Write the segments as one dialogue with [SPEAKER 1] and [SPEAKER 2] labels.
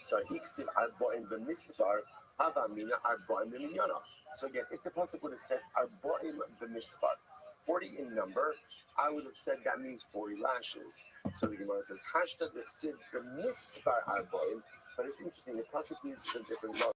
[SPEAKER 1] sorry, Iksiv Arba'in b'misbar, Hava Mina Arba'in b'minyana. So again, if the pasuk would have said Arba'in b'misbar, 40 in number, I would have said that means 40 lashes. So the Gemara says, Hashtag Iksiv b'misbar Arba'in, but it's interesting, the pasuk uses a different law.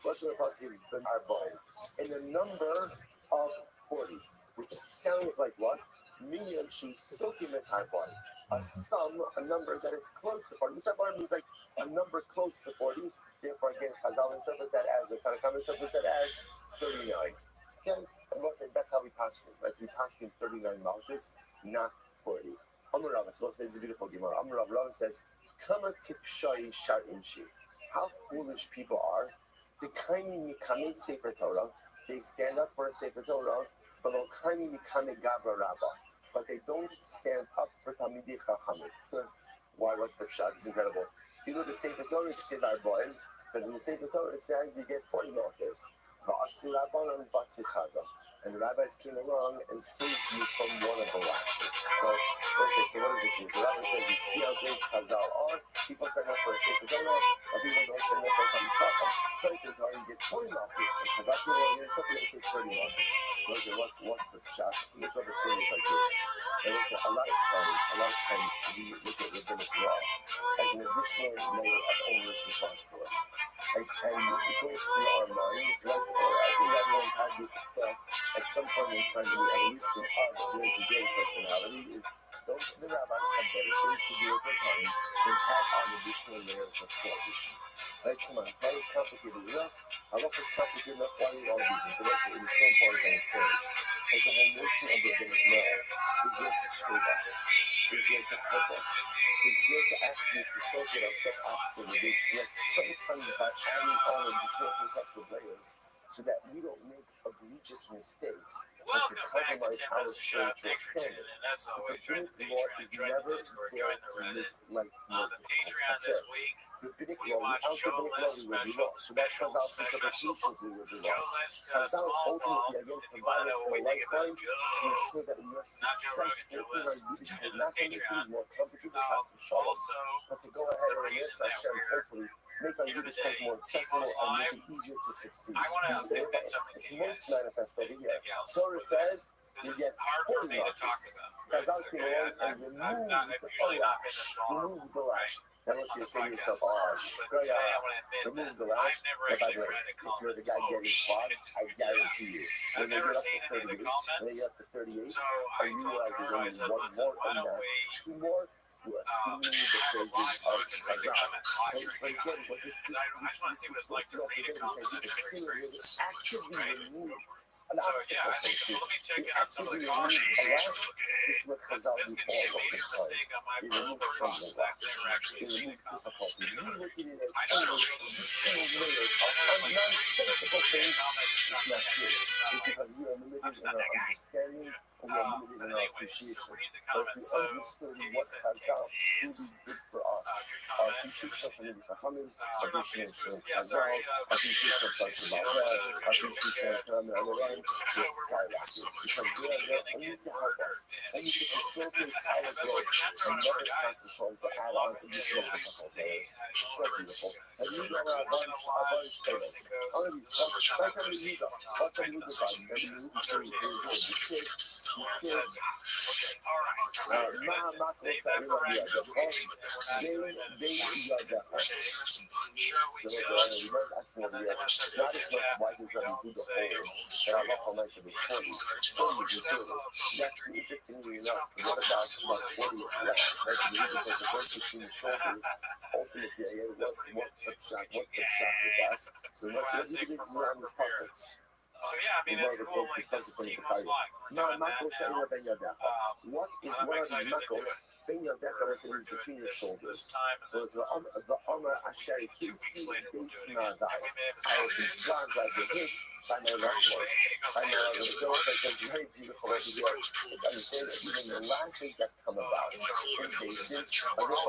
[SPEAKER 1] Lashon of the pasuk is b'arba'in, in the number of 40, which sounds like what? Minyan shu sokim es harba'in. A sum, a number that is close to 40. Misarba'in means like a number close to 40. Therefore, again, Chazal interpret that as, the Tanakh interprets that as 39. Okay? And most says that's how we pass it. Right? We pass in 39 malchus, not 40. Amar Rava, so says a beautiful Gemara. Amar Rava says, Kama tipshai shar'in shi. How foolish people are. The kaini mikame sefer Torah. They stand up for a sefer Torah, but kaini mikame gavra rabba. But they don't stand up for Talmidei Chachamim. Why? What's the pshat? It's incredible. You know the Sefer Torah says Arba'in, because in the Sefer Torah it says you get 40 malchus. And the rabbis came along and saved you from one of the lashes. So what does this mean? The rabbi says you see how great Chazal are. People stand up for a Sefer Torah, but people don't stand up for Talmidei Chachamim. Titans are you get 40 malchus, but Chazal came along and they say 30 malchus. What's the pshat? Look at the series like this. And listen, a lot of times we look at rabbinic law as an additional layer of onerous responsibility. And it goes through our minds, right? I think everyone's had this thought at some point in time in the evolution of the today personality is the rabbis have better things to do with their time than add on additional layers of prohibition. Right? Come on, that is complicated enough. Halacha is complicated enough. Why do we all do this? The rest of it is so important to understand. Like the whole notion of rabbinic law is there to save us, is there to help us, is there to actually facilitate ourselves after the day. Yes, sometimes by adding on additional protective layers so that we don't make egregious mistakes that could compromise our spiritual standing. The rabbinic law is never there to make life more difficult. Rabbinic law, without rabbinic law, we will be lost. So that Chazal says that the solutions we will be lost. Chazal ultimately, again, provide us the lifeline to ensure that we are successful in our leadership, not to make things more complicated, has some shalom, but to go ahead and against Hashem, hopefully, make our leadership more accessible and make it easier to succeed. It's most manifest over here. Torah says you get 40 malchus. Chazal came along and removed the lash. Now let's say to yourself, remove the lash. But by the way, if you're the guy getting flogged, I guarantee you, when they get up to 38, when they get up to 38, and you realize there's only one more and not two more, you are singing the praises of Chazal. But again, what this is supposed to represent is that actively remove an obstacle, so to speak. He actively removed a lash. This is what Chazal do all of the time. He removes stumbling blocks. He removes difficulty. We look at it as only layers of nonsensical things. It's not true. It's because we are limited in our understanding and we are limited in our appreciation. But if we understood what Chazal truly did for us, our appreciation for the Chachamim, our appreciation of Chazal, our appreciation of Talmidei, our appreciation of Talmidei, will skyrocket because they are there only to help us, only to facilitate our growth, and never pass the shoulder to add on to these difficult days. It's so beautiful. And we know our bunch status. What can we do? What can we do? So let's look at this around this puzzle.
[SPEAKER 2] So yeah, I mean, it's cool, like, this team was like,
[SPEAKER 1] what are these knuckles? Ben Yadecha was between your shoulders. So it's the Omer Asher Kisi Beisna Dai. I will be drawn by the hip by my left leg. By my left leg. So it's very beautiful over here. It's understand that even the lashes that come about in David are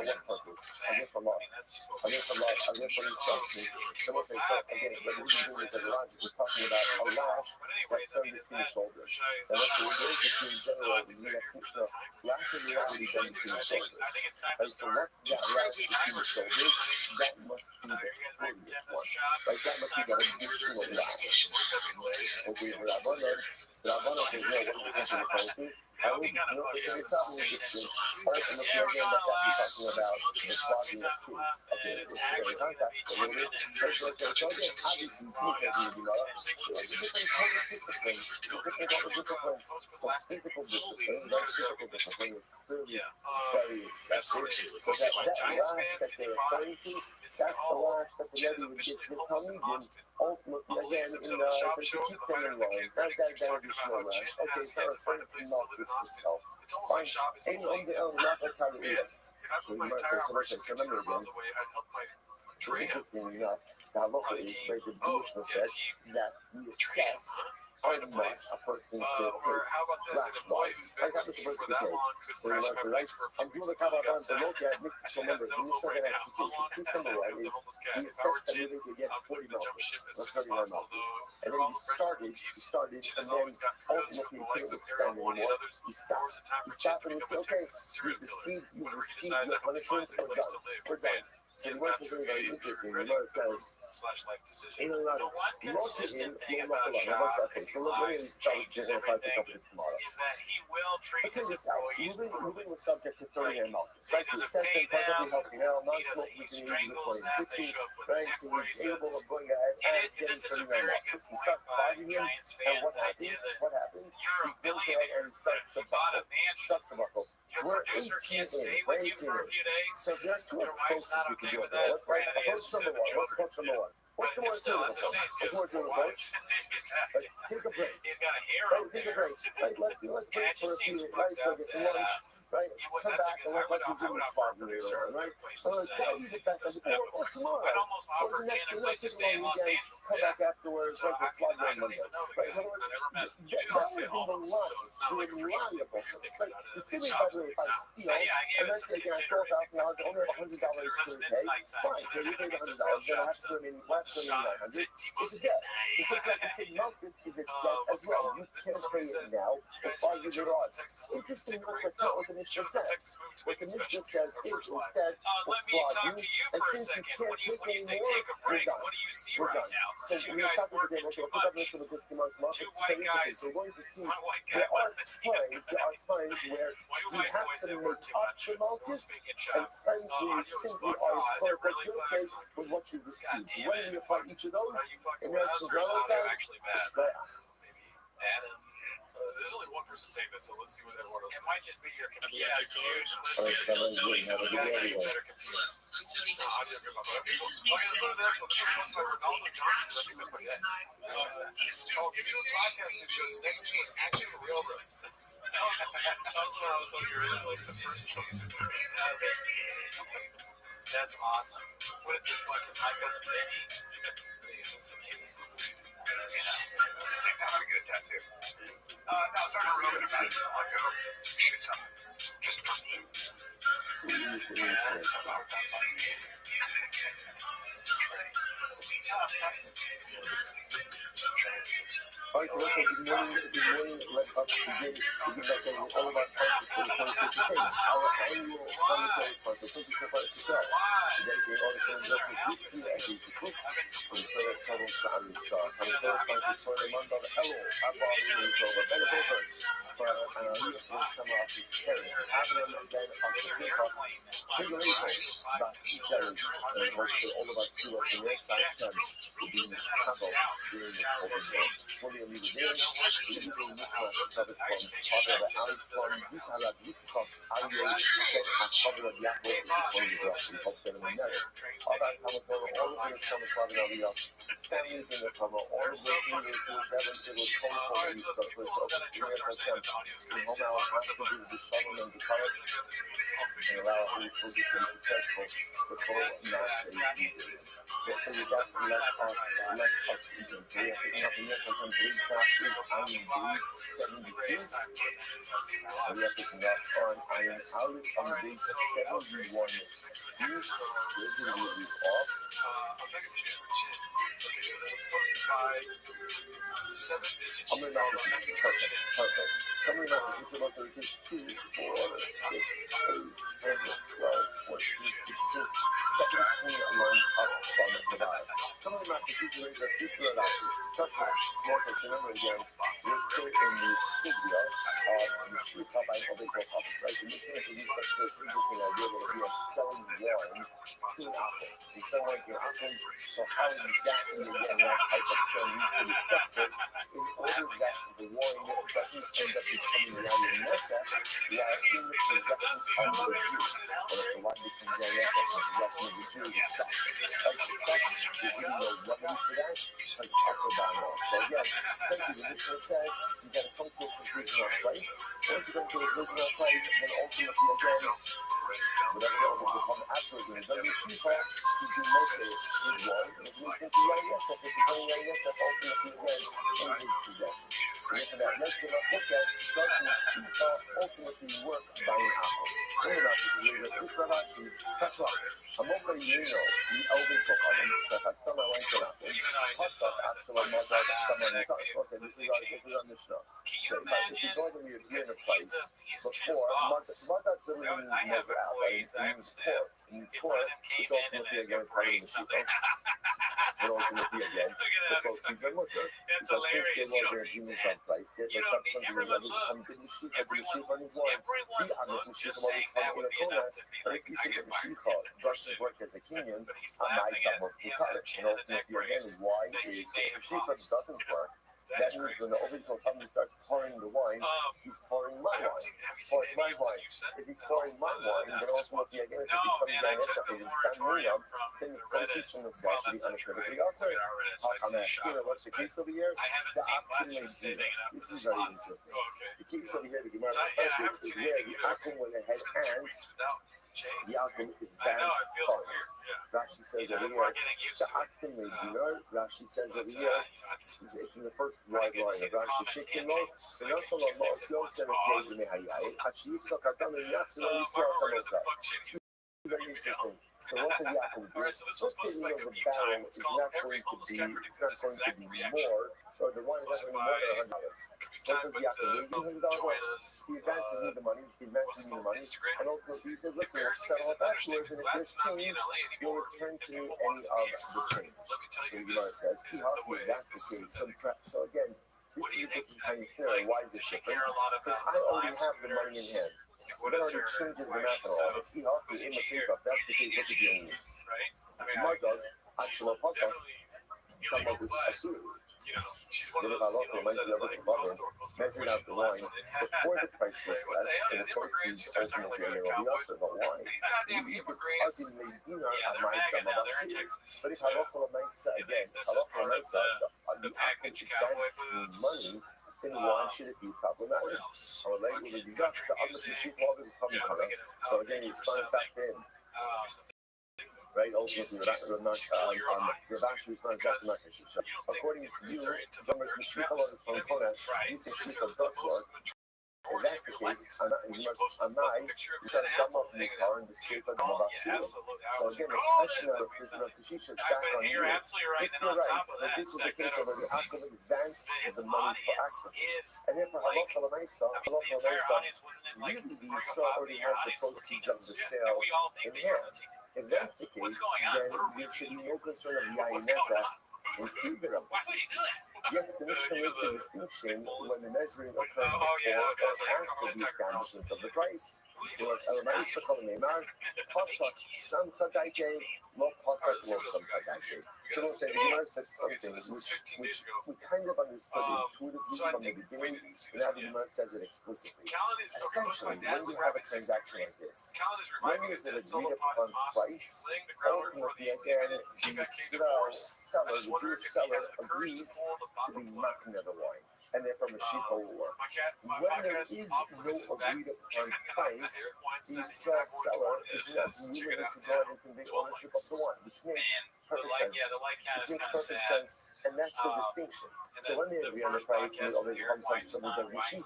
[SPEAKER 1] there for what purpose? Are there for love? Are there for love? Are there for instruction? So okay, so again, what we're doing is a logic. We're talking about a lash that's done between the shoulders. And what we're doing between general is relaxation. Lash is really done between the shoulders. Right, so what's that lash between the shoulders? That must be the furthest one. Right, that must be the additional lash. Okay, Rabbanon says, no, what is it referring to? I would, you know, if it's talking in distance, ultimately again, that could be talking about the flogging of kids. Okay, it's very context. So again, obviously, teachers are going to be like, there's different kind of discipline, different so physical discipline, right? Physical discipline is clearly very excessive. So that lash that they're referring to, that's the lash that the Rebbe would get to the Talmudim, ultimately, again, to keep them in line, right? That additional lash. Okay, it's not referring to Malchus itself. Fine. Any on the Malchus how it is. So you might say, so remember again, it's interesting enough, the halacha is, right, the Jewishness said that we assess how much a person could take lash-wise. Like how much a person could take. So you might say, right, and do the Kabbalah and look at mix. So remember, the Mishnah can have two cases. Case number one is we assessed that maybe could get 40 Malchus, or 39 Malchus. And then you started, and then ultimately you couldn't withstand anymore. You stopped and you said, okay, you've received your punishment, we're done. So the verse is very, very interesting. The verse says, in a lot of most of him, okay, so let me start with if I pick up this tomorrow. But check this out. Moving was subject to 30 Malchus, right? He was perfectly healthy now, not smoking between the ages of 20 and 60, right? So he's able of going ahead and getting 39 Malchus. We start flogging him, and what happens? He goes ahead and starts to buckle. We're 18 in, we're 18 in. So there are two approaches we can do it. Right? Approach number one. What's approach number one? What's the more intuitive approach? What's more intuitive approach? Like, take a break. Right? Take a break. Right? Let's break for a few, right? Go get some lunch. Right? Come back and let's resume this spot later on, right? So that would be the best. Or tomorrow. Or the next day. Let's take a long weekend. Come back afterwards. Right? To flood on Monday. Right? In other words, that would be the logic. The reliable. Like, the city, by the way, if I steal, and let's say, again, I stole $1,000, I only have $100 to pay, fine. So you paid $100. Then I have to go in $900. It's a debt. So sometimes I say, no, this is a debt as well. You can't pay it now. But 5 years later on. Interesting enough, that's not what the Mishnah says. What the Mishnah says is instead, we'll flog you, and since you can't take any more, we're done. We're done. So we're going to stop with the game. Okay, we'll pick up this with this tomorrow. It's very interesting. So we're going to see there are times where you have to make up the Malchus, and times where you simply are perfect guilty with what you received. When you find each of those, and you're actually
[SPEAKER 2] there's only one person saying that, so let's see what everyone else. It might just be your computer. Yeah, dude.
[SPEAKER 3] This is me saying I can't work absolutely tonight.
[SPEAKER 2] That's awesome. What if this fucking my cousin Benny? It's amazing. Sick to have a good tattoo. No, sorry for ruining it. I'll go shoot something. Just for me.
[SPEAKER 1] Alright, so good morning, let us begin with all of our content for the 2050 days. Our annual planetary content, thank you so much for that. Dedicated all the celebrations this year at the Kurs, from the Solar Travels to Amistar. Coming first, thank you for the month of Elul, Abba, over benefits, for Ananias, for Summer of the Terry, Abraham, and then on the Pentecost, Tribulation, back to Jerry, and hopefully all of our viewers in your fashion will be in the travel during this whole day. Fully in the day, leading Mikvah covered from Father the Arab from Yitala Yitzchak, Aryeh, Shet HaChavra Yaakov, is one of the rocks we hope that in the merit. All that Kamatova, all of the Kamat Father Aliyah, families in the Kama, all of the communities who have never been told for the Yitzchak, for the Yitzchak, home hour has to do with the shovel and the color and allow all the focus to be successful before mass is so you got let us even. So we are picking up the net from 3 classes on days 72. We are picking up on iron out on days 71. These will be a week off. I'm going to knock this. Perfect. Somebody knock this. This is about 2, 4, 6, 8, 10, 12, 14, 16, 17 months up from the dial. Somebody knock this. This is a future of that. More to remember again, we're still in the Sylvia of the shoe cup and of the cup. Right? In this case, we use this interesting idea that we are selling wine to an apple. We sell wine to an apple. So how exactly again that type of selling for the structure in order that the wine doesn't end up becoming lionessa while in the possession of the juice. And if the wine becomes lionessa in possession of the juice, it's stuck. There's really no remedy for that. Like also by law. So again, essentially the mission says you got to come to a conclusion on price. Once you come to a conclusion on price, then ultimately again, whatever else will become afterwards, and it doesn't cheaper to do most of it with wine. And if you think the lionessa, if it's becoming lionessa, ultimately again, in his possession. So for that next one I'll look at, doesn't cheaper ultimately work by an apple. So you're not to believe it. This is actually, that's right. I'm also, the elders will come in, that I sell my wine to an apple. Hustle, actually, I'm not like someone who talks. So I said, this is our Mishnah. So if you go to the agreement of price, before, mother literally means measure out, right? It means court. It means court, which ultimately again is part of the Mashiach. But ultimately again, the proceeds are mutter. Because since there was an agreement on price, there was something that was become the Mashiach on his wine. The other Mashiach will become in a corner. But if you say the Mashiach doesn't work as a kinyan, I might have more to cut it. And ultimately again, why is the Mashiach doesn't work? That means when the overflow comes and starts pouring the wine, he's pouring my wine. Pouring my wine. If he's pouring my wine, then ultimately again, if it becomes lionessa or it's stamina, then the proceeds from the sale should be unequivocally also. I'm asking what's the case over here? The Akim may do. This is very interesting. The case over here, the Gemara professor, is where the Akim went ahead and the Akim advanced funds. Rashi says over here, the Akim may do. Rashi says over here, it's in the first right line of Rashi. Shekin lo, v'nosol lo moslo, tzerek yezim mehayai, achi yisok adam and yatsu lo yisrael samosa. Very interesting. So what does Yaakov do? Let's say the barrel is not going to be more, so the wine is not going to be more than $100. So what does Yaakov do? He advances me the money, and ultimately he says, listen, we'll settle up afterwards, and if there's change, you'll return to me any of the change. So the Gemara says, that's the case. So again, this is a different kind of scenario. Why is it different? Because I already have the money in hand. So that already changes the math at all. It's Ihak, the Ima Sinka. That's the case. Look at the needs. My dog, actually, Pasa, come up with a suit. Then if I look for my level to bother, measuring out the wine before the price was set, so the proceeds ultimately are going to be also the wine. Ultimately, dinar at my Damavasi. But if I look for a Mesa again, I look for a Mesa, the average advanced money. Then why should it be problematic? Or like with the deduct, the other machine will become color. So again, you expand back in. Right, ultimately, the Rashi responds that's not Hashisha. According to you, from the Mashiach from Kona, you say Shikha does work. If that's the case, you try to dumb up in the car and escape of the Mabasir. So again, the question of the Kashish is back on you. If you're right, that this was the case of the Akim advanced the money for access. And then for Halakha Lamaisa, really the Yisrael already has the proceeds of the sale in hand. If that's the case, then there should be no concern of Yainesa in keeping up the case. Yet the Mishnah makes a distinction when the measuring occurs before or after the establishment of the price. Whereas Elamais B'Chol Pasat Samcha Daike, Lo Pasat Lo Samcha Daike. So we'll say the Gemara says something which we kind of understood intuitively from the beginning, and now the Gemara says it explicitly. Essentially, when you have a transaction like this, when there's an agreed upon price, ultimately again, the seller, the Jewish seller, agrees to be making the wine. and therefore Mashiach will work. When there is no agreed upon price, the seller is not willing to go ahead and convey ownership of the one, which makes perfect sense. And that's the distinction. So when they agree on the price, and the other comes up to someone who does Mashiach,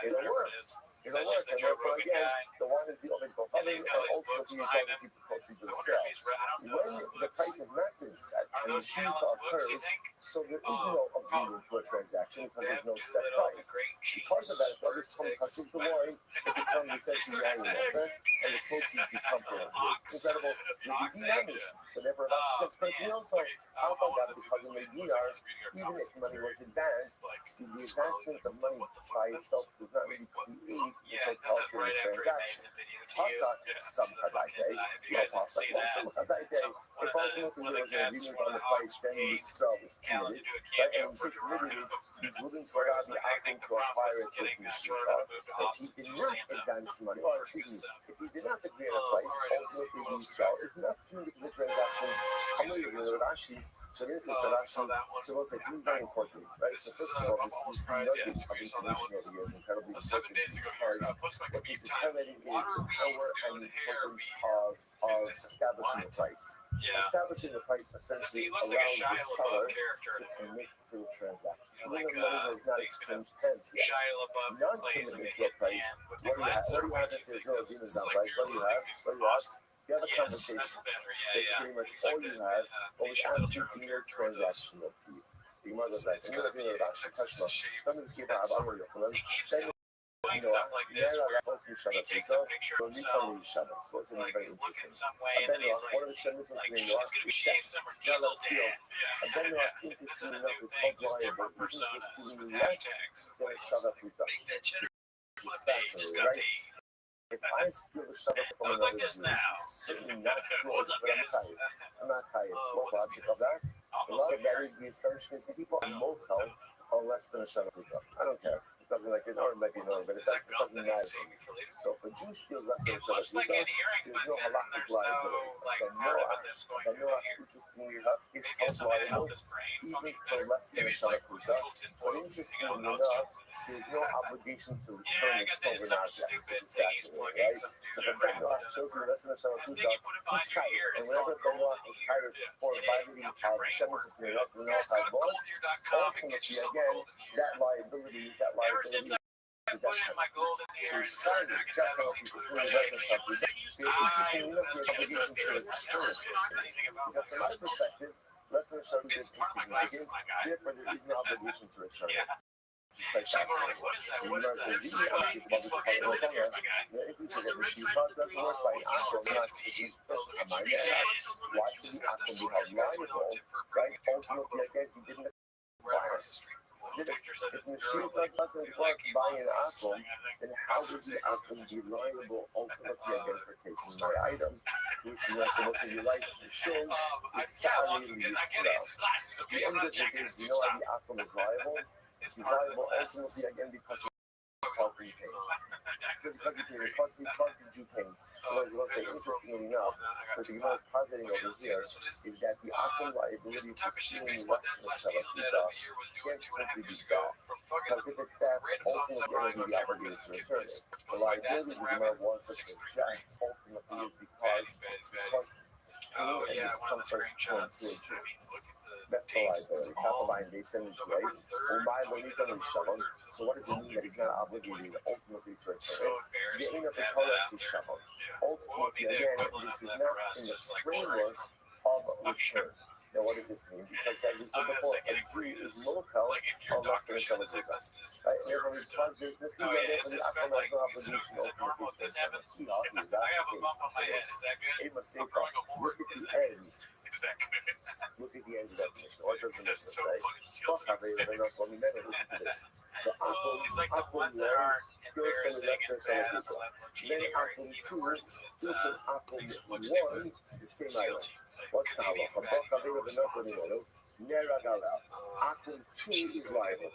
[SPEAKER 1] it'll work. It'll work, and therefore again, the one is the other Kohanim, and ultimately you shall keep the proceeds of the sale. When the price has not been set and the Mashiach occurs, so there is no agreement for a transaction because there's no set price. Because of that, if the other tongue touches the wine, it becomes essentially valueless, and the proceeds become incredible. So therefore, Rashi says, "Correct me also." Alpha got it because in the dinars, even if money was advanced, see the advancement of money by itself does not really create the total transaction. Tasa, some Kadai, Tasa, some Kadai. If ultimately there was an agreement on the price, then the sale is committed. Right? And the committed is he's willing to allow the Akim to acquire it with Mashiach. If he did not advance money, or excuse me, if he did not agree on a price, ultimately the sale is not committed to the transaction. I'm going to agree with Rashi. So this is the Rashi. So we'll say something very important, right? So first of all, this nuggets of information over here is incredibly important because what this is highlighting is the power and the importance of establishing the price. Establishing the price essentially allows the seller to commit to the transaction. Even though money has not exchanged hands yet. Non-commitment to a price, what do you have if there's no agreement on price? What do you have? You have a conversation. That's pretty much all you have, but we have to be a transactional to you. The Gemara goes like, I'm going to do it about Shashma. I'm going to keep it about then
[SPEAKER 3] Stuff like this, where he takes a picture of himself,
[SPEAKER 1] like
[SPEAKER 3] looking some way, and then he's like, shit's gonna be shaved some or diesel dad.
[SPEAKER 1] And then interesting enough is how reliable, even less than a shut up with fascinating, right? If I steal a shut up from another dude, certainly not close, but I'm not tired. What's the logic of that? The logic of that is the assumption is that people are motel are less than a shut up with them. I don't care. It doesn't like it, or it might be known, but it doesn't matter. So if a Jew steals less than a shut up with them, there's no halakhic liability. The Noah, interestingly enough, is held liable even for less than a shut up with them. But interestingly enough, there's no obligation to return a stolen object, which is fascinating, right? So if Ben Noach steals you less than a shut up with them, he's hired. And whenever Ben Noach is hired for violating Shem's spirit, the Noach has laws, ultimately, again, that liability is
[SPEAKER 3] my golden hair.
[SPEAKER 1] So it's definitely really interesting enough, there's obligation to return it. Because from my perspective, less than a shut up is insignificant, therefore there is no obligation to return it. Just like fascinating. The Gemara says, "If you forget the Shishak doesn't work by an Akum, not to use a minor. Why should the Akum be held liable? Right? Ultimately, again, he didn't acquire it. If Mashiach doesn't work by an Akum, then how would the Akum be liable ultimately again for taking my item? Which you have to listen to like the show, it's salary Yisrael. At the end of the day, you know why the Akum is liable? He's liable ultimately again because he caused me pain. Just because he caused the Jew pain. Otherwise, we'll say, interestingly enough, what the Gemara is positing over here is that the Akum liability for stealing less than a Shabbat can't simply be that. Because if it's that, ultimately it will be obligated to return it. The liability the Gemara wants us to suggest ultimately is because and this comes from a Jew. That's the liability. Kapaline, they send it to right. So what does it mean that he's not obligated ultimately to return it? The end of the Torah is Shalom. Ultimately, again, this is not in the framework of return. Now, what does this mean? Because as we said before, a Jew is local unless they're Shalom. Right? And therefore, because there's nothing there for the Akum has no obligation ultimately to return it. That's the case. Amos Sefer, look at the end. Look at the end of that mission. What does the mission say? Listen to this. So Akum 1 still sends less than Shalom people. Then Akum 2 still sends Akum 1 the same item. What's the halacha? Akum 2 is liable.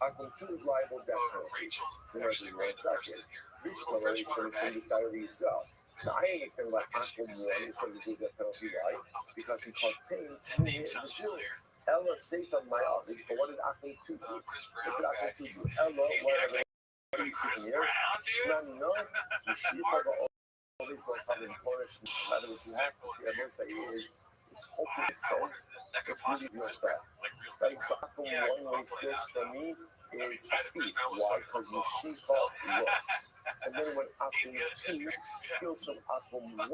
[SPEAKER 1] Akum 2 is liable definitely. So there's 1 second. This generation should decide on itself. So I understand why Akum 1 is subject to the penalty, right? Because he caused pain to me and the Jew. Ella Sefer Ma'azik, but what did Achim 2 do?
[SPEAKER 2] Chris
[SPEAKER 1] What
[SPEAKER 2] Brown
[SPEAKER 1] did Achim
[SPEAKER 2] back.
[SPEAKER 1] 2 do? Ella, what do you see from here? Shnan no, Yeshiva Ba'olit Ba'chavim Koresh, what you have to see, I will say is hopefully makes sense.
[SPEAKER 2] That could
[SPEAKER 1] It's really
[SPEAKER 2] possibly
[SPEAKER 1] not bad. Right, so Achim one way stills for me is feet. Why? Because Yeshiva works. And then when Achim 2 steals from Achim 1,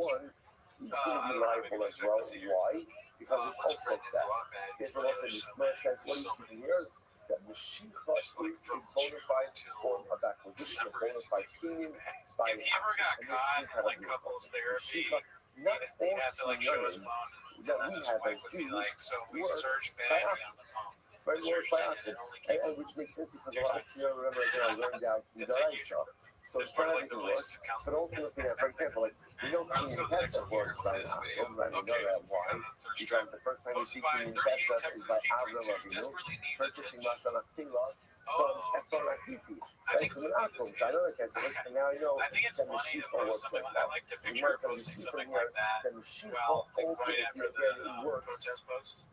[SPEAKER 1] he's going to be liable as well. Why? Because it's also that. Here's what else this man says, what do you see from here? That Mashiach is a bona fide form of acquisition, a bona fide union by
[SPEAKER 3] If he ever got
[SPEAKER 1] and this is
[SPEAKER 3] caught in
[SPEAKER 1] incredible.
[SPEAKER 3] like couples therapy,
[SPEAKER 1] Mashiach, not
[SPEAKER 3] he'd have to like show his
[SPEAKER 1] all
[SPEAKER 3] phone.
[SPEAKER 1] that we
[SPEAKER 3] His
[SPEAKER 1] have
[SPEAKER 3] wife
[SPEAKER 1] as
[SPEAKER 3] would be
[SPEAKER 1] Jews
[SPEAKER 3] like, so we
[SPEAKER 1] work
[SPEAKER 3] search
[SPEAKER 1] by
[SPEAKER 3] badly on the phone.
[SPEAKER 1] by work by Achim. And which makes sense because a lot of you remember again, I learned out from Daraisa. So it's not everything works, but ultimately, for example, like we know Kinyan Pesach works by Achim, right? We know that why? Because the first time we see Kinyan Pesach is by Avram Avinu purchasing Masana Tila from Ephron Akiti, right? From an Achim. So I know that case, and now I know
[SPEAKER 3] I think it's
[SPEAKER 1] that
[SPEAKER 3] funny
[SPEAKER 1] Mashiach
[SPEAKER 3] though,
[SPEAKER 1] works as
[SPEAKER 3] someone that
[SPEAKER 1] well.
[SPEAKER 3] like to
[SPEAKER 1] So you
[SPEAKER 3] picture
[SPEAKER 1] might say you
[SPEAKER 3] posting
[SPEAKER 1] see
[SPEAKER 3] something
[SPEAKER 1] from here
[SPEAKER 3] like that.
[SPEAKER 1] that Mashiach
[SPEAKER 3] Well, like right after
[SPEAKER 1] ultimately
[SPEAKER 3] the
[SPEAKER 1] again works
[SPEAKER 3] protest post.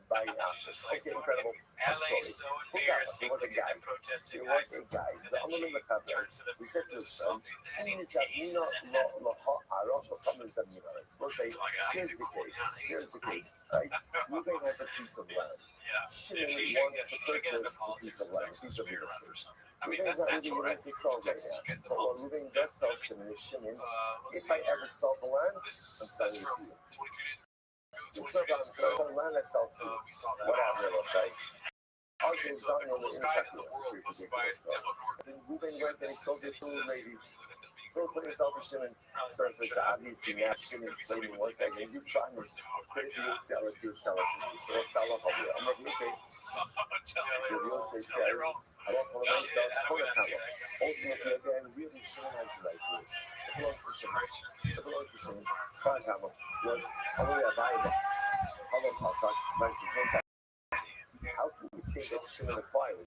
[SPEAKER 1] by
[SPEAKER 3] It's
[SPEAKER 1] Achim.
[SPEAKER 3] just like
[SPEAKER 1] Okay, incredible. A
[SPEAKER 3] LA
[SPEAKER 1] story.
[SPEAKER 3] is so
[SPEAKER 1] There
[SPEAKER 3] embarrassing.
[SPEAKER 1] was a guy.
[SPEAKER 3] Protesting
[SPEAKER 1] There was a guy.
[SPEAKER 3] and
[SPEAKER 1] The
[SPEAKER 3] then she
[SPEAKER 1] Amr Mekabel.
[SPEAKER 3] turns to the
[SPEAKER 1] We said to
[SPEAKER 3] there's
[SPEAKER 1] his
[SPEAKER 3] a
[SPEAKER 1] son,
[SPEAKER 3] selfie. And
[SPEAKER 1] "We'll
[SPEAKER 3] he
[SPEAKER 1] say,
[SPEAKER 3] takes
[SPEAKER 1] here's the case. Here's the case. Right? Ruben has a piece of land. Shimon wants to purchase a piece of land, a piece of real estate.
[SPEAKER 3] I mean,
[SPEAKER 1] Ruben's
[SPEAKER 3] that's
[SPEAKER 1] not really
[SPEAKER 3] natural,
[SPEAKER 1] willing
[SPEAKER 3] right?
[SPEAKER 1] to sell right now. But what Ruben does tell Shimon is, Shimon, if I ever sell the land, I'm selling it to you.
[SPEAKER 2] 23 days ago.
[SPEAKER 1] It's no problem. So the land I sell to you.
[SPEAKER 2] We saw that.
[SPEAKER 1] Whatever, let's say. Also,
[SPEAKER 2] Okay,
[SPEAKER 1] it's
[SPEAKER 2] so
[SPEAKER 1] not
[SPEAKER 2] the
[SPEAKER 1] in
[SPEAKER 2] coolest
[SPEAKER 1] the
[SPEAKER 2] guy in the
[SPEAKER 1] insect.
[SPEAKER 2] world was by Demo Norton.
[SPEAKER 1] Then Ruben went and he sold it to a lady. So he put himself to Shimon. So it's obviously now Shimon's claiming one second. You promised, but if you would sell it, you'd sell it to me. So let's start off over here. I'm not going to say, the real estate says, I don't want to myself, I don't have ultimately, again, really Shimon has the right to it. It belongs to Shimon. It belongs to Shimon. Can't have him. What? I'm going to buy it. How long, Passak? Nice and nice. How can we say that Shimon acquires?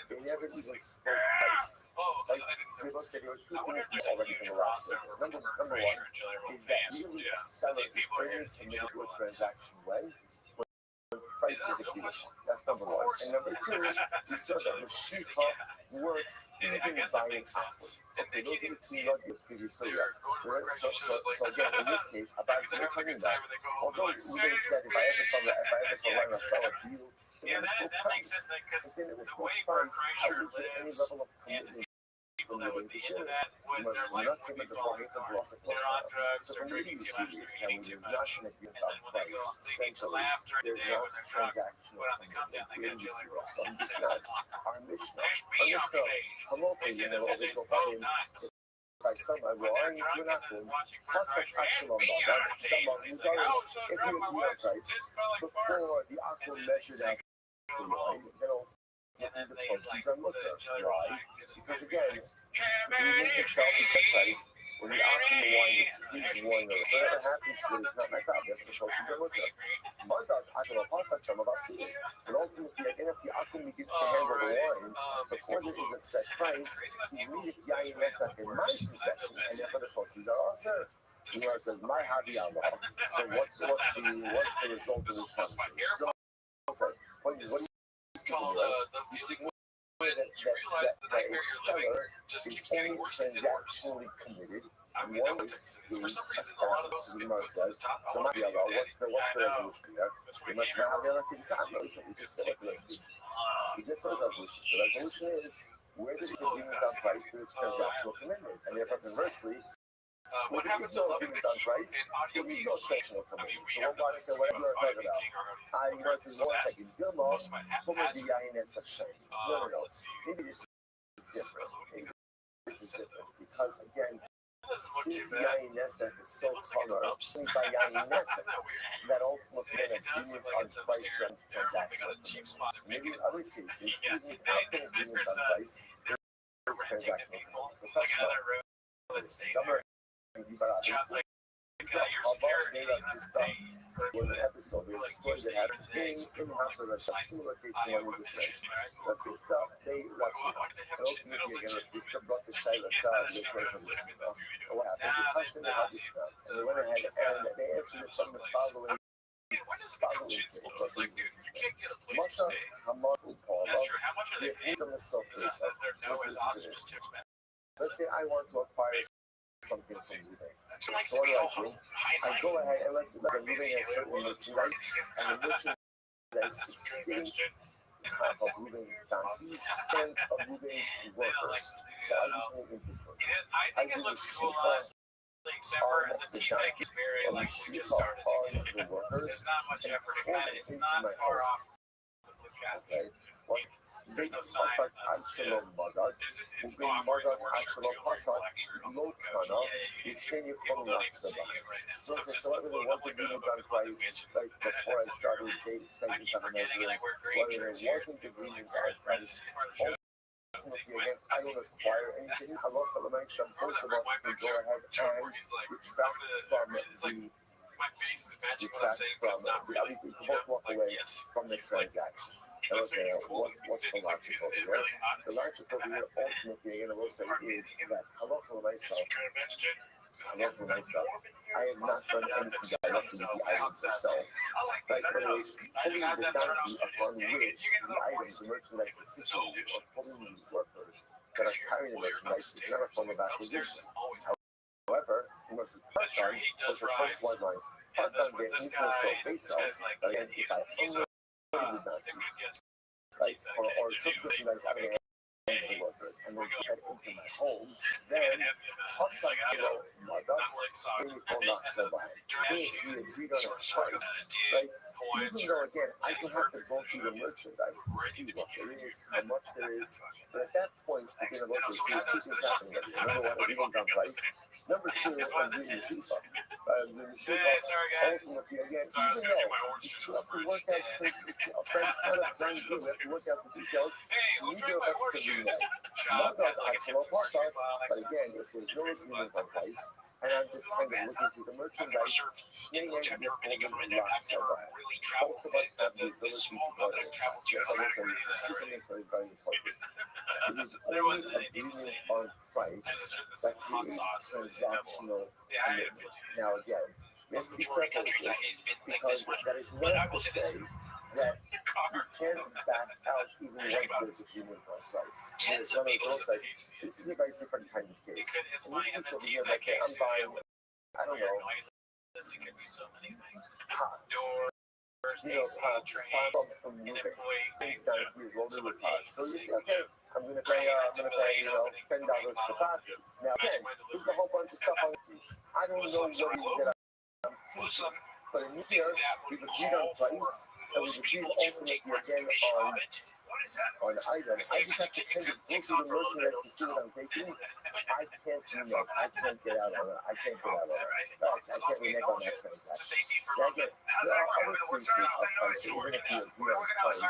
[SPEAKER 1] They never even spoke price. Like, so let's say there were two things already from the last sentence. Number one is that really a seller is only committed to a transaction when price is agreed. That's number one. And number two, we saw that Mashiach works even by an apple. Okay, those are the two nuggets that we saw there. So again, in this case, about what we're talking about, although Ruben said, if I ever sell land, I'll sell it to you,
[SPEAKER 3] Yeah,
[SPEAKER 1] it was
[SPEAKER 3] that
[SPEAKER 1] still
[SPEAKER 3] makes
[SPEAKER 1] price.
[SPEAKER 3] sense because
[SPEAKER 1] But then it was
[SPEAKER 3] the
[SPEAKER 1] still
[SPEAKER 3] way
[SPEAKER 1] price. How
[SPEAKER 3] Kreischer
[SPEAKER 1] would you get any
[SPEAKER 3] lives
[SPEAKER 1] level of
[SPEAKER 3] and
[SPEAKER 1] commitment
[SPEAKER 3] people
[SPEAKER 1] from
[SPEAKER 3] that
[SPEAKER 1] Ruben
[SPEAKER 3] would
[SPEAKER 1] to
[SPEAKER 3] be
[SPEAKER 1] Shimon?
[SPEAKER 3] into that
[SPEAKER 1] So
[SPEAKER 3] would
[SPEAKER 1] much
[SPEAKER 3] their life
[SPEAKER 1] nothing
[SPEAKER 3] would
[SPEAKER 1] but
[SPEAKER 3] be
[SPEAKER 1] the
[SPEAKER 3] falling
[SPEAKER 1] point of
[SPEAKER 3] apart.
[SPEAKER 1] loss of
[SPEAKER 3] They're on drugs,
[SPEAKER 1] So
[SPEAKER 3] they're
[SPEAKER 1] from
[SPEAKER 3] drinking
[SPEAKER 1] what you
[SPEAKER 3] too
[SPEAKER 1] see
[SPEAKER 3] much,
[SPEAKER 1] is
[SPEAKER 3] they're
[SPEAKER 1] that
[SPEAKER 3] eating
[SPEAKER 1] when
[SPEAKER 3] too
[SPEAKER 1] there's not
[SPEAKER 3] much.
[SPEAKER 1] an agreement
[SPEAKER 3] And
[SPEAKER 1] on
[SPEAKER 3] then when they
[SPEAKER 1] price,
[SPEAKER 3] go, they need to
[SPEAKER 1] essentially,
[SPEAKER 3] laugh during the
[SPEAKER 1] there's
[SPEAKER 3] day
[SPEAKER 1] not
[SPEAKER 3] when they're drunk.
[SPEAKER 1] transactional
[SPEAKER 3] But on the come down, they got
[SPEAKER 1] commitment.
[SPEAKER 3] jelly
[SPEAKER 1] So
[SPEAKER 3] rolls.
[SPEAKER 1] I'm just not. Our Mishnah,
[SPEAKER 3] There's
[SPEAKER 1] our
[SPEAKER 3] me on
[SPEAKER 1] Mishnah,
[SPEAKER 3] stage.
[SPEAKER 1] hello,
[SPEAKER 3] They
[SPEAKER 1] you
[SPEAKER 3] say
[SPEAKER 1] know,
[SPEAKER 3] this
[SPEAKER 1] they
[SPEAKER 3] is
[SPEAKER 1] go
[SPEAKER 3] both
[SPEAKER 1] fucking
[SPEAKER 3] times.
[SPEAKER 1] by some
[SPEAKER 3] When
[SPEAKER 1] lying
[SPEAKER 3] they're
[SPEAKER 1] to
[SPEAKER 3] drunk
[SPEAKER 1] an
[SPEAKER 3] and
[SPEAKER 1] apple.
[SPEAKER 3] watching
[SPEAKER 1] Pasuk
[SPEAKER 3] Kreischer,
[SPEAKER 1] action
[SPEAKER 3] it's
[SPEAKER 1] on
[SPEAKER 3] me
[SPEAKER 1] that.
[SPEAKER 3] on stage. And he's like, oh, so
[SPEAKER 1] If
[SPEAKER 3] drunk,
[SPEAKER 1] you
[SPEAKER 3] my
[SPEAKER 1] agree on
[SPEAKER 3] wife's
[SPEAKER 1] price
[SPEAKER 3] tits smell like fart.
[SPEAKER 1] before the apple measured out the line, then
[SPEAKER 3] And then
[SPEAKER 1] the
[SPEAKER 3] they
[SPEAKER 1] proceeds
[SPEAKER 3] like
[SPEAKER 1] are looked
[SPEAKER 3] the
[SPEAKER 1] at.
[SPEAKER 3] jelly roll.
[SPEAKER 1] Why? Because again, we need to sell the good price. When the apple wine is his wine, so whatever happens to it is not my problem. That's the proceeds are looked at. Mother, actually, a pasuk from about Sudan. But ultimately, again, if the apple begins to handle the wine, before there is a set price, he's needed yayin nesach in my possession, and therefore the proceeds are also. The Gemara says, "My havi Allah." So what's the result of this conversation? So, what do you see? You see that a seller is only transactionally committed. One is established, the Gemara says. So my Allah, what's the resolution there? We must not have the we just said what the resolution is. We just said the resolution. The resolution is where there is agreement on price, there is transactional commitment, and therefore conversely. When there is no agreement on price, there is no transactional commitment. So one body said, what are you talking about? I want to say, 1 second, Dilma, some of the INS have changed. No. Maybe this is different. Maybe this is different. Because again, since the INS is so colored, only by INS, that ultimately an agreement on price runs transactional commitment. Maybe in other cases, even without an agreement on price, there is transactional commitment. So that's why. Was an episode, there was a story that happened in the house of a similar case to one we just mentioned. But this stuff, they watched me. And ultimately, again, this stuff brought the Shaila child, this resolution. What happened? They touched him, they had this stuff. And they went ahead and they answered it from the following
[SPEAKER 3] mean, when does it become chin's flow? It's like, dude, you can't get a place to
[SPEAKER 1] Mata
[SPEAKER 3] stay.
[SPEAKER 1] Hamaku Paula,
[SPEAKER 3] That's true. How much are they
[SPEAKER 1] the
[SPEAKER 3] paying?
[SPEAKER 1] reason is so
[SPEAKER 3] Is there no is also just too expensive?
[SPEAKER 1] let's say I want to acquire something from eBay.
[SPEAKER 3] She likes
[SPEAKER 1] So
[SPEAKER 3] to
[SPEAKER 1] what
[SPEAKER 3] be
[SPEAKER 1] do?
[SPEAKER 3] all high
[SPEAKER 1] I go ahead and let's say like I'm moving a certain merchandise, and the merchandise is sitting of Ruben's donkeys and of Ruben's workers. So I usually interest workers.
[SPEAKER 3] I think it looks cool, honestly. Except for the T-Fake is very like we just started.
[SPEAKER 1] The workers.
[SPEAKER 3] There's not much effort. It's not far off the blue cat.
[SPEAKER 1] Okay.
[SPEAKER 3] There's no sign.
[SPEAKER 1] Pasak Akşelon Magat, bugün Magat Akşelon Pasak, Lokana, üçgeni konulatsa var. So it wasn't even done twice, like before I started dating statements of a measure, whether it wasn't agreement on price, ultimately again, I don't acquire anything. I love for the nice both of us can go ahead and retract from the
[SPEAKER 3] my face is matching what I'm saying, but it's not really.
[SPEAKER 1] We can both walk away from this transaction. Okay, what's the logic over here? The logic over here, ultimately, again, I will say is that I love for myself. I have not done anything directly with the items themselves. Like whether it's pulling the donkey upon which the items, the merchandise is situated, or pulling these workers that are carrying the merchandise is not a form of acquisition. However, once it's part-time, was the first one line. Part-time get instantly so face-off, but again, if I unload the donkey, right, or some merchandise having a the workers and then head into my home, then Hassan Kilo Magas for not so bad. We agreed on a price, right? Even though again I can have to go through the merchandise to see what there is, how much there is, but at that point again I've also seen two things happening. Number one, agreeing on price. Number two, I'm reading the Shifa. The Shifa ultimately again, even though you still have to work out some details, right? It's not a done deal, we have to work out the details. Neither of us can do that. Magas actual Hassan, but again, if there's no agreement on price, and I'm just kind of looking through the merchandise, Schneider and Nick lots of both of us have the ability to go to yes, I will say this is very important. It is only agreement on price that creates transactional commitment. Now again, you have to be careful with this because that is not to say that you can't back out even once there's agreement on price. There's one of those like, this is a very different kind of case. In this case over here, let's say I'm buying, I don't know, pots. Pots from moving. Things down here loaded with pots. So you say, okay, I'm gonna pay $10 per pot. Now again, there's a whole bunch of stuff on the piece. I don't know what it is that I'm teaching, but in here, we've agreed on price, and we've agreed ultimately again on items. I just have to kind of go through the merchandise to see what I'm taking. I can't do that. I can't get out on it. I can't renege on that transaction. Yeah, again, there are other cases of price, even if you agree on price,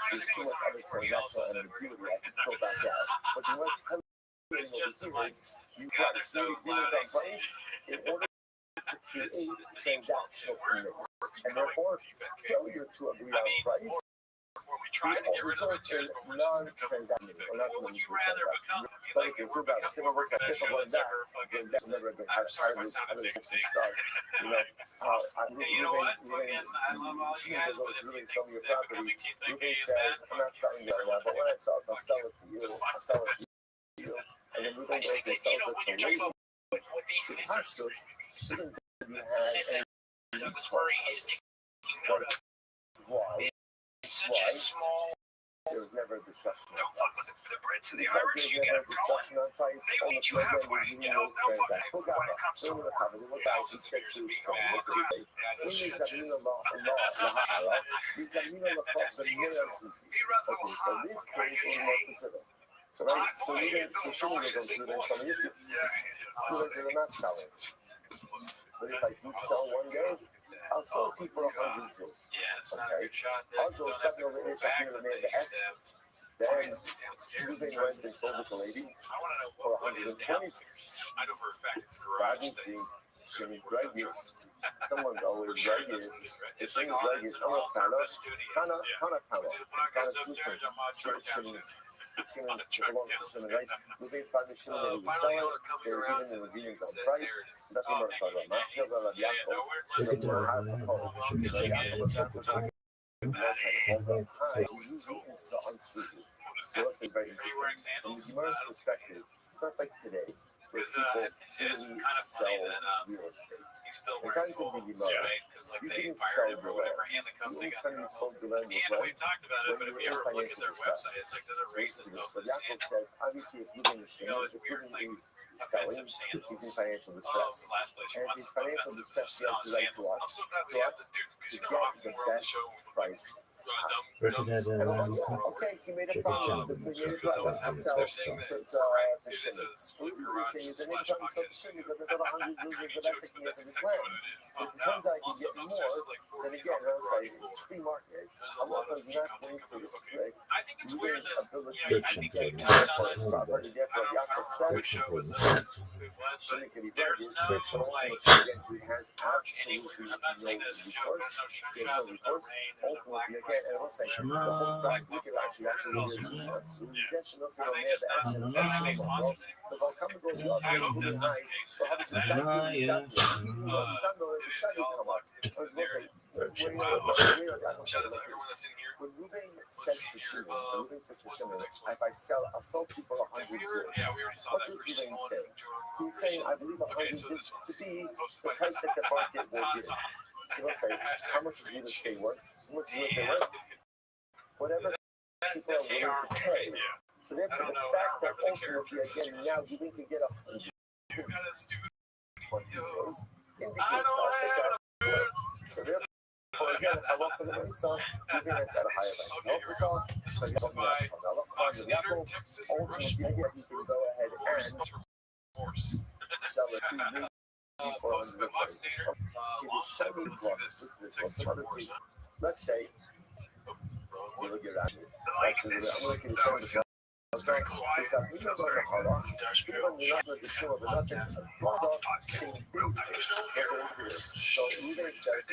[SPEAKER 1] there's too much other transactional ambiguity, I can still back out. But the most common over here is you got to see agreement on price in order to create transactional commitment. And therefore, failure to agree on price
[SPEAKER 3] try to get rid of materials, but we're just
[SPEAKER 1] non-transactional, not
[SPEAKER 3] what would you rather become?
[SPEAKER 1] but if it's about civil rights, I guess I'm going back, then that's never been how to start. You know, Ruben doing some of your property. Ruben says, I'm not selling it right now, but when I sell it, I'll sell it to you. I'll sell it to you. And then Ruben goes and sells it to lady. To Texas, shouldn't you have
[SPEAKER 2] Douglas Murray is taking note of.
[SPEAKER 1] Why?
[SPEAKER 2] Such a small.
[SPEAKER 1] There was never a discussion on
[SPEAKER 2] Don't fuck
[SPEAKER 1] price.
[SPEAKER 2] with the Brits and the
[SPEAKER 1] Because
[SPEAKER 2] Irish.
[SPEAKER 1] there's
[SPEAKER 2] You get
[SPEAKER 1] never a
[SPEAKER 2] them going.
[SPEAKER 1] discussion on price.
[SPEAKER 2] They
[SPEAKER 1] On the
[SPEAKER 2] meet you
[SPEAKER 1] program,
[SPEAKER 2] halfway.
[SPEAKER 1] we
[SPEAKER 2] They'll fuck with you
[SPEAKER 1] transact.
[SPEAKER 2] when it comes to
[SPEAKER 1] There was a comment. It was out. He said to his friend, what did he say? Ini Zamina Lahara, Zamina Lahara, Susi. Okay, so this case is more specific. So right, so we didn't, so she didn't go through this on the issue. Because they're not selling. But if I do sell one day, I'll sell it to you for 100 zuz.
[SPEAKER 3] Yeah, it's not a good shot.
[SPEAKER 1] Also, something over here, something over there, the S. Then, Ruben went and sold it to lady for 120 zuz.
[SPEAKER 3] I know for a fact it's a
[SPEAKER 1] So
[SPEAKER 3] garage.
[SPEAKER 1] obviously, Shimmy Gregis, someone always Gregis, so Shimmy Gregis, Kana, Shimmy's shimmer belongs to Shimmer Rice. Moving found the shimmer that he was selling. There was even a redeeming on price. So that's what we're talking about. Master of Yaakov. So Mahar Pakol. So Yaakov Zuzi and Suzu. So it's very interesting. From the Gemara's perspective, it's not like today, where people freely sell real estate. According to the Gemara, you didn't sell your land. The only time you sold your land was when you were in financial distress. So Yaakov says, obviously, if Reuben is selling, he's in financial distress. And if he's financial distress, he has the right to what? To get the best price. Okay, he made a promise to sell to Shimon. The thing is, they made a promise to sell to Shimon because they thought 100 Jews was the best they can get for this land. If it turns out I can get more, then again, I'll say it's free market. Allah is not going to restrict Reuben's ability to get property. Therefore, Yaakov says, Shimon can be righteous, but ultimately, he has absolutely no recourse. He has no recourse. Ultimately, again, and I will say, the whole back look at actually is so he's no say on there, but as an excellent model, because I'll come and go the other way to the night, so how does that he's not knowing the shadow come up. I was going to say, when Reuben says to Shimon, if I sell, I'll sell you for 100 euros. What does Reuben say? He's saying, I believe 100 is to be the price that the market will give. So let's say, how much is real estate worth? How much real estate worth? Whatever people are willing to pay. So therefore, the fact that ultimately again now you can get 100 euros indicates that. So therefore, again, I want for the myself, Reuben has had a higher price. Help us all. So you don't know. Ultimately, again, you can go ahead and sell it to me. Let's say you look at that. I'm looking at some of the so Reuben says,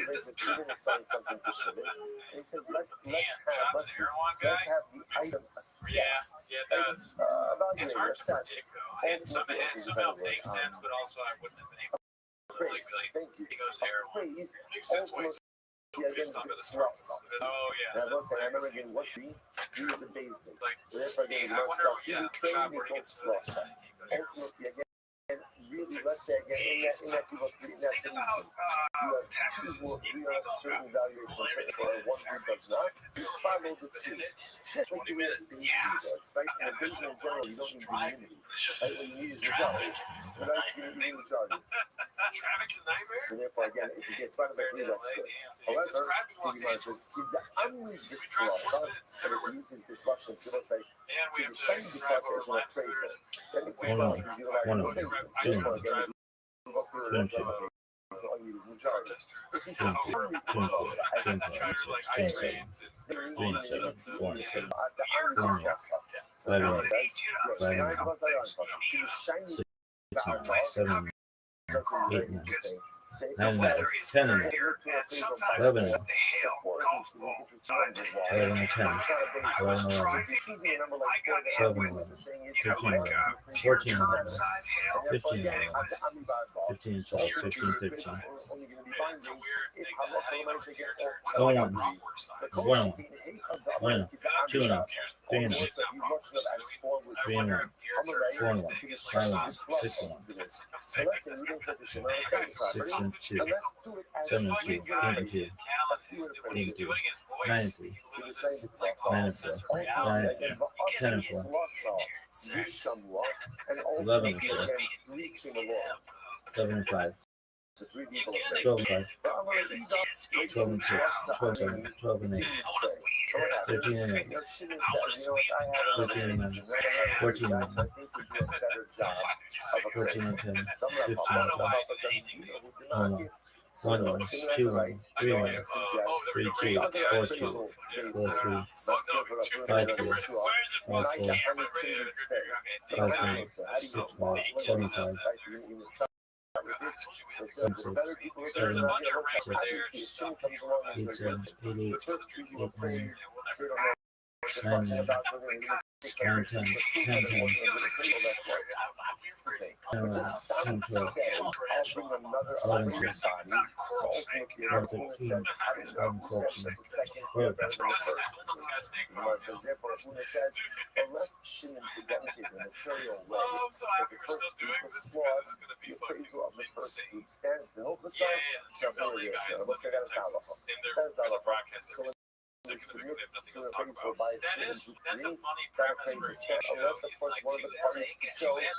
[SPEAKER 1] Reuben is selling something to Shimon, and he said, let's have the item assessed, evaluated, assessed.
[SPEAKER 3] And some it makes sense, but also I wouldn't have been able to
[SPEAKER 1] thank you. Praise
[SPEAKER 3] makes sense why he's
[SPEAKER 1] based on the stress.
[SPEAKER 3] Oh yeah.
[SPEAKER 1] And I will say, I remember getting what he was a base thing. So therefore, again,
[SPEAKER 3] I wonder,
[SPEAKER 1] training they don't stress. Ultimately, again, really, let's say again, in that people in that thing, you have two who agree on a certain valuation, or one who does not. You follow the two. Just like the way the base does, right? In the base in general, you don't need unanimity. Right? What you need is majority. Right? You need majority.
[SPEAKER 3] Traffic's a nightmare.
[SPEAKER 1] So therefore, again, if you get 5 by 3, that's good. However, he says, give the unritzla, but it uses this lashon, so let's say, to the shiny because as an appraisal. That makes it sound because you like the thing. Therefore, again, you go through it, so all you need is majority. If he says, as an So 3 people are 12 and 5. 12 and 6. 12 and 12 and 8. 13 and 8. 13 and 9. 14 and 9. 14 and 10. 15 and 5. 1 1, 2 1, 3 1, 3 2, 4 2, 4 3, 5 2, 5 4, 5 9, 6 5, 7 5. 7 6, 7 8, 8 7, 8 8, 8 9, 9 9, declarations to prove that it wasn't a good appraisal. That's right. Okay. So just stop and say, I'll bring another appraisal body. So ultimately, Rafuna says, I don't know who says that the second year better than the first. Gemara says, therefore, Rafuna says, unless Shimon could demonstrate in a material way that the first group was flawed, the appraisal of the first group stands. The whole facade, so here it is. Let's say that is halacha. That is halacha. So we submit to an appraisal by a student who agreed that appraisal stands, unless, of course, one of the parties can show that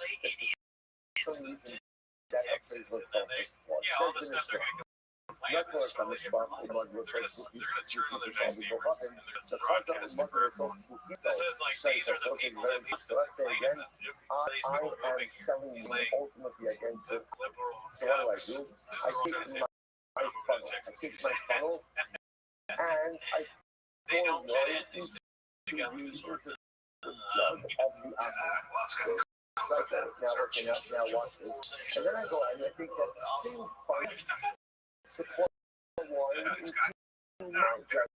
[SPEAKER 1] for some reason that appraisal itself is flawed. Says the Mishnah. Not to us, Mishpach, the mud was like Sufi, shall be Bohavim. The Chazal and Mother is also Sufi, so it's very good. So let's say again, I am selling ultimately again to. So what do? I take my funnel and I pour water into the jug of the apple. Like that. Now watch this. And then I go and I take that same funnel. Support the water into my jug.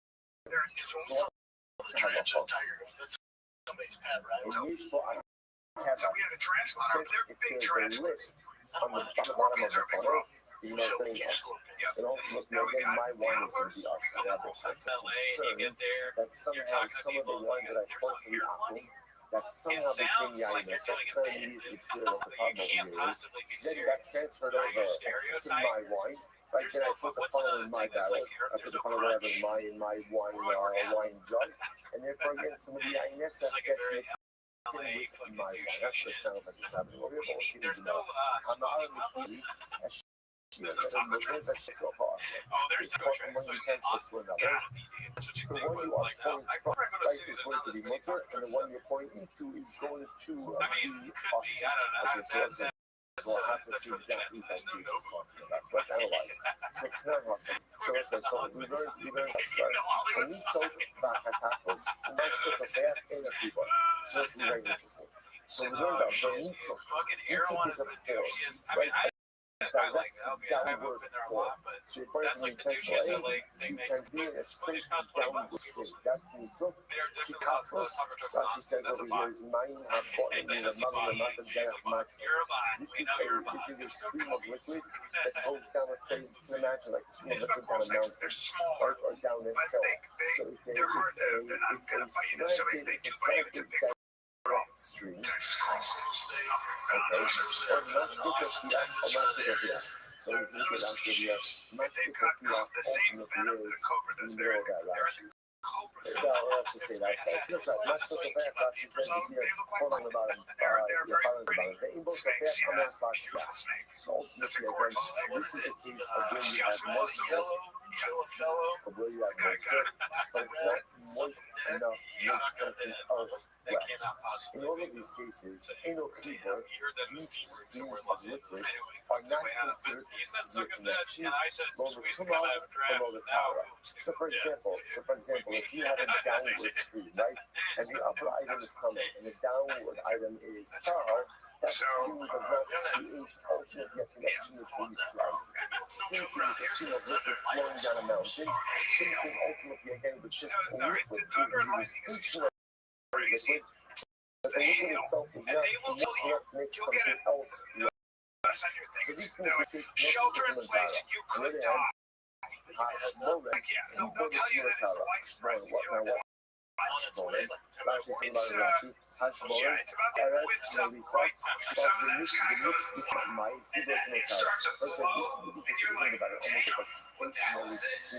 [SPEAKER 1] So somebody's pad, right? If there's a lid on the bottom of the funnel, you know, saying again, my wine is going to be us. I'm concerned that somehow some of the wine that I poured from the apple, that somehow became yaina. So I'm trying to immediately clear what the problem is. Then that transferred over to my wine. Right, then I put the funnel in my barrel. I put the funnel whatever in my wine jug, and therefore again some of the yainessa gets mixed in my wine. That's what sounds like it's happening. Well, we're all seeing it now. I'm not on the that's so awesome. It's important when you cancel to another. The one you are pouring from right is going to be mutter, and the one you're pouring into is going to be awesome. Okay, so I'll have to see exactly what Jesus is talking about. So let's analyze. So it's not awesome. So let's say, so we learned this, right? When you talk about tacos, and that's put the fat in the people. So it's very interesting. So we learned about the nitzo. Nitzo is a pour, right? Downward pour. So you put it from utensil A to utensil B in a straight downward stream. That's the nitzo. Tacos, Rashi says over here, is mine, have fought in the mother, the mother, This is a stream of liquid that goes down, let's say, imagine like a stream of liquid down a mountain, or down a hill. So it's a slanted stream. Okay. Or much bigger fiat. So if you look at Amsterdam, much bigger fiat ultimately is in the middle of that Rashi. Well, let's just say that's like, that's right. Much bigger fiat Rashi says here, following about it, the inbox of fiat comments last year. So ultimately, again, this is a case of where you have moisture, of where you have moisture, but it's not moist enough to make something else wet. In all of these cases, in a keyboard, these streams of liquid are not considered to be a connection below the tumah, below the tower. So for example, if you have a downward stream, right, and the upper item is coming, and the downward item is tower, that stream does not create ultimately a connection between these two items. Same thing with the stream of liquid flowing down a mountain. Same thing ultimately again with just a liquid, it's stationary liquid. But the liquid itself is not enough to make something else wet. So these things we take connected to the Tara. On the other hand, Hashmolen, who go to the Tara. Now what? Hashmolen, Rashi says about Rashi, Hashmolen, Eretz, Melitha, but the mix with my Kibbutz Tara. Let's say this is really just thinking about it, almost like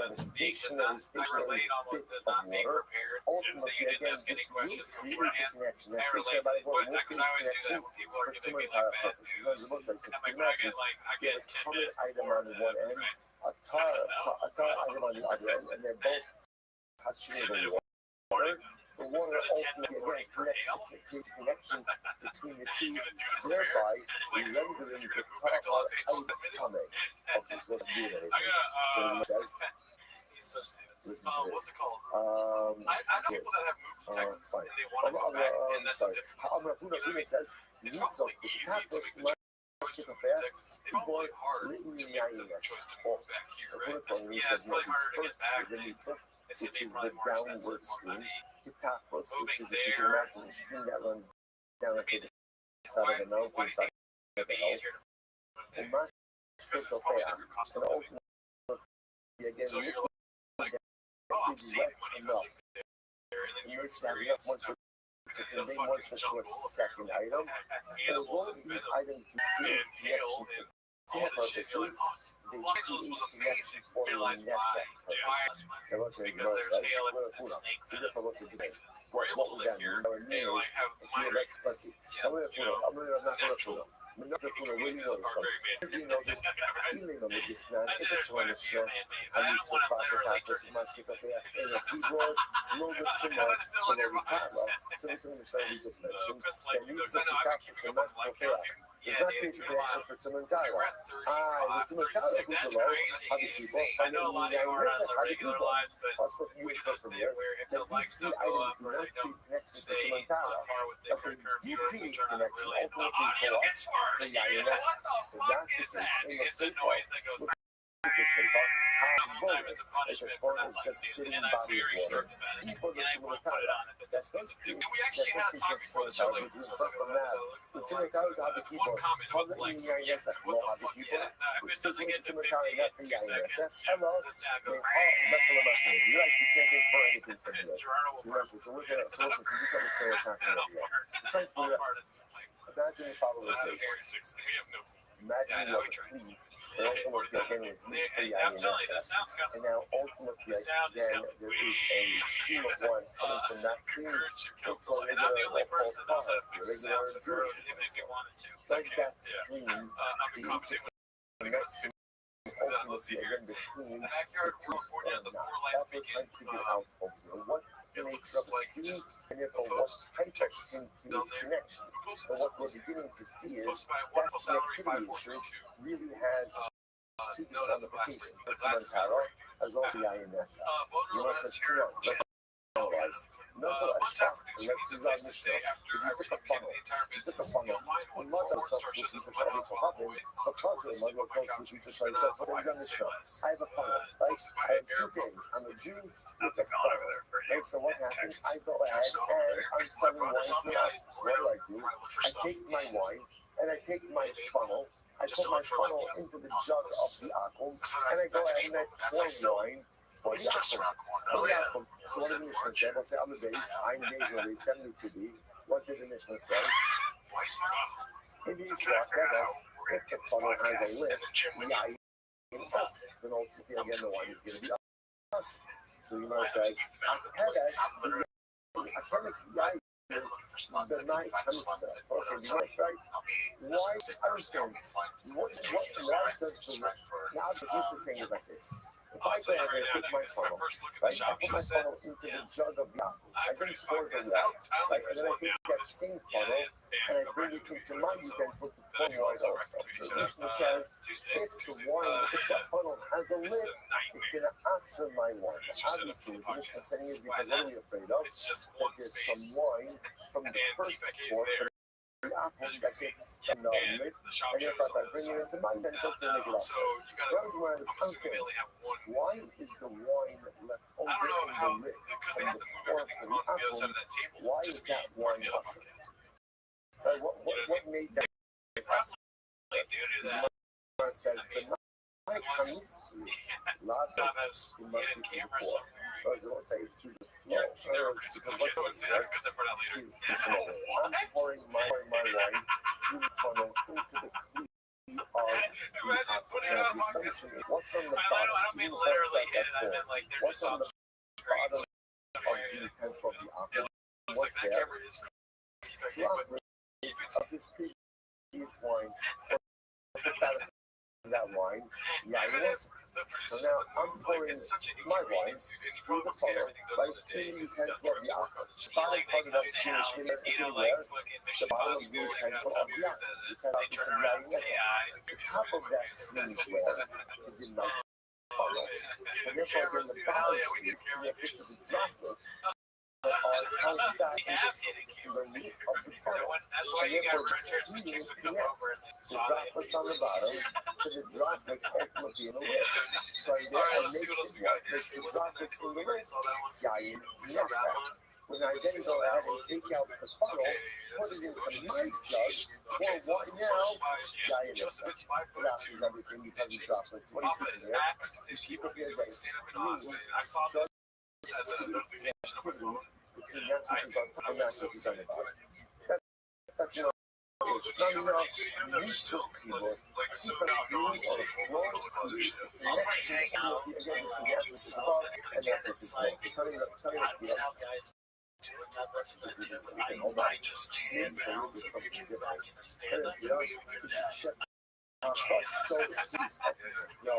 [SPEAKER 1] a stationary pool of water. Like if you have a stationary bit of water, ultimately, again, this will create a connection. That stationary body of water will create a connection for two entire purposes. As it looks like, so imagine you have a tar item on one end, a tar item on the other end, and they're both touching the water. The water ultimately, again, creates a connection between the two, thereby rendering the tar out tummy. Okay, so let's do it. So it says, listen to this.
[SPEAKER 2] I know people that have moved to Texas and they want to go back, and that's a different culture.
[SPEAKER 1] It says,
[SPEAKER 2] it's really easy to make the Texas. It's really hard to make the choice to move back here, right? Yeah, it's probably harder to get back.
[SPEAKER 3] It's
[SPEAKER 1] which is
[SPEAKER 3] probably
[SPEAKER 1] the
[SPEAKER 3] more
[SPEAKER 1] downward
[SPEAKER 3] expensive, more
[SPEAKER 1] stream,
[SPEAKER 3] money.
[SPEAKER 1] Hypothesis, which is,
[SPEAKER 3] Moving
[SPEAKER 1] if you can
[SPEAKER 3] there,
[SPEAKER 1] imagine, a stream that runs down, let's say, the side of the
[SPEAKER 3] why
[SPEAKER 1] mountain
[SPEAKER 3] do you think
[SPEAKER 1] side
[SPEAKER 3] it
[SPEAKER 1] of
[SPEAKER 3] would
[SPEAKER 1] the
[SPEAKER 3] be
[SPEAKER 1] hill,
[SPEAKER 3] easier to move there?
[SPEAKER 1] and my
[SPEAKER 3] Because
[SPEAKER 1] so
[SPEAKER 3] it's probably a
[SPEAKER 1] fair,
[SPEAKER 3] different cost
[SPEAKER 1] and
[SPEAKER 3] of living.
[SPEAKER 1] ultimately, again,
[SPEAKER 3] So you're like,
[SPEAKER 1] if
[SPEAKER 3] oh, I'm
[SPEAKER 1] you
[SPEAKER 3] saving
[SPEAKER 1] let
[SPEAKER 3] money if I
[SPEAKER 1] enough
[SPEAKER 3] live there, and then
[SPEAKER 1] to
[SPEAKER 3] you
[SPEAKER 1] make that enough
[SPEAKER 3] experience
[SPEAKER 1] once
[SPEAKER 3] the
[SPEAKER 1] to convey
[SPEAKER 3] fucking
[SPEAKER 1] once to
[SPEAKER 3] jungle
[SPEAKER 1] a second item, and
[SPEAKER 3] animals
[SPEAKER 1] all
[SPEAKER 3] and
[SPEAKER 1] these
[SPEAKER 3] venom
[SPEAKER 1] items do create
[SPEAKER 3] and hail
[SPEAKER 1] connection
[SPEAKER 3] and
[SPEAKER 1] to
[SPEAKER 3] all this shit. You're like,
[SPEAKER 1] purposes.
[SPEAKER 3] oh,
[SPEAKER 1] They
[SPEAKER 3] Los Angeles was
[SPEAKER 1] create
[SPEAKER 3] amazing.
[SPEAKER 1] connection for
[SPEAKER 3] You realize why?
[SPEAKER 1] purposes. So what's it
[SPEAKER 3] Because
[SPEAKER 1] most
[SPEAKER 3] there's
[SPEAKER 1] like?
[SPEAKER 3] hail
[SPEAKER 1] Well,
[SPEAKER 3] and
[SPEAKER 1] who knows?
[SPEAKER 3] snakes
[SPEAKER 1] So
[SPEAKER 3] and
[SPEAKER 1] therefore, what's it just
[SPEAKER 3] we're able
[SPEAKER 1] what
[SPEAKER 3] to
[SPEAKER 1] was
[SPEAKER 3] live
[SPEAKER 1] that
[SPEAKER 3] here
[SPEAKER 1] mean? What it
[SPEAKER 3] and
[SPEAKER 1] means
[SPEAKER 3] like have
[SPEAKER 1] if you
[SPEAKER 3] minor
[SPEAKER 1] let's see. I'm gonna
[SPEAKER 3] you know,
[SPEAKER 1] I'm not gonna
[SPEAKER 3] natural
[SPEAKER 1] I'm not gonna where you know this
[SPEAKER 3] are
[SPEAKER 1] from.
[SPEAKER 3] very man.
[SPEAKER 1] You know this feeling of this man.
[SPEAKER 3] I
[SPEAKER 1] If
[SPEAKER 3] think
[SPEAKER 1] it's
[SPEAKER 3] there's quite
[SPEAKER 1] one
[SPEAKER 3] a
[SPEAKER 1] of
[SPEAKER 3] few
[SPEAKER 1] the
[SPEAKER 3] man-made,
[SPEAKER 1] I
[SPEAKER 3] but I
[SPEAKER 1] need
[SPEAKER 3] don't
[SPEAKER 1] to
[SPEAKER 3] want to
[SPEAKER 1] pass the
[SPEAKER 3] literally
[SPEAKER 1] pass
[SPEAKER 3] turn
[SPEAKER 1] much
[SPEAKER 3] into
[SPEAKER 1] up there in a keyboard, load it too
[SPEAKER 3] that's
[SPEAKER 1] much
[SPEAKER 3] still
[SPEAKER 1] for
[SPEAKER 3] on your
[SPEAKER 1] the
[SPEAKER 3] mind.
[SPEAKER 1] timer. So this is the we just mentioned.
[SPEAKER 3] Press
[SPEAKER 1] That
[SPEAKER 3] like you
[SPEAKER 1] needs
[SPEAKER 3] know,
[SPEAKER 1] to
[SPEAKER 3] I know I've been
[SPEAKER 1] practice
[SPEAKER 3] keeping
[SPEAKER 1] and
[SPEAKER 3] up with
[SPEAKER 1] not
[SPEAKER 3] live
[SPEAKER 1] go
[SPEAKER 3] count
[SPEAKER 1] there.
[SPEAKER 3] here.
[SPEAKER 1] Does
[SPEAKER 3] Yeah,
[SPEAKER 1] not
[SPEAKER 3] dude,
[SPEAKER 1] create
[SPEAKER 3] it's been a
[SPEAKER 1] connection
[SPEAKER 3] while.
[SPEAKER 1] for Tumantara.
[SPEAKER 3] We're at
[SPEAKER 1] The
[SPEAKER 3] 35,
[SPEAKER 1] Tumantara
[SPEAKER 3] 36.
[SPEAKER 1] who's
[SPEAKER 3] That's
[SPEAKER 1] below
[SPEAKER 3] crazy.
[SPEAKER 1] other people.
[SPEAKER 3] I know a lot of you are on the regular lives, but
[SPEAKER 1] That's what you
[SPEAKER 3] we
[SPEAKER 1] prefer
[SPEAKER 3] just
[SPEAKER 1] from
[SPEAKER 3] stay
[SPEAKER 1] here.
[SPEAKER 3] aware if
[SPEAKER 1] That
[SPEAKER 3] the
[SPEAKER 1] these
[SPEAKER 3] likes
[SPEAKER 1] three
[SPEAKER 3] don't go
[SPEAKER 1] items
[SPEAKER 3] up
[SPEAKER 1] do
[SPEAKER 3] or
[SPEAKER 1] not
[SPEAKER 3] they don't
[SPEAKER 1] create connection for
[SPEAKER 3] stay on
[SPEAKER 1] Tumantara.
[SPEAKER 3] par with the
[SPEAKER 1] Okay,
[SPEAKER 3] current curve,
[SPEAKER 1] you
[SPEAKER 3] you don't
[SPEAKER 1] create
[SPEAKER 3] turn on
[SPEAKER 1] connection
[SPEAKER 3] really. The
[SPEAKER 1] ultimately
[SPEAKER 3] audio
[SPEAKER 1] for
[SPEAKER 3] gets worse.
[SPEAKER 1] the INS.
[SPEAKER 3] What the
[SPEAKER 1] If
[SPEAKER 3] fuck
[SPEAKER 1] that's the
[SPEAKER 3] is
[SPEAKER 1] case,
[SPEAKER 3] that?
[SPEAKER 1] in the
[SPEAKER 3] It's a
[SPEAKER 1] safe
[SPEAKER 3] noise that goes back. Sometimes it's a punishment for not
[SPEAKER 1] is just
[SPEAKER 3] using
[SPEAKER 1] sitting
[SPEAKER 3] it. That's
[SPEAKER 1] body of
[SPEAKER 3] very
[SPEAKER 1] water.
[SPEAKER 3] certain about it.
[SPEAKER 1] People
[SPEAKER 3] And I
[SPEAKER 1] that
[SPEAKER 3] won't put it on if it
[SPEAKER 1] that
[SPEAKER 3] doesn't
[SPEAKER 1] does
[SPEAKER 3] mean
[SPEAKER 1] create
[SPEAKER 3] the thing. And we actually had a talk before the show, like,
[SPEAKER 1] from
[SPEAKER 3] so like,
[SPEAKER 1] that.
[SPEAKER 3] the likes. One comment about the likes. Yeah, what the fuck is that? If it doesn't get to 50 in 2 seconds,
[SPEAKER 1] Hello.
[SPEAKER 3] the sound goes.
[SPEAKER 1] You like you can't infer anything from here.
[SPEAKER 3] Gerardo
[SPEAKER 1] So
[SPEAKER 3] will
[SPEAKER 1] listen, so just understand what's happening over here. Try to figure out. Imagine you follow the case. Imagine you have a fleet. And ultimately, again, was used for the INSS. And now, ultimately, again, there is a stream of one coming from that team.
[SPEAKER 3] I'm the only person that knows how to fix the sound, so Gerardo, even if he wanted to.
[SPEAKER 1] Does that stream
[SPEAKER 3] I've been commenting because
[SPEAKER 1] ultimately, again, between
[SPEAKER 3] backyard world for
[SPEAKER 1] or
[SPEAKER 3] the
[SPEAKER 1] not?
[SPEAKER 3] more
[SPEAKER 1] That's
[SPEAKER 3] life
[SPEAKER 1] what I'm trying to
[SPEAKER 3] begin.
[SPEAKER 1] figure out over here. What
[SPEAKER 3] It
[SPEAKER 1] makes
[SPEAKER 3] looks
[SPEAKER 1] up a
[SPEAKER 3] like
[SPEAKER 1] stream,
[SPEAKER 3] just
[SPEAKER 1] and therefore what type of stream creates connection?
[SPEAKER 3] proposed
[SPEAKER 1] And what we're beginning to see is
[SPEAKER 3] posted by
[SPEAKER 1] that
[SPEAKER 3] wonderful salary
[SPEAKER 1] connectivity issue
[SPEAKER 3] 5432.
[SPEAKER 1] really has two
[SPEAKER 3] No, not the glass
[SPEAKER 1] ramifications.
[SPEAKER 3] break. The glass is
[SPEAKER 1] Tumantara, as well as the INS. You want us to know? Let's analyze. Nonetheless, let's design this now. If you took a funnel, you took a funnel, and not the substance of studies for happening, but also my local substance of studies. So what's on this show? I have a funnel, right? I have two things. I'm a Jew with a funnel. And so what happens? I go ahead and I'm selling wine to the So what do? I take my wine and I take my funnel. I put my funnel into the jug of the aqua, and I go ahead and I pour wine for the aqua. So what did the Mishnah say? I'll say on the base, I'm days 72b. What did the Mishnah say? In the Yishwach, if the funnel has a lid, in us, then ultimately again the wine is going to be us. So the Gemara says, the night comes right? Why understand? Why does the now here's the thing is like this. If I go ahead and I take my funnel, right? I put my funnel into the jug of the aqua. I then pour the water, right? And then I take that same funnel and I bring it into my utensil to pour wine also. So the Mishnah says, if the funnel has a lid, it's going to answer my wine. Obviously, what the Mishnah saying is because what are we afraid of? That there's some wine from the first pour for the apple that gets in the lid, and if I bring it into my utensils, they make it up. The other one is unfair. Why is the wine left over in the lid from the pour for the apple? Why is that wine awesome? What made that awesome? The says, but not kamis, lava, it must be through the pour. Or as I say, it's through the flow. Because what's on there? See, I'm pouring my wine through the funnel into the cleat of the apple. Now, the assumption is what's on the bottom?
[SPEAKER 3] I don't mean literally hit it. I meant like they're
[SPEAKER 1] what's
[SPEAKER 3] just
[SPEAKER 1] on
[SPEAKER 3] on
[SPEAKER 1] the bottom of the utensil of the apple? What's there? Droplets of this previous wine. What's the status of that wine? Yes. So now I'm pouring my wine through the funnel, right in the utensil of the aqua. The bottom part of that stream is sitting there. The bottom of the utensil of the aqua. The top of that stream is where is in my funnel. And therefore, again, the bottom stream is connected to the droplets that are how that is underneath of the funnel. And therefore the stream connects the droplets on the bottom to the droplets ultimately in the lip. So there makes it what? Makes the droplets in the lip giant nasa. When I then go ahead and take out the funnel, put it into my jug, pour wine now, giant nasa. It is everything because of droplets. What do you see there? You see from here that it's between that which is on top and that which is on the bottom. That's not useful people see from the view or the floor to the connection again with the gas which is above and that which is below. Turning the field. Listen, hold on. Maybe there will be something different. Turn the field. No.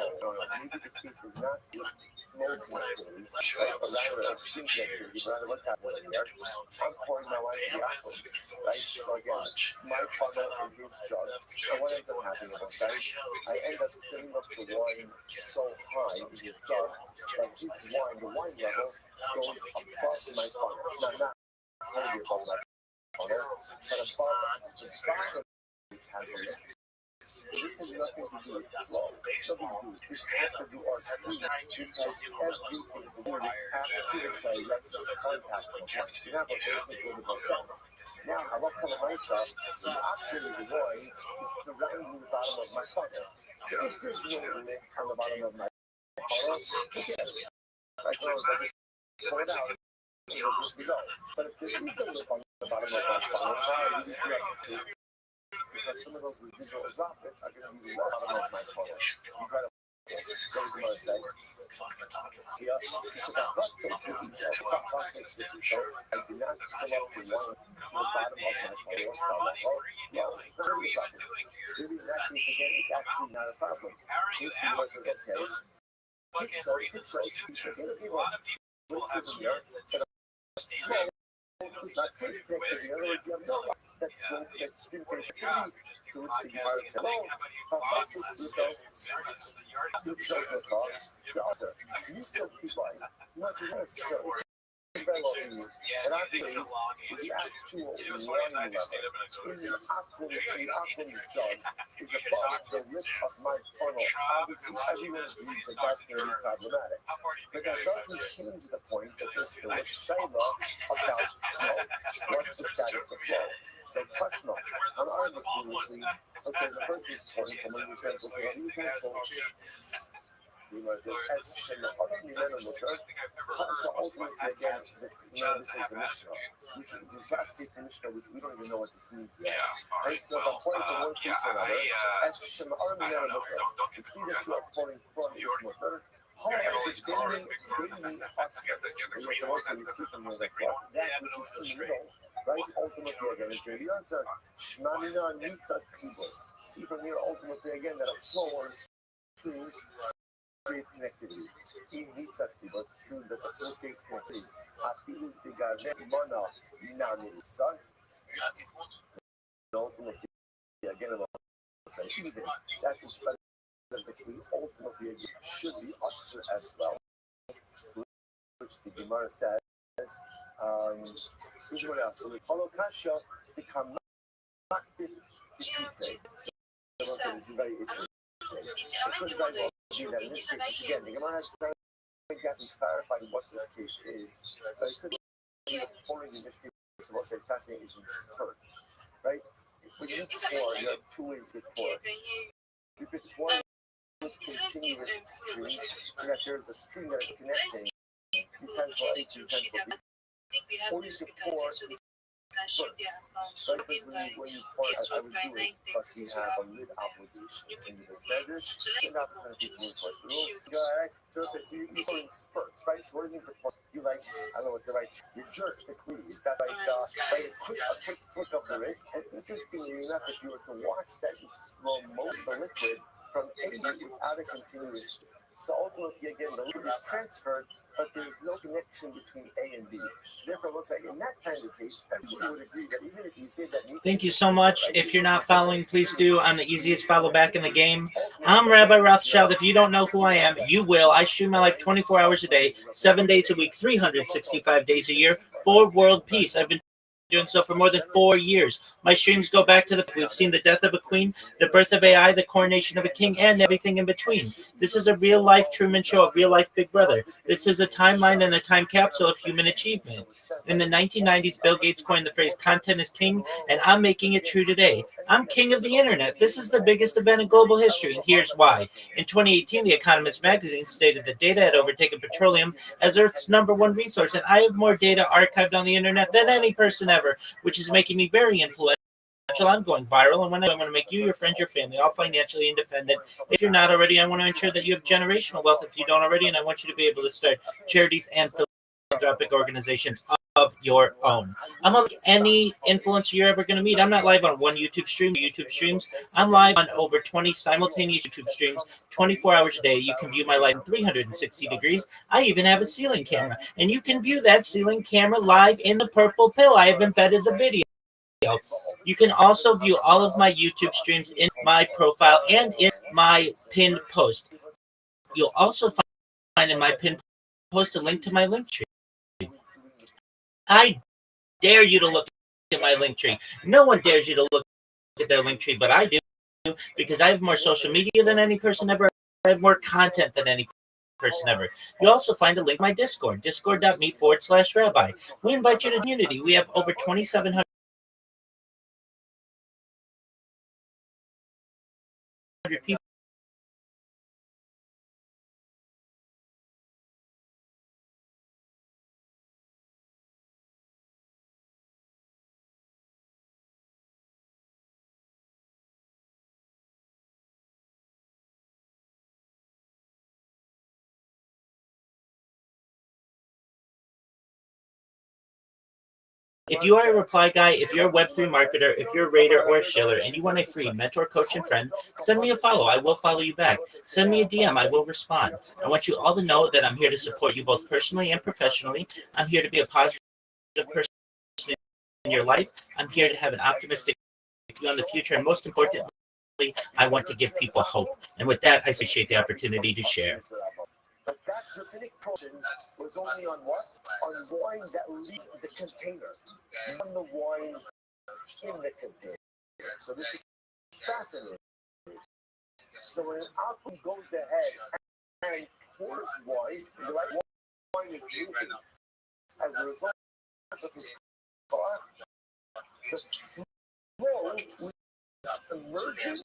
[SPEAKER 1] Maybe the piece is not smoking activity, but rather a sink activity, rather what's happening here. I'm pouring my wine to the apple, right? So again, my funnel and his jug. So what ends up happening about that? I end up filling up the wine so high in his jug that his wine, the wine level, goes above my funnel. Not totally above my funnel, but above the bottom has a lip. This has nothing to do with flow. This has to do our speed. This has everything to do with activity, let's contact the point. You have a business with about that. Now, I look for myself, the oxygen of the wine is surrounding the bottom of my funnel. So if there's no lip on the bottom of my funnel, look at it. I can always pour it out. It'll just be low. But if there is a lip on the bottom of my funnel, I really correct it. Because some of those residual droplets are going to be lost on my funnel. Incredible. That was what I said. Yeah, because I got those droplets, so I do not fill up the one at the bottom of my funnel. No, it's not really a problem. Really, in that case, again, it's actually not a problem. If you was okay, fix so, it's okay. What's this here? It's not connected. In other words, you have no that stream connectivity to which the Gemara said, "Oh, you still keep on. You must not necessarily develop you, and I believe the actual wine level in the oxygen jug is above the lip of my funnel. Obviously, everyone agrees that that's going to be problematic. But that doesn't change the point that there's still a shayla about flow. What's the status of flow? So touch not. On our previously, let's say the person is pouring someone who says, okay, you can so as Shema so ultimately again, this is the Mishnah. This last case the Mishnah, which we don't even know what this means yet. Right? So if I'm pouring from one piece to another, as Shema the key that you are pouring from is mutter. However, which daily us, you can also receive from the that which is in the middle, right? Ultimately again, is the answer. Shmamina needs us people. See from here ultimately again that a flow or a stream creates connectivity. He needs us people. It's true that the flow creates connectivity. Afilu tigaze mana namisan. Ultimately again, even that is which we ultimately again should be usher as well, which the Gemara says, Halokasha the kamaktiv the tufe. So this is very interesting. It could very well be that in this case, again, the Gemara has not exactly clarified what this case is, but it could be the pouring in this case. So what it's fascinating is in spurts, right? When you pour, you have two ways to pour. You could pour with continuous stream, so that there is a stream that is connecting utensil A to utensil B. Or you could pour in spurts. So because when you pour, I would do it, but we have a lid obligation in the standard, and opportunity to enforce the rules. Alright, so you pour in spurts, right? So what do you mean for you like, I don't know what the right, you jerk the cleave, that like, a quick flick of the wrist, and interestingly enough, if you were to watch that in slow motion, the liquid from A without a continuous. So ultimately, again, the liquid is transferred, but there is no connection between A and B. So therefore, it looks like in that kind of case, everyone would agree that even if you say that.
[SPEAKER 4] Thank you so much. If you're not following, please do. I'm the easiest follow back in the game. I'm Rabbi Rothschild. If you don't know who I am, you will. I stream my life 24 hours a day, 7 days a week, 365 days a year, for world peace. I've been doing so for more than 4 years. My streams go back to we've seen the death of a queen, the birth of AI, the coronation of a king, and everything in between. This is a real life Truman Show, a real life Big Brother. This is a timeline and a time capsule of human achievement. In the 1990s, Bill Gates coined the phrase content is king, and I'm making it true today. I'm king of the internet. This is the biggest event in global history, and here's why. In 2018, The Economist magazine stated that data had overtaken petroleum as Earth's #1 resource, and I have more data archived on the internet than any person ever, which is making me very influential. I'm going viral, and when I want to make you, your friends, your family, all financially independent. If you're not already, I want to ensure that you have generational wealth if you don't already, and I want you to be able to start charities and philanthropic organizations of your own. I'm unlike any influencer you're ever going to meet. I'm not live on one YouTube stream, YouTube streams. I'm live on over 20 simultaneous YouTube streams, 24 hours a day. You can view my live in 360 degrees. I even have a ceiling camera, and you can view that ceiling camera live in the purple pill. I have embedded the video. You can also view all of my YouTube streams in my profile and in my pinned post. You'll also find in my pinned post a link to my link tree. I dare you to look at my link tree. No one dares you to look at their link tree, but I do, because I have more social media than any person ever. I have more content than any person ever. You also find a link to my Discord, discord.me/rabbi. We invite you to the community. We have over 2,700 people. If you are a reply guy, if you're a Web3 marketer, if you're a raider or a shiller, and you want a free mentor, coach, and friend, send me a follow. I will follow you back. Send me a DM. I will respond. I want you all to know that I'm here to support you both personally and professionally. I'm here to be a positive person in your life. I'm here to have an optimistic view on the future. And most importantly, I want to give people hope. And with that, I appreciate the opportunity to share.
[SPEAKER 1] But that rabbinic portion was only on what? On wine that leaves the container, not the wine in the container. So this is fascinating. So when an alcohol goes ahead and pours wine, the right wine is drinking. As a result of his car, the flow emerges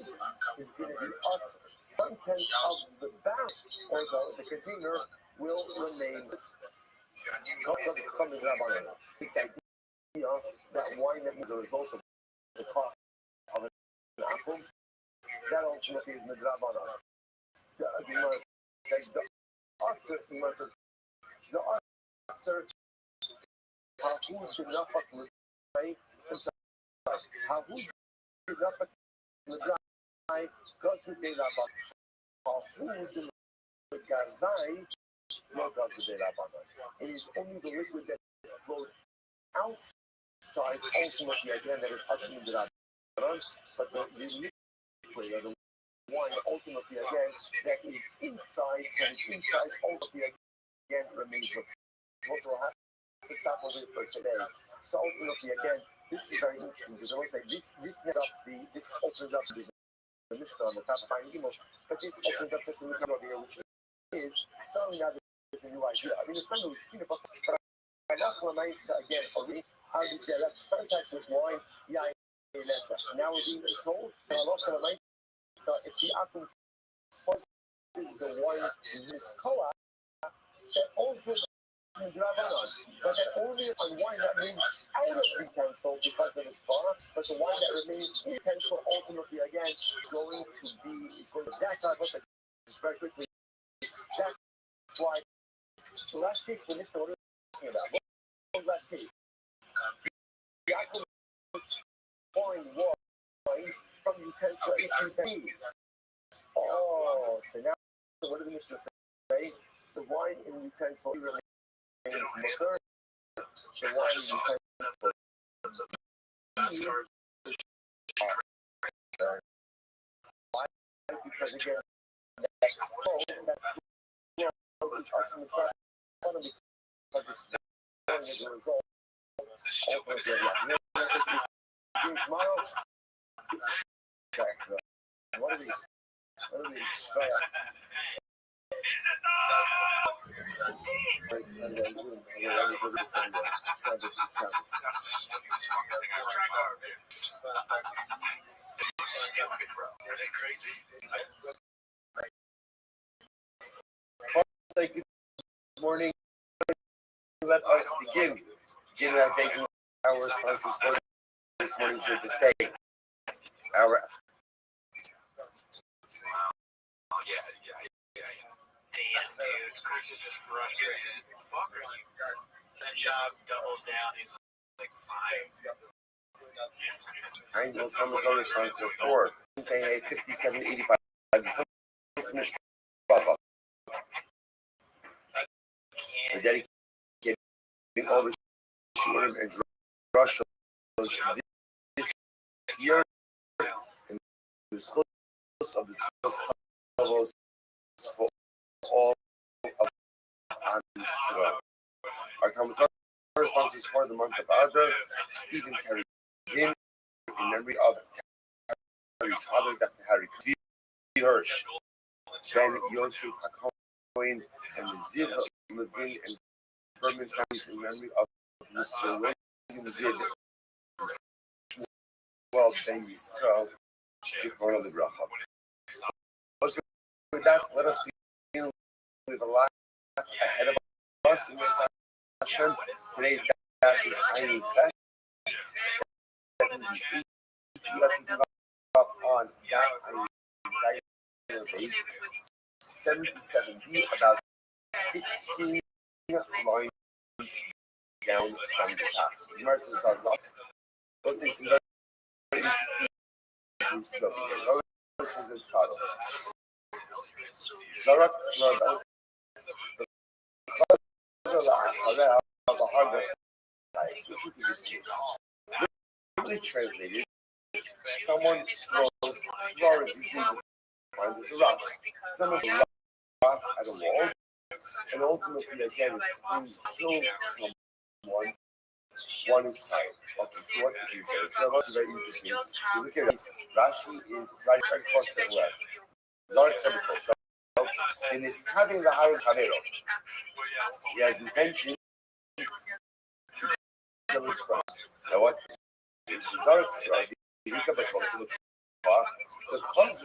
[SPEAKER 1] is going to be us. Contents of the barrel or the container will remain. This idea that wine that is a result of the crop of an apple, that ultimately is midrabanan. The Gemara says the usher, the usher, Hahu shenafak l'drai, Hahu shenafak l'drai, Goshu de la Bahu Gazai, no Goshu de la Bahu. It is only the liquid that flows outside, ultimately again, that is Hasim Drabanan, but the liquid or the wine ultimately again, that is inside, ultimately again remains with what will have to stop over it for today. So ultimately again, this is very interesting because I always say this opens up the Mishnah on the top of Imo, but this opens up just a little over here, which is selling now there's a new idea. I mean, it's not that we've seen it before, but I also nice again already how this direct contact with wine, now we're being told, and I also nice if the apple causes the wine in this color, that also but that only on wine that moves out of the utensil because of its bar, but the wine that remains in the utensil ultimately again is going to that's our book just very quickly. That's why the last case when this what are talking about? What was the last case? The apple was pouring wine from the utensil into the oh, so now what did the Mishnah say? The wine in the utensil remains mutter. The wine in the utensil. Why? Because again, that flow is us in the front because it's as a result. Tomorrow? What are we? Good morning. Let us begin. Begin by thanking our sponsors for this morning's with the thank. Our
[SPEAKER 4] Damn, dude, Chris is just frustrated. Fuck are you? That job doubles down. He's like, fine.
[SPEAKER 1] I will come with our sponsor for KA 5785. We're dedicating all the children and Russia this year and the schools of the schools levels for all of Israel. Our commentator sponsors for the month of Adar, Stephen Terry in memory of Terry's father, Dr. Harry Hirsch, Ben Yosef HaKohen, and the Ziv Levin and Berman families in memory of Mr. William Ziv. Well, Ben Yisrael, Zichron Libracha. With that, let us begin with a lot ahead of us in this session. Today's dash is Tiny Fest. 78. You have to give up on that base. 77B, about 15 lines down from the top. The Martin is on top. Let's see some this is as follows. Zarak Slurba. Listen to this case. Literally translated, someone throws flowers usually defined as a rock. Someone throws a rock at a wall, and ultimately, again, it spins, kills someone. One is tired. Okay, so what's the case here? So that's very interesting. You look at it, Rashi is right across the left. Zarek Chemical. So in his cutting the Haru Chavero, he has intention to kill his friend. Now what? It's Zarek Chemical. The cause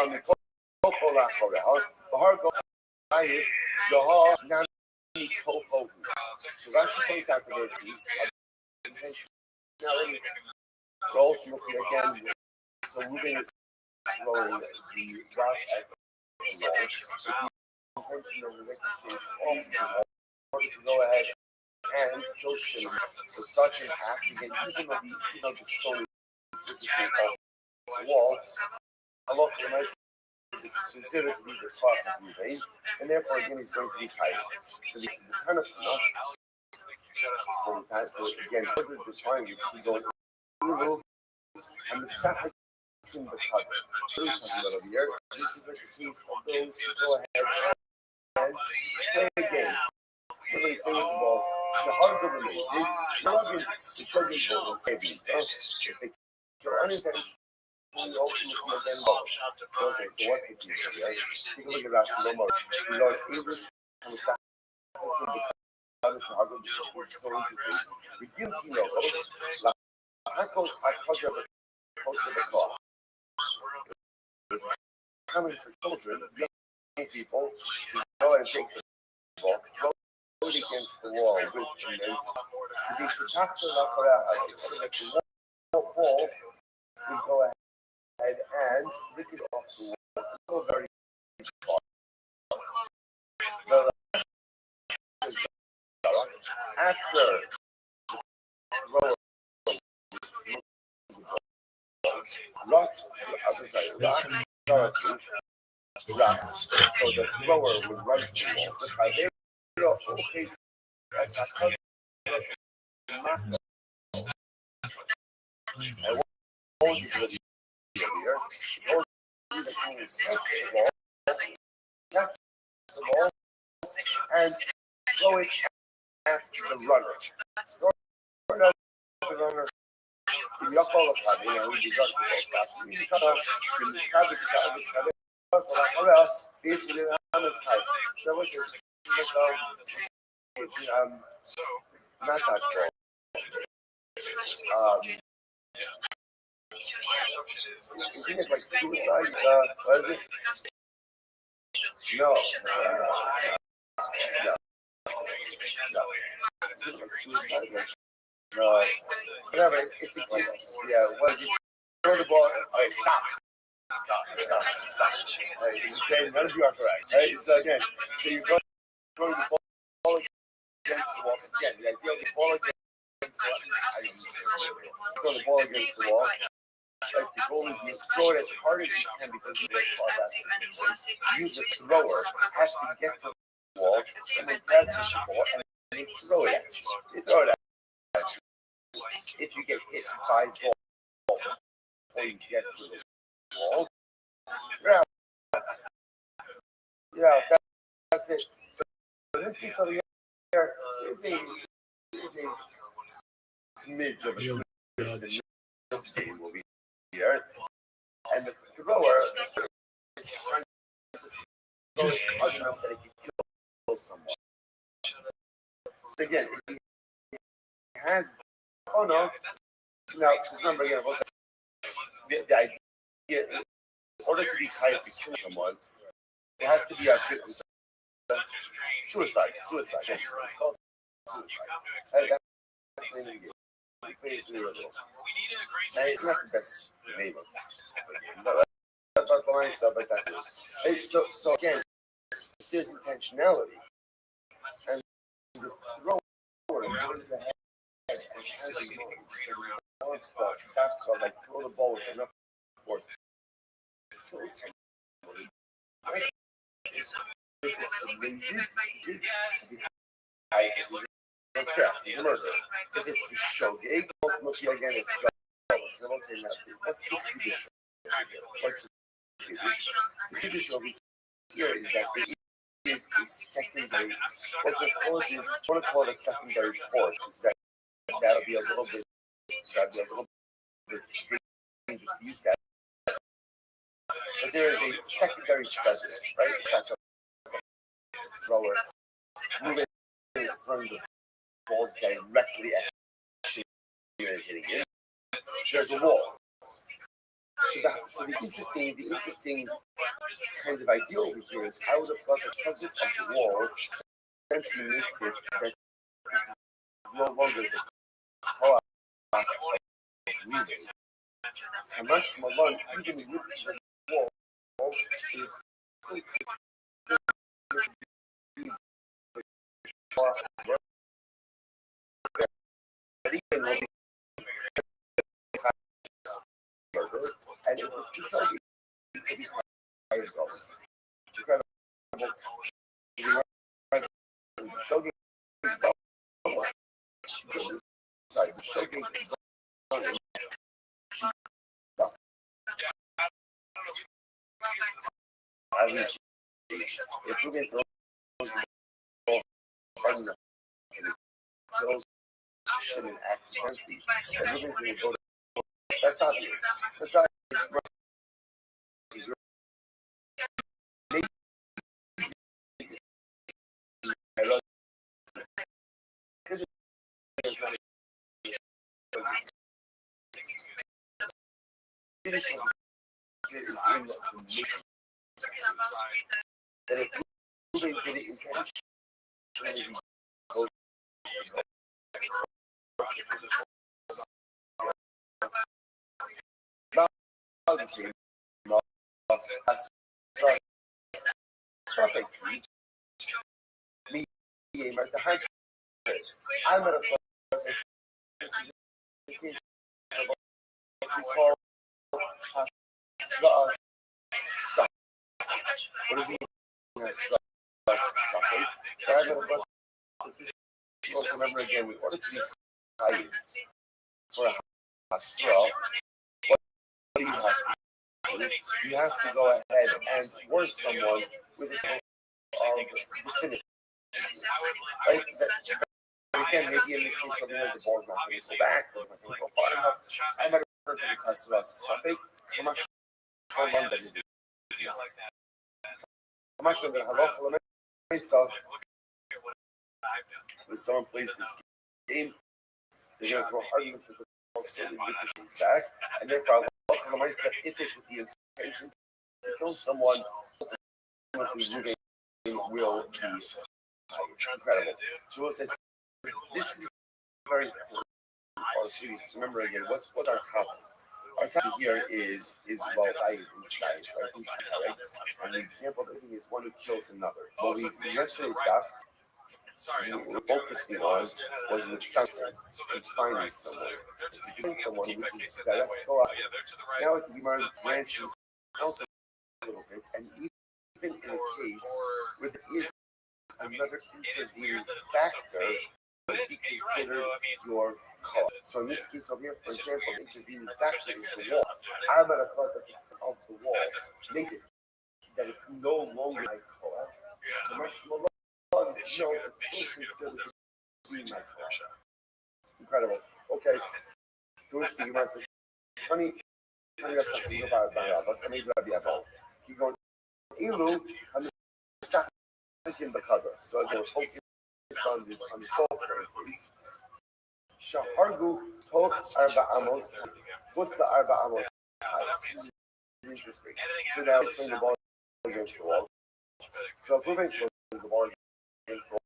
[SPEAKER 1] on the Koko Lachoreha, the Har Go Hayif, the Har Nami Koko. So Rashi points out the virtues of intentionality. So ultimately, again, so moving is throwing the rock at the wall with the intention of the recognition off the wall in order to go ahead and kill Shimon. So such an act, again, even though the stone the wall, Allah is considered to be the top of the vein, and therefore again he's going to be high. So the kind of so again, further define this, we go Uru and the Sahak in the cover. So we're talking about over here. This is like the case of those who go ahead and play a game. Really play with the ball. The hard government, the children will play these. So if they are unintentional, we ultimately again ball. Okay, so what's the key here, right? Take a look at Rashi no more. We learn English from the Sahak in the cover. So interesting. We give to know La Hakos Akaja the coast of the cloth. It's coming for children, young people, to go and take the ball, throw it against the wall with immense. To be Shutafta La Koraha, so that the ball will go ahead and lick it off the wall. Very far. After rower rocks, rocks, so the thrower would run to the wall. And throw it at the runner. יכול אותך, הנה הוא דיבר not that ball. Isn't it like suicide? What is it? No. No. Is it like suicide? No. Whatever. It's a kid. Yeah. What is it? Throw the ball. Okay, stop. Okay, none of you are correct. Right? So again, so you go throw the ball against the wall. Again, the idea of the ball against throw the ball against the wall. Like the goal is you throw it as hard as you can because you get far back. Use the thrower has to get to the wall, and then grab the ball and then throw it at you. You throw it at you. If you get hit by the ball before you get to the wall, you're out. You're out. That's it. So in this case over here, there's a smidge of a twist. This game will be here, and the thrower is hard enough that it can kill someone. So again, he has. Oh no! Now, remember again, the idea is, in order to be hired to kill someone, it has to be a suicide. Suicide. Yes, it's called suicide. That's the name of the game. It's not the best name of it. But the line stuff like that. Hey, so again, there's intentionality. And the thrower goes to the head and has a basketball, like throw the ball with enough force. So it's he's a murderer. Because it's just showing. Ultimately, again, it's goals. I won't say nothing. What's the tradition? What's the tradition? The tradition here is that there is a secondary, what we call it a secondary force. That'll be a little bit dangerous to use that. But there is a secondary presence, right? It's not a thrower moving is throwing the ball directly at you and hitting it. There's a wall. So the interesting kind of idea over here is I would have thought the presence of the wall essentially makes it that this is no longer the call out of music. Hamas Malone, even with the wall, is and it was because it could be higher goals. Incredible. Showing at least if you get those kills shouldn't accidentally, everything's going to go. That's obvious. That's not that if you did it intentionally, I'm at a place. What does he mean? Remember again, in order to be excited for a hasra, what do you have to do? You have to go ahead and word someone with a of definitive. Right? again, maybe in this case, over here, the ball's not going to go back, or it's not going to go far enough. I might have heard that it has to have something. I'm not sure how long that is. I'm not sure that halacha myself. When someone plays this game, they're going to throw hard into the ball so they ricochets back, and therefore halacha myself, if it's with the intention to kill someone, ultimately will be incredible. So we'll say this is very important. So remember again, what's our topic? Our topic here is about life inside, right? And the example of everything is one who kills another. What we yesterday's daf, we were focusing on was with something, confining someone. Confining someone, which is direct Torah. Now at the Gemara is branching out a little bit, and even in a case where there is another intervening factor, would be considered your call. So in this case over here, for example, the intervening factor is the wall. I'm at a part of the wall makes it that it's no longer my call. It's still considered to be my call. Incredible. Okay. Jewish speaking man says, honey, keep going. Ilu, and in the cover. So again, focus on this culture. Shahargu told Arba Amos. What's the Arba Amos? Interesting. So now swing the ball against the wall. So proving the ball against the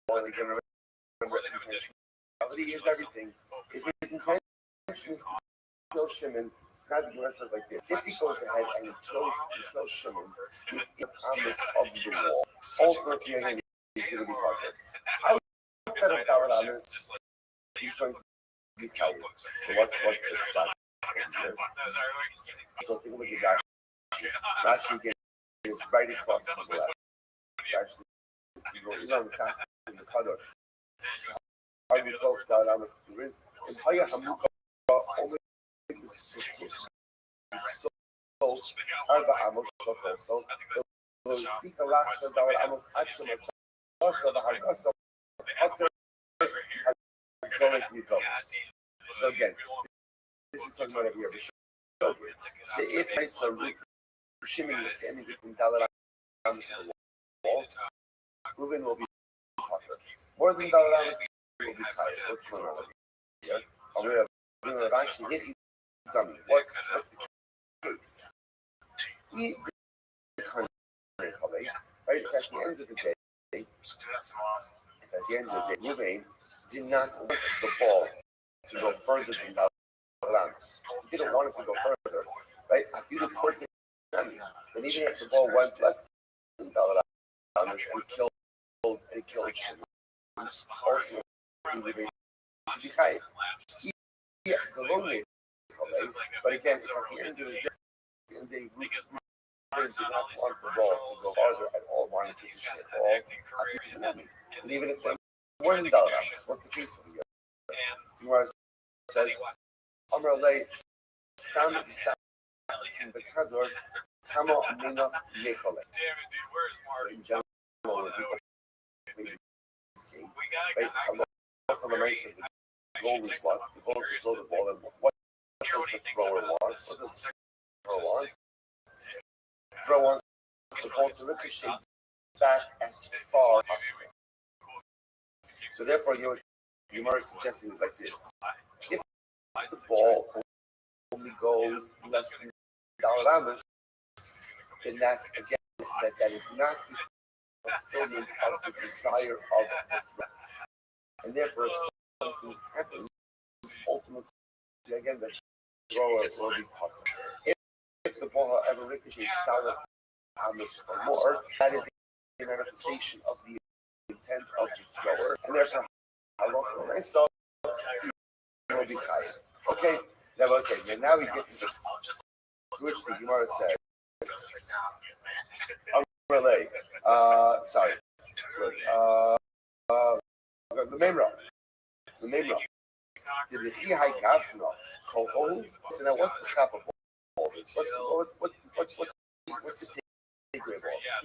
[SPEAKER 1] wall, and again, remember intentionality is everything. If his intention is to kill Shimon, Scott Gemara says like this: if he goes ahead and he kills Shimon with the promise of the wall, ultimately again he's going to be part of it. Outside of Dawud Amos, he's going to be tired. So what's the shot? So take a look at Rashi. Rashi again is right across the left. Rashi is on the side of the cutter. I will go to Dawud Amos. In Haya Hamuka, only so Arba Amos also. So speak a lot of Dawud Amos actually. Also the Hagasa. So again, this is talking about here. So if I saw Shimon was standing between Dawud Amos and the wall, Reuben will be hotter. More than Dawud Amos will be tired. What's going on here? What's the case? Right? At the end of the day, Reuben did not want the ball to go further than Dawud Amos. He didn't want it to go further, right? I feel it's more to then even if the ball went less than Dawud Amos and killed Shimon, ultimately Reuben should be high. Yes, the long way, but again, if at the end of the day, Reuben did not want the ball to go farther at all, wanted to push the ball, I think and even if they more than Dawud Amos, what's the case of the year? Gemara says, Amar Lei, Stam Sakin Bekador, Kamo Amina Yechole. In general, when people play this game, right? From the race, the goal is what? The goal is to throw the ball, and what does the thrower want? What does the thrower want? The thrower wants the ball to ricochet back as far as possible. So therefore, what Gemara is suggesting is like this: if the ball only goes less than Dawud Amos, then that's again that is not the fulfillment of the desire of the threat, and therefore, if something happens, ultimately again the thrower will be punished. If the ball, however, ricochets Dawud Amos or more, that is a manifestation of the intent of the thrower, and therefore, halacha myself will be chayav. Okay, that was it. And now we get to this, which the Gemara says. Relay. Sorry. The main row. The main row. Did the Chihai Gavna call home? So now, what's the top of all this? What's the takeaway of all this?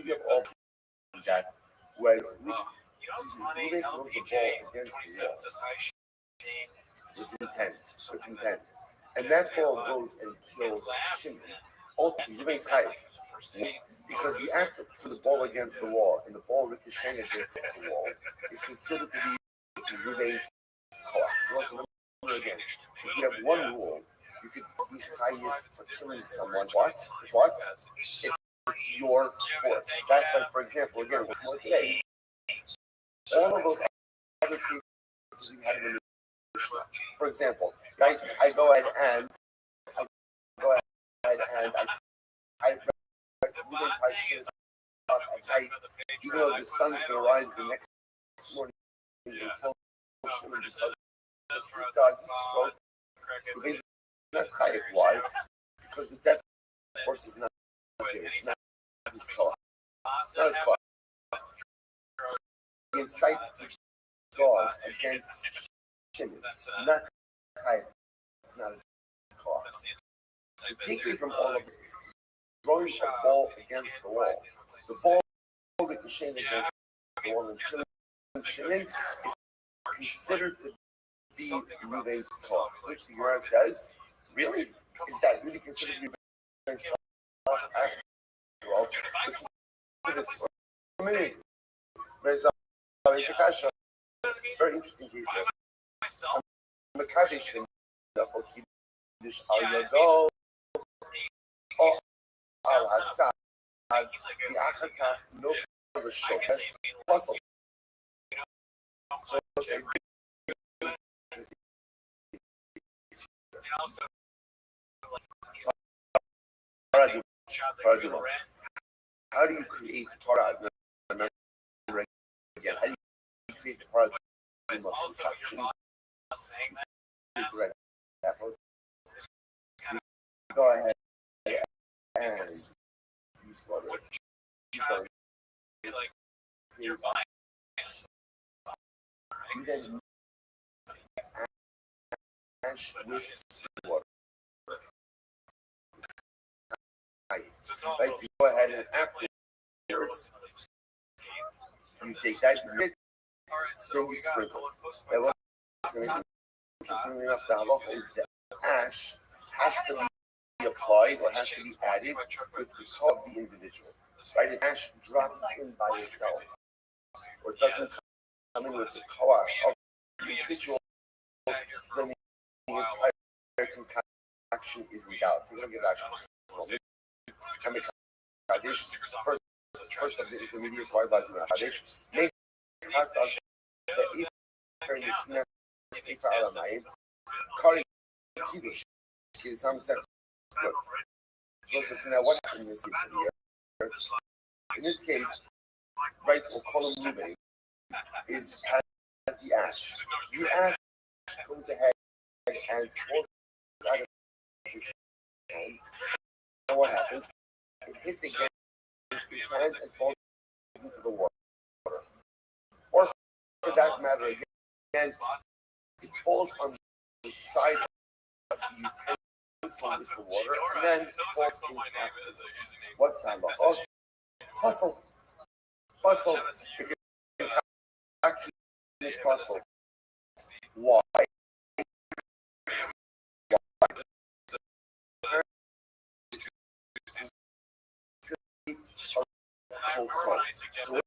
[SPEAKER 1] We have all that when Moving throws the ball against the wall with intent. And that ball goes and kills Shimon. Ultimately, moving tight. Because the act of throwing the ball against the wall and the ball ricocheting against the wall is considered to be Ruvain's koach. Again, if you have one rule, you could use Chayyim for killing someone. What? If it's your force. That's why, for example, again, what's more today, all of those other cases we had in the Mishnah. For example, guys, I go ahead and even though the sun's going to rise the next morning and kill Shimon because of heat stroke, he's not chayiv. Why? Because the death force is not here. It's not his call. It's not his call. He incites the dog against Shimon. Not chayiv. It's not his call. The takeaway from all of this is throwing a ball against the wall. The ball ricocheting against the wall and killing Shimon is considered to be Ruvain's call, which the Gemara says, really? Is that really considered to be Ruvain's call? Well, there's a kasha. Very interesting case here. Mekadesh for Kiddush al Yado or al Hatzad the Achata no further shows muscle. So Paraduma. How do you create Parad? Again, how do you create the Paraduma construction? Go ahead and you slaughter it. You then ash with water. Right, you go ahead and afterwards you take that then you sprinkle. Interestingly enough, the halacha is that ash has to be applied or has to be added with the soul of the individual. Right? If ash drops in by itself or doesn't come in with the koach of the individual, then the entire concoction is in doubt. So we're going to give ash first of the intermediate wildlife in the Hadish. Make fact of the if the snap if Alamayim, Kari Kiddush in some sense. Now, what happened in this case here? In this case, right, or column moving is has the ash. The ash goes ahead and falls out of his hand. And what happens? It hits against his hand and falls into the water. Or for that matter, again, it falls on the side of the utensil with the water and then falls in. What's that about? Oh, hustle. Hustle. You can actually this hustle. Why? So what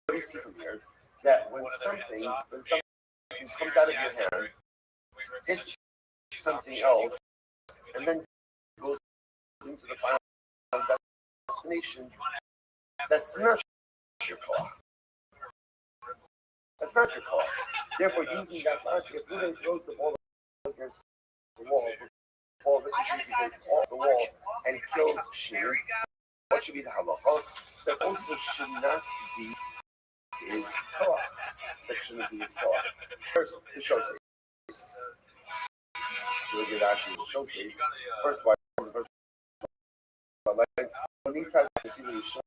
[SPEAKER 1] do you see from here? That when something comes out of your hand, hits something else, and then goes into the final destination, that's not your call. That's not your call. Therefore, using that logic, if Ruben throws the ball against the wall, the ball ricochets against the wall and kills Shimon, what should be the halacha? That also should not be his koach. That shouldn't be his koach. First, the show says. We'll get actually the show says. First of all, the first one. Like, when he tries to see the show,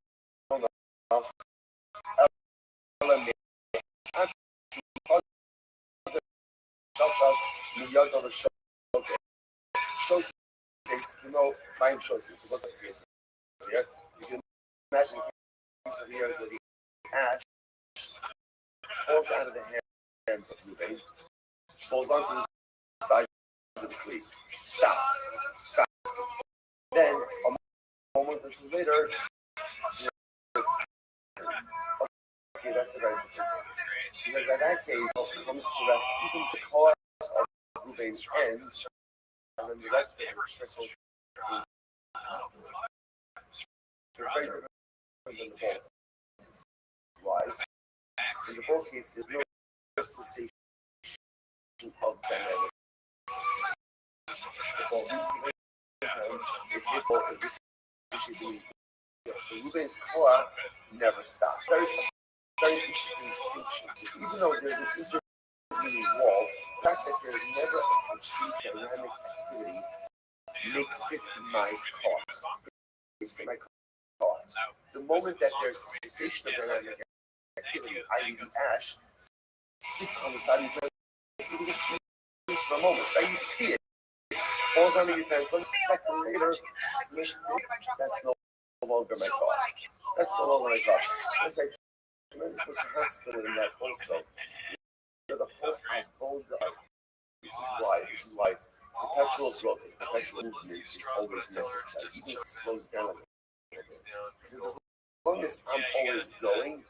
[SPEAKER 1] show says to know time show says. What's this? You can imagine the years with the ash falls out of the hands of Reuben, falls onto the side of the cleat, stops. Then, a moment or two later, okay, that's a very good thing. Because in that case, it comes to rest even because of Reuben's ends, and then the rest of it trickles. It's very different than the bowl. Why? In the bowl case, there's no cessation of dynamic. So Reuben's core never stops. Very interesting distinction. Even though there's this intervening wall, the fact that there's never a distinct dynamic activity makes it my cause. Makes it my cause. The moment that there's a cessation of dynamic activity, i.e. the ash sits on the side of the utensil for a moment, right? You can see it. Falls on the utensil, a second later, that's no longer my cause. That's no longer my cause. There's a tremendous much hospital in that also. The whole this is why perpetual growth, perpetual movement is always necessary. Even if it slows down a little bit. Because as long as I'm always going,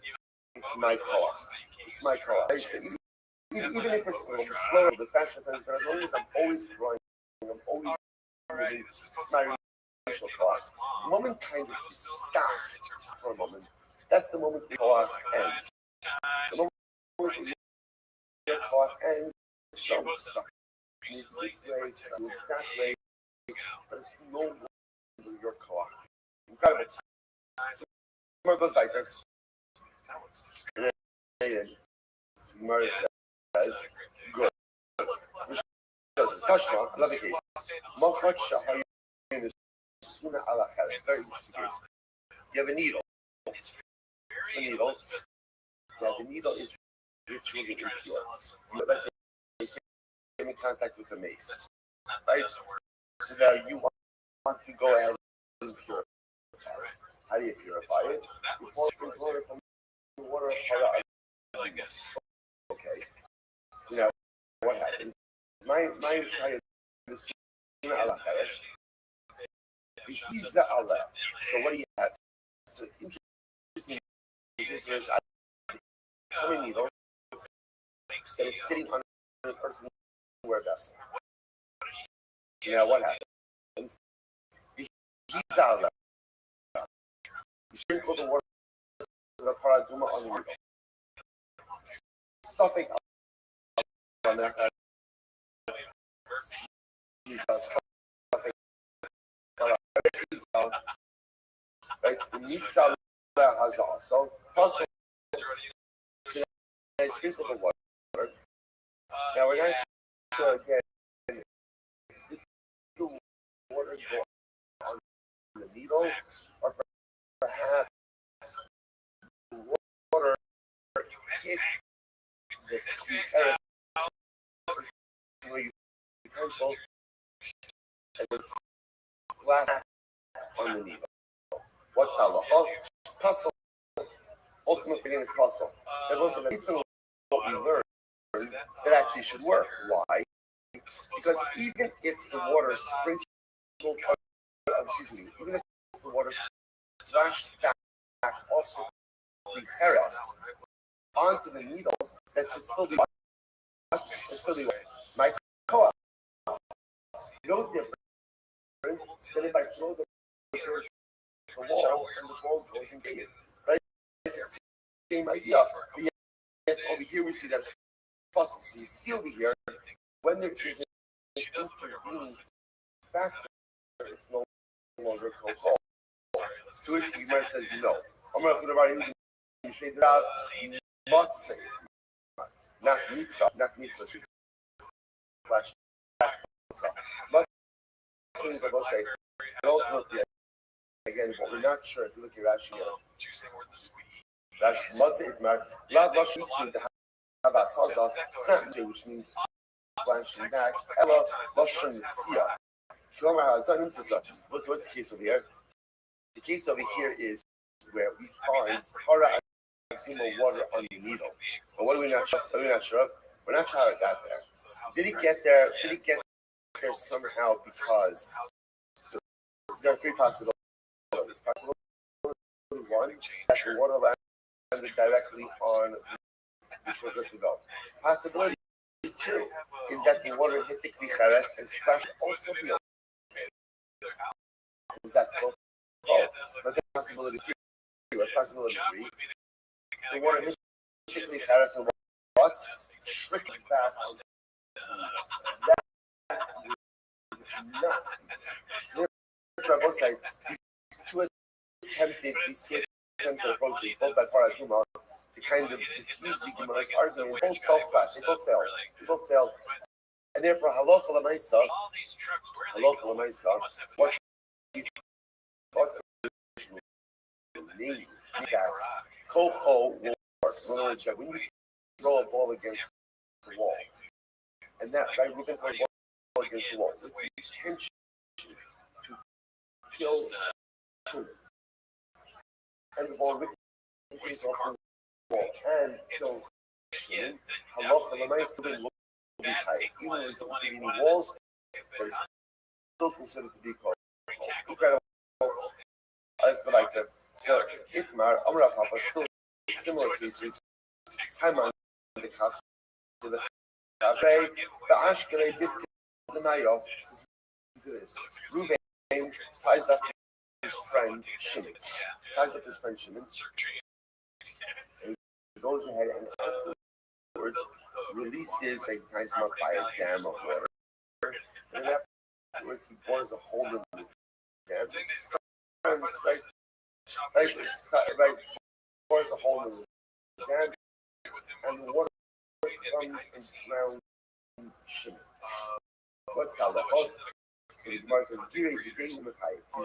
[SPEAKER 1] it's my cause. It's my cause. Even if it's a little bit slower, a little bit faster, but as long as I'm always growing, I'm always moving, it's my initial cause. The moment kind of you stop for a moment, that's the moment the cause ends. The moment your cause ends, so stuck. Moves this way, moves that way, but it's no longer your cause. Incredible. So, Gemara goes back there. Gemara says, good. Tashma, another case. Malchacha, how you in the Suna Alachar. It's very interesting case. You have a needle. A needle. Yeah, the needle is ritually impure. Let's say you came in contact with a mace. Right? So now you want to go ahead and purify it. How do you purify it? You pour water from the water of Hara. Okay. So now what happens? My Shaya is Suna Alachar. So what do you have? So interesting. This was a tiny needle that is sitting on an earthenware vessel. Now what happens? The Hizala. You sprinkle the water of the paraduma on the needle. Something on that. Right? The Mitzah has also possible. I sprinkle the water. Now we're not sure again. Did the water go on the needle, or perhaps the water hit the utensil and then splat on the needle? What's the halacha? Puzzle. Ultimately, it's puzzle. But also, based on what we learned, it actually should work. Why? Because even if the water sprinkled, even if the water splashed back also the heres onto the needle, that should still be what? It should still be what? My koa. No different than if I throw the wall and the ball goes and get it. Right? It's the same idea. But yet over here we see that it's possible. So you see over here, when there is an intervening factor, it's no longer called. To which the Gemara says no. I'm going to put it you straight out. Matzah, not mitzvah, it's flash back. Matzah is about to say, and ultimately, again, but we're not sure if you look at Rashi here. That's Matzah Itmar, Lav Lash Mitzvah, the Habat Hazah, it's not Mitzvah, which means it's flashing back. Ella Lashon Mitzvah. Kilomar Hazah Mitzvah. What's the case over here? The case over here is where we find Hara maximum water on the needle. But what are we not sure? What are we not sure of? We're not sure how it got there. Did he get there? Did he get there somehow because there are three possibilities. Possibility one, that the water landed directly on which we're good to go. Possibility two is that the water hit the klicheres and splashed also the that's both. Oh, but then possibility three. What's possibility three? The water hit the klicheres and what? Strictly back on that. Both sides. These two attempted approaches, both by Paraduma, to kind of diffuse the Gemara's argument, both fell flat. They both failed. They both failed. And therefore, halacha l'maisa, what we thought originally that kofo will work. In other words, that when you throw a ball against the wall, and that, right, we're going to throw a ball against the wall, with the intention to kill humans. And the ball ricochets off the wall and kills human. Halacha l'maisa will be high. Even though it's between the walls, but it's still considered to be called. Incredible. Let's go like that. So, Itmar, Amra Papa, still similar cases. Haman, the cups, the Abrei, the Ashkelei, the Nayo. This. Ruben ties up his friend Shimon. And he goes ahead and afterwards releases, and ties him up by a dam of water. And then afterwards he bores a hole in the dam. Right, bores a hole in the dam, and the water comes and drowns Shimon. What's that? So the Gemara says, these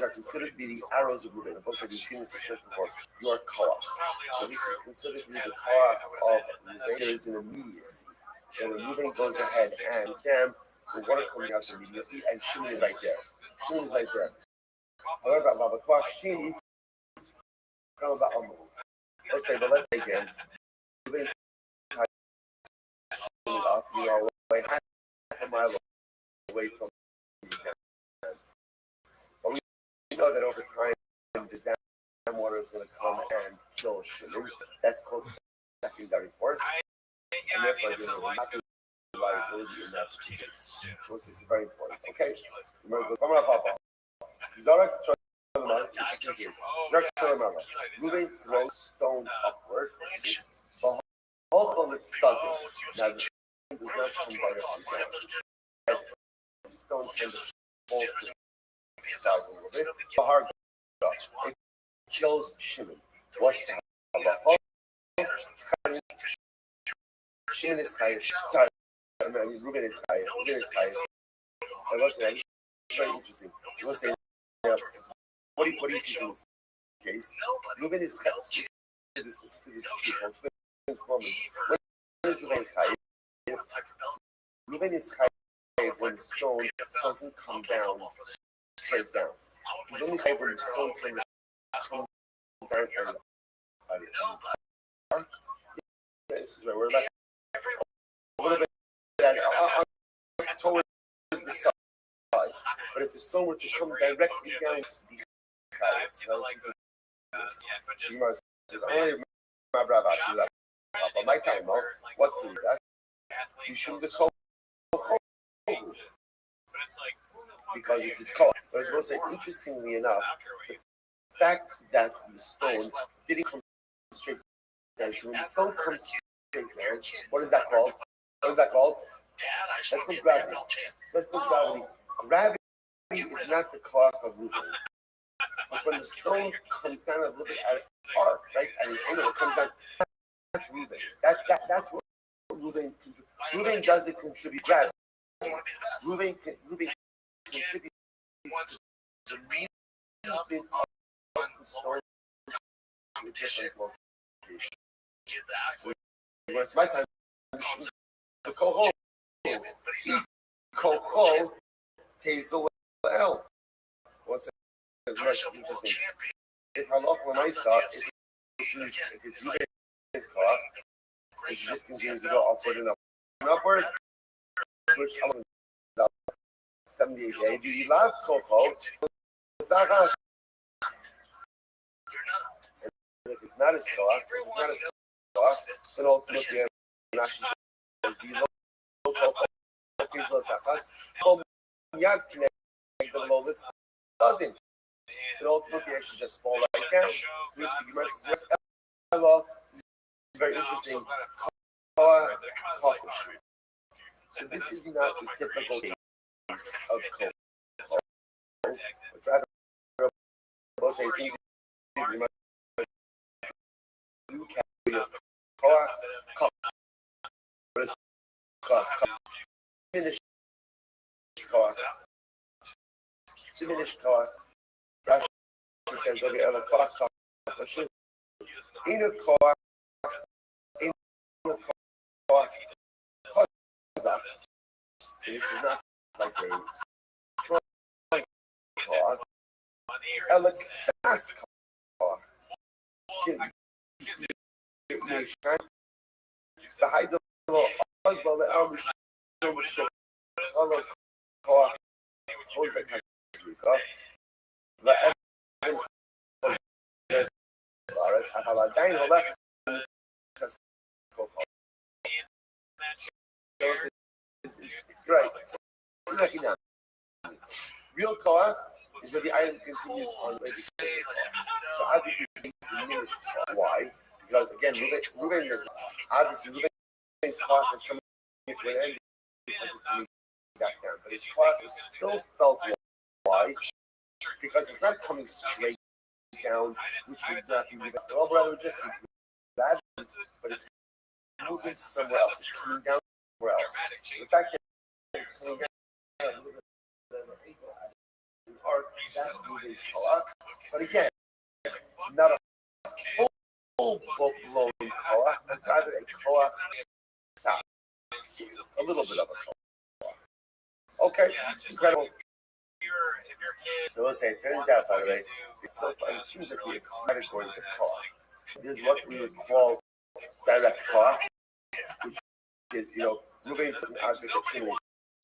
[SPEAKER 1] are considered to be the arrows of Reuben. Also, we've seen this expression before. You are Korach. So this is considered to be the Korach of Reuben. There is an immediacy. And when Reuben goes ahead and damn, the water coming out immediately, and Shimon is right there. However, let's say again. Reuben ties Shimon up. You are away half a mile away from the dam. But we know that over time, the dam water is going to come and kill Shimon. That's called secondary force. And therefore, there will not be liability in that case. So this is very important. Okay. Remember, Reuben throws stone upward. Now, the stone does not come directly down. The stone kind of falls to the side a little bit. Bahar goes. It kills Shimon. What's the halacha? Shimon is chayiv. Sorry, Reuben is chayiv. I was saying, it's very interesting. I was saying, what do you see in this case? Reuben is chayiv. Listen to this case. I'll explain it slowly. When is Reuben chayiv? Reuben is chayiv when the stone doesn't come down straight down. He's only chayiv when the stone can come down and this is right. We're about a little bit towards the side. But if the stone were to come directly down to the my time, what's the that? You shouldn't be so because it's his call. But I was going to say, interestingly enough, the fact that the stone didn't come straight down, so when the stone comes straight down, what is that called? That's called gravity. That's called gravity. Gravity is not the cause of Reuben. But when the stone comes down a little bit at its arc, right, at an angle, it comes down. That's Reuben. That's what Reuben contributes. Reuben doesn't contribute gravity. Reuben contributes the reason of the stone in a different location. So when it's my time, the koho, koho, tezel el. What's it? It's interesting. If halacha l'maisa, if it's Reuben his cough. It just continues to go upward and upward. Switch 78 days. The last Coco, Sagas. It's not his cough. It's not his cough. Then ultimately, the local Sagas. Yad connect the low. It's nothing. And ultimately, I should just fall right down. Which the Gemara says, very interesting. So this is not the typical case of cold. Which I will say seems to be much new category of cough. What is cough? Diminished cough. Diminished cough. Rashi says, okay, other cough. In a cough. This is not like a strong cough. Alexas cough. The height of Oslo, the Amish, cough. Jose cough. The Evan Flores, Avaladain, Alex. Right. Real cough is where the item continues on. So obviously, diminished. Why? Because again, Ruben obviously Ruben's cough is coming to an end because it's coming back down, but his cough is still felt. Why? Because it's not coming straight down, which would not be Ruben. Well, rather just be bad, but it's moving somewhere else. It's coming down somewhere else. So the fact that it's coming down are that's moving cough, but again, not a full blown cough, but rather a cough sound, a little bit of a cough. Okay, incredible. So let's say it turns out, by the way, it's so funny. It seems like we have categories of cough. There's what we would call direct cough, which is, moving to an object that's extremely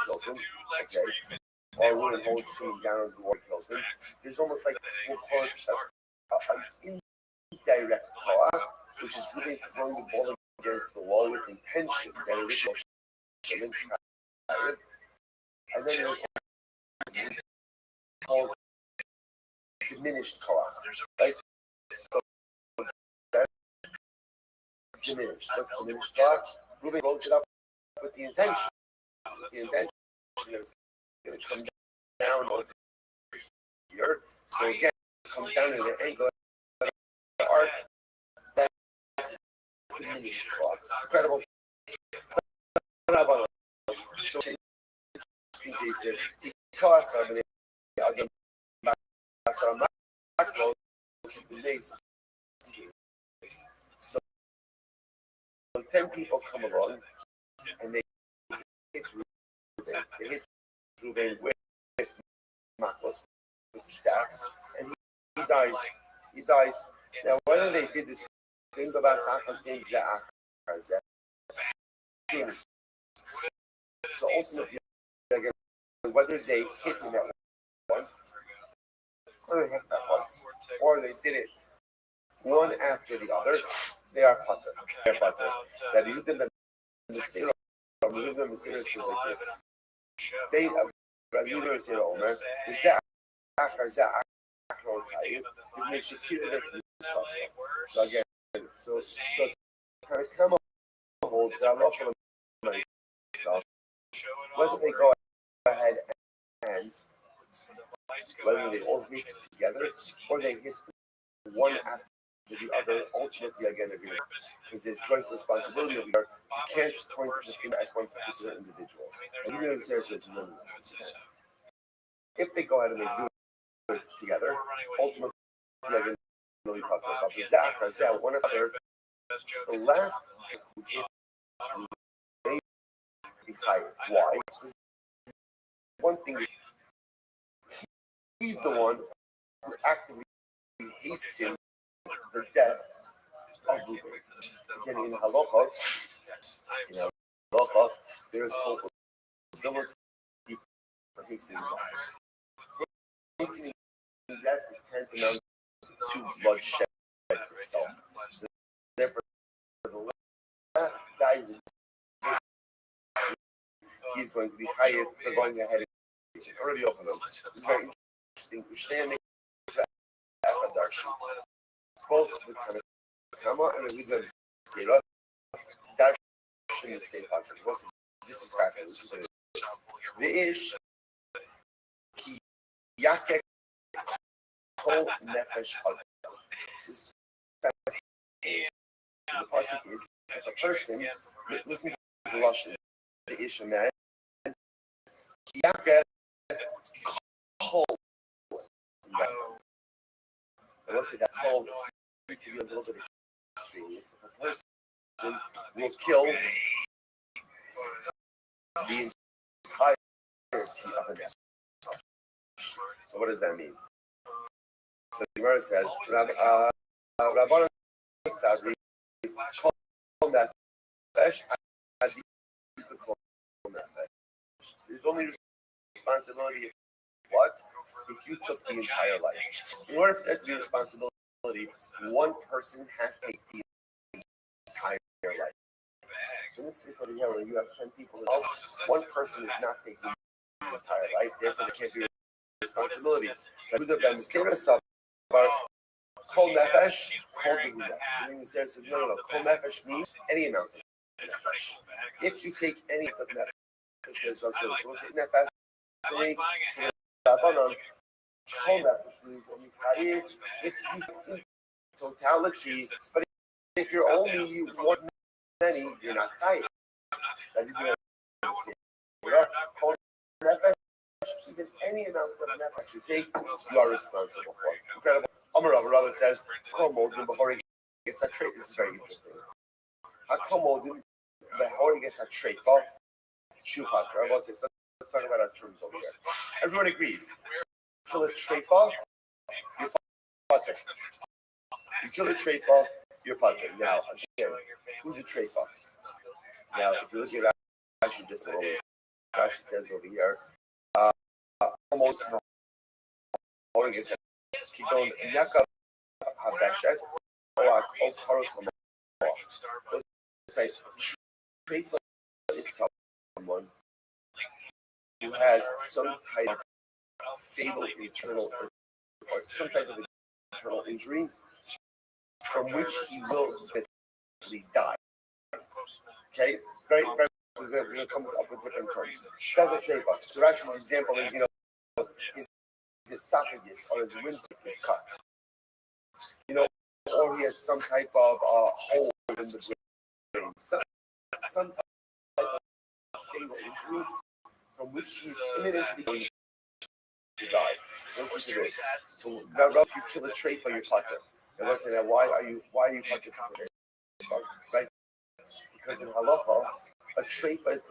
[SPEAKER 1] kills him, okay? Or moving whole shooting down the wall kills him. There's almost like, we'll call it an indirect cough, which is really throwing the ball against the wall with intention that it is motion. And then there's called diminished cough, right? So diminished. What's diminished cough? Ruben rolls it up with the intention. The intention is going to come down over here. So again, it comes down in an angle. The arc that diminished cough. Incredible. So DJ said, because I'm so 10 people come along and they hit Ruben with Makos, with staffs, and he dies. Now, whether they did this thing about Sakas being so ultimately, again, whether they hit him at once, or they did it one after the other, they are putter. They're putter. That you did the Messiah, the Messiah says like this. They, Rabbi Yehuda said, Omer, is that after that, it makes you feel this. So again, so kind of come on hold, I love myself. Whether they go ahead and whether they all hit together or they hit one after the other, ultimately again, because there's joint responsibility over here. You can't point the finger at one particular individual. And even if there's no, if they go ahead and they do it together, ultimately again, really popular. But Zach, one of their the last why? One thing is he's the one who actively hastened the death of Google. Again, in Halacha, there is culpability for hastening death. Hastening death is tantamount to bloodshed itself. So therefore, the last guy he's going to be chayiv for going ahead and already open them. It's very interesting. Understanding both the kind of Kama and the reason Sira, Darshan is the same concept. This is fascinating. This is the ish ki yakek kol nefesh al. This is fascinating. The pasuk is if a person, listen to the lashon, the ish a man, ki yakek kol. I will say that kol needs to be a little bit extreme. If a person will kill the entirety of a man. So what does that mean? So the Gemara says, Rabbanan Sadri call that flesh as you could call that flesh. There's only responsibility of what? If you took the entire life. In order for that to be responsibility, one person has to take the entire life. So in this case over here, where you have 10 people involved, one person is not taking the entire life, therefore there can't be responsibility. Kol nefesh, kol nefesh. So when the Sarah says, no, kol nefesh means any amount of nefesh. If you take any of nefesh, there's responsibility. So we'll say nefesh, so Rabbanan, kol nefesh means when you carry it, if you totality, but if you're only one many, you're not tired. That is what kol nefesh, even any amount of nefesh you take, you are responsible for. Incredible. Amar Rabba says, "Komodim before he gets a trait." This is very interesting. Komodim before he gets a trait. Oh, shupat. Rabba says, "Let's talk about our terms over here." Everyone agrees. Kill a treifa, you're potter. You kill a treifa, you're potter. Now, again, who's a treifa? Now, if you look at Rashi just a little, Rashi says over here, almost before he gets a keep going. Nyaka habeshet or karos hamoah. Say treifa is someone who has some type of fatal internal or some type of internal injury from which he will eventually die. Okay, very. We're going to come up with different terms. That's a treifa. So Rashi's example is, his esophagus or his windpipe is cut. Or he has some type of hole in the brain. Some type of fatal injury from which he's imminently going to die. Listen to this. So now, if you kill a treifa, you're potter. And let's say, why are you potter? Right? Because in halacha, a treifa is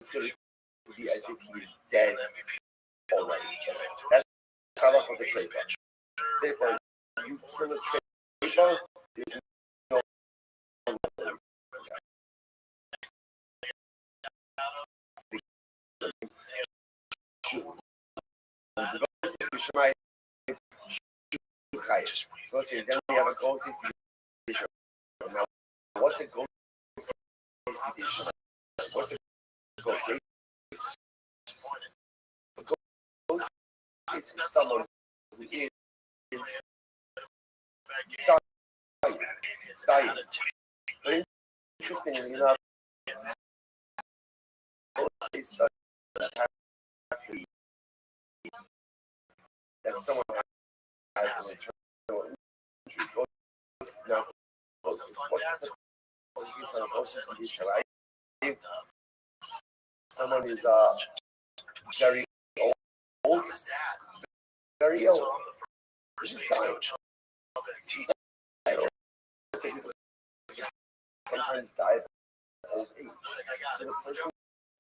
[SPEAKER 1] considered to be as if he is dead already. That's halacha of the treifa. Say for you kill a treifa, there's no then we have a goal. Now, what's a goal? What's a goal? A goal is someone who is dying. But interestingly enough, that someone has an internal injury. Now, someone is very old, very ill, just dying. Sometimes die at old age. So the person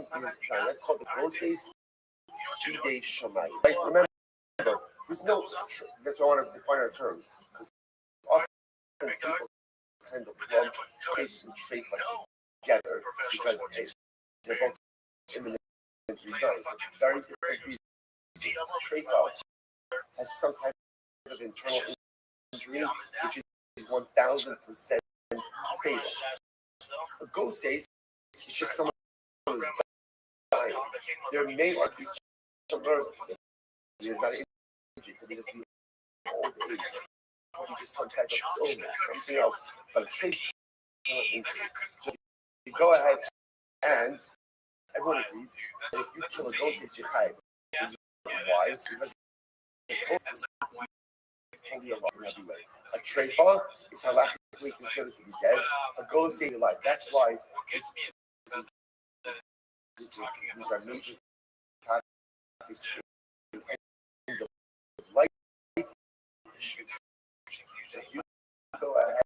[SPEAKER 1] is dying. That's called the process Bidei Shammai. Right? Remember, there's no. That's why I want to define our terms. Often people kind of lump case and treifa together because they're both imminently dying. Very different reasons. Treifa has some type of internal injury which is 1000% fatal. A ghost says it's just someone who's dying. There may be some earth. There's not an injury. It could just be old age. It could be just some type of illness, something else. But a trait injury. So you go ahead and everyone agrees that if you kill a ghost, it's your high. Why? Because a treifa is halachically considered to be dead. A ghost is alive. That's why these are major topics in end of life issues. So if you go ahead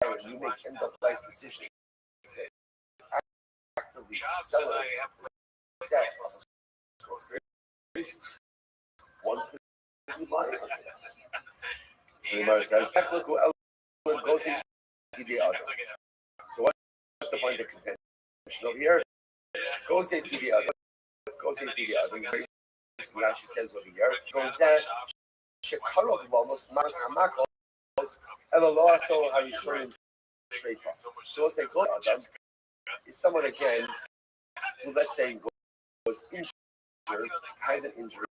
[SPEAKER 1] and you make end of life decisions that actively accelerate death, one could be lying. So the Gemara says, so what's the point of contention over here? Go says be the other. Go says be the other. Rashi says over here, goes that shekarov lamos maras hamakos elaloa so harishon treifa. So let's say go adam is someone again who let's say was injured, has an injury,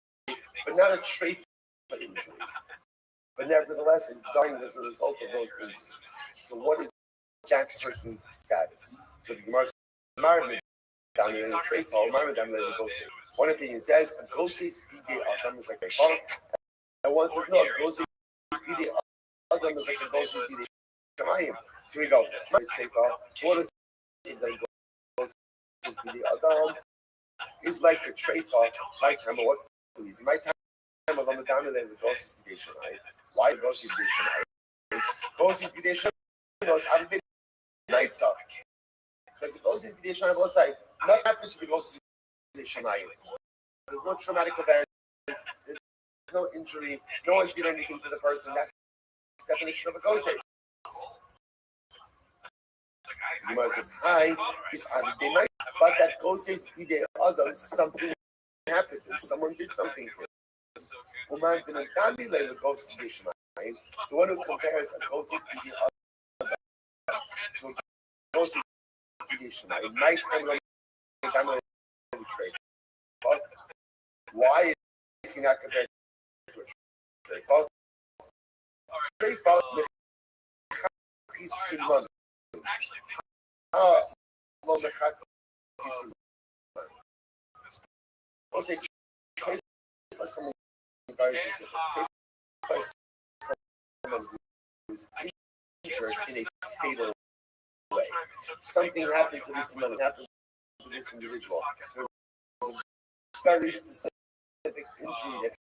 [SPEAKER 1] but not a treifa injury. But nevertheless, is dying as a result of those injuries. So what is that person's status? So the Gemara says, down in the trade hall, down in the ghost. One opinion says a ghost is bide adam is like a farm, and one says no, a ghost is bide adam is like a ghost is bide shamayim. So we go, my trade hall. What is that ghost is bide adam is like a trade hall. My time, what's the reason? My time, I'm down in the ghost is bide shamayim. Why ghost is bide shamayim? Ghost is bide shamayim. I've been nice up because the ghost is bide shamayim. Both sides. What happens to the ghost is shamayim? There's no traumatic event. There's no injury. No one's did anything to the person. That's the definition of a ghost. The Gemara says, "Hi, is Avidemai, but that ghost is bide adam. Something happened to him. Someone did something to him. The one who compares a ghost is bide adam to a ghost is bide shamayim might come. Why is he not compared to a treifa? Treifa mechad I'll say treifa is someone very specific. Treifa is someone who's injured in a fatal way. Something happened to this man. Happened to this individual. There's a very specific injury that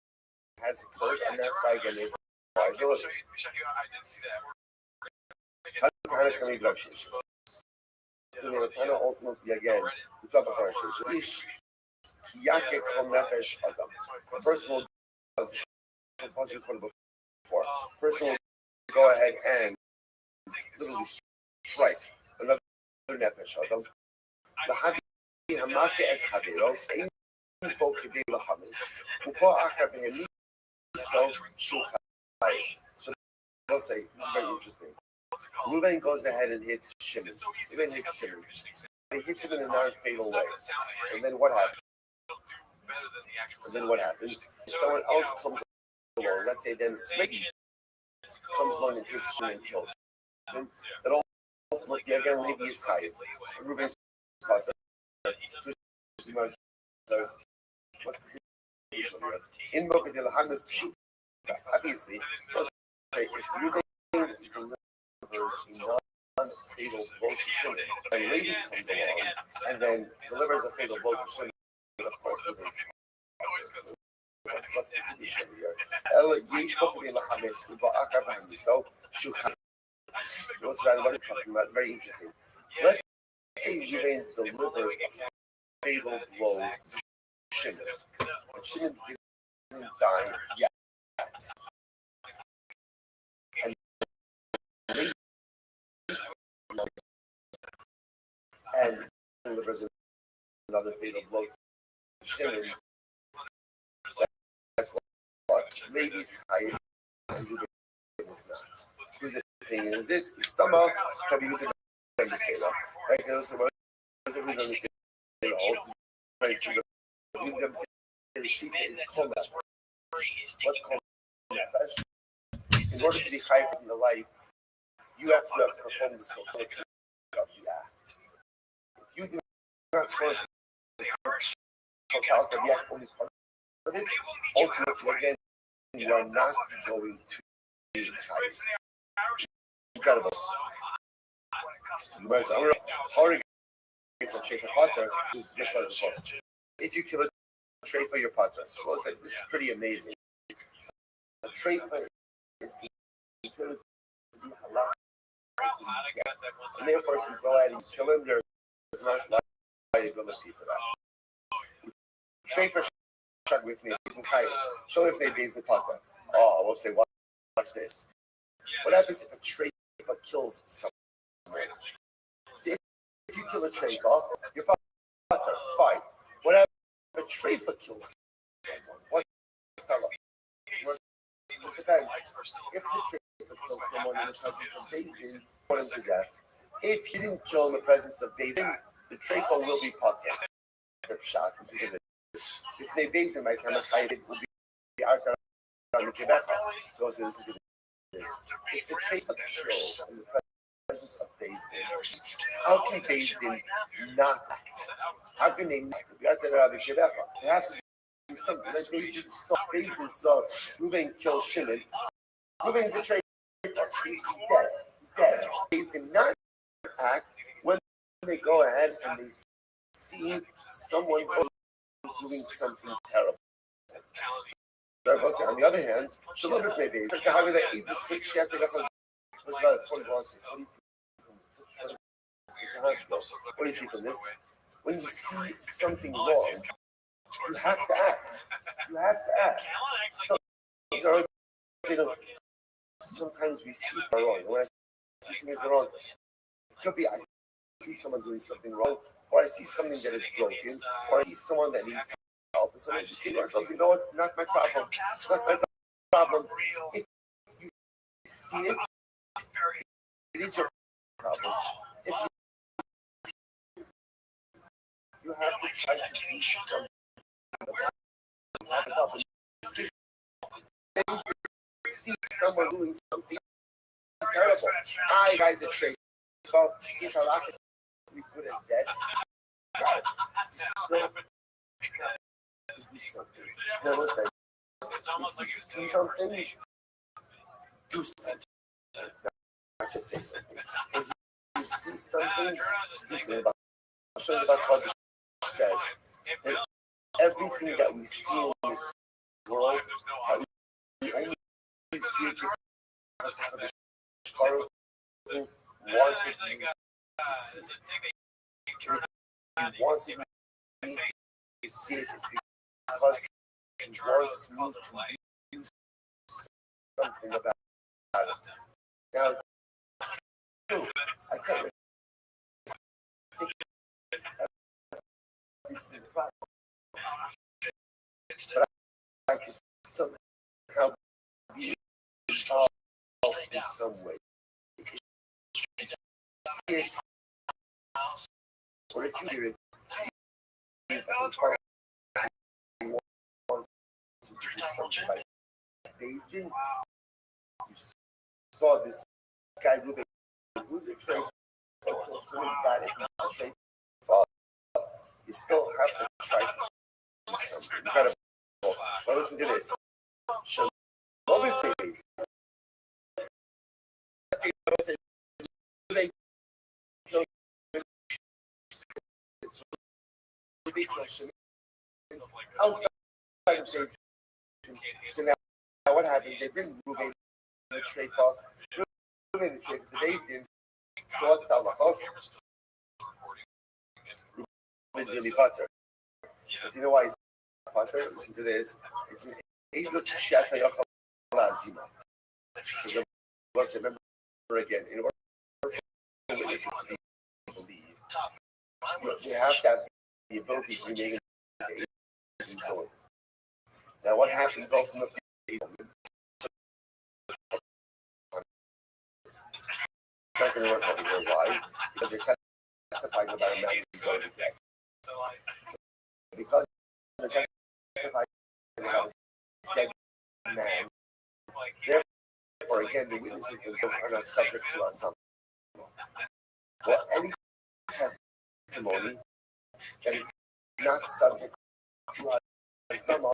[SPEAKER 1] has occurred, and that's why again there's liability. So the Tana ultimately again, we talk about ish kiyake kol nefesh adam. A person will, as we put it before, a person will go ahead and literally strike another nefesh adam. The havi hamake es haviro ein fo kibei lahamis upo achar behemi so shulchay. So they'll say this is very interesting. Reuven goes ahead and hits Shimon. Reuven hits Shimon. He hits him in a non-fatal way. And then what happens? Someone else comes along. Let's say then Ricky comes along and hits Shimon and kills him. That ultimately again maybe is high. Reuven's spot. What's the issue here? In Mocha de la Hamas Pshita. Obviously, let's say if Reuven non-fatal blow to Shimon, and ladies comes along and then delivers a fatal blow to Shimon, of course, what's the condition here? So, what are talking about? Very interesting. Let's say Reuven delivers a fatal blow to Shimon. And Shimon didn't die yet. And and delivers another fatal blow to Shimon. That's what ladies hide and Ruben is not. His opinion is this: you stumble, can be Ruben to say that. Like, you know, so what is Ruben to say? Ruben to say the secret is combat. What's combat? In order to be high in the life, you have to have performed the totality of the act. If you do not first totality of the act, only part of it, ultimately, again, you are not going to be high. Incredible. Whereas our against a Treifa Potter is just like before. If you kill a Treifa, your Potter. So it's like, this is pretty amazing. A Treifa is considered to be halal. And therefore, if you go ahead and kill him, there is not liability for that. Treifa shot with me, isn't high. Show if they base the Potter. Oh, we'll say, watch this. What happens if a Treifa kills someone? See, if you kill a Treifa, your Potter, fine. What happens if a Treifa kills someone? What's the law? It depends. If the Treifa killed someone in the presence of Bezdin, put him to death. If he didn't kill in the presence of Bezdin, the Treifa will be Potter. Shot. If they Bezdin, my time it will be Arthur on the Quebec. So also listen to this. If the Treifa kills in the presence of Bezdin, how can Bezdin not act? How can they not? They have to do something. Like Bezdin saw Reuven kill Shimon. Reuven's the Treifa. He's dead. He's dead. Bezdin not act when they go ahead and they see someone doing something terrible. On the other hand, Shalom if maybe. How do they eat the sick shit? What's about 40 glasses? What do you see from this? When you see something wrong, you have to act. You have to act. Sometimes we see wrong. When I see something wrong, it could be I see someone doing something wrong, or I see something that is broken, or I see someone that needs help. And sometimes you see ourselves, you know what? Not my problem. Not my problem. If you see it, it is your problem. If you have to try to do something about it. If you see someone doing something terrible, guys, at Trace, he's a lot we put as dead. Do something. It's almost like you see something, do something. Not just say something. If you see something, do something about it. I'll show you about what it says. That everything that we see in this world, we only see it because of the powerful wanted to see it. If you want me to see it, it's because he wants me to do something about it. Now, I can't really think this is a problem. But I can somehow be involved in some way. You see it, or if you hear it, you want to do something like Bezdin. You saw this guy Reuben, who's a trade, bad if he's a trade father. You still have to try to do something incredible. But listen to this. Shalom with baby. Outside of Bezdin. So now what happens? They bring Reuben the trade for Reuben the trade for the Bezdin. So what's the halacha? Reuben is really Potter. But you know why he's Potter? Listen to this. It's an Eidos Shat HaYachal Lazima. Because let's remember again, in order for witnesses to be believed, you have to have the ability to make it into it. Now, what happens ultimately? It's not going to work over here. Why? Because you're testifying about a man who's going to death. Because you're testifying about a dead man, therefore, again, the witnesses themselves are not subject to assumption. Well, any testimony that is not subject to assumption,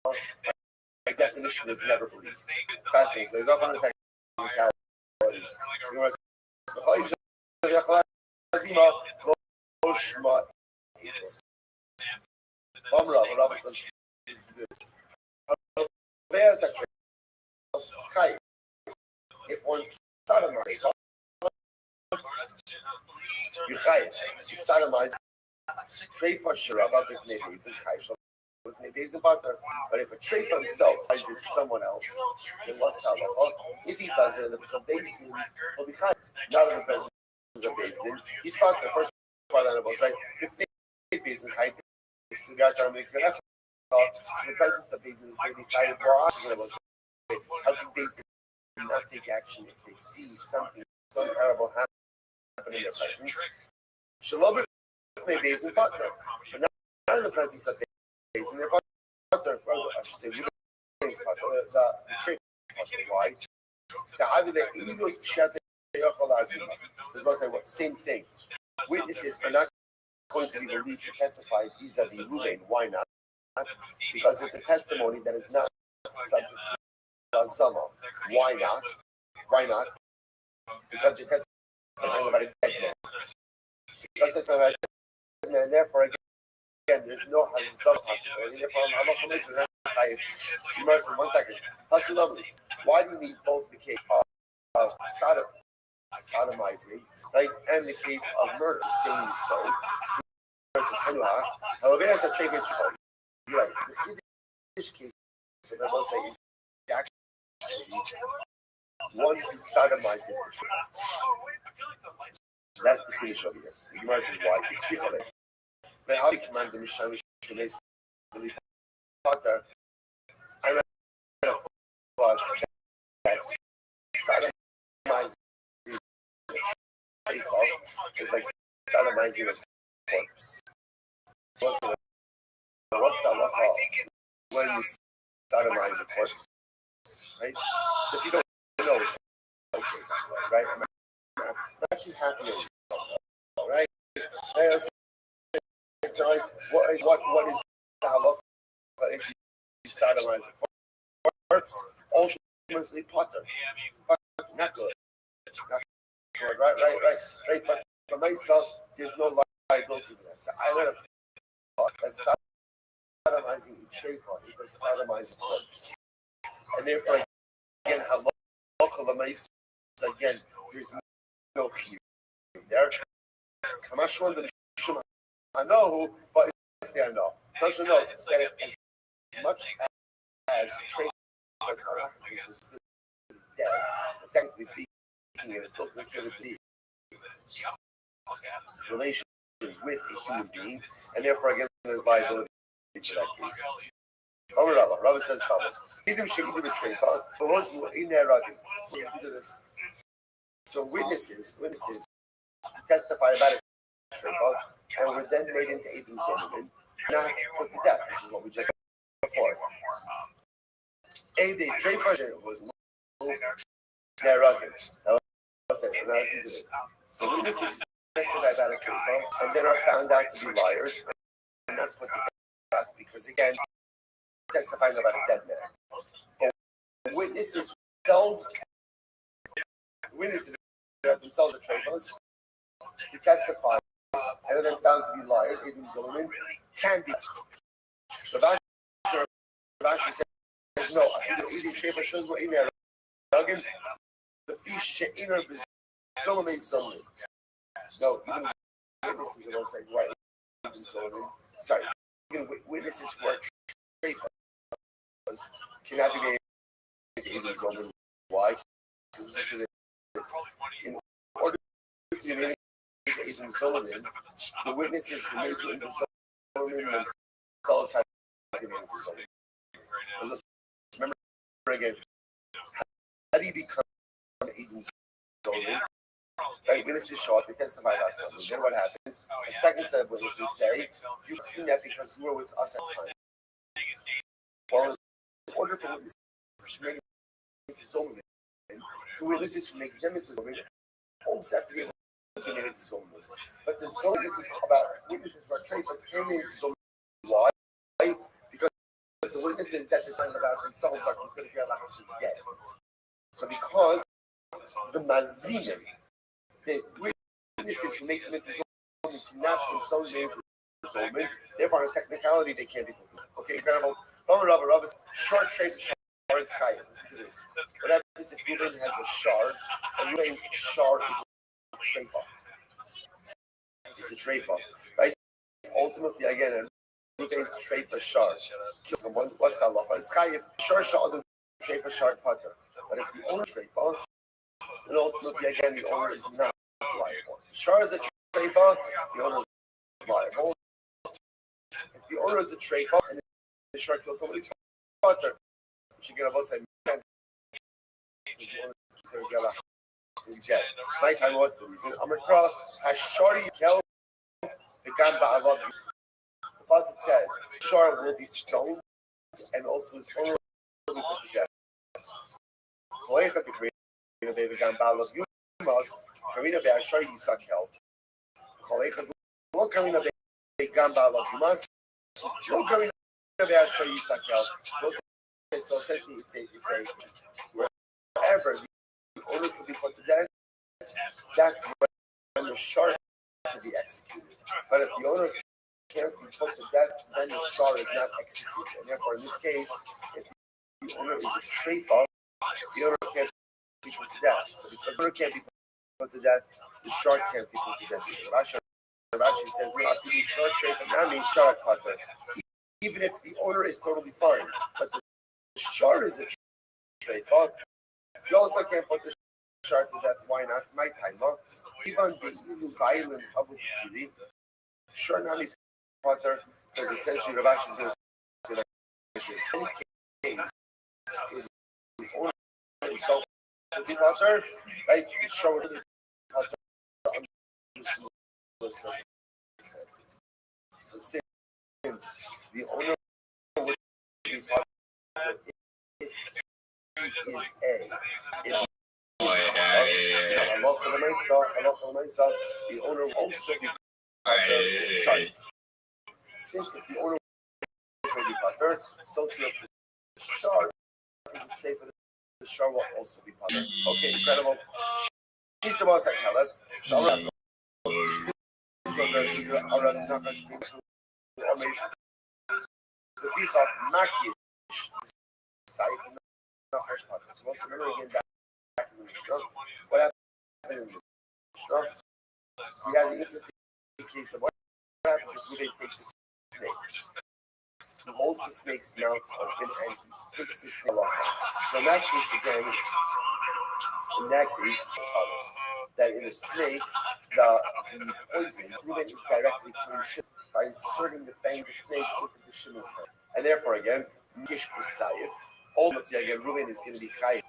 [SPEAKER 1] by definition, is never believed. Fascinating. So there's often the fact that if one sodomizes, you sodomize, treifa shirava b'fnei bezin chayshel b'fnei bezin batar. But if a treifa himself finds someone else, then what's halacha? If he does it, the basin will be chayv. Not in the presence of bezin. He's batar. The first part of the will say b'fnei bezin chayv. That's in the presence of bezin is going to be chayv. How can bezin not take action if they see something so terrible happen in their presence? Shalom b'fnei bezin batar. But not in the presence of bezin, they're batar. I should say, the trick. Why? Same thing. Witnesses are not going to be believed to testify vis-a-vis Ruvain. Why not? Because it's a testimony that is not subject to Zama. Why not? Why not? Because you're testifying about a dead man. Because it's about a dead man, therefore, again, there's no Hazam possibility. Therefore, I'm not listening. Immersion, 1 second. Hasulam, why do you need both the case of sodomizing, right, and the case of murder? Same so versus Hanuach. However, as a trade case, you're right. The Kiddush case, so I will say, is actually one who sodomizes the truth. That's the Kiddush over here. The Gemara says why? It's Richale. But how do you command the Mishnah Mishnah Philip Potter? I read a book that sodomizing is like sodomizing a corpse. What's the halacha when you sodomize a corpse? Right? So if you don't know, it's okay, right? I'm actually happening, right? So like, what is the halacha if you sodomize a corpse? Ultimately, potter. Not good. Not good. Right. But for myself, there's no liability for that. So I would have thought that sodomizing a trefa is like sodomizing a corpse. And therefore, again, again, there's no fear there. I know who, but it's the I know. Doesn't know that as much as trefa is dead, technically speaking, it's still considered to be relations with a human being, and therefore, again, there's liability for that case. Rabbi says follows. So witnesses testify about it and were then made into Eidim Zolim, not put to death, which is what we just said before. The trefa was so witnesses testify about a trefa and then are found out to be liars and not put to death because again testifying about a dead man. But witnesses themselves are treifas who testify and are then found to be liars, even Zolomon, can be. Ravashi says, no, I think the treifa shows what in there. The fish she'iner Zolomon is Zolomon. No, even witnesses are saying, right, Zolomon. Sorry, even witnesses who are treifas cannot be made into even Zolomon. Why? Because in order to be made Eden Zolman, the witnesses who made you into Zolman themselves had to be into Zolman. Remember again, how do you become Eden Zolman? Right, witnesses show up, they testify about something. Then what happens? A second set of witnesses say, you've seen that because you were with us at the time. Well, in order for witnesses to make into Zolman, the witnesses who make them into Zolman, almost have to be able to make it to Zolman. But the Zolman is about witnesses who are traitors came into Zolman. Why? Because the witnesses that decide about themselves are considered dead. So because the Mazinim, the witnesses who make them into Zolman cannot themselves make it into Zolman, therefore on a technicality they can't be put to. Okay, incredible. Rabba, short trace of shard chayim. Listen to this. What happens if Reuben has a shard, and Reuben's shard is a treifa? It's a treifa, right? Ultimately, again, Reuben's treifa shard kills someone. What's the halacha? It's chayif. Shard shard treifa shard pater. But if the owner treifa, then ultimately, again, the owner is not liable. If the shard is a treifa, the owner is liable. If the owner is a treifa and the shard kills somebody's pater, which again, both say my time was the reason. Amrikra Hashari Kel the Gamba I love you. The Pasuk says Shar will be stoned and also his owner will be put to death. Kolecha the great baby Gamba I love you must Karina be Hashari Yisakel. Kolecha look Karina be Gamba I love you must look Karina be Hashari Yisakel. So essentially it's a wherever the owner could be put to death, that's when the shard can be executed. But if the owner can't be put to death, then the shard is not executed. And therefore, in this case, if the owner is a treifa, the owner can't be put to death. So because the owner can't be put to death, the shard can't be put to death. Rashi says, shard treifa, not mean shard pater. Even if the owner is totally fine, but the shard is a treifa, you also can't put the shard to death. Why not? My time, even the violent public TV, sure not is Potter, because essentially Rav Ashi is going to say like this. In case is the owner himself to be Potter, right? The show to be Potter under similar circumstances. So since the owner would be Potter if he is A, the owner will also be sorry. Since if the owner will be Potter, so too if the shard is a tray for the shard will also be Potter. Okay, incredible. She's about to tell it. So I'm the feet of Maki side. So once remember again back in the Mishnah, what happened in the Mishnah? We had an interesting case of what happens if Ruben takes a snake. He holds the snake's mouth open and he takes the snake off. So in that case again, it's as follows. That in a snake, the poison, Ruben is directly killing shit by inserting the fang of the snake into the shimmer's head. And therefore again, Gish B'Sayif, ultimately again, Ruben is going to be right,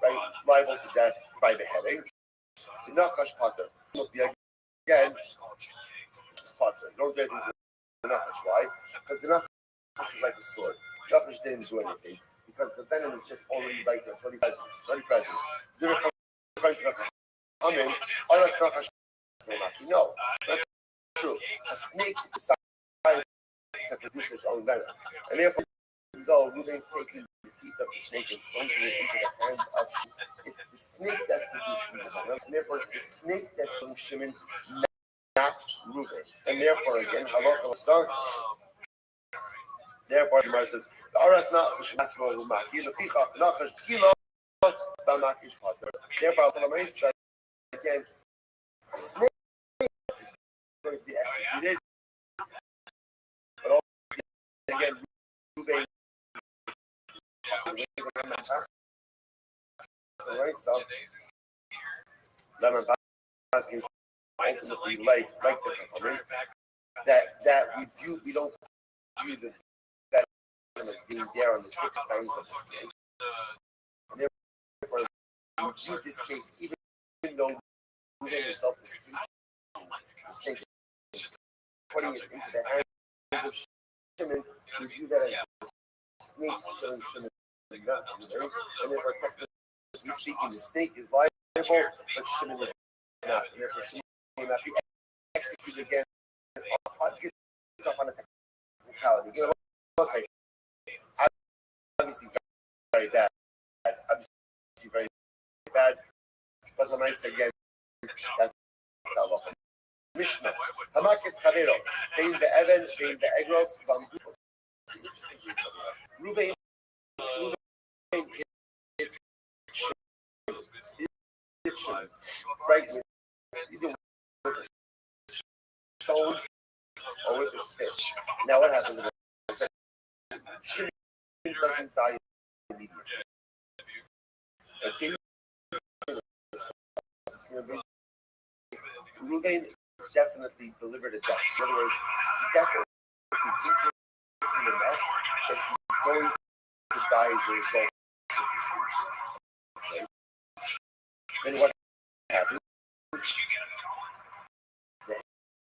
[SPEAKER 1] liable to death by beheading. The Nachash Pater, again, it's Pater. Don't do anything to the Nachash. Why? Because the Nachash is like a sword. Nachash didn't do anything because the venom is just already right there, it's already present. It's already present. The difference to Nachash. I mean, or else Nachash no, it's not true. A snake decides to produce its own venom, and therefore, though Ruben's taking the teeth of the snake and plunging it into the hands of Shimon, it's the snake that's producing the venom, and therefore it's the snake that's killing Shimon, not Ruben. And therefore, again, halacha l'sar. Therefore, Gemara says, the aras nachash matzmo l'maki, lefichach nachash tchila b'makish pater. Therefore, halacha l'sar, again, a snake is going to be executed, but also, again, Ruben. ultimately like the Chachamim, that we don't view the venom as being there on the tips of the snake. And therefore, we view this case, even though Reuven himself is taking the snake, putting it into the hands of Shimon, we view that as a snake killing Shimon. And therefore, technically speaking, the snake is liable, but Shimon is not. And therefore, Shimon may not be executed again. On a technicality. You know, I'll say, obviously very bad. Obviously very bad. But when I say again, that's halacha. Mishnah. Hamakis Chavero. Bein be'even, bein be'egros, v'amdu. Reuven is right with either with a stone or with his fist. Now what happens? Shimon doesn't die immediately. Okay. Reuven definitely delivered a death. In other words, he definitely injured him enough that he's going to die as a result of this injury. Okay. Then what happens?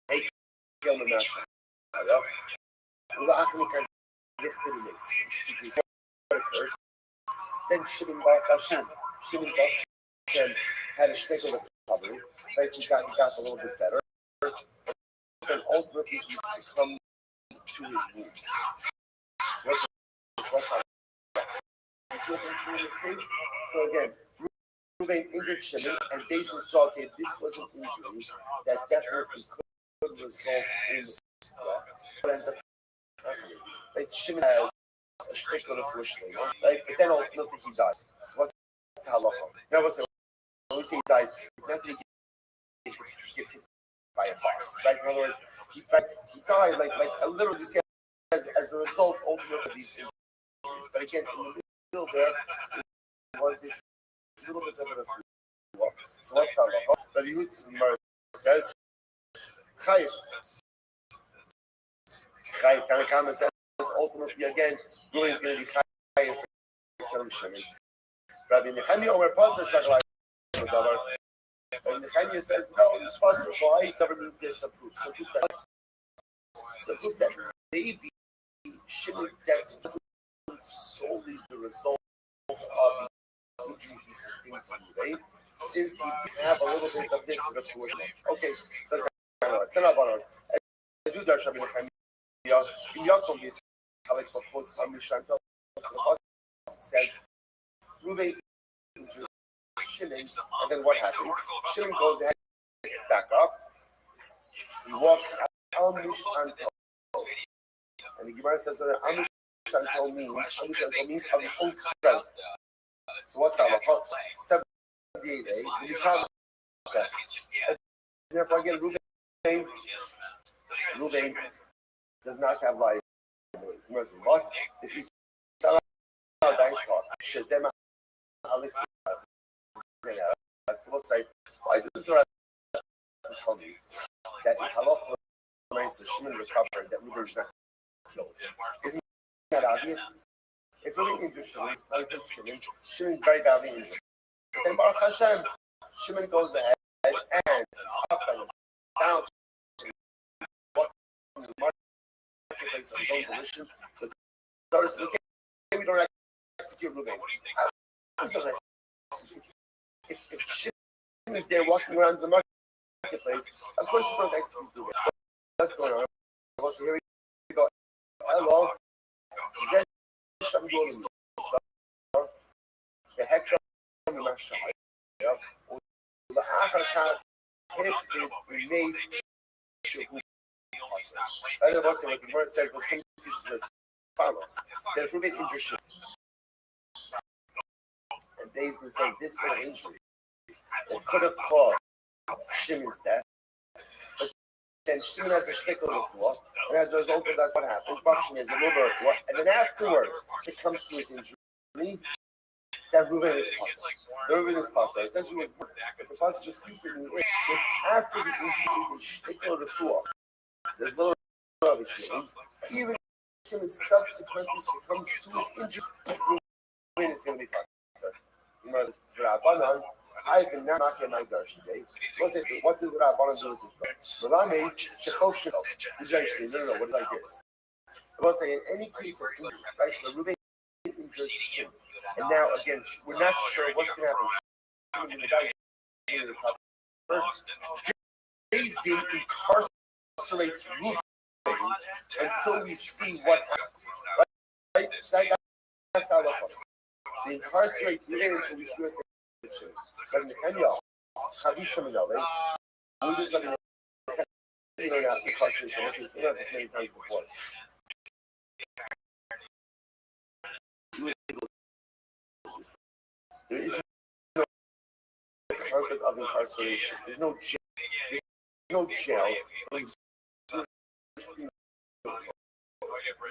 [SPEAKER 1] They kill the master. What occurred? Then Shimon Baruch Hashem had a shtickle of recovery. Right, he got a little bit better. Then ultimately he succumbed to his wounds. So in this case. So again, Reuven injured Shimon, and Basin saw, okay, this was an injury that definitely could result in what ends up happening. Right, Shimon has a shtickle of Rushling, right? But then ultimately he dies. So what's the halacha? Now, when we say he dies, nothing he gets hit by a bus, right? In other words, he died like literally as a result ultimately of these injuries. But again, in the middle there was this little bit of a flaw. So what's the halacha? Rabbi Yehuda says, Chayiv. Tanakama says ultimately again, Reuven is going to be Chayiv for killing Shimon. Rabbi Nechemia Omer Patra Shaglai. And Nehemiah says, no, this part of why never means there's some proof. Some proof that maybe Shimon's death wasn't solely the result of the injury he sustained from Reuven, since he did have a little bit of this before. Okay, so that's not as you dash, Nehemiah, in Yaakov, this Alex of course, Amishantel says, Reuven injured Shimon, and then what happens? Shimon goes ahead, gets back up, he walks out, and the Gemara says that Amish means of his own strength. So what's that? 78 days, and you can't that. And therefore again, Reuven does not have life. What? If he's a bank card, Shazema so we'll say, why does the tell me that if halacha remains so Shimon recovered, that Reuven is not killed? Isn't that obvious? If Reuven injured Shimon, Shimon is very badly injured. Then Baruch Hashem, Shimon goes ahead and he's up and down to what the marketplace of his own volition. So notice, okay, we don't execute Reuven. If Shimon is there walking around the marketplace, of course you don't execute Reuven. What's going on? So here we go. Hello. The heck of the Masha. The Achar Kaf hit the mace. Other of us, what the word said was as follows. Then if Reuven injures Shimon, and Basin says this was an injury that could have caused Shimon's death, but then Shimon has a shtickle of the floor, and as a result of that, what happens? Shimon has a little bit of floor, and then afterwards, it comes to his injury. that Reuven is part. The Reuven is part. Essentially, what the concept of speaking is after the issue is a shtickle to full. There's no other shit. Even if subsequently succumbs to his injuries, Reuven is going to be part. I've been now knocking my darshan today. What did Rabbanan do with this drug? Rabbanan made Shekoshin. This is very interesting. No. What is like this? I was saying, in any case of injury, right, the Reuven injured him. And now, again, we're not sure what's going to happen. The guy Beis Din incarcerates Reuven until we see what happens. Right? That's not what happens. They incarcerate Reuven until we see what's going to happen. But in Kenya, Chavisha Minale, we just let me know incarceration. We've done this many times before. There is no concept of incarceration. There's no jail. There's no jail.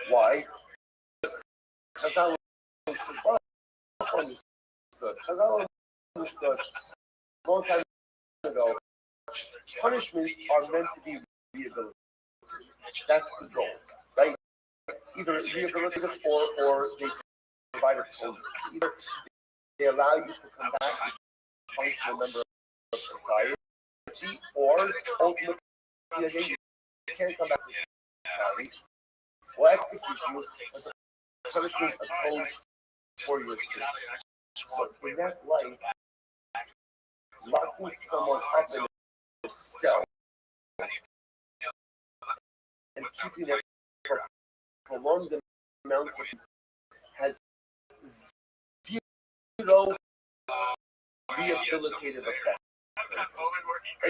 [SPEAKER 1] Why? Chazal understood a long time ago. Punishments are meant to be rehabilitative. That's the goal, right? Either rehabilitative or they provide a tool. Either they allow you to come back and function a member of society, or ultimately you can't come back to society. We'll execute you, but the punishment atones for your sin. So in that light, locking someone up in a cell and keeping them for prolonged amounts of has zero rehabilitative effect.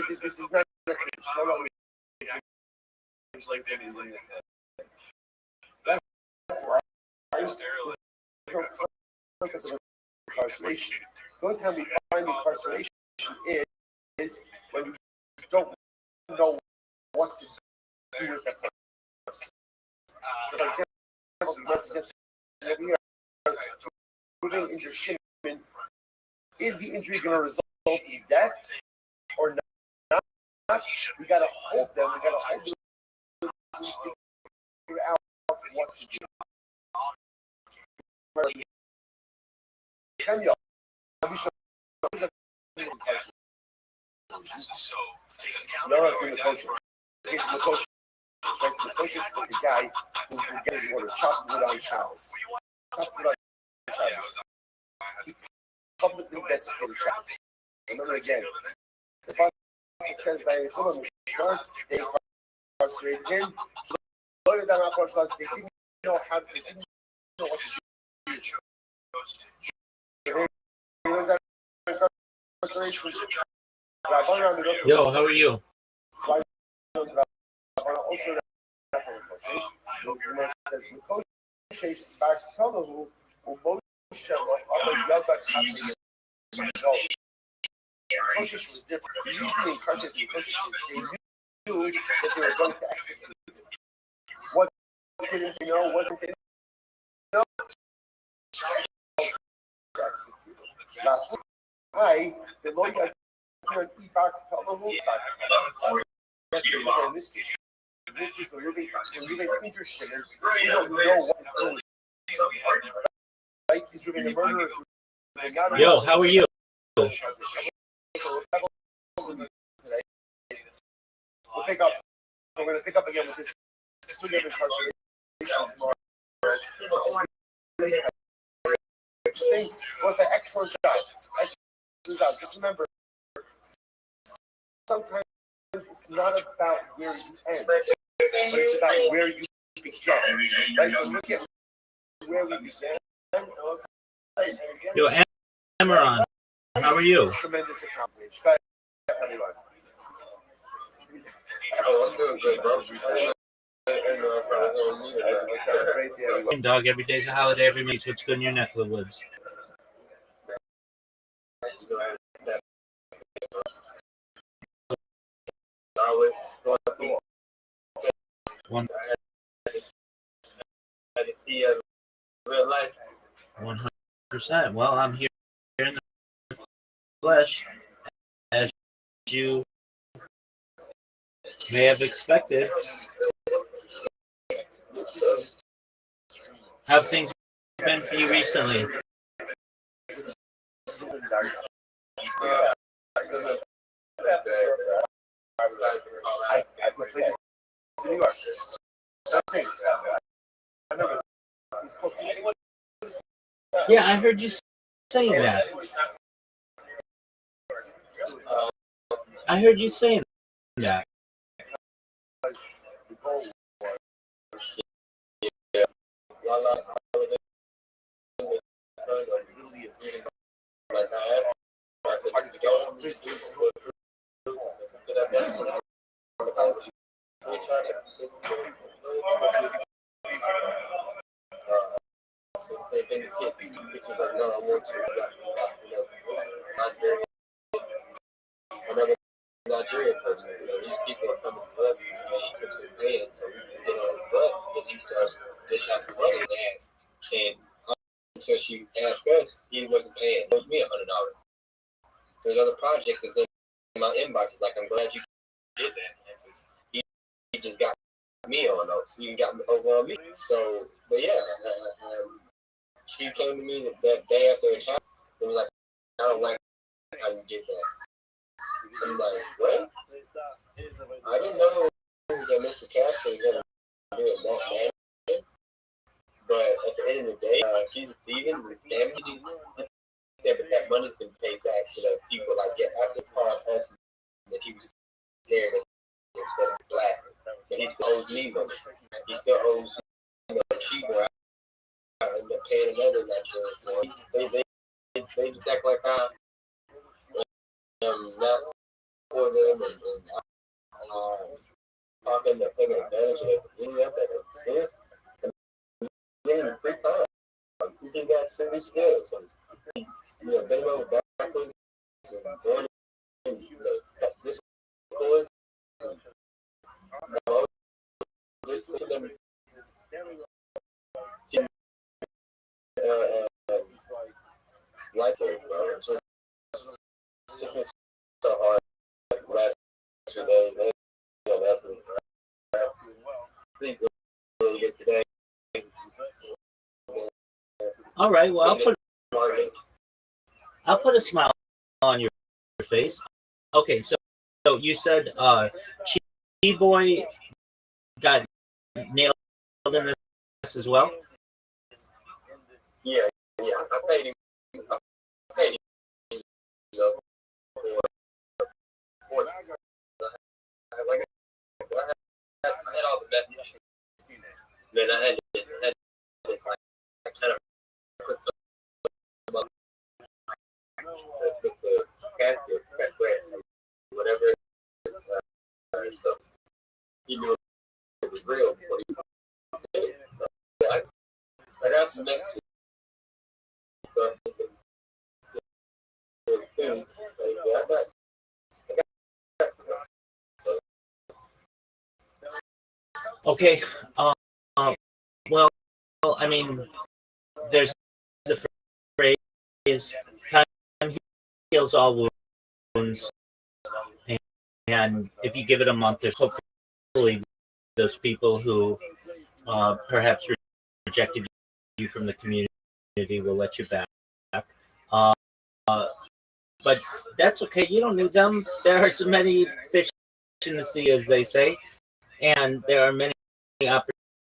[SPEAKER 1] This is not a incarceration. The only time we find incarceration is when you don't know what to do with that person. So, for example, let's just putting into shipment, is the injury going to result in death or not? We got to hold them. We got to hold them to figure out what to do. Kenya, we should the guy who getting water, chopped wood on Shabbos. He publicly desecrated Shabbos. Remember again, the Bible says by the they incarcerated him. They didn't know how to do. What to do.
[SPEAKER 4] Yo, how are you?
[SPEAKER 1] Koshish was different. The reason they incarcerated Koshish is they knew that they were going to execute him. What didn't they know? What didn't they know? To execute him. That's why the lawyer in this case, when you're being interested in, you don't know what to do. Right? He's doing the murder.
[SPEAKER 4] Yo, how are you?
[SPEAKER 1] We'll pick up. We're going to pick up again with this swing of incarceration tomorrow. Interesting. Was an excellent job. Just remember, sometimes it's not about where you end, but it's about where you begin. Right? So look at where we began.
[SPEAKER 4] Yo, Amaron, how are you?
[SPEAKER 1] Tremendous accomplishment. Bye, everyone.
[SPEAKER 4] Dog, every day's a holiday, every meet's what's good in your neck of the woods. One. 100%. Well, I'm here in the flesh, as you may have expected. How have things been for you recently? Yeah, I heard you saying that. I heard you saying that.
[SPEAKER 1] Another Nigerian person, these people are coming to us and he puts his hand so we can get on his butt and he starts dish out the money and ask. And until she asked us, he wasn't paying. It was me $100. There's other projects that's in my inbox. It's like, I'm glad you did that. He just got me on those. He got me over on me. So, but yeah, she came to me that day after it happened. It was like, I don't like how you did that. I'm like, what? I didn't know that Mr. Castro was going to do it that bad. But at the end of the day, she's thieving with family. Yeah, but that money's been paid back to the people. Like, yes, I could call us that he was there instead of black. But he still owes me money. He still owes cheaper. I end up paying another Nigerian. They act like I am not for them and talking to taking advantage of everything else that exists. And getting the free time. You think that's pretty still. So, bend over backwards and going this course. Just put them like it, bro. It's just so hard. Last 2 days, really good today.
[SPEAKER 4] All right. Well, I'll put a smile on your face. Okay. So you said Chi-Boy got nailed in this as well.
[SPEAKER 1] Yeah. I paid him. I had all the messages. Then I had to kind of put the captive, whatever. So he knew it was real before he did it. So I got the message.
[SPEAKER 4] Okay. Well, I mean, there's the phrase "time heals all wounds," and if you give it a month, there's hopefully those people who perhaps rejected you from the community will let you back. But that's okay. You don't need them. There are so many fish in the sea, as they say, and there are many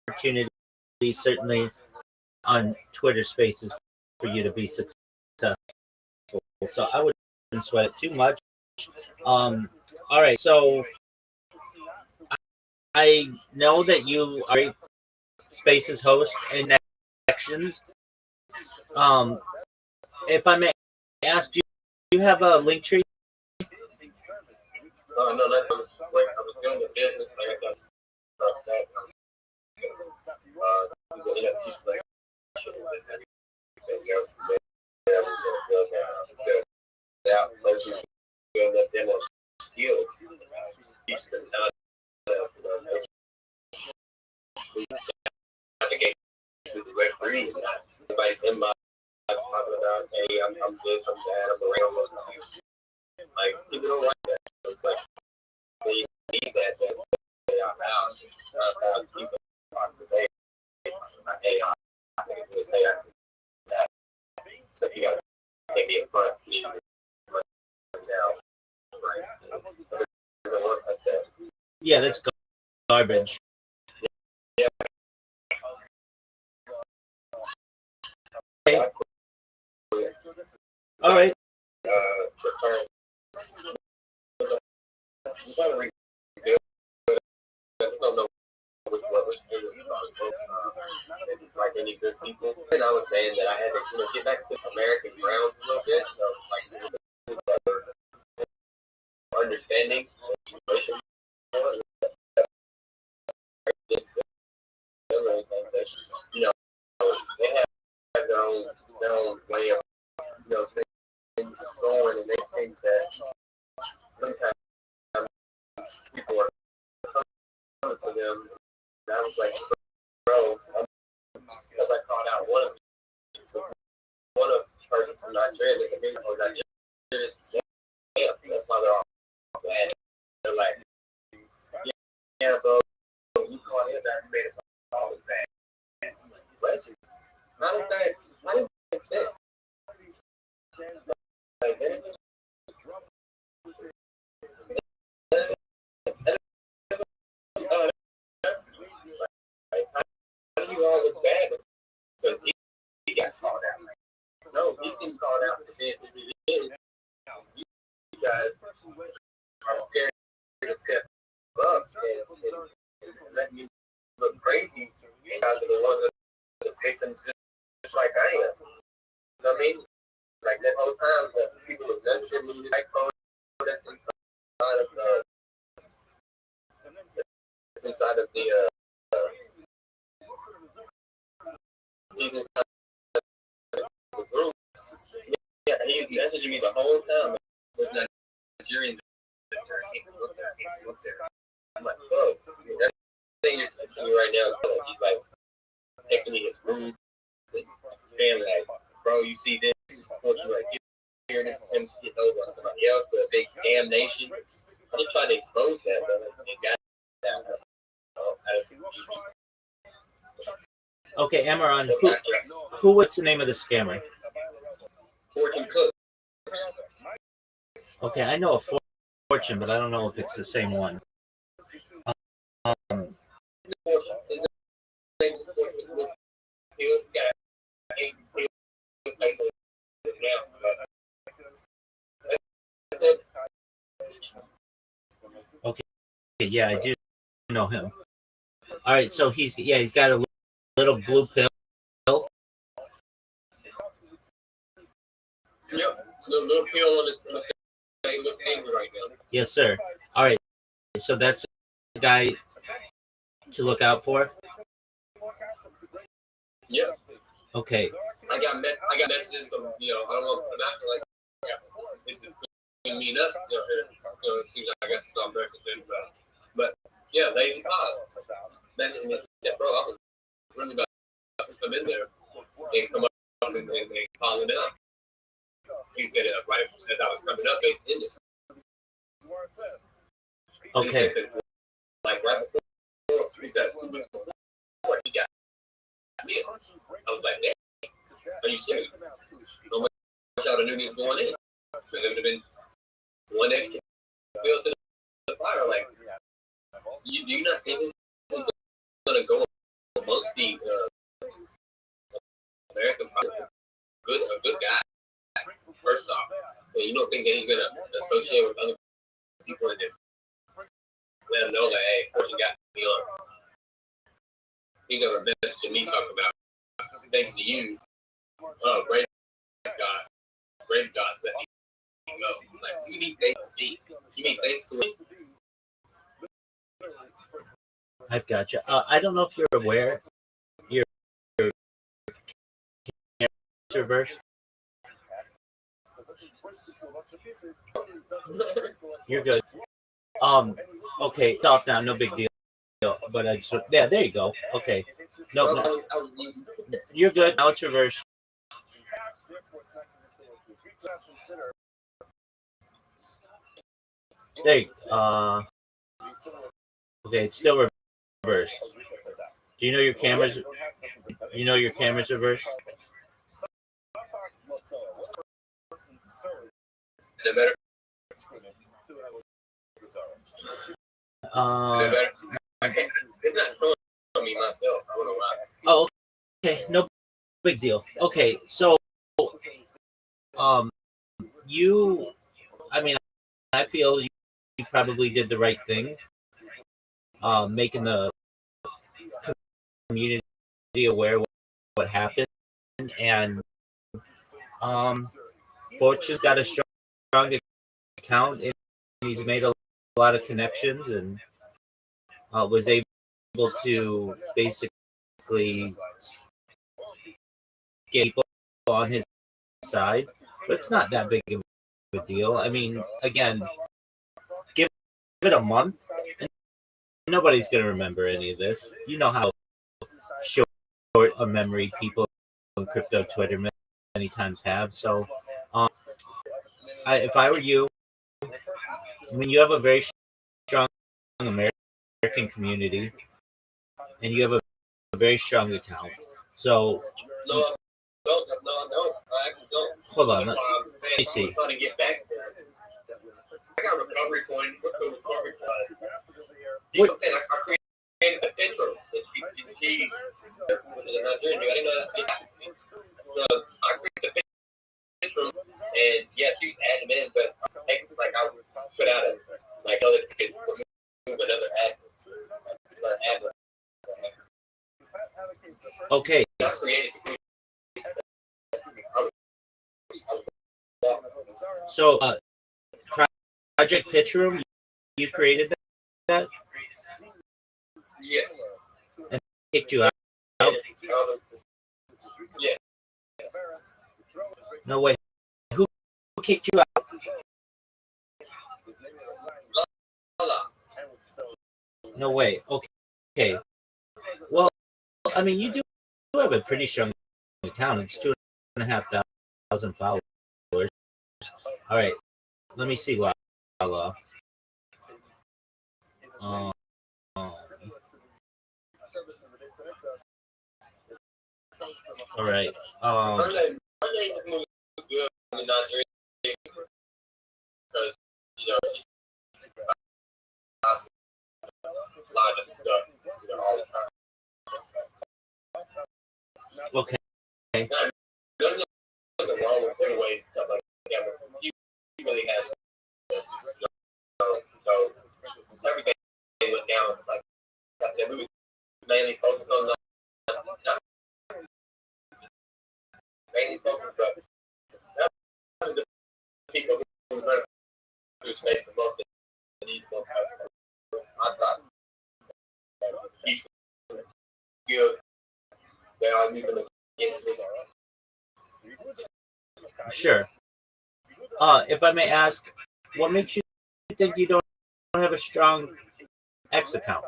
[SPEAKER 4] opportunities, certainly on Twitter Spaces, for you to be successful. So I wouldn't sweat it too much. All right. So I know that you are a Spaces host and Connections. If I may ask, do you have a link tree?
[SPEAKER 1] No, that was I was doing the business. I got that. Navigate through the Restream. Everybody's in my talking talking about, hey, I'm this, I'm that, I'm around. Like, people don't like that. It's like, they need that say out loud. People talk to say, hey, I can do this, hey, I can do that. So you gotta take me in front. You need to now. Right? So it doesn't work like that.
[SPEAKER 4] Yeah, that's garbage.
[SPEAKER 1] Yeah.
[SPEAKER 4] Okay. All right.
[SPEAKER 1] Like any good people, and I was saying that I had to get back to American grounds a little bit, so like understanding situation. You know, they have their own way of things going, and they think that sometimes people are coming for them. And I was like, bro, because I called out one of the persons from Nigeria, or Nigeria, that's why they're all bad. They're like, yeah, bro, you called him that, you made us all bad. What? How did that make sense? Like, how do you all look bad? Because he got called out. No, he's getting called out for being who he is. You guys are scared to step up and let me look crazy. You guys are the ones that are the victims just like I am. You know what I mean? Like that whole time, the people was necessary moving like that inside of the season room. Yeah, he was messaging me the whole time. It was Nigerian. I'm like, bro, that thing you're telling me right now, he's like taking me his room. Family, like, bro, you see this? What you like? Here, this is him getting over on somebody else, the big scam nation. I'm just trying to expose that, but it got that.
[SPEAKER 4] Okay, Amaran, what's the name of the scammer?
[SPEAKER 1] Fortune Cook.
[SPEAKER 4] Okay, I know a Fortune, but I don't know if it's the same one. Okay, yeah, I do know him. All right, so he's got a little blue pill.
[SPEAKER 1] Yep, little pill on his face. He looks angry right now.
[SPEAKER 4] Yes, sir. All right, so that's the guy to look out for.
[SPEAKER 1] Yep.
[SPEAKER 4] Okay.
[SPEAKER 1] I got messages from, I don't know if I'm acting like this is between me and us, it seems like I got some references, but yeah, lazy pile. Message me and said, bro, I was really about to come in there and come up and call it out. He said it right as I was coming up, based in this.
[SPEAKER 4] Okay.
[SPEAKER 1] Like right before, he said 2 weeks before he got me. I was like, damn, are you serious? No much y'all knew this going in. It would have been one extra bill to the fire. Like, do you not think this is going to go amongst these American people? A good guy, first off. So you don't think that he's going to associate with other people and just let them know that, hey, person got me on. He's going to message to me talking about, thanks to you, great God, let me go. Like, you need thanks to me. You need thanks to me.
[SPEAKER 4] I've got you. I don't know if you're aware. Your reverse. You're good. Okay, it's off now. No big deal. But I just there you go. Okay. No, you're good. Now it's reverse. There. Okay, it's still reversed. Do you know your camera's? You know your camera's reversed.
[SPEAKER 2] Is it better? It's not showing me myself. I don't know why.
[SPEAKER 4] Oh, okay, no big deal. Okay, so you, I mean, I feel you probably did the right thing, making the community aware of what happened, and Fortune's got a strong account, and he's made a lot of connections, and was able to basically get people on his side. But it's not that big of a deal. I mean, again, give it a month, and nobody's going to remember any of this. You know how short a memory people on crypto Twitter many times have. So, if I were you, I mean, you have a very strong American community, and you have a very strong account. So,
[SPEAKER 2] No, I actually don't.
[SPEAKER 4] hold on.
[SPEAKER 2] That's
[SPEAKER 4] Let
[SPEAKER 2] why
[SPEAKER 4] me see.
[SPEAKER 2] I'm trying to get back there. I got recovery coin. What's the recovery coin?
[SPEAKER 4] What?
[SPEAKER 2] I created a tendril. She was a Nigerian dude. I didn't know that. So I created the tendril, and yeah, she added them in, but like I put out a like other kids remove another ad.
[SPEAKER 4] Okay.
[SPEAKER 2] I created.
[SPEAKER 4] So, Project Pitch Room, you created that?
[SPEAKER 2] Yes.
[SPEAKER 4] And kicked you out?
[SPEAKER 2] Yeah.
[SPEAKER 4] No way. Who kicked you out? No way. Okay. Well, I mean, you do have a pretty strong account. It's 2,500 followers. All right. Let me see, Lala. All right.
[SPEAKER 2] Her name is good in Nigeria because she a lot of stuff all the time.
[SPEAKER 4] Okay.
[SPEAKER 2] There's nothing wrong with anyway stuff like that. But he really has. So everything went down. Like we were mainly focused on mainly focused, but the people who were going to take the most that need more. I thought he should give that I need to get.
[SPEAKER 4] Sure. If I may ask, what makes you think you don't have a strong X account?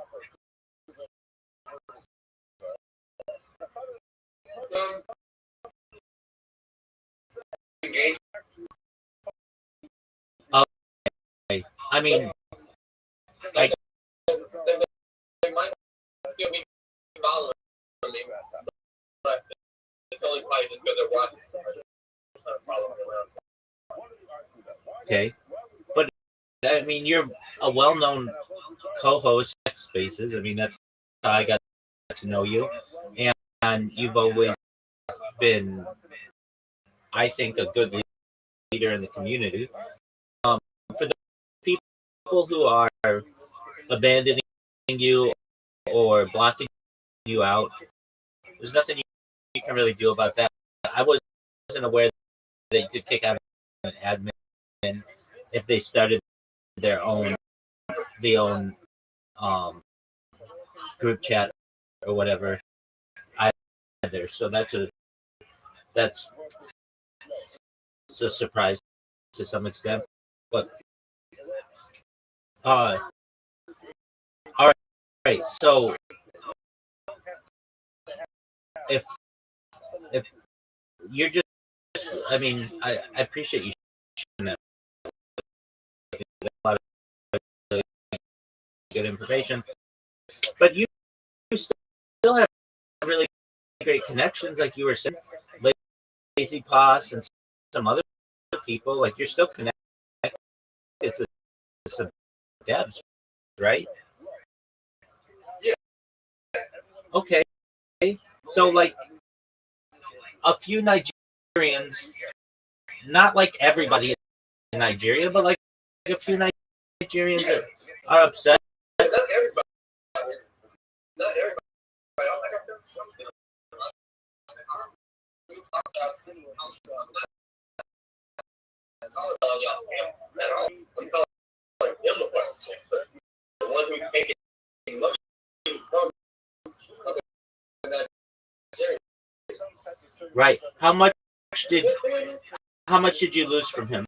[SPEAKER 4] Okay. I mean, like,
[SPEAKER 2] they might still be following me, but it's only probably just because they're watching. Following around.
[SPEAKER 4] okay. But, I mean, you're a well-known co-host at Spaces. I mean, that's how I got to know you. And you've always been, I think, a good leader in the community. For the people who are abandoning you or blocking you out, there's nothing you can really do about that. I wasn't aware that you could kick out an admin if they started their own group chat or whatever either. So that's a surprise to some extent. But all right. So if you're just I mean, I appreciate you sharing that. A lot of really good information, but you still have really great connections, like you were saying, Lazy Poss and some other people. Like you're still connected. It's some devs, right?
[SPEAKER 2] Yeah.
[SPEAKER 4] Okay. So like a few Nigerians, not like everybody in Nigeria, but like a few Nigerians are upset.
[SPEAKER 2] Not everybody. Not everybody. The one who take it money from
[SPEAKER 4] Right. How much did you lose from him?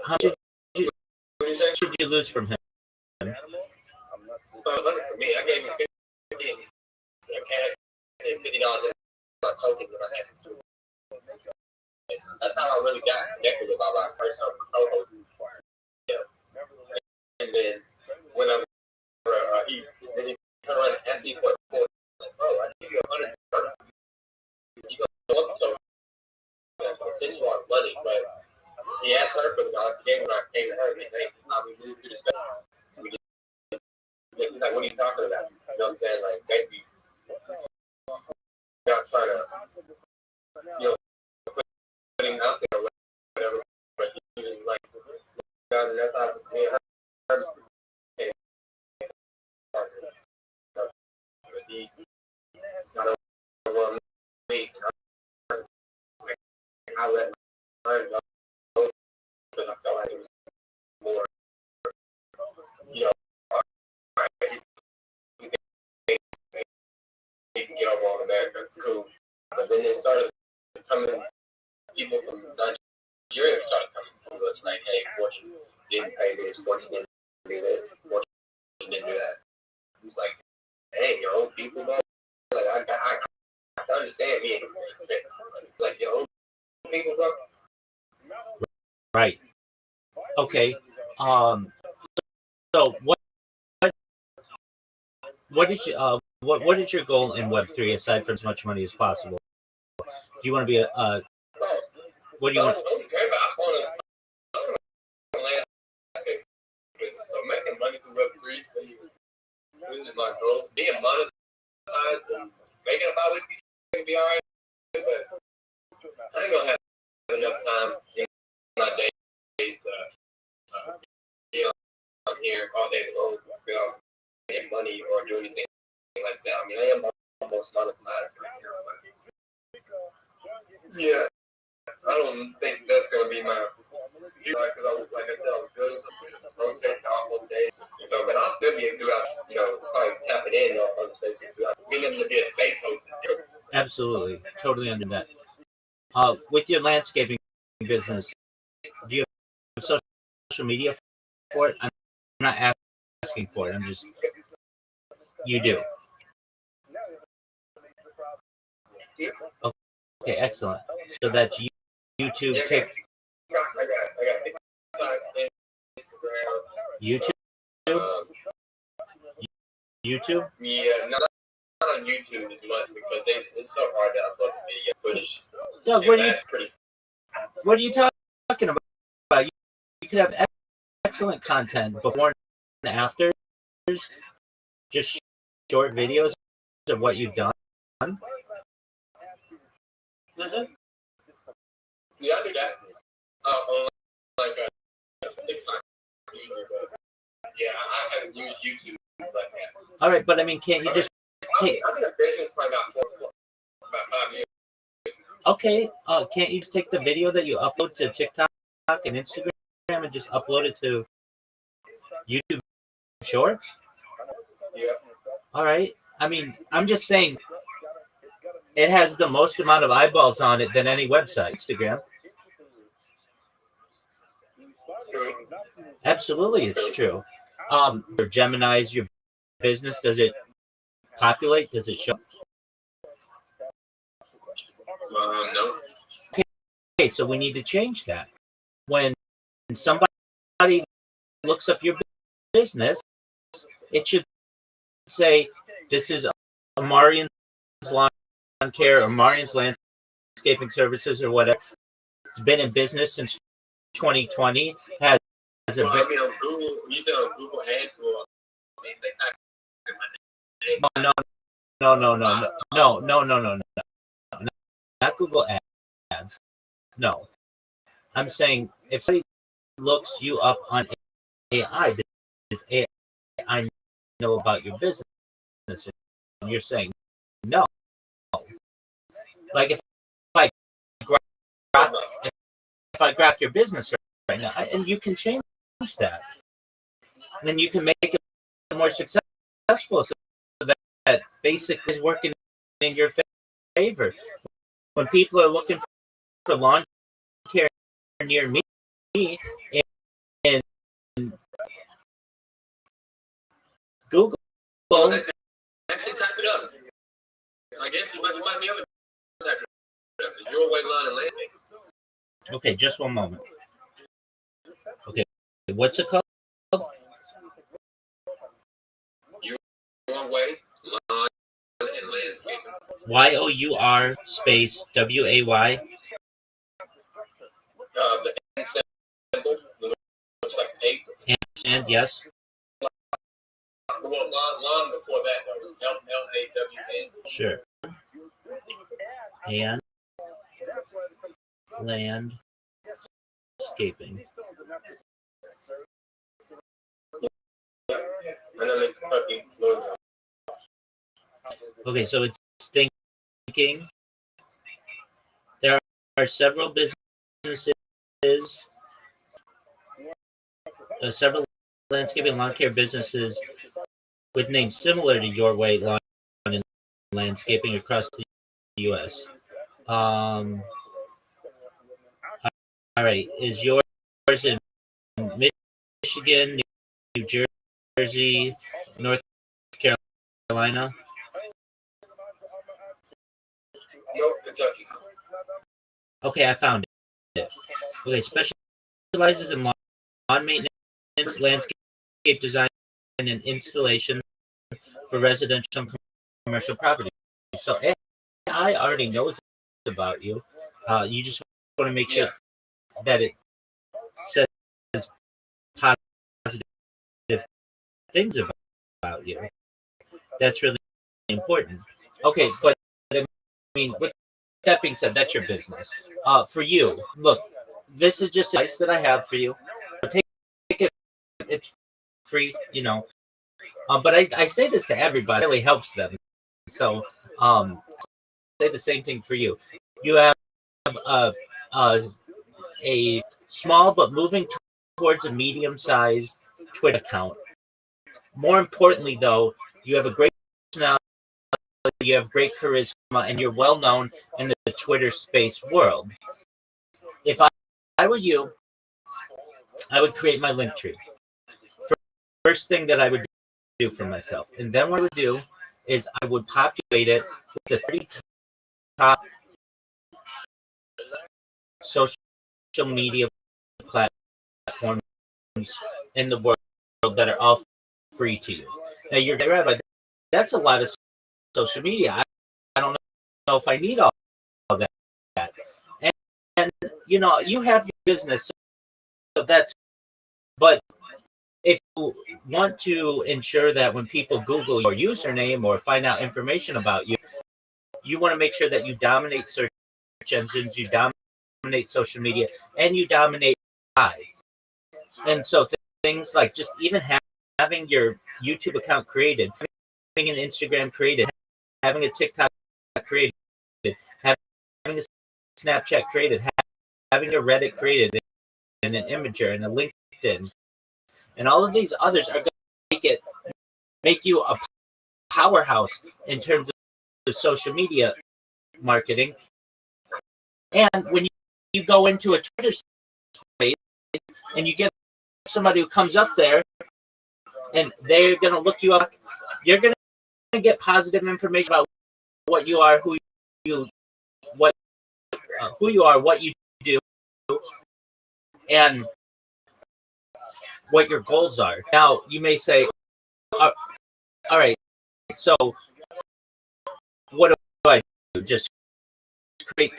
[SPEAKER 4] How much did you lose from him?
[SPEAKER 2] $100 for me. I gave him $50 in cash and $50 in my token that I had. That's how I really got connected with my first co-host. Yeah. And then when he turned around and asked me for it, like, bro, I give you $100. You go up to since you want money, but he asked her for the dollar. He gave when I came to her, and hey, how we moved through the space. He's like, what are you talking about? You know what I'm saying? Like, maybe not trying to, you know, put him out there or whatever, but he was like, down and that's how me and her. But he, I don't want me. I let her go because I felt like it was more, you know, he can get over all of that, that's cool. But then it started coming, people from Nigeria started coming from us like, hey, Fortune didn't pay this, Fortune didn't do this, Fortune didn't do that. He was like, hey, yo, people, man, like, I understand me ain't making sense. Like, yo, people, bro.
[SPEAKER 4] Right. Okay. So what did you what is your goal in Web3 aside from as much money as possible? Do you want to be a what do you want?
[SPEAKER 2] I don't care about. I want to so making money through Web3 is my goal. Being monetized and making a bi-weekly can be alright, but I ain't gonna have enough time in my days you know, I'm here all day long, you know, getting money or do anything like that. I mean, I am almost monetized. Yeah, I don't think that's gonna be my. Because like I said, I was doing some project all of days. So, but I'll still be able to do out, you know, probably tapping in on other spaces. Being able to be a space host.
[SPEAKER 4] Absolutely, totally under that. With your landscaping business, do you have social media for it? I'm not asking for it. I'm just you do. Okay, excellent. So that's YouTube, YouTube.
[SPEAKER 2] Yeah, not on YouTube as much because it's so hard to upload video footage.
[SPEAKER 4] Yeah, what are you talking about? You could have excellent content before and after, just short videos of what you've done.
[SPEAKER 2] Mm-hmm. Yeah, I do that. On like TikTok. Yeah, I haven't used YouTube like that.
[SPEAKER 4] All right, but I mean, can't you just?
[SPEAKER 2] I've been a business for about 5 years.
[SPEAKER 4] Okay, can't you just take the video that you upload to TikTok and Instagram and just upload it to YouTube Shorts?
[SPEAKER 2] Yeah.
[SPEAKER 4] All right. I mean, I'm just saying it has the most amount of eyeballs on it than any website. Instagram. Absolutely, it's true. For Gemini's, your business, does it populate? Does it show?
[SPEAKER 2] No.
[SPEAKER 4] Okay, so we need to change that. When somebody looks up your business, it should say, this is Amarian's Lawn Care or Amarian's Landscaping Services or whatever. It's been in business since 2020. Has a
[SPEAKER 2] Well, I mean, on Google, you can on Google Ads or
[SPEAKER 4] no, not Google Ads. No, I'm saying if somebody looks you up on AI, does AI know about your business? And you're saying no. Like if I grab, if I grab your business right now, and you can change that, then you can make it more successful, so that basically is working in your favor. When people are looking for lawn care near me, and Google.
[SPEAKER 2] Actually, type it up. I guess you might be able to type it up. It's Your Way Lawn and Landscape.
[SPEAKER 4] Okay, just one moment. Okay, what's it called?
[SPEAKER 2] Your Way Lawn and Landscape.
[SPEAKER 4] YOUR space WAY.
[SPEAKER 2] The N symbol looks like an eight.
[SPEAKER 4] And yes.
[SPEAKER 2] Well, lawn before that though. LAWN.
[SPEAKER 4] Sure. And landscaping. Okay, so it's thinking. There are several businesses, several landscaping lawn care businesses with names similar to Your Way Lawn and Landscaping across the U.S. All right, is yours in Michigan, New Jersey, North Carolina?
[SPEAKER 2] Nope, Kentucky.
[SPEAKER 4] Okay, I found it. Okay, specializes in lawn maintenance, landscape design, and installation for residential and commercial property. So AI already knows about you. You just want to make sure that it says positive things about you. That's really important. Okay, but I mean, with that being said, that's your business. For you, look, this is just advice that I have for you. Take it; it's free, you know. But I say this to everybody; it really helps them. So, say the same thing for you. You have a small but moving towards a medium-sized Twitter account. More importantly, though, you have a great personality, you have great charisma, and you're well known in the Twitter space world. If I were you, I would create my link tree. First thing that I would do for myself. And then what I would do is I would populate it with the 3 top social media platforms in the world that are all free to you. Now you're right, but that's a lot of social media. I don't know if I need all that. And you know, you have your business, so that's. But if you want to ensure that when people Google your username or find out information about you, you want to make sure that you dominate search engines, you dominate social media, and you dominate AI. And so things like just even having your YouTube account created, having an Instagram created, having a TikTok created, having a Snapchat created, having a Reddit created, and an Imager and a LinkedIn, and all of these others are going to make you a powerhouse in terms of social media marketing. And when you go into a Twitter space, and you get somebody who comes up there and they're going to look you up, you're going to get positive information about what you are, who you are, what you do, and what your goals are. Now, you may say, all right, so what do I do? Just create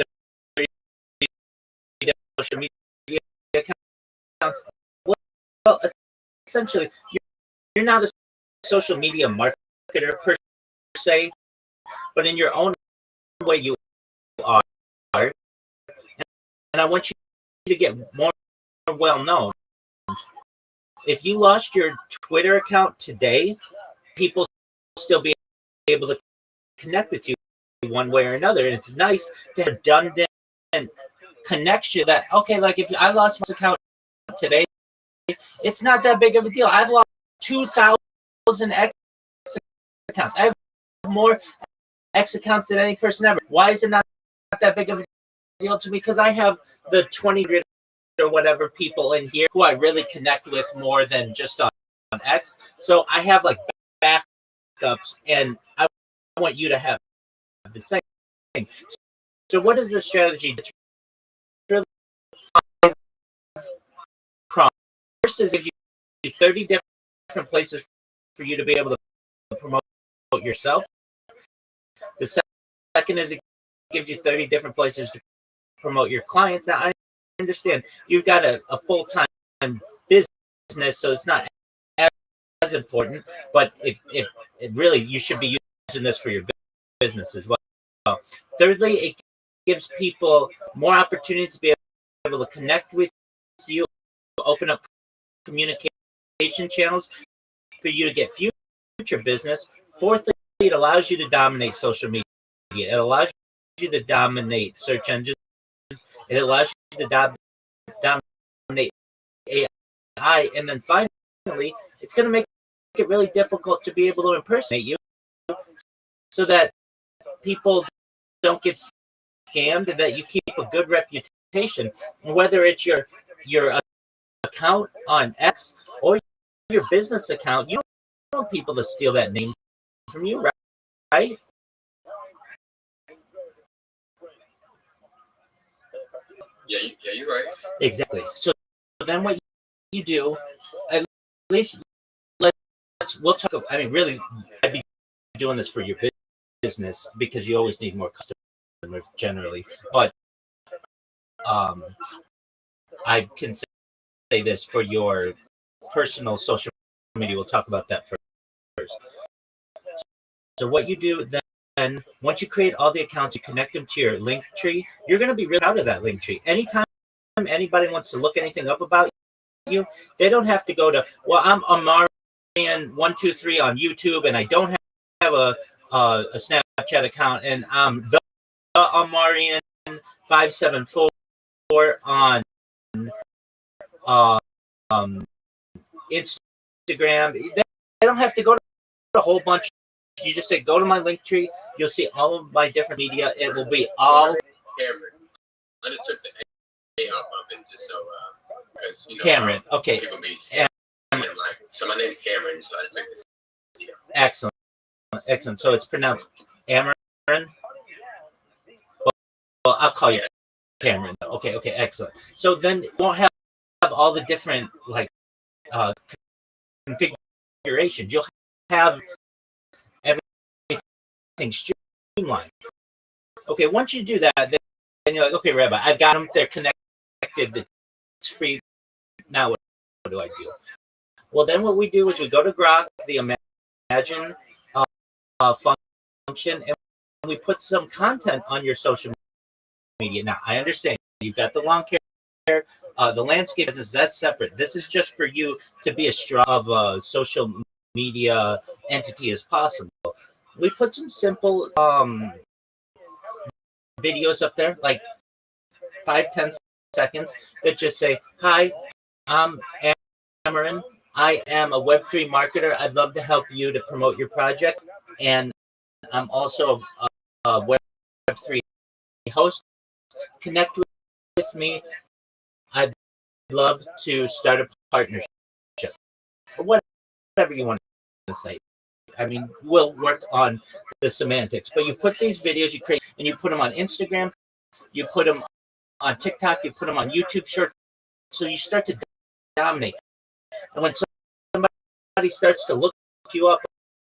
[SPEAKER 4] 30 social media accounts? Well, essentially, you're not a social media marketer per se, but in your own way you are. And I want you to get more well known. If you lost your Twitter account today, people still be able to connect with you one way or another. And it's nice to have redundant connection that, okay, like if I lost my account today, it's not that big of a deal. I've lost 2,000 X accounts. I have more X accounts than any person ever. Why is it not that big of a deal to me? Because I have the 20 or whatever people in here who I really connect with more than just on X. So I have like backups, and I want you to have the same thing. So what is the strategy? It's really prompt. First is give you 30 different places for you to be able to promote yourself. The second is it gives you 30 different places to promote your clients. Now, I understand you've got a full-time business, so it's not as important, but it really, you should be using this for your business as well. Thirdly, it gives people more opportunities to be able to connect with you, open up communication channels for you to get future business. Fourthly, it allows you to dominate social media. It allows you to dominate search engines. It allows you to dominate AI. And then finally, it's going to make it really difficult to be able to impersonate you so that people don't get scammed and that you keep a good reputation. Whether it's your account on X or your business account, you don't want people to steal that name from you, right?
[SPEAKER 2] Yeah, you're right.
[SPEAKER 4] Exactly. So then what you do, at least we'll talk about, I mean, really, I'd be doing this for your business because you always need more customers generally. But I can say this for your personal social media. We'll talk about that first. So what you do then, once you create all the accounts, you connect them to your link tree. You're going to be really proud of that link tree. Anytime anybody wants to look anything up about you, they don't have to go to, well, I'm Amarian123 on YouTube, and I don't have a Snapchat account, and I'm the Amarian574 on Instagram. They don't have to go to a whole bunch. You just say, go to my link tree. You'll see all of my different media. It will be all
[SPEAKER 2] Cameron. I just took the A off of it just so, because, you know,
[SPEAKER 4] Cameron. Okay.
[SPEAKER 2] People be so my name's Cameron, so I just took this.
[SPEAKER 4] Excellent. So it's pronounced Amarin. Well, I'll call you Cameron. Okay. Excellent. So then you won't have all the different like configurations. You'll have everything streamlined. Okay. Once you do that, then you're like, okay, Rabbi, I've got them. They're connected. It's free. Now what do I do? Well, then what we do is we go to Grok, the Imagine function, and we put some content on your social media. Now, I understand you've got the lawn care, the landscape business, that's separate. This is just for you to be as strong of a social media entity as possible. We put some simple videos up there, like 5-10 seconds, that just say, hi, I'm Amarin. I am a Web3 marketer. I'd love to help you to promote your project. And I'm also a Web3 host. Connect with me. I'd love to start a partnership, or whatever you want to say. I mean, we'll work on the semantics, but you put these videos you create and you put them on Instagram, you put them on TikTok, you put them on YouTube Shorts, so you start to dominate. And when somebody starts to look you up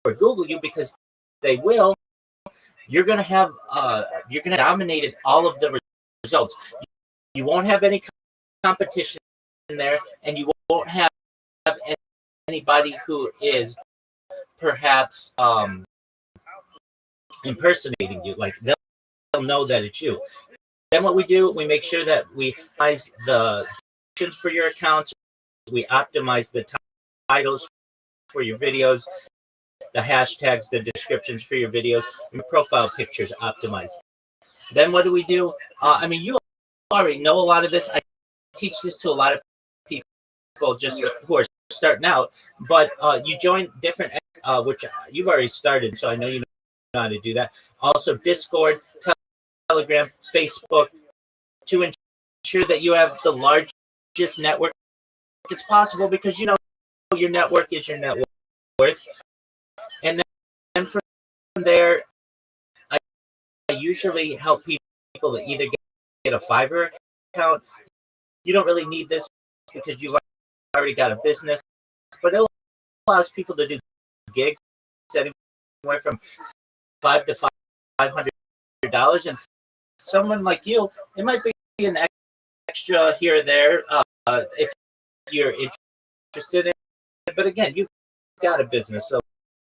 [SPEAKER 4] or Google you, because they will, you're gonna have dominated all of the results. You won't have any competition in there, and you won't have anybody who is perhaps impersonating you. Like they'll know that it's you. Then what we do, we make sure that we optimize the descriptions for your accounts. We optimize the titles for your videos, the hashtags, the descriptions for your videos, and the profile pictures optimized. Then what do? I mean, you already know a lot of this. I teach this to a lot of people just who are starting out, but you join different, which you've already started, so I know you know how to do that. Also, Discord, Telegram, Facebook, to ensure that you have the largest network it's possible, because you know your network is your net worth. And then from there, I usually help people that either get a Fiverr account. You don't really need this because you've already got a business, but it allows people to do gigs anywhere from $500 to $500, and someone like you, it might be an extra here or there if you're interested in it. But again, you've got a business, so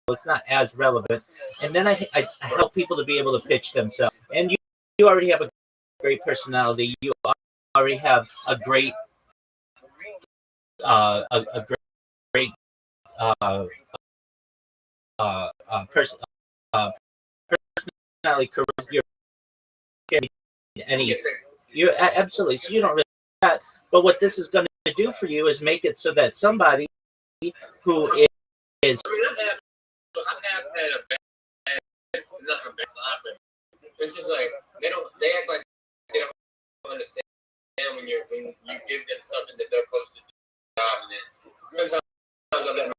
[SPEAKER 4] it's not as relevant. And then I help people to be able to pitch themselves. And you already have a great personality. You already have a great personality. You absolutely. So you don't really that. But what this is going to do for you is make it so that somebody who is
[SPEAKER 2] I have had a bad, not a bad side, but it's just like they act like they don't understand when you give them something that they're supposed to do. And then sometimes I let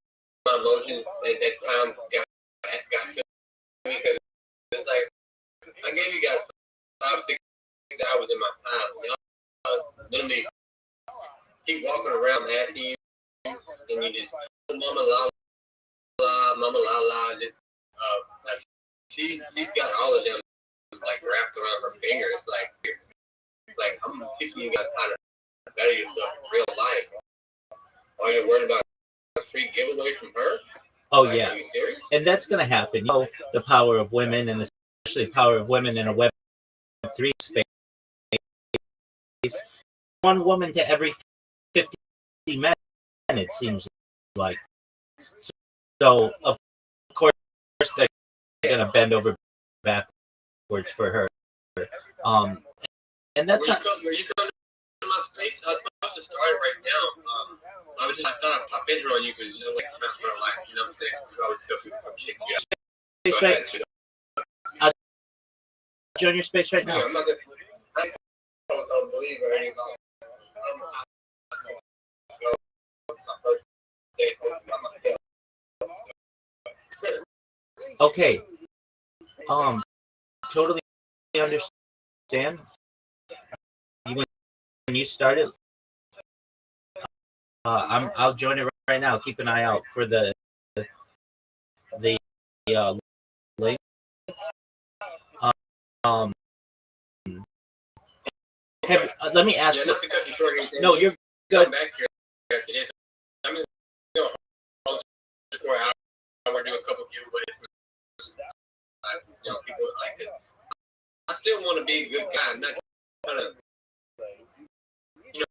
[SPEAKER 2] my emotions at that time got to me, because it's like I gave you guys 5-6 hours in my time. Literally keep walking around asking you, and you just mama la, just like she's got all of them like wrapped around her fingers, like I'm teaching you guys how to better yourself in real life. Are you worried about a free giveaway from her?
[SPEAKER 4] Oh yeah, and that's going to happen. You know, the power of women, and especially the power of women in a Web3 space. One woman to every 50 men, it seems like. So of course they're going to bend over backwards for her. And that's not.
[SPEAKER 2] Were you coming to my space? I was about to start right now. I thought I'd pop in on you because you know, like mess around life. You know what I'm saying? I always tell people from kick you out.
[SPEAKER 4] Space right. I'll join your space right now.
[SPEAKER 2] Yeah, I'm not gonna. I don't believe or anything.
[SPEAKER 4] Okay. Totally understand. When you started, I'll join it right now. Keep an eye out for the link. Let me ask you. No, you're good.
[SPEAKER 2] I'm gonna just for an hour. I'm gonna do a couple giveaways. You know, people like this. I still want to be a good guy. I'm not trying to. You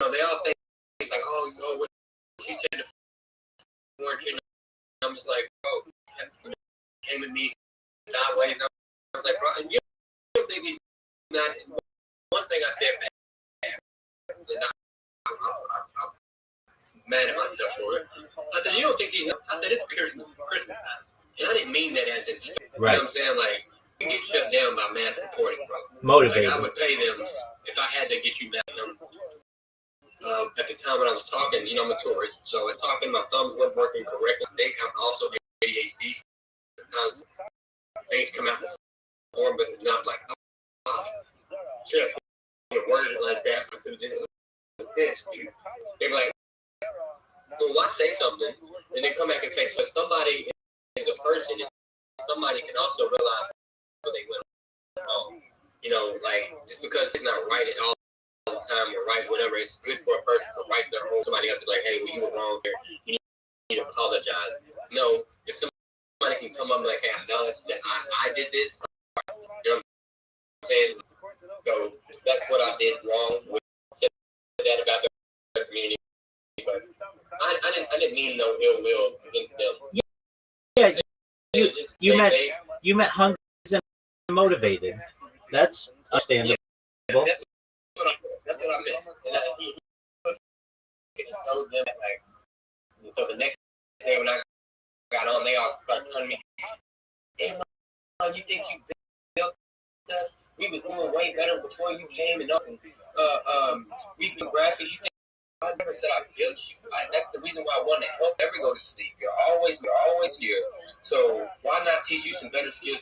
[SPEAKER 2] know, they all think like, oh, you know what she said before, you know. I'm just like, oh, came at me sideways. I was like, bro, you don't think he's not. One thing I said bad. I'm mad at myself for it. I said, you don't think he's not. I said, it's Christmas time. And I didn't mean that as in,
[SPEAKER 4] right.
[SPEAKER 2] You know what I'm saying? Like, you get shut down by mass reporting, bro.
[SPEAKER 4] Motivated.
[SPEAKER 2] Like, I would pay them if I had to get you back. at the time when I was talking, I'm a tourist, so at talking, my thumbs weren't working correctly. They have also ADHD. Sometimes things come out form, but not like, should have worded it like that. I could have did it with this. They were like, well, why say something? And then come back and say, so somebody is a person, and somebody can also realize what they went on. Like, just because it's not right at all the time or right, whatever, it's good for a person to write their own. Somebody else to be like, hey, well, you were wrong here. You need to apologize. No, if somebody can come up and be like, hey, I acknowledge that I did this. You know what I'm saying? So that's what I did wrong with that about the community. But I didn't mean no ill will against them.
[SPEAKER 4] Yeah, you meant hungry and motivated. That's understandable.
[SPEAKER 2] That's what I meant. And he told them like, and so the next day when I got on, they all started telling me, "Hey, man, you think you built us? We was doing way better before you came, and we do graphics. You think I never said I built you? That's the reason why I want to help. Never go to sleep. You're always here. So why not teach you some better skills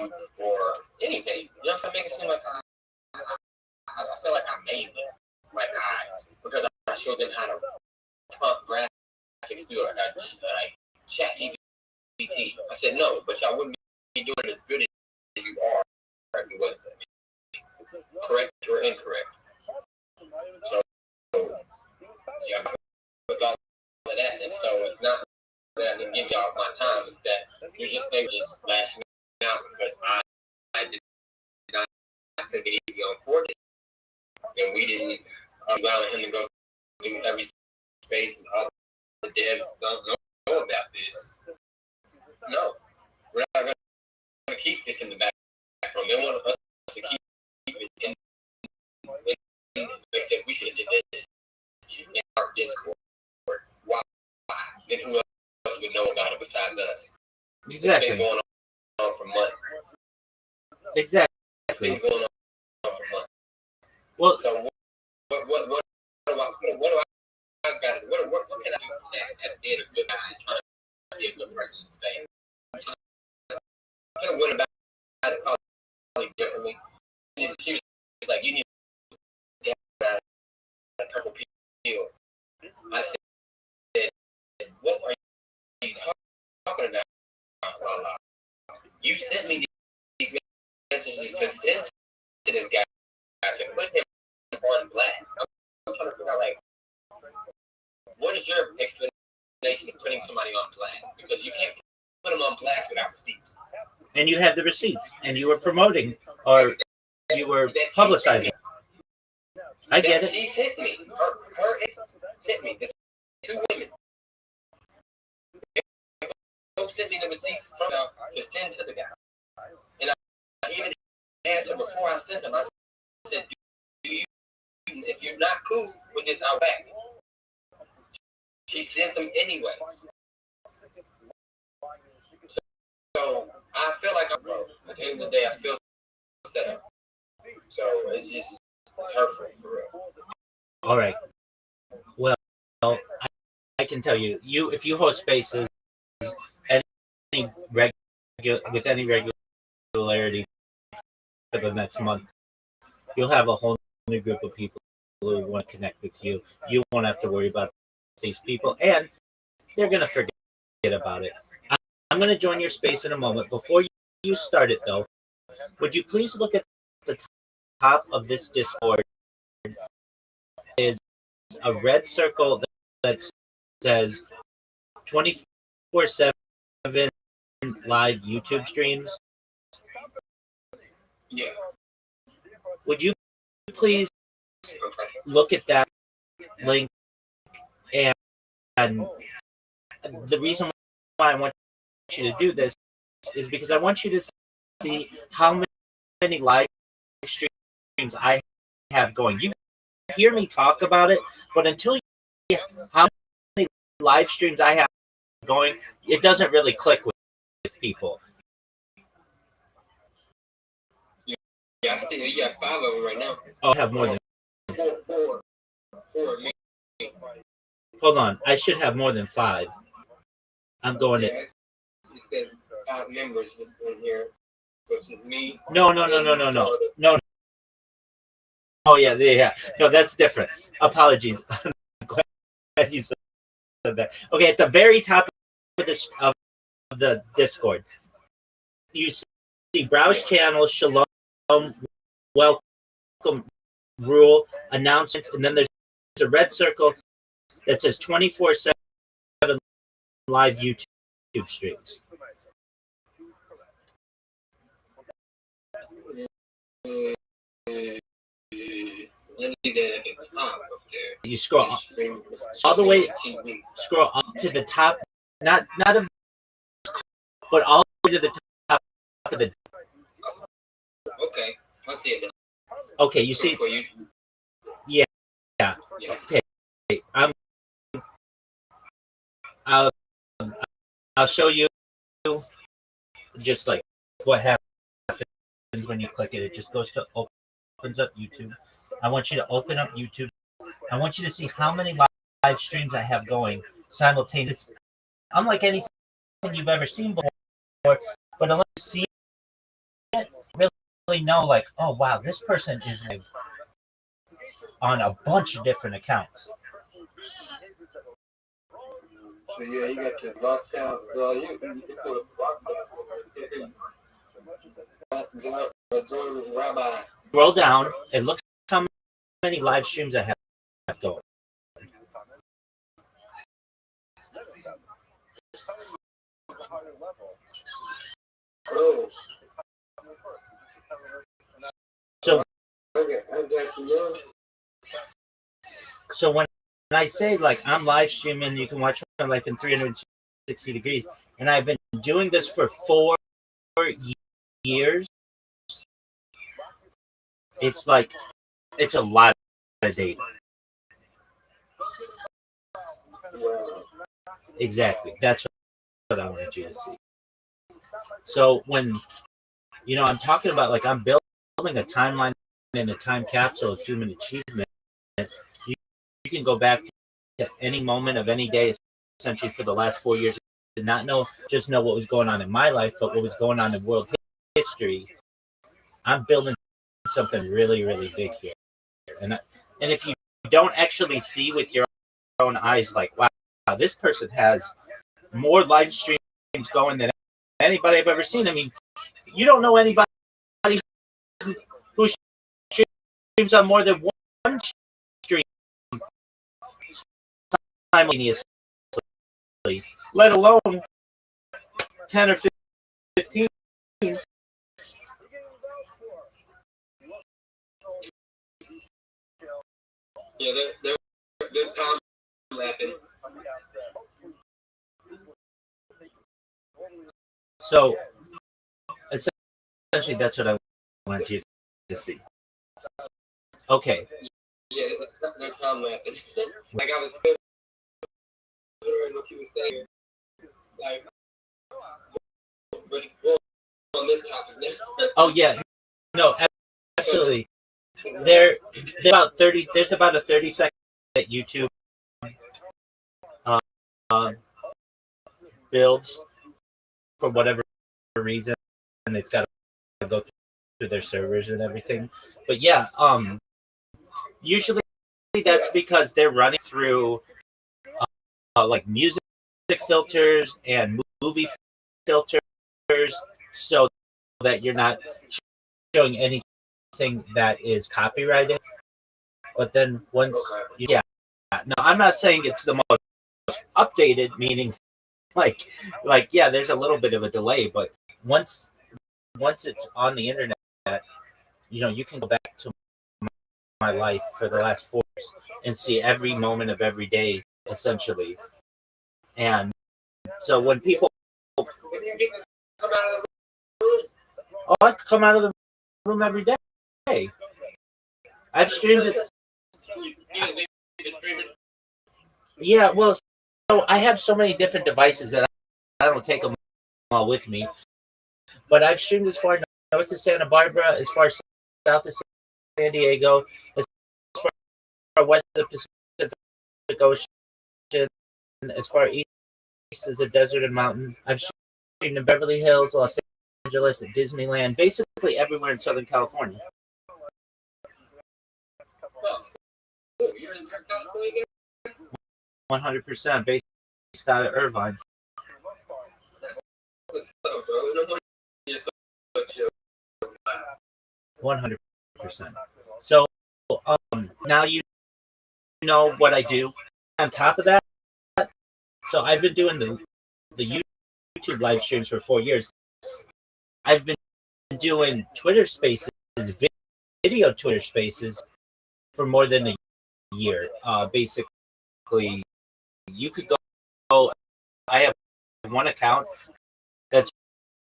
[SPEAKER 2] or anything? You know what I'm saying? Make it seem like I feel like I made them, because I showed them how to pump graphics through a chat GPT. I said no, but y'all wouldn't be doing it as good as you are if you wasn't correct or incorrect. So yeah, with all of that, and so it's not that I didn't give y'all my time. It's that you're just lashing out because I did not take it easy on Fortnite. And we didn't allow him to go through every space, and all the devs don't know about this. No, we're not going to keep this in the background. They want us to keep it in. They said we should have did this in our Discord. Why? Then who else would know about it besides us?
[SPEAKER 4] Exactly.
[SPEAKER 2] It's been going on for months.
[SPEAKER 4] Exactly.
[SPEAKER 2] It's been going on for months.
[SPEAKER 4] Well,
[SPEAKER 2] so what do I got? What can I do as being a good guy and trying to be a good person in space? I could have went about it probably differently. And she was like, you need to have that purple peel. I said, what are you talking about? You sent me these messages to send to this guy to put him on blast. I'm trying to figure out, like, what is your explanation of putting somebody on blast? Because you can't put them on blast without receipts.
[SPEAKER 4] And you have the receipts, and you were promoting, or you were publicizing. I get it.
[SPEAKER 2] He sent me. Her sent me. The two women. They both sent me the receipts to send to the guy. And I even answered before I sent them. I said, if you're not cool with this, I'll back it. She sent them anyway. So I feel like I'm broke. At the end of the day, I feel set up. So it's just hurtful for real.
[SPEAKER 4] All right. Well, I can tell you, if you host spaces with any regularity for the next month, you'll have a whole new group of people who want to connect with you. You won't have to worry about these people, and they're going to forget about it. I'm going to join your space in a moment. Before you start it, though, would you please look at the top of this Discord? Is a red circle that says 24/7 live YouTube streams.
[SPEAKER 2] Yeah.
[SPEAKER 4] Would you please look at that link? And the reason why I want you to do this is because I want you to see how many live streams I have going. You hear me talk about it, but until you how many live streams I have going, it doesn't really click with people.
[SPEAKER 2] Yeah, I see you got 5 of them right now.
[SPEAKER 4] Oh, I have more than
[SPEAKER 2] four.
[SPEAKER 4] Hold on. I should have more than 5. I'm going to.
[SPEAKER 2] It said 5 members in here, which is me.
[SPEAKER 4] No. Oh yeah. No, that's different. Apologies. Glad you said that. Okay, at the very top of the Discord, you see browse channels, shalom, welcome, rule, announcements, and then there's a red circle that says 24/7 live YouTube streams. You scroll all the way, scroll up to the top, not of, but all the way to the top of the.
[SPEAKER 2] Okay, I see it.
[SPEAKER 4] Okay, you see. Yeah. Okay, I'll show you just like what happens when you click it. It just goes to opens up YouTube. I want you to open up YouTube. I want you to see how many live streams I have going simultaneously. Unlike anything you've ever seen before, but unless you see it, really know like, oh wow, this person is live on a bunch of different accounts.
[SPEAKER 2] So yeah, you got the lockdown. Well, you put a rabbi.
[SPEAKER 4] Scroll down and look how many live streams I have going.
[SPEAKER 2] Oh.
[SPEAKER 4] So when I say like I'm live streaming, you can watch my life in 360 degrees, and I've been doing this for 4 years. It's like it's a lot of data. Exactly. That's what I wanted you to see. So when I'm talking about like I'm building a timeline and a time capsule of human achievement. You can go back to any moment of any day, essentially for the last 4 years, and not just know what was going on in my life, but what was going on in world history. I'm building something really, really big here, and if you don't actually see with your own eyes, like wow, this person has more live streams going than anybody I've ever seen. I mean, you don't know anybody who streams on more than one stream simultaneously, let alone 10 or 15.
[SPEAKER 2] Yeah, they're time lapping.
[SPEAKER 4] So essentially, that's what I want you to see. Okay.
[SPEAKER 2] Yeah, they're time lapping. Like I was hearing what you were saying. Like, on this topic.
[SPEAKER 4] Oh yeah, no, absolutely. They're about 30. There's about a 30-second that YouTube builds for whatever reason, and it's got to go through their servers and everything. But yeah, usually that's because they're running through like music filters and movie filters, so that you're not showing anything that is copyrighted. But then once, yeah, no, I'm not saying it's the most updated, meaning like yeah, there's a little bit of a delay, but once it's on the internet, you can go back to my life for the last 4 years and see every moment of every day, essentially. And so when people, oh, I come out of the room every day. I've streamed it. Yeah, well, so I have so many different devices that I don't take them all with me. But I've streamed as far north as Santa Barbara, as far south as San Diego, as far west of Pacific Ocean, as far east as the desert and mountain. I've streamed in Beverly Hills, Los Angeles, at Disneyland, basically everywhere in Southern California. 100% based out of Irvine. 100%. So now you know what I do. On top of that, so I've been doing the YouTube live streams for 4 years. I've been doing Twitter Spaces, video Twitter Spaces, for more than a year. Basically, you could go. I have one account that's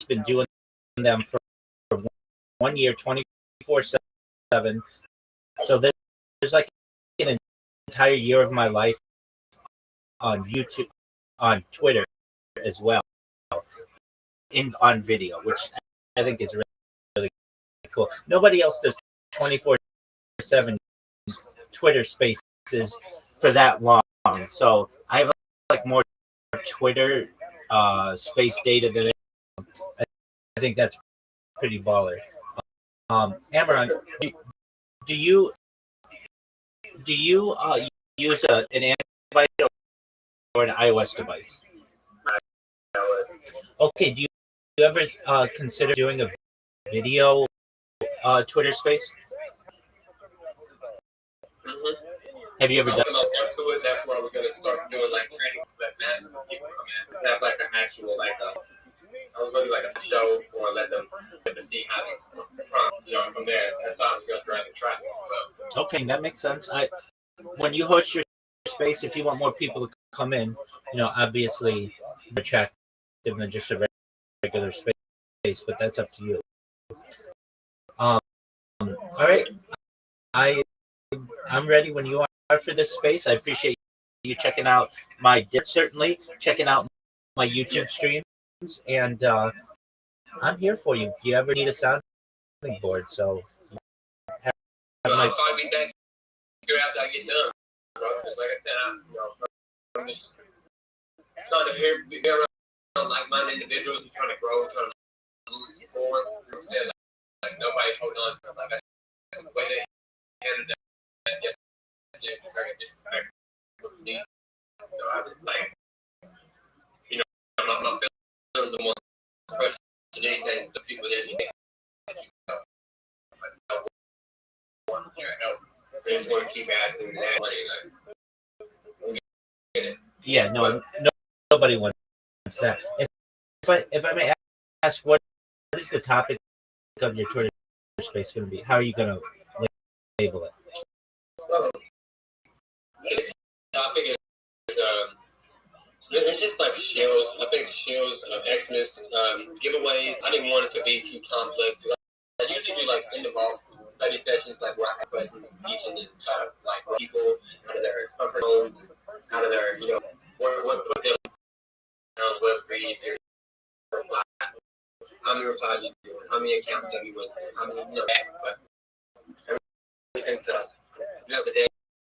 [SPEAKER 4] been doing them for 1 year, 24/7. So there's like an entire year of my life on YouTube, on Twitter as well, on video, which I think is really, really cool. Nobody else does 24/7 Twitter Spaces for that long. So I have like more Twitter space data than I think that's pretty baller. Amaran, do you use an Android device or an iOS device? Okay, do you ever consider doing a video Twitter Space?
[SPEAKER 2] Mm-hmm.
[SPEAKER 4] Have you ever done?
[SPEAKER 2] Into it, that's where we're gonna start doing like training that massive people come in. Have like an actual I was really like a show or let them get to see how they from there. That's how I was gonna drive the traffic.
[SPEAKER 4] Okay, that makes sense. When you host your space, if you want more people to come in, obviously more attractive than just a regular space, but that's up to you. All right, I'm ready when you are for this space. I appreciate you checking out certainly checking out my YouTube streams, and I'm here for you if you ever need a sounding board. So
[SPEAKER 2] I'll be back here after I get done, bro. Because like I said, I'm just trying to be around like-minded individuals who's trying to grow, trying to move forward. You know what I'm saying? Like nobody's holding on. Like that's the way they handle that. Yes, it's very disrespectful to me. I was like, my feelings are more crushed than anything. The people that you think want your help. They just want to keep asking that money.
[SPEAKER 4] Yeah, nobody wants that. If I may ask, what is the topic of your Twitter space going to be? How are you going to label it?
[SPEAKER 2] This topic is it's just like shows. I think shows of Xmas, giveaways. I didn't want it to be too complex. I usually do like in-the-vault study sessions, like where I have questions teaching and try to like people out of their comfort zones, out of their what put them what read their reply. How many replies you doing? How many accounts have you went through? How many that? But ever since the day,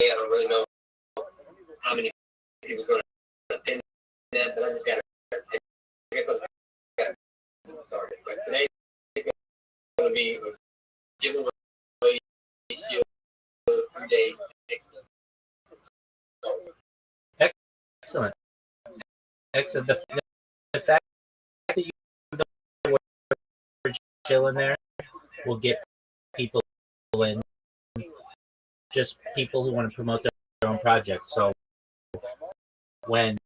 [SPEAKER 2] I don't really know how many people going to attend that, but I just got to. Sorry, but today is going to be a giveaway. 3 days.
[SPEAKER 4] Excellent. The fact that you have the word chill in there will get people in, just people who want to promote their own projects. So when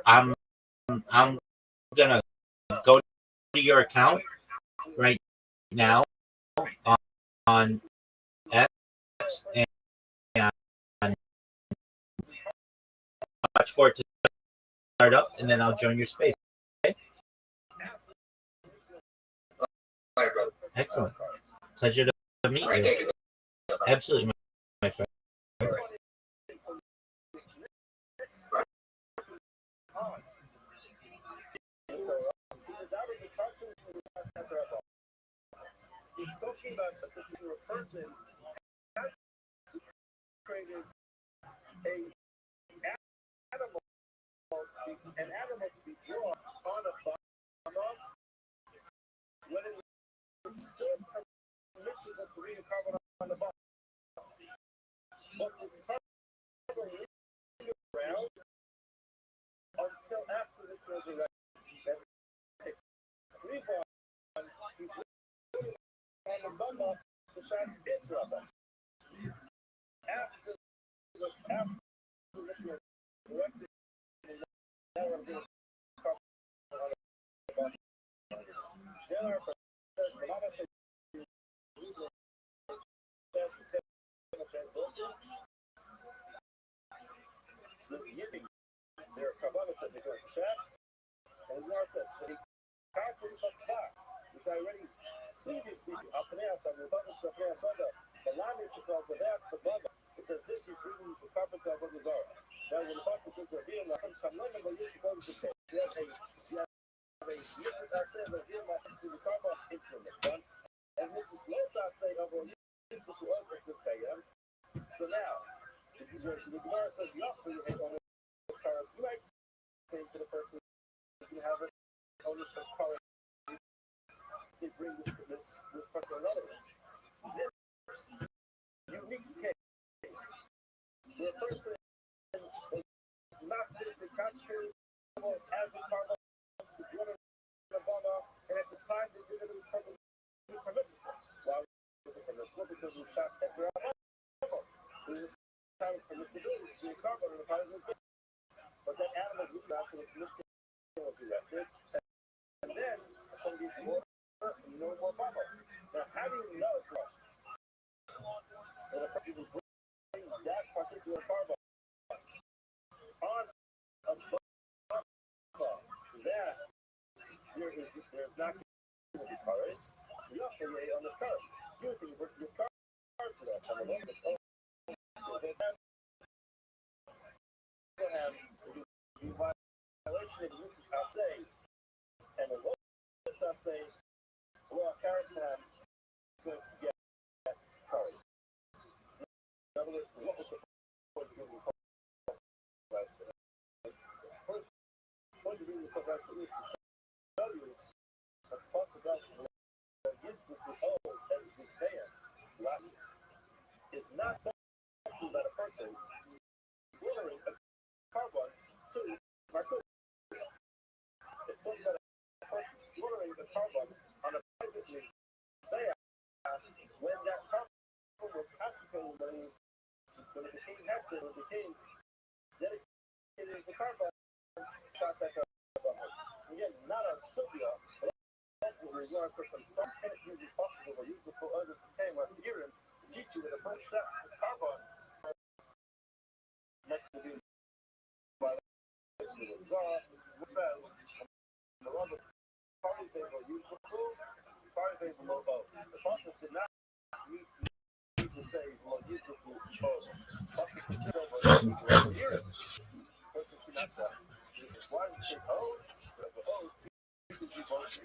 [SPEAKER 4] I'm gonna go to your account right now on X and watch for it to start up, and then I'll join your space. Okay? Excellent. Pleasure to meet you. Absolutely, my friend.
[SPEAKER 3] created an animal to be drawn on a bomb when it was still permissible to read a carbon on the bomb. But this carbon around until after this resurrection. Reborn, he on the bomb to shine Israel. After this resurrection, their Kabbalah that they go to Shabbos, and the Lord says, for the conquerors of God, which I already previously, the language calls the back, the Baba, it's as if he's reading the carpenter of the Zara. Now, when the Pasuk says, reveal my hands, come on, but you go to the page. You have a mitzvah that says, reveal my hands to the carpenter into the Mishkan, and mitzvah close that say, of all these, but you also say, so now, the Gemara says, you have to own the cars, you might think to the person, you have an ownership of car, they bring this person another one. This unique case, where a person is not physically concentrated as a car to run a bomb, and at the time they did it was permissible. Why was it permissible? Because we shot at their bombs. There was a kind of permissibility to be a carbon in the part of the game. But that animal moved out to the permission was erected, and then somebody water and no more bubbles. Now, how do you know it's lost? When a person brings that particular carbon on a bubble, that there's not going to be cars. You have to lay on the cars. You think the person gets cars for that. On the left, it's all. Have the violation of the mitzvah say, and the law say, well, cars have going to get cars. In other words, what was the point of doing this whole class? The point of doing this whole class is to show you that the possibility that gives you the old as the fan, right, is not talking about a person swallowing a carbon to Marcus. It's talking about a person swallowing the carbon on a privately say when that carbon was concentrated when it became hectic, when it became dedicated as a carbon, shot that carbon. Again, not a Sylvia, but that's what we learned. So from some kind of use is possible, or use it for others who came last year and teach you that the first step of carbon next to the says the one with parties they will use the food, parties they will both. The process did not need to say well use the food chose. Process could say well use the year. Person should not say. This is why we say this is you both.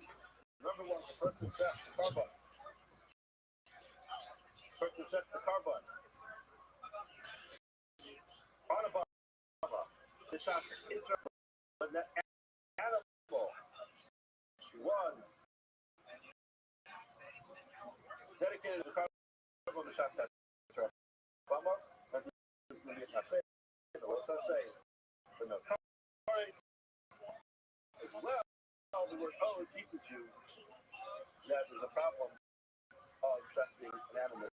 [SPEAKER 3] Number one, the person sets the carbon. Person sets the carbon. On a bomb. The shot is but that animal was dedicated to the carbon of the shot set. Vamos, and this is going to be a say. What's I say? But no, cards as well. The word "oh" teaches you that there's a problem of trusting an animal.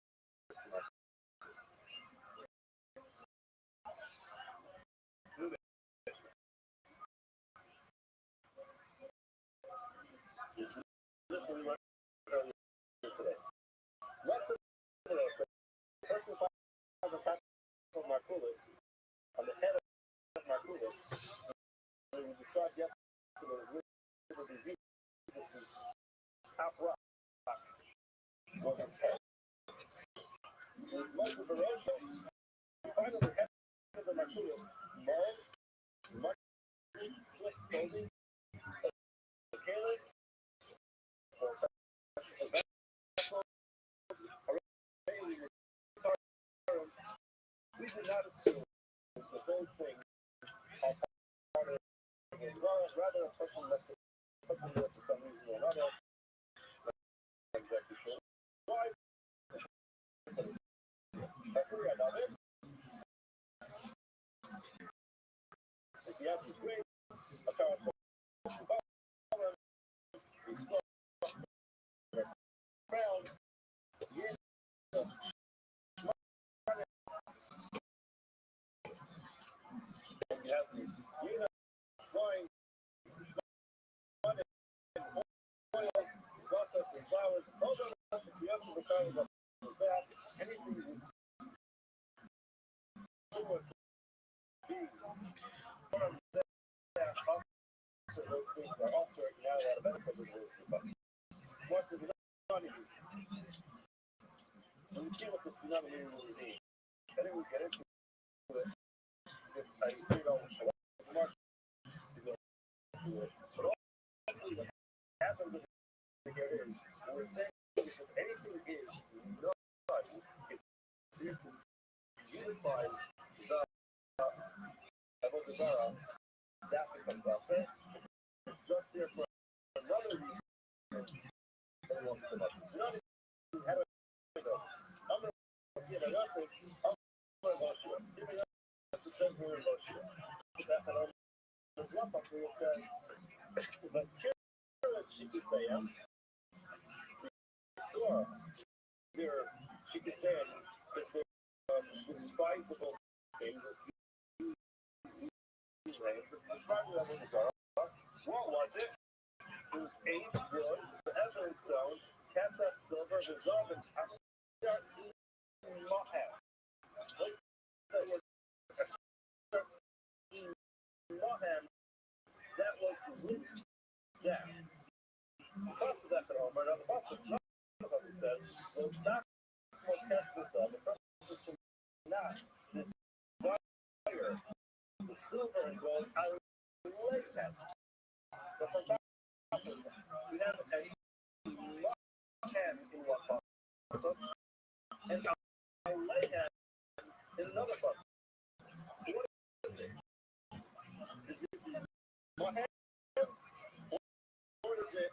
[SPEAKER 3] This is literally what we're today. Lots of the person has a type of Marculus on the head of Marculus. We described yesterday with the disease. This is half rock. Was its head. Most of the roadshow, you find on the head of the Marculus, moles, swift clothing, careless. We not assume that those things are part of it. Rather, a person left it for some reason or another. Not exactly sure why. If the answer is great, a powerful power is spoken around. And you have these flying money, oil, process, and flowers. All those stuff, if you have to decide about that, anything is similar to bees. One of that, also those things are also now out of medical research. Once it's not easy. When you see what this phenomenon really means, I think we get into it. If I figured out what Mark to go into it. But all what happens here is we're saying if anything is not, if you can utilize the Avodah that becomes us. It's just there for another reason. They want to us. It's not even how do I know this? I'm going to see it. I'm going to say, I'm going to show you. Give me that's the same word about you. There's one part where it says, but here she could say, Sora, there, she could say, because they're despisable things. What was it? It was 8 wood, the evidence stone, Kesef silver, resolve, and Asher Moab. Moab, that was his root. Yeah. Because of that, but on the bottom, it says, well, Sack was cast herself, the person not desire the silver and gold, I relate that. But from top of it, we have a hand in one puzzle, and I lay hand in another puzzle. So what is it? Is it my hand? Or is it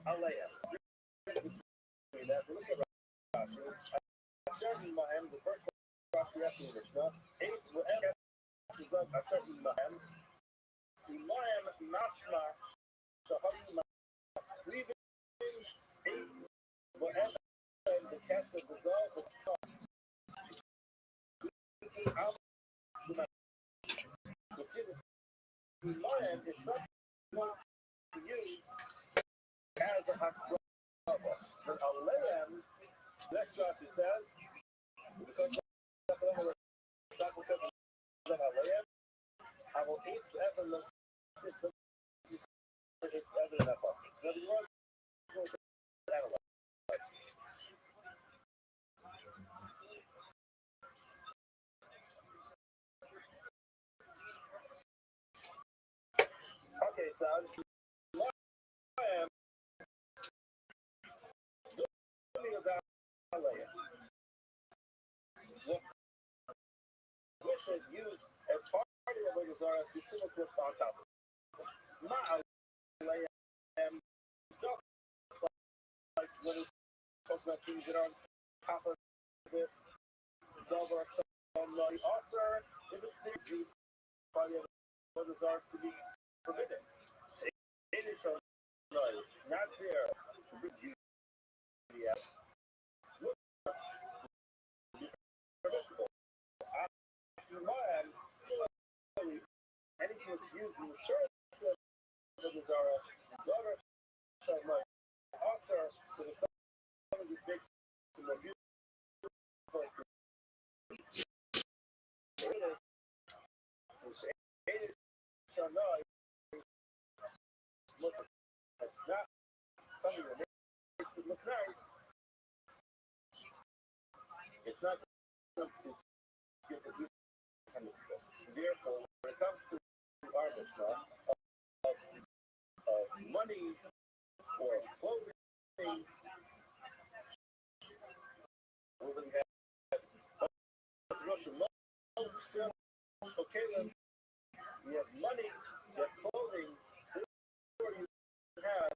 [SPEAKER 3] I lay hand? Look at that. I started in my hand, the first one after the Mishnah. 8 whatever is up, I started in my hand. Imayim mashma shahayim leaving 8 whatever the cats have dissolved the top. So see the Imayim is something to use as a hakbah. But a lamb, next chapter says, because I will eat the ever system. It's ever in that process. In other words, okay, so lamb. About which is used as part of the Zara to see what's on top of it. Not stuff like when it's talking about things that are on top of it, double also if it's things used by the Zara to be forbidden. It is so not there to be used. Yeah. Anything that's used in the service of the Zara, daughter of my also for the son of the big to the beautiful that's not something that makes it look nice. It's not therefore, when it comes to our Mishnah of money or clothing, Okay, then you have money, you have clothing, you have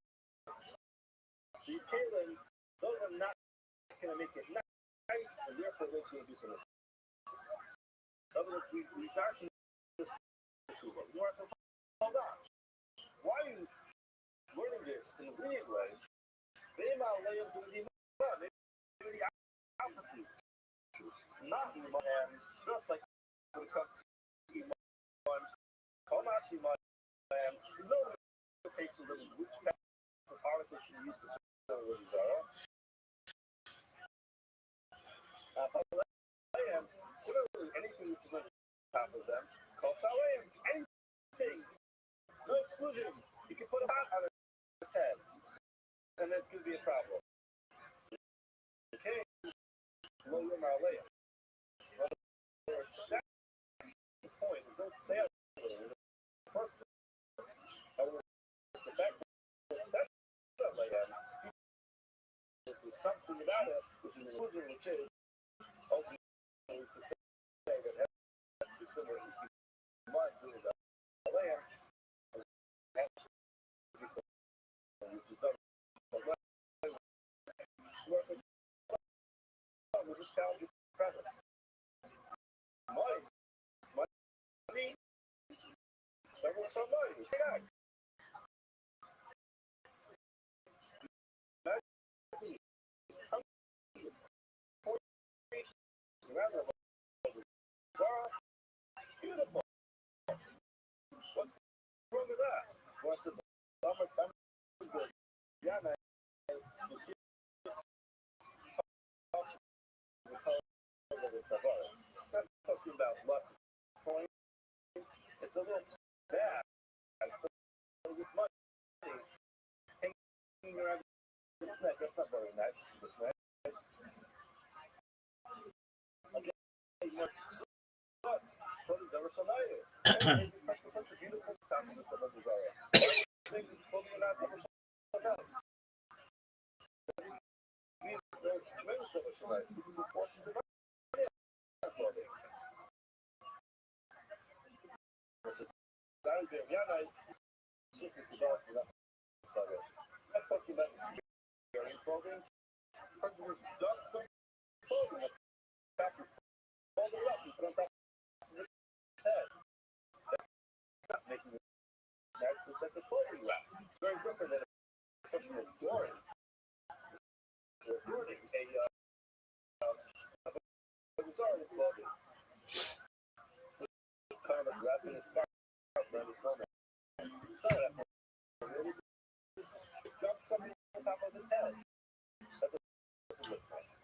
[SPEAKER 3] these Kaylin, those are not going to make it nice, and therefore those going to do some. In other words, we got to this. You want to say, hold on, why are you learning this in a weird way? They might lay up to the opposites. Not in my hand, just like when it comes to Iman, Komashi Iman, no limitations of which type of articles can use to serve the Zara. Similarly, anything which is on top of them, call Shalayim, anything, no exclusions. You can put a hat on its head, and that's going to be a problem. Okay, well, you're my layer. That's the point. Is don't say it in the first place. The fact that it's that like that, there's something about it which is an illusion, which is ultimately to say that that's the similar to mind doing that land, and that's which is done. We're just challenging the premise. Money, everyone's so money. Say guys. Beautiful. What's wrong with that? What's this? I'm good. Yeah, man. Not talking about lots of points. It's a little bad. With money, hanging around its neck, that's not very nice. Okay, such a beautiful compliment of Zara. Which is very good. Yeah, I just developed enough. I'm talking about your clothing. Person who's done some clothing, fold it up and put it on top of his head. Not making it nice, it's like a clothing wrap. It's very different than a person adorning. They're adorning a bizarre clothing. Kind of wrapping a scarf around the snowman. It's not that really. Just dump something on top of his head. That doesn't look nice.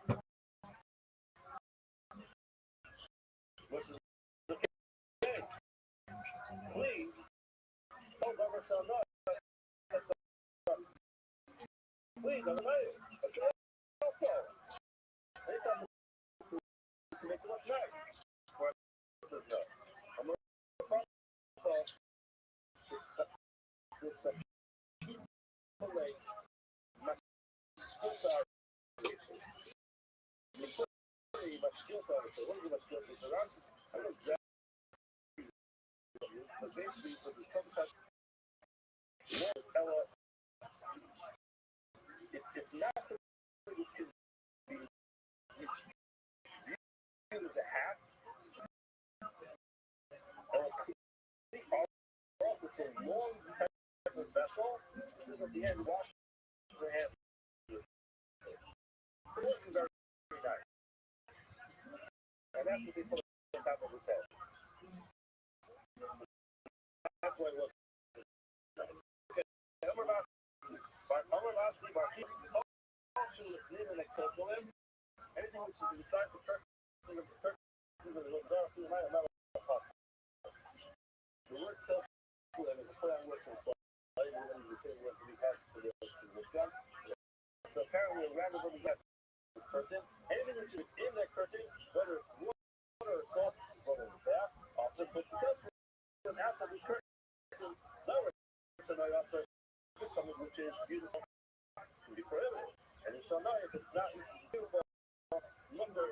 [SPEAKER 3] Which is okay. Clean. Don't ever sell no. That's clean, doesn't matter. Okay. Also, anytime you can make it look nice. Or says no. I'm going to this delay my skill foundation. My skill foundation. What is my skill foundation? I don't know but basically, so that sometimes it's not something which can be viewed as a hat or a complete off. It's a long type of vessel. This is at the end, wash the hand. So it's very, very nice. And that's what they put on top of his head. That's why it was. Anything which is inside the person, the word kill is a play on words from the same word we have to the gun. So apparently, a random what is that? This curtain. Anything which is in that curtain, whether it's water or salt, whether it's bath, also puts the curtain. After this curtain, lower. So now you also put something which is beautiful, can be prohibited. And you shall know if it's not beautiful, lumber,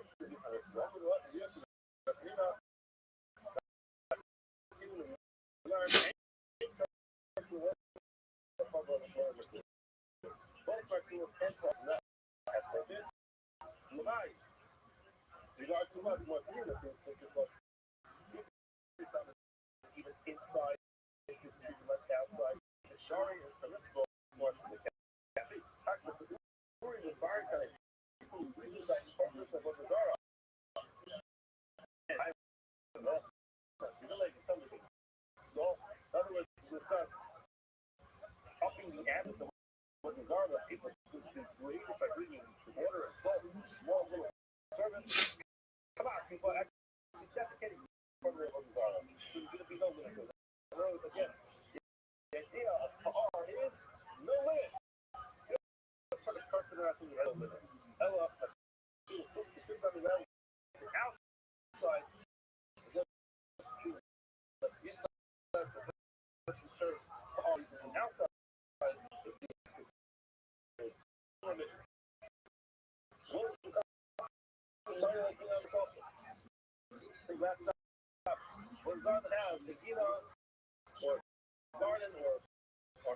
[SPEAKER 3] happiness and profit. Regard to much more community, even inside is treated like outside. The sharing is permissible more than the cafe. Actually, the story of environment people who live inside the partners of what Zara. I don't know. You know, like something. So, in other words, we start upping the adders of what Zara. People who do great by bringing water and salt into small little service. Come on, people. Actually, dedicated program of Zara. So you're going to be no limit to that. Again, the idea of Pa'ar is no limit. You don't put a person around in the no limit. Ella, the things on the outside, the inside, the person serves Pa'ar, and outside is limit. Sorry, like, it's also. The last stop, what Zara has, the or garden or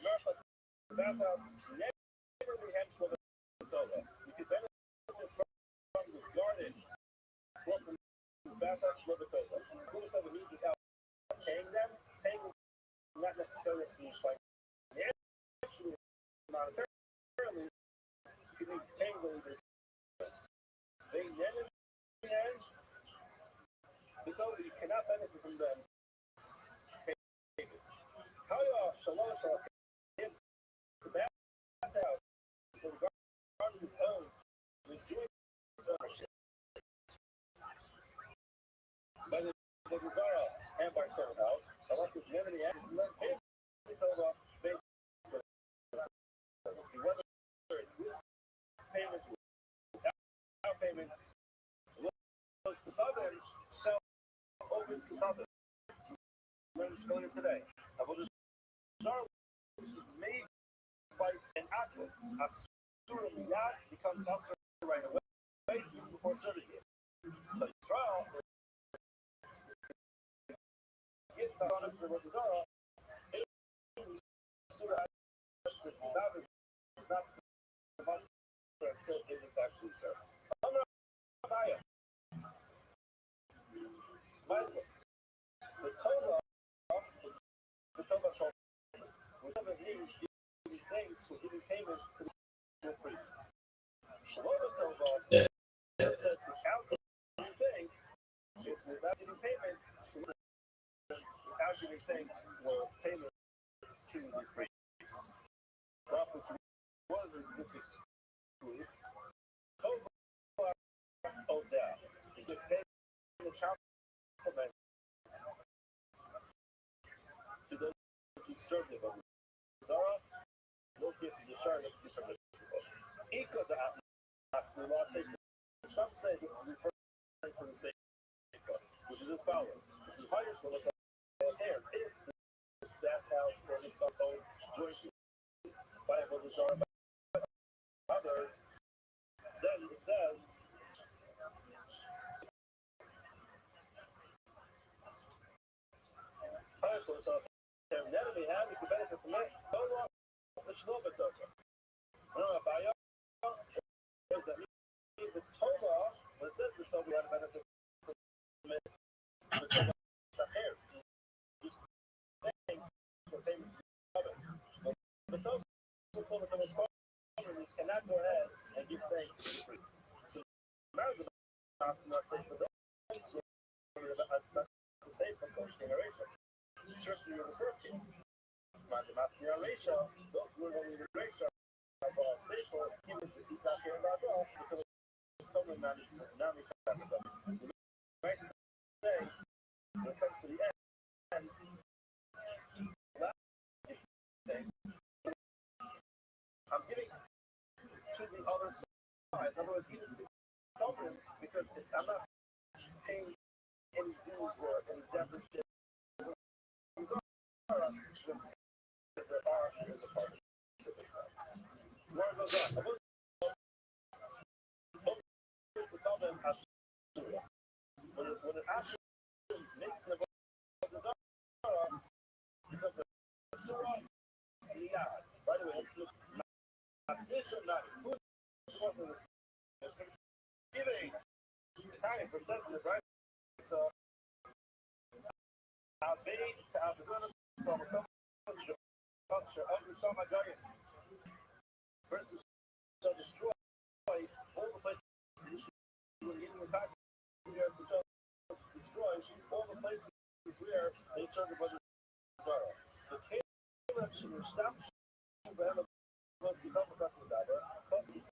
[SPEAKER 3] marathon bathhouse never we had to Minnesota. You could benefit from this garden from this bathhouse to Minnesota. Minnesota means without paying them, not necessarily financially, monetarily, you can be paying them this. They never can, because you cannot benefit from them. How Shalom the bathhouse, the garden is owned, receiving ownership by the Zara and by someone else. I like this remedy and it's not paid for based whether it's with payments, without payment, to other, so open to other. Learn this today. I will just start with this is made by an actor. A sort of yacht becomes also right away even before serving it. So trial is the honor to the Zara. It's not the monster that's still able to actually serve. The Torah is the Torah called whatever means giving thanks for giving payment to the priests. Shalom Torah said without giving thanks, if without giving payment, without giving thanks was payment to the priests. Roughly, what is this exclude? Torah is owed down. You get paid the compliment to those who serve them. Zara, in most cases, the shard has to be permissible. Because the law says, some say this is referring to the safeguard, which is as follows. This is higher for the hair. If this bathhouse or this home jointly by the Zara by others, then it says, never be happy to benefit from it. So long, the Shlomo Torah. The Torah, when it says the Shlomo had a benefit from it, the Torah Sacher. Just thanks for payment to others. The Torah cannot go ahead and give thanks to the priests. So, marriage is not safe for those who are not safe for those generation. Certainly in the first case. But the Masnir ratio, those who are only the ratio of safer, even if you can't hear about all, because it's totally non-acceptable. You might say, when it comes to the end, I'm giving to the other side. In other words, he's confident because I'm not paying any dues or any deficit. When it actually makes the Zara, because the Surah, by the way, this and that. Giving time for the right. So, I'll be to have the goodness from a culture of the summer giant versus so destroy all the places where the attack to destroy all the places where they serve the brother Zara. The king should stop was become a custom diver, plus he's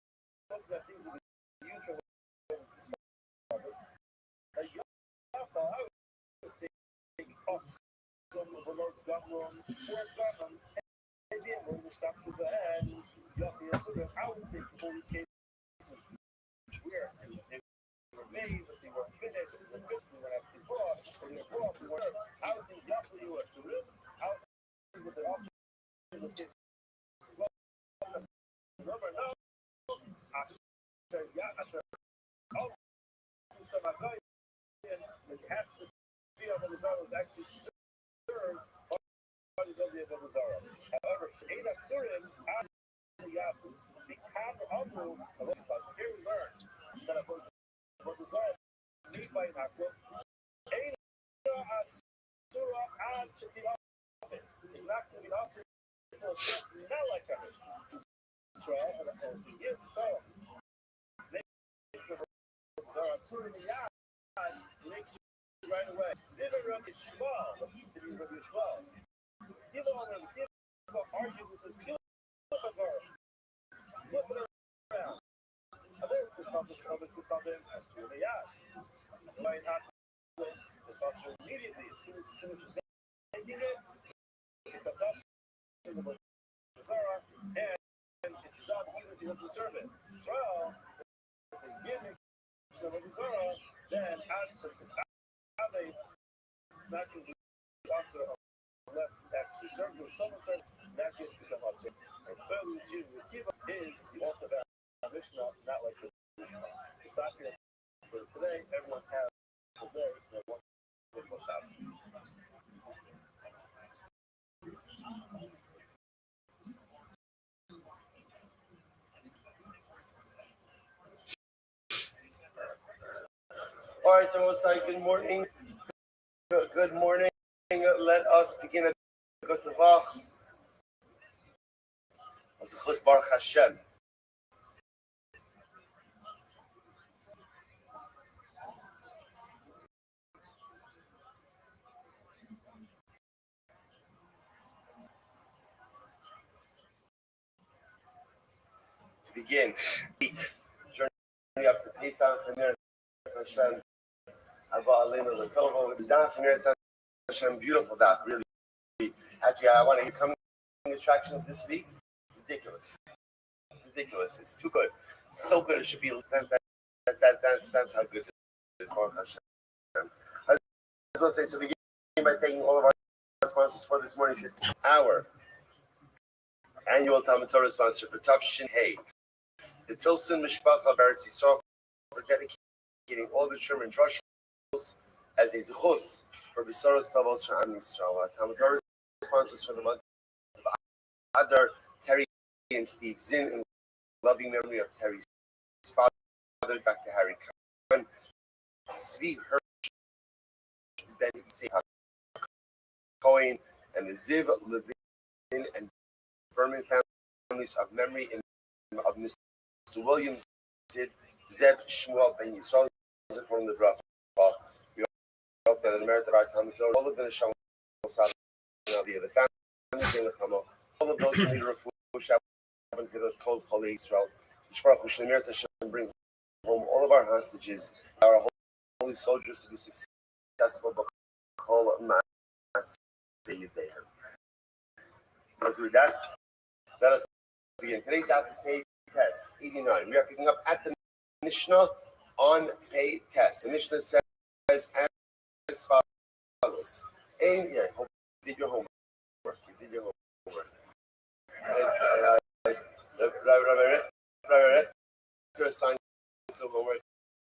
[SPEAKER 3] talking that things will be used for a young alpha, I would take off some of the Lord Governor, or Governor, and then when we stop to the end, you have the answer, I would think all these cases where they were made, but they weren't finished, they were fixed, they were actually brought, and they were brought, they were, I would think that's the U.S. So this, I would think that they also in this case, remember now, I said, yeah, I said, oh, so my guy, it has to be on the Zara was actually served by the W of the Zara. However, Shada Surim, actually, yes, the camera of the here we learn that for the Zara made by an actor, Ada Surah and Chitira, it's not going to be offered until it's not like that. Yes, so makes you right away. Didn't rub your schwal. Didn't rub your schwal. Give on him. Give argues and says, kill a girl. Look at her around. Other could come in as to the yard. Might not the pastor immediately as soon as he finishes taking it. It comes up to the Zara and it's done even if he doesn't serve it. So, beginning so when Zara, then after they not going to be also unless actually serves with someone says that gets become also. And clearly it's using the kiva is the ultimate Mishnah, not like the Mishnah. It's not here for today, everyone has today that one Mishnah shop.
[SPEAKER 1] All right, Mosai, good morning. Good morning. Let us begin at Gotavach. Baruch Hashem. To begin, journey up to Pesach, Hashem. Hashem, beautiful daf, really. Actually, I want to hear coming attractions this week. Ridiculous. It's too good. So good. It should be. That's how good it is. Baruch Hashem. I just want to say, so begin by thanking all of our sponsors for this morning. Our annual Talmud Torah sponsor for Tavshin Hey, the Tilson Mishpacha of Eretz Yisrael, for dedicating all the Sherman drushos as a zechus for Besaros Tavos for Am Yisrael. Our Talmud Torah sponsors for the month of Adar, Terry and Steve Zinn, in loving memory of Terry's father, Dr. Harry Cohen, Zvi Hirsch, Ben Isaac Cohen, and the Ziv Levin and Berman families of memory of Mr. Williams, Ziv, Zeb Shmuel Ben Yisrael, from the Bracha. We hope that in the merit of our Talmud Torah, all of the Neshama the family, all of those who need refuah, Shabbat, for the cold Choli Israel, bring home all of our hostages, our holy soldiers to be successful. Let's do that. Let us begin. Today's daf is pay test 89. We are picking up at the Mishnah on pay test. The Mishnah says as follows. Aim, yeah, hope you did your homework. Rabbi Rector assigned some homework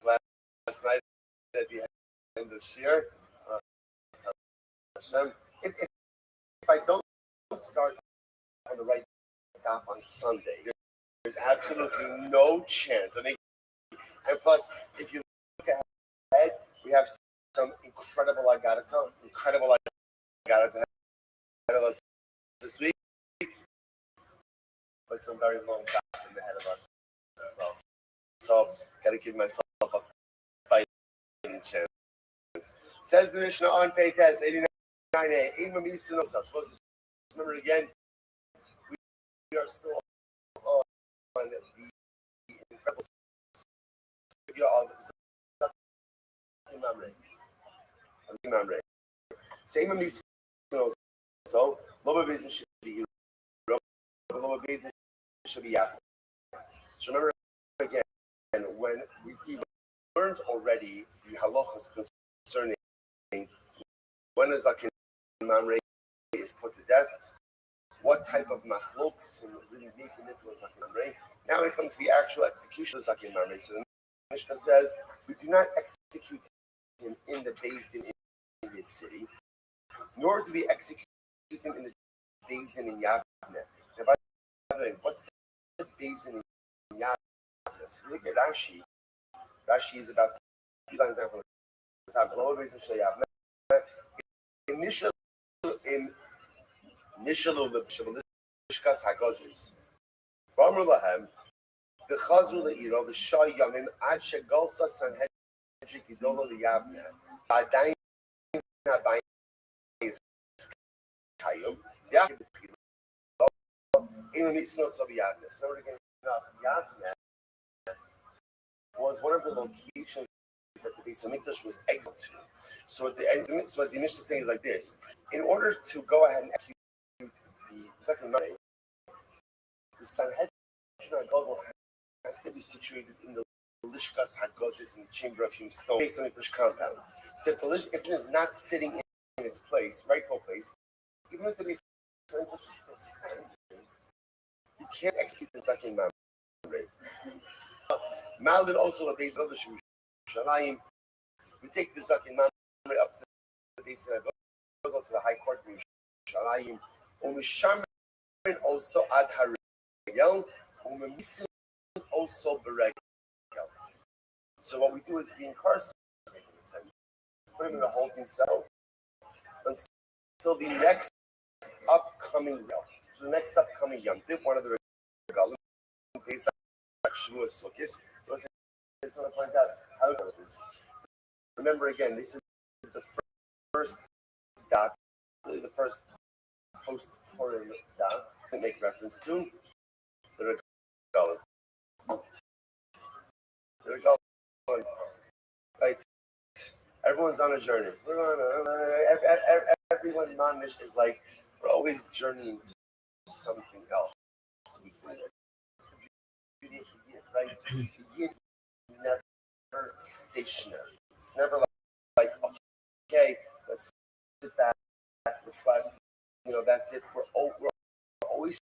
[SPEAKER 1] last night at the end of Shir. If I don't start on the right stuff on Sunday, There's absolutely no chance. I mean, and plus, if you look ahead, we have some incredible Agadatah ahead of us this week, but some very long back ahead of us as well. So, got to give myself a fighting chance. Says the Mishnah on page 89a. Suppose remember again, we are still on the incredible figure of Mamre. Same Amisis. So, Loba Bezin should be Loba Bezin should be Yahweh. So remember again, when we've learned already the halachas concerning when a zaken mamre is put to death, what type of machloks and really make the mitzvah of zaken mamre. Now it comes to the actual execution of zaken mamre. So the Mishnah says we do not execute him in the Beis Din in his city, nor do we execute him in the Beis Din in Yavne. Now, by the way, what's the Beis Din in Yavne? If you look at Rashi, Rashi is about 3 lines down from the top. Initial the Shabalishkas Hagozis. Ramr Lahem, the Chazru Le'iro, the Shah Yamim, Ad Shegalsa Sanhedrin Gidolo Liyavne, Badain Habayin is Kayum, Yakim Tchilo, Inu Nisnos of Yavne. So we're going to Yavne was one of the locations that the Beis Hamikdash was exiled to. So what the Mishnah is saying is like this: in order to go ahead and execute the second Monday, the Sanhedrin has to be situated in the Lishkas Hagozis, in the chamber of human stone, based on the English compound. So if it is not sitting in its place, rightful place, even if the Beis Hamikdash is still standing, you can't execute the second Monday. Malin also a base of the Shalayim. We take the Zakin Mamre up to the base and go to the High Court in Shalayim. Umishamrin also ad Harayel, Umimisin also Beregel. So what we do is we incarcerate him, put him in a holding cell until the next upcoming Yom. So the next upcoming Yom, one of the Regalim, Pesach, Shavuos, Sukkos. I just want to point out how it goes. Remember again, this is the first daf, really the first post-Purim daf to make reference to the Regalim. The Regalim, right? Everyone's on a journey. Everyone manish is like we're always journeying to something else. Before it's the beauty of the Yid, right? The Yid never stationary. It's never like okay, let's sit back, reflect. That's it. We're always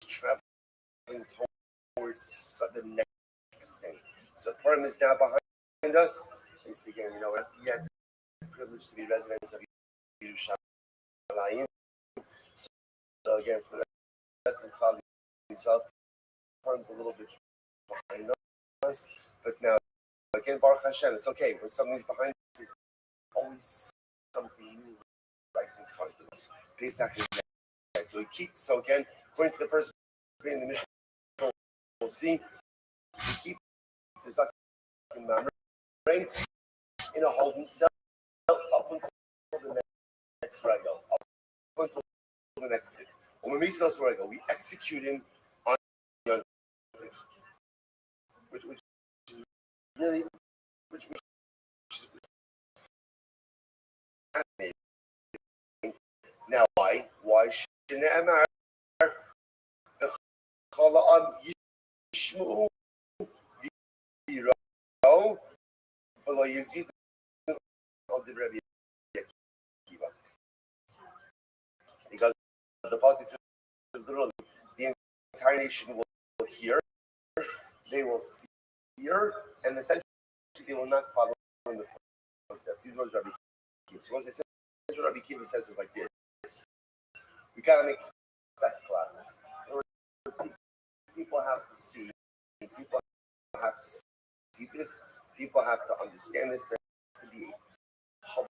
[SPEAKER 1] traveling towards the next thing. So Purim is now behind us. It's again, we had the privilege to be residents of Yerushalayim. So again, for the rest of Klal Yisrael, Purim's a little bit behind us, but now. Again, Baruch Hashem, it's okay. When something's behind us, there's always something new right in front of us. Pesach is next. So again, according to the first in the mission, we'll see, we keep the Zakin Mamre in a holding cell up until the next regal, up until the next hit. When we miss regal, we execute him on Yom Tov, which really, which is fascinating. Now, why? Why shouldn't Amar the Chala'am Yishmu V'Yiro V'Lo Yazid Al Rabbi Akiva? Because the pasuk says literally, the entire nation will hear, they will fear, and essentially they will not follow in the footsteps. These words Rabbi Akiva. So once I said what Rabbi Akiva says is like this: we gotta make a spectacle out of this. people have to see. People have to see this. People have to understand this. There has to be a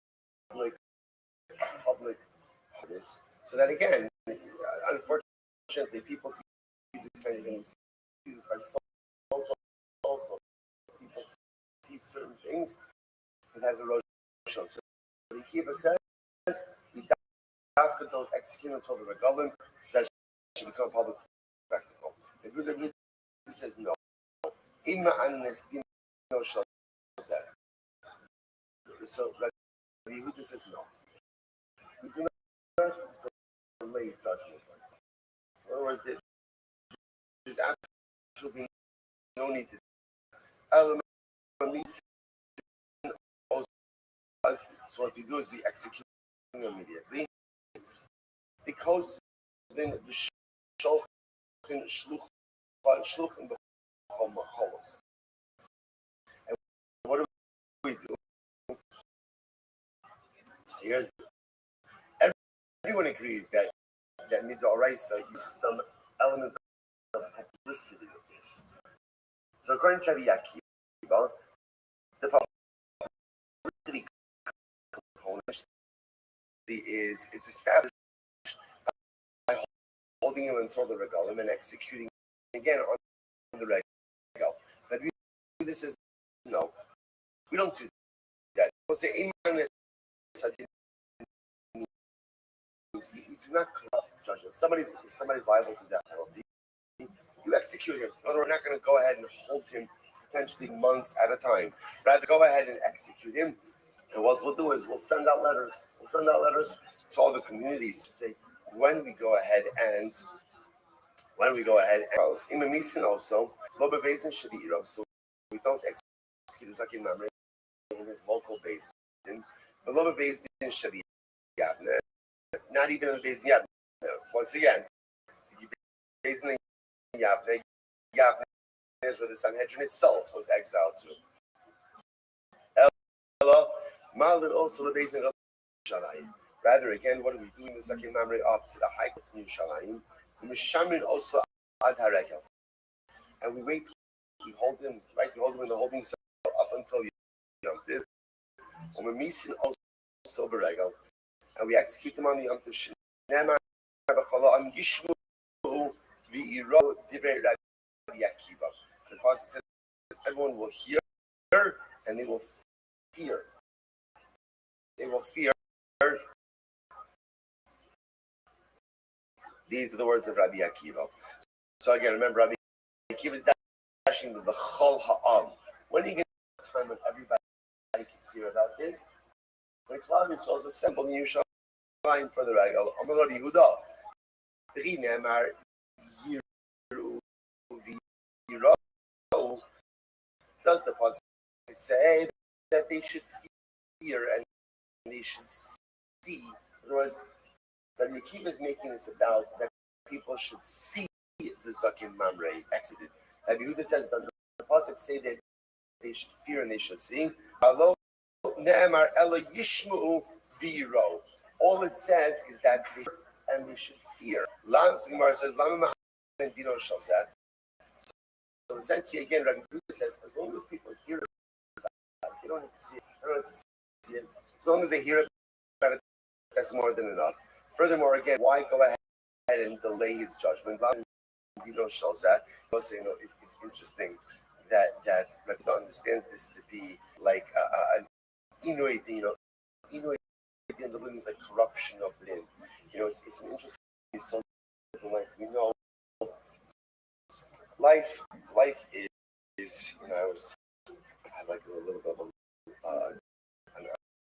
[SPEAKER 1] public this, so that again, unfortunately, people see this kind of thing. See this by social also. People see certain things. It has erosion. So the Kiva says, "We don't execute until the regalim says should become a public spectacle." The Buddha says no. Ima anes dino shal said. So Rabbi Yehuda says no. We do not delay judgment. In other words, there's absolutely no need to. So what we do is we execute immediately, because then the shulchan shluchim b'chol makolos. And what do we do? So here's everyone agrees that midoraisa is some element of publicity of this. So according to Rabbi Akiva, the publicity component is established by holding him until the regalim and executing again on the regal. But this is no, we don't do that. We'll say we do not corrupt judgment. If somebody's liable to death penalty, you execute him. In other words, we're not going to go ahead and hold him potentially months at a time. Rather, go ahead and execute him. And what we'll do is we'll send out letters. We'll send out letters to all the communities to say when we go ahead and in the Misin also, Loba Basin should be so we don't execute the Zakin Mamre in his local base. But Loba Basin should be not even in the Basin Yavne. Once again, Basin Yavne is where the Sanhedrin itself was exiled to. Malin also the Basin of Shalayim. Rather, again, what are we doing? The Zakin Mamre up to the high court in Shalayim. Mishamrin also ad haregel, and we wait. We hold him right. We hold him in the holding cell up until Yom Tiv. Misin also beregel, and we execute him on the Yom Tiv. Nemar b'chalam yishmu v'iro divrei Rabbi Akiva. The pasuk says everyone will hear and they will fear. They will fear. These are the words of Rabbi Akiva. So again, remember, Rabbi Akiva is dashing the Chol Ha'am. When are you going to have time when everybody can hear about this? When Klal Yisrael is assembled in Yerushalayim for the regal, Amar Rabbi Yehuda, V'chi Ne'emar Yiru V'yiro. Does the pasuk say that they should fear and they should see? In other words, Rabbi Akiva is making this about that people should see the Zakin Mamre executed. Rabbi Yehuda says, does the pasuk say that they should fear and they should see? All it says is that they and they should fear. Gemara says, so essentially again, Rabbi Yehuda says, as long as people hear it, they don't need to see it. They don't need to see it. As long as they hear it, that's more than enough. Furthermore, again, why go ahead and delay his judgment? It's interesting that Rabbi understands this to be like an Inuit, Inuit means like corruption of the din. It's an interesting so life. We know life is I have like a little bit of an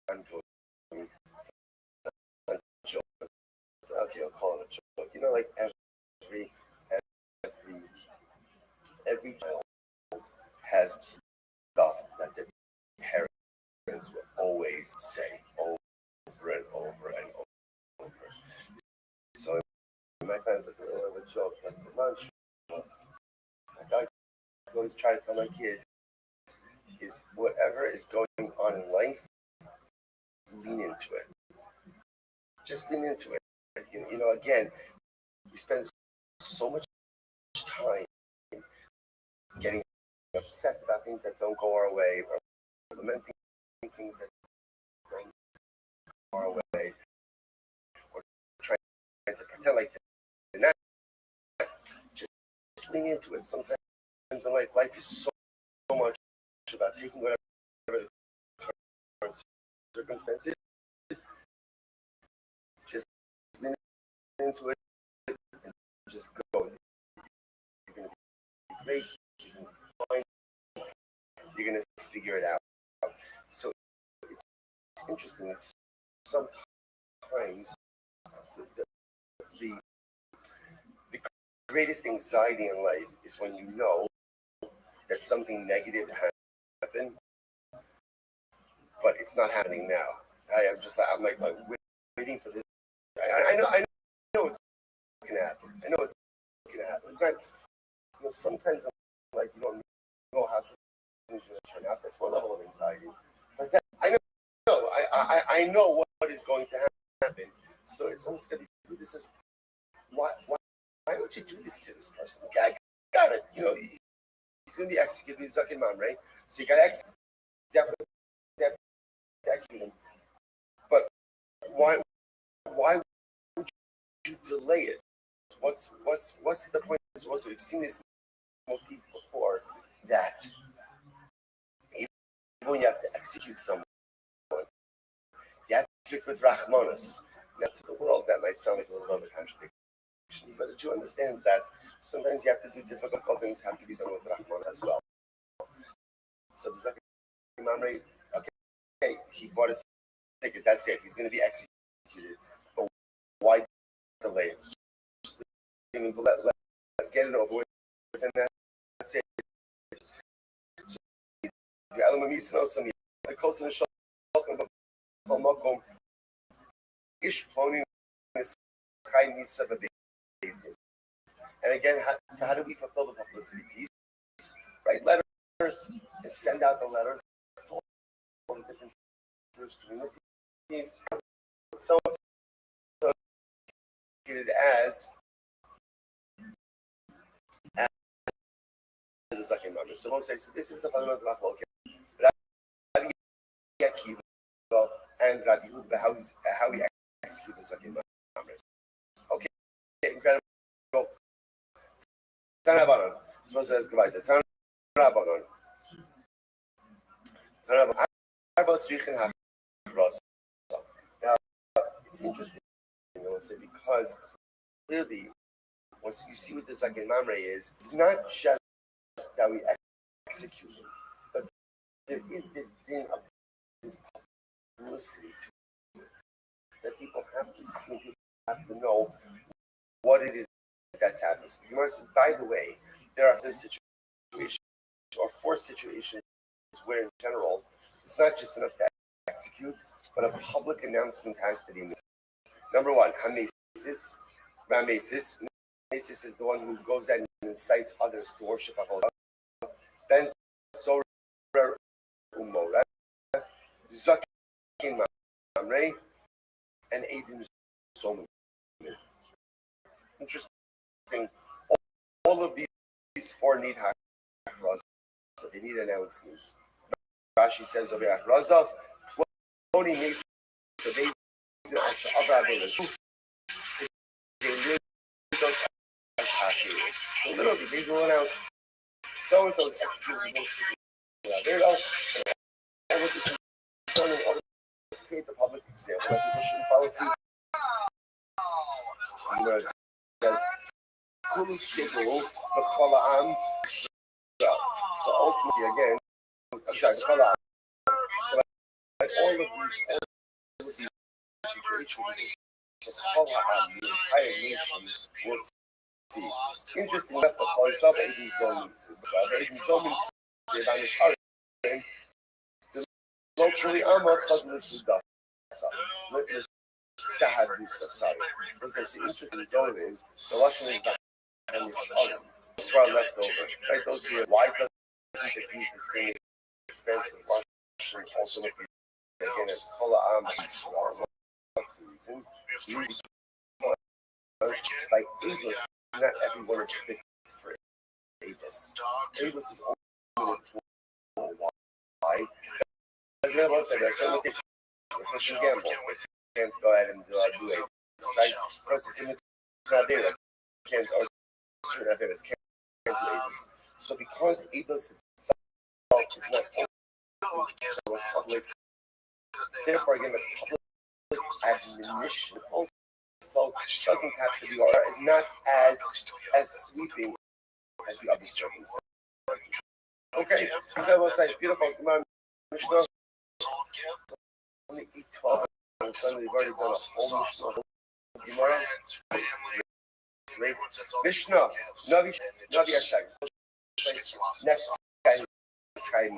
[SPEAKER 1] ongoing joke. Okay, I'll call it a joke. Like every child has stuff that their parents will always say over and over and over. So my parents like a little bit of a joke like for lunch. I always try to tell my kids is whatever is going on in life, lean into it. Just lean into it. Again, we spend so much time getting upset about things that don't go our way, or lamenting things that don't go our way, or trying to pretend like they're not. Just lean into it. Sometimes in life is so much about taking whatever the current circumstances is, just lean into it and just go. You're going to be great. You're going to be fine. You're going to figure it out. So it's interesting. Sometimes the greatest anxiety in life is when you know that something negative happened, but it's not happening now. I'm like waiting for this. I know it's gonna happen. I know it's gonna happen. It's not. Sometimes I'm like, you don't know how things are gonna turn out. That's one level of anxiety. But I know. I know what is going to happen. So it's almost gonna be. This is why don't you do this to this person? I got it. He's gonna be executed. He's like imam, right? So you gotta definitely execute him. But why would you delay it? What's the point? Also, we've seen this motif before, that even when you have to execute someone, you have to do it with Rahmanas. Now, to the world, that might sound like a little bit of a contradiction, but the Jew understands that sometimes you have to do difficult things, have to be done with Rahman as well. So there's like Imam, okay, he bought his ticket, that's it, he's going to be executed. But why delay it? Just get it over with, and that's it. So and again, so how do we fulfill the publicity piece? Write letters, send out the letters to all the different Jewish communities. So as a second member. So we'll say, so this is the fundamental level. Rabbi Akiva and Rabbi Yehuda, how we execute the second member. Okay, incredible. Tanabanon. So says Gavita. Tanabanon. Now, it's interesting, because clearly, what you see with the second mamre is, it's not just that we execute it, but there is this din of this publicity to it, that people have to see, people have to know what it is that's happening. So the Gemara says, by the way, there are other situations, or 4 situations where in general, it's not just enough to execute, but a public announcement has to be made. Number 1, Hamesis, Ramesis. Ramesis is the one who goes out and incites others to worship Avodah. Ben Sorer Umora, Zakin Mamre, and Aiden Zomim. Interesting. All of these 4 need hachraza, so they need announcements. Rashi says over here, Hachraza, Ploni makes the base as the other abilities. Literally, these will announce so and so is executed. There you go. And what this is done in order to create the public example, like position policy. So ultimately, again, I'm sorry, so like all of these situations, the entire nation will see. Interesting enough, for example, Aiden Zomim, locally, I'm a cousin of Sudan. What's interesting zone is the Russian is back and the far left over. Right, those who are why doesn't it use the same expensive Russian ultimately again as Kola reason. By ageless, not everyone is fit for it. Avis. Avis is only why? Because there was a limitation. Christian gambles. They can't go ahead and do Avis, right? Because it's not there. Can't or certain Avis can't do Avis. So because Avis itself is not public, therefore again the public admonition also doesn't have to be or is not as sweeping as the other sermons. Okay, that was like beautiful. Mishnah. Only 8:12 on Sunday. We've already done a whole Mishnah. Gemara. Great. Mishnah. Navi Ashag. Next guy is Chaim.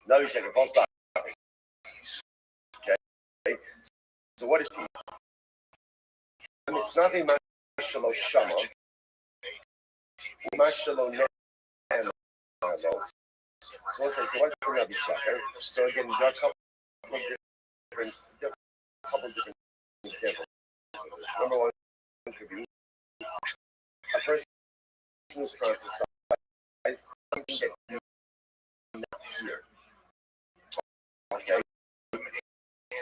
[SPEAKER 1] Navi Ashag. False prophet. Okay. So what is he? It's nothing. Mashalo Shama. Mashalo Ne'em. So what's the Navi Ashag? So again, there are a couple different examples. Number one could be a person who's prophesied something that you not hear. Okay.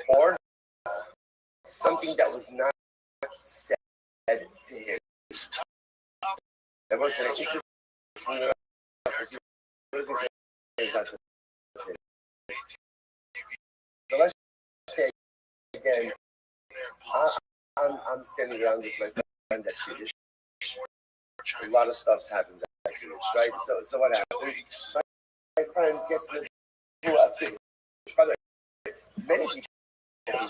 [SPEAKER 1] Or something that was not said to him. That was an interesting so let's say again, I'm standing around with my friend at Kiddush. A lot of stuff's happened at Kiddush, right? So what happens? My friend gets the Kiddush. By the way, many people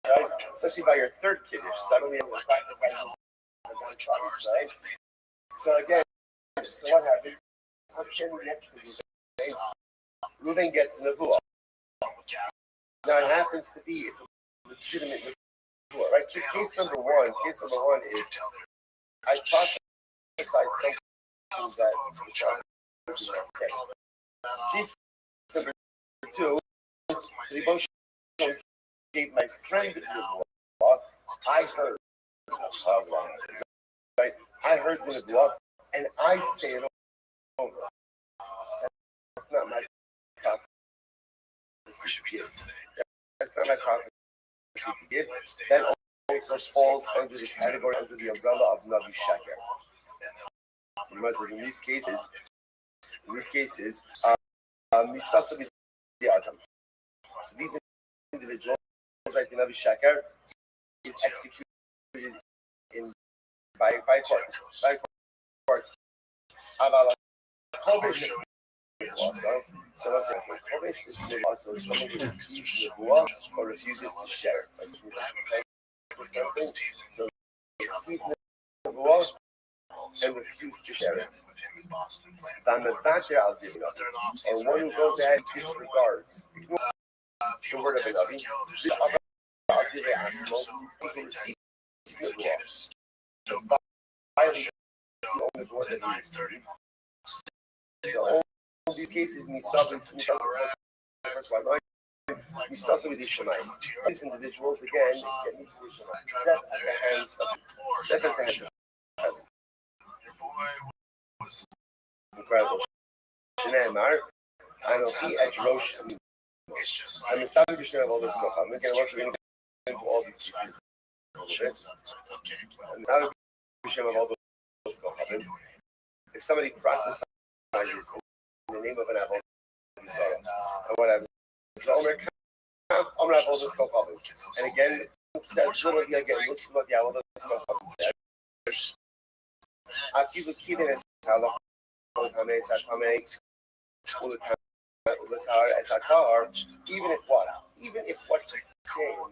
[SPEAKER 1] right? Especially by your third Kiddush. Suddenly I'm practicing, right? So again, so what happens? I'm standing next to Reuben gets an Nevuah. Now it happens to be, it's a legitimate Nevuah, right? Case number one is, I prophesy something that the say. Case number two, the emotion gave my friend the Nevuah, I heard, right? I heard the Nevuah, and I say it over. That's not my prophecy to give. That's not my prophecy to give. That also falls under the category, under the umbrella of Navi Sheker. In these cases, Misasa B'Adam. So these individuals, like the Navi Sheker, is executed by court. So let's say Kovish is also someone who receives Nevuah or refuses to share it. So receive Nevuah and refuse to share it. Then the factor I'll give it up. Or one who goes ahead and disregards the word of another. I'll give it Atzmo, who receives Nevuah. The violence the only word that he received. So all these cases, Misasa with Ishamayim. These individuals, again, get me to Ishamayim. Death at the hands of heaven. Incredible. Shneimar, Anochi Edrosh. I'm establishing of all this stuff. I'm going to once again into all these cases. I'm establishing of all those stuff. If somebody prophesies in the name of an apple, and what happens? So and again, it says literally again, listen to what the apple said. I feel the key in this even if what he's saying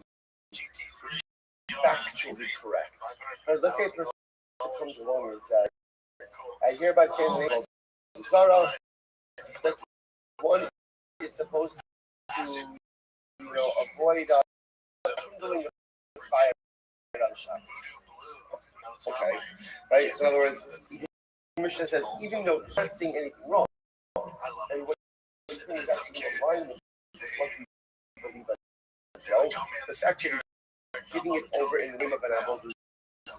[SPEAKER 1] is factually correct. Because let's say a person comes along and says, I hereby say in the name of Sarah, that one is supposed to, avoid kindling the fire on shots. Okay, right? So in other words, the Mishnah says, even though he's not saying anything wrong, and what he's saying is actually in line with what we believe as well, but actually he's giving it over in the name of an Avodah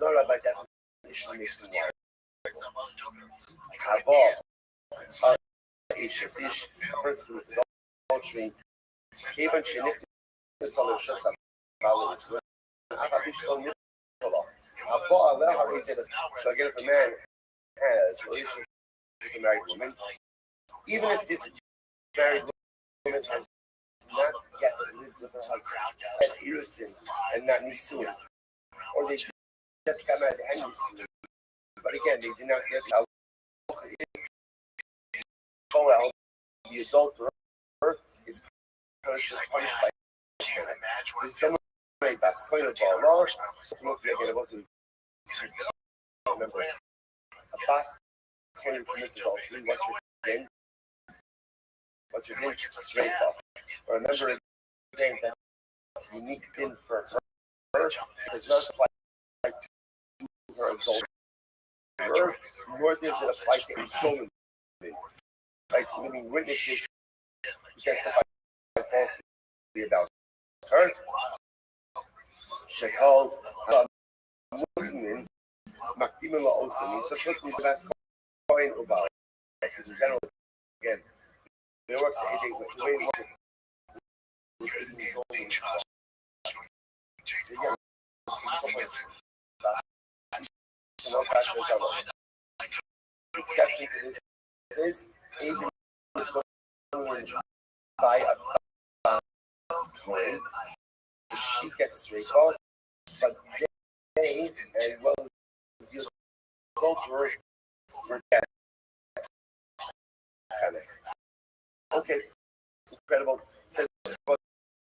[SPEAKER 1] Zora by definition makes him wild. Habal, ish, first was adultery. Kevin Chinik is on the Shasa Balance. Abish so again, if a man has a relationship with a married woman, even if this married woman has not yet lived with her husband, had Irusin and not Nisun, or they just come out and Nisun, but again, they did not get out. Well, the adulterer is punished by there's someone made best point of all remember a boss can commit adultery, what's your din? Straight up. Remember again that's unique din for her. It's not applied to her adulterer, nor does it apply to so many. Like many witnesses testify falsely about her. Shekal Muslim Makdimin La'osim. He's supposed to be the best coin about it. Because in general, again, they work at 8 with the way it works. The exception to this is by a claim, she gets straight off, but they, as well as the adulterer, forget. Okay, incredible. Says what?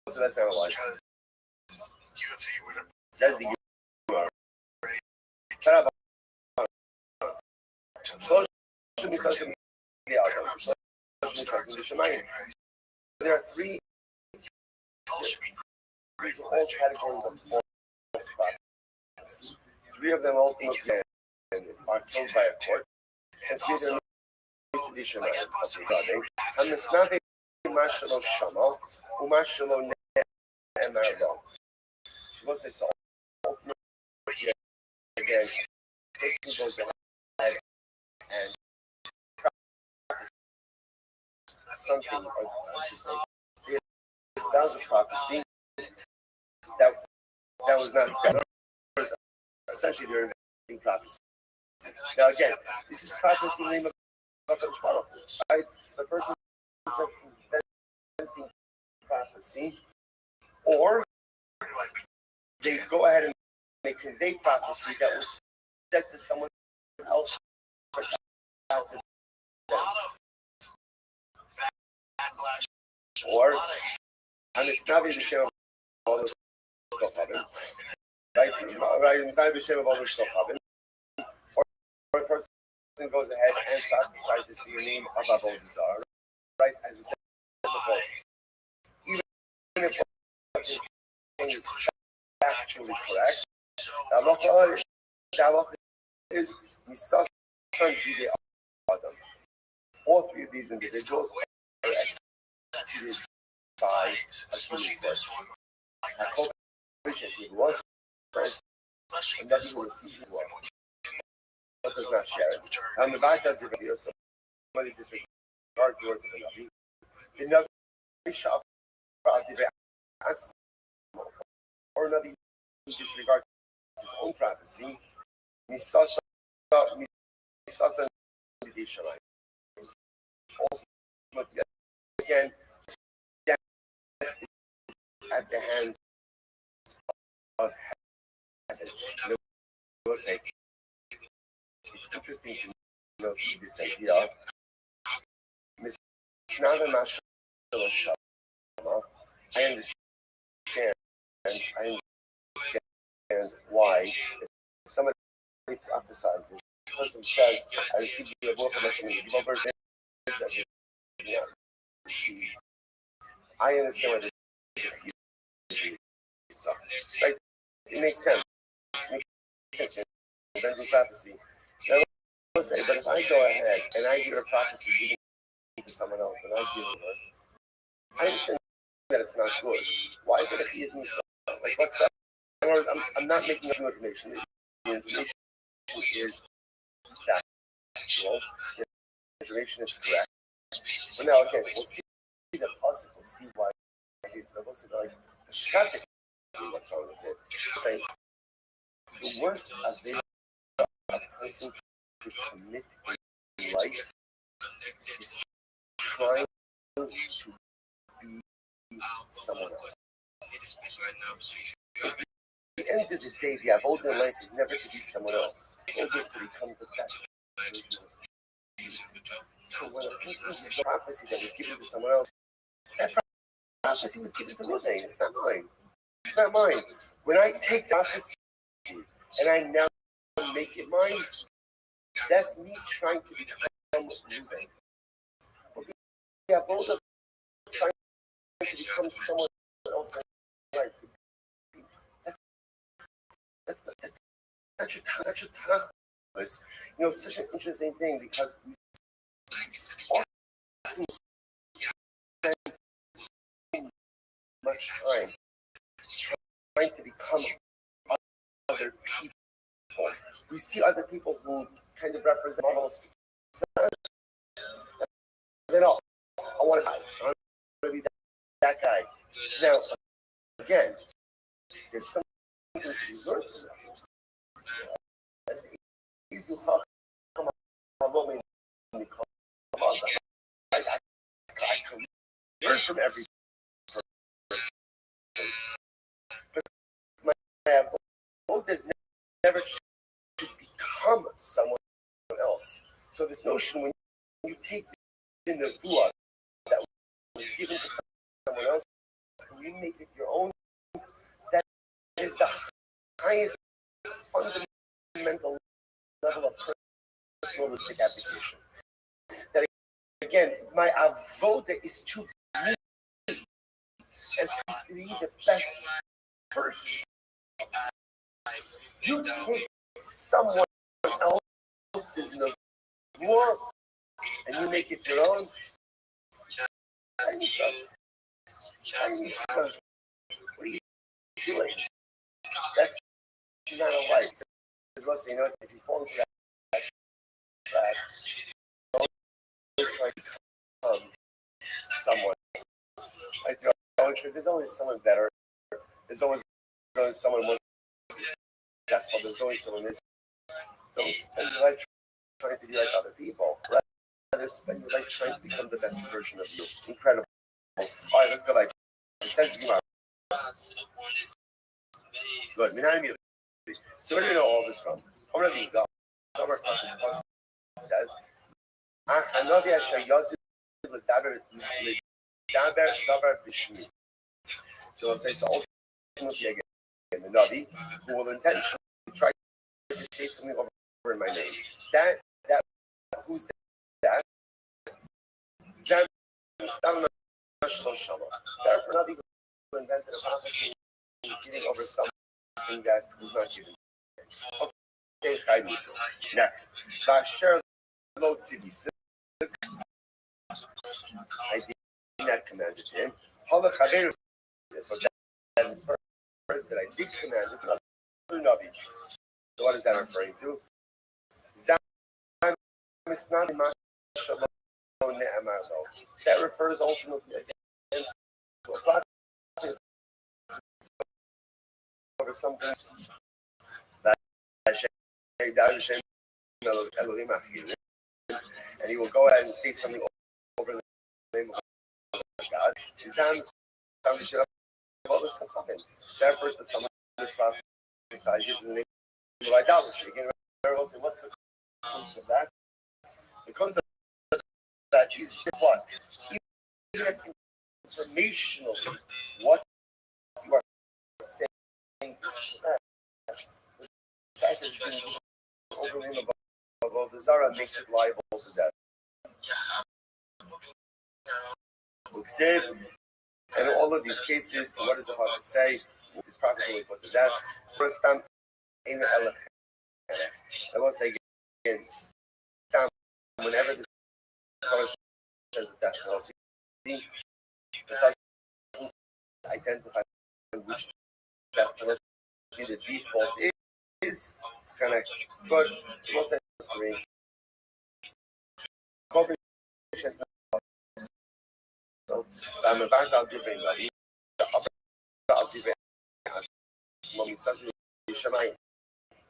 [SPEAKER 1] So let's analyze. Says the UR. There are three all categories of false prophets. Three of them ultimately are killed by a court, and three of them edition and it's not a Mashalo Shama, Umashalo and Marabon. She was this ultimate again. This goes ahead and something, or I should say, that was a prophecy that was not said. Essentially, they're inventing prophecy. Now, again, this is prophecy in the name of right? So, a person is inventing prophecy, or they go ahead and they convey prophecy that was said to someone else. Or and it's not the share of all this stuff happening. Right, it's not the share of all this stuff happening. Or a person goes ahead and prophesies the name of Avodah, right? As we said before. Even if what this thing is actually correct, the halacha is Misasan Bide Adam. All three of these individuals are executed by a human person. It was first, and that he will receive his work. But does not share it. And the fact that somebody disregards the words of the Nabi, the Nabi shall or Nabi disregards his own prophecy, Misasa Bidishalai. Ultimately, again, death is at the hands of heaven. It's interesting to note this idea. I understand why if somebody prophesies, the person says, I received the word from I understand what it is. Right? It makes sense. It makes sense. Inventing prophecy. Now, let's say, but if I go ahead and I give a prophecy to someone else and I give her, I understand that it's not good. Why is it if he is me? Like, what's that? I'm not making up new information. the information is factual, the information is correct. But now again, we'll see the plus, we'll see why it is. But we'll see like the shkatik, what's wrong with it. Say the worst available a person could commit in life is trying to be someone else. At the end of the day, the avodah in life is never to be someone else. The goal is to become the best version of yourself. So when a person has a prophecy that was given to someone else, that prophecy was given to Ruvain. It's not mine. It's not mine. When I take the prophecy and I now make it mine, that's me trying to become Ruvain. The avodah trying to become someone else in life. That's such a tachlis. You know, such an interesting thing because we often spend so much time trying to become other people. We see other people who kind of represent a model of success. Then I want to be that guy. Now, again, there's something to learn from that. As easy as come on, moment when come on, I can learn from every person. But my goal is never to become someone else. So this notion when you take in the ruach that was given to someone else and you make it your own, that is the highest fundamental level of personalistic application. That again, my avoda is to me and to be the best person. You take someone else's nevuah and you make it your own. What are you doing? That's not a life. Because you know, if you fall into that trap, always trying to become someone else. Like, you know, because there's always someone better. There's always someone more successful. There's always someone this. Don't spend your life trying to be like other people. Rather spend your life trying to become the best version of you. Incredible. All right, let's go back. It says Gemara. Good. So where do we know all this from? Says, so I'll say so ultimately again, the Navi who will intentionally try to say something over in my name. That who's that? Therefore, Navi who invented a prophecy is giving over something that was not given. Okay, next. Basher lo tzivisi. I did not command it to him. So that first that I did command it. So what is that referring to? That refers ultimately again to a prophet over something that and he will go ahead and say something over the name of God. That first that someone prophesies in the name of idolatry. Again, what's the concept of that? The concept of that is what? Even if informationally what you are saying is correct, the fact that it's being over the name of the Zara makes it liable to death. And in all of these cases, what does the pasuk say? This prophet will be put to death. First time, I will say again, whenever the Torah says a death penalty, it doesn't identify which death penalty the default is. kind of good. Most interesting. Coverage has not. So I'm about to give it. I'll give it. Mommy says,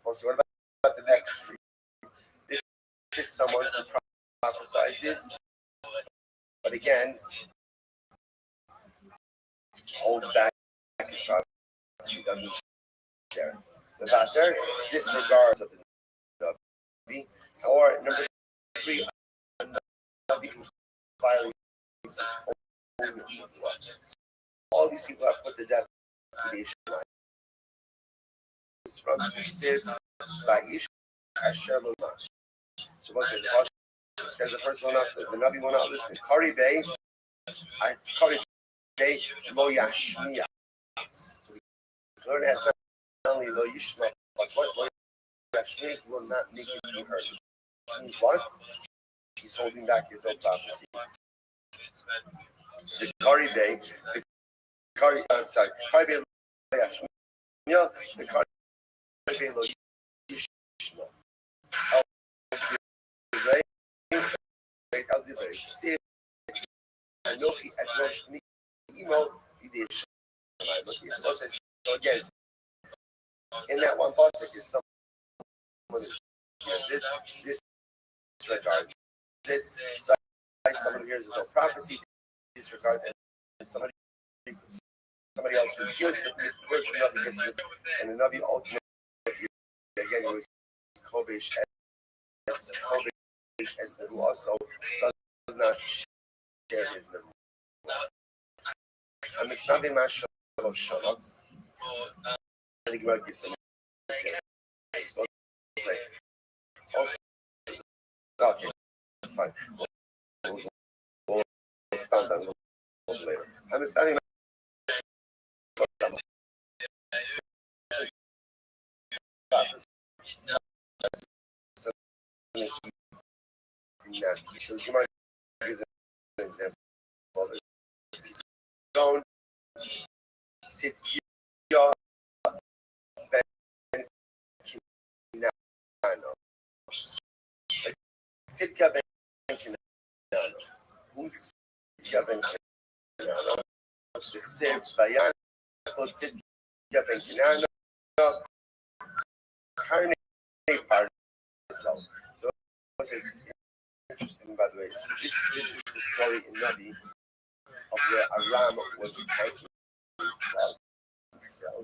[SPEAKER 1] well, so what about the next? This is someone who prophesizes, but again, holds back his prophecy. She doesn't share it. The Vater disregards of the Navi. Or number 3, a Navi who violates his own law. All these people have put to death the Ishmaelites. It's from Sid Vayish Asher Lomah. So what's it? Says the first one up, the Navi will not listen. Kari Bay, Kari Bay Lo Yashmiya. So we learn that not only Lo Yishma, but what Lo Yashmiya will not make it be heard. Means what? He's holding back his own prophecy. The Kari Bay, Kari Bay Lo Yashmiya, the Kari Bay Lo Yishma. See, Anochi Adrosh Nimo Idish. So again, in that one pasuk is someone disregards this. Someone hears his own prophecy, disregards, and somebody else who hears the words from Navi gets it, and the Navi ultimately again was Kovish as who also does not share his number. And it's not a matter of Shalom. I think about you some examples. Also, okay, fine. We'll expound on it later. I'm studying. So you might use an example of it. Don't sit here and sit here and who's here and sit bayan so sit here and carne part itself. So this is interesting, by the way. So this is the story in Nabi of where Aram was attacking Israel.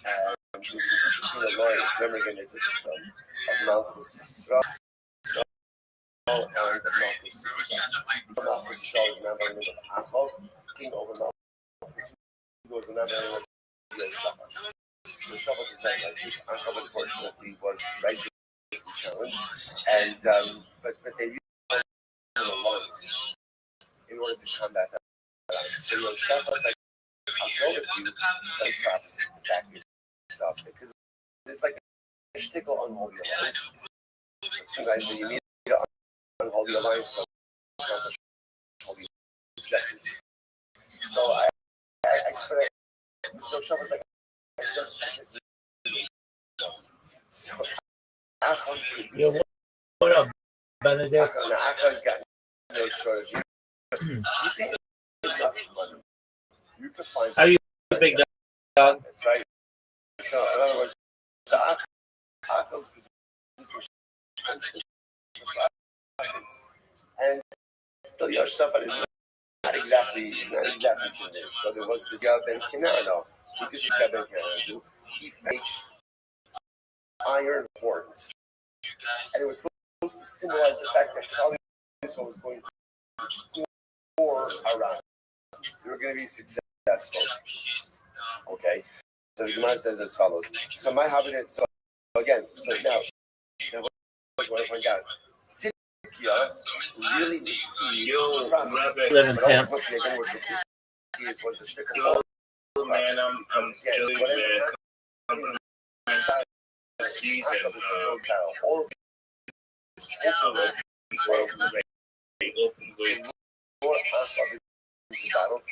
[SPEAKER 1] And between the lawyers, remember again, there's a system of Malchus Israel and Malchus Israel. Malchus Israel is now by the name of Achov, king over Malchus, who was another name of Shaphat. The Shaphat is very like this. Achov, unfortunately, was righteously challenged, and but they used the lawyers in order to combat that. So Shaphat like, I'll go with you, but prophecy to back yourself, because it's like a shtickle unhold your life. Sometimes you need to unhold your life from unhold your objectives. So I put it, so Shaphat's like, so
[SPEAKER 4] Yo, what up, Benedict?
[SPEAKER 1] Achon's got no shortage. You think there's nothing money? You could find.
[SPEAKER 4] How you big dog?
[SPEAKER 1] That's right. So in other words, so Achon's producing and still your Shaphat is not exactly convinced. So there was this guy Ben Kinano. Who did Ben Kinano? He faked iron horns, and it was supposed to symbolize the fact that Israel was going to war around. They were going to be successful. Okay. So the Gemara says as follows. So my habit. So again. So now what I point out. Sidkia really received the promise.
[SPEAKER 4] Live in
[SPEAKER 1] But
[SPEAKER 4] camp.
[SPEAKER 1] ultimately, again, what the was a shtickle.
[SPEAKER 2] Man, I'm still
[SPEAKER 1] What is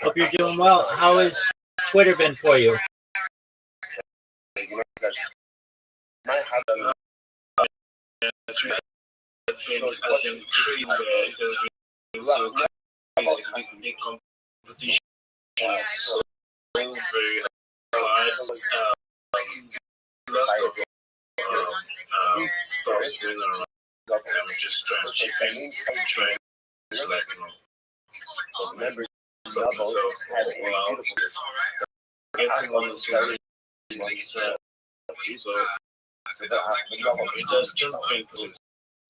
[SPEAKER 4] Hope you're doing well. How has Twitter been for you?
[SPEAKER 1] My habit Remember, Doubles had a beautiful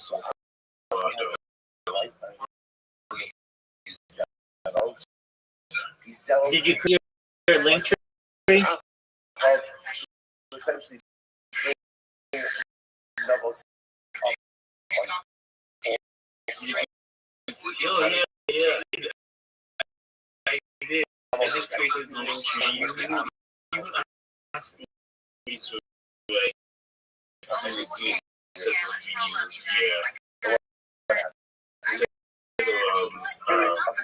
[SPEAKER 1] so that the
[SPEAKER 4] Did you create your link tree?
[SPEAKER 1] Essentially doubles
[SPEAKER 2] I did. I just created the link tree. You asked me to like
[SPEAKER 1] of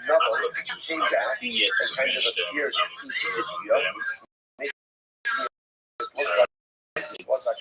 [SPEAKER 1] novels came down and kind of appeared to Scipio. It was like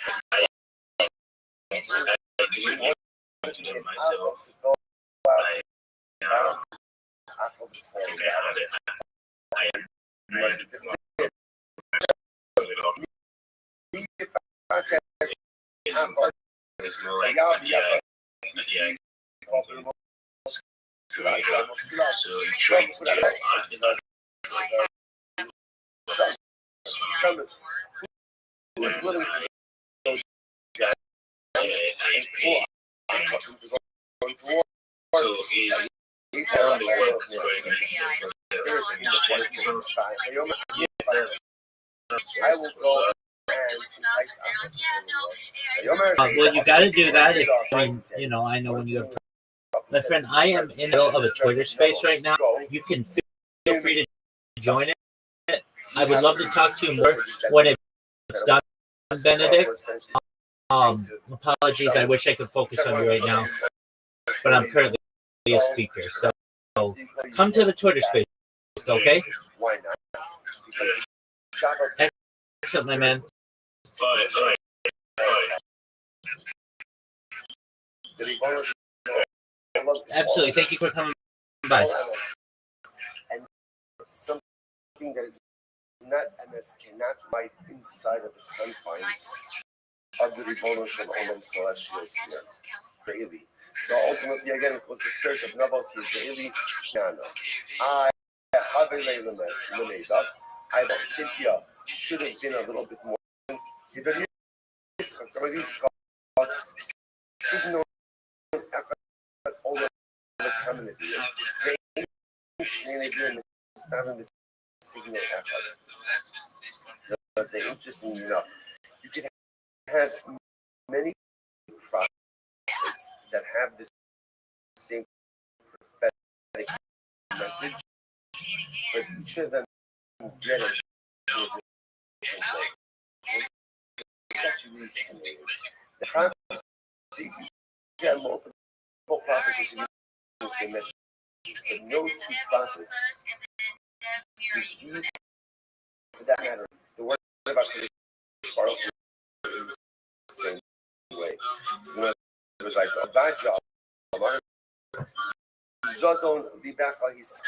[SPEAKER 1] who's willing to I will go
[SPEAKER 4] Well, you got to do that. I know when you have. My friend, I am in the middle of a Twitter space right now. You can feel free to join it. I would love to talk to you more when it's done, Benedict. Apologies, I wish I could focus on you right now, but I'm currently a speaker. So come to the Twitter space, okay?
[SPEAKER 1] Why not?
[SPEAKER 4] Excellent, my man. Absolutely. Thank you for coming by.
[SPEAKER 1] And something that is not MS cannot write inside of the confines of the Ribono Shel Olam celestial sphere. Really. So ultimately, again, it was the spirit of Nabos Israeli Piano. I thought Cynthia should have been a little bit more. Signal effort over the community. Having this signal effort. That's interesting enough. You can have many prophets that have this same prophetic message, but each of them get it in a different way. It's actually really fascinating. The prophecy, you have multiple prophets who the same message, but no two prophets receive, for that matter, the word about the Baruch in the same way. It was like a bad job. Zodon Bibacha his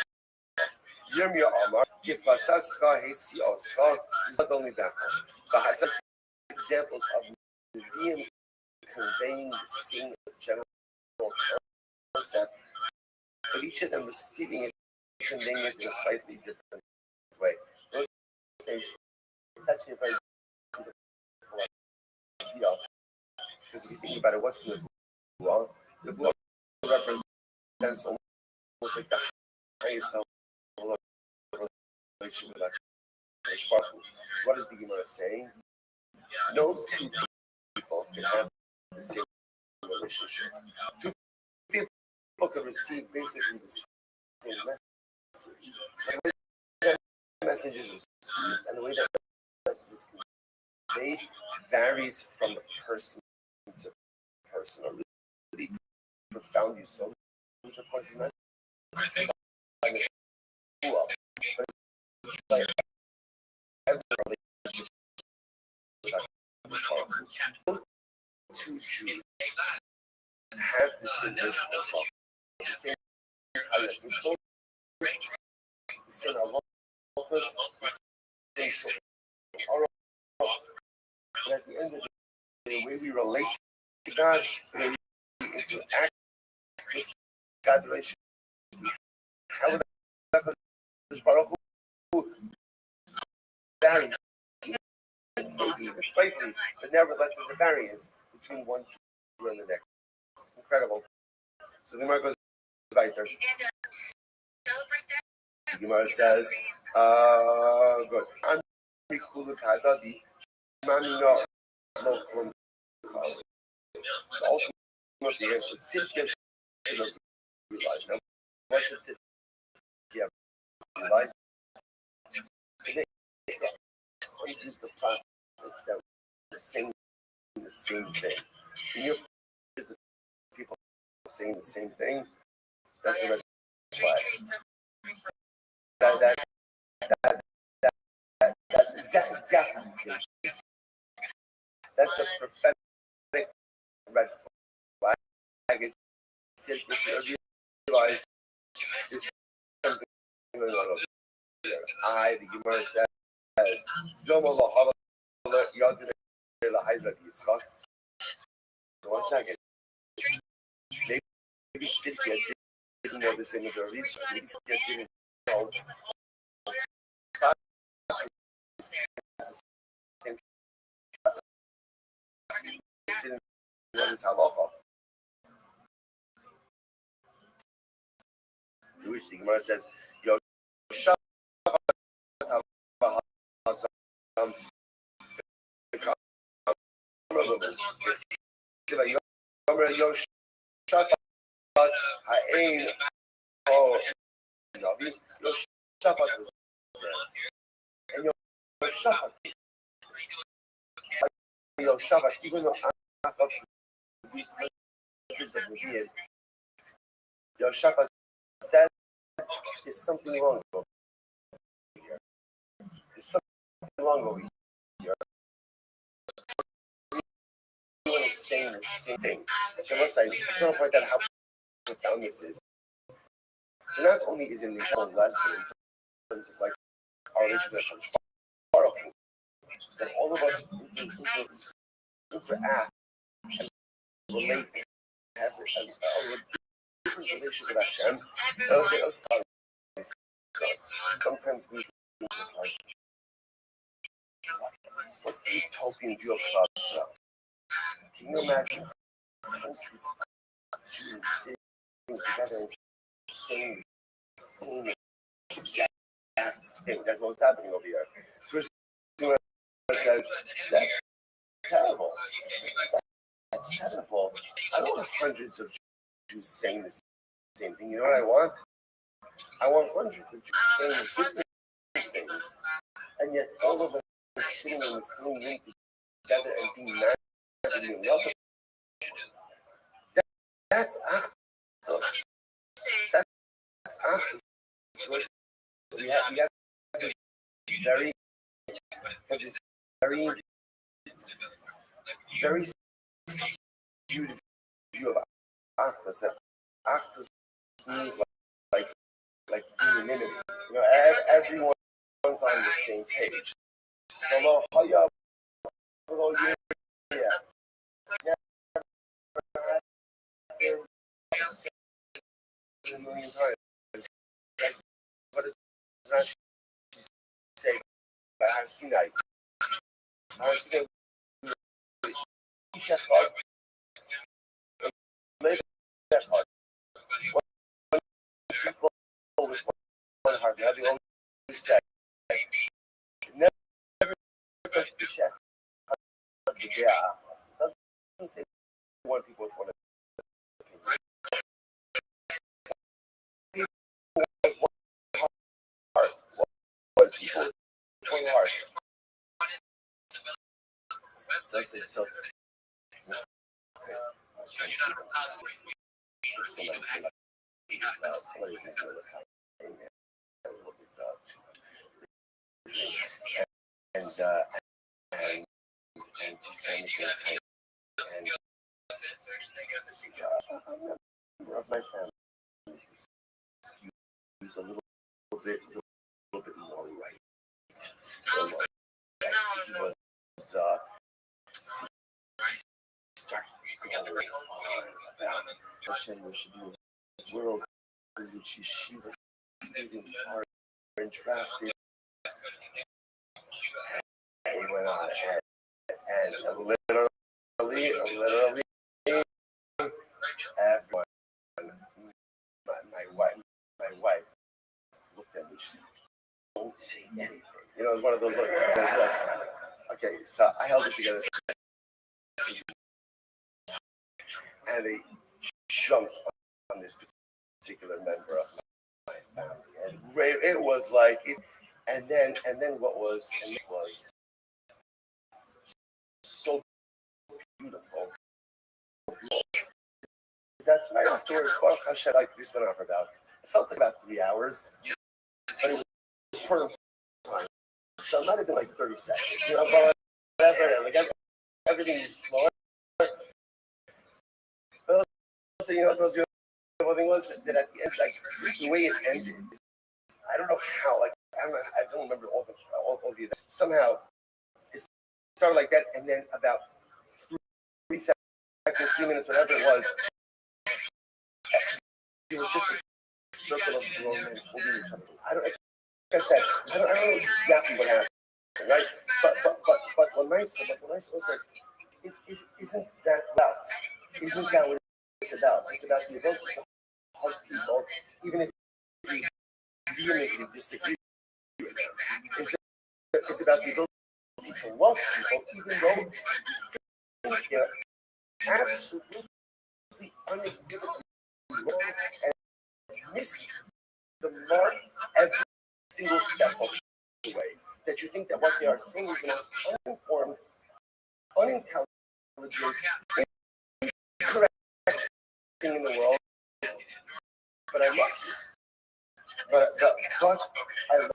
[SPEAKER 1] Yirmia Amar, Kifatsaska his Oska, Zodon Bibacha. The Hasan examples of being conveying the same general concept, but each of them receiving it, conveying it in a slightly different way. Those things, it's actually a very beautiful idea. Because if you think about it, what's the Nevuah? Nevuah represents almost like the highest level of relationship with HaKadosh. So what is the Gemara saying? No two people can have the same relationship. Two people can receive basically the same message. The way that message is received and the way that message is conveyed varies from person to person. A really profoundly so, which of course is not like every relationship with two Jews But at the end of the day, the way we relate to God, the way we interact with God, relationship, how would that Baruch Hu varies, maybe slightly, but nevertheless there's a variance between one Jew and the next. It's incredible. So the Gemara goes weiter. The Gemara says, good. So ultimately, yes, it's Tzidkiah should have realized. Now, what should Tzidkiah realize? Today, what is the process that we're saying the same thing? When you have people saying the same thing, that's a red flag. That's exactly the same. That's a prophetic red flag. It's Tzidkiah should have realized this something going on over here. The Gemara says, so 1 second. Maybe Tzidkiah didn't know the same as the reason. Maybe Tzidkiah didn't know. Didn't know this halacha. To which the Gemara says, Yo, Yoshaphat was there. And Yoshaphat, even though I'm not these hundreds of years, Yoshaphat said, there's something wrong over here. There's something wrong over here. Everyone is saying the same thing. So I just want to point out how profound this is. So not only is it an important lesson in terms of like our relationship with Baruch, that all of us interact and relate, have a different relationship with Hashem. Sometimes we think like, what's the utopian view of Chazal? Can you imagine hundreds of Jews sitting together and saying the same exact thing? That's what's happening over here. First thing says, that's terrible. That's terrible. I don't want hundreds of Jews saying the same thing. You know what I want? I want hundreds of Jews saying different things, and yet all of us are sitting in the same room together and being mad and being love. That's Achdus. That's Achdus. We have this very skewed view of Achdus. That Achdus means like unanimity. You know, everyone's on the same page. So, a million times. What does Rashi say about Har Sinai? Har Sinai, people with one heart. Now they always say, never says Ishach. It doesn't say one people with one heart. One people with one heart. So I say so. Somebody can do it. A little bit and just kind of and this is a member of my family who's a little bit more right. Hashem, there should be a world in which yeshiva students are entrusted. He went on and literally, everyone, my wife looked at me. She said, "Don't say anything." You know, it's one of those looks. Okay, so I held it together, and they jumped on this particular member of my family, and it was like it. And then what was so beautiful. That's right afterwards. Baruch Hashem, like this went on for about. It felt like about 3 hours, but it was important time. So it might have been like 30 seconds. You know, but whatever. Like everything was slow. But also, you know what the most beautiful thing was that at the end, like the way it ended, I don't know how. Like I don't remember all the events. Somehow it started like that, and then about 3 seconds, 3 minutes, whatever it was just a circle of grown men holding each other. Like I said, I don't know exactly what happened, right? But when I said was like, isn't that about? Isn't that what it's about? It's about the ability to hug people, even if we vehemently disagree with them. It's about the ability to love people, even though they're absolutely unequivocally wrong and miss the mark every single step of the way. That you think that what they are saying is the most uninformed, unintelligent, incorrect thing in the world. But I love you. But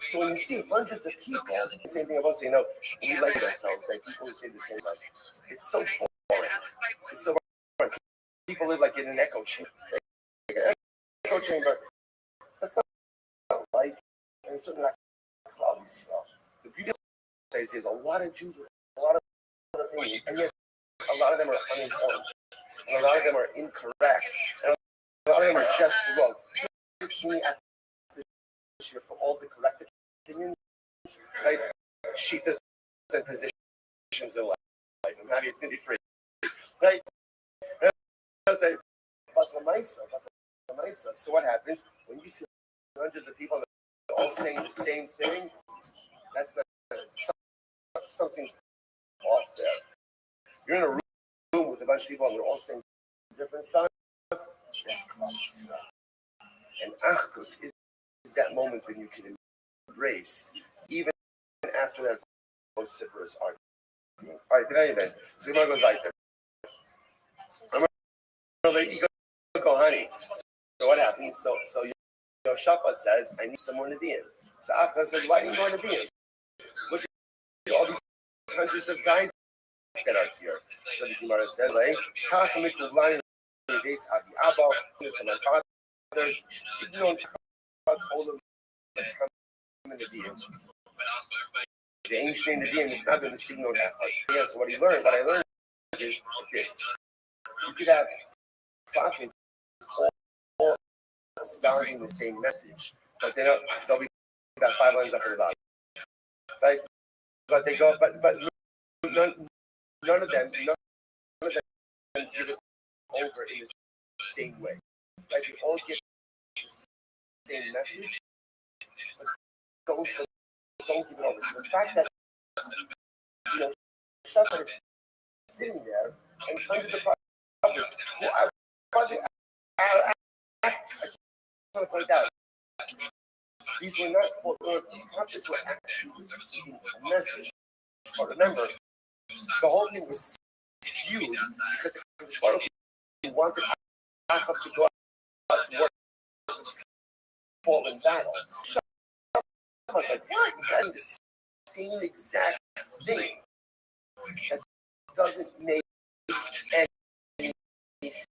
[SPEAKER 1] so when you see hundreds of people, the same thing about saying, no, we like ourselves, right? People would say the same thing. It's so boring. It's so boring. People live like in an echo chamber. Echo chamber. That's not life. And it's certainly not cloudy stuff. The beauty is a lot of Jews with a lot of other things. And yes, a lot of them are uninformed. And a lot of them are incorrect. And a lot of them are just wrong. See me after this year for all the correct opinions, right? Shitas and positions in life. I'm happy it's going to be free, right? I say, but the Maisa. So what happens when you see hundreds of people all saying the same thing? That's not something's off there. You're in a room with a bunch of people and they're all saying different stuff. That's close. And Achdus is that moment when you can embrace, even after that vociferous argument. All right, good night, so the goes like that. Remember, honey. So what happens? So Yoshaphat says, I need someone to be in. So Achdus says, why do you want to be in? Look at all these hundreds of guys that are here. So the Gemara said, like, Signon the ancient Nevi'im is not in the signal effort. Yeah, so what I learned is this. You could have prophets all espousing the same message, but they'll be about 5 lines after the bottom. Right? But they go, but none of them give it over in the same way. Right? They all give the same message, but don't give it over. So the fact that Shafar is sitting there and hundreds of prophets who are I just want to point out, these were not for earth. Prophets were actually receiving a message. But remember, the whole thing was skewed because the Shvar wanted Achab to go out to work to fall in battle. I was like, what? You got the same exact thing. That doesn't make any sense.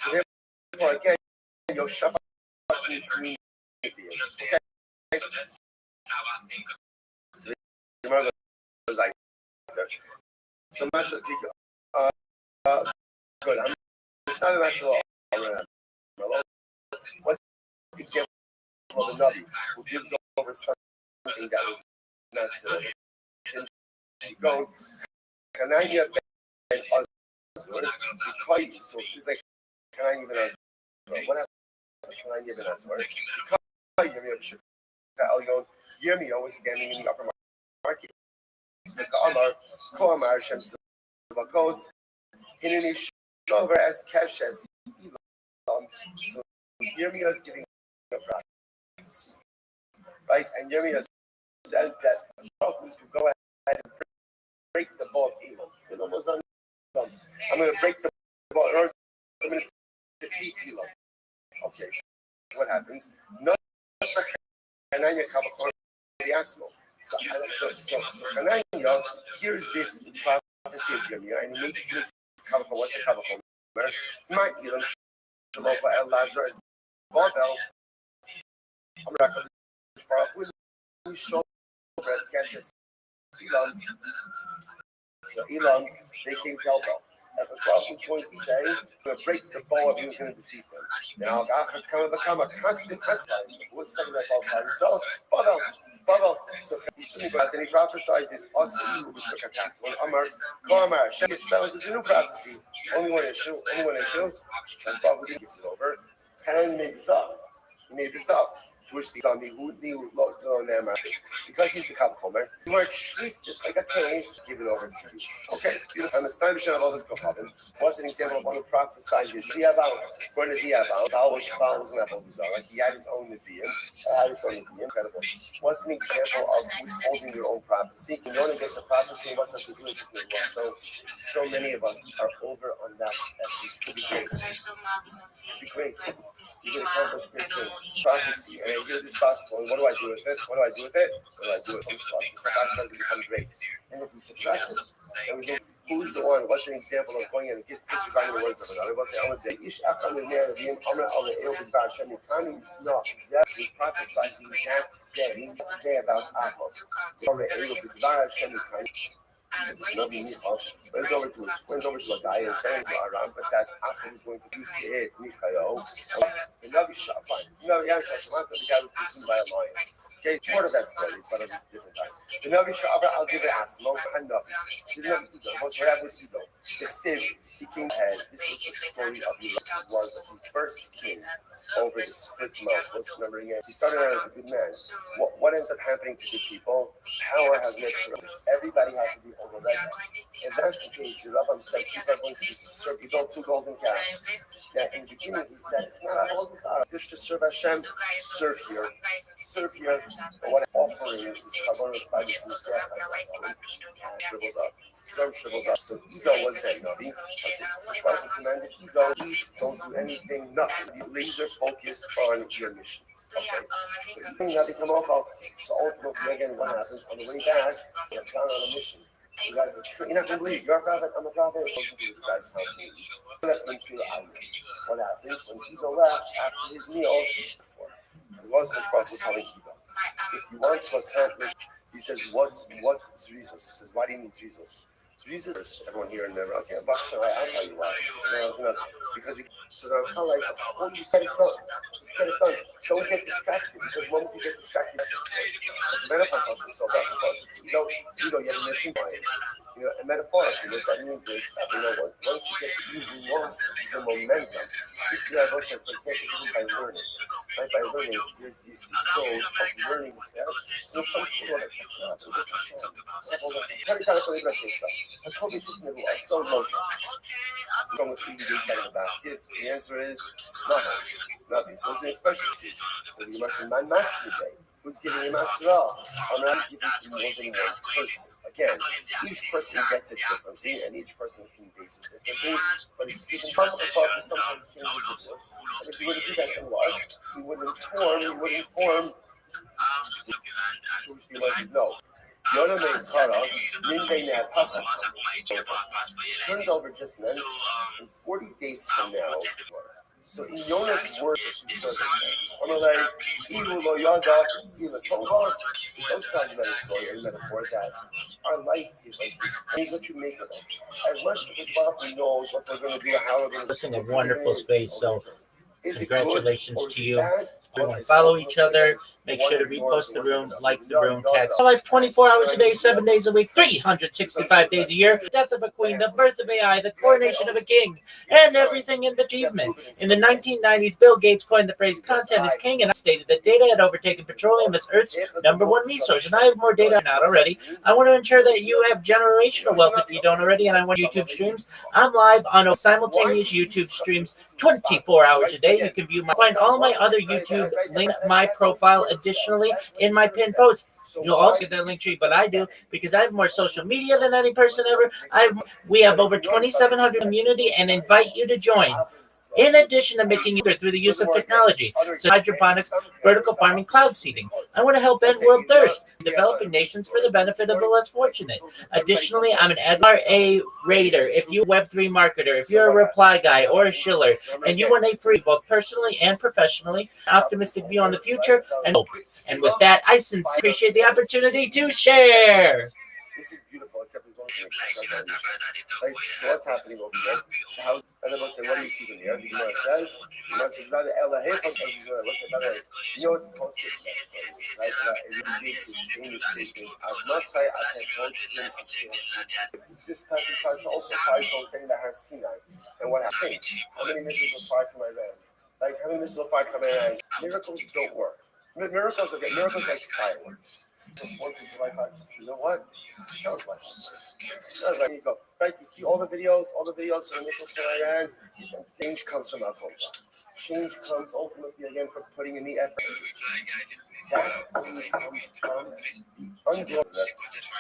[SPEAKER 1] So therefore, again, Yoshaphat needs me with you. Okay? So the Gemara goes like, so much good. It's not an actual. What's the example of the Navi who gives over something that was not said? Go, Kananya and Azur, so he's like, Kananya and Azur. What happened to Kananya and Azur? Yirmiyahu was standing in the upper market. The Amar, Koamar, Shem Savakos, Hinani Shover as Keshes. So Yirmiyahu is giving a prophecy. Right? And Yirmiyahu says that Shaul was to go ahead and break the bow of evil. I'm going to break the bow in order to defeat evil. Okay, so what happens? No Hananya Kabbalah the Atzmo. So Hananya hears this prophecy of Yirmiyahu and he makes Kabbalah. What's the Kabbalah? Might be them Shalopa El Lazarus Babel. So Elam, they came to Elbel. And the prophet was going to say, going to break the bow of he was going to defeat them. Now, Achaz can become a constant pestilence. What's something like all time? So, Babel. So he's talking about, and he prophesies this Asi who was shook at that. When Amar, Koamar, Sheki spells is a new prophecy. Only one issue. And Babel gives it over. And he made this up. To which the Gandhi who knew because he's the Kabbalah, you are treat this like a case, give it over to you. Okay, beautiful. And the Snaimishan of all this Kohabim was an example of one who prophesied his Diabal. According to Diabal, Baal was an apple bizarre. Like he had his own Nevi'im, incredible. Was an example of who's holding your own prophecy. When no one gets a prophecy, what does it do? It just so many of us are over on that every great. Be great. You can accomplish great things. Prophecy. And I hear this gospel, and what do I do with it? It become great. And if we suppress it, and we go, who's the one? What's an example of going in and disregarding the words of another? What's the other day? No, that's who's prophesying that day about Apple. Went over to a guy and saying to Aram, but that Achim is going to use it, Michael. The Navi shot, fine. The guy was consumed by a lion. Okay, part of that story, but it's a different time. The Navi shot, I'll give it Atzmo, and Navi. What's what happened with Edo? The Siv, he came ahead. This was the story of Edo. Was the first king over the split mouth. Let's remember again. He started out as a good man. What ends up happening to good people? Power has no privilege. Everybody has to be overridden. If that's the case, your Rabbi said people are going to serve. He built 2 golden calves. Now, in the beginning, he said, it's not a whole desire. Fish to serve Hashem, serve here. But what offering is Kavanas by the shriveled up. So Ego was that Navi. The Prophet commanded Ego, eat, don't do anything, nothing. Be laser focused on your mission. Okay. So Navi come off. So ultimately, again, what happens on the way back? It's gone on a mission. You guys, you're not going to believe. You're a prophet. I'm a prophet. Goes into this guy's house and eats. That's when you what happens when Ego left after his meal? It wasn't the Prophet telling Ego. If you want to accomplish, he says, what's Zrizos? He says, why do you need Zrizos? Zrizos, everyone here in the okay, I'll tell you why. Because when you set it done. Don't get distracted, because when you get distracted, the metaphor process is so bad because you have a mission mind. And metaphorically, what that means is, once you get you've lost the momentum. This is what I said, for example, by learning. Right? By learning, there's this soul of learning there. There's some people that that's not I told you just I so emotional. So with the inside of the basket, the answer is nothing. So it's an expression. So you must remind master today. Who's giving you master all? I'm not giving to more than one person. Again, each person gets it differently, and each person conveys it differently. But it's given possible to sometimes change the business. And if you were to do that in large, you would inform which the answer is no. Yona made Kara, Ninde Nat Pachas. Turns over just meant in 40 days from now. So in Yona's words, I'm like, Ilu lo yada, ila tova. Those kinds of metaphor that Our life is like this. It's what you make of it. As much as Bitzbach knows what we're going to do, how we're going to
[SPEAKER 4] Hosting a wonderful space. So
[SPEAKER 1] is it
[SPEAKER 4] congratulations
[SPEAKER 1] good or is
[SPEAKER 4] to
[SPEAKER 1] it
[SPEAKER 4] you.
[SPEAKER 1] bad?
[SPEAKER 4] Everyone follow each other. Make sure to repost the room, like the room, tag life 24 hours a day, 7 days a week, 365 days a year. Death of a queen, the birth of AI, the coronation of a king, and everything in between. In the 1990s, Bill Gates coined the phrase "content is king," and I stated that data had overtaken petroleum as Earth's #1 resource. And I have more data not already. I want to ensure that you have generational wealth if you don't already. And I want YouTube streams. I'm live on simultaneous YouTube streams 24 hours a day. You can find all my other YouTube link my profile additionally in my pinned post. You'll also get that link tree, but I do because I have more social media than any person ever. We have over 2,700 community and invite you to join. In addition to making it through the use of technology, so hydroponics, vertical farming, cloud seeding. I want to help end world thirst in developing nations for the benefit of the less fortunate. Additionally, I'm an LRA raider. If you're a Web3 marketer, if you're a reply guy or a shiller, and you want a free, both personally and professionally, optimistic view on the future and hope. And with that, I sincerely appreciate the opportunity to share.
[SPEAKER 1] This is beautiful, except there's one thing. Right? So what's happening over there? So how? And then we'll say, what do you see from here? The Gemara says, what's it about the you know what the post is, right? It is in the statement. I must say, I can post it's just passing Parsha also. Parsha was saying that has Sinai. And what happened? How many missiles were fired from Iran? Like, how many missiles were fired from Iran? Miracles don't work. Miracles are good. Miracles like fireworks. You know what? That was my fault. Like, you go, right? You see all the videos from the missiles from Iran. Change comes from Avodah. Change comes ultimately again from putting in the effort. That only comes from the ungrateful.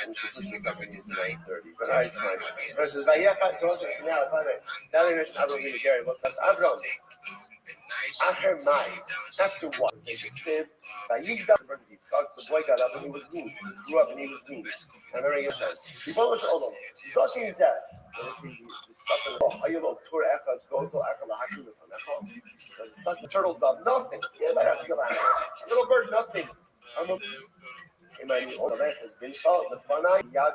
[SPEAKER 1] And so this is something is 9:30. But I find it. Versus now they mentioned Avram being Gary. What's that? Avram. After what? The boy got up and he was mean. He grew up and he was mean. And very good chance. He published all of them. Sucking that. So the suck the turtle dove, nothing. Little bird, nothing. Has been solved. The Fanai Yad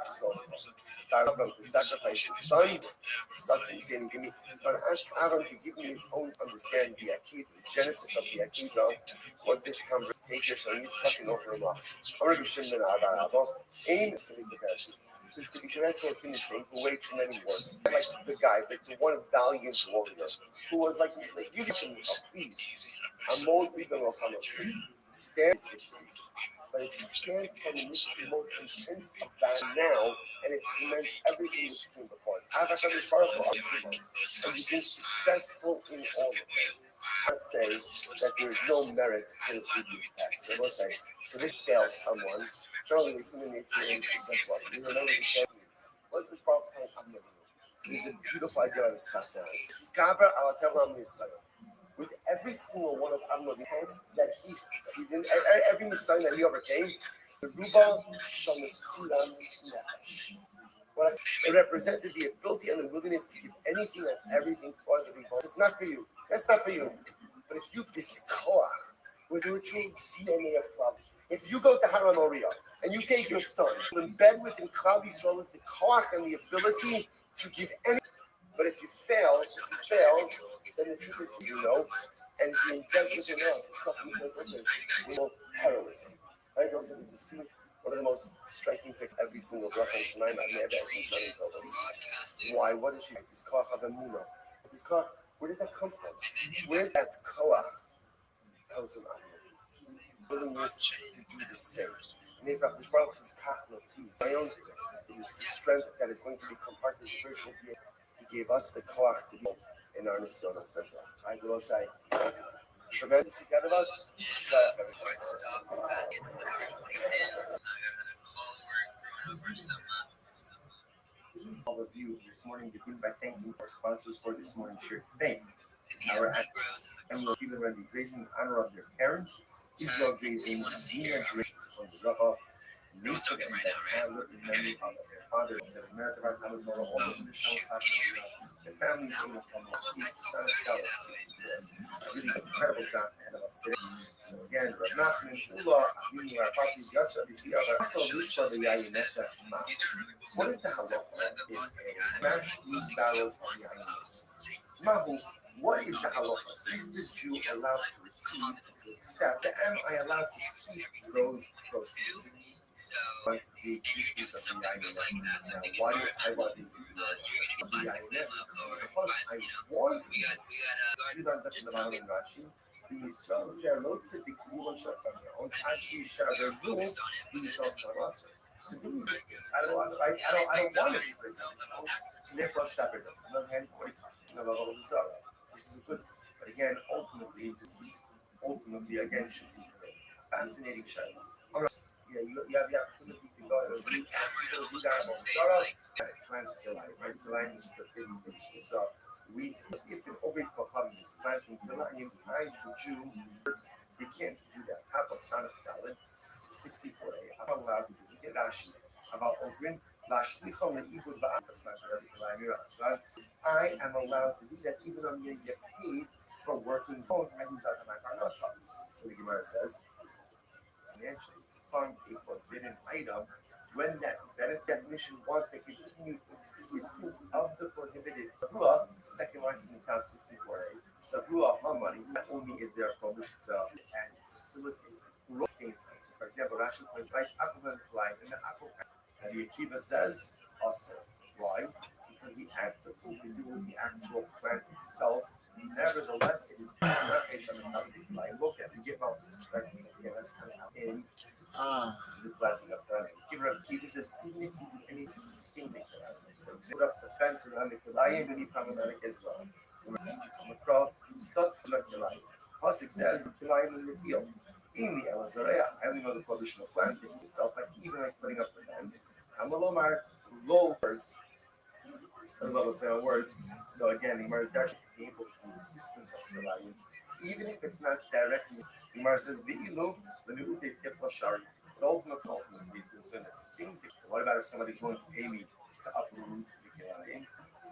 [SPEAKER 1] Avram to sacrifice his son. Something saying, give me. Ask Avram to give me his own understanding. The Akid, the genesis of the Akidah was this conversation. Take your son, he's fucking over him up. I'm going to be Shimon Abba. Aim is going to be compared to. This could be compared to a human being who waged many wars. Like the guy, like the one valiant warrior who was like you get me, please. I'm more legal of how much stand victories. But it stands from the most intense about now, and it cements everything that's been before. I've actually part of and you've been successful in all of it. Let's say that there is no merit in the previous test. They will say, so this fails someone. Generally, the human nature is guess what? We remember the fail. What's the problem? I'm never. So there's a beautiful idea of the Sasa. Skabra al-Tevlam Nisana. With every single one of Amnon has that he succeeded in, every Messiah that he overcame, the Ruba Shamasilas Nefesh. It represented the ability and the willingness to give anything and everything for the people. It's not for you. That's not for you. But if you discoach with the ritual DNA of Klal, if you go to Har Moriah and you take your son, embed within Klal Yisrael is the koach and the ability to give any. But if you fail, then the truth is you know, and if you embed within us, it's not heroism. Right? Also, did you see one of the most striking pick every single bracha in Shemaim I've never actually shown told us. Why? What is she like? This koach of Emunah. This koach, where does that come from? Where that koach comes from? Willingness to do the same. And if this bracha is kachno peace, it is the strength that is going to become part of the spiritual being. He gave us the koach to be in our nisionos. That's all. I will say. Tremendous together of us. I'll review this morning begin by thanking our sponsors for this morning's share to fame. Our annual Cuban Randy Drazen in honor of their parents. Israel Drazen, Zina Drazen from the Raha, Doing something right now, right? Have in memory of their father, the merit of our time is all the traditional the families in the family, son of Dallas, really incredible job ahead of us today. So again, Rav Nachman, Ula, Abinu, our properties, Yasser, Abiyah, our Lishma, the Yayin, Nessa, Mas. What is the halacha? It's a match these barrels of Yayin. Mahu, what is the halacha? Is the Jew allowed to receive, to accept, am I allowed to keep those proceeds? But the existence of the INS. Now, why do I want the existence of the INS? Because I want to do that in the Bible in Rashi. The Israel said, "Lo tzedek yivon shafam yaon ashi shavezu v'yitos kamasr." So do resistance. I don't want it to break down this house. So therefore, I'll stop it. On the other hand, this is a good thing. But again, ultimately, again, should be fascinating shadow. Yeah, you have the opportunity to go and do that. Plants kilayim, right? Kilayim is the big issue. So we, if an Ovid Kocham is planting kilayim behind the Jew, they can't do that. Top of Son of Dalit, 64a. I'm not allowed to do it. Get Rashi about Ogrin. So I am allowed to do that even though I'm going to get paid for working. So the Gemara says, financially fund a forbidden item when that definition wants the continued existence of the prohibited. Savua, second line from the top 64a. Savua, money, not only is there a prohibition to and facilitate growth things. So for example, Rashi points right Akuman Kalai in the Akul. And the Akiva says also. Why? Because the act of to do with the actual plant itself. Nevertheless, it is not a I look at and give out respect because again, that's in the planting of the Akiva says even if you do any sustainment, for example, the fence around the Kilayim will be problematic as well. Pasuk says the Kilayim in the field. In the Elazarea, I only know the prohibition of planting itself, like even like putting up the fence. Amalomar, low words. I love a play on words. So again, Gemara is actually able to the existence of Kilayim, even if it's not directly. Gemara says, "V'ilu l'nu'ute tifla shari." But ultimately, the sin that sustains it. What about if somebody's willing to pay me to uproot the Kilayim? It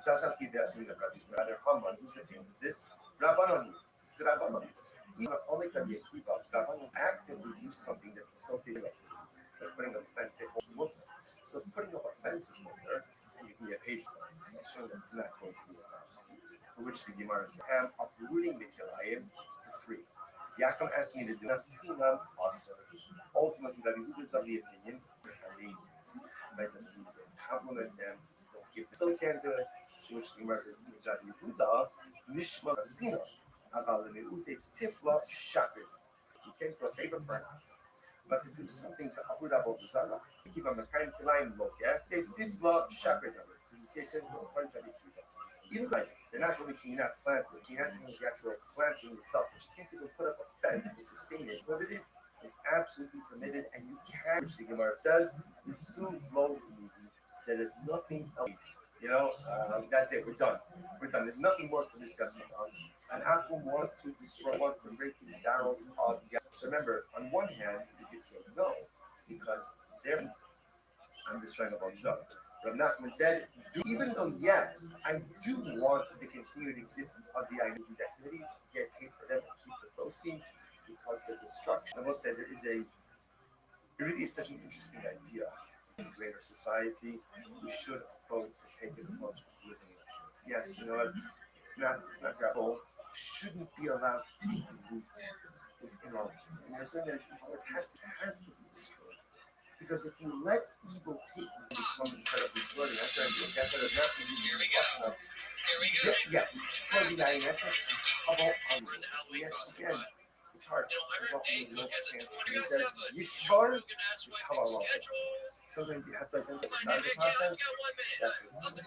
[SPEAKER 1] doesn't have to be that in the Rabbi. Rather, Haman, who's saying this? Rabbanon. It's Rabbanon. Even only Rabbi Akiva, Rabbanon actively do something that facilitates like putting up a fence. They hold mutter. So if putting up a fence is mutter, and you can get paid for it. So I'm sure that's not going to be a problem. For which the Gemara says, I'm uprooting the Kilayim for free. Yaakov asked me to do Naskinam also. Ultimately, Rabbi Yehuda is of the opinion, right, doesn't mean to compliment them, don't give them, still can't do it. To which the Gemara says, Rabbi Yehuda, Nishma Naskinam, Aval Le'ute Tifla Shakir. You came for a favor for us. But to do something to uproot Abo Bizarra, keep on the kind of Kilayim look at, Tifla Shakir. Even like they're not only can you not plant it, you not seeing the actual planting itself, but you can't even put up a fence to sustain it. Prohibited is absolutely permitted, and you can, which the Gemara says, is so low that there's nothing else. That's it. We're done. There's nothing more to discuss about. An apple wants to break his barrels of gas. So remember, on one hand, you could say no, because I'm just trying to observe. Rav Nachman said, even though, yes, I do want the continued existence of the these activities, get paid for them, and keep the proceeds, because the destruction. I will say there really is such an interesting idea in greater society. We should take an approach of living. Yes, you know what? It's not gravel. Shouldn't be allowed to take root within our community. There's something that is evil. It has to be destroyed. Because if you let evil take root, become incredibly bloody. That's what it's not going to be. Here we go. Yes, destroy the INS and cover on it. Again, it's hard. There's often no chance. It says, Yishbar, cover all. Sometimes you have to identify the side of the process. That's what it's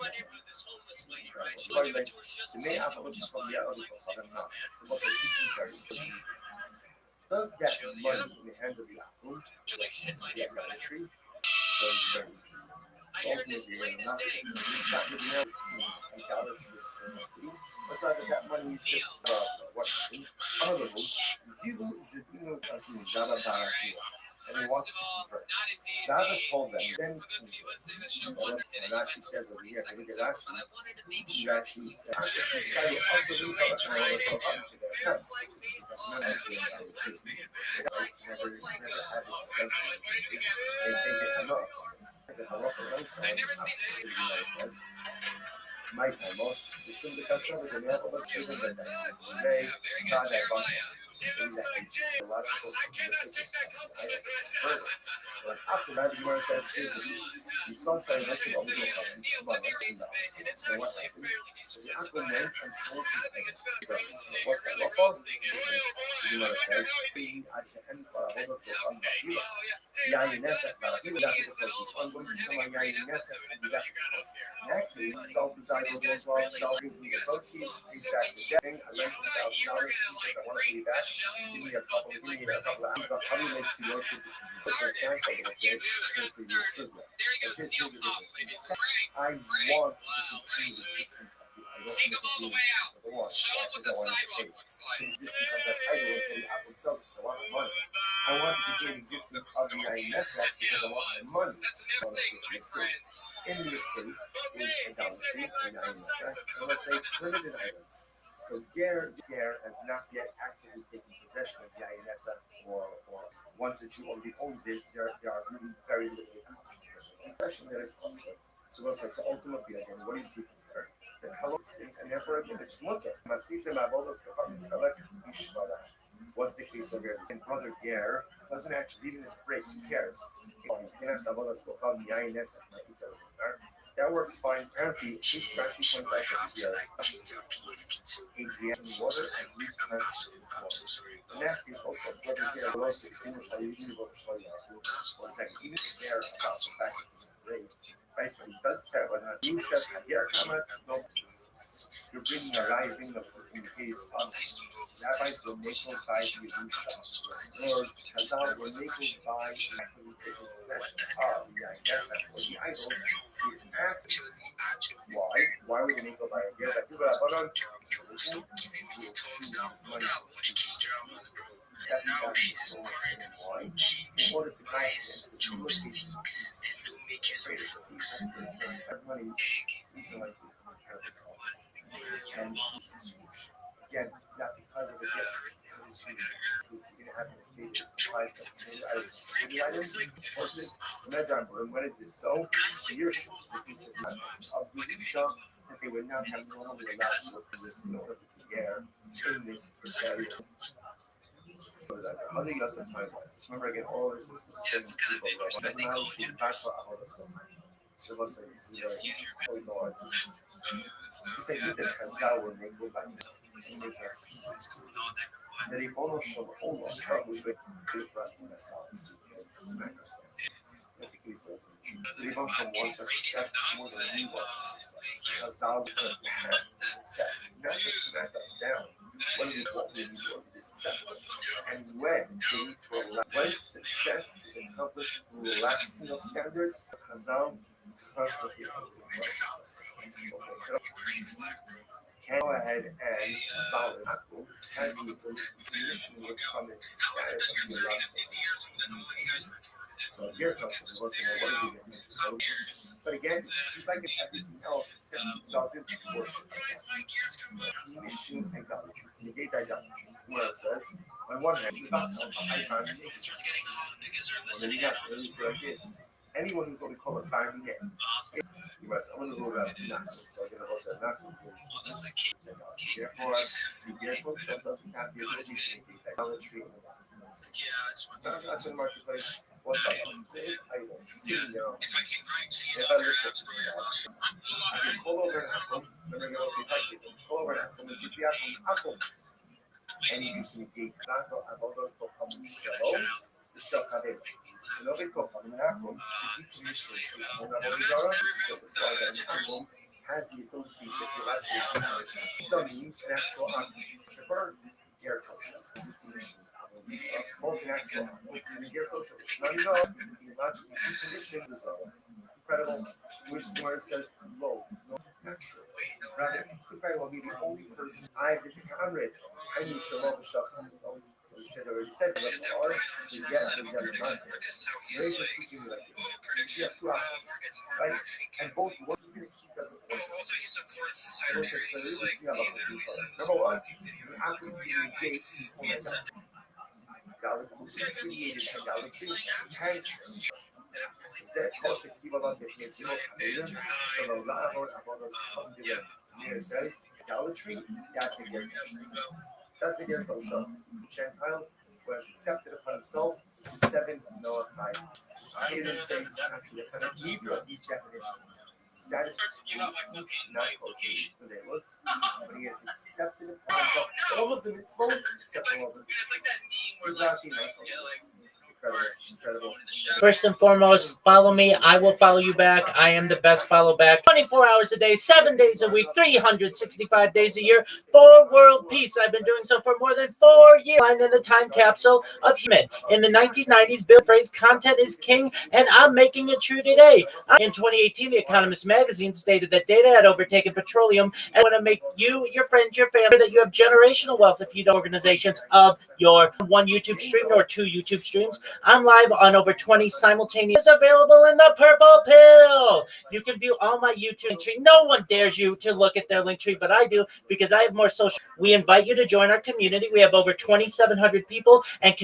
[SPEAKER 1] like. The main application from the other people are not. So what does that money in the hand of the apple, the idolatry? So it's very interesting. So ultimately, it's not really idolatrous entity, but rather that money is just what? Zilu Zidino Java Baraki. and they wanted to convert. Rava told them, then and Rashi says over here, if you look at Rashi, Rashi started unbelievable because remember, never had his potential. They take it enough. The halacha says, my time off, it's in the customer, the level of student that they got that bunch. A lot of so after that, the Gemara says, the son started looking over the phone. Come on, let's see that. So what happened? So the uncle went and sold his eggs. What's that? What was? The Gemara says, عشان فرعون سلطان بعيد. يعني ناسك بعيد لا تفوز. أنظر كما يعني ناسك لا تفوز. Actually, sells his idol, goes off, sells me the proceeds, he's back the debt. I lent him $1,000. He said, I want to pay you back. Give me a couple of hours. How do you make the worship? I want to continue the existence of the idol. Take them all the way out. Show them what the sidewalk looks like. The existence of that idol until the apple sells it. So I want money. I want to continue the existence of the IMSF because I want my money. In the state is idolatry in IMSF. And let's say limited items. So Ger has not yet actively taken possession of the IMSF or once the Jew already owns it, there are really very limited options. Possession that is possible. So we'll say, so ultimately, again, what do you see from there? That hello things, and therefore, again, it's mutter. What's the case over here? And brother Ger doesn't actually, even if it breaks, who cares? That works fine. Apparently, Rashi points out that here, Adrian water and we transfer in that case, also, brother Ger was extinguished by the was that even care about the fact that it's great, right? But he does care about that. You should have your comment, no. You're bringing a right thing in the case of rabbis will make no by the Yusha. Or Chazal will make no by actually taking possession of the idols. Is act. Why would they make no by a gear that do that? But on in order to buy money, and again, not because of the gift, because it's unique. It's going to have an estate that's comprised of many items. And what is this? So, you're the piece of the Yusha that they would not have normally allowed to work this in order to get in this precarious. Other use of time. Remember again, all this is the same people. But now she back for our so let's say this is very Lord. You say that Chazal will make go back to make us. The Ribono shall almost probably wait for us to mess up. Smack us down. That's a key for us. The Ribono shall wants our success more than we want our success. Chazal will have success, not just smack us down. When we want to be successful, and when success is accomplished through relaxing of standards, Chazal constantly can go ahead and follow Akul as the mission would come into status of the relaxation. So your question was, what is it? But again, it's like everything else, except it doesn't worship. Mission idolatry, to negate idolatry. Where it says, on one hand, without well, then you got to really say like this. Anyone who's going to call it Barminet, you must only go about nothing. So I'm going to also nothing. Therefore, be careful, that doesn't have the ability to negate idolatry. That's in the marketplace. What's up? I will see now. If I look at I can pull over an apple. Remember, you also pull over an apple and see the apple. And you can negate that. I've almost become shalom. The shachadeh. And over an apple, the decommission is on the Bodhidara. So that's why an apple has the ability to feel actually decommission. That means an actual apple. Air kosher. Both an actual air kosher. None of logically deconditioned is incredible. Which the word says low, no, natural. Rather, it could very well be the only person I did the Kamret. I knew Shalom Shacham. already said the R is yet the Ray is just teaching you like this. You have two apples, right? And both work. Even if he doesn't work. Number one, the apple you gate is only idolatry can change. זה קושי קיבלת בפניציות חברים שלא לעבוד עבודת חברים. It says idolatry, that's a gift. That's a gift of Shah. The Gentile who has accepted upon himself the seven Noahide. I didn't say actually, that's not neither of these definitions. Satisfactory, not quotations for the list, but he has accepted upon himself all of the mitzvahs except for all of the mitzvahs. He's not incredible.
[SPEAKER 4] First and foremost, follow me. I will follow you back. I am the best follow back. 24 hours a day, 7 days a week, 365 days a year for world peace. I've been doing so for more than 4 years. I'm in the time capsule of human. In the 1990s, Bill phrase content is king, and I'm making it true today. In 2018, The Economist magazine stated that data had overtaken petroleum and want to make you, your friends, your family, that you have generational wealth if you know organizations of your one YouTube stream or 2 YouTube streams. I'm live on over 20 simultaneous available in the purple pill. You can view all my YouTube link tree. No one dares you to look at their link tree, but I do because I have more social. We invite you to join our community. We have over 2,700 people and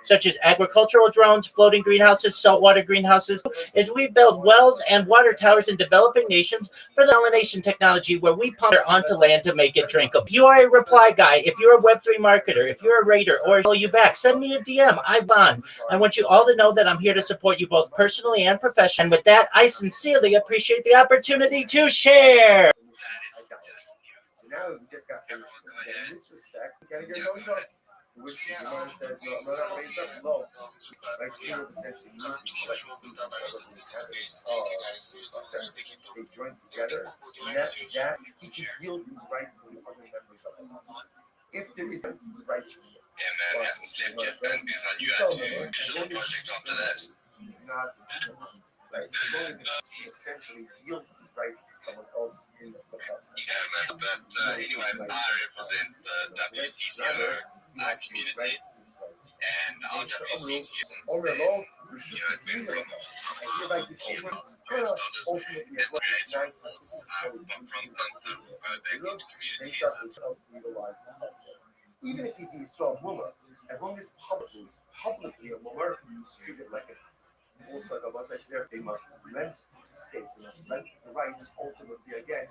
[SPEAKER 4] such as agricultural drones, floating greenhouses, saltwater greenhouses, as we build wells and water towers in developing nations for the salination technology where we pump it onto land to make it drinkable. If you are a reply guy, if you're a Web3 marketer, if you're a raider, or follow you back, send me a DM. I want you all to know that I'm here to support you both personally and professionally. And with that, I sincerely appreciate the opportunity to share.
[SPEAKER 1] So now we just got finished. In this respect, you gotta get no shot. Which the Gemara says, no, not raised up low. Like she would essentially use they join together, and that he can yield his rights to the other members of the house. If there is his rights for you.
[SPEAKER 2] And that happens to get these on projects after that.
[SPEAKER 1] He's not right. As long as he essentially yields his rights to someone else in the house.
[SPEAKER 2] Yeah, man. But anyway, I represent the WCCO community, and our WCCO
[SPEAKER 1] even if he's a strong woman, as long as publicly a woman is treated like a full circle, once I say they must rent the space, they must rent the rights, ultimately again.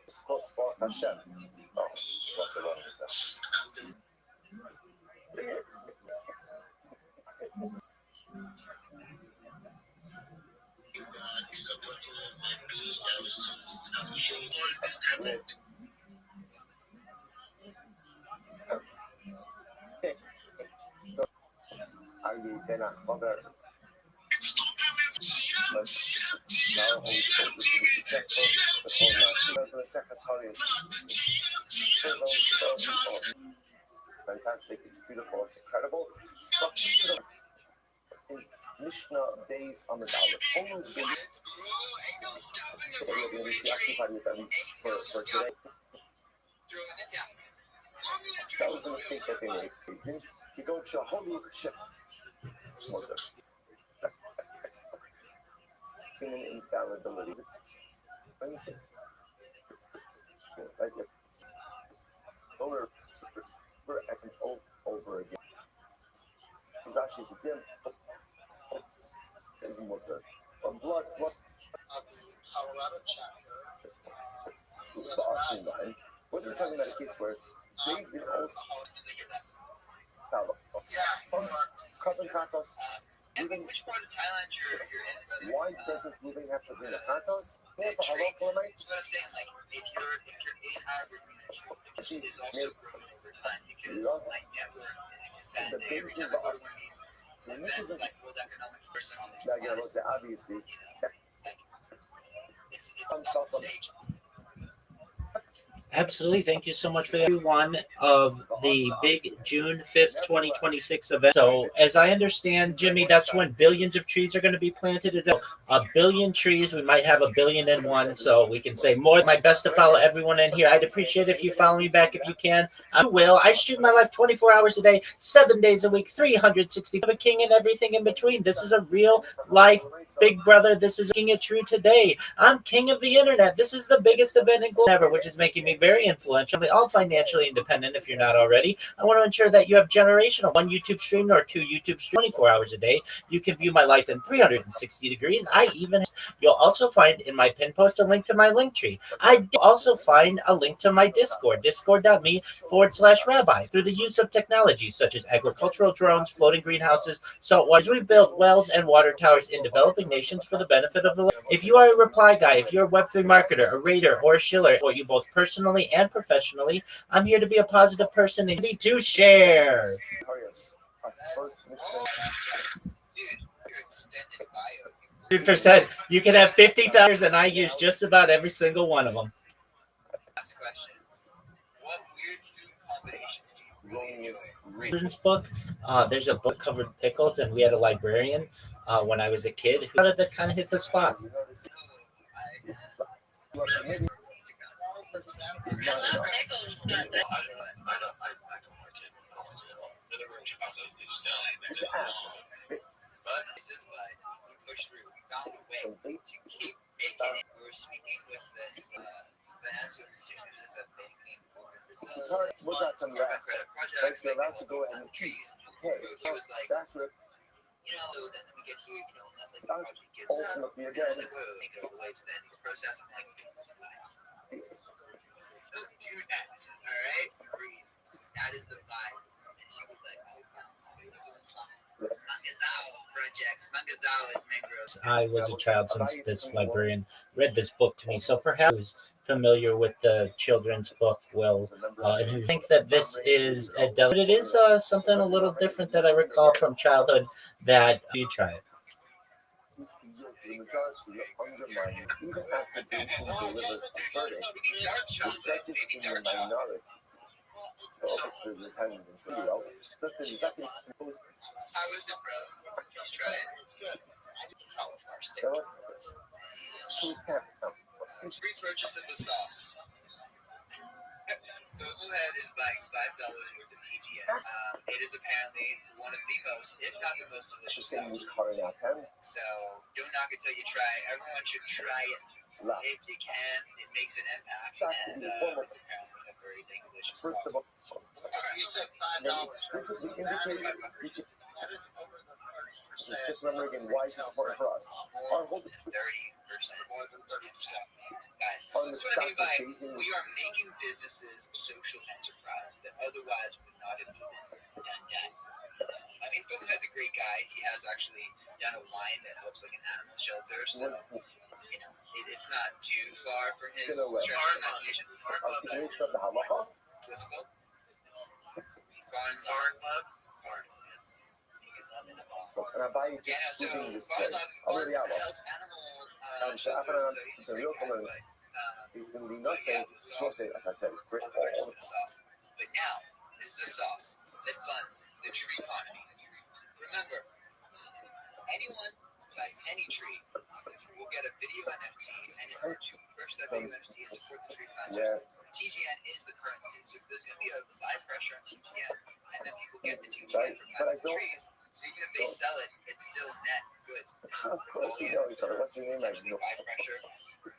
[SPEAKER 1] Spot Hashem. Oh, what the wrong is that? Are then a mother? Fantastic, it's beautiful, it's incredible. Mishnah days on the dollar. For today. That was a mistake that they made. You don't show holy shit. Human infallibility. Let me see. Right there. Over again. Rashi's exam. Is more good. Or blood. What are you talking about a case where raised in also carbon contos moving? Which part of Thailand you're in? Why doesn't moving have to be in the contos? That's what I'm saying. Like if you're in hybrid unit, is also growing over time because like network is expanding every time I go to one of these events like World Economic Forum on this planet. Obviously.
[SPEAKER 2] It's on stage.
[SPEAKER 4] Absolutely. Thank you so much for that. One of the big June 5th, 2026 event. So, as I understand, Jimmy, that's when billions of trees are going to be planted. Is that a billion trees? We might have a billion and one. So, we can say more. My best to follow everyone in here. I'd appreciate if you follow me back if you can. I will. I shoot my life 24 hours a day, 7 days a week, 360. I'm a king and everything in between. This is a real life Big Brother. This is making it true today. I'm king of the internet. This is the biggest event in global ever, which is making me very influential. All financially independent if you're not already. I want to ensure that you have generational one YouTube stream or two YouTube streams 24 hours a day. You can view my life in 360 degrees. You'll also find in my pin post a link to my link tree. I also find a link to my Discord, discord.me/rabbi. Through the use of technologies such as agricultural drones, floating greenhouses, saltwater, we build wells and water towers in developing nations for the benefit of the land. If you are a reply guy, if you're a Web3 marketer, a raider, or a shiller, or you both personally and professionally, I'm here to be a positive person and to share.
[SPEAKER 2] Dude, your extended bio.
[SPEAKER 4] 100%. You can have 50,000, and I use just about every single one of them.
[SPEAKER 2] Ask questions. What weird food combinations do you really enjoy?
[SPEAKER 4] Children's book. There's a book covered pickles, and we had a librarian when I was a kid who that kind of hit the spot.
[SPEAKER 2] But this is what we pushed through. We found a way to keep making it. We were speaking with this financial institution that's a banking for Brazil. Credit projects. They're allowed to go and trees. He was like, you know, then we get here, you know, unless like the project gives up. Make it all the way to the end of the process. I'm like, don't do that. All right, breathe. That is the vibe. And she was like, oh, we're doing something.
[SPEAKER 4] I was a child since this librarian read this book to me, so perhaps who's familiar with the children's book will and who think that this is a but it is something a little different that I recall from childhood that you try it.
[SPEAKER 1] That's exactly
[SPEAKER 2] how is it, bro? Did you try it?
[SPEAKER 1] that was
[SPEAKER 2] Free purchase of the sauce. Bobo Head is like $5 worth of TGN. It is apparently one of the most, if not the most delicious sauce. So don't knock it till you try. Everyone should try it if you can. It makes an impact, and it's apparently a very dang delicious sauce. You said $5. That is over the 30%.
[SPEAKER 1] Just remember again why it's important for us.
[SPEAKER 2] More than 30%. More than 30%. Guys, that's what I mean by we are making businesses social enterprise that otherwise would not have even done that. I mean, Boomhead's a great guy. He has actually done a wine that helps like an animal shelter, so you know it's not too far from his stretch of imagination.
[SPEAKER 1] Articulation of the halacha.
[SPEAKER 2] What's it called? Barn Club. Barn. You can love in a bar.
[SPEAKER 1] And I buy you
[SPEAKER 2] Yeah,
[SPEAKER 1] just
[SPEAKER 2] so
[SPEAKER 1] this
[SPEAKER 2] Barn
[SPEAKER 1] place.
[SPEAKER 2] Love helps animal shelters, so he's a great guy. But
[SPEAKER 1] It's going to be nothing. Like I said, great.
[SPEAKER 2] But now, this is a sauce that funds the tree economy. Remember, anyone who plants any tree will get a video NFT, and in order to purchase that video NFT and support the tree planter, TGN is the currency. So there's going to be a buy pressure on TGN, and then people get the TGN for planting the trees. So even if they sell it, it's still net good.
[SPEAKER 1] Of course we know each other. What's your name? I know.
[SPEAKER 2] Buy pressure, but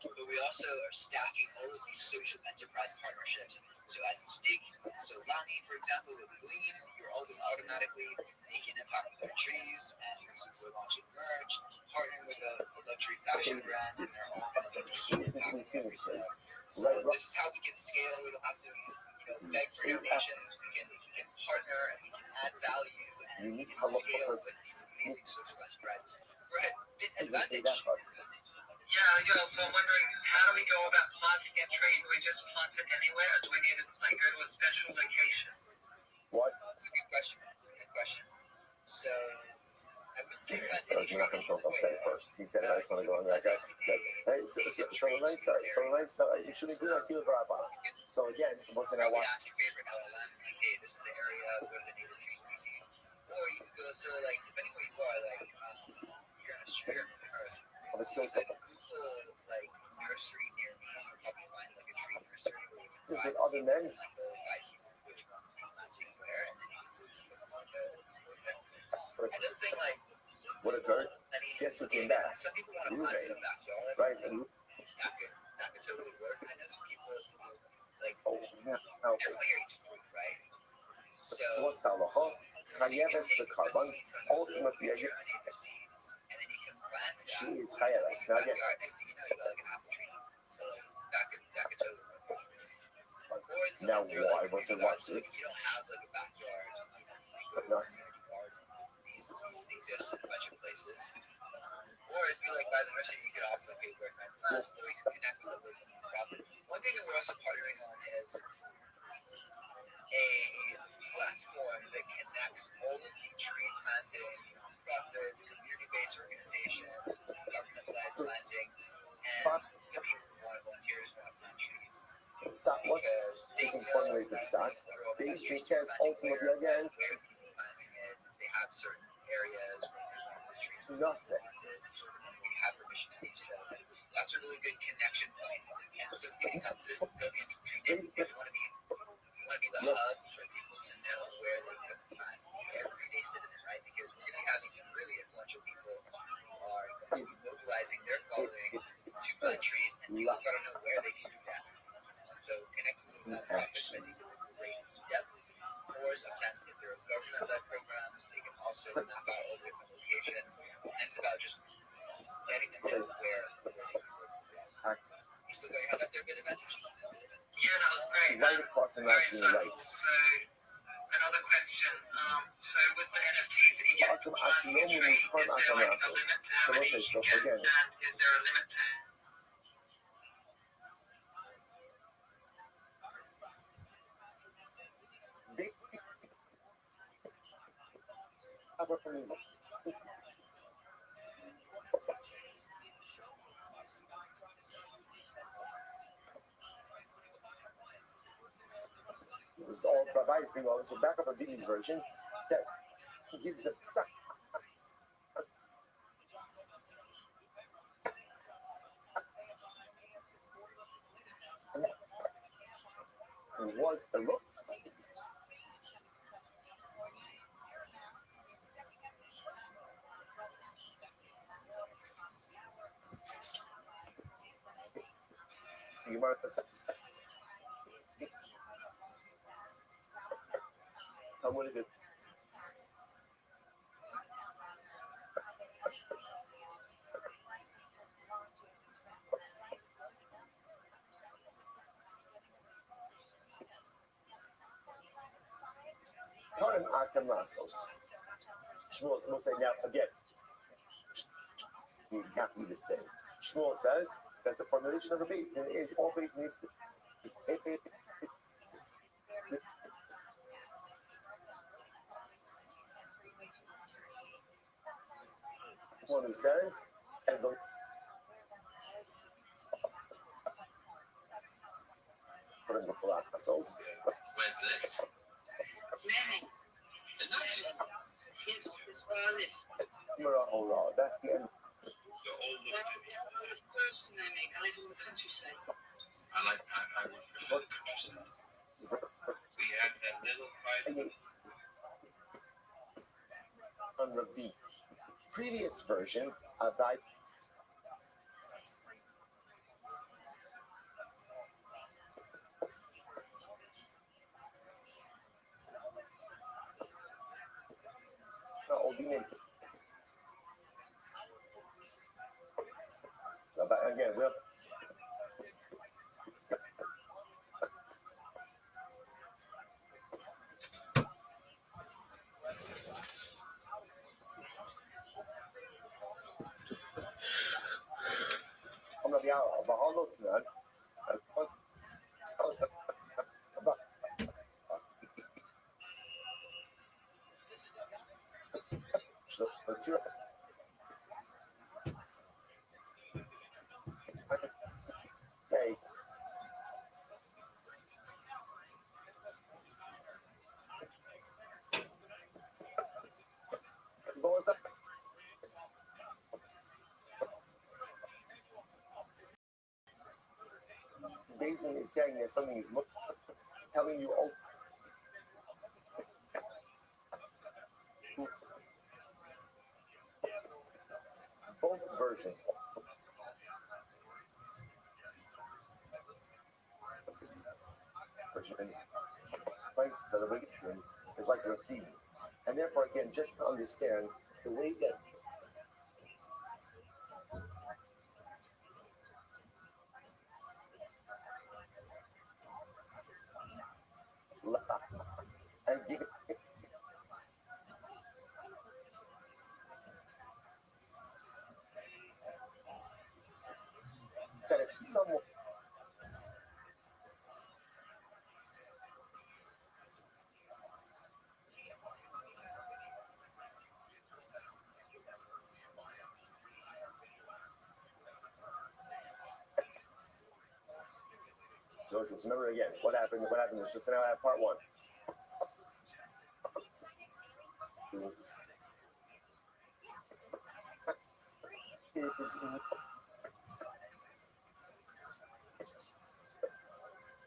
[SPEAKER 2] we also are stacking all of these social enterprise partnerships. So as a stake, so Lami, for example, with Glean, you're automatically making impact with their trees, and so we're launching merch, partnering with a luxury fashion brand, and they're all going to be So this is how we can scale. We don't have to beg for donations. We can partner, and we can add value, and we can scale with these amazing social enterprises. We're at bit advantage.
[SPEAKER 5] Yeah, so I'm wondering, how do we go about planting a tree? Do we just plant it anywhere, or do we need to go to a special location?
[SPEAKER 1] What?
[SPEAKER 2] That's a good question. So,
[SPEAKER 5] say plant
[SPEAKER 1] We're
[SPEAKER 5] any
[SPEAKER 1] not going to show him say first. He said, I just want to go in that guy. Hey, so you shouldn't do that. So again, what's in
[SPEAKER 5] I
[SPEAKER 1] that
[SPEAKER 5] would
[SPEAKER 1] one?
[SPEAKER 5] ask your favorite LLM, like, hey, this is the area, what are the native tree species? Or you could go, so like, depending where you are, like, you're in Australia, or
[SPEAKER 1] Let's
[SPEAKER 5] you
[SPEAKER 1] go.
[SPEAKER 5] could Google, like, nursery near me, you'll probably find, like, a tree nursery where you can
[SPEAKER 1] There's
[SPEAKER 5] buy
[SPEAKER 1] like other men.
[SPEAKER 5] and, like, they'll advise you on which ones to be planting where, and then you can see what's like another thing, like,
[SPEAKER 1] What occurred?
[SPEAKER 5] I mean,
[SPEAKER 1] Guess who came back?
[SPEAKER 5] some people want to plant in the backyard,
[SPEAKER 1] Right?
[SPEAKER 5] that could totally work. I know some people who, like,
[SPEAKER 1] Oh, yeah.
[SPEAKER 5] everybody here eats fruit, right?
[SPEAKER 1] So what's that? Chayeves the carbon. Ultimately,
[SPEAKER 5] and then you can plant that.
[SPEAKER 1] she is Chayeves. Now again,
[SPEAKER 5] Next thing you know, you got like an apple tree. So like that could totally work.
[SPEAKER 1] now why wasn't watch this?
[SPEAKER 5] You don't have like a backyard, like
[SPEAKER 1] No.
[SPEAKER 5] garden. These exist in a bunch of places. Or if you like buy the nursery, you could also pay where my plants, or you can connect with a local nonprofit. One thing that we're also partnering on is a platform that connects all of the tree planting nonprofits, community-based organizations, government-led planting, and the people who want to volunteers want to plant trees.
[SPEAKER 1] What isn't formulated the design? These trees says ultimately again.
[SPEAKER 5] Where people planting it, if they have certain areas where they want those trees
[SPEAKER 1] Nothing.
[SPEAKER 5] planted, and we have permission to do so. That's a really good connection point. And so getting up to this billion tree tip, if you want to be the hub for people to know where they can plant, the everyday citizen, right? Because we're going to be having some really influential people who are going to be mobilizing their following to plant trees, and people got to know where they can do that. So connecting with nonprofits, I think, is a great step. Or sometimes if there are government-led programs, they can also map out all the different locations. And it's about just letting them know where they can work. You still got your hand up there, good advantage. Yeah, that was great.
[SPEAKER 1] Right across the
[SPEAKER 5] Very
[SPEAKER 1] national right.
[SPEAKER 5] insightful. So another question. So with the NFTs that each
[SPEAKER 1] Awesome.
[SPEAKER 5] planting a tree, is there like a limit to how many you can get? And is there a limit to
[SPEAKER 1] This is all provided for you all. So back up a Vinny's version that gives a was a look. You want to say? Tell what it is. Current item lasos. Shmuel will say now again. Exactly the same. Shmuel says that the formulation of the base is all base needs to. One who says, and the
[SPEAKER 5] Where's this?
[SPEAKER 1] That's the end.
[SPEAKER 5] Person I make, I live in the countryside. I would prefer the countryside. We had that little fight.
[SPEAKER 1] Under the previous version of that. So, but again, we'll. I'm gonna be out of all tonight. So material. Hey. What's up? Basically is saying that something is telling you, oh, both versions. Place to the wicked is like your theme. And therefore, again, just to understand the way that and give that if someone Joseph, remember again, what happened is just now I have part one. Is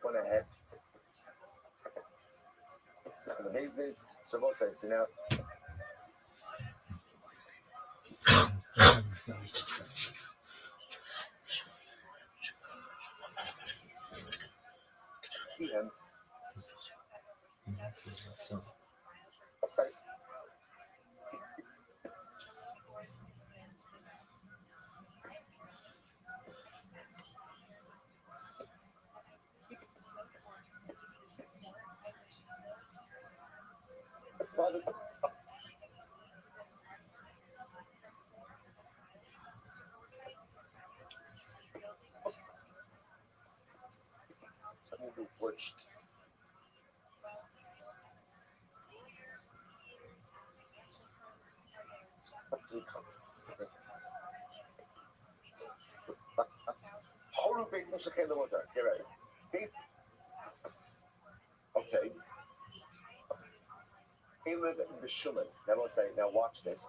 [SPEAKER 1] went ahead. And the amazing, so both sides, so now PM. Okay. Father, which How base in Shekhem the water? Get ready. Okay. Caleb Bishuman. Now we'll say, now watch this.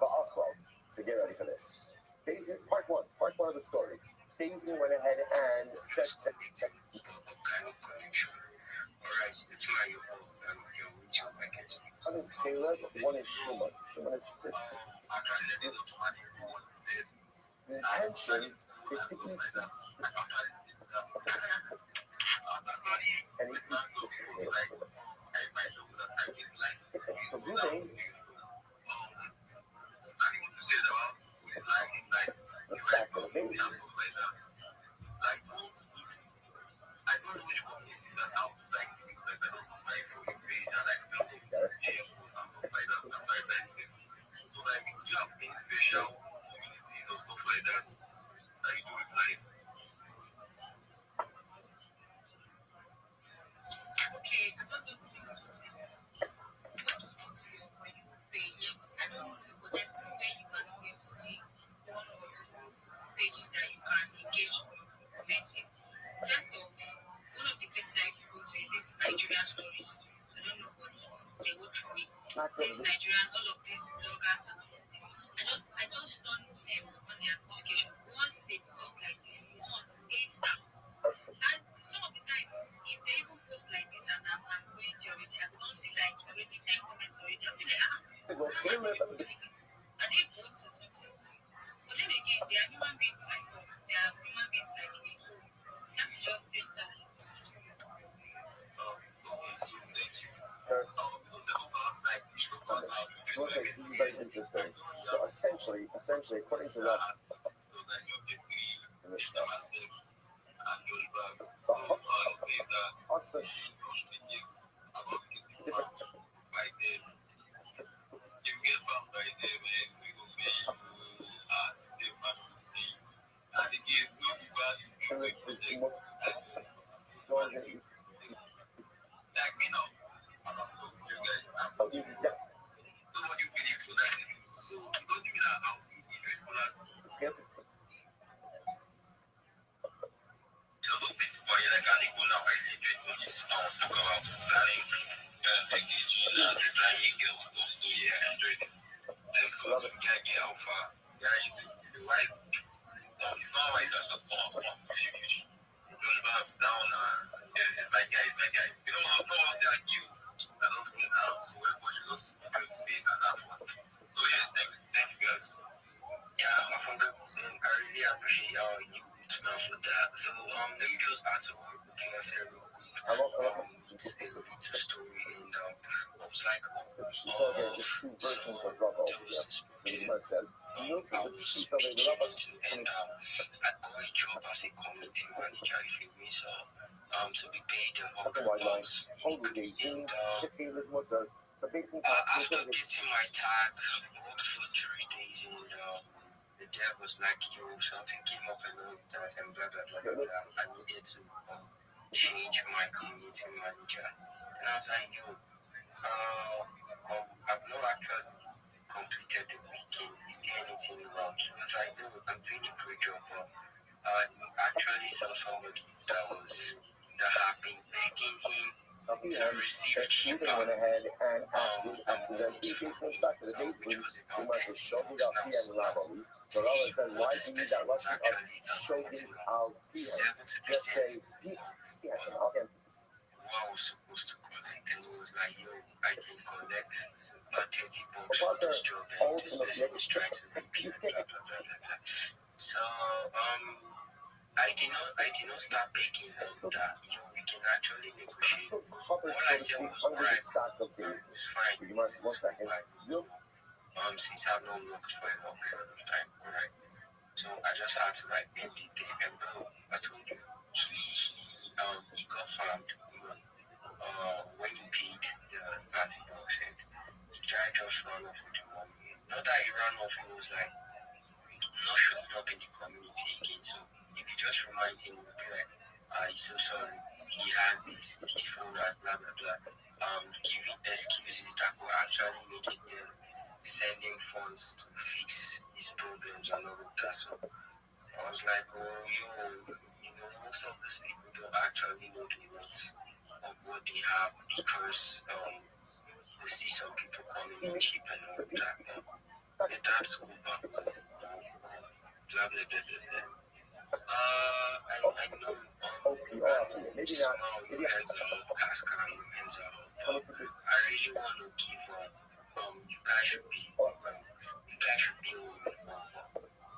[SPEAKER 1] So get ready for this. Basin, part one of the story. Basin went ahead and said that.
[SPEAKER 5] Alright, it's my
[SPEAKER 1] One is Caleb, one is Shuman. Shuman is free. The intention is to eat and he eats the food. So Ruben exactly the baby.
[SPEAKER 5] Pages that you can engage with. First off, one of the places I used to go to is this Nigerian stories. I don't know what they work for me. This Nigerian, all of these bloggers and all of this. I just turn on their notification. Once they post like this, once ASAP. And some of the times, if they even post like this and I'm going to already, I don't see like already 10 comments already. I'll be like, are they bots or something? But then again, they are human beings like us. They are human beings like me. So that's just this that.
[SPEAKER 1] So this is very interesting. So essentially, according to Rob, also
[SPEAKER 5] like,
[SPEAKER 1] So again, there's two versions of rubble.
[SPEAKER 5] there was this
[SPEAKER 1] So the
[SPEAKER 5] movie
[SPEAKER 1] verse says, you know, so
[SPEAKER 5] I
[SPEAKER 1] the
[SPEAKER 5] was
[SPEAKER 1] sheep of the
[SPEAKER 5] speaking
[SPEAKER 1] rubble.
[SPEAKER 5] and I got a job as a community manager, if you mean so. To be paid $100
[SPEAKER 1] Hungry days,
[SPEAKER 5] and
[SPEAKER 1] shit here with water. So big thing
[SPEAKER 5] after getting my tag, I worked for 3 days and the dad was like, yo, something came up and all that and blah blah blah blah blah. I needed to change my community manager. And I was like, yo, I've not actually completed the weekend. Is there anything wrong? He was like, no, I'm doing a great job, but he actually saw somebody that had been begging him to receive cheaper
[SPEAKER 1] went ahead and accidentally did some sack of the date
[SPEAKER 5] which was
[SPEAKER 1] who
[SPEAKER 5] about
[SPEAKER 1] must have
[SPEAKER 5] 10
[SPEAKER 1] shoved it
[SPEAKER 5] bucks
[SPEAKER 1] up
[SPEAKER 5] now.
[SPEAKER 1] here and
[SPEAKER 5] So
[SPEAKER 1] rivalry. So Allah said, why
[SPEAKER 5] what
[SPEAKER 1] do
[SPEAKER 5] this
[SPEAKER 1] you need
[SPEAKER 5] person
[SPEAKER 1] that
[SPEAKER 5] was
[SPEAKER 1] Russian up?
[SPEAKER 5] actually
[SPEAKER 1] Showed him out here. Just
[SPEAKER 5] 70%
[SPEAKER 1] say, yeah, okay.
[SPEAKER 5] what I was supposed to collect, and he was like, yo, I can collect 30 bucks
[SPEAKER 1] But
[SPEAKER 5] for this job, and this
[SPEAKER 1] ultimately,
[SPEAKER 5] person is trying to repeat, blah, blah, blah, blah, blah. So, I did not start begging them that, yo, we can actually negotiate.
[SPEAKER 1] Still covered,
[SPEAKER 5] All
[SPEAKER 1] so
[SPEAKER 5] I
[SPEAKER 1] to
[SPEAKER 5] said
[SPEAKER 1] speak,
[SPEAKER 5] was,
[SPEAKER 1] under the
[SPEAKER 5] alright,
[SPEAKER 1] sack of days.
[SPEAKER 5] it's fine.
[SPEAKER 1] You must, one second. Look,
[SPEAKER 5] Since I've not worked for a long period of time, alright. So I just had to like end the day, and bro, I told you, he confirmed, you know, when he paid the 30 bucks, and the guy just ran off with the money. Not that he ran off, he was like not showing up in the community again. So if you just remind him, he'll be like, he's so sorry, he has this, his phone has blah blah blah. Giving excuses that will actually make it then sending funds to fix his problems and all of that. So I was like, oh, yo, you know, most of these people don't actually know the words of what they have because we see some people coming in cheap and all of that. But that's cool, blah, blah, blah, blah. I know
[SPEAKER 1] maybe
[SPEAKER 5] small
[SPEAKER 1] not. Maybe
[SPEAKER 5] hands up, Casca hands up. I really want to give you guys should be on a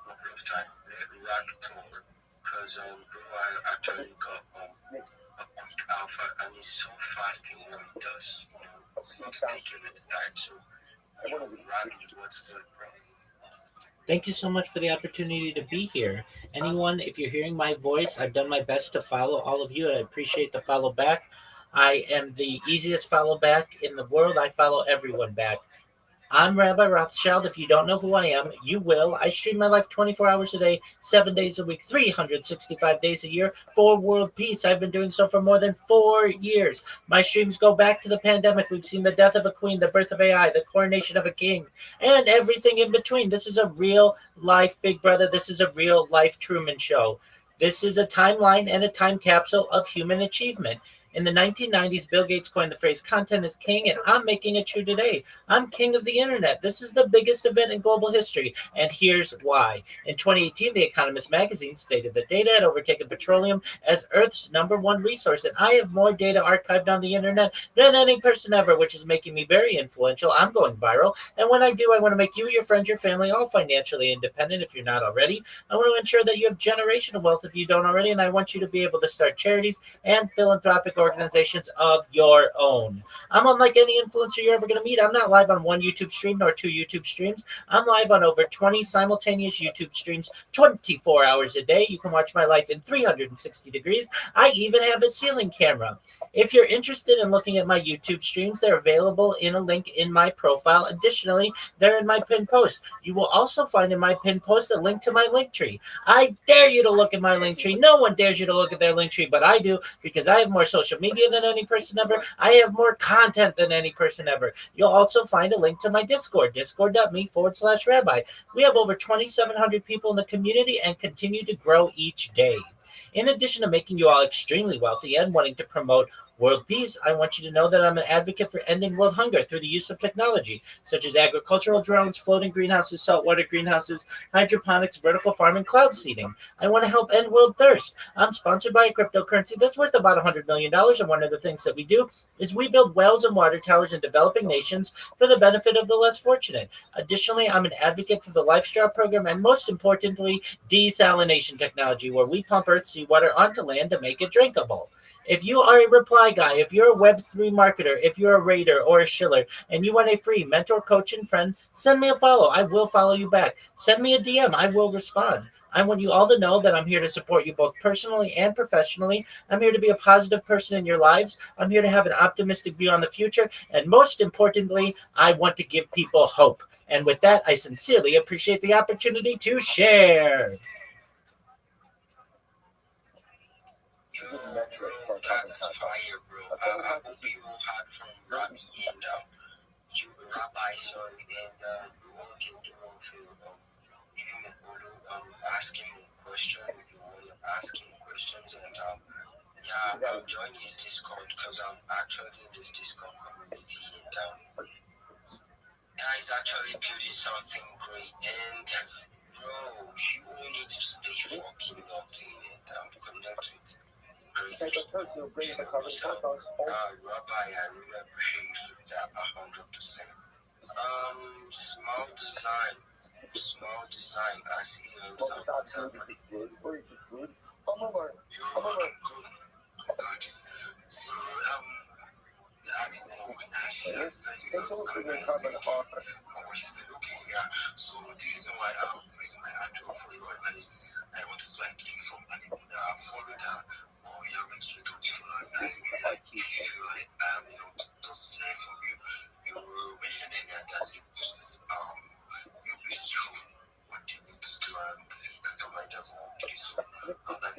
[SPEAKER 5] couple of times. We had to talk because bro, I actually got a quick alpha and it's so fast in what it does. You know, not taking the time. So you know, rapid what's good, bro.
[SPEAKER 4] Thank you so much for the opportunity to be here. Anyone, if you're hearing my voice, I've done my best to follow all of you. I appreciate the follow back. I am the easiest follow back in the world. I follow everyone back. I'm Rabbi Rothschild. If you don't know who I am, you will. I stream my life 24 hours a day, 7 days a week, 365 days a year for world peace. I've been doing so for more than 4 years. My streams go back to the pandemic. We've seen the death of a queen, the birth of AI, the coronation of a king, and everything in between. This is a real life Big Brother. This is a real life Truman Show. This is a timeline and a time capsule of human achievement. In the 1990s, Bill Gates coined the phrase content is king, and I'm making it true today. I'm king of the internet. This is the biggest event in global history, and here's why. In 2018, The Economist magazine stated that data had overtaken petroleum as Earth's #1 resource, and I have more data archived on the internet than any person ever, which is making me very influential. I'm going viral, and when I do, I want to make you, your friends, your family all financially independent if you're not already. I want to ensure that you have generational wealth if you don't already, and I want you to be able to start charities and philanthropic organizations of your own. I'm unlike any influencer you're ever going to meet. I'm not live on one YouTube stream nor 2 YouTube streams. I'm live on over 20 simultaneous YouTube streams 24 hours a day. You can watch my life in 360 degrees. I even have a ceiling camera. If you're interested in looking at my YouTube streams, they're available in a link in my profile. Additionally, they're in my pinned post. You will also find in my pinned post a link to my link tree. I dare you to look at my link tree. No one dares you to look at their link tree, but I do because I have more social media than any person ever. I have more content than any person ever. You'll also find a link to my Discord, discord.me/rabbi. We have over 2,700 people in the community and continue to grow each day. In addition to making you all extremely wealthy and wanting to promote world peace, I want you to know that I'm an advocate for ending world hunger through the use of technology, such as agricultural drones, floating greenhouses, saltwater greenhouses, hydroponics, vertical farming, cloud seeding. I want to help end world thirst. I'm sponsored by a cryptocurrency that's worth about $100 million, and one of the things that we do is we build wells and water towers in developing nations for the benefit of the less fortunate. Additionally, I'm an advocate for the LifeStraw program, and most importantly, desalination technology, where we pump Earth's seawater onto land to make it drinkable. If you are a reply guy, if you're a Web3 marketer, if you're a raider or a shiller, and you want a free mentor, coach, and friend, send me a follow. I will follow you back. Send me a DM. I will respond. I want you all to know that I'm here to support you both personally and professionally. I'm here to be a positive person in your lives. I'm here to have an optimistic view on the future. And most importantly, I want to give people hope. And with that, I sincerely appreciate the opportunity to share.
[SPEAKER 1] Good metric for a
[SPEAKER 5] That's
[SPEAKER 1] contest.
[SPEAKER 5] fire, bro. I hope you heard from Rabbi and Rabbi, sorry, and we all can do to even asking questions, you want asking questions, and yeah, join his Discord because I'm actually in this Discord community, and guys actually building something great, and bro, you only need to stay fucking locked in and connect with great
[SPEAKER 1] Take a person who brings the cover
[SPEAKER 5] so,
[SPEAKER 1] podcast.
[SPEAKER 5] Rabbi, I really appreciate you for that 100%. Small design, I see you in
[SPEAKER 1] Well, this
[SPEAKER 5] some
[SPEAKER 1] absolute is excluded. Where is excluded? Come over. Come over.
[SPEAKER 5] good. So, I mean,
[SPEAKER 1] They told us to get covered off.
[SPEAKER 5] okay, yeah. So the reason why I'm raising my hand for you right now is I want to like inform anyone that I've followed her or you haven't really told you for us. I really like if you feel like just learn from you. You mentioned in there that you wish to what you need to do and stuff like that. Okay, so I'm like get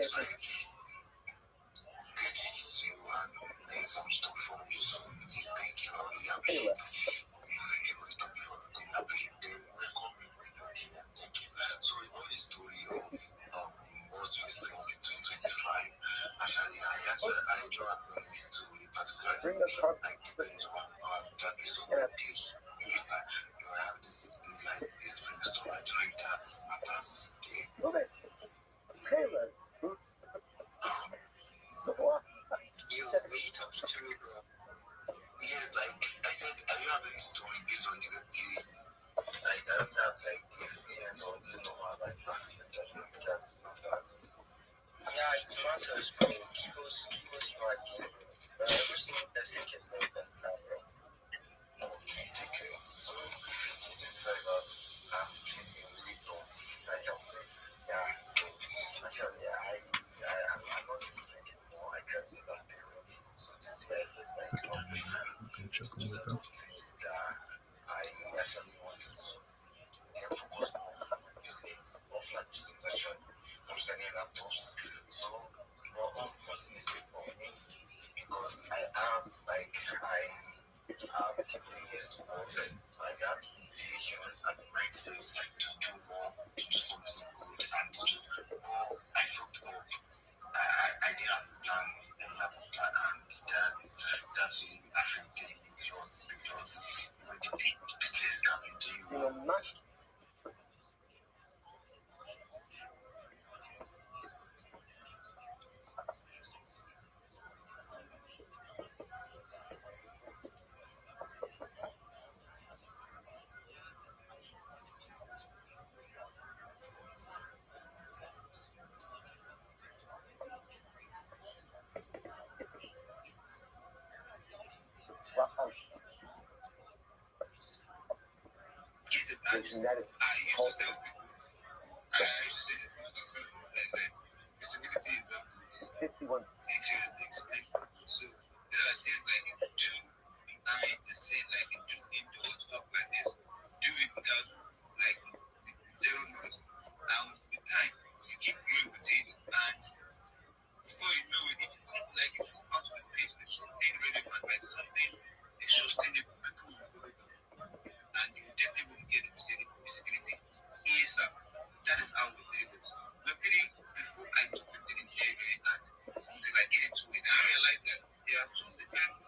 [SPEAKER 5] this to you and learn some stuff from you. So just thank you. I really appreciate it. So about the story of what's your experience in 2025, actually I enjoy this story, particularly like depending on that is what it is. You have this like experience, so I joined that that's
[SPEAKER 1] Okay. Taylor. So what?
[SPEAKER 5] you really talking to me, bro. Yes, like I said, I don't have any story based on the like I don't have like the experience or this normal life accident. I don't know that's yeah, it matters, bro. Give us your idea, bro. Let's take it from the start, bro. Okay, thank you. So 25 hours has been a really tough, like I'll say. Yeah, actually I'm not just like anymore. I grabbed the last day already. So this life is like free to do things that I actually wanted to focus more on my business, offline business actually. I'm selling laptops. So, but unfortunately for me, because I have the willingness to work, I have the intention and the mindset to do more, to do something good and to do more. I fucked up. I didn't have a plan, and that's really affected me a lot because the big business that we do.
[SPEAKER 1] That is total.
[SPEAKER 5] I used to say this, like visibility is not this.
[SPEAKER 1] 51.
[SPEAKER 5] So there are things like you do behind the scene, like you do indoor stuff like this. Do it without like zero noise. And with time, you keep growing with it, and before you know it, if you come like you come out of the space with something relevant, like something is sustainable, people will follow you, and you definitely will get the visibility ASAP. That is how we do it. Luckily, before I took it in the area and until I get into it, I realized that there are two different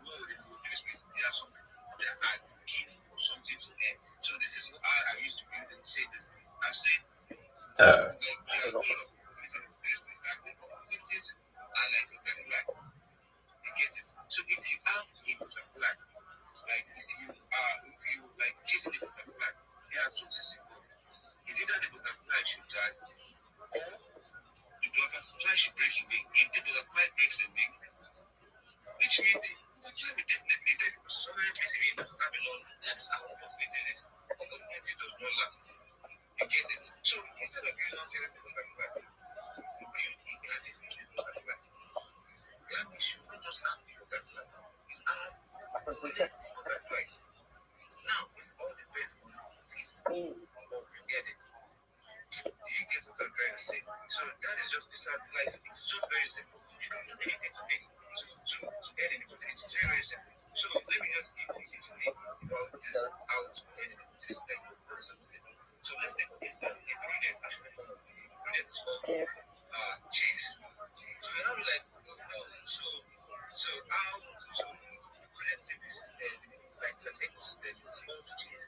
[SPEAKER 5] modes in the space. There are some that are keen for something to end. So this is how I used to be able to say this. I said, like there are a lot of opportunities in the space. I think opportunities are like a flag. You get it. So if you have a butterfly, like if you like chasing a butterfly, there are two things involved. Is either the butterfly should die or the butterfly should break a wing. If the butterfly breaks a wing, which means the fly will definitely dead because it's already believing that Babylon and our opportunities is opportunity does not last. You get it? So instead of using anything for that fly, you build a gadget for that fly. Then we should not just have for that fly. You have millions of that flies. Now it's all depends on the speed of you get it. Do you get what I'm trying to say? So that is just the sad like it's just very simple. You can do anything to make to get it because it's very, very simple. So let me just give you today about this how to get it to this network for example. So let's take for instance a 3 days actually. Then it's called cheese. So you know like so how so collective is like the ecosystem is small cheese.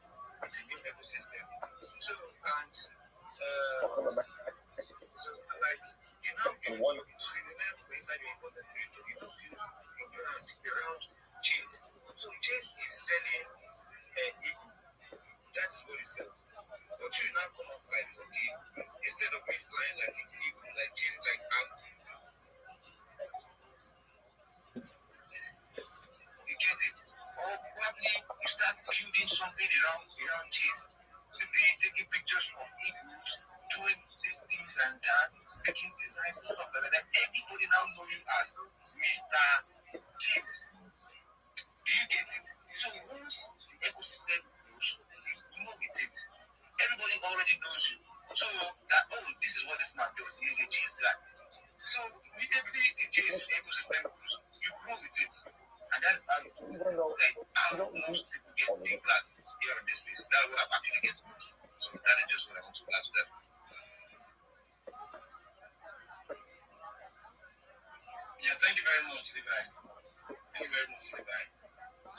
[SPEAKER 5] It's a new ecosystem. So and so like you know you remain for inside your important you know around cheese. So cheese is selling equal. That is what it sells. But you now come up like okay, instead of me flying like an eagle, like cheese like you get it. Or probably you start building something around cheese. Maybe taking pictures of eagles, doing these things and that, making designs and stuff like that. Everybody now know you as Mr. Cheese. Do you get it? So once the ecosystem grows, you grow with it. Everybody already knows you. So that this is what this man does. He's a cheese guy. So immediately the cheese ecosystem grows, you grow with it. And that is how you like how most people get big class here in this place. That's what I'm actually getting at. So that is just what I want to add to that. Yeah, thank you very much, Levi. Thank you very much, Levi.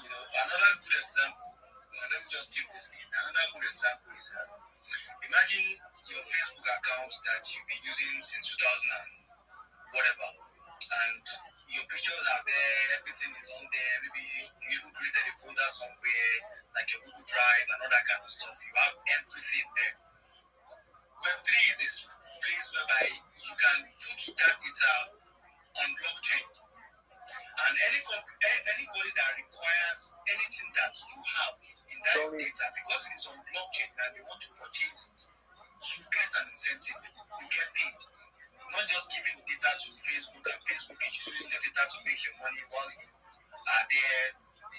[SPEAKER 5] You know, another good example, let me just tip this in. Another good example is imagine your Facebook account that you've been using since 2000 and whatever, and your pictures are there, everything is on there. Maybe you even created a folder somewhere, like your Google Drive and all that kind of stuff. You have everything there. Web3 is this place whereby you can put that data on blockchain. And anybody that requires anything that you have in that data, because it's on blockchain and they want to purchase it, you get an incentive, you get paid. Not just giving the data to Facebook and Facebook is using the data to make your money while you are there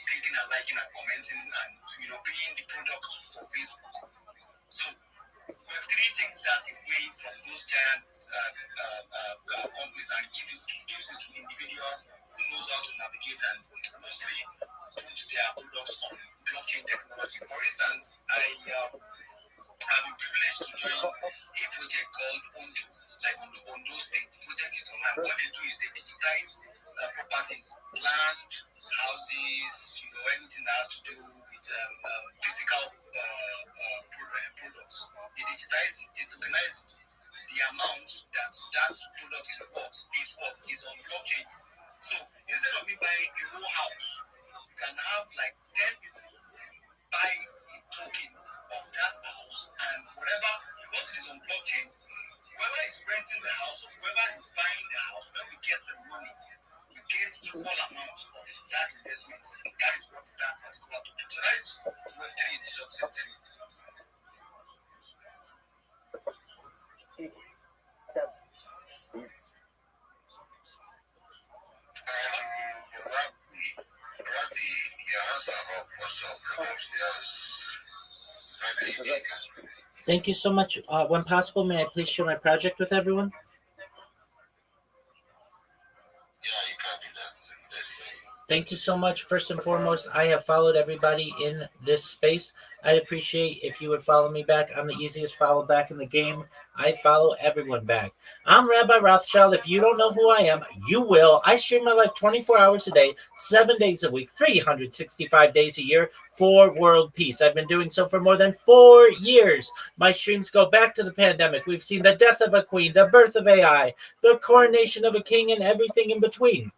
[SPEAKER 5] clicking and liking and commenting and being the product for Facebook. So Web3 takes that away from those giant companies and gives it to individuals who knows how to navigate and mostly put their products on blockchain technology. For instance, I've been privileged to join a project called Ondo, like Ondo State. Project is online. What they do is they digitize properties, land, houses, anything that has to do with physical products. They digitize it, they tokenize it. The amount that product is on blockchain. So instead of me buying a whole house, you can have like 10 people buy a token of that house, and whatever, because it is on blockchain, whoever is renting the house or whoever is buying the house, when we get the money, we get equal amount of that investment. That is what that particular token. So that is Web3 in the short term.
[SPEAKER 4] Thank you so much. When possible, may I please share my project with everyone?
[SPEAKER 5] Yeah, you can do that.
[SPEAKER 4] Thank you so much. First and foremost, I have followed everybody in this space. I'd appreciate if you would follow me back. I'm the easiest follow back in the game. I follow everyone back. I'm Rabbi Rothschild. If you don't know who I am, you will. I stream my life 24 hours a day, 7 days a week, 365 days a year for world peace. I've been doing so for more than 4 years. My streams go back to the pandemic. We've seen the death of a queen, the birth of AI, the coronation of a king, and everything in between.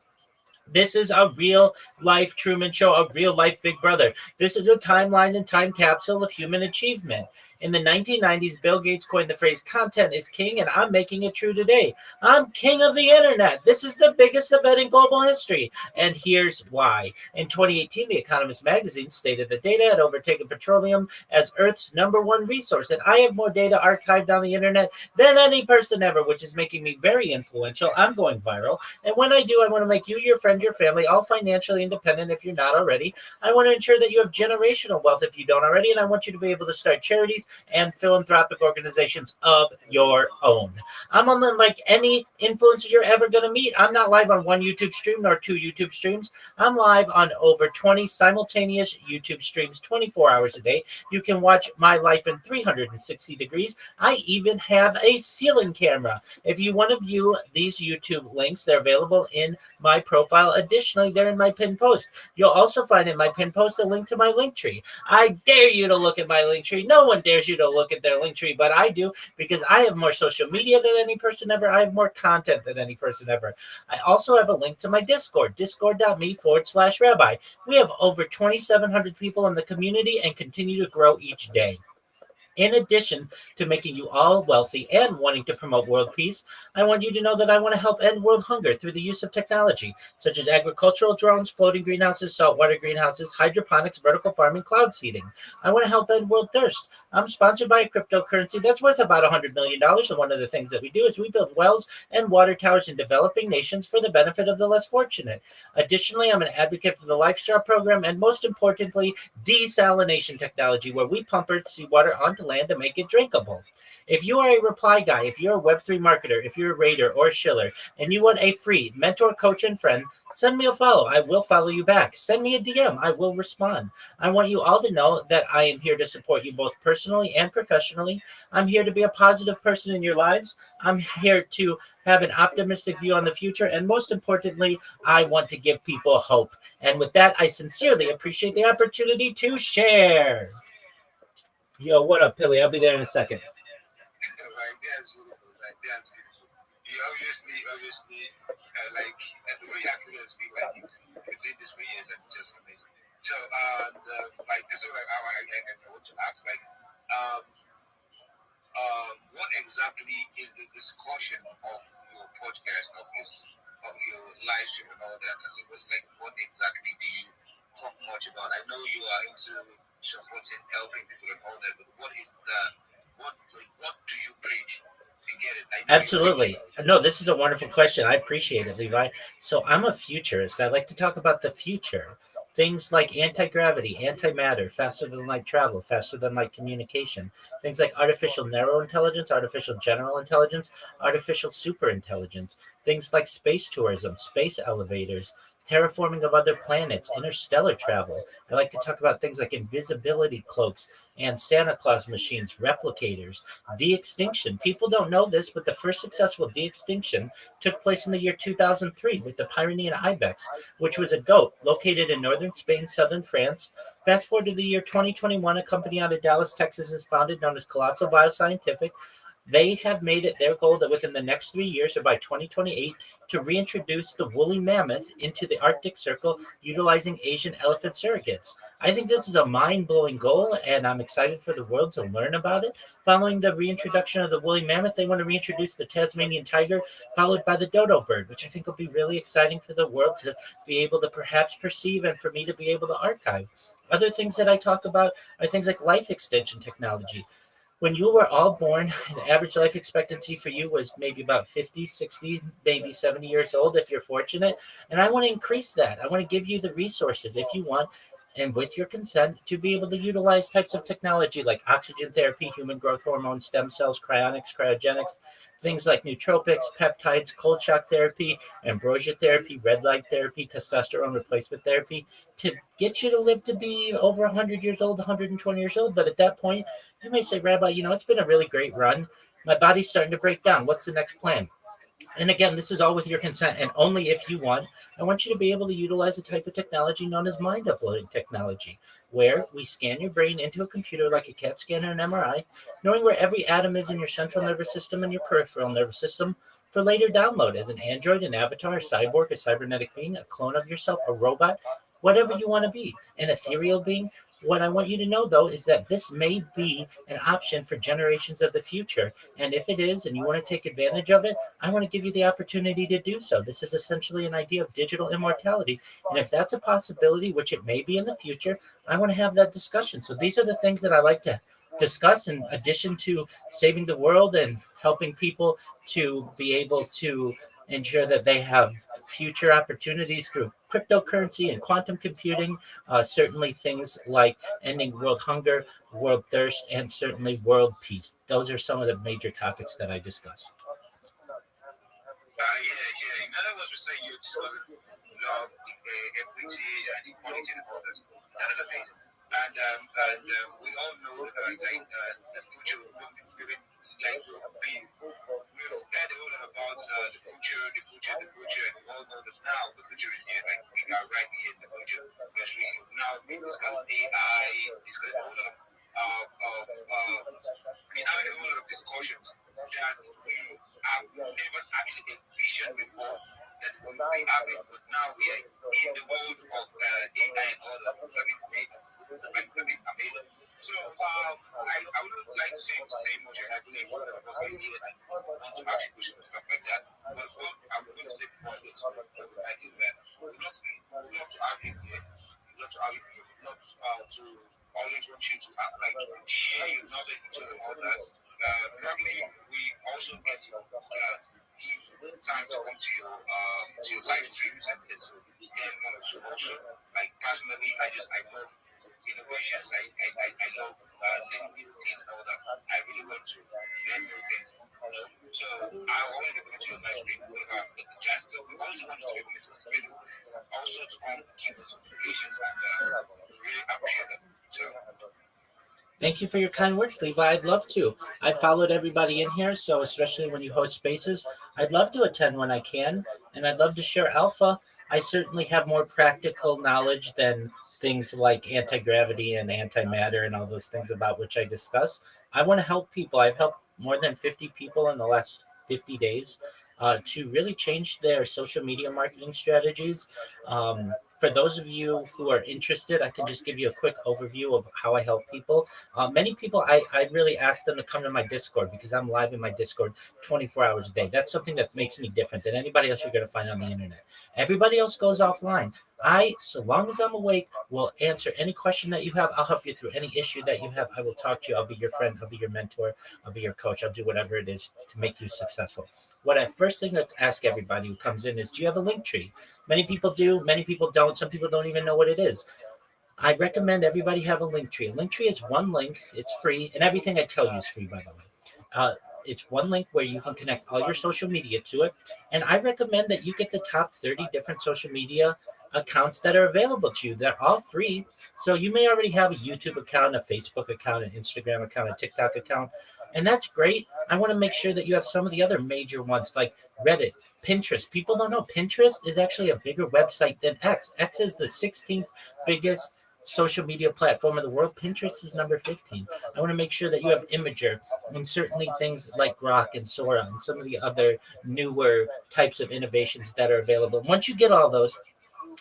[SPEAKER 4] This is a real life Truman Show, a real life Big Brother. This is a timeline and time capsule of human achievement. In the 1990s, Bill Gates coined the phrase content is king, and I'm making it true today. I'm king of the internet. This is the biggest event in global history. And here's why. In 2018, The Economist magazine stated that data had overtaken petroleum as Earth's #1 resource. And I have more data archived on the internet than any person ever, which is making me very influential. I'm going viral. And when I do, I want to make you, your friend, your family, all financially independent if you're not already. I want to ensure that you have generational wealth if you don't already. And I want you to be able to start charities and philanthropic organizations of your own. I'm unlike any influencer you're ever going to meet. I'm not live on one YouTube stream nor two YouTube streams. I'm live on over 20 simultaneous YouTube streams 24 hours a day. You can watch my life in 360 degrees. I even have a ceiling camera. If you want to view these YouTube links, they're available in my profile. Additionally, they're in my pinned post. You'll also find in my pinned post a link to my link tree. I dare you to look at my link tree. No one dares you to look at their link tree, but I do because I have more social media than any person ever. I have more content than any person ever. I also have a link to my Discord, discord.me/rabbi. We have over 2,700 people in the community and continue to grow each day. In addition to making you all wealthy and wanting to promote world peace, I want you to know that I want to help end world hunger through the use of technology, such as agricultural drones, floating greenhouses, saltwater greenhouses, hydroponics, vertical farming, cloud seeding. I want to help end world thirst. I'm sponsored by a cryptocurrency that's worth about $100 million. And one of the things that we do is we build wells and water towers in developing nations for the benefit of the less fortunate. Additionally, I'm an advocate for the LifeStar program and, most importantly, desalination technology, where we pump earth seawater onto land to make it drinkable. If you are a reply guy, if you're a Web3 marketer, if you're a raider or a shiller, and you want a free mentor, coach, and friend, send me a follow. I will follow you back. Send me a DM. I will respond. I want you all to know that I am here to support you both personally and professionally. I'm here to be a positive person in your lives. I'm here to have an optimistic view on the future. And most importantly, I want to give people hope. And with that, I sincerely appreciate the opportunity to share. Yo, what up, Pilly? I'll be there in a second.
[SPEAKER 5] Like that's beautiful. Like that's beautiful. You obviously, like the way you actually speak like this, you did this for years, and it's just amazing. So, like this is like I want to ask, like, what exactly is the discussion of your podcast, of your live stream and all that? Like, what exactly do you talk much about? I know you are into supporting, helping people and all that, but what do you preach? You get it?
[SPEAKER 4] Absolutely. No, this is a wonderful question. I appreciate it, Levi. So I'm a futurist. I like to talk about the future. Things like anti-gravity, antimatter, faster than light travel, faster than light communication. Things like artificial narrow intelligence, artificial general intelligence, artificial superintelligence. Things like space tourism, space elevators, terraforming of other planets, interstellar travel. I like to talk about things like invisibility cloaks and Santa Claus machines, replicators, de-extinction. People don't know this, but the first successful de-extinction took place in the year 2003 with the Pyrenean ibex, which was a goat located in northern Spain, southern France. Fast forward to the year 2021, a company out of Dallas, Texas is founded known as Colossal Bioscientific. They have made it their goal that within the next 3 years, or by 2028, to reintroduce the woolly mammoth into the Arctic Circle utilizing Asian elephant surrogates. I think this is a mind-blowing goal, and I'm excited for the world to learn about it. Following the reintroduction of the woolly mammoth, they want to reintroduce the Tasmanian tiger, followed by the dodo bird, which I think will be really exciting for the world to be able to perhaps perceive and for me to be able to archive. Other things that I talk about are things like life extension technology. When you were all born, the average life expectancy for you was maybe about 50, 60, maybe 70 years old if you're fortunate. And I want to increase that. I want to give you the resources if you want, and with your consent, to be able to utilize types of technology like oxygen therapy, human growth hormone, stem cells, cryonics, cryogenics, things like nootropics, peptides, cold shock therapy, ambrosia therapy, red light therapy, testosterone replacement therapy, to get you to live to be over 100 years old, 120 years old. But at that point, you may say, Rabbi, it's been a really great run. My body's starting to break down. What's the next plan? And again, this is all with your consent and only if you want. I want you to be able to utilize a type of technology known as mind uploading technology, where we scan your brain into a computer like a CAT scan or an MRI, knowing where every atom is in your central nervous system and your peripheral nervous system, for later download as an android, an avatar, a cyborg, a cybernetic being, a clone of yourself, a robot, whatever you want to be, an ethereal being. What I want you to know, though, is that this may be an option for generations of the future. And if it is, and you want to take advantage of it, I want to give you the opportunity to do so. This is essentially an idea of digital immortality. And if that's a possibility, which it may be in the future, I want to have that discussion. So these are the things that I like to discuss in addition to saving the world and helping people to be able to ensure that they have future opportunities through cryptocurrency and quantum computing. Certainly things like ending world hunger, world thirst, and certainly world peace. Those are some of the major topics that I discuss.
[SPEAKER 5] Yeah. In other words, we say you discovered love, equity, and equality in others. That is amazing. And we all know the future will be very like being. We've heard a whole lot about the future, and we all know that now the future is here. Like we are right here in the future. Because we've now been discussing AI, discussing a whole lot having a whole lot of discussions that we have never actually envisioned before that we will be having, but now we are in the world of AI and all that. So it's amazing. So I would like to say much. I believe one of us are here and want to ask questions and stuff like that. But what I'm going to say before this is that we'd love to have you here. We'd love to have you here. We'd love to always want you to share your knowledge and all that. Probably we also get give time to come to your live streams and it's to also like personally I love innovations. I love learning new things and all that. I really want to learn new things. So I want to go to your live stream whenever I get the chance to. We also want to be able to also to give us some patience and really appreciate that. So
[SPEAKER 4] Thank you for your kind words, Levi. I'd love to. I followed everybody in here, so especially when you host spaces, I'd love to attend when I can, and I'd love to share alpha. I certainly have more practical knowledge than things like anti-gravity and antimatter and all those things about which I discuss. I want to help people. I've helped more than 50 people in the last 50 days to really change their social media marketing strategies. For those of you who are interested, I can just give you a quick overview of how I help people. Many people, I really ask them to come to my Discord because I'm live in my Discord 24 hours a day. That's something that makes me different than anybody else you're going to find on the internet. Everybody else goes offline. So long as I'm awake, will answer any question that you have. I'll help you through any issue that you have. I will talk to you. I'll be your friend. I'll be your mentor. I'll be your coach. I'll do whatever it is to make you successful. First thing I ask everybody who comes in is, do you have a link tree? Many people do. Many people don't. Some people don't even know what it is. I recommend everybody have a link tree. A link tree is one link. It's free. And everything I tell you is free, by the way. It's one link where you can connect all your social media to it. And I recommend that you get the top 30 different social media accounts that are available to you. They're all free. So you may already have a YouTube account, a Facebook account, an Instagram account, a TikTok account. And that's great. I want to make sure that you have some of the other major ones like Reddit, Pinterest. People don't know Pinterest is actually a bigger website than X. X is the 16th biggest social media platform in the world. Pinterest is number 15. I want to make sure that you have Imager and certainly things like Grok and Sora and some of the other newer types of innovations that are available. Once you get all those,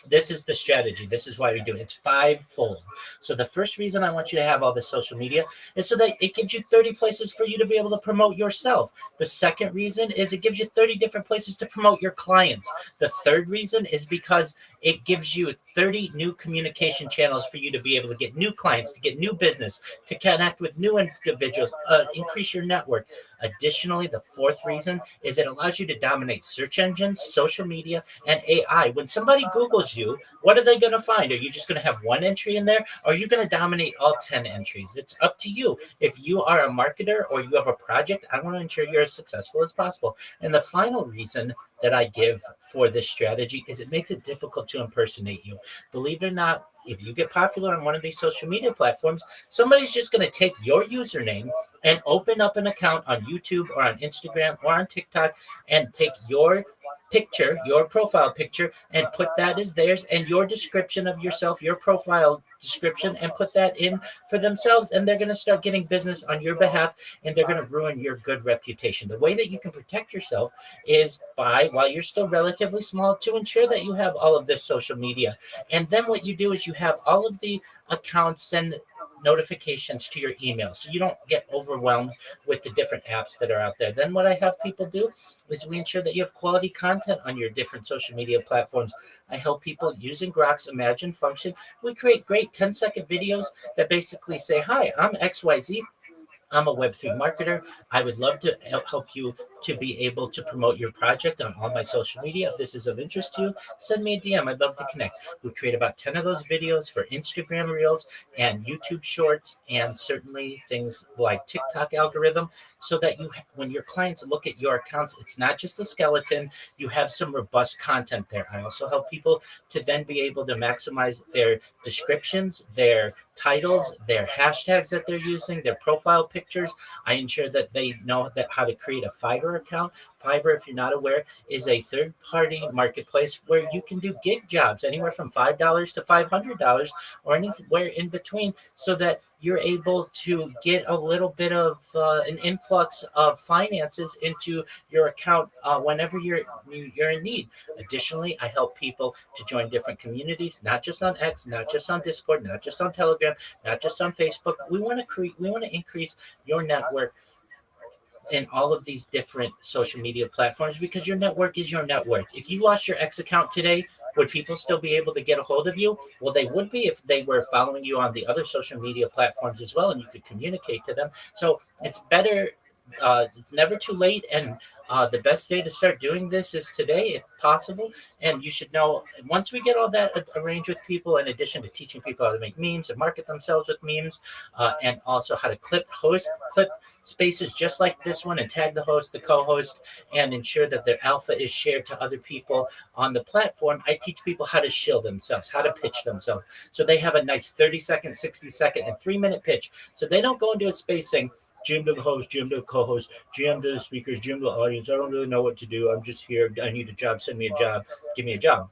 [SPEAKER 4] this is the strategy. This is why we do it. It's fivefold. So the first reason I want you to have all this social media is so that it gives you 30 places for you to be able to promote yourself. The second reason is it gives you 30 different places to promote your clients. The third reason is because it gives you 30 new communication channels for you to be able to get new clients, to get new business, to connect with new individuals, increase your network. Additionally, the fourth reason is it allows you to dominate search engines, social media, and AI. When somebody Googles you, what are they going to find? Are you just going to have one entry in there? Or are you going to dominate all 10 entries? It's up to you. If you are a marketer or you have a project, I want to ensure you're as successful as possible. And the final reason that I give for this strategy is it makes it difficult to impersonate you. Believe it or not, if you get popular on one of these social media platforms, somebody's just going to take your username and open up an account on YouTube or on Instagram or on TikTok and take your picture, your profile picture, and put that as theirs, and your description of yourself, your profile description, and put that in for themselves, and they're going to start getting business on your behalf, and they're going to ruin your good reputation. The way that you can protect yourself is by, while you're still relatively small, to ensure that you have all of this social media. And then what you do is you have all of the accounts send notifications to your email so you don't get overwhelmed with the different apps that are out there. Then what I have people do is we ensure that you have quality content on your different social media platforms. I help people using Grok's Imagine function. We create great 10-second videos that basically say, hi, I'm XYZ. I'm a Web3 marketer. I would love to help you to be able to promote your project on all my social media. If this is of interest to you, send me a DM. I'd love to connect. We create about 10 of those videos for Instagram Reels and YouTube Shorts, and certainly things like TikTok algorithm, so that you, when your clients look at your accounts, it's not just a skeleton. You have some robust content there. I also help people to then be able to maximize their descriptions, their titles, their hashtags that they're using, their profile pictures. I ensure that they know that how to create a Fiverr account. Fiverr, if you're not aware, is a third-party marketplace where you can do gig jobs anywhere from $5 to $500 or anywhere in between, so that you're able to get a little bit of an influx of finances into your account whenever you're in need. Additionally, I help people to join different communities, not just on X, not just on Discord, not just on Telegram, not just on Facebook. We want to increase your network in all of these different social media platforms, because your network is your net worth. If you lost your X account today, would people still be able to get a hold of you? Well, they would be if they were following you on the other social media platforms as well, and you could communicate to them. So it's better. It's never too late, and the best day to start doing this is today, if possible. And you should know, once we get all that arranged with people, in addition to teaching people how to make memes and market themselves with memes, and also how to clip spaces just like this one and tag the host, the co-host, and ensure that their alpha is shared to other people on the platform. I teach people how to shill themselves, how to pitch themselves, so they have a nice 30-second, 60-second, and 3-minute pitch. So they don't go into a space saying, GM to the host, GM to the co-host, GM to the speakers, GM to the audience. I don't really know what to do. I'm just here. I need a job. Send me a job. Give me a job.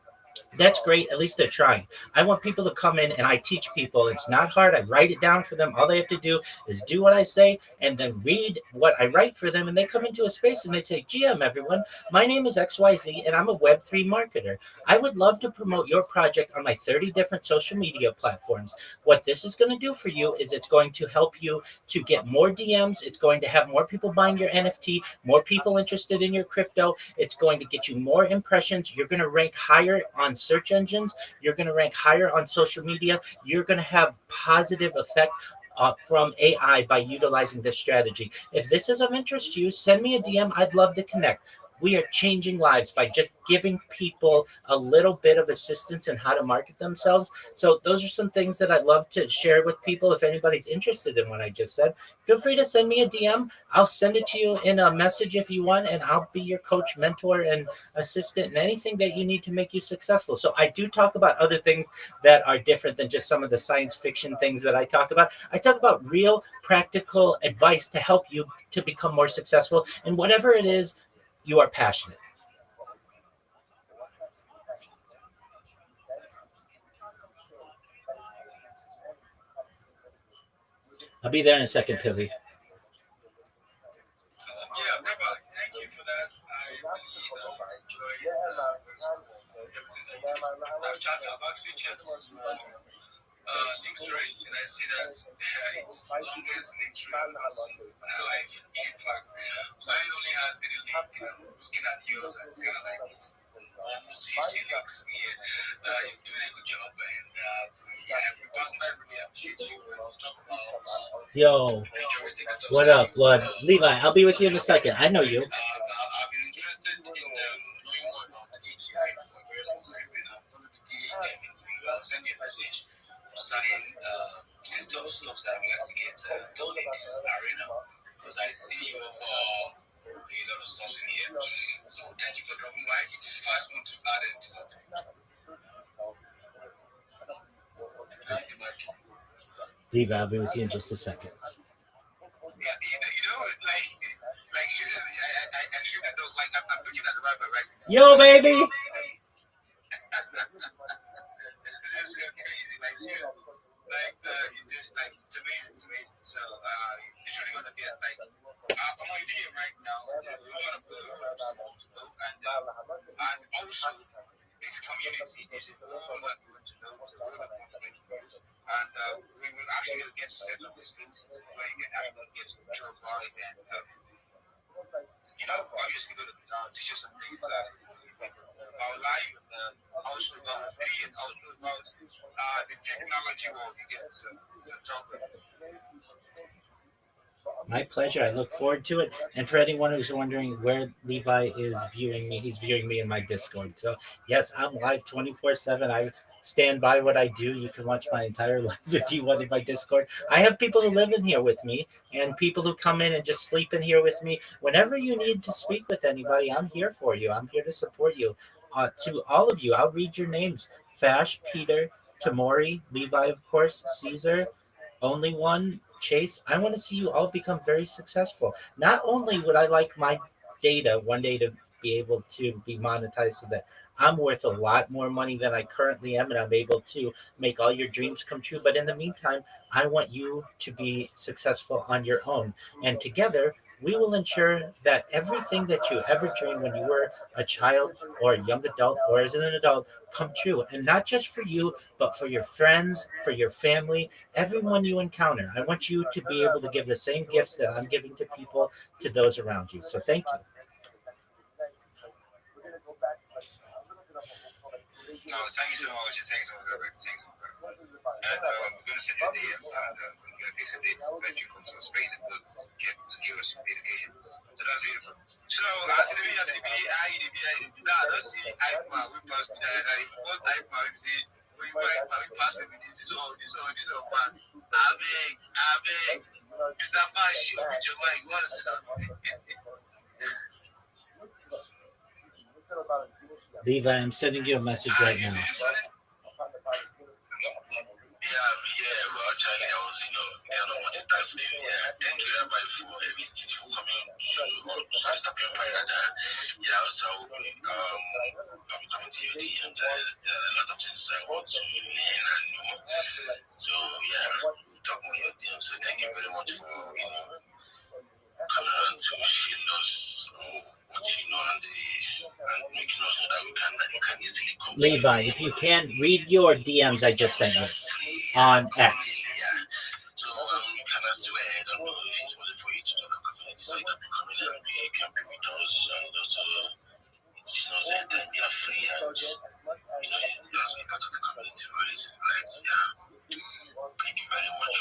[SPEAKER 4] That's great. At least they're trying. I want people to come in and I teach people. It's not hard. I write it down for them. All they have to do is do what I say and then read what I write for them. And they come into a space and they say, GM, everyone, my name is XYZ and I'm a Web3 marketer. I would love to promote your project on my 30 different social media platforms. What this is going to do for you is it's going to help you to get more DMs. It's going to have more people buying your NFT, more people interested in your crypto. It's going to get you more impressions. You're going to rank higher on search engines. You're going to rank higher on social media. You're going to have positive effect from AI by utilizing this strategy. If this is of interest to you, send me a DM. I'd love to connect. We are changing lives by just giving people a little bit of assistance in how to market themselves. So those are some things that I'd love to share with people. If anybody's interested in what I just said, feel free to send me a DM. I'll send it to you in a message if you want, and I'll be your coach, mentor, and assistant, and anything that you need to make you successful. So I do talk about other things that are different than just some of the science fiction things that I talk about. I talk about real practical advice to help you to become more successful in whatever it is you are passionate. I'll be there in a second, Pilly.
[SPEAKER 2] Yeah, Rabbi, thank you for that. I really enjoyed everything that you do. I've actually checked Linktree, and I see that it's the longest Linktree I've ever seen in my life. In fact, mine only has any link. Looking at yours, and it's kind of like almost 50 links here. You're doing a good job, and we personally really appreciate you when you talk about
[SPEAKER 4] Yo,
[SPEAKER 2] futuristic stuff.
[SPEAKER 4] what up, blood? Levi, I'll be with you in a second. I know you.
[SPEAKER 2] I've been interested in knowing more about AGI for a very long time, and I'm going to be DMing you. I'll send you a message concerning list of stuff that I would like to get done in this arena, because I see you for a lot of stuff in here. So thank you for dropping by. If you guys want to add it,
[SPEAKER 4] Levi, I'll be with you in just a second.
[SPEAKER 2] like I should have known, like I'm looking at the right,
[SPEAKER 4] Yo, baby.
[SPEAKER 5] It's just so crazy. Like, you just like it's amazing. It's amazing. So, you're truly gonna get like I'm on DM right now. There's a lot of to go, and also this community is a whole lot good to know, a whole lot more information. And we will actually get to set up this things where you can actually get some job vibe and obviously going to teach us some things about life, also about free, and also about the technology world. You get to talk about.
[SPEAKER 4] My pleasure. I look forward to it. And for anyone who's wondering where Levi is viewing me, he's viewing me in my Discord. So, yes, I'm live 24/7. I stand by what I do. You can watch my entire life if you want in my Discord. I have people who live in here with me and people who come in and just sleep in here with me. Whenever you need to speak with anybody, I'm here for you. I'm here to support you. To all of you, I'll read your names: Fash, Peter, Tamori, Levi, of course, Caesar, only one, Chase. I want to see you all become very successful. Not only would I like my data one day to be able to be monetized so that I'm worth a lot more money than I currently am and I'm able to make all your dreams come true. But in the meantime, I want you to be successful on your own. And together, we will ensure that everything that you ever dreamed when you were a child or a young adult or as an adult come true. And not just for you, but for your friends, for your family, everyone you encounter. I want you to be able to give the same gifts that I'm giving to people to those around you. So thank you.
[SPEAKER 5] No, thank you so much. Thanks so much. Thanks so much. And we're going to send you a DM, and we're going to fix a date that you come to Spain and to give us some education. So that's beautiful. So, as the video, now let's see. We must be there. What we see? We might pass with this man. I beg. Mr. Fash, you with your mic. What is something?
[SPEAKER 4] Levi, I'm sending you a message right now.
[SPEAKER 5] Well, actually, I was, multitasking. Yeah, thank you, everybody, for everything, for coming to Stop Empire. So, I'm coming to UT, and there are a lot of things I want to learn and know. So, talk more your team. So, thank you very much for, coming on to share us what you know and making us know that you can easily come.
[SPEAKER 4] Levi, if you can, read your DMs I just sent you on X.
[SPEAKER 5] So you can also I don't know if it's possible for you to talk about so you can be coming and you can be with us and also it's and then we are free and just be part of the community for it. Right? Thank you very much.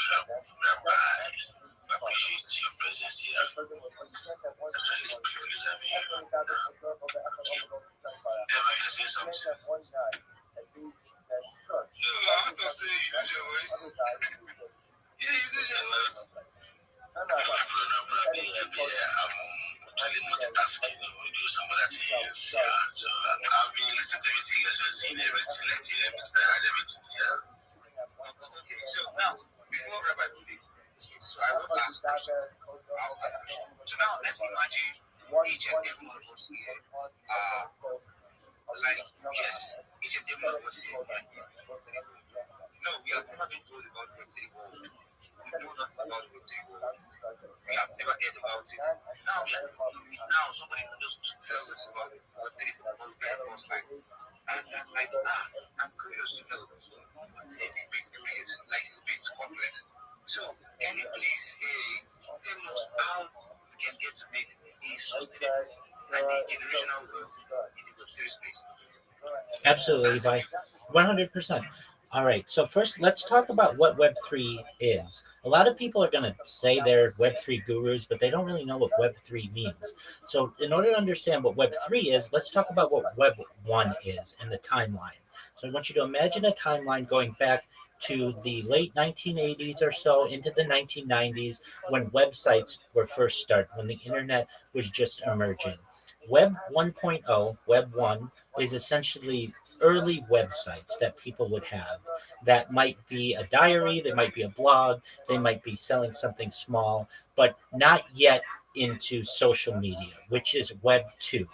[SPEAKER 5] Bye. I appreciate your presence here. It's actually a privilege having you. Ever you say something? No, I want to say you lose your voice. You lose your voice. I'm actually multitasking. We do some other things. So I've been listening to everything you guys are saying, everything like everything. Okay, so now, before Rabbi Budi, so I want to ask questions. So now, let's imagine each and every one of us here, yes, each and every one of us here, no, we have never been told about Web3 world. We know nothing about Web3 world. We have never heard about it. Now somebody just tell us about Web3 for the very first time. And I'm curious to know what is basically like a bit complex. So can you please tell us how we can get to make the sustainable and the generational wealth in the Web3 space?
[SPEAKER 4] Absolutely, Levi. 100%. All right. So first, let's talk about what Web3 is. A lot of people are going to say they're Web3 gurus, but they don't really know what Web3 means. So in order to understand what Web3 is, let's talk about what Web1 is and the timeline. So I want you to imagine a timeline going back to the late 1980s or so into the 1990s when websites were first started, when the internet was just emerging. Web 1.0, Web 1, is essentially early websites that people would have that might be a diary, they might be a blog, they might be selling something small, but not yet into social media, which is Web 2.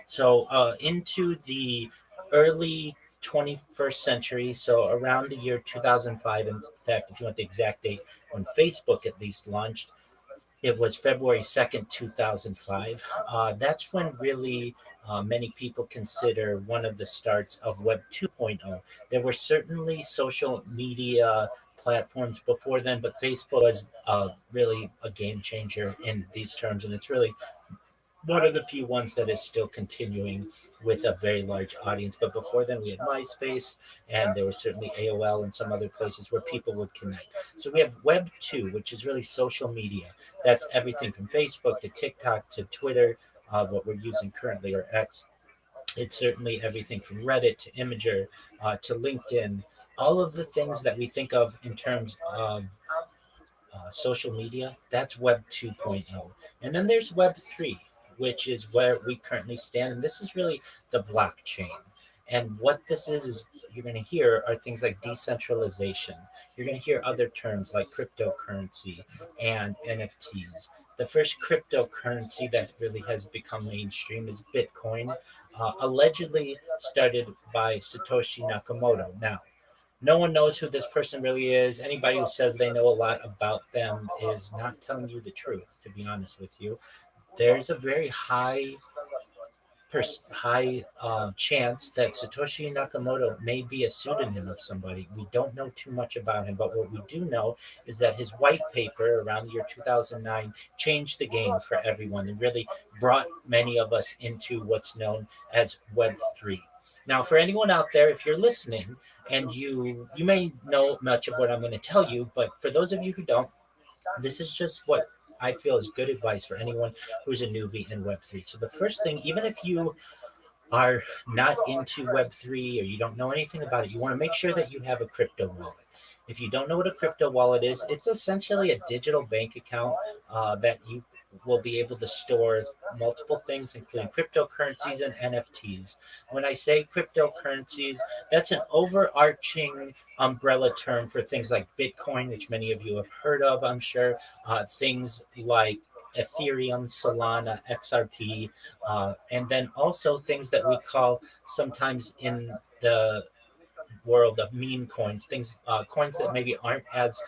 [SPEAKER 4] So into the early 21st century, so around the year 2005, in fact, if you want the exact date, when Facebook at least launched, it was February 2nd, 2005. That's when really many people consider one of the starts of Web 2.0. There were certainly social media platforms before then, but Facebook was really a game changer in these terms, and it's really one of the few ones that is still continuing with a very large audience. But before then, we had MySpace, and there was certainly AOL and some other places where people would connect. So we have Web 2, which is really social media. That's everything from Facebook to TikTok to Twitter, what we're using currently, or X. It's certainly everything from Reddit to Imager to LinkedIn, all of the things that we think of in terms of social media. That's Web 2.0. And then there's Web 3, which is where we currently stand. And this is really the blockchain. And what this is you're going to hear are things like decentralization. You're going to hear other terms like cryptocurrency and NFTs. The first cryptocurrency that really has become mainstream is Bitcoin, allegedly started by Satoshi Nakamoto. Now, no one knows who this person really is. Anybody who says they know a lot about them is not telling you the truth, to be honest with you. There's a very high chance that Satoshi Nakamoto may be a pseudonym of somebody. We don't know too much about him, but what we do know is that his white paper around the year 2009 changed the game for everyone and really brought many of us into what's known as Web3. Now, for anyone out there, if you're listening and you may know much of what I'm going to tell you, but for those of you who don't, this is just what I feel is good advice for anyone who's a newbie in Web3. So the first thing, even if you are not into Web3 or you don't know anything about it, you want to make sure that you have a crypto wallet. If you don't know what a crypto wallet is, it's essentially a digital bank account that you will be able to store multiple things, including cryptocurrencies and NFTs. When I say cryptocurrencies, that's an overarching umbrella term for things like Bitcoin, which many of you have heard of, I'm sure, things like Ethereum, Solana, XRP, and then also things that we call sometimes in the world of meme coins, things coins that maybe aren't as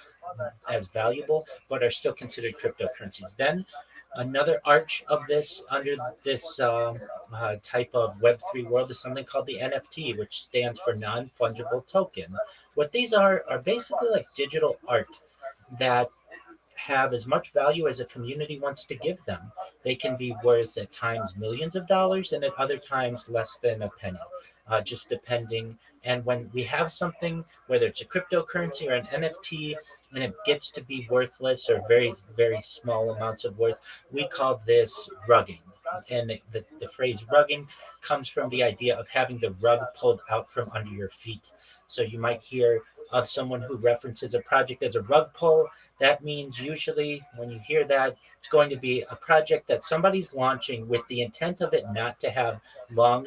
[SPEAKER 4] valuable but are still considered cryptocurrencies. Then another arch of this under this type of Web3 world is something called the NFT, which stands for non fungible token. What these are basically like digital art that have as much value as a community wants to give them. They can be worth at times millions of dollars and at other times less than a penny, just depending. And when we have something, whether it's a cryptocurrency or an NFT, and it gets to be worthless or very, very small amounts of worth, we call this rugging. And the phrase rugging comes from the idea of having the rug pulled out from under your feet. So you might hear of someone who references a project as a rug pull. That means usually when you hear that, it's going to be a project that somebody's launching with the intent of it not to have long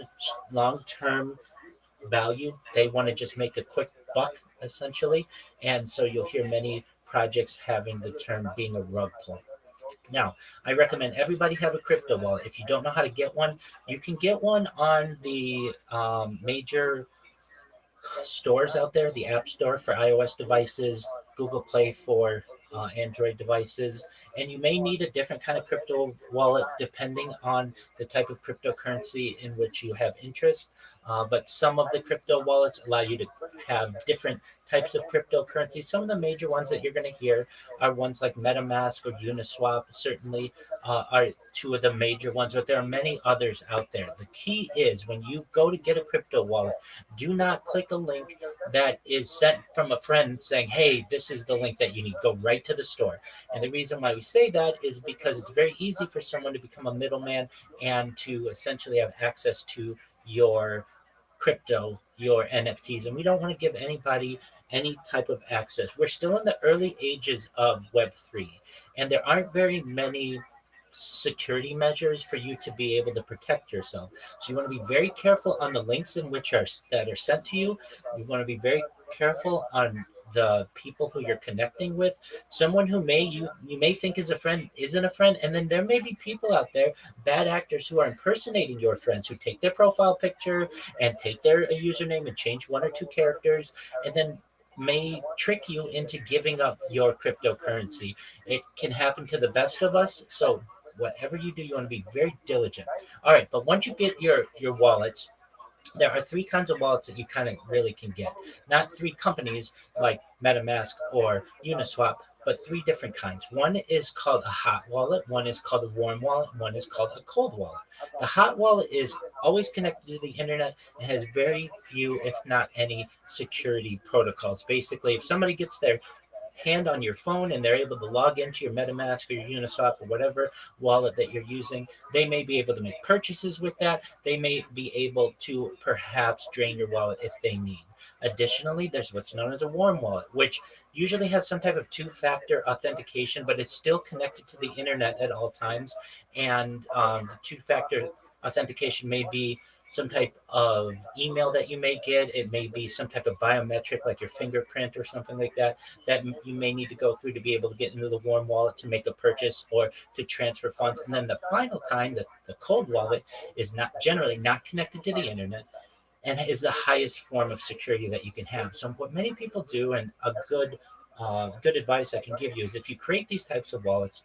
[SPEAKER 4] long term value. They want to just make a quick buck essentially, and so you'll hear many projects having the term being a rug pull. Now, I recommend everybody have a crypto wallet. If you don't know how to get one, you can get one on the major stores out there, the App Store for iOS devices, Google Play for Android devices, and you may need a different kind of crypto wallet depending on the type of cryptocurrency in which you have interest. But some of the crypto wallets allow you to have different types of cryptocurrency. Some of the major ones that you're going to hear are ones like MetaMask or Uniswap, certainly are two of the major ones, but there are many others out there. The key is when you go to get a crypto wallet, do not click a link that is sent from a friend saying, hey, this is the link that you need. Go right to the store. And the reason why we say that is because it's very easy for someone to become a middleman and to essentially have access to your crypto, your NFTs. And we don't want to give anybody any type of access. We're still in the early ages of Web3, and there aren't very many security measures for you to be able to protect yourself. So you want to be very careful on the links in which are that are sent to you. You want to be very careful on the people who you're connecting with. Someone who you may think is a friend isn't a friend, and then there may be people out there, bad actors who are impersonating your friends, who take their profile picture and take their username and change one or two characters, and then may trick you into giving up your cryptocurrency. It can happen to the best of us. So whatever you do, you want to be very diligent. All right, but once you get your wallets, there are three kinds of wallets that you kind of really can get. Not three companies like MetaMask or Uniswap, but three different kinds. One is called a hot wallet, one is called a warm wallet, one is called a cold wallet. The hot wallet is always connected to the internet and has very few, if not any, security protocols. Basically, if somebody gets their hand on your phone and they're able to log into your MetaMask or your Uniswap or whatever wallet that you're using, they may be able to make purchases with that. They may be able to perhaps drain your wallet if they need. Additionally, there's what's known as a warm wallet, which usually has some type of two-factor authentication, but it's still connected to the internet at all times. And the two-factor authentication may be some type of email that you may get. It may be some type of biometric, like your fingerprint or something like that, that you may need to go through to be able to get into the warm wallet to make a purchase or to transfer funds. And then the final kind, the cold wallet, is not generally not connected to the internet and is the highest form of security that you can have. So what many people do, and a good advice I can give you, is if you create these types of wallets,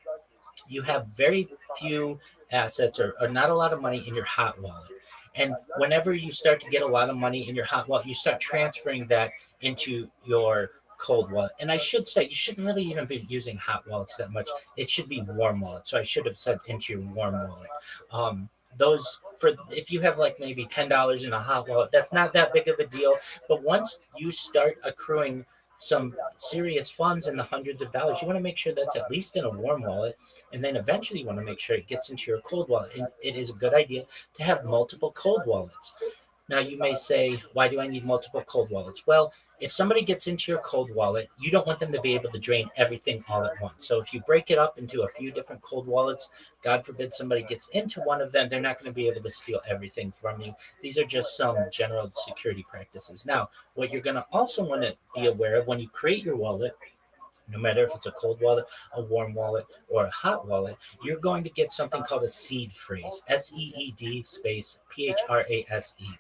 [SPEAKER 4] you have very few assets or not a lot of money in your hot wallet. And whenever you start to get a lot of money in your hot wallet, you start transferring that into your cold wallet. And I should say, you shouldn't really even be using hot wallets that much. It should be warm wallet. So I should have said into your warm wallet. Those for if you have like maybe $10 in a hot wallet, that's not that big of a deal. But once you start accruing some serious funds in the hundreds of dollars, you want to make sure that's at least in a warm wallet, and then eventually you want to make sure it gets into your cold wallet. And it is a good idea to have multiple cold wallets. Now, you may say, why do I need multiple cold wallets? Well, if somebody gets into your cold wallet, you don't want them to be able to drain everything all at once. So if you break it up into a few different cold wallets, God forbid somebody gets into one of them, they're not going to be able to steal everything from you. These are just some general security practices. Now, what you're going to also want to be aware of when you create your wallet, no matter if it's a cold wallet, a warm wallet, or a hot wallet, you're going to get something called a seed phrase, SEED space PHRASE.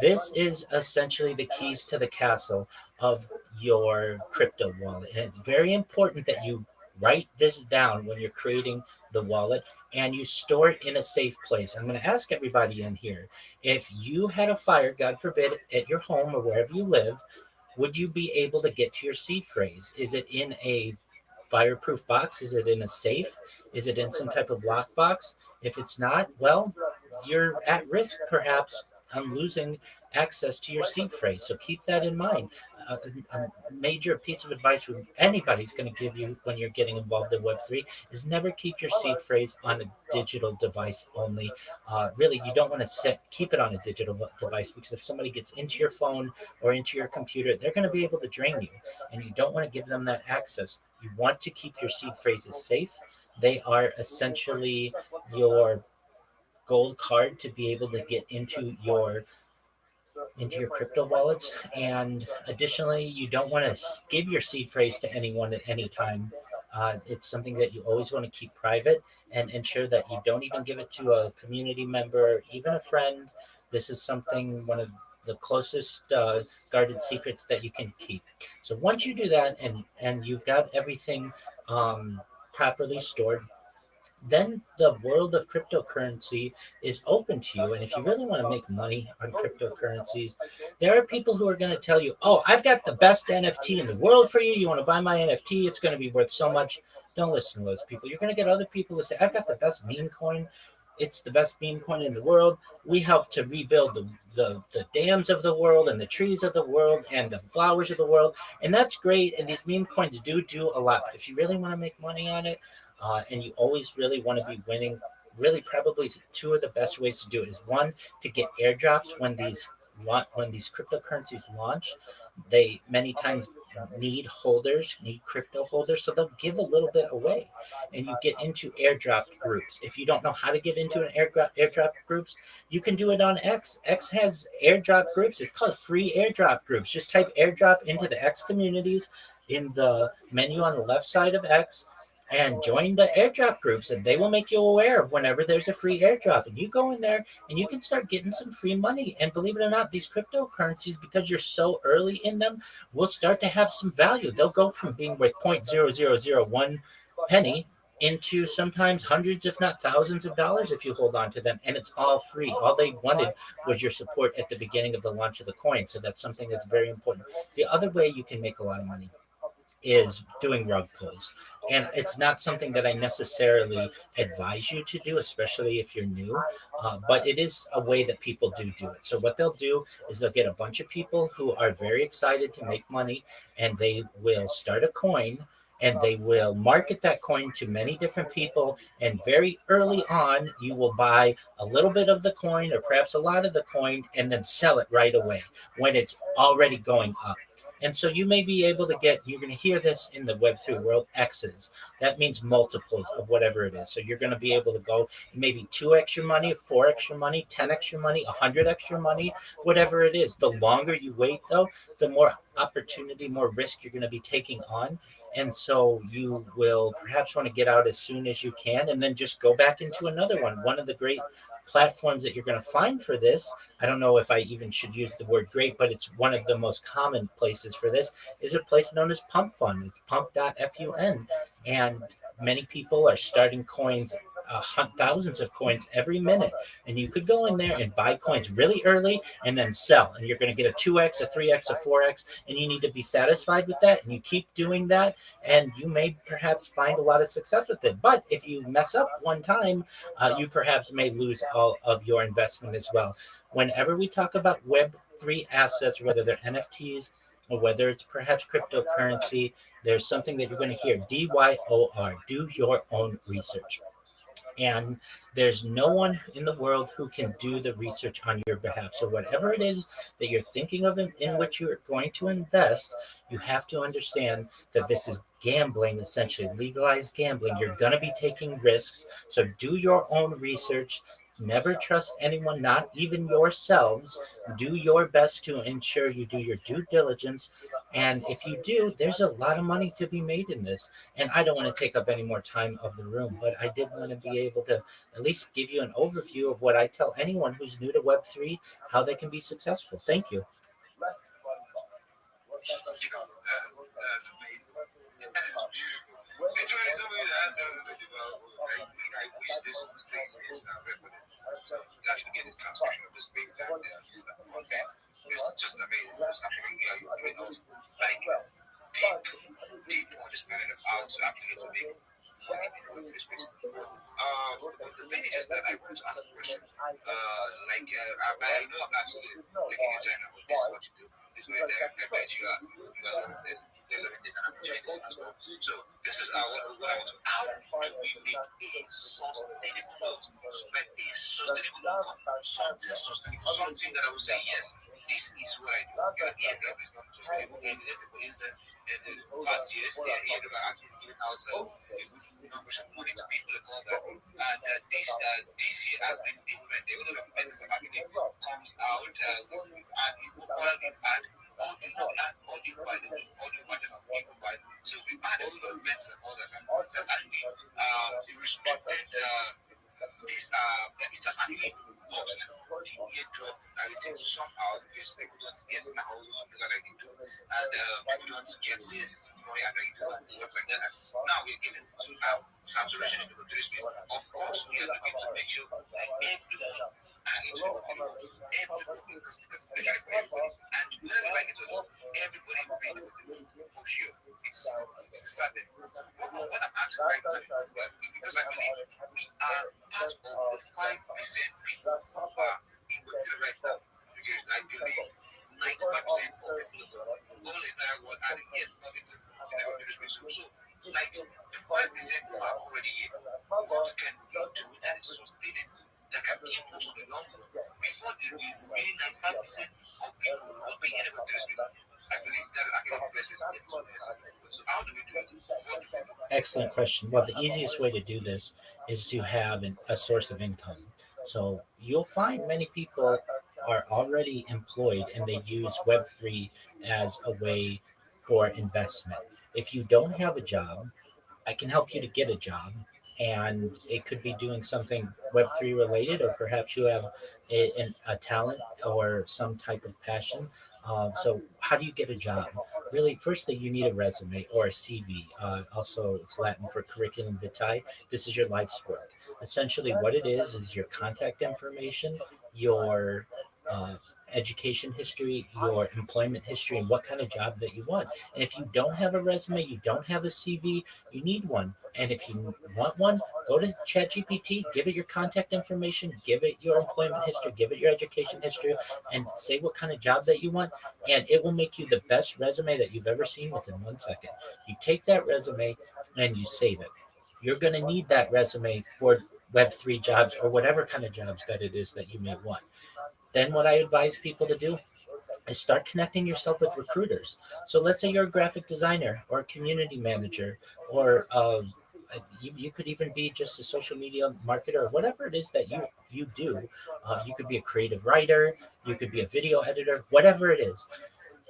[SPEAKER 4] This is essentially the keys to the castle of your crypto wallet. And it's very important that you write this down when you're creating the wallet and you store it in a safe place. I'm going to ask everybody in here, if you had a fire, God forbid, at your home or wherever you live, would you be able to get to your seed phrase? Is it in a fireproof box? Is it in a safe? Is it in some type of lockbox? If it's not, well, you're at risk perhaps on losing access to your seed phrase. So keep that in mind. A major piece of advice anybody's going to give you when you're getting involved in Web3 is never keep your seed phrase on a digital device only. Really, you don't want to keep it on a digital device, because if somebody gets into your phone or into your computer, they're going to be able to drain you, and you don't want to give them that access. You want to keep your seed phrases safe. They are essentially your gold card to be able to get into your crypto wallets. And additionally, you don't want to give your seed phrase to anyone at any time. It's something that you always want to keep private, and ensure that you don't even give it to a community member, even a friend. This is something, one of the closest guarded secrets that you can keep. So once you do that, and you've got everything properly stored, then the world of cryptocurrency is open to you. And if you really want to make money on cryptocurrencies, there are people who are going to tell you, oh, I've got the best NFT in the world for you. You want to buy my NFT? It's going to be worth so much. Don't listen to those people. You're going to get other people who say, I've got the best meme coin. It's the best meme coin in the world. We help to rebuild the dams of the world and the trees of the world and the flowers of the world. And that's great. And these meme coins do a lot. But if you really want to make money on it, and you always really want to be winning, really probably two of the best ways to do it is, one, to get airdrops when these when these cryptocurrencies launch, they many times need crypto holders, so they'll give a little bit away, and you get into airdrop groups. If you don't know how to get into an airdrop groups, you can do it on X. X has airdrop groups. It's called free airdrop groups. Just type airdrop into the X communities in the menu on the left side of X, and join the airdrop groups, and they will make you aware of whenever there's a free airdrop, and you go in there and you can start getting some free money. And believe it or not, these cryptocurrencies, because you're so early in them, will start to have some value. They'll go from being worth 0.0001 penny into sometimes hundreds, if not thousands of dollars if you hold on to them. And it's all free. All they wanted was your support at the beginning of the launch of the coin. So that's something that's very important. The other way you can make a lot of money is doing rug pulls. And it's not something that I necessarily advise you to do, especially if you're new, but it is a way that people do it. So, what they'll do is they'll get a bunch of people who are very excited to make money, and they will start a coin. And they will market that coin to many different people. And very early on, you will buy a little bit of the coin or perhaps a lot of the coin and then sell it right away when it's already going up. And so you may be able to get, you're going to hear this in the Web3 world, X's. That means multiples of whatever it is. So you're going to be able to go maybe 2x your money, 4x your money, 10x your money, 100x your money, whatever it is. The longer you wait, though, the more opportunity, more risk you're going to be taking on. And so you will perhaps want to get out as soon as you can and then just go back into another one. One of the great platforms that you're going to find for this, I don't know if I even should use the word great, but it's one of the most common places for this, is a place known as Pump Fund. It's pump.fun. And many people are starting coins, thousands of coins every minute. And you could go in there and buy coins really early and then sell. And you're going to get a 2x, a 3x, a 4x. And you need to be satisfied with that. And you keep doing that. And you may perhaps find a lot of success with it. But if you mess up one time, you perhaps may lose all of your investment as well. Whenever we talk about Web3 assets, whether they're NFTs or whether it's perhaps cryptocurrency, there's something that you're going to hear, DYOR, do your own research. And there's no one in the world who can do the research on your behalf. So whatever it is that you're thinking of in which you're going to invest, you have to understand that this is gambling, essentially legalized gambling. You're going to be taking risks. So do your own research. Never trust anyone, not even yourselves. Do your best to ensure you do your due diligence. And if you do, there's a lot of money to be made in this. And I don't want to take up any more time of the room, but I did want to be able to at least give you an overview of what I tell anyone who's new to Web3, how they can be successful. Thank you.
[SPEAKER 5] That's amazing. That is beautiful. Enjoy somebody that has something about. I wish this space is now recorded. So you actually get this transcription of this space down there. It's like content. It's just amazing. It's happening here. You may not like deep understanding of how to actually get to make money in this space. The thing is that I want to ask a question. I know I'm actually taking your time now, but this is what you do. This way that you are learning this, they're learning this, and I'm enjoying this as well. So this is what I want to. How do we make a sustainable wealth, like a sustainable income, something sustainable, something that I would say yes, this is what I do. Airdrop is not sustainable. For instance, in the past years, airdrop are actually giving out a good numbers of money to people and all that. And this year has been different. The only recommended marketing comes out with an info file, we've had audio version of info file. So we've had a lot of mess and all that. And it has actually restricted this it has actually lost the airdrop narrative somehow because people don't get now something that I can do. And people don't get this money and stuff like that. Now we're getting to have saturation in the computer space. Of course, we are looking to make sure that everyone everybody because they got it for everybody. And whether they like it or not, everybody will be able to for sure. It's certain. What I'm asking right now, because I believe we are part of the 5% people who are in Web3 right now. Because I believe 95% of people all in that world are yet not into the Web3 space. So, like the 5% who are already here, what can we do that is sustainable, that can keep us on the long run? Before the remaining 95% So how do we do it?
[SPEAKER 4] Excellent question. Well, the easiest way to do this is to have a source of income. So you'll find many people are already employed and they use Web3 as a way for investment. If you don't have a job, I can help you to get a job, and it could be doing something Web3 related, or perhaps you have a talent or some type of passion. So, how do you get a job? Really, firstly, you need a resume or a CV. Also, it's Latin for curriculum vitae. This is your life's work. Essentially, what it is your contact information, your uh, education history, your employment history, and what kind of job that you want. And if you don't have a resume, you don't have a CV, you need one. And if you want one, go to ChatGPT, give it your contact information, give it your employment history, give it your education history, and say what kind of job that you want. And it will make you the best resume that you've ever seen within 1 second. You take that resume and you save it. You're going to need that resume for Web3 jobs or whatever kind of jobs that it is that you may want. Then, what I advise people to do is start connecting yourself with recruiters. So let's say you're a graphic designer or a community manager, or you could even be just a social media marketer, whatever it is that you do. You could be a creative writer, you could be a video editor, whatever it is.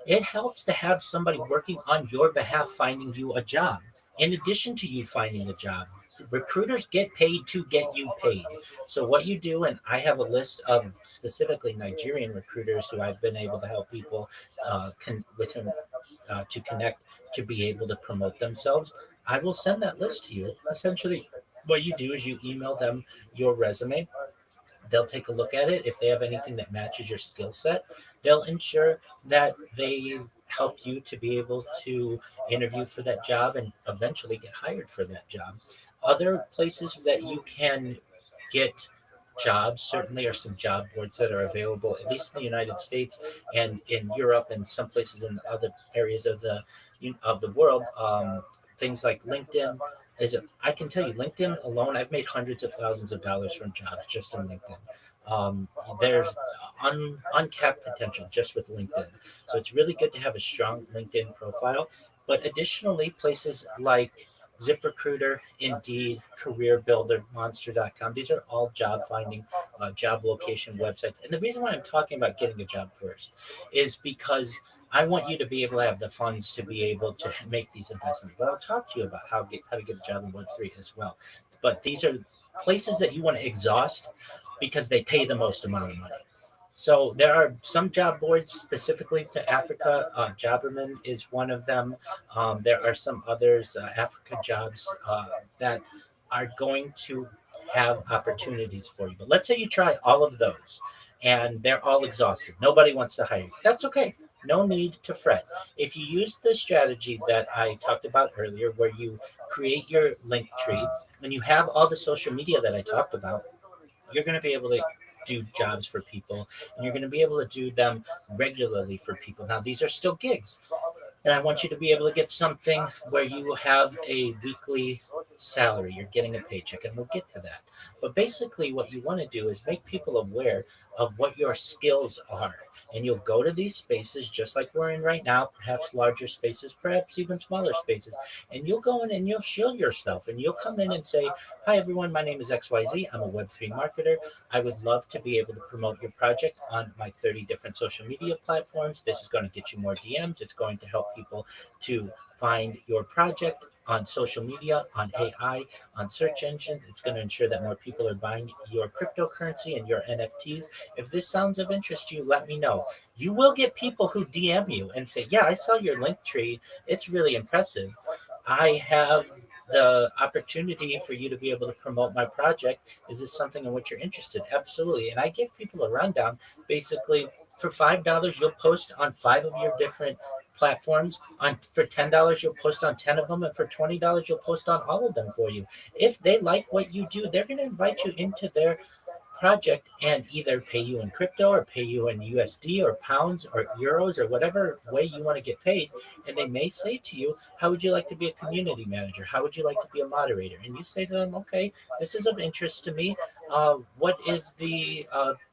[SPEAKER 4] It helps to have somebody working on your behalf finding you a job. In addition to you finding a job, recruiters get paid to get you paid. So what you do, and I have a list of specifically Nigerian recruiters who I've been able to help people with him to connect to be able to promote themselves. I will send that list to you. Essentially, what you do is you email them your resume. They'll take a look at it. If they have anything that matches your skill set, they'll ensure that they help you to be able to interview for that job and eventually get hired for that job. Other places that you can get jobs certainly are some job boards that are available, at least in the United States and in Europe and some places in other areas of the world. Things like LinkedIn is it? I can tell you, LinkedIn alone, I've made hundreds of thousands of dollars from jobs just on LinkedIn. There's uncapped potential just with LinkedIn. So it's really good to have a strong LinkedIn profile. But additionally, places like ZipRecruiter, Indeed, Career Builder, Monster.com, these are all job finding, job location websites. And the reason why I'm talking about getting a job first is because I want you to be able to have the funds to be able to make these investments. But I'll talk to you about how to get a job in Web3 as well. But these are places that you want to exhaust because they pay the most amount of money. So there are some job boards specifically to Africa. Jobberman is one of them. There are some others, Africa Jobs, that are going to have opportunities for you. But let's say you try all of those and they're all exhausted. Nobody wants to hire you. That's okay. No need to fret. If you use the strategy that I talked about earlier, where you create your link tree and you have all the social media that I talked about, you're going to be able to do jobs for people and you're going to be able to do them regularly for people. Now, these are still gigs. And I want you to be able to get something where you have a weekly salary. You're getting a paycheck, and we'll get to that. But basically, what you want to do is make people aware of what your skills are. And you'll go to these spaces just like we're in right now, perhaps larger spaces, perhaps even smaller spaces. And you'll go in and you'll show yourself and you'll come in and say, "Hi, everyone. My name is XYZ. I'm a Web3 marketer. I would love to be able to promote your project on my 30 different social media platforms. This is going to get you more DMs. It's going to help people to find your project on social media, on AI, on search engines. It's going to ensure that more people are buying your cryptocurrency and your NFTs. If this sounds of interest to you, let me know." You will get people who DM you and say, "Yeah, I saw your link tree. It's really impressive. I have the opportunity for you to be able to promote my project. Is this something in which you're interested?" Absolutely. And I give people a rundown. Basically, for $5, you'll post on 5 of your different platforms. For $10, you'll post on 10 of them, and for $20, you'll post on all of them for you. If they like what you do, they're going to invite you into their project and either pay you in crypto or pay you in USD or pounds or euros or whatever way you want to get paid. And they may say to you, "How would you like to be a community manager? How would you like to be a moderator?" And you say to them, "Okay, this is of interest to me. What is the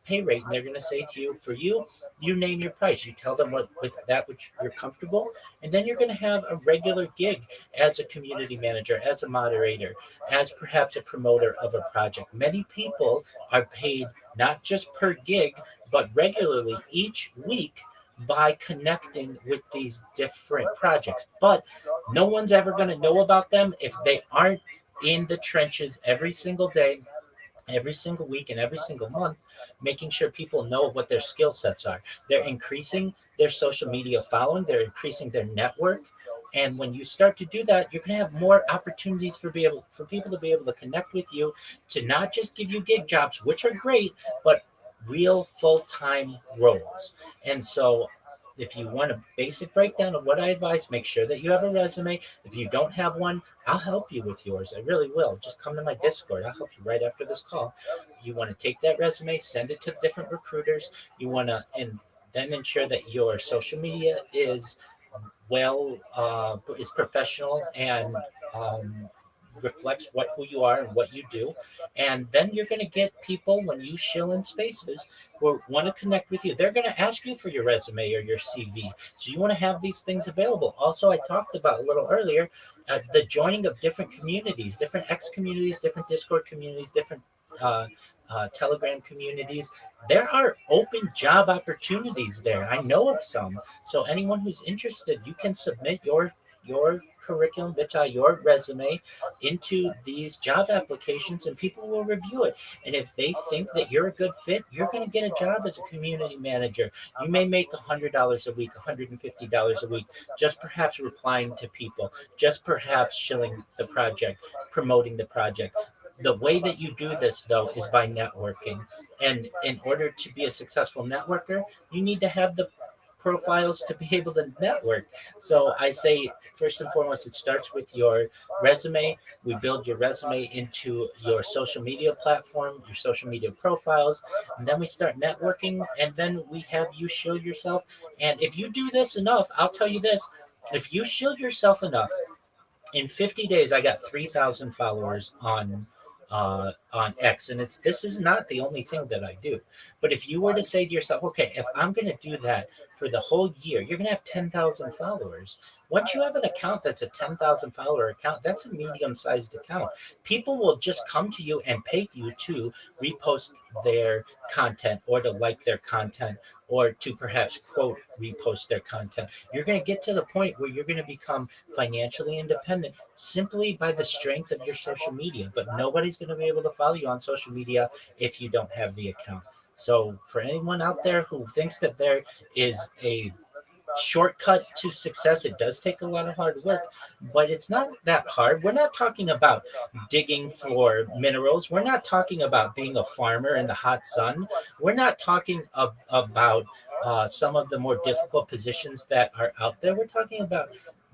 [SPEAKER 4] pay rate, and they're going to say to you, for you, you name your price. You tell them what with that which you're comfortable, and then you're going to have a regular gig as a community manager, as a moderator, as perhaps a promoter of a project. Many people are paid not just per gig, but regularly each week by connecting with these different projects. But no one's ever going to know about them if they aren't in the trenches every single day, every single week, and every single month, making sure people know what their skill sets are. They're increasing their social media following, they're increasing their network. And when you start to do that, you're going to have more opportunities for people to be able to connect with you, to not just give you gig jobs, which are great, but real full-time roles. And so if you want a basic breakdown of what I advise, make sure that you have a resume. If you don't have one, I'll help you with yours. I really will. Just come to my Discord. I'll help you right after this call. You want to take that resume, send it to different recruiters. You want to, and then ensure that your social media is is professional and reflects who you are and what you do. And then you're going to get people, when you shill in spaces, who want to connect with you. They're going to ask you for your resume or your CV. So you want to have these things available. Also, I talked about a little earlier the joining of different communities, different X communities, different Discord communities, different uh, Telegram communities. There are open job opportunities there. I know of some. So anyone who's interested, you can submit your curriculum vitae, your resume into these job applications, and people will review it. And if they think that you're a good fit, you're going to get a job as a community manager. You may make $100 a week, $150 a week, just perhaps replying to people, just perhaps shilling the project, promoting the project. The way that you do this, though, is by networking. And in order to be a successful networker, you need to have the profiles to be able to network. So I say, first and foremost, it starts with your resume. We build your resume into your social media platform, your social media profiles, and then we start networking, and then we have you show yourself. And if you do this enough, I'll tell you this, if you shield yourself enough, in 50 days, I got 3,000 followers on X, and this is not the only thing that I do. But if you were to say to yourself, okay, if I'm going to do that for the whole year, you're going to have 10,000 followers. Once you have an account that's a 10,000 follower account, that's a medium sized account. People will just come to you and pay you to repost their content, or to like their content, or to perhaps quote repost their content. You're going to get to the point where you're going to become financially independent simply by the strength of your social media. But nobody's going to be able to follow you on social media if you don't have the account. So for anyone out there who thinks that there is a shortcut to success, it does take a lot of hard work, but it's not that hard. We're not talking about digging for minerals. We're not talking about being a farmer in the hot sun. We're not talking about some of the more difficult positions that are out there. We're talking about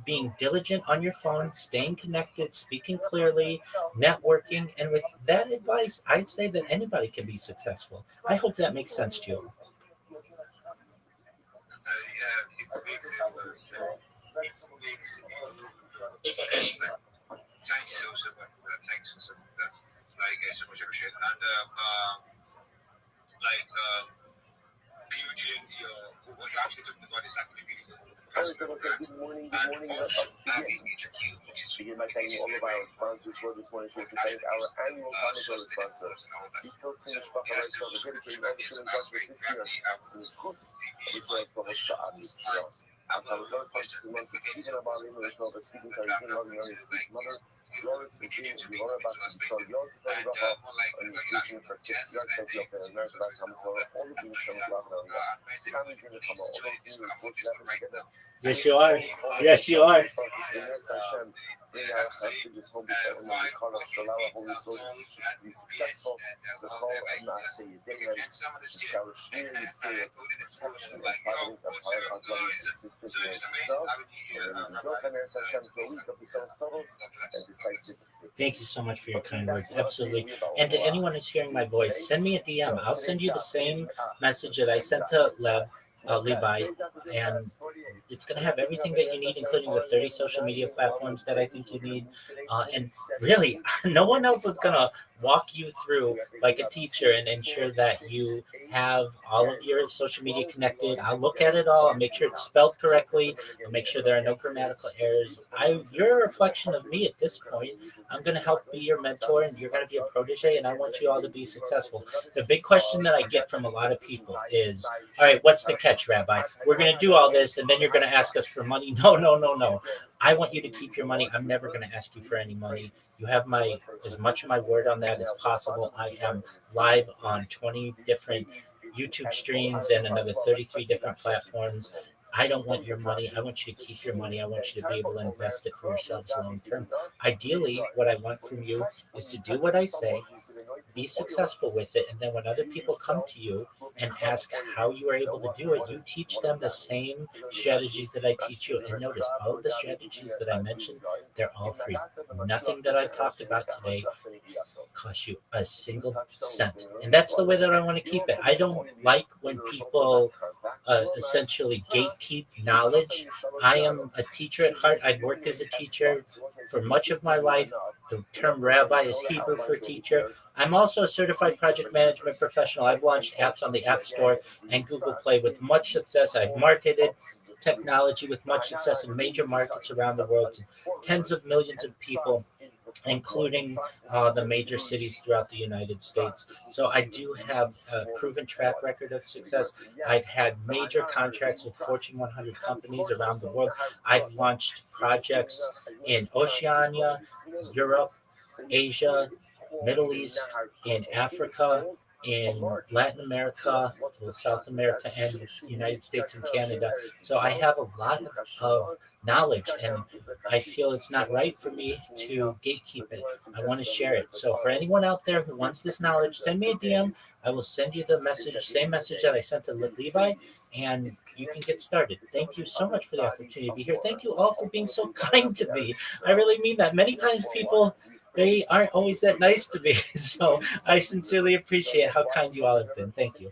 [SPEAKER 4] being diligent on your phone, staying connected, speaking clearly, networking. And with that advice, I'd say that anybody can be successful. I hope that makes sense to you.
[SPEAKER 5] Yeah, it makes sense. Thanks so much for that. Thanks so much for that. Like, I so much appreciate it. And building what you actually talking about is like
[SPEAKER 1] Good morning, let us begin by thanking all of our sponsors for this morning's show. To thank our annual Comic sponsor, Vital Singh Paparazzi, for dedicating all the children's sponsors this year. And this host, which was for us to add this year. Our Comic sponsors this month, Stephen Abalino, which was speaking to his loving Steve's mother, Lawrence is in the honor about to sell yours to the rock on the occasion for 50 yards of the open American Comic all the being shown love and families in the Comic, all those new folks together.
[SPEAKER 4] Yes, you are. Yes, you are.
[SPEAKER 1] Bring our messages home before the call of Shalala, Holy Soldiers, to be successful. The call of Nasi, David, shall surely say protection and providence of our brothers and sisters in itself, and in result of America Hashem for a week of the self struggles and decisive.
[SPEAKER 4] Thank you so much for your kind words. Absolutely. And to anyone who's hearing my voice, send me a DM. I'll send you the same message that I sent to Levi, and it's going to have everything that you need, including the 30 social media platforms that I think you need. And really, no one else is going to walk you through like a teacher and ensure that you have all of your social media connected. I'll look at it all. I'll make sure it's spelled correctly. I'll make sure there are no grammatical errors. You're a reflection of me at this point. I'm going to help be your mentor, and you're going to be a protege, and I want you all to be successful. The big question that I get from a lot of people is, all right, what's the catch, Rabbi? We're going to do all this, and then you're going to ask us for money. No, no, no, no. I want you to keep your money. I'm never going to ask you for any money. You have my as much of my word on that as possible. I am live on 20 different YouTube streams and another 33 different platforms. I don't want your money. I want you to keep your money. I want you to be able to invest it for yourselves long term. Ideally, what I want from you is to do what I say, be successful with it, and then when other people come to you and ask how you are able to do it, you teach them the same strategies that I teach you. And notice all of the strategies that I mentioned, they're all free. Nothing that I talked about today costs you a single cent. And that's the way that I want to keep it. I don't like when people essentially gatekeep knowledge. I am a teacher at heart. I've worked as a teacher for much of my life. The term rabbi is Hebrew for teacher. I'm also a certified project management professional. I've launched apps on the App Store and Google Play with much success. I've marketed technology with much success in major markets around the world to tens of millions of people, including the major cities throughout the United States. So I do have a proven track record of success. I've had major contracts with Fortune 100 companies around the world. I've launched projects in Oceania, Europe, Asia, Middle East, in Africa, in Latin America, South America, and the United States and Canada. So I have a lot of knowledge, and I feel it's not right for me to gatekeep it. I want to share it. So for anyone out there who wants this knowledge, send me a DM. I will send you the message, same message that I sent to Levi, and you can get started. Thank you so much for the opportunity to be here. Thank you all for being so kind to me. I really mean that. Many times people, they aren't always that nice to me. So I sincerely appreciate how kind you all have been. Thank you.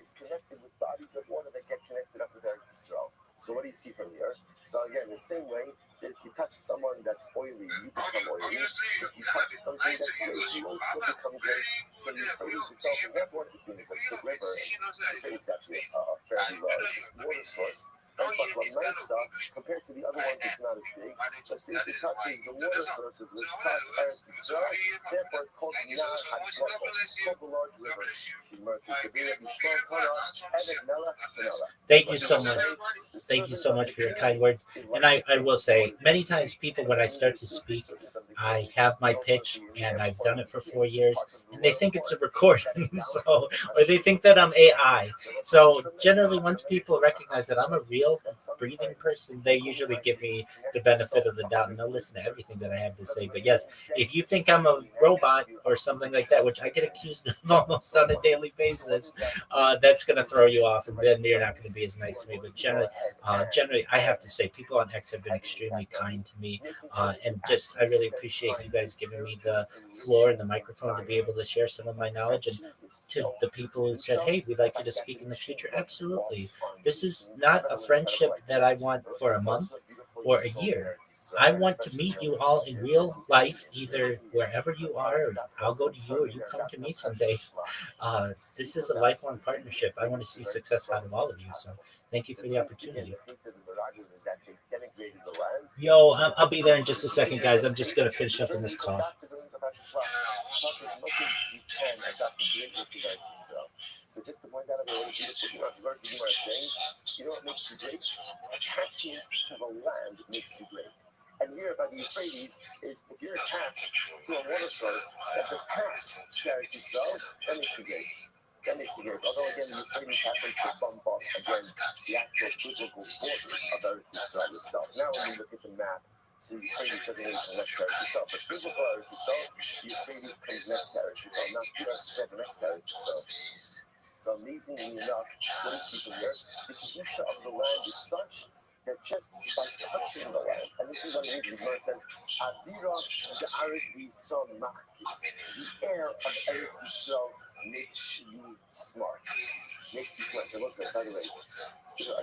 [SPEAKER 1] So what do you see from here? So again, the same way that if you touch someone that's oily, you become oily. If you touch something that's great, you also become great. So the Euphrates itself is not what this means. It's a big river. The Euphrates is actually a fairly large water source. But Manasseh, compared to the other ones, it's not as big. But since it touches the water sources which touch Eretz Yisrael, therefore it's called Nahal HaGofa. It's called the large river.
[SPEAKER 4] Thank you so much. Thank you so much for your kind words. And I will say, many times people, when I start to speak, I have my pitch, and I've done it for 4 years, and they think it's a recording, so, or they think that I'm AI. So generally, once people recognize that I'm a real breathing person, they usually give me the benefit of the doubt, and they'll listen to everything that I have to say. But yes, if you think I'm a robot or something like that, which I get accused of almost on a daily basis, that's going to throw you off, and then you're not going to be as nice to me. But generally, I have to say, people on X have been extremely kind to me, and just I really appreciate you guys giving me the floor and the microphone to be able to share some of my knowledge. And to the people who said, "Hey, we'd like you to speak in the future," absolutely. This is not a friendship that I want for a month or a year. I want to meet you all in real life, either wherever you are, or I'll go to you, or you come to me someday. This is a lifelong partnership. I want to see success out of all of you. So thank you for the opportunity. Yo, I'll be there in just a second, guys. I'm just going to finish up in this call.
[SPEAKER 1] So just to point out a really beautiful verse you are saying, you know what makes you great? Attachment to the land makes you great. And here by the Euphrates is if you're attached to a water source that's attached to Eretz Yisrael, that makes you great. That makes you great. Although again, the Euphrates happens to bump up against the actual physical borders of Eretz Yisrael itself. Now when you look at the map, so the Euphrates doesn't really connect to Eretz Yisrael, but physical Eretz Yisrael, the Euphrates comes next to Eretz Yisrael, not just next to Eretz Yisrael. So amazingly enough, what you see from here, the kedusha of the land is such that just by touching the land, and this is what it means, the verse says, Avira da'aret Yisrael machki. The air of Eretz Yisrael makes you smart. Makes you smart. And listen, by the way,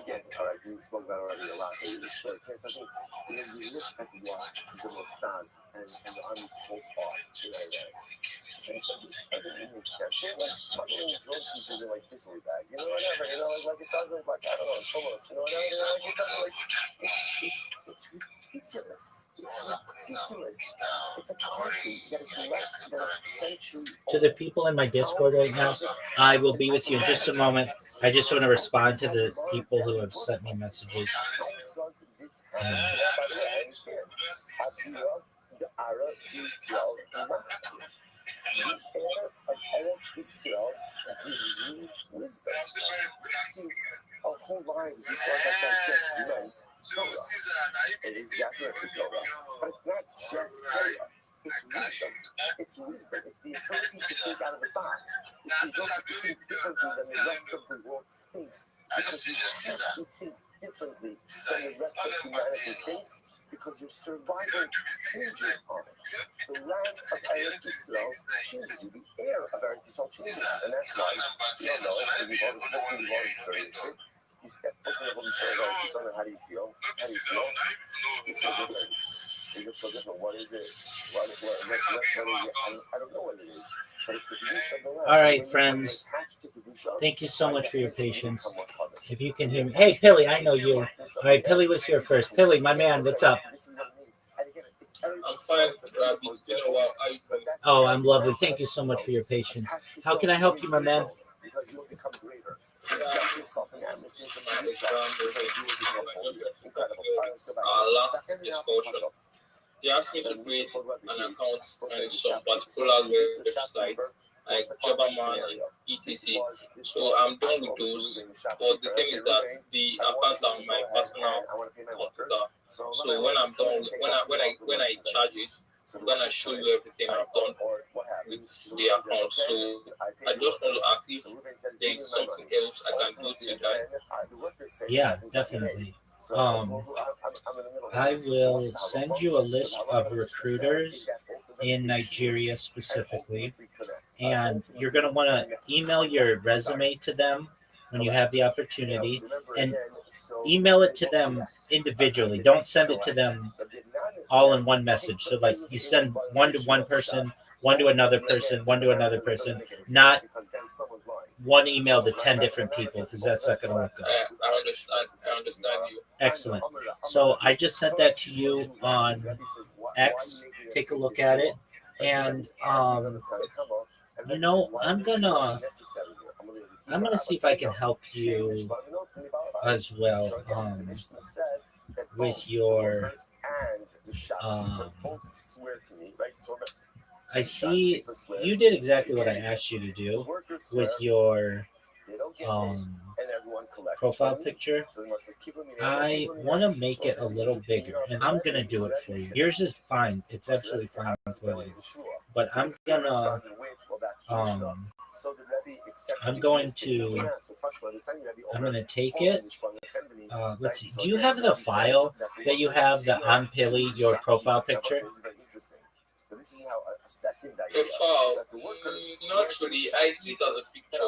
[SPEAKER 1] again, all right, we spoke about already a lot, but it's very clear. So I think when we look at what the Mossad and the army pulled off in Iran, smuggling drug pieces in like Disney bags, you know, whatever, you know, like it doesn't, like I don't know, Thomas, you know, whatever, like it doesn't, like it's ridiculous. It's ridiculous. It's a country that is less than a century
[SPEAKER 4] To the people in my Discord right now, I will be with you in just a moment. I just want to respond to the people who have sent me messages.
[SPEAKER 1] How does this happen? By the way, I understand. The Arab Israel the air of Eretz Israel gives you wisdom. See, our whole lives we thought that just meant Torah. It is definitely Torah, but it's not just Torah. It's wisdom. It's wisdom. It's the ability to think out of the box. It's the ability to think differently than the rest of the world thinks. Because you have to think differently than the rest of humanity thinks, because your survival hinges on it. The land of Eretz Israel changes you. The air of Eretz Israel changes you. And that's why you don't know it, and we've all experienced it. You step foot in the Holy Spirit of Eretz Israel, and how do you feel? How do you feel? It's so different. It's so different. What is it? What is it? I don't know what it is. But it's the Kedusha of the land.
[SPEAKER 4] All right, friends. Thank you so much for your patience. If you can hear me. Hey, Pilly, I know you. All right, Pilly was here first. Pilly, my man, what's up?
[SPEAKER 2] I'm fine, Rob. It's been a while. How you doing?
[SPEAKER 4] Oh, I'm lovely. Thank you so much for your patience. How can I help you, my man?
[SPEAKER 1] Because you'll become greater.
[SPEAKER 2] Last discussion, he asked me to create an account on some particular websites like Jobberman and etc. So I'm done with those. But the thing is that the accounts are on my personal computer. So when I'm done, when I charge it, I'm gonna show you everything I've done with the account. So I just want to ask if there is something else I can do to that.
[SPEAKER 4] Yeah, definitely. I will send you a list of recruiters in Nigeria specifically, and you're going to want to email your resume to them when you have the opportunity, and email it to them individually. Don't send it to them all in one message. So like you send one to one person, one to another person, one to another person, not one email to 10 different people, because that's not going to work out.
[SPEAKER 2] I understand you.
[SPEAKER 4] Excellent. So I just sent that to you on X. Take a look at it. And you know, I'm gonna see if I can help you as well with your I see you did exactly what I asked you to do with your profile picture. I want to make it a little bigger, and I'm gonna do it for you. Yours is fine; it's absolutely fine with what it is. But I'm gonna take it. Let's see. Do you have the file that you have the on Pilly your profile picture?
[SPEAKER 1] So this is now a second
[SPEAKER 2] The
[SPEAKER 1] idea.
[SPEAKER 2] file,
[SPEAKER 1] That the workers
[SPEAKER 2] not really. I see it as a picture.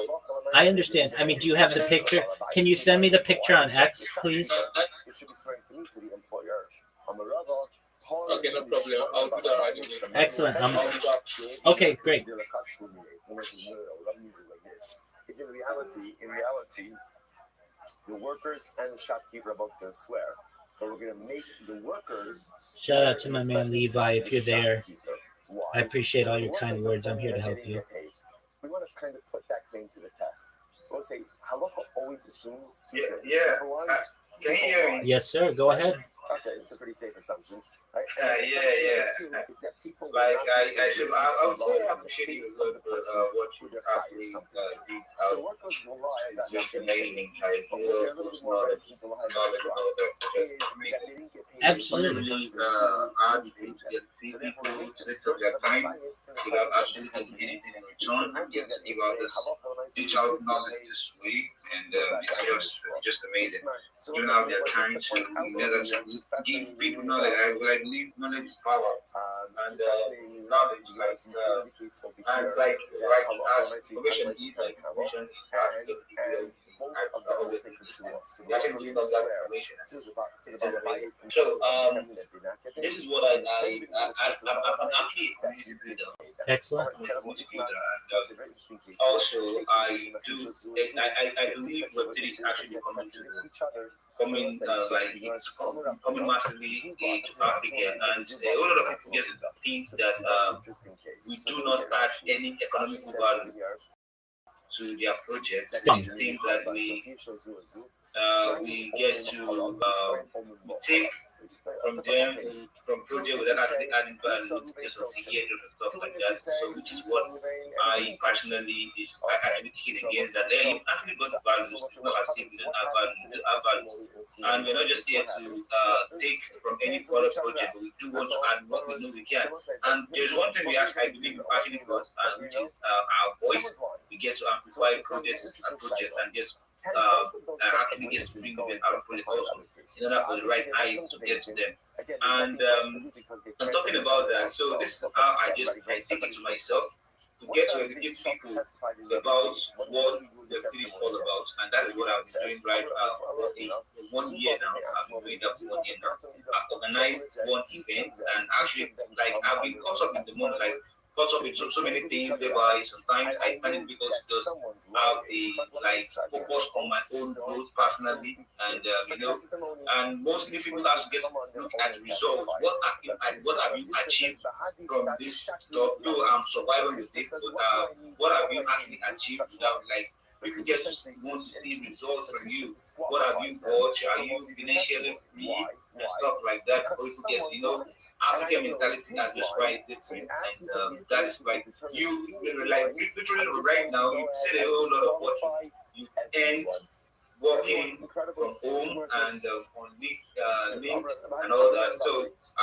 [SPEAKER 4] I understand. I mean, do you have the picture? Can you send me the picture on X, please?
[SPEAKER 1] It should be swearing to me, to the employer.
[SPEAKER 2] Okay, no problem. I'll do that right away.
[SPEAKER 4] Excellent. Okay, great.
[SPEAKER 1] If in reality, the workers and the shopkeeper are both going to swear. But we're going to make the workers.
[SPEAKER 4] Shout out to my man Levi if you're there. I appreciate all your kind words. I'm here to help you.
[SPEAKER 1] We want to kind of put that claim to the test. We'll say, Halakha always assumes two things.
[SPEAKER 6] Yeah.
[SPEAKER 1] Number one,
[SPEAKER 6] Can you hear me?
[SPEAKER 4] Yes, sir. Go ahead.
[SPEAKER 1] Okay, it's a pretty safe assumption, right?
[SPEAKER 6] Yeah.
[SPEAKER 1] Two is that people
[SPEAKER 6] Like
[SPEAKER 1] I
[SPEAKER 6] would say appreciate you for what you actually did
[SPEAKER 1] so workers will lie about
[SPEAKER 6] just
[SPEAKER 1] nothing.
[SPEAKER 6] amazing. I
[SPEAKER 1] But
[SPEAKER 6] feel
[SPEAKER 1] what they're a little bit more
[SPEAKER 6] knowledge
[SPEAKER 1] reticent to lie about is that they didn't get paid.
[SPEAKER 4] Absolutely.
[SPEAKER 6] hard to get people to of their time without actually getting anything in return. Yet give out this teach out knowledge this way, and it's just amazing. You have their time to give people knowledge. I believe knowledge is power, and knowledge and like right information is like information.
[SPEAKER 2] obviously they actually giving us that information. So this is what I'm actually a community builder.
[SPEAKER 4] Excellent.
[SPEAKER 2] I'm a community builder, and also I believe Web3 is actually coming like it's coming massively to Africa, and a whole lot of people just think that we do not add any economic value to their project. They think that we get to take from them from project without actually adding value because of the years and stuff like that. So which is what I personally is actually thinking against that they actually got values. It's not as if we don't have values, we do have values. And we're not just here to take from any other project, but we do want to add what we know we can. And there's one thing I believe we actually got, which is our voice. We get to amplify projects and just actually get to bring them out of project also in order for the right eyes to get to them. And I'm talking about that. So this is how I take it to myself to get to educate people about what the thing is all about. And that is what I've been doing right for 1 year now. I've been doing that for 1 year now. I've organized one event and actually like I've been caught up in the moment, like caught up with so many things whereby sometimes I find it difficult to just have a focus on my own growth personally, and and mostly people have to look at results. What have you achieved from this stuff? Though I'm surviving with this, but what have you actually achieved without people just want to see results from you. What have you bought? Are you financially free and stuff like that? Or people get African mentality as described different, and that is like you literally right now you said a whole lot of what you end working from home and on links and all that. So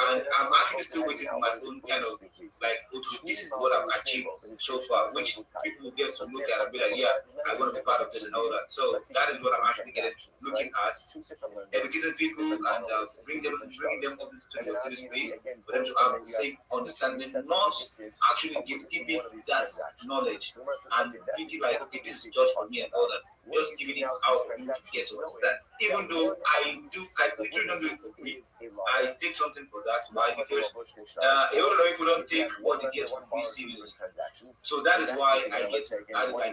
[SPEAKER 2] and I'm actually still waiting for my own kind of okay, this is what I've achieved so far, which people will get to look at and be like, yeah, I want to be part of this and all that. So that is what I'm actually looking at, educating people and bring them up into the space for them to have the same understanding, not actually giving that knowledge and thinking like, okay, this is just for me and all that. Just giving it out for you to get to understand. Even though I literally don't do it for free. I take something for that. Why? Because a lot of people don't take what they get for free seriously. So that is why I get now I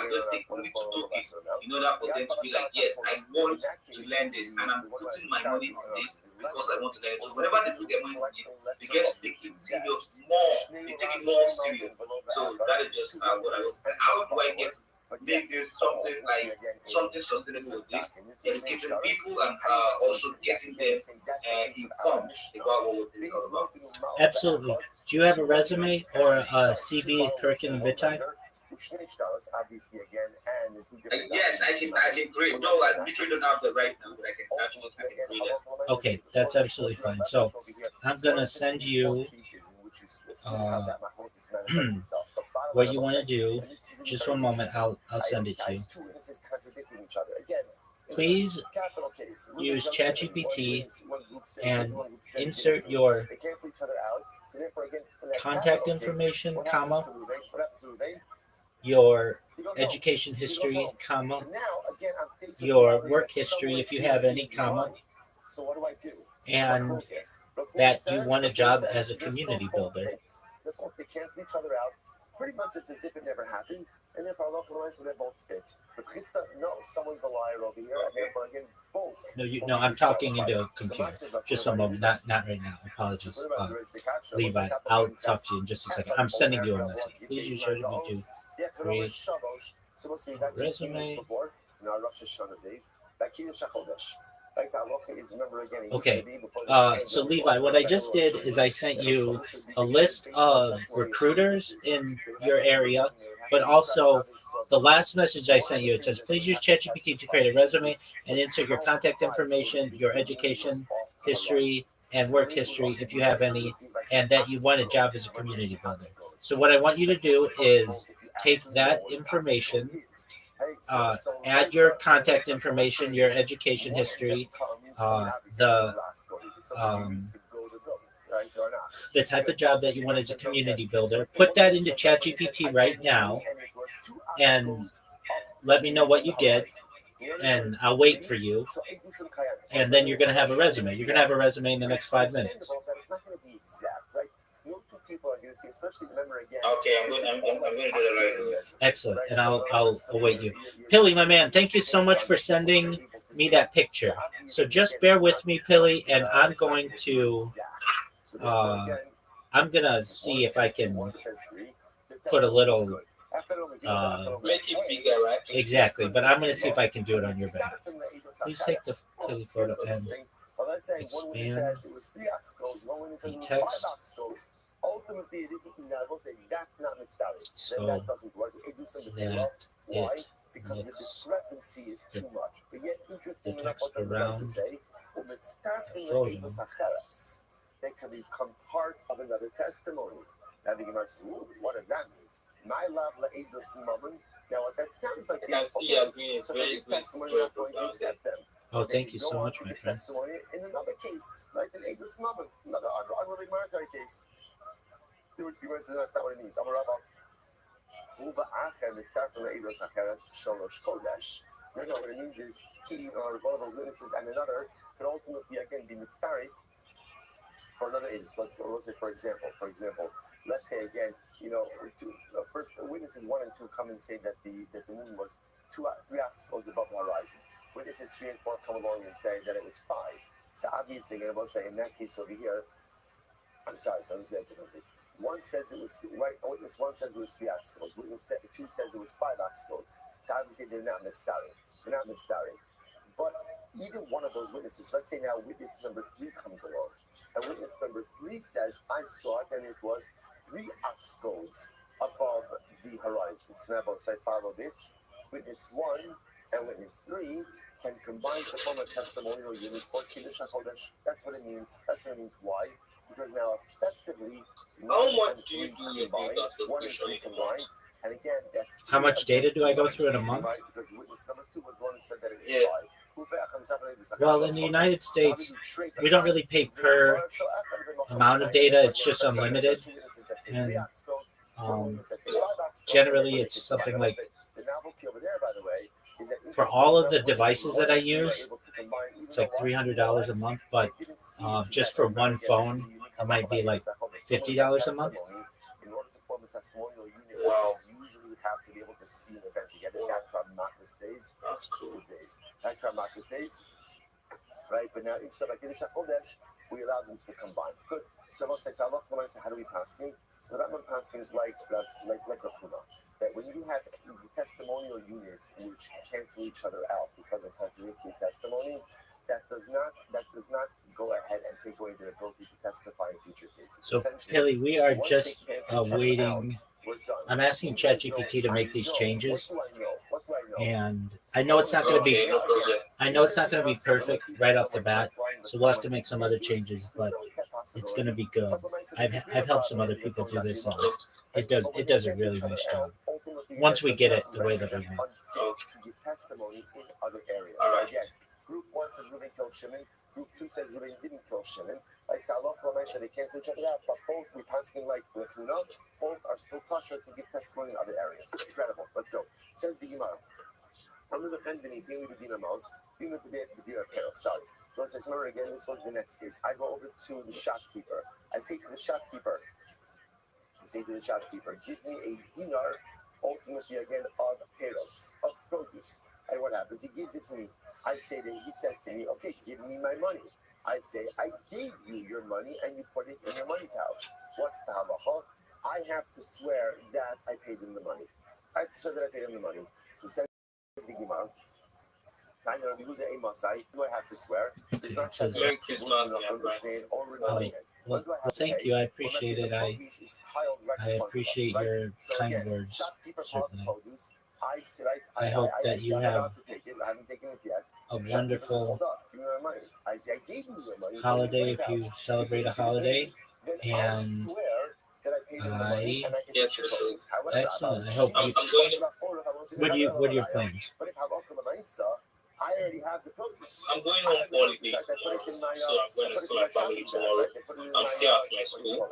[SPEAKER 2] just take only 2 tokens in order for them to be like, yes, I want to learn this and I'm putting my money on this because I want to learn it. So whenever they put their money on it, they get to take it serious more. They take it more serious. So that is just what I was. How do I get make this something like something about this, educating people and also getting them informed about what we're talking about.
[SPEAKER 4] Absolutely. Do you have a resume or a CV, curriculum vitae?
[SPEAKER 2] Yes, I can create. No, I literally don't have that right now, but I can create that.
[SPEAKER 4] Okay, that's absolutely fine. So I'm gonna send you what you want to do. Just 1 moment, I'll send it to you. Please use ChatGPT and insert your contact information, comma, your education history, comma, your work history if you have any, comma, and that you want a job as a community builder.
[SPEAKER 1] They cancel each other out. Pretty much it's as if it never happened, and if our loved ones, so they both fit. But Christa, no, someone's a liar over here, and therefore again, both.
[SPEAKER 4] No, I'm talking into a computer. Just 1 moment, not right now. Apologies, Levi. I'll talk to you in just a second. I'm sending you a message. Please use your to create resume. Okay, so Levi, what I just did is I sent you a list of recruiters in your area, but also the last message I sent you, it says, please use ChatGPT to create a resume and insert your contact information, your education history, and work history if you have any, and that you want a job as a community builder. So what I want you to do is take that information, add your contact information, your education history, the type of job that you want as a community builder. Put that into ChatGPT right now and let me know what you get. and I'll wait for you. And then you're going to have a resume. You're going to have a resume in the next 5 minutes.
[SPEAKER 1] It's not going to be exact, right? No two people are going to see, especially remember again.
[SPEAKER 2] Okay, I'm going to do that right away.
[SPEAKER 4] Excellent, and I'll await you. Pilly, my man, thank you so much for sending me that picture. So just bear with me, Pilly, and I'm going to see if I can put a little
[SPEAKER 2] Make it bigger, right?
[SPEAKER 4] exactly, but I'm going to see if I can do it on your behalf. Please take the Pilly photo and expand the text.
[SPEAKER 1] Ultimately, that's not mistalib.
[SPEAKER 4] So
[SPEAKER 1] That doesn't work. Why? Because the discrepancy is too much. But yet, interesting enough, what does the Gemara say? They can become part of another testimony. Now the Gemara says, what does that mean? My love la'edus mammon. Now what that sounds like
[SPEAKER 2] I can see as being
[SPEAKER 1] so
[SPEAKER 2] very
[SPEAKER 1] this testimony not going to accept them.
[SPEAKER 4] Oh, thank you so much, my friend.
[SPEAKER 1] Testimony in another case, right? An edus mammon, another unrelated monetary case. Which the Gemara says that's not what it means. I'm a rabbi. Uva acher, they start from the edus acheres sholosh kodesh. You know what it means is he or one of those witnesses and another could ultimately again be mitzaref for another edus. Like let's say, for example, let's say again, first witnesses 1 and 2 come and say that the moon was 3 obstacles above the horizon. Witnesses 3 and 4 come along and say that it was 5. So obviously, I'm going to say in that case over here, I'm sorry, so I'm saying differently. One says it was right. Witness 1 says it was 3 obstacles. Witness 2 says it was 5 obstacles. So obviously they're not mitzaref. But either one of those witnesses, let's say now witness number 3 comes along, and witness number 3 says, I saw it, and it was 3 obstacles above the horizon. So now both say follow this. Witness 1 and witness 3 can combine to form a testimonial unit for Kiddush HaKodesh. That's what it means. Why? Because now effectively,
[SPEAKER 2] How much do you
[SPEAKER 1] combined, 1 and 3 combined, and again, that's
[SPEAKER 4] How much data do I go through in a month?
[SPEAKER 1] Right, because witness number 2 was the one who said that it was 5.
[SPEAKER 4] Well, in the United States, we don't really pay per amount of data. It's just unlimited. And generally, it's something like for all of the devices that I use, it's like $300 a month. But just for one phone, it might be like $50 a month.
[SPEAKER 1] In order to form a testimonial unit, usually you have to be able to see an event together. That's Makis days.
[SPEAKER 2] That's cool.
[SPEAKER 1] That's Makis days. Right? But now, instead of Kiddush HaKodesh, we allow them to combine. Good. So let's say, how do we paskin? So the Rambam paskin is like Rafuna. That when you have testimonial units which cancel each other out because of contradictory testimony, that does not go ahead and take away their ability to testify in future cases.
[SPEAKER 4] So, Pilly, we are just waiting. I'm asking ChatGPT to make these changes, and I know it's not going to be. I know it's not going to be perfect right off the bat, so we'll have to make some other changes. But it's going to be good. I've helped some other people do this, and it does a really nice job. Once we get it the way that we want.
[SPEAKER 1] To give testimony in other areas. So again, Group 1 says Reuben killed Shimon. Group 2 says Reuben didn't kill Shimon. Like Salok said, they cancel each other out, but both we passing like Rafuna, both are still kosher to give testimony in other areas. Incredible. Let's go. Says the Gemara. I'm the Fendini, dealing with Dina Mouse, dealing with the Dina Pero. Sorry. So let's say, remember again, this was the next case. I go over to the shopkeeper. I say to the shopkeeper, give me a dinar, ultimately again, of peros, of produce. And what happens? He gives it to me. I say that he says to me, okay, give me my money. I say, I gave you your money and you put it in your money pouch. What's the halacha? I have to swear that I paid him the money. I have to swear that I paid him the money. So says the Gemara, do I have to swear? It's not just
[SPEAKER 4] Well, thank you. I appreciate it. I appreciate your kind words, certainly. I hope that you have a wonderful holiday if you celebrate a holiday. And excellent. I hope you. What are your plans?
[SPEAKER 1] I already have the produce.
[SPEAKER 2] I'm going home for the week tomorrow, so I'm going to see my family tomorrow. I'm still at my school.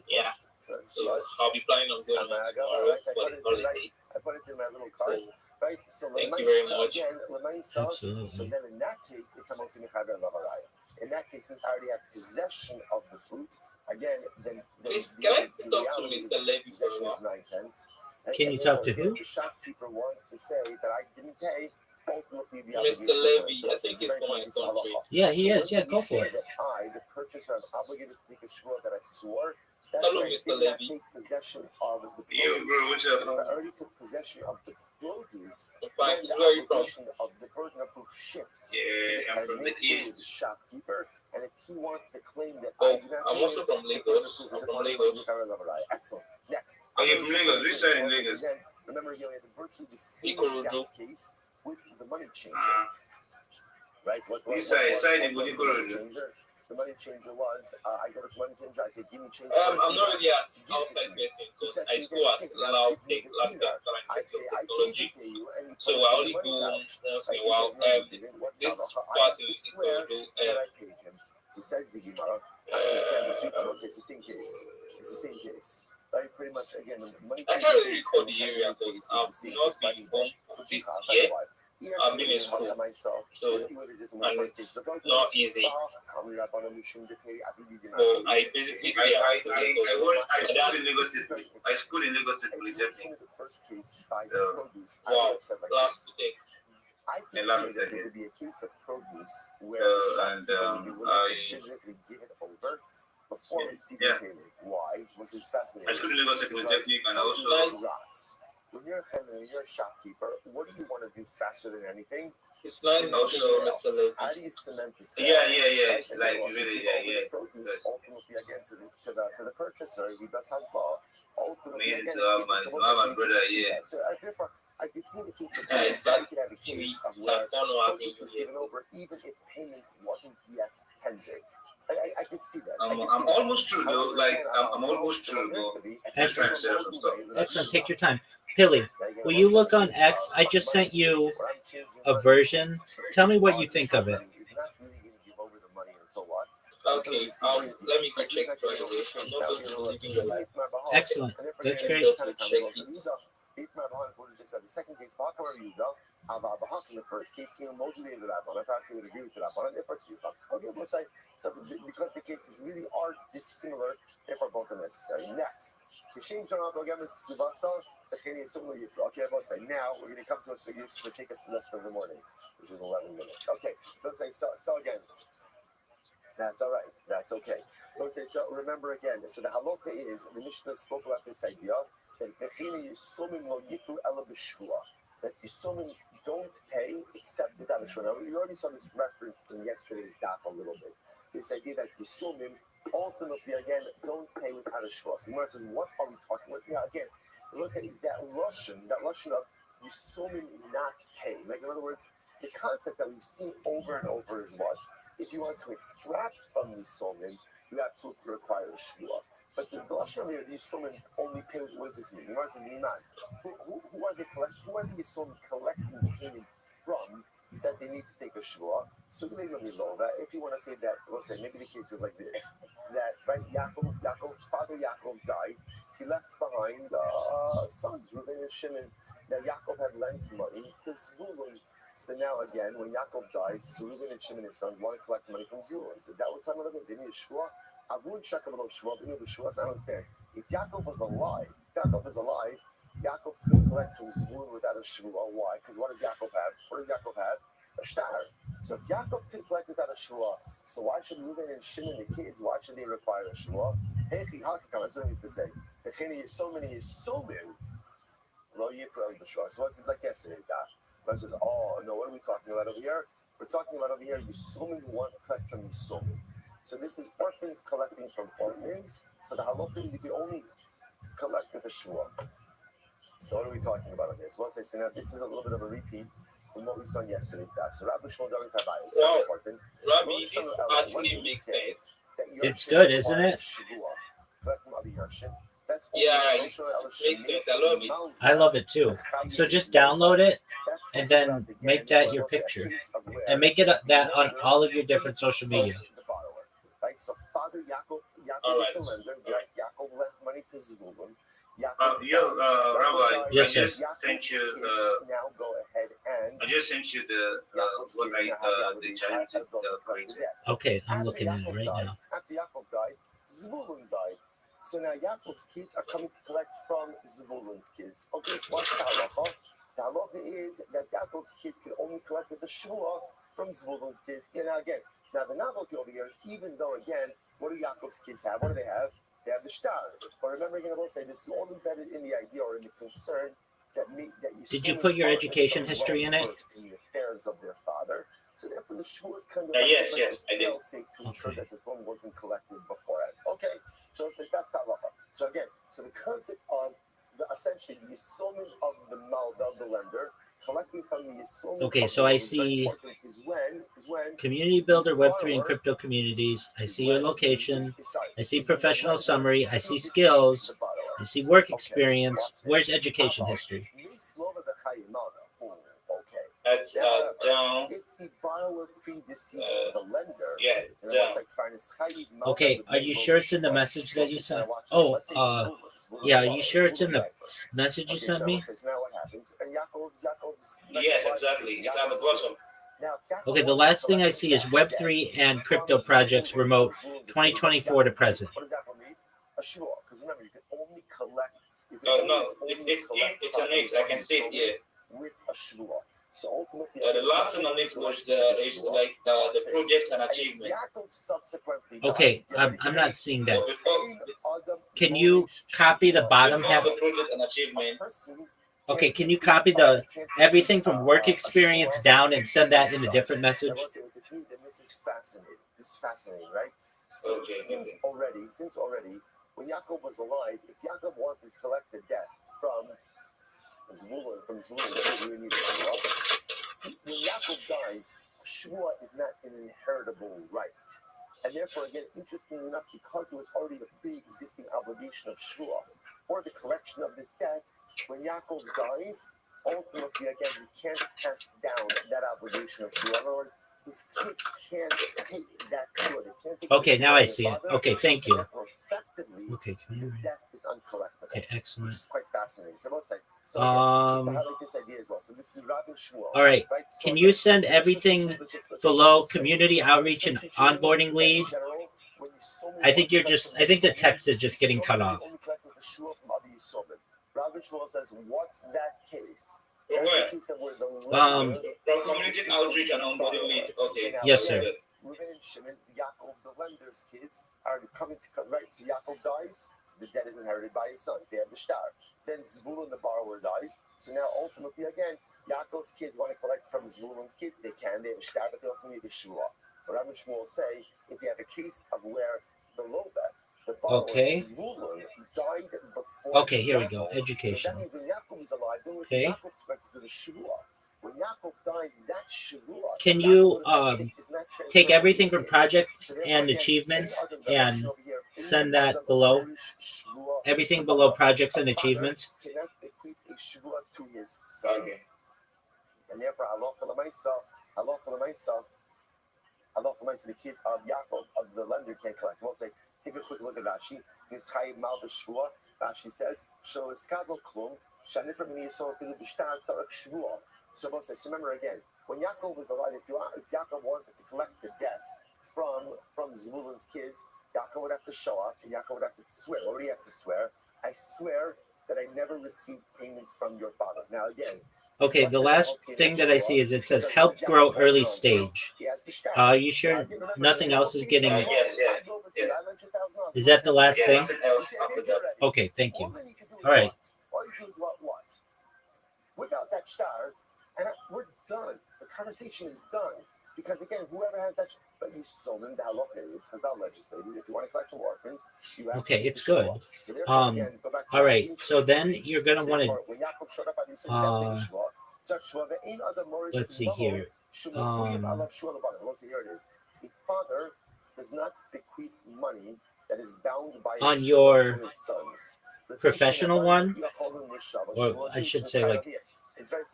[SPEAKER 2] Yeah. So I'll be planning on going home tomorrow for the holiday.
[SPEAKER 1] I put it in my little cart. Right? So
[SPEAKER 2] Thank you very much.
[SPEAKER 1] again, so
[SPEAKER 4] Absolutely.
[SPEAKER 1] then in that case, it's a Mosimichaber Lavaraya. In that case, since I already have possession of the fruit, again, then
[SPEAKER 2] Please, can I
[SPEAKER 1] the
[SPEAKER 2] talk to
[SPEAKER 1] reality
[SPEAKER 2] Mr.
[SPEAKER 1] is
[SPEAKER 2] Levy for a
[SPEAKER 1] possession is
[SPEAKER 2] while?
[SPEAKER 1] 9 tenths.
[SPEAKER 4] Can you talk to
[SPEAKER 1] if
[SPEAKER 4] who?
[SPEAKER 1] the shopkeeper wants to say that I didn't pay, ultimately the
[SPEAKER 2] Mr.
[SPEAKER 1] obligation
[SPEAKER 2] Levy,
[SPEAKER 1] is
[SPEAKER 2] I think he's
[SPEAKER 1] very
[SPEAKER 2] from my
[SPEAKER 1] important piece of
[SPEAKER 2] country.
[SPEAKER 1] halacha.
[SPEAKER 4] Yeah, he
[SPEAKER 1] So
[SPEAKER 4] is. Yeah,
[SPEAKER 1] when
[SPEAKER 4] go
[SPEAKER 1] we
[SPEAKER 4] for
[SPEAKER 1] say
[SPEAKER 4] it.
[SPEAKER 1] that I, the purchaser, am obligated to take a shvur that I swore, that's
[SPEAKER 2] Hello,
[SPEAKER 1] right.
[SPEAKER 2] Mr.
[SPEAKER 1] Did not
[SPEAKER 2] Levy.
[SPEAKER 1] take possession of the
[SPEAKER 6] Yo,
[SPEAKER 1] produce.
[SPEAKER 6] bro, what's
[SPEAKER 1] If
[SPEAKER 6] up?
[SPEAKER 1] I already took possession of the produce,
[SPEAKER 2] I'm
[SPEAKER 1] then
[SPEAKER 2] fine.
[SPEAKER 1] the
[SPEAKER 2] Where are you from?
[SPEAKER 1] obligation of the burden of proof shifts
[SPEAKER 6] Yeah, I'm from the
[SPEAKER 1] to the
[SPEAKER 6] east.
[SPEAKER 1] shopkeeper. And if he wants to claim that
[SPEAKER 2] Oh,
[SPEAKER 1] I did not
[SPEAKER 2] I'm
[SPEAKER 1] pay
[SPEAKER 2] also
[SPEAKER 1] it,
[SPEAKER 2] from
[SPEAKER 1] the burden of
[SPEAKER 2] Lagos.
[SPEAKER 1] proof
[SPEAKER 2] I'm
[SPEAKER 1] is
[SPEAKER 2] from
[SPEAKER 1] upon him.
[SPEAKER 2] Lagos.
[SPEAKER 1] Excellent. Next.
[SPEAKER 6] Are you from Lagos? Which side in Lagos?
[SPEAKER 1] Again, remember, again, we had virtually the same
[SPEAKER 2] Ikorodu.
[SPEAKER 1] exact case with the money changer. Right?
[SPEAKER 6] Which side? Side in
[SPEAKER 1] was the money
[SPEAKER 6] Ikorodu?
[SPEAKER 1] changer? The money changer was, I go to the money changer, I say, give me change.
[SPEAKER 2] I'm not really an
[SPEAKER 1] He gives it
[SPEAKER 2] outside
[SPEAKER 1] to me.
[SPEAKER 2] person
[SPEAKER 1] He
[SPEAKER 2] because
[SPEAKER 1] says,
[SPEAKER 2] I
[SPEAKER 1] to me,
[SPEAKER 2] school at
[SPEAKER 1] "Okay, now
[SPEAKER 2] Loud
[SPEAKER 1] give me
[SPEAKER 2] Tech,
[SPEAKER 1] the
[SPEAKER 2] Loud
[SPEAKER 1] dinar."
[SPEAKER 2] Technical
[SPEAKER 1] I
[SPEAKER 2] University
[SPEAKER 1] say,
[SPEAKER 2] of
[SPEAKER 1] I gave
[SPEAKER 2] Technology.
[SPEAKER 1] it to you, and you
[SPEAKER 2] So
[SPEAKER 1] put
[SPEAKER 2] I
[SPEAKER 1] the
[SPEAKER 2] only
[SPEAKER 1] money
[SPEAKER 2] go
[SPEAKER 1] down.
[SPEAKER 2] once in
[SPEAKER 1] Like
[SPEAKER 2] a
[SPEAKER 1] he
[SPEAKER 2] while.
[SPEAKER 1] says, no, you didn't. What's
[SPEAKER 2] This
[SPEAKER 1] the halacha? I
[SPEAKER 2] part
[SPEAKER 1] have to
[SPEAKER 2] in
[SPEAKER 1] swear
[SPEAKER 2] Ikorodu,
[SPEAKER 1] that I paid him. So says the Gemara. I understand the Sukkah will say it's the same case. It's the same case. Right? Pretty much, again, the money
[SPEAKER 2] I
[SPEAKER 1] changer
[SPEAKER 2] can't really
[SPEAKER 1] case
[SPEAKER 2] recall
[SPEAKER 1] and
[SPEAKER 2] the
[SPEAKER 1] the
[SPEAKER 2] area
[SPEAKER 1] Henry
[SPEAKER 2] because
[SPEAKER 1] case is
[SPEAKER 2] I've
[SPEAKER 1] the same
[SPEAKER 2] not
[SPEAKER 1] case. By
[SPEAKER 2] been
[SPEAKER 1] the
[SPEAKER 2] home
[SPEAKER 1] way,
[SPEAKER 2] this
[SPEAKER 1] I'll tell you
[SPEAKER 2] year.
[SPEAKER 1] why.
[SPEAKER 2] I've been in school, so and it's not easy. But I basically stay at
[SPEAKER 6] I
[SPEAKER 2] Lagos.
[SPEAKER 6] schooled in Lagos State. I schooled in Lagos State Polytechnic.
[SPEAKER 1] The first case by
[SPEAKER 6] So,
[SPEAKER 1] produce, I
[SPEAKER 2] Wow,
[SPEAKER 1] would have said like
[SPEAKER 2] last
[SPEAKER 1] this.
[SPEAKER 2] week.
[SPEAKER 1] I could
[SPEAKER 6] love
[SPEAKER 1] see
[SPEAKER 6] it,
[SPEAKER 1] that there
[SPEAKER 6] yeah.
[SPEAKER 1] would be a case of produce where
[SPEAKER 6] So,
[SPEAKER 1] the
[SPEAKER 6] and,
[SPEAKER 1] shopkeeper would be willing
[SPEAKER 6] I-
[SPEAKER 1] to physically give it over before receiving
[SPEAKER 6] Yeah.
[SPEAKER 1] payment. Why? Which is
[SPEAKER 6] I
[SPEAKER 1] fascinating.
[SPEAKER 6] schooled in Lagos State Polytechnic and also
[SPEAKER 1] Produce rots. When you're a shopkeeper, what do you want to do faster than anything?
[SPEAKER 2] It's nice
[SPEAKER 6] Also,
[SPEAKER 2] also, Mr. Levy.
[SPEAKER 1] How do you cement the sale?
[SPEAKER 6] yeah.
[SPEAKER 1] Right?
[SPEAKER 6] It's
[SPEAKER 1] And
[SPEAKER 6] like
[SPEAKER 1] then also
[SPEAKER 6] really,
[SPEAKER 1] give over
[SPEAKER 6] yeah.
[SPEAKER 1] the produce
[SPEAKER 6] Yes.
[SPEAKER 1] ultimately again to the purchaser. He does have ultimately
[SPEAKER 6] Me
[SPEAKER 1] again
[SPEAKER 6] to
[SPEAKER 1] it's
[SPEAKER 6] have my
[SPEAKER 1] so
[SPEAKER 6] brother,
[SPEAKER 1] you can see
[SPEAKER 6] yeah.
[SPEAKER 1] that. So therefore I could see the case of
[SPEAKER 2] Yeah,
[SPEAKER 1] produce.
[SPEAKER 2] it's
[SPEAKER 1] You could have a case of
[SPEAKER 2] It's
[SPEAKER 1] where
[SPEAKER 2] a corner I've
[SPEAKER 1] produce
[SPEAKER 2] been
[SPEAKER 1] was given
[SPEAKER 2] creating.
[SPEAKER 1] over even if payment wasn't yet tendered. I could see that.
[SPEAKER 6] I'm almost through though. Like I'm almost through though. Just trying to set up some stuff.
[SPEAKER 4] Excellent. Take your time. Pilly, will you look on X? I just sent you a version. Tell me what you think of it.
[SPEAKER 2] Okay, let me go check right away. I'm not going to be leaving your life.
[SPEAKER 4] Excellent. That's great.
[SPEAKER 1] The second case, in the first case, came modulated Rabban. I perhaps would agree with Rabban, and therefore it's you. Okay, we'll say so because the cases really are dissimilar, therefore both are necessary. Next, okay, we'll say now we're going to come to a sugya which will take us to the rest of the morning, which is 11 minutes. Okay, let's say so again. That's all right. That's okay. Let's say so. Remember again. So the halacha is the Mishnah spoke about this idea that Yisomim don't pay except without a shvua. Now we already saw this reference in yesterday's daf a little bit. This idea that Yisomim ultimately again don't pay without a shvua. So the Gemara says, what are we talking about? Now again, let's say that lashon of Yisomim not pay. Like in other words, the concept that we've seen over and over is what? If you want to extract from Yisomim, you absolutely require a shvua. But the lashon here, the Yisomim only pay. What does this mean? The Gemara says, who are they collecting? Who are the Yisomim collecting payment from that they need to take a shvua? So if you want to say that, we'll say maybe the case is like this: that right, Father Yaakov died. He left behind sons, Reuben and Shimon. Now Yaakov had lent money to Zvulun. So now again, when Yaakov dies, Reuben and Shimon, his sons, want to collect money from Zvulun. So that we're talking about, they need a shvua. Avun shakav shvua. They need a shvua. So I don't understand. If Yaakov is alive, Yaakov couldn't collect from Zvulun without a shvua. Why? Because what does Yaakov have? What does Yaakov have? A star. So if Yaakov could collect without a shvua, so why should Reuben and Shimon, the kids, why should they require a shvua? That's what it means to say. So many lo yifra b'shvua. So it's like yesterday's daf. But says, oh no, what are we talking about over here? We're talking about over here Yisomim who want to collect from Yisomim. So this is orphans collecting from orphans. So the halacha is you can only collect with a shvua. So what are we talking about on this? Well, say so now this is a little bit of a repeat from what we saw in yesterday's class. So Rabbi Shmuel David Tabai is very important.
[SPEAKER 2] Rabbi, this actually makes sense.
[SPEAKER 4] It's good, isn't it?
[SPEAKER 1] Collect from Abi Yershin.
[SPEAKER 2] Yeah, it makes sense. I love it.
[SPEAKER 4] I love it too. So just download it and then make that your picture and make it that on all of your different social media.
[SPEAKER 1] Right, so Father Yaakov
[SPEAKER 2] All right.
[SPEAKER 1] is the lender. Yaakov lent money to Zvulun.
[SPEAKER 6] Rabbi,
[SPEAKER 4] Yes,
[SPEAKER 6] I
[SPEAKER 4] sir.
[SPEAKER 6] just sent you
[SPEAKER 1] now go ahead and
[SPEAKER 6] I just sent you the what the challenge created.
[SPEAKER 4] Okay, I'm looking at it right now.
[SPEAKER 1] After Yaakov died, Zvulun died. So now Yaakov's kids are coming to collect from Zvulun's kids. Okay, so what's the halacha? The halacha is that Yaakov's kids can only collect the shvua from Zvulun's kids. And now again, now the novelty over here is even though again, what do Yaakov's kids have? What do they have? They have the star. But remember again, I will say this is all embedded in the idea or in the concern that you.
[SPEAKER 4] Did you put your education history in it?
[SPEAKER 1] In the affairs of their father. So therefore, the shvua is kind of
[SPEAKER 6] Yes,
[SPEAKER 1] like
[SPEAKER 6] yes, I did.
[SPEAKER 1] safe to ensure
[SPEAKER 4] Okay.
[SPEAKER 1] that this loan wasn't collected beforehand. Okay, so it's like that's halacha. So again, so the concept of essentially the assuming of the malda of the lender, collecting from the assuming.
[SPEAKER 4] Okay, so I see
[SPEAKER 1] is when
[SPEAKER 4] community builder, Web3 and crypto communities. I see your location. I see professional summary. I see skills. I see work experience. Where's education history?
[SPEAKER 6] Down.
[SPEAKER 1] If the borrower predeceased the lender,
[SPEAKER 6] Yeah,
[SPEAKER 1] and
[SPEAKER 6] down.
[SPEAKER 1] it's like
[SPEAKER 4] Okay, are you sure it's in the message that you sent? Oh, yeah, are you sure it's in the message you sent me?
[SPEAKER 1] So now what happens? And Yaakov's
[SPEAKER 6] Yes, exactly. It's at the bottom.
[SPEAKER 4] Okay, the last thing I see is Web3 and crypto projects remote 2024 to present.
[SPEAKER 1] What does that mean? A shvua, because remember, you can only collect.
[SPEAKER 6] No, it's a mix. I can see it here.
[SPEAKER 1] With a shvua. So ultimately,
[SPEAKER 6] The last one on it was the projects and achievements.
[SPEAKER 4] Okay, I'm not seeing that. Can you copy the bottom half?
[SPEAKER 6] The project and achievement.
[SPEAKER 4] Okay, can you copy the everything from work experience down and send that in a different message?
[SPEAKER 1] This is fascinating. This is fascinating, right? So since already, when Yaakov was alive, if Yaakov wanted to collect the debt from Zvulun, we need a shvua. When Yaakov dies, shvua is not an inheritable right. And therefore, again, interestingly enough, because there was already a pre-existing obligation of shvua, or the collection of this debt, when Yaakov dies, ultimately, again, he can't pass down that obligation of shvua. In other words, his kids can't take that shvua. They can't take
[SPEAKER 4] Okay,
[SPEAKER 1] the
[SPEAKER 4] now
[SPEAKER 1] shvua
[SPEAKER 4] I
[SPEAKER 1] of
[SPEAKER 4] see
[SPEAKER 1] the
[SPEAKER 4] it.
[SPEAKER 1] father,
[SPEAKER 4] Okay, thank you.
[SPEAKER 1] therefore, effectively,
[SPEAKER 4] Okay,
[SPEAKER 1] the debt is uncollectible.
[SPEAKER 4] okay, excellent.
[SPEAKER 1] Which is quite fascinating. So, just to highlight this idea as well. So this is Rabbi Shmuel.
[SPEAKER 4] All right.
[SPEAKER 1] So
[SPEAKER 4] Can you send everything below community outreach and onboarding lead? I think the text is just getting cut off.
[SPEAKER 1] Rabbi Shmuel says, what's that case?
[SPEAKER 6] From
[SPEAKER 1] That's
[SPEAKER 6] where?
[SPEAKER 1] the case of where the
[SPEAKER 6] From community outreach and onboarding lead. Okay.
[SPEAKER 4] Yes, sir.
[SPEAKER 1] Reuben and Shimon, Yaakov, the lender's kids, are coming to right. So Yaakov dies, the debt is inherited by his sons. They have the star. Then Zvulun, the borrower, dies. So now, ultimately, again, Yaakov's kids want to collect from Zvulun's kids. They can. They have a star, but they also need a shua. But Rabbi Shmuel will say, if you have a case of where the Lova, the borrower,
[SPEAKER 4] Okay.
[SPEAKER 1] Zvulun, died before.
[SPEAKER 4] Okay, here we go.
[SPEAKER 1] Yaakov. So that
[SPEAKER 4] Educational.
[SPEAKER 1] means when Yaakov is alive, then
[SPEAKER 4] Okay.
[SPEAKER 1] Yaakov expected to do the shua. When Yaakov dies, that shua.
[SPEAKER 4] Can you take everything from projects and achievements and send that below? Everything below projects and achievements?
[SPEAKER 1] Cannot bequeath a shvua to his son.
[SPEAKER 6] Okay.
[SPEAKER 1] And therefore, halacha l'maisa, the kids of Yaakov, of the lender, can't collect. We'll say, take a quick look at Rashi. Yischayi mal b'shvua. Rashi says, shelo eskadol klum, shanifra min yisol filu b'shtar tzarek shvua. So we'll say, so remember again, when Yaakov was alive, if Yaakov wanted to collect the debt from Zvulun's kids, Yaakov would have to show up, and Yaakov would have to swear. What would he have to swear? I swear that I never received payment from your father. Now again.
[SPEAKER 4] Okay, the last thing that I see is it says help grow early stage. Are you sure nothing else is getting?
[SPEAKER 6] Yes.
[SPEAKER 4] Is that the last thing? Okay, thank you. All right.
[SPEAKER 1] All you do is what? Whip out that star, and we're done. The conversation is done. Because again, whoever has that, but you sold them the halacha is Chazal legislated. If you want to collect from orphans, you have
[SPEAKER 4] Okay,
[SPEAKER 1] to
[SPEAKER 4] it's good.
[SPEAKER 1] So again, go back to
[SPEAKER 4] All right. So then you're gonna want to.
[SPEAKER 1] when Yaakov showed up at Yisrael,
[SPEAKER 4] Let's see here.
[SPEAKER 1] Here it is. A father does not bequeath money that is bound by
[SPEAKER 4] On your
[SPEAKER 1] to his sons.
[SPEAKER 4] professional one, or I should say, like,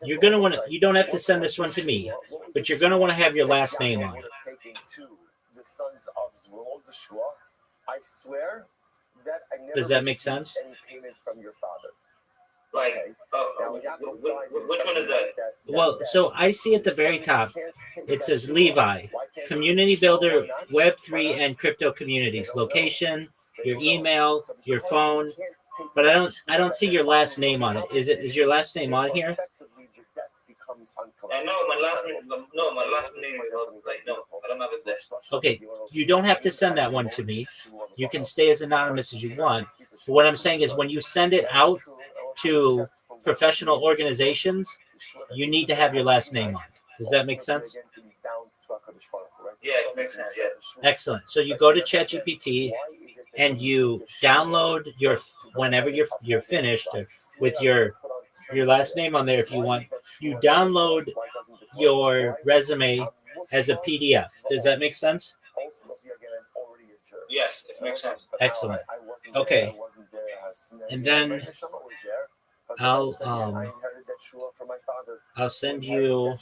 [SPEAKER 4] you're gonna want to. You don't have to send this one to me, but you're gonna want to have your last name on it.
[SPEAKER 1] Taking to the sons of Zvulun, I swear that I never
[SPEAKER 4] Does that make
[SPEAKER 1] received
[SPEAKER 4] sense?
[SPEAKER 1] any payment from your father.
[SPEAKER 2] Like,
[SPEAKER 1] Okay.
[SPEAKER 2] oh,
[SPEAKER 1] Now, when Yaakov
[SPEAKER 2] which
[SPEAKER 1] dies,
[SPEAKER 2] one is that?
[SPEAKER 4] Well, so I see at the very top, it says Levi, Community Builder, Web3 and Crypto Communities, location, your email, your phone, but I don't see your last name on it. Is your last name on here?
[SPEAKER 2] No, my last name. No, my last name is like no. I don't have it there.
[SPEAKER 4] Okay, you don't have to send that one to me. You can stay as anonymous as you want. But what I'm saying is when you send it out to professional organizations, you need to have your last name on it. Does that make sense?
[SPEAKER 2] Yeah, it makes sense. Yeah.
[SPEAKER 4] Excellent. So you go to ChatGPT and you download your whenever you're finished with your last name on there if you want. You download your resume as a PDF. Does that make sense?
[SPEAKER 2] Yes, it makes sense.
[SPEAKER 4] Excellent. Okay. And then I'll send you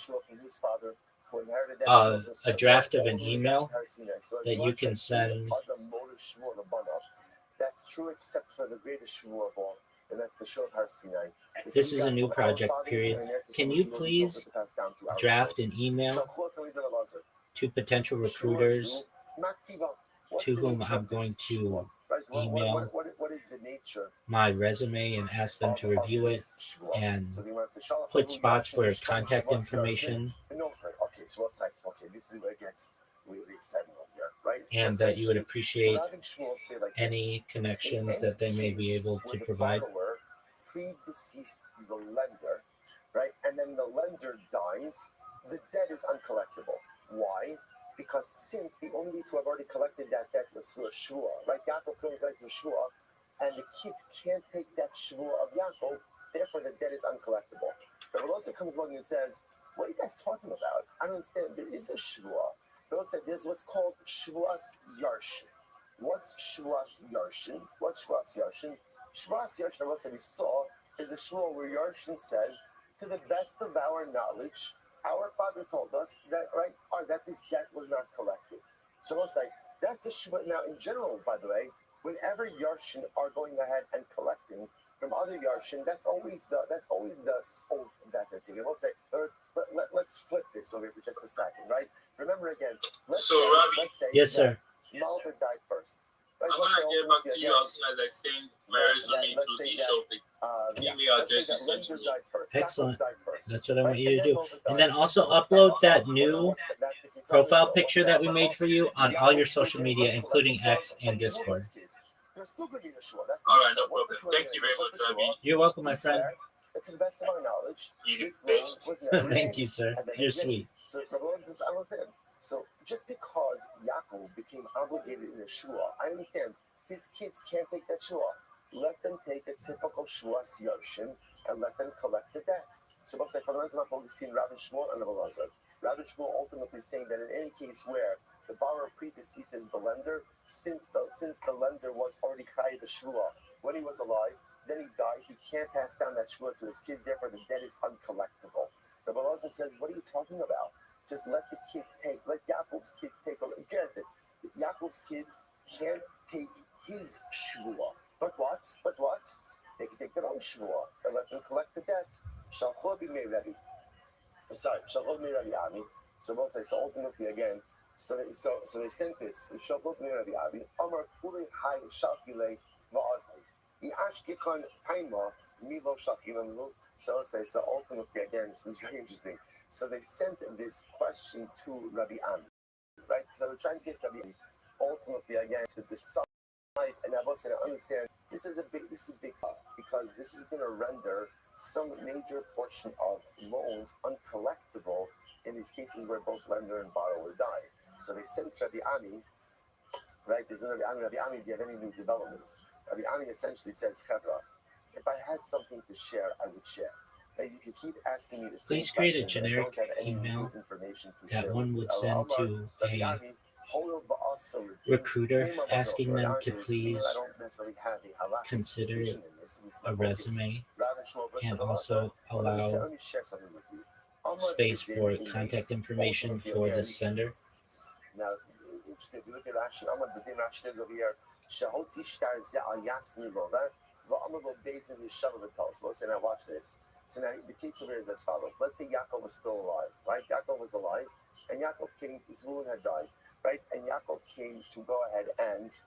[SPEAKER 4] a draft of an email that you can send.
[SPEAKER 1] That's true except for the greatest shvuah of all, and that's the Shul of Har Sinai.
[SPEAKER 4] This is a new project, period. Can you please draft an email to potential recruiters to whom I'm going to email my resume and ask them to review it and put spots for contact information,
[SPEAKER 1] Okay, so what's like, okay, this is where it gets really exciting over here, right?
[SPEAKER 4] and that you would appreciate any connections that they may be able to provide.
[SPEAKER 1] Predeceased the lender, right? And then the lender dies, the debt is uncollectible. Why? Because since the only way to have already collected that debt was through a shvuah, right? Yaakov couldn't collect through shvuah, and the kids can't take that shvuah of Yaakov, therefore the debt is uncollectible. But Velosa comes along and says, what are you guys talking about? I don't understand. There is a shvuah. Velosa said there's what's called shvuas yarshin. What's shvuas yarshin? What's shvuas yarshin? Shvuas yarshin, Velosa we saw, is a shvuah where Yarshin said, to the best of our knowledge, our father told us that, right, that this debt was not collected. So we'll say that's a shvuah. Now, in general, by the way, whenever Yarshin are going ahead and collecting from other Yarshin, that's always the soul that they're taking. We'll say, let's flip this over for just a second, right? Remember again, let's say
[SPEAKER 4] Yes, sir.
[SPEAKER 1] Malva died first. Right?
[SPEAKER 7] I'm gonna get back to you as soon as I send my resume to the shop. The email address you sent to me.
[SPEAKER 4] Excellent. That's what I want you to do. And then also upload that new profile picture that we made for you on all your social media, including X and Discord.
[SPEAKER 1] All
[SPEAKER 7] right, no problem. Thank you very much, Rabbi.
[SPEAKER 4] You're welcome, my friend.
[SPEAKER 1] To the best of our knowledge,
[SPEAKER 7] this
[SPEAKER 1] was never
[SPEAKER 4] Thank you, sir. You're sweet.
[SPEAKER 1] So I understand. So just because Yaakov became obligated in a shvuah, I understand his kids can't take that shvuah. Let them take a typical shvuas yarshin and let them collect the debt. So we'll say fundamentally what we've seen Rabbi Shmuel and Rabbi Lazar. Rabbi Shmuel ultimately saying that in any case where the borrower predeceases the lender, since the lender was already chayav the shvuah when he was alive, then he died, he can't pass down that shvuah to his kids, therefore the debt is uncollectible. Rabbi Lazar says, what are you talking about? Just let the kids take, let Yaakov's kids take over. Granted, Yaakov's kids can't take his shvuah. But what? They can take their own shvuah and let them collect the debt. Shalchot b'mei Rabbi. Shalchot b'mei Rabbi Ami. So we'll say, so ultimately again, so they sent this. Shalchot b'mei Rabbi Ami. Amar kulei hai shalchilei va'azli. I'ashkechon paima milo shalchilam. So we'll say, so ultimately again, this is very interesting. So they sent this question to Rabbi Ami, right? So they're trying to get Rabbi Ami ultimately again to decide. And I was saying, I understand this is big stuff because this is going to render some major portion of loans uncollectible in these cases where both lender and borrower die. So they sent Rabbi Ami, right? There's Rabbi Ami, do you have any new developments? Rabbi Ami essentially says, Chevra, if I had something to share, I would share. Now you can keep asking me the same
[SPEAKER 4] Please create a
[SPEAKER 1] question,
[SPEAKER 4] generic email that one would send to a recruiter asking them to please consider a resume and also allow space for contact information for the sender.
[SPEAKER 1] Now, interesting, if you look at Rashi, Amar B'din Rashi says over here, Shehotzi shtar ze al yasmi lova, va'amalo bezin yishava v'tal. So let's say, now watch this. So now the case over here is as follows. Let's say Yaakov was still alive, right? Yaakov was alive, and Yaakov came, Zvulun had died, right? And Yaakov came to go ahead and,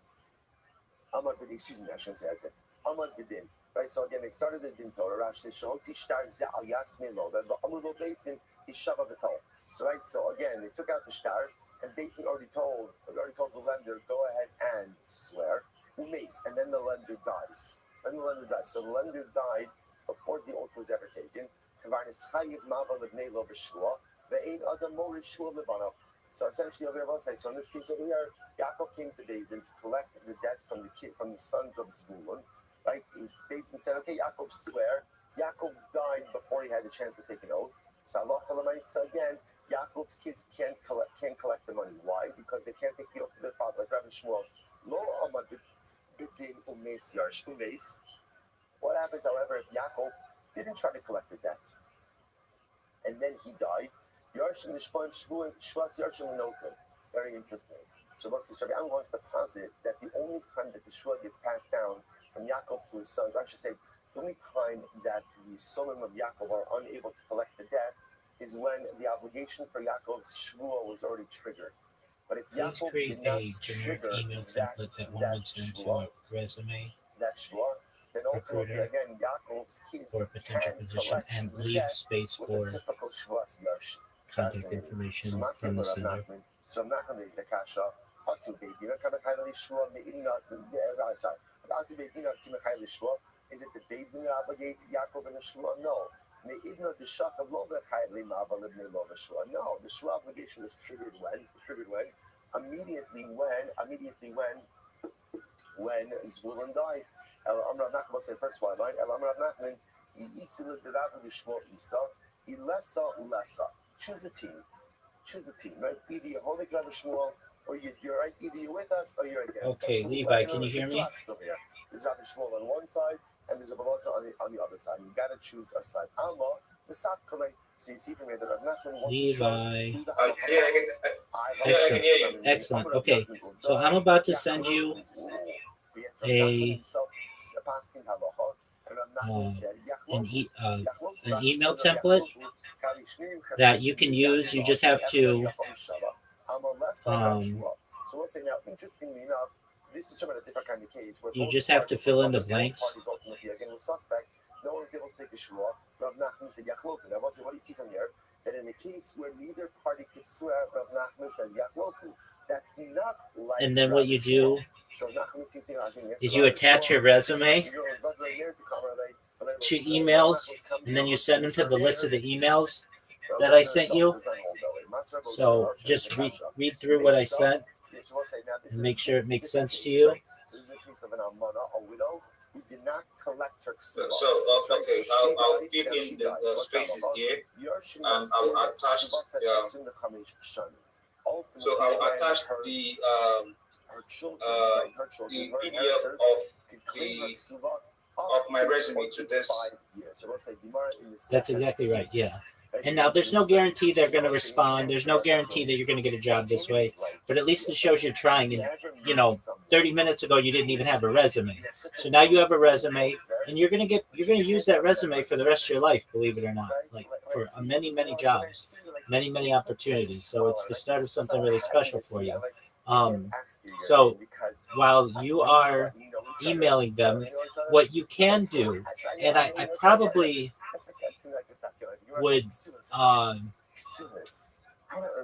[SPEAKER 1] Amad B'din, excuse me, I shouldn't say that. Amad B'din, right? So again, they started the Din Torah. Rashi says, Shehotzi shtar ze al yasmi lova, va'amalo bezin yishava v'tal. So right, so again, they took out the shtar, and basically already told the lender, go ahead and swear, umes, and then the lender dies. So the lender died before the oath was ever taken. So essentially, over here, so in this case over here, Yaakov came to David to collect the debt from the sons of Zvulun, right? He was David said, okay, Yaakov swear. Yaakov died before he had the chance to take an oath. So Allah again, Yaakov's kids can't collect the money. Why? Because they can't take the oath of their father, like Rabbi Shmuel. Lo amad b'din umes yarsh umes. What happens, however, if Yaakov didn't try to collect the debt, and then he died? Yarshim nishpan shvas yarshim noken. Very interesting. So Rabbi Am wants to posit that the only time that the shua gets passed down from Yaakov to his sons, or I should say, the only time that the Solim of Yaakov are unable to collect the debt is when the obligation for Yaakov's shvua was already triggered. But if
[SPEAKER 4] Please
[SPEAKER 1] Yaakov
[SPEAKER 4] create
[SPEAKER 1] did not
[SPEAKER 4] a generic
[SPEAKER 1] trigger
[SPEAKER 4] email template that one would send to
[SPEAKER 1] shvua,
[SPEAKER 4] a resume
[SPEAKER 1] that shvua, then ultimately,
[SPEAKER 4] recruiter
[SPEAKER 1] again, Yaakov's kids
[SPEAKER 4] for a potential
[SPEAKER 1] can
[SPEAKER 4] position
[SPEAKER 1] collect
[SPEAKER 4] and
[SPEAKER 1] the
[SPEAKER 4] leave
[SPEAKER 1] debt
[SPEAKER 4] space
[SPEAKER 1] with
[SPEAKER 4] for
[SPEAKER 1] a typical shvuas yarsh.
[SPEAKER 4] contact information
[SPEAKER 1] So
[SPEAKER 4] from the sender.
[SPEAKER 1] So I'm not going to raise the kasha. Atu beidina kamechayla lishvua me'ina. Sorry. Atu beidina kamechayla lishvua. Is it the beidina that obligates Yaakov and the shvua? No. Me'ibna deshachav lo v'chayli ma'aval ibnei lo v'shvua. No. The shvua obligation was triggered when? Immediately when Zvulun died. El Amrav Nachman said first one line. El Amrav Nachman Yisila Derav Lishmo Isa Ilesa Ulesa. Choose a team, right? Either you're holding Rabbi Shmuel, or you're right. Either you're with us or you're against.
[SPEAKER 4] Okay,
[SPEAKER 1] That's
[SPEAKER 4] Levi, can you hear me?
[SPEAKER 1] There's Rabbi Shmuel on one side, and there's a Balatza on the other side. You got to choose a side. Allah, the side correct. So you see from here that Rabbi Nachman wants to show who the
[SPEAKER 4] Excellent. Excellent. Okay, so I'm about to send you an email template that you can use. You just have to
[SPEAKER 1] so we'll say now, interestingly enough, this is a different kind of case where
[SPEAKER 4] you just have to fill in the blanks.
[SPEAKER 1] Ultimately, again, was suspect. No one was able to take a shua. Rav Nachman said Yachloku. Now, what do you see from here? That in a case where neither party could swear, Rav Nachman says Yachloku. That's not like.
[SPEAKER 4] And then what you do is you attach your resume to emails, and then you send them to the list of the emails that I sent you. So just read through what I sent and make sure it makes sense to you.
[SPEAKER 1] This is a case of an almana, a widow, who did not collect her ksuba.
[SPEAKER 6] Okay, I'll fill in the spaces here, and I'll attach so I'll attach the PDF of my resume to this.
[SPEAKER 1] That's
[SPEAKER 4] exactly right, yeah. And now there's no guarantee they're going to respond. There's no guarantee that you're going to get a job this way. But at least it shows you're trying. And, 30 minutes ago, you didn't even have a resume. So now you have a resume, and you're going to use that resume for the rest of your life, believe it or not, like for many, many jobs, many, many opportunities. So it's the start of something really special for you. So while you are emailing them, what you can do, and I probably would,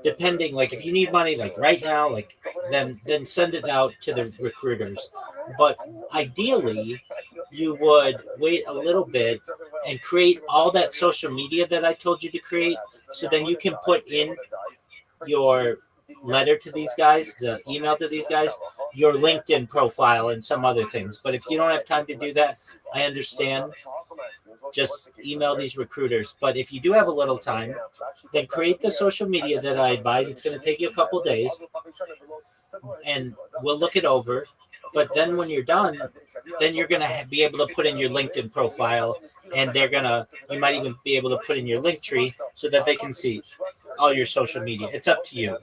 [SPEAKER 4] depending, like if you need money like right now, like then send it out to the recruiters. But ideally, you would wait a little bit and create all that social media that I told you to create, so then you can put in your letter to these guys, the email to these guys, your LinkedIn profile, and some other things. But if you don't have time to do that, I understand. Just email these recruiters. But if you do have a little time, then create the social media that I advise. It's going to take you a couple days, and we'll look it over. But then when you're done, then you're going to be able to put in your LinkedIn profile, and you might even be able to put in your link tree so that they can see all your social media. It's up to you.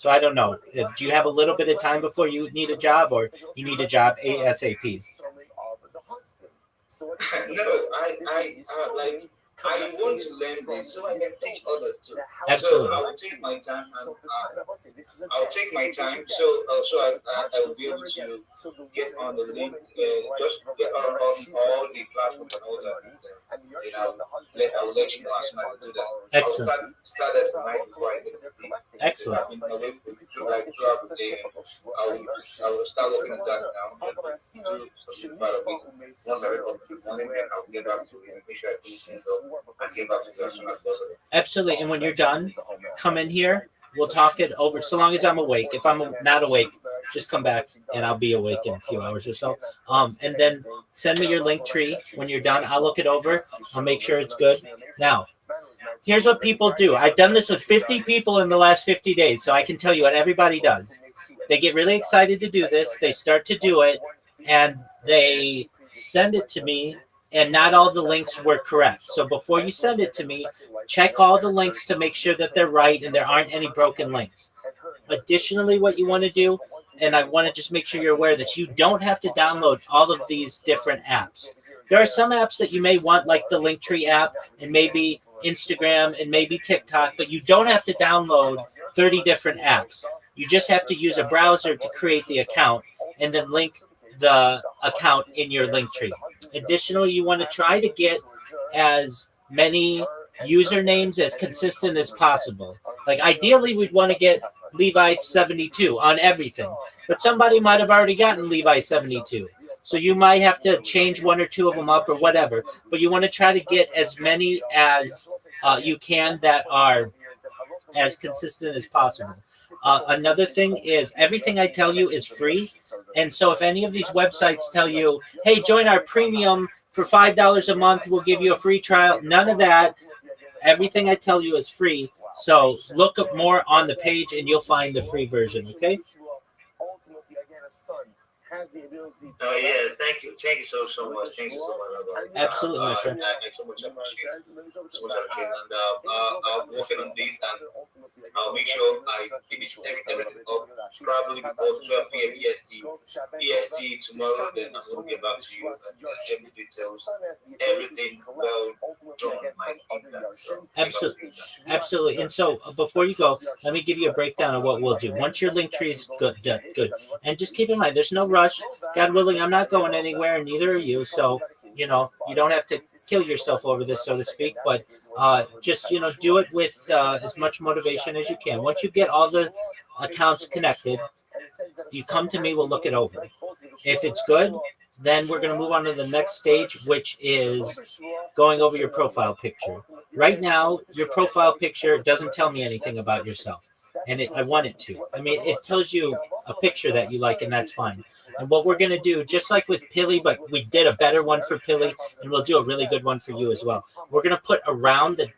[SPEAKER 4] So I don't know. Do you have a little bit of time before you need a job, or you need a job ASAP?
[SPEAKER 2] No, like I want to learn this so I can teach others too.
[SPEAKER 4] Absolutely.
[SPEAKER 2] So I will take my time and I'll take my time I will be able to get on the link just get on all the platforms and all that. And I'll let you know as soon as I do that.
[SPEAKER 4] Excellent.
[SPEAKER 2] I'll start at tonight before I get to sleep.
[SPEAKER 4] Excellent.
[SPEAKER 2] I've been away like throughout the day. I will start looking at that now. Do part of it. Once I record the morning, then I'll get back to it and make sure I do things up and get back to you as soon as possible.
[SPEAKER 4] Absolutely. And when you're done, come in here. We'll talk it over. So long as I'm awake. If I'm not awake, just come back and I'll be awake in a few hours or so. And then send me your link tree when you're done. I'll look it over. I'll make sure it's good. Now, here's what people do. I've done this with 50 people in the last 50 days, so I can tell you what everybody does. They get really excited to do this. They start to do it, and they send it to me, and not all the links were correct. So before you send it to me, check all the links to make sure that they're right and there aren't any broken links. Additionally, what you want to do, and I want to just make sure you're aware that you don't have to download all of these different apps. There are some apps that you may want, like the Linktree app and maybe Instagram and maybe TikTok, but you don't have to download 30 different apps. You just have to use a browser to create the account and then link the account in your Linktree. Additionally, you want to try to get as many usernames as consistent as possible. Like ideally, we'd want to get Levi72 on everything, but somebody might have already gotten Levi72. So you might have to change one or two of them up or whatever, but you want to try to get as many as you can that are as consistent as possible. Another thing is everything I tell you is free. And so if any of these websites tell you, hey, join our premium for $5 a month, we'll give you a free trial. None of that. Everything I tell you is free. So look up more on the page and you'll find the free version. Okay.
[SPEAKER 2] Oh yes, thank you so much. Thank you so much.
[SPEAKER 4] Absolutely, my friend.
[SPEAKER 2] I so much appreciate it. And I'll work on this and I'll make sure I finish everything up probably before 12 p.m. EST tomorrow. Then I will get back to you and every details, everything well done.
[SPEAKER 4] Absolutely. And so before you go, let me give you a breakdown of what we'll do. Once your link tree is good, and just keep in mind, there's no rush. God willing, I'm not going anywhere, and neither are you. So, you don't have to kill yourself over this, so to speak. But just, do it with as much motivation as you can. Once you get all the accounts connected, you come to me, we'll look it over. If it's good, then we're going to move on to the next stage, which is going over your profile picture. Right now, your profile picture doesn't tell me anything about yourself. And I want it to. I mean, it tells you a picture that you like, and that's fine. And what we're going to do, just like with Pilly, but we did a better one for Pilly, and we'll do a really good one for you as well. We're going to put around the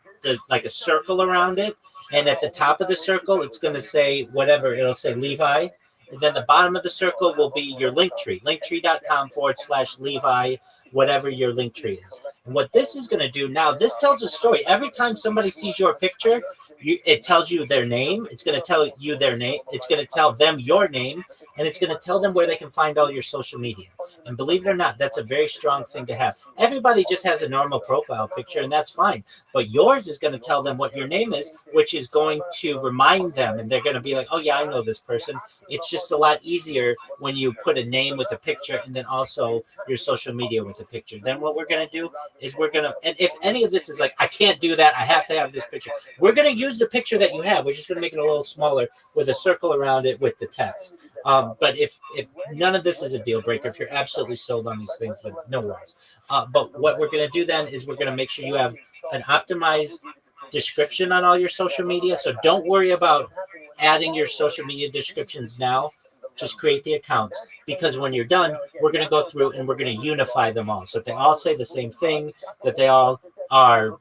[SPEAKER 4] like a circle around it, and at the top of the circle, it's going to say whatever. It'll say Levi. And then the bottom of the circle will be your link tree, linktree.com/Levi, whatever your link tree is. And what this is going to do now, this tells a story. Every time somebody sees your picture, it tells you their name. It's going to tell you their name. It's going to tell them your name, and it's going to tell them where they can find all your social media. And believe it or not, that's a very strong thing to have. Everybody just has a normal profile picture, and that's fine. But yours is going to tell them what your name is, which is going to remind them, and they're going to be like, oh, yeah, I know this person. It's just a lot easier when you put a name with a picture and then also your social media with a picture. Then what we're going to do is and if any of this is like, I can't do that, I have to have this picture, we're going to use the picture that you have. We're just going to make it a little smaller with a circle around it with the text. But if none of this is a deal breaker, if you're absolutely sold on these things, then no worries. But what we're going to do then is we're going to make sure you have an optimized description on all your social media. So don't worry about adding your social media descriptions now. Just create the accounts, because when you're done, we're going to go through and we're going to unify them all. So if they all say the same thing, that they all are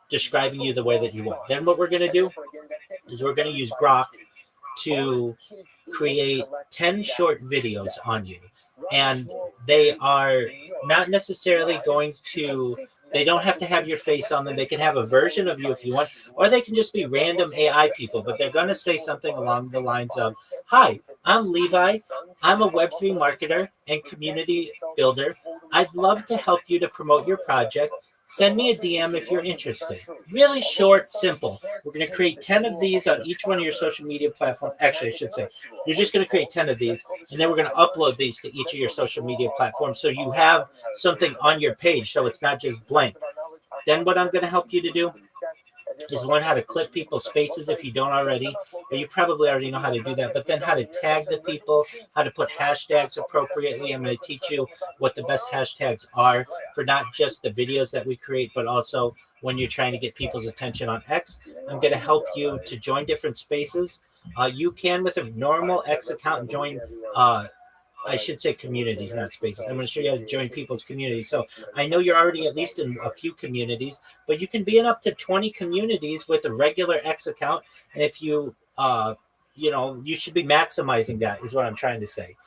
[SPEAKER 4] describing you the way that you want. Then what we're going to do is we're going to use Grok to create 10 short videos on you. And they are not necessarily going to, they don't have to have your face on them. They can have a version of you if you want, or they can just be random AI people, but they're going to say something along the lines of, "Hi, I'm Levi. I'm a Web3 marketer and community builder. I'd love to help you to promote your project. Send me a DM if you're interested." Really short, simple. We're going to create 10 of these on each one of your social media platforms. Actually, I should say, you're just going to create 10 of these, and then we're going to upload these to each of your social media platforms so you have something on your page so it's not just blank. Then what I'm going to help you to do is learn how to clip people's spaces if you don't already, or you probably already know how to do that, but then how to tag the people, how to put hashtags appropriately. I'm going to teach you what the best hashtags are for not just the videos that we create, but also when you're trying to get people's attention on X. I'm going to help you to join different spaces. You can, with a normal X account, join I should say communities, not spaces. I'm going to show you how to join people's communities. So I know you're already at least in a few communities, but you can be in up to 20 communities with a regular X account. And if you, you should be maximizing that, is what I'm trying to say.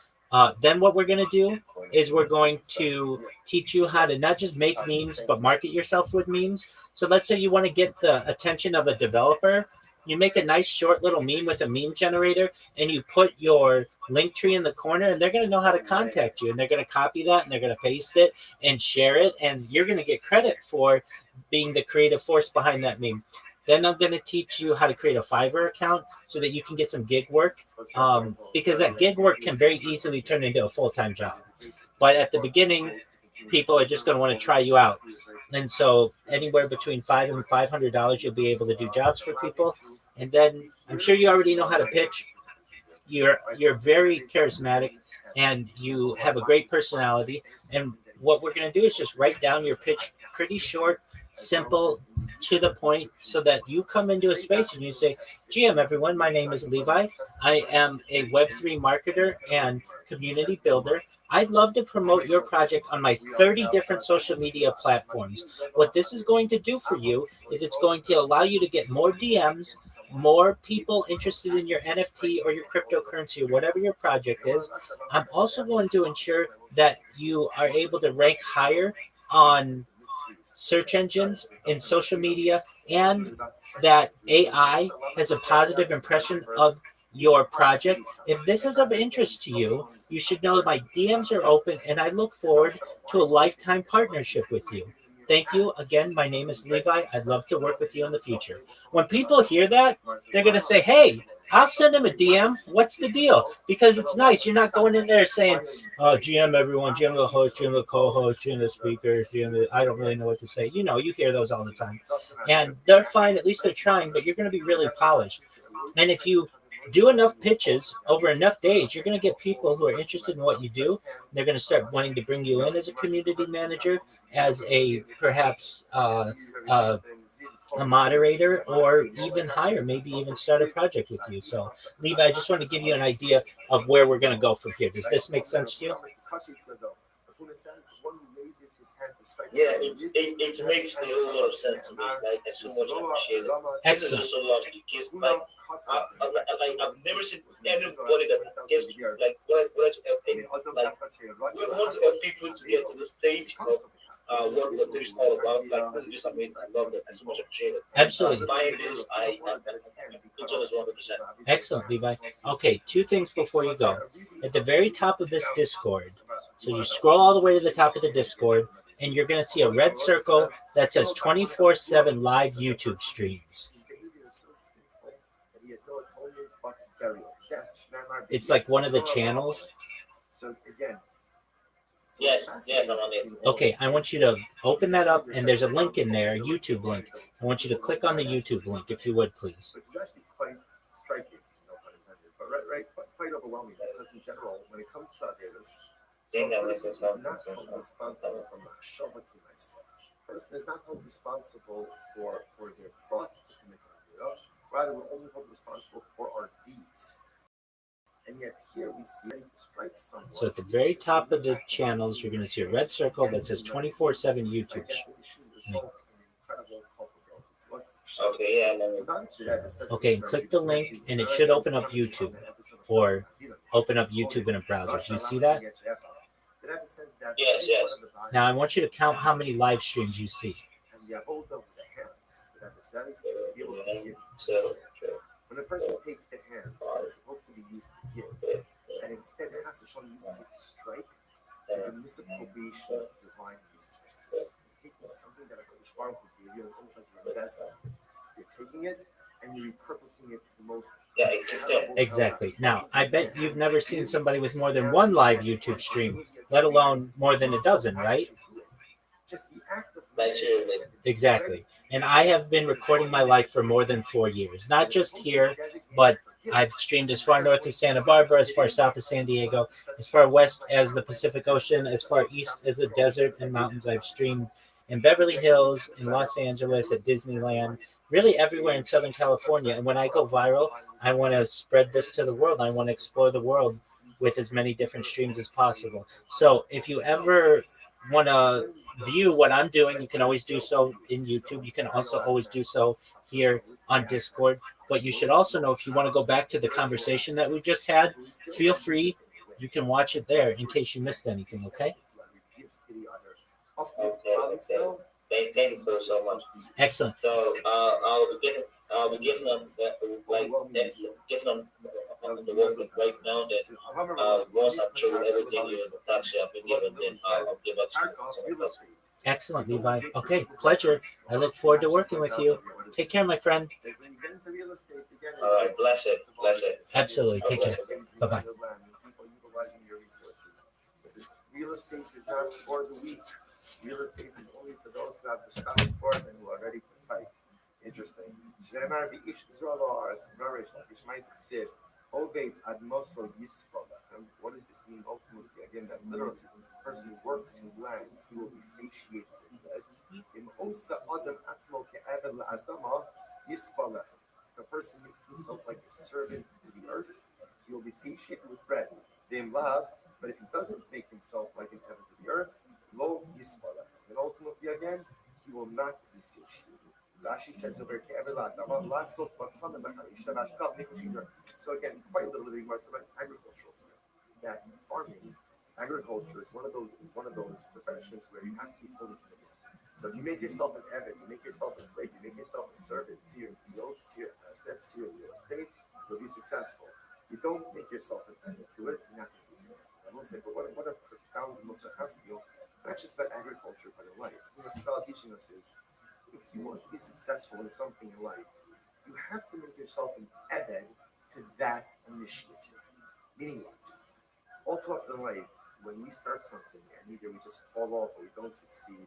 [SPEAKER 4] Then what we're going to do is we're going to teach you how to not just make memes, but market yourself with memes. So let's say you want to get the attention of a developer. You make a nice short little meme with a meme generator, and you put your link tree in the corner, and they're going to know how to contact you, and they're going to copy that, and they're going to paste it and share it, and you're going to get credit for being the creative force behind that meme. Then I'm going to teach you how to create a Fiverr account so that you can get some gig work, because that gig work can very easily turn into a full-time job. But at the beginning, people are just going to want to try you out. And so anywhere between $5 and $500, you'll be able to do jobs for people. And then I'm sure you already know how to pitch. You're very charismatic, and you have a great personality. And what we're going to do is just write down your pitch pretty short, simple, to the point, so that you come into a space and you say, "GM, everyone, my name is Levi. I am a Web3 marketer and community builder. I'd love to promote your project on my 30 different social media platforms. What this is going to do for you is it's going to allow you to get more DMs, more people interested in your NFT or your cryptocurrency or whatever your project is. I'm also going to ensure that you are able to rank higher on search engines in social media, and that AI has a positive impression of your project. If this is of interest to you, you should know my DMs are open, and I look forward to a lifetime partnership with you. Thank you. Again, my name is Levi. I'd love to work with you in the future." When people hear that, they're going to say, "Hey, I'll send him a DM. What's the deal?" Because it's nice. You're not going in there saying, "Oh, GM everyone, GM the host, GM the co-host, GM the speakers, GM the," I don't really know what to say. You hear those all the time. And they're fine. At least they're trying, but you're going to be really polished. And if you do enough pitches over enough days, you're going to get people who are interested in what you do. They're going to start wanting to bring you in as a community manager, as a perhaps a moderator, or even higher, maybe even start a project with you. So, Levi, I just want to give you an idea of where we're going to go from here. Does this make sense to you?
[SPEAKER 2] Yeah, it makes a whole lot of sense to me. Like, I so much appreciate it. This is just so lovely. Because, I've never seen anybody that gets like what we want to help people to get to the stage of what this is all about. Like, this is just amazing. I love it. I so much appreciate it.
[SPEAKER 4] Absolutely.
[SPEAKER 2] Buying this, it's always 100%.
[SPEAKER 4] Excellent, Levi. Okay, two things before you go. At the very top of this Discord, so you scroll all the way to the top of the Discord, and you're going to see a red circle that says 24/7 live YouTube streams. It's like one of the channels.
[SPEAKER 2] Yeah, I'm on it.
[SPEAKER 4] Okay, I want you to open that up, and there's a link in there, a YouTube link. I want you to click on the YouTube link, if you would, please.
[SPEAKER 1] Which is actually quite striking, but quite overwhelming, because in general, when it comes to others, person is not held responsible for machshava k'maisa. Person is not held responsible for their thoughts to commit avera. Rather, we're only held responsible for our deeds. And yet here we see ready to strike someone.
[SPEAKER 4] So at the very top of the channels, you're going to see a red circle that says 24/7 YouTube.
[SPEAKER 2] Okay, yeah.
[SPEAKER 4] Okay, and click the link, and it should open up YouTube, or open up YouTube in a browser. Do you see that?
[SPEAKER 1] Rebbe says that
[SPEAKER 2] Yes, yes.
[SPEAKER 1] one of the values
[SPEAKER 4] Now I want you to count how many live streams you see.
[SPEAKER 1] and the avoda of the hands, the Rebbe says, is to be able to give.
[SPEAKER 2] So,
[SPEAKER 1] When a person takes the hand that is supposed to be used to give, and instead Chas Hashem uses it to strike, it's like a misappropriation of divine resources. You're taking something that a Kodesh Baruch Hu gave you, it's almost like you're investing it. You're taking it and you're repurposing it the most.
[SPEAKER 2] yeah, exactly.
[SPEAKER 4] Exactly. Now, I bet you've never seen somebody with more than one live YouTube stream, let alone more than a dozen, right?
[SPEAKER 1] Just the act of
[SPEAKER 4] Exactly. And I have been recording my life for more than 4 years, not just here, but I've streamed as far north as Santa Barbara, as far south as San Diego, as far west as the Pacific Ocean, as far east as the desert and mountains. I've streamed in Beverly Hills, in Los Angeles, at Disneyland, really everywhere in Southern California. And when I go viral, I want to spread this to the world. I want to explore the world with as many different streams as possible. So if you ever want to view what I'm doing, you can always do so in YouTube. You can also always do so here on Discord. But you should also know, if you want to go back to the conversation that we just had, feel free. You can watch it there in case you missed anything, okay?
[SPEAKER 2] Thank you so much.
[SPEAKER 4] Excellent.
[SPEAKER 2] So I'll be getting them getting them on the work with right now. Then once I'm through everything here in the taxi I've been given, then I'll give up to you.
[SPEAKER 4] Excellent, Levi. Okay, pleasure. I look forward to working with you. Take care, my friend.
[SPEAKER 2] All right, bless it.
[SPEAKER 4] Absolutely. Take care. Bye-bye.
[SPEAKER 1] Real estate is not for the weak. Real estate is only for those who have the stomach for it and who are ready to fight. Interesting. What does this mean ultimately? Again, that literally, the person who works his land, he will be satiated with bread. If a person makes himself like a servant to the earth, he will be satiated with bread. But if he doesn't make himself like an heaven to the earth, lo yisbalach. And ultimately, again, he will not be satiated. Rashi says over so again, quite literally, more about agricultural. That farming, agriculture is one of those professions where you have to be fully committed. So if you make yourself an eved, you make yourself a slave, you make yourself a servant to your field, to your assets, to your real estate, you'll be successful. You don't make yourself an eved to it, you're not going to be successful. I will say, but what a profound Musar Haskell, not just about agriculture, but in life. What Chazal teaching us is, if you want to be successful in something in life, you have to make yourself an eved to that initiative. Meaning what? All too often in life, when we start something and either we just fall off or we don't succeed,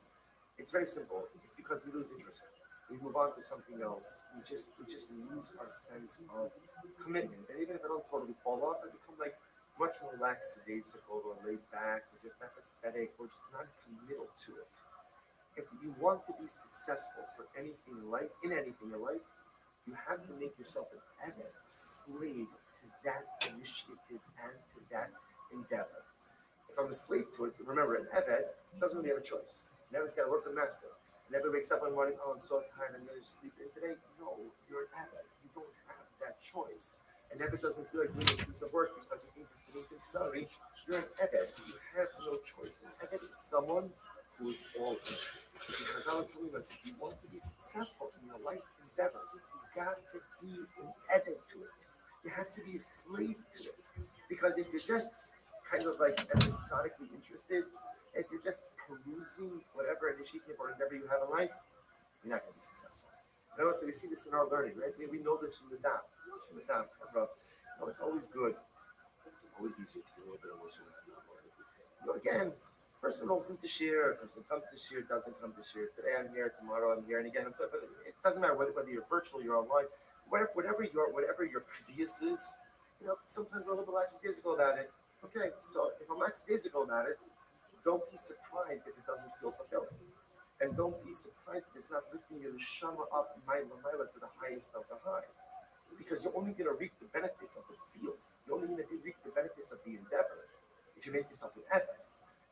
[SPEAKER 1] it's very simple. It's because we lose interest. We move on to something else. We just lose our sense of commitment. And even if I don't totally fall off, I become like much more lackadaisical or laid back or just apathetic or just not committal to it. If you want to be successful for anything in life, you have to make yourself an eved, a slave to that initiative and to that endeavor. If I'm a slave to it, remember, an eved doesn't really have a choice. An eved's got to work for the master. An eved wakes up in the morning, oh, I'm so tired, I'm going to just sleep in today. No, you're an eved. You don't have that choice. An eved doesn't feel like doing a piece of work because he thinks it's beneath him. Sorry, you're an eved. You have no choice. An eved is someone who is all in. Because I'm telling us, if you want to be successful in your life endeavors, you got to be an eved to it. You have to be a slave to it. Because if you're just kind of like episodically interested, if you're just perusing whatever initiative or endeavor you have in life, you're not going to be successful. And also, we see this in our learning, right? We know this from the daf. It's always good. It's always easier to get a little bit of what's from the again, person rolls into shir, person comes to shir, doesn't come to shir. Today I'm here, tomorrow I'm here, and again, it doesn't matter whether you're virtual, you're online, whatever your previous is. Sometimes we're a little bit lackadaisical about it. Okay, so if I'm lackadaisical about it, don't be surprised if it doesn't feel fulfilling. And don't be surprised if it's not lifting your neshama up maila to the highest of the high. Because you're only going to reap the benefits of the field. You're only going to reap the benefits of the endeavor if you make yourself an eved.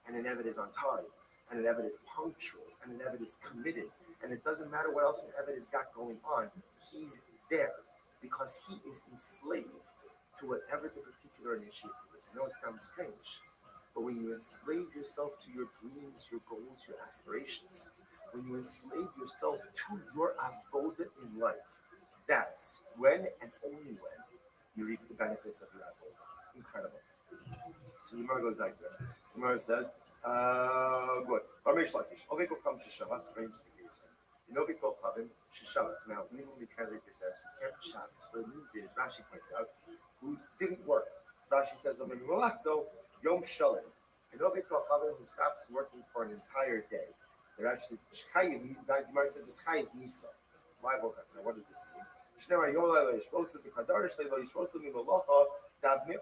[SPEAKER 1] And an eved is on time. And an eved is punctual. And an eved is committed. And it doesn't matter what else an eved has got going on. He's there because he is enslaved to whatever the particular initiative is. I know it sounds strange, But when you enslave yourself to your dreams, your goals, your aspirations, when you enslave yourself to your avoda in life, that's when and only when you reap the benefits of your avoda. Incredible. So the Gemara goes like that. The Gemara says, good. Ramesh Lakish. Oveko Cham Shishavas, very interesting case here. In Oveko Chavim Shishavas. Now, we normally translate this as who kept Shabbos. What it means is, Rashi points out, who didn't work. Rashi says, Oveko Malachto, Yom Shalim. In Oveko Chavim, who stops working for an entire day. They're actually, the Gemara says, it's Chayiv Nisa. Why Now, what does this mean? Shnei Yom Leila Yishposu, V'Kadarish Leila Yishposu, Mimolocha, the idea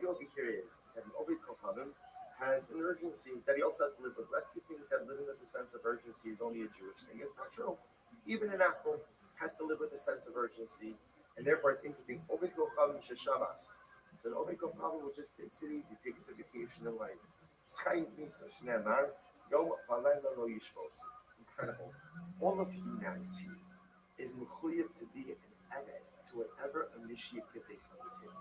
[SPEAKER 1] over here is that an Ovid Kohanim has an urgency that he also has to live with. Lest you think that living with a sense of urgency is only a Jewish thing. It's not true. Even an Apple has to live with a sense of urgency, and therefore it's interesting. Ovid Kohanim Sheshavas. So an Ovid Kohanim will just takes it easy, takes a vacation in life. Incredible. All of humanity is mechuyev to be an eved to whatever initiative they undertake.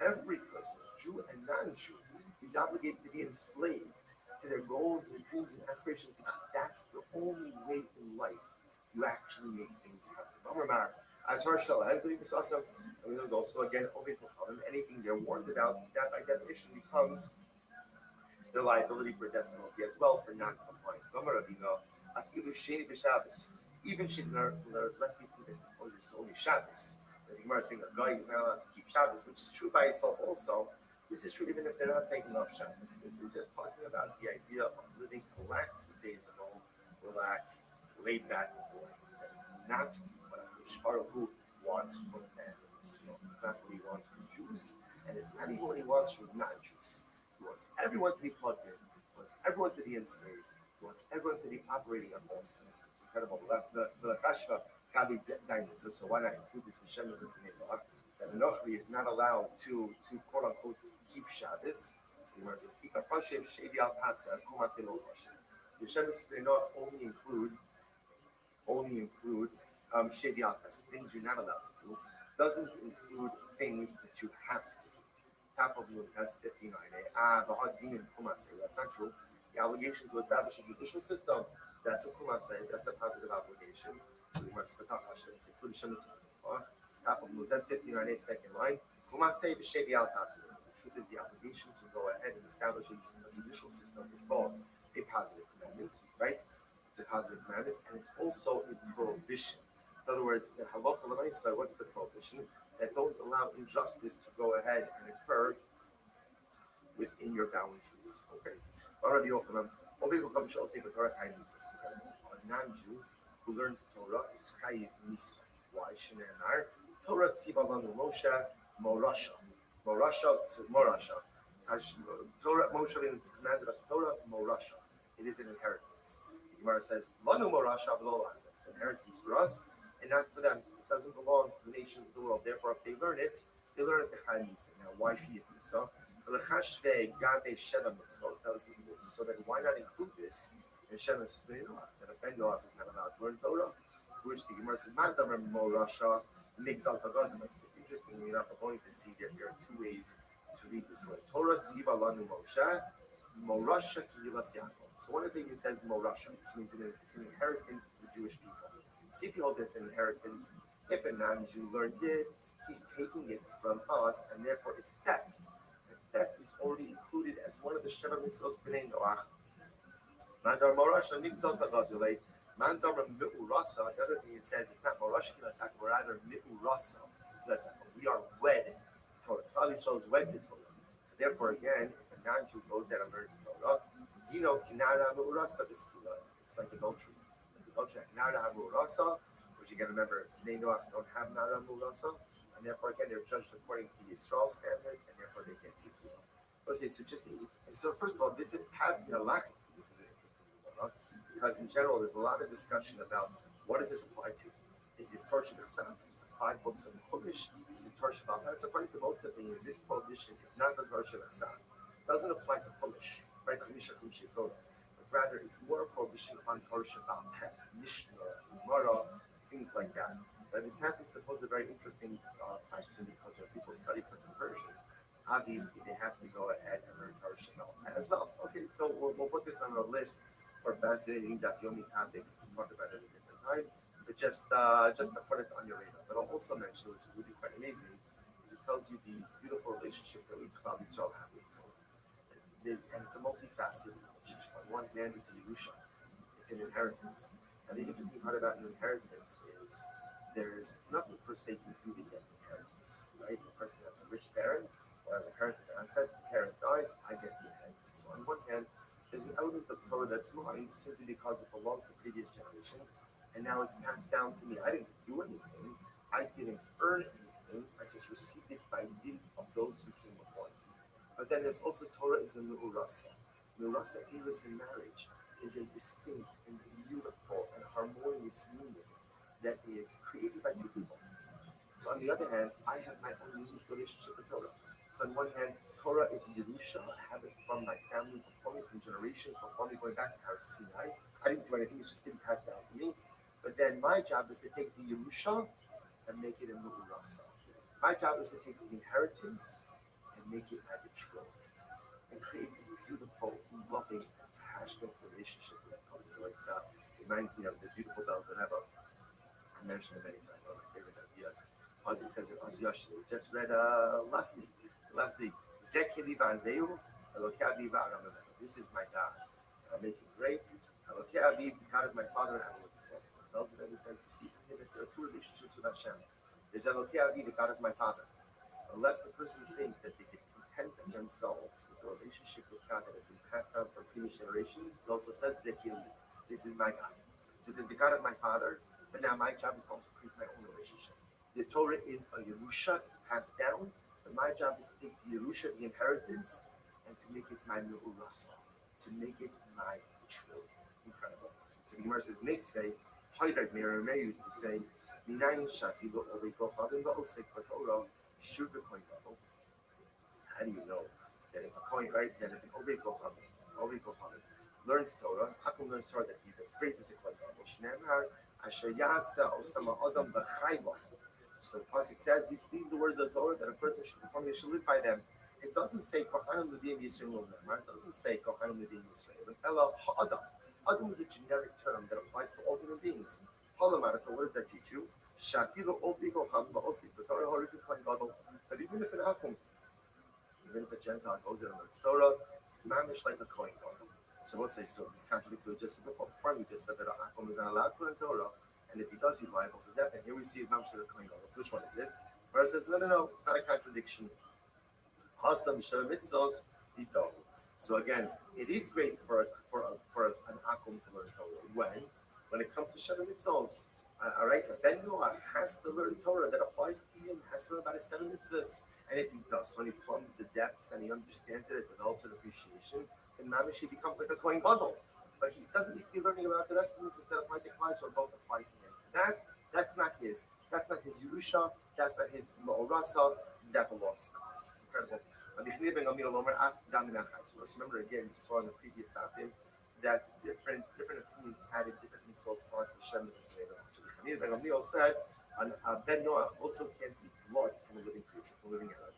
[SPEAKER 1] Every person, Jew and non-Jew, is obligated to be enslaved to their goals, their dreams, and aspirations because that's the only way in life you actually make things happen. As Harshal has also, also again, anything they're warned about, that by definition becomes their liability for death penalty as well for non-compliance. Even less people that it's only Shabbos. The Gemara is saying that guy is not allowed to keep Shabbos, which is true by itself also. This is true even if they're not taking off Shabbos. This is just talking about the idea of living relaxed days at home, relaxed, laid back life. That's not what Baruch Hu wants from man. It's not what he wants from Jews, and it's not even what he wants from non-Jews. He wants everyone to be plugged in. He wants everyone to be enslaved. He wants everyone to be operating on all cylinders. Incredible. The Chashva Gabi Zayin says, so why not include this in Shem's Law? That an Nochri is not allowed to quote unquote keep Shabbos. So the Gemara says, keep a Chashev Shevi Al Tasa Kumase Lo Chashev. The Shem's Law only include Shevi Al Tasa, things you're not allowed to do. Doesn't include things that you have to do. Top of Nun has 59a. That's not true. The obligation to establish a judicial system, that's a kumase, that's a positive obligation. So we must top of Nun, that's 59a, second line. Kumase b'shevi al tas. The truth is the obligation to go ahead and establish a judicial system is both a positive commandment, right? It's a positive commandment, and it's also a prohibition. In other words, in halacha l'maisa, what's the prohibition? That don't allow injustice to go ahead and occur within your boundaries. Okay. A non-Jew who learns Torah is chayiv misa. Why? Shenamar Torah tzivalanu Moshe morasha. Morasha says morasha. Torah Moshe commanded us Torah morasha. It is an inheritance. The Gemara says manu morasha v'lo. It's an inheritance for us and not for them. It doesn't belong to the nations of the world. Therefore, if they learn it the chayiv misa. Now, why chayiv misa? So then why not include this in Shemus Noach? That a Ben Noach is not allowed to learn Torah, to which the Gemara says, Mandamar Morasha makes al Tagazim. It's interestingly enough, we're going to see that there are two ways to read this word. Torah Ziva Lanu Moshe, Morasha Kihilas Yaakov. So one of the things it says Morasha, which means it's an inheritance to the Jewish people. See if you hold this an inheritance, if a non-Jew learns it, he's taking it from us, and therefore it's theft. Theft is already included as one of the Sheva Mitzvos B'nai Noach. Mandar Morasha Nigzal Tagazulei. Mandar Mi'urasa. The other thing it says, it's not Morasha Kilasaka, we're rather Mi'urasa. We are wed to Torah. Klal Yisrael is wed to Torah. So therefore, again, if a non-Jew goes there and learns Torah, Dino Kinara Mi'urasa B'skila. It's like adultery. Adultery, Kinara Mi'urasa, which you got to remember, B'nai Noach don't have Nara Mi'urasa. And therefore, again, they're judged according to Yisrael standards, and therefore they get skilled. Okay, so first of all, this is an interesting one, because in general, there's a lot of discussion about what does this apply to? Is this Torah Shabbat? Is the 5 books of the Chumash? Is it Torah Shabbat? According to most opinions, this prohibition is not the Torah Shabbat. It doesn't apply to Chumash, right? Chumash Torah, but rather it's more a prohibition on Torah Shabbat, Mishnah, Gemara, things like that. But this happens to pose a very interesting question because when people study for conversion, obviously they have to go ahead and learn Torah Shemal as well. Okay, so we'll put this on our list for fascinating Yomi topics to talk about at a different time. But just to put it on your radar. But I'll also mention, which is really quite amazing, is it tells you the beautiful relationship that we Klal Yisrael have with Torah. And it's a multifaceted relationship. On one hand, it's a Yerusha, it's an inheritance. And the interesting part about an inheritance is there's nothing per se you do to get an inheritance, right? The person has a rich parent or has inherited assets, the parent dies, I get the inheritance. So on one hand, there's an element of Torah that's mine simply because it belonged to previous generations, and now it's passed down to me. I didn't do anything, I didn't earn anything, I just received it by dint of those who came before me. But then there's also Torah is a Nu'urasa. Nu'urasa, Eris in marriage, is a distinct and beautiful and harmonious union that is created by two people. So on the other hand, I have my own unique relationship with Torah. So on one hand, Torah is Yerusha. I have it from my family before me, from generations before me, going back to Har Sinai. I didn't do anything, it's just been passed down to me. But then my job is to take the Yerusha and make it a Nu'urasa. My job is to take the inheritance and make it my betrothed. And create a beautiful, loving, passionate relationship with Torah. It reminds me of the beautiful bells that Rebbe mentioned many times. One of my favorite ideas. As it says in Az Yoshua, we just read last week. This is my God. I make him great. The God of my father, and I will exalt him. The bells of Rebbe says, you see from here that there are two relationships with Hashem. There's Elokei Avi, the God of my father. Unless the person thinks that they can content themselves with the relationship with God that has been passed down from previous generations, it also says Zekili. This is my God. So there's the God of my father, but now my job is to also create my own relationship. The Torah is a Yerusha, it's passed down, but my job is to take the Yerusha, the inheritance, and to make it my Nu'urasa, to make it my betrothed. Incredible. So the Gemara says, Nesvei, Haydar Meir used to say, Minayin Shafilu Oliko Chavim Ba'osek Torah, Shurva Kohen Gadol. How do you know that if a Kohen, right, that if an Oliko Chavim learns Torah, how can learn Torah that he's as great as a Kohen Gadol? Shneimar, Asher Yasa Osama Adam B'chayla. So the pasuk says, these are the words of the Torah that a person should perform, they should live by them. It doesn't say Kohanim Levim Yisrael. It doesn't say Kohanim Levim Yisrael. Ela Ha'adam. Adam is a generic term that applies to all human beings. Halamarata, what does that teach you? Shafilu Obi Kocham Ba'osik. The Torah Horiku Kohen Gadol. But even if an Akum, even if a Gentile goes in and learns Torah, it's mamish like a Kohen Gadol. So we'll say, so this contradicts what we just said before. We just said that an Akum is not allowed to learn Torah. And if he does, he's liable to death. And here we see his mamish like a Kohen Gadol. So which one is it? Where it says, no, it's not a contradiction. Hasam Shem Mitzvos Tito. So again, it is great for an akum to learn Torah. When it comes to Shem Mitzvos, all right, Ben Noach has to learn Torah that applies to him. Has to learn about his 7 mitzvahs. And if he does, when he plumbs the depths and he understands it, develops an appreciation, then mamish he becomes like a Kohen Gadol. But he doesn't need to be learning about the rest of the mitzvahs that apply to Klal, or both apply to him. That's not his. That's not his Yerusha. That's not his Ma'orasa. That belongs to us. Incredible. So remember again, we saw in the previous topic that different opinions added different insults onto the Shem. So Ben Gamliel said, Ben Noach also can't be blood from a living creature, from a living animal.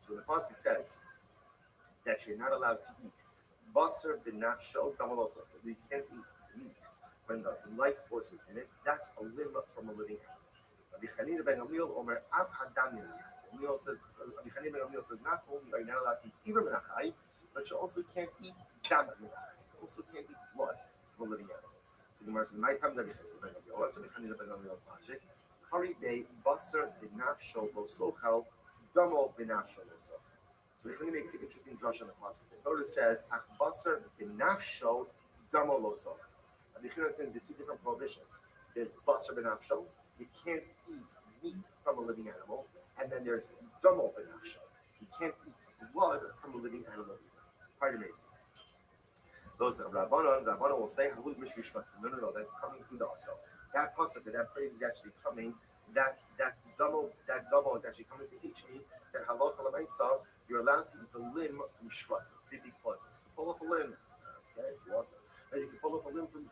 [SPEAKER 1] So the pasuk says that you're not allowed to eat basar b'nafsho damaloso. You can't eat meat when the life force is in it. That's a limb from a living animal. Abichanina ben Gamliel Omer Af Hadam Gamliel says, Abichanina ben Gamliel says, not only are you not allowed to eat Iver Menachai, but you also can't eat Dam Menachai. You also can't eat blood from a living animal. So the Gemara says, my time Abichanina ben Gamliel. What's Abichanina ben Gamliel's logic? Kari de Basar B'nafsho Lo Sochal Damo B'nafsho Lo Sochal. So Abichanina makes an interesting drush on the pasuk. The Torah says, Ach Basar B'nafsho Damo Lo Sochal. Abichanina says there's two different prohibitions. There's Basar B'nafsho. You can't eat meat from a living animal, and then there's Damo B'nafsho. You can't eat blood from a living animal either. Quite amazing. Those Rabbanon will say, no, that's coming through the Asa. That pasuk, that phrase is actually coming, that Damo is actually coming to teach me that halacha l'maisa, you're allowed to eat the limb from shvatim, pretty big plug. You can pull off a limb, okay, if you want to. You can pull off a limb from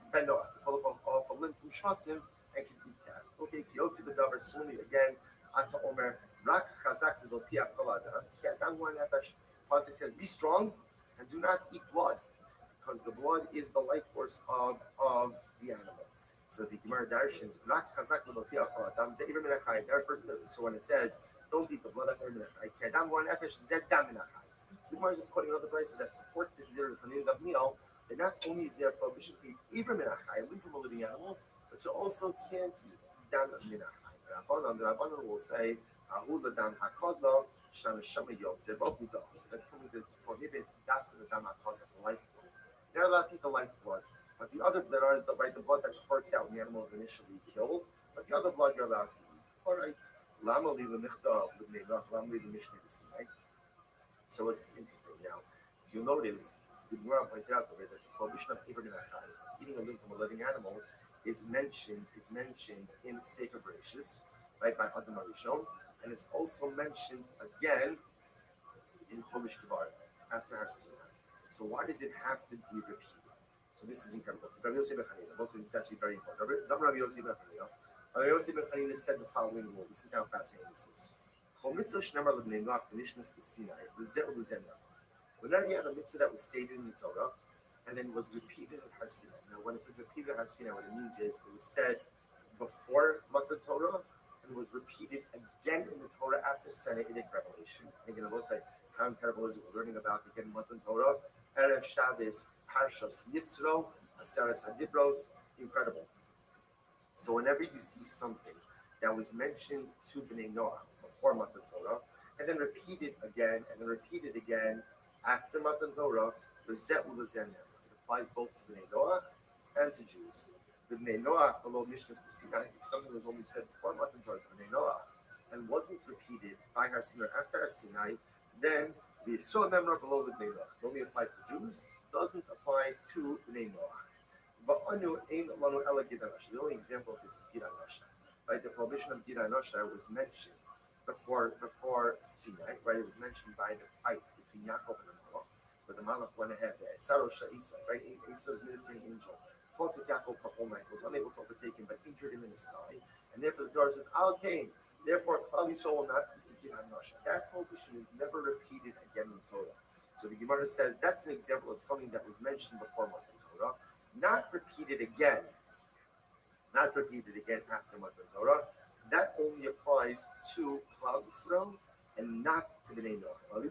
[SPEAKER 1] matzim and can eat that. Okay, Kyotzi B'davar Sumi again, Ata Omer, Rak Chazak V'Lotia Chalada, Ki Adam Hu Nefesh. Pasuk says, be strong and do not eat blood, because the blood is the life force of the animal. So the Gemara Darshins, Rak Chazak V'Lotia Chalada, Ze'ir Minachai. There first, so when it says, don't eat the blood, that's Minachai. Ki Adam Hu Nefesh Zed Dam Minachai. So the Gemara is just quoting another place that supports this theory from the meal. That not only is there a prohibition to eat even minachai, leave from a living animal, but you also can't eat dam minachai. The Rabbanan will say, "Ahu l'dam hakaza shan shama yotze b'huda." So that's coming to prohibit after the dam hakaza, the lifeblood. They're allowed to take the lifeblood, but the other blood is the blood that spurts out when the animal is initially killed. But the other blood you're allowed to eat. All right. Lama li l'michta l'bnei noch, lama li l'mishnei b'sinai. So it's interesting now. If you notice, the Gemara pointed out already that the prohibition of eating a limb from a living animal is mentioned in Sefer Bereshis, right, by Adam Arishon, and it's also mentioned again in Chumash Kebar after Har Sinai. So why does it have to be repeated? So this is incredible. Rabbi Yossi ben Chanina, also this is actually very important. Rabbi Yossi ben Chanina. Rabbi Yossi ben Chanina said the following rule. Listen to how fascinating this is. Whenever you have a mitzvah that was stated in the Torah and then was repeated at Har Sinai. Now, when it was repeated at Har Sinai, what it means is it was said before Matan Torah and was repeated again in the Torah after Sinaitic revelation. Again, I will say, how incredible is it? We're learning about again Matan Torah, Erev Shabbos, Parshas Yisro, Aseres Hadibros, incredible. So whenever you see something that was mentioned to Bnei Noah before Matan Torah, and then repeated again, after Matan Torah, it applies both to Bnei Noah and to Jews. The Bnei Noah followed Mishnah Sinai. If something was only said before Matan Torah to Bnei Noah and wasn't repeated by Har Sinai after Har Sinai, then the Yisrael member below the Bnei Noah it only applies to Jews, doesn't apply to Bnei Noah. The only example of this is Gid HaNosha. Right, the prohibition of Gid HaNosha was mentioned before Sinai. Right, it was mentioned by the fight between Yaakov and the Malach, where the Malach went ahead. The Esarosha Isa, right, Isa's ministering angel, fought with Yaakov for all night, was unable to overtake him, but injured him in his thigh. And therefore the Torah says, Al Cain, therefore Klal Yisrael will not eat Gid HaNosha. That prohibition is never repeated again in Torah. So the Gemara says that's an example of something that was mentioned before Matan Torah, not repeated again after Matan Torah. That only applies to Klal Yisrael and not to Bnei Noah.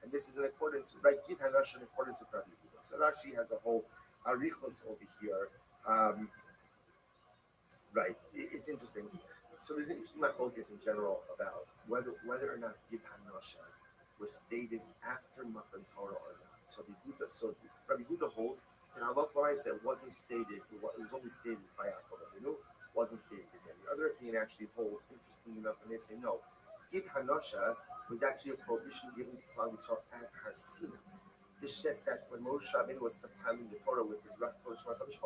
[SPEAKER 1] And this is in accordance, right? Gid HaNosha in accordance with Rabbi Yehuda. So Rashi has a whole arichos over here. Right, it's interesting. So there's an interesting focus in general about whether or not Gid HaNosha was stated after Matan Torah or not. So Rabbi Yehuda holds, and Allah said it wasn't stated. It was only stated by Yaakov Avinu. Wasn't stated again. The other opinion actually holds, interesting enough, and they say no. Gid HaNosha was actually a prohibition given to Klal Yisrael at Har Sinai. This says that when Moshe Rabbeinu was compiling the Torah with his Rachel Shmarkadosh,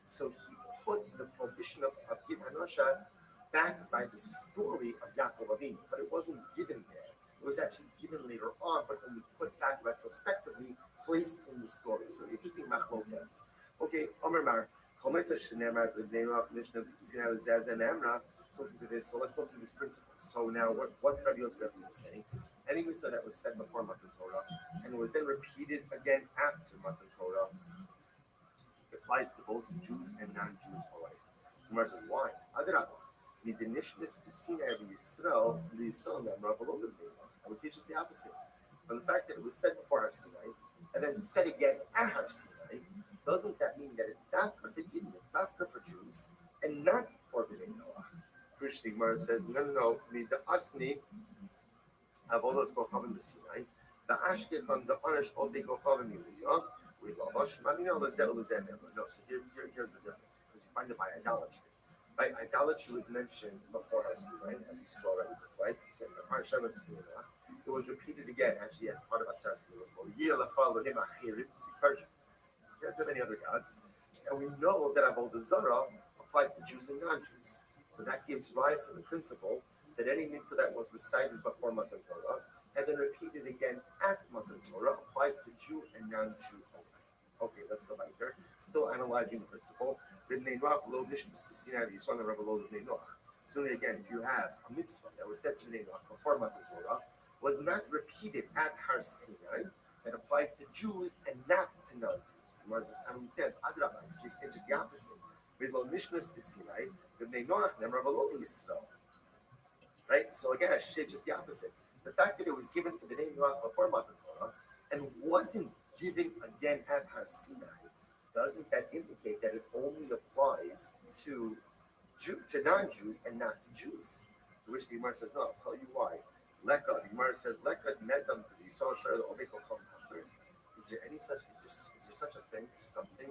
[SPEAKER 1] so he put the prohibition of Gid HaNosha back by the story of Yaakov Avinu, but it wasn't given there. It was actually given later on, but only put back retrospectively, placed in the story. So interesting machlokas. Okay, Omer Mar. So listen to this. So let's go through this principle. So now, what did Rabbi Yosef say? Any mitzvah that was said before Matan Torah and was then repeated again after Matan Torah applies to both Jews and non-Jews alike. So Mar says, why? I would say just the opposite. But the fact that it was said before Har Sinai and then said again at Har Sinai, doesn't that mean that it's dafka for Yidden, it's dafka for Jews, and not for Bnei Noah? Krishna Gemara says, no. The Asni Avodos Kochavim B'Sinai, the Ashkechan, the Anish Odei Kochavim Yuliyah, we Lavash Mamina Lezel Lezel. No, so here's the difference, because you find it by idolatry. Right? Idolatry was mentioned before Har Sinai, as we saw already before, right? It was repeated again, actually, as part of Aseres Hadibros. Speaks Persian. There are many other gods, and we know that Avodah Zarah applies to Jews and non-Jews. So that gives rise to the principle that any mitzvah that was recited before Matan Torah and then repeated again at Matan Torah applies to Jew and non-Jew only. Okay, let's go back here. Still analyzing the principle. Similarly, again, if you have a mitzvah that was said to Bnei Noach before Matan Torah, was not repeated at Har Sinai, that applies to Jews and not to non-Jews. The Gemara says, I understand. Adrabah, just say just the opposite. Right? So again, I should say just the opposite. The fact that it was given to Bnei Noach before Matan Torah and wasn't given again at Har Sinai, doesn't that indicate that it only applies to non-Jews and not to Jews? To which the Gemara says, no, I'll tell you why. Leka, the Gemara says, Leka nedam to the Yisrael Shar the Obek Ocham Pasur. Is there such a thing, something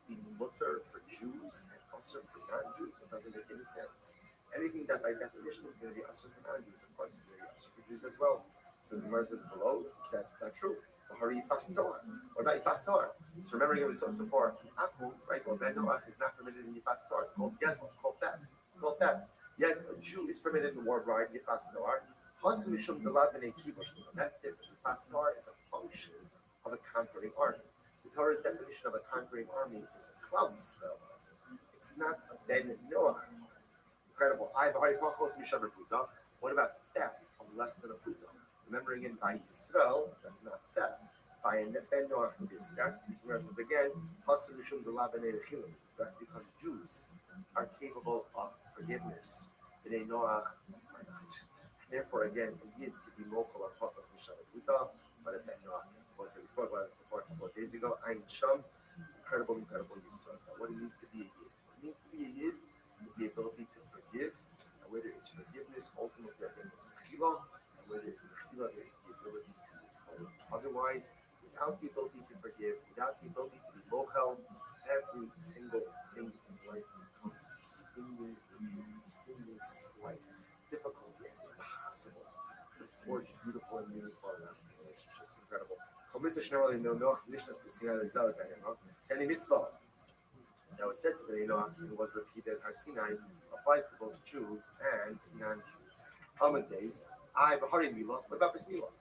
[SPEAKER 1] being mutter for Jews and usher for non-Jews? It doesn't make any sense. Anything that by definition is going to be usher for non-Jews, of course, is going to be usher for Jews as well. So the Gemara says below, that's not true. What about Yifas Torah? So remember, we saw this before. Aku, right? Well, Ben Noach is not permitted in Yifas Torah. It's called gesel. It's called theft. It's called theft. Yet a Jew is permitted in the war bride Yifas Torah. That's different. Yifas Torah is a function of a conquering army. The Torah's definition of a conquering army is a club spell. It's not a Ben Noach. Incredible. What about theft of less than a puta? Remembering it by Yisrael, that's not theft. By a Ben Noach, it is theft. Again, that's because Jews are capable of forgiveness. Bnei Noach are not. Therefore, again, a Yid could be local on Pachas Mishavet Puta, but a Ben Noach. We spoke about this before a couple of days ago. Ein Sham, incredible Yisrael. What it means to be a Yid. What it means to be a Yid is the ability to forgive, and where there is forgiveness, ultimately there is Mechila, and where there is Mechila, there is the ability to move forward. Otherwise, without the ability to forgive, without the ability to be mochel, every single thing in life becomes stinging, slight, difficult, and impossible to forge beautiful and meaningful and lasting relationships. Incredible. Sending mitzvah that was said to Bnei Noach and was repeated at Har Sinai applies to both Jews and non-Jews. Common days, I Bahari Milah. What about Bris Milah?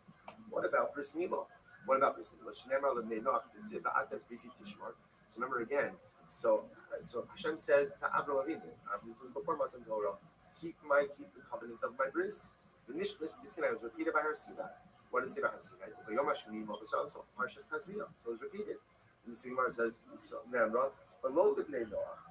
[SPEAKER 1] What about Bris Milah? Shneimar lebnei Noach b'seh ba'atas b'isi tishmar. So remember again. So Hashem says to Avraham Avinu. This was before Matan Torah. Keep the covenant of my bris. The Nishlis b'Sinai was repeated by Har Sinai. What does it say about Har Sinai? So Parshas Tazria. So it's repeated. And the Gemara says, Nemra, below the Bnei Noach.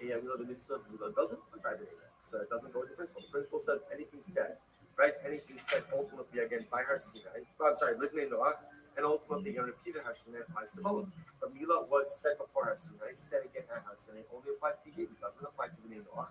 [SPEAKER 1] The mitzvah doesn't apply to Bnei Noach. So it doesn't go with the principle. The principle says anything said, right? Anything said ultimately again by Har Sinai. Bnei Noach, and ultimately again repeated Har Sinai applies to both. But Milah was said before Har Sinai, said again at Har Sinai, only applies to Yid. It doesn't apply to Bnei Noach.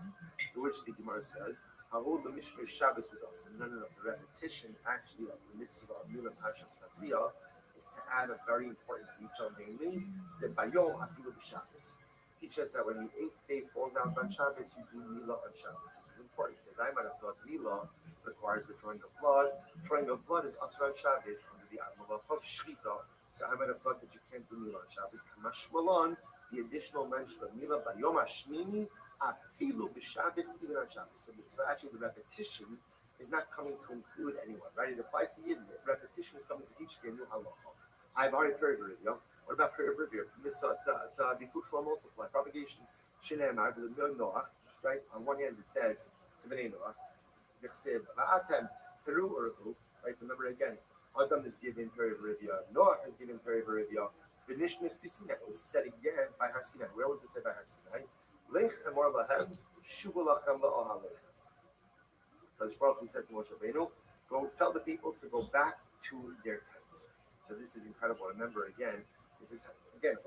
[SPEAKER 1] To which the Gemara says, Harul the Mishra Shabbos with us. And none of the repetition actually of the mitzvah of Milah Parshas Tazria is to add a very important detail, namely that Bayom Afilu B'Shabbos. Teach us that when the 8th day falls out on Shabbos, you do Milah on Shabbos. This is important because I might have thought Milah requires the drawing of blood. Drawing of blood is Asr on Shabbos under the Malach of Shchita. So I might have thought that you can't do Milah on Shabbos. Kamash Malon, the additional mention of Milah Bayom Hashmini Afilu B'Shabbos, even on Shabbos. So actually the repetition is not coming to include anyone, right? It applies to Yidden. Repetition is coming to teach you a new halacha. I've already heard of it, What about prayer of revere? Mitzvah to be fruitful and multiply, propagation. Shenemar, the Noach, right? On one hand, it says to Bnei Noach, Yechsev, La'atem, Peru or Rufu, right? Remember again, Adam is given prayer of revere, Noach is given prayer of revere. Vinishnis B'Sinai was said again by Har Sinai. Where was it said by Har Sinai? Lech Emor Lahem, Shuvu Lachem La'ohalech. Kadosh Baruch Hu says to Moshe Rabbeinu, go tell the people to go back to their tents. So this is incredible. Remember again, this is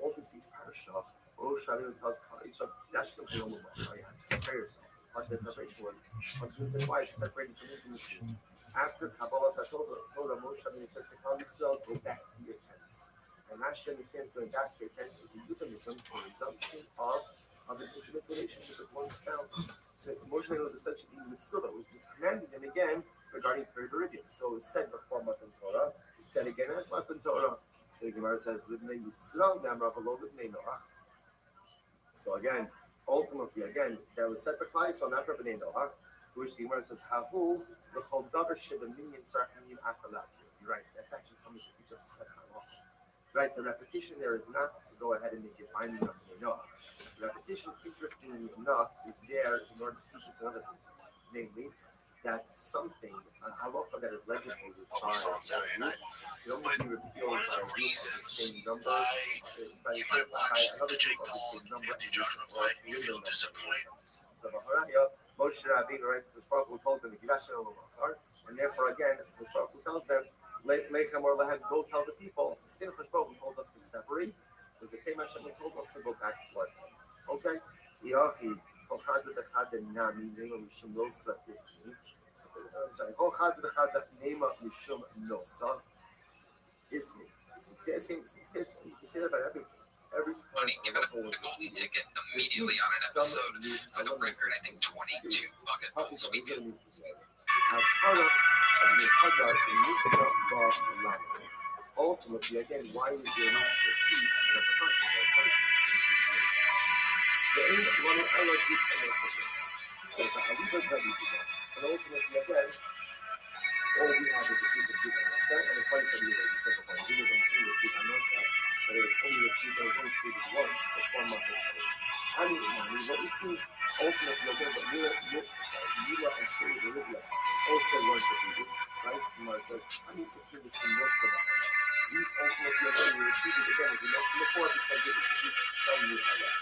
[SPEAKER 1] all this week's parasha. Rosh Hashanah tells Israel, Yashtem Kiyom L'Mach. You have to prepare yourselves. Part of the preparation was husbands and wives separated from intimacy. After Kabbalah Torah, Moshe Rabbeinu says to Klal Yisrael, go back to your tents. And Rashi understands going back to your tent is a euphemism for resumption of an intimate relationship with one spouse. So Moshe Rabbeinu was essentially in mitzvah. It was commanding him again regarding period. So it was said before Matan Torah, said again at Matan Torah. So the Gemara says, Libnei Yisrael Namra V'lo Libnei Noach. So again, ultimately, that was said for Klal Yisrael, not for Bnei Noach. To which the Gemara says, Hahu L'chol Davar Sheba Minyan Tzarach Minyan Afalat. You're right. That's actually coming to teach us a second halacha. right? The repetition there is not to go ahead and make it binding on the Noah. The repetition, interestingly enough, is there in order to teach us another principle, namely that something, a halacha that is legislated by can only be repealed by a group of the same number, by another group of the same number, or window number. So Baharaya, Moshe Rabbeinu, right, the Sparkle told them, and therefore again, the Sparkle tells them, Lechem or Lehem, go tell the people, Sin Chashbon told us to separate, was the same Hashem told us to go back to our place. Okay? Yachi, Chochad V'Chad Nami, Nema Mishum Nosa Isni. I'm sorry, Chochad V'Chad Nema Mishum Nosa Isni. So you can say that about everything. Every
[SPEAKER 5] Money given a goalie ticket immediately on an episode with a record, I think, 22 bucket balls weekend.
[SPEAKER 1] Ultimately, again, why is there not to repeat the and ultimately, again, all we have is a piece of good and the point of view that you said before, he was on seeing the good but it was only repeated once, that's 1 month ago. I mean, what is the ultimately, again, but Mila and Spirit Olivia also weren't repeated, right? Mar says, I need to finish the most of it. These ultimately are only repeated again, as we mentioned before, because they introduce some new highlights.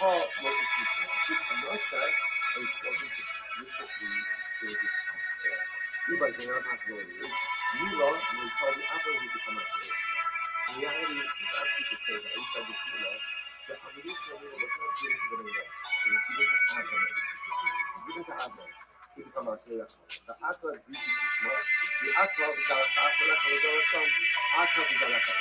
[SPEAKER 1] Paul wrote this before. I'm not sure, and he's wasn't explicitly stated there. But the other possibility is, Mila will probably after we become a slave. In reality, perhaps you could say that, at least by this Mila, the combination of Mila was not given to the Mila. It was given to Adam. It's given to Adam. To become a slave. The Atla is DC Krishna. The Atla is Alakha, the son. Atla is Alakha.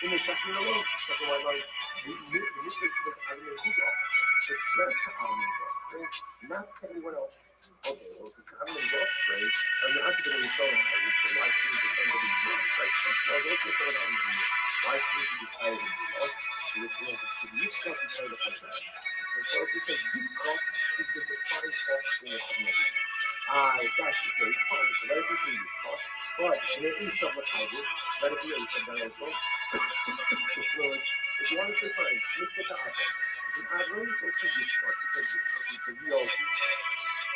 [SPEAKER 1] In the Shakir alone, second one, this is given to Adam and his offspring. It's just to Adam and his offspring, not to anyone else. Okay, well, if it's Adam and his offspring, and the Atla is showing how it's the life of the son of his mother, right? So she was also son of Adam's mother. Why shouldn't he be tired of the Lord? Which was to the Yitzchak and tired of the Chazal. Because it says Yitzchak is the defined offspring of Adam. If that's the case, fine. So let it be Yitzchak. But in an Esau L'chayvus, let it be Esau then also. If you want to say fine, Yitzchak to Adam. Then Adam goes to Yitzchak because Yitzchak is the real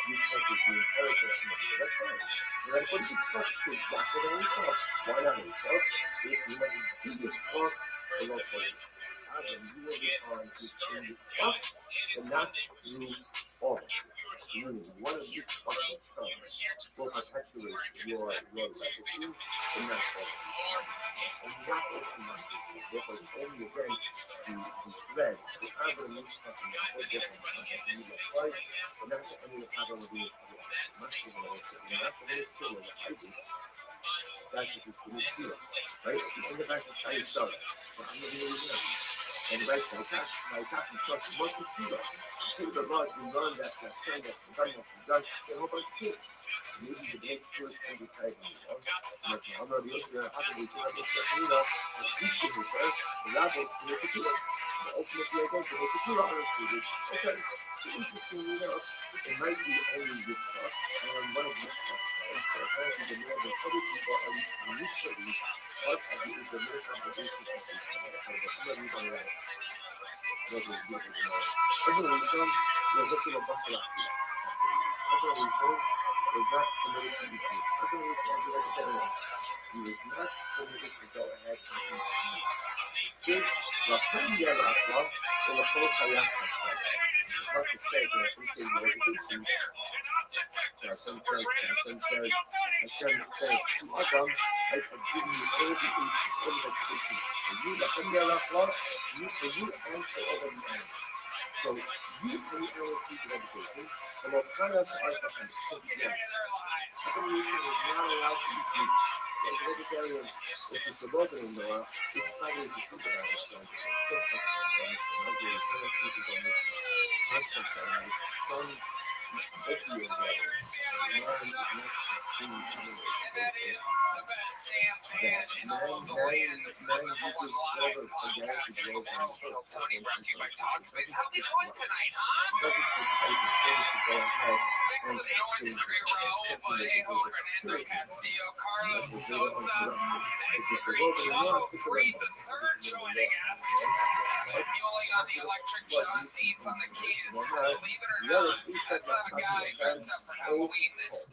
[SPEAKER 1] Yitzchak is the inheritance of the that's fine. And then put Yitzchak's kids back with Esau. Why not Esau? If you want to be Yitzchak, the Lord calls it. Adam, you will be on Yitzchak, but not through all of it. Meaning, one of Yitzchak's sons will perpetuate your legacy, and not all of it. And not all of it. Therefore, it's only again the thread, the Adam and Yitzchak, and the whole different concept of Christ, but not only the Adam and Yitzchak. That's the way it's still in the Bible. That's what it's going to feel. Right? If you think about this, how you start. So I'm going to be really nice. And right, so my attachment starts with one kilo. The laws we learn that's trained, that's done, a whole bunch of kids. So maybe the big kids can be tied in, you know? And if I'm going to be able to have to do this, as easy as well, the rabbis can make a kilo. So ultimately, I go to make a kilo on it. Okay, so interestingly enough, it might be only good stuff, and one of the stuff said, so apparently the more than other people, at least initially, parts of the more congregation of this kind of Evolution was looking at Buffalo. Evolution was not permitted to be used. Evolution, as I said, he was not permitted to go ahead and eat. Six, la famille à la fois, et le faux kayas à soi. Moi, c'est fait que la famille est l'originalité. So Hashem says, Hashem says to Adam, I have given you all the education for you, la famille à la fois, for you and for all the animals. So you and the animals need education, and what kayas are Hashem said, yes. Evolution is not allowed to eat meat. As a vegetarian, if it's a mother in law, it's probably to think about it. So
[SPEAKER 5] Tony brought to you by Todd Space. How we doing tonight, huh?
[SPEAKER 8] Harlem, so Southern. It's free trial, free the third joining us. Fueling on the electric just eats on the kids. Believe it or not, that's not a guy dressed up for Halloween this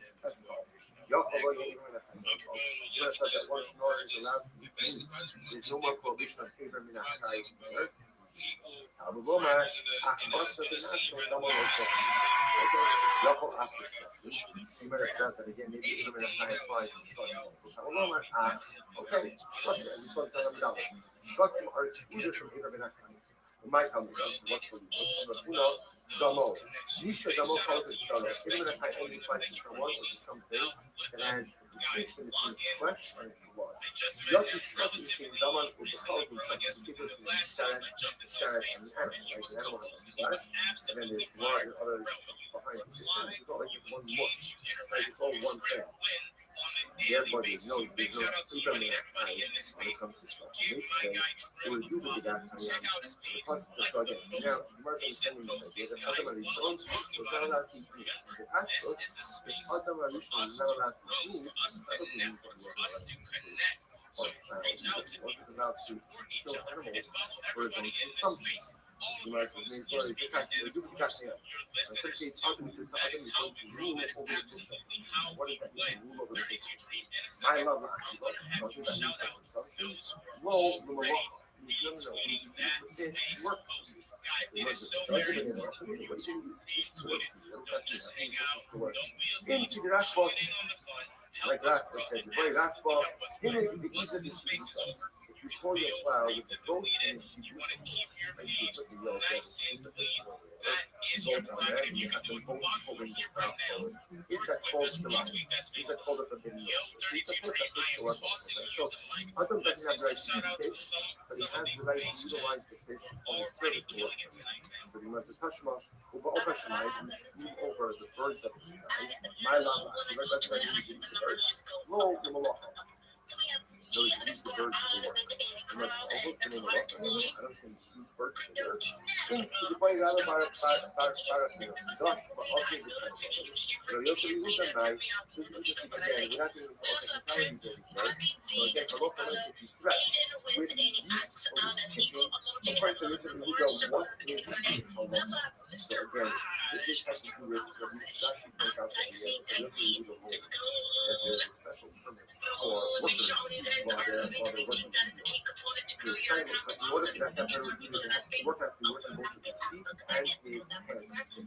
[SPEAKER 1] There's no more prohibition on Abraham in our Abuboma, Akbasa, the national double Yoko after similar stuff that again, maybe even a high price. So Abuboma, okay, what's it? So it's a double. Got some art excluded from Abraham in a my family, what's for you? Damo. Nisha Damo calls it solo. Even if I only find someone, which is something that has a distinction between flesh and blood. Yoshi Shroki Shin Daman will be called himself as secrets in the stars and the animal. Like the animal has flesh, and then there's blood and other stuff behind it. It's all like it's one mush. Like it's all one thing. Therefore, there's no freedom in our time when it comes to stuff. They say, it will do with the gas and the process. So again, now, the market is sending this idea that ultimately shows we're not allowed to eat. The Astros, if ultimately is not allowed to eat, that doesn't mean that we're not allowed to eat. Or wasn't allowed to kill animals for his own consumption. You might say, maybe for the cat, they do the cat here. And some cases, Adam says the Adam is going to rule over the fishes. What is that? Rule over the fishes. I love actually, but wasn't that mean for consumption? Roll the malacha. No. The fish works. Into the rashbot, like that, I said, the very rashbot, in the easy to if you pour your flour with the goat and she and she put the yolk in, she put the goat down there, and you have them both pulling the flour forward. It's that called salat. It's that called the video. It's the first fish to work on. So Adam doesn't have the right to eat fish, but he has the right to utilize the fish on the service to work on. So he must touch him over over the birds of the sky. My lava, the red that's ready to eat the birds. Roll the malacha. Those use the birds for work. So much almost been in the rough. I don't think use birds for work. The point is, I'm about Josh, but I'll take the time. So you also use them by, so you just again, we're not doing all technicalities of these birds. So again, for local ones, if you thresh with geese or with chickens, of course, so listen, we go, what is the so again, this has to do with what Josh points out that we also use a rule that there's a special permit for workers while they're working. So China, but in order for that to happen, they have to work as they work on both of his feet and his hands.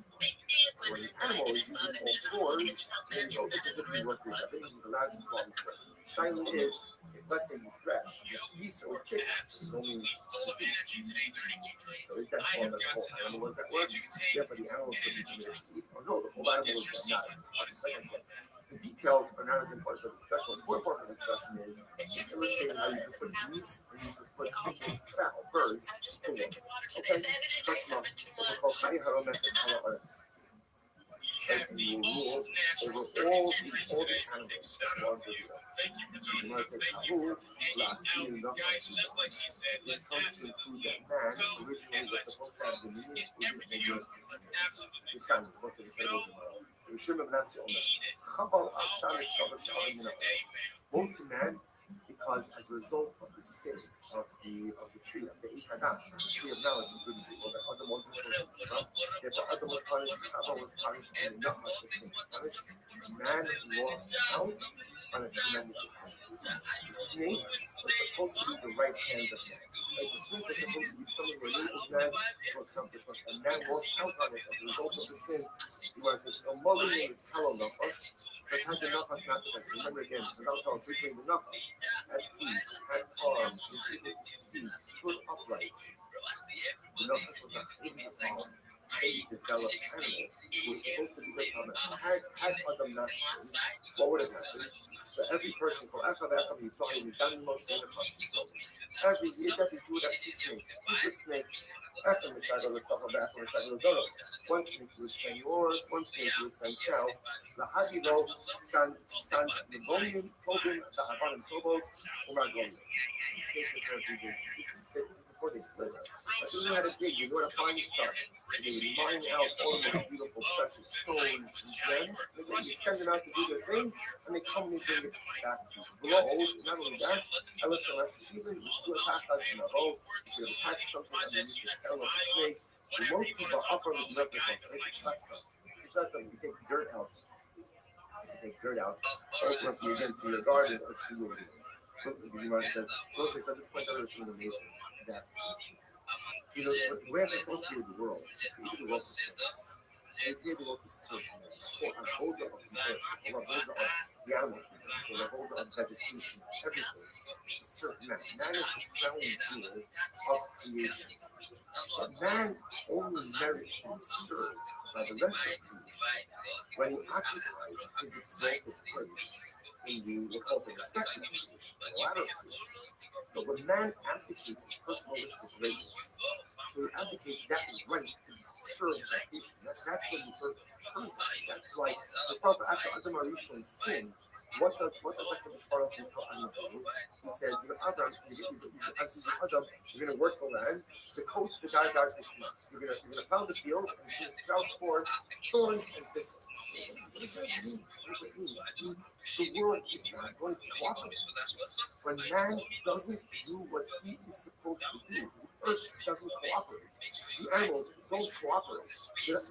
[SPEAKER 1] So when the animal is using all fours, then he's also specifically working with everything. He's allowed to call his work. Shiny is, if let's say you thresh, geese or chicken, it's only so is that called the whole animal? Does that work? Therefore, the animal should be permitted to eat. Or no, the whole animal is not. Like I said, the details are not as important for the discussion. What's more important for the discussion is it's illustrating how you can put geese and you can put chickens, fowl, birds to work. Okay? That's not what we call Chayaharo Messes Halaretz. And you will rule over all the animals that was with you. You might say, Ahu, Lasi, and this comes to include that man originally was supposed to have the meaning of the sun. What's the incredible tomorrow? Restream of Nancy on Chaval Ashanish Kabbalah woe to man because as a result of the sin of the tree of the Eitzagas, the tree of knowledge and good and evil that Adam was supposed to give up. Therefore Adam was punished, Chava was punished, and not much this thing was punished. Man lost out on a tremendous advantage. The snake was supposed to be the right hand of man. Like the snake was supposed to be something that enables man to accomplish much, and man lost out on it as a result of the sin. He was a mother name is Hello Nafas. But had the Nafas not because remember again, without all between the Nafas, had feet, had arms, was able to speak, stood upright. The Nafas was not able to a developed animal who was supposed to be the Thomas. Had Adam not sinned, what would have happened? So every person for Echad he's talking with Dan Moshe and the Pasha. Every year, every Jew would have two snakes, two good snakes. After Mishago, let's talk about after Mishago Dodo. One snake would stand north, one snake would stand south. The Hadido, San Negonian, Tobin, the Havan and Tobos, or Margonians. These snakes are currently doing this before they slither. But you know how to dig, you know how to find stuff. They mine out all the most beautiful precious stones and gems, and then you send them out to do their thing, and they come and they bring it back to you. Grow old, not only that, I look at last season, you see a pack house in a boat, you can attach something underneath your tail of a snake, you mostly but offer with the rest of us, right? It's not stuff. It's not something you take dirt out. Open up you again to your garden or to your so the Gemara says, so at this point, I was something amazing that you know, where they're supposed to be in the world, the world to service. They create the world to serve them. A holder of the earth, a holder of the animal kingdom, a holder of vegetation, everything is to serve man. Man is the crown jewel of creation. But man only merits to be served by the rest of creation when he occupies his exalted place in the, we call it the respective creation, the ladder of creation. But when man abdicates his personalistic greatness, so he abdicates that right to be served by creation. That's when the earth turns out. That's why the prophet after Adam Arishon sinned, what does actually the Baruch Hu tell Adam do? He says, you know, Adam, you're going to work the land, the coach, the guy takes him out. You're going to plow the field, and you're going to sprout forth thorns and thistles. What does that mean? The world is not going to cooperate. When man doesn't do what he is supposed to do, the earth doesn't cooperate. The animals don't cooperate.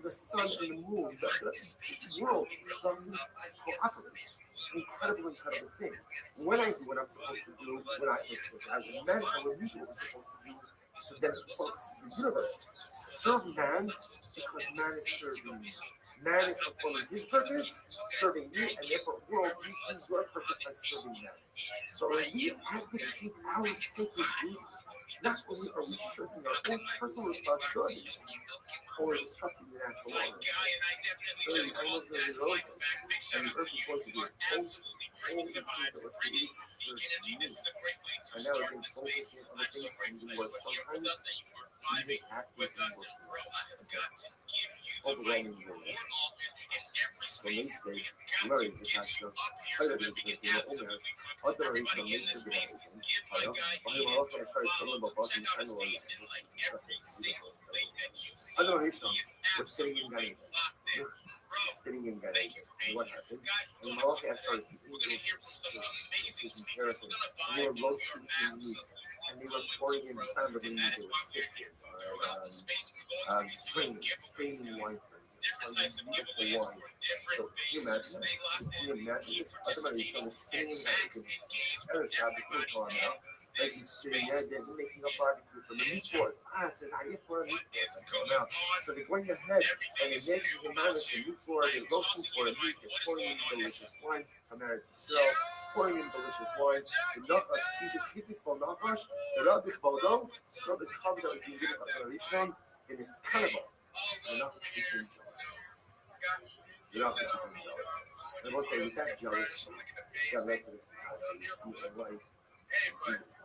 [SPEAKER 1] The sun and the moon, the world doesn't cooperate. It's an incredible thing. When I do what I'm supposed to do, when I as men, I will do what I'm supposed to do. So that's the universe. Serve man because man is serving me. Man is fulfilling his purpose, serving you, and therefore world fulfills your purpose by serving man. So when we advocate our sacred duty, not only are we shirking our own personal responsibilities, or disrupting the natural order. So the animals are going to go, and the earth is going to be its own things that were created to serve you. And now we're going to focus on other things and do what sometimes even active and working against overwhelming the so instead, Mary is attached to other than the owner, other than the minister of the I want to try some of the bottom channel other Rishon was sitting in Galilee. And what happened? And Malachi started taking care of him. And they were roasting in meat. And they were pouring in the sound of the meat. They were sifting straining wine for beautiful wine. So can you imagine this? Other Rishon was sitting in Galilee. Shabbos going out. Like he's sitting there, they're making a barbecue from the meat board. It's an idea for a meat board. So they're going ahead and they're making the manage the meat board, they're roasting for a meat, they're pouring in delicious wine from Eretz Yisrael, pouring in delicious wine. The Nachash sees his kids called Nachash, the Rabbi Chodo, so the cover that was being given by Rishon in his cannibal. The Nachash became jealous. And we'll say, with that jealousy, that led to this house, and you see her life.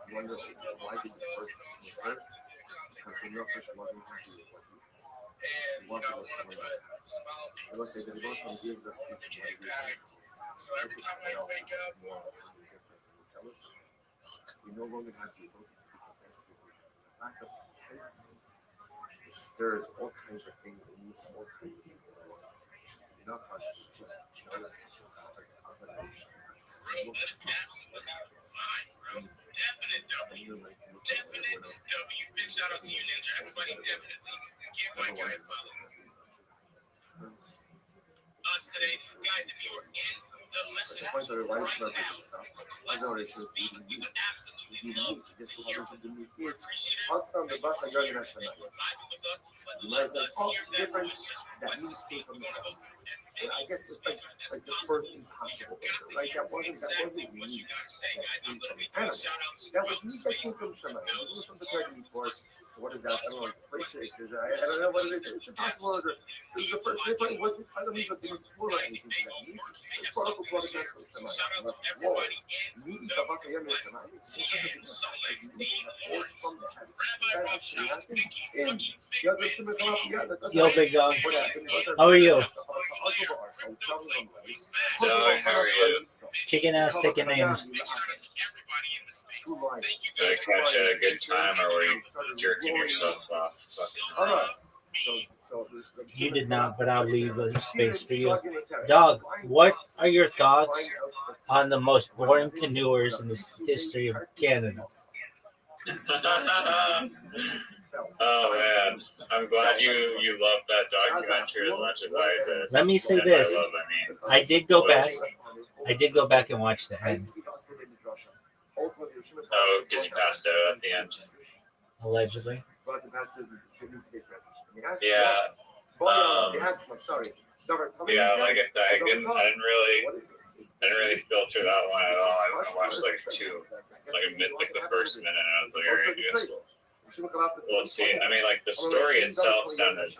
[SPEAKER 1] You wonder why did the first see her? Because the Nachash wasn't happy with what he wanted what someone else had. I will say the devotion gives us each one of these things. More of something different than we're jealous of. We no longer have the ability to be content. Lack of contentment, it stirs all kinds of things and moves all kinds of things in the world. The Nachash was just jealous of the combination.
[SPEAKER 8] That is absolutely fine, bro. Definite W. Big shout out to you, Ninja. Everybody definitely give my guy a follow. Us today, guys, if you're in the listener right now, request to speak. We would absolutely love to hear from you. We appreciate it. Everybody vibing with us, but let us hear that voice. Just request to speak. We're going to go through
[SPEAKER 1] I guess it's like the first impossible order, right? That wasn't me. That was me that came from Shema. It was from the Dragon Force. So what is that? I don't know. It says I don't know what it is. It's impossible order. So it's the first thing. It wasn't. I don't even didn't slow or anything to that. It's part of the blood against Shema. Whoa. Meeting the Basa Yom Shema.
[SPEAKER 4] Yo, Big Dog. How are you?
[SPEAKER 6] How are you?
[SPEAKER 4] Kicking ass, taking names.
[SPEAKER 6] Did I catch at a good time, or were you jerking yourself off?
[SPEAKER 4] You did not, but I'll leave a space for you. Dog, what are your thoughts on the most boring canoers in the history of Canada?
[SPEAKER 6] Oh man, I'm glad you loved that documentary as much as I did.
[SPEAKER 4] Let me say
[SPEAKER 6] And
[SPEAKER 4] this.
[SPEAKER 6] by love, I mean,
[SPEAKER 4] I did go back. I did go back and watch the end,
[SPEAKER 6] oh, because he passed out at the end.
[SPEAKER 4] allegedly.
[SPEAKER 6] Yeah. Yeah, like I didn't really filter that one at all. I watched like the first minute, and I was like, alright, yes. Well, let's see. I mean, like the story itself sounded.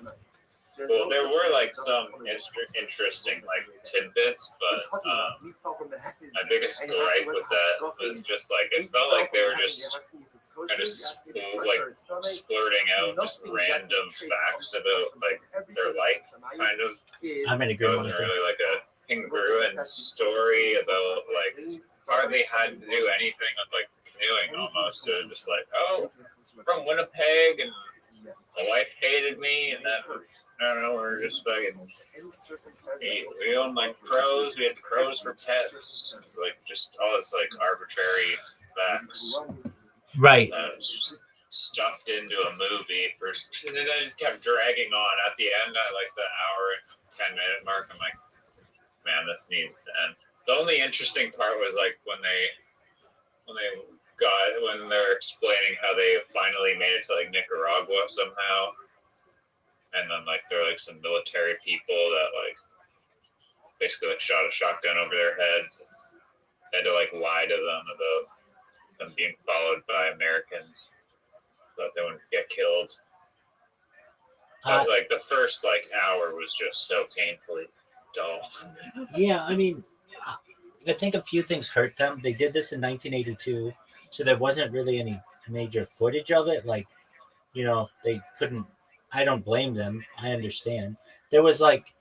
[SPEAKER 6] Well, there were like some interesting like tidbits, but my biggest gripe with that was just like it felt like they were just kind of splurting out just random facts about like their life, kind of.
[SPEAKER 4] I'm in
[SPEAKER 6] It
[SPEAKER 4] agreement
[SPEAKER 6] wasn't
[SPEAKER 4] with you.
[SPEAKER 6] really like a congruent story about like hardly had to do anything with like canoeing almost. It was just like, oh, from Winnipeg, and my wife hated me, and then I don't know, we're just fucking. We owned like crows. We had crows for pets. It's like just all this like arbitrary facts
[SPEAKER 4] Right.
[SPEAKER 6] that was just stuffed into a movie and then it just kept dragging on. At the end, at like the hour and 10-minute mark, I'm like, man, this needs to end. The only interesting part was like when they're explaining how they finally made it to like Nicaragua somehow, and then like there are like some military people that like basically like shot a shotgun over their heads, had to like lie to them about them being followed by Americans so that they wouldn't get killed. But like the first like hour was just so painfully dull.
[SPEAKER 4] Yeah, I mean, I think a few things hurt them. They did this in 1982, so there wasn't really any major footage of it. Like, you know, they couldn't. I don't blame them. I understand. There was like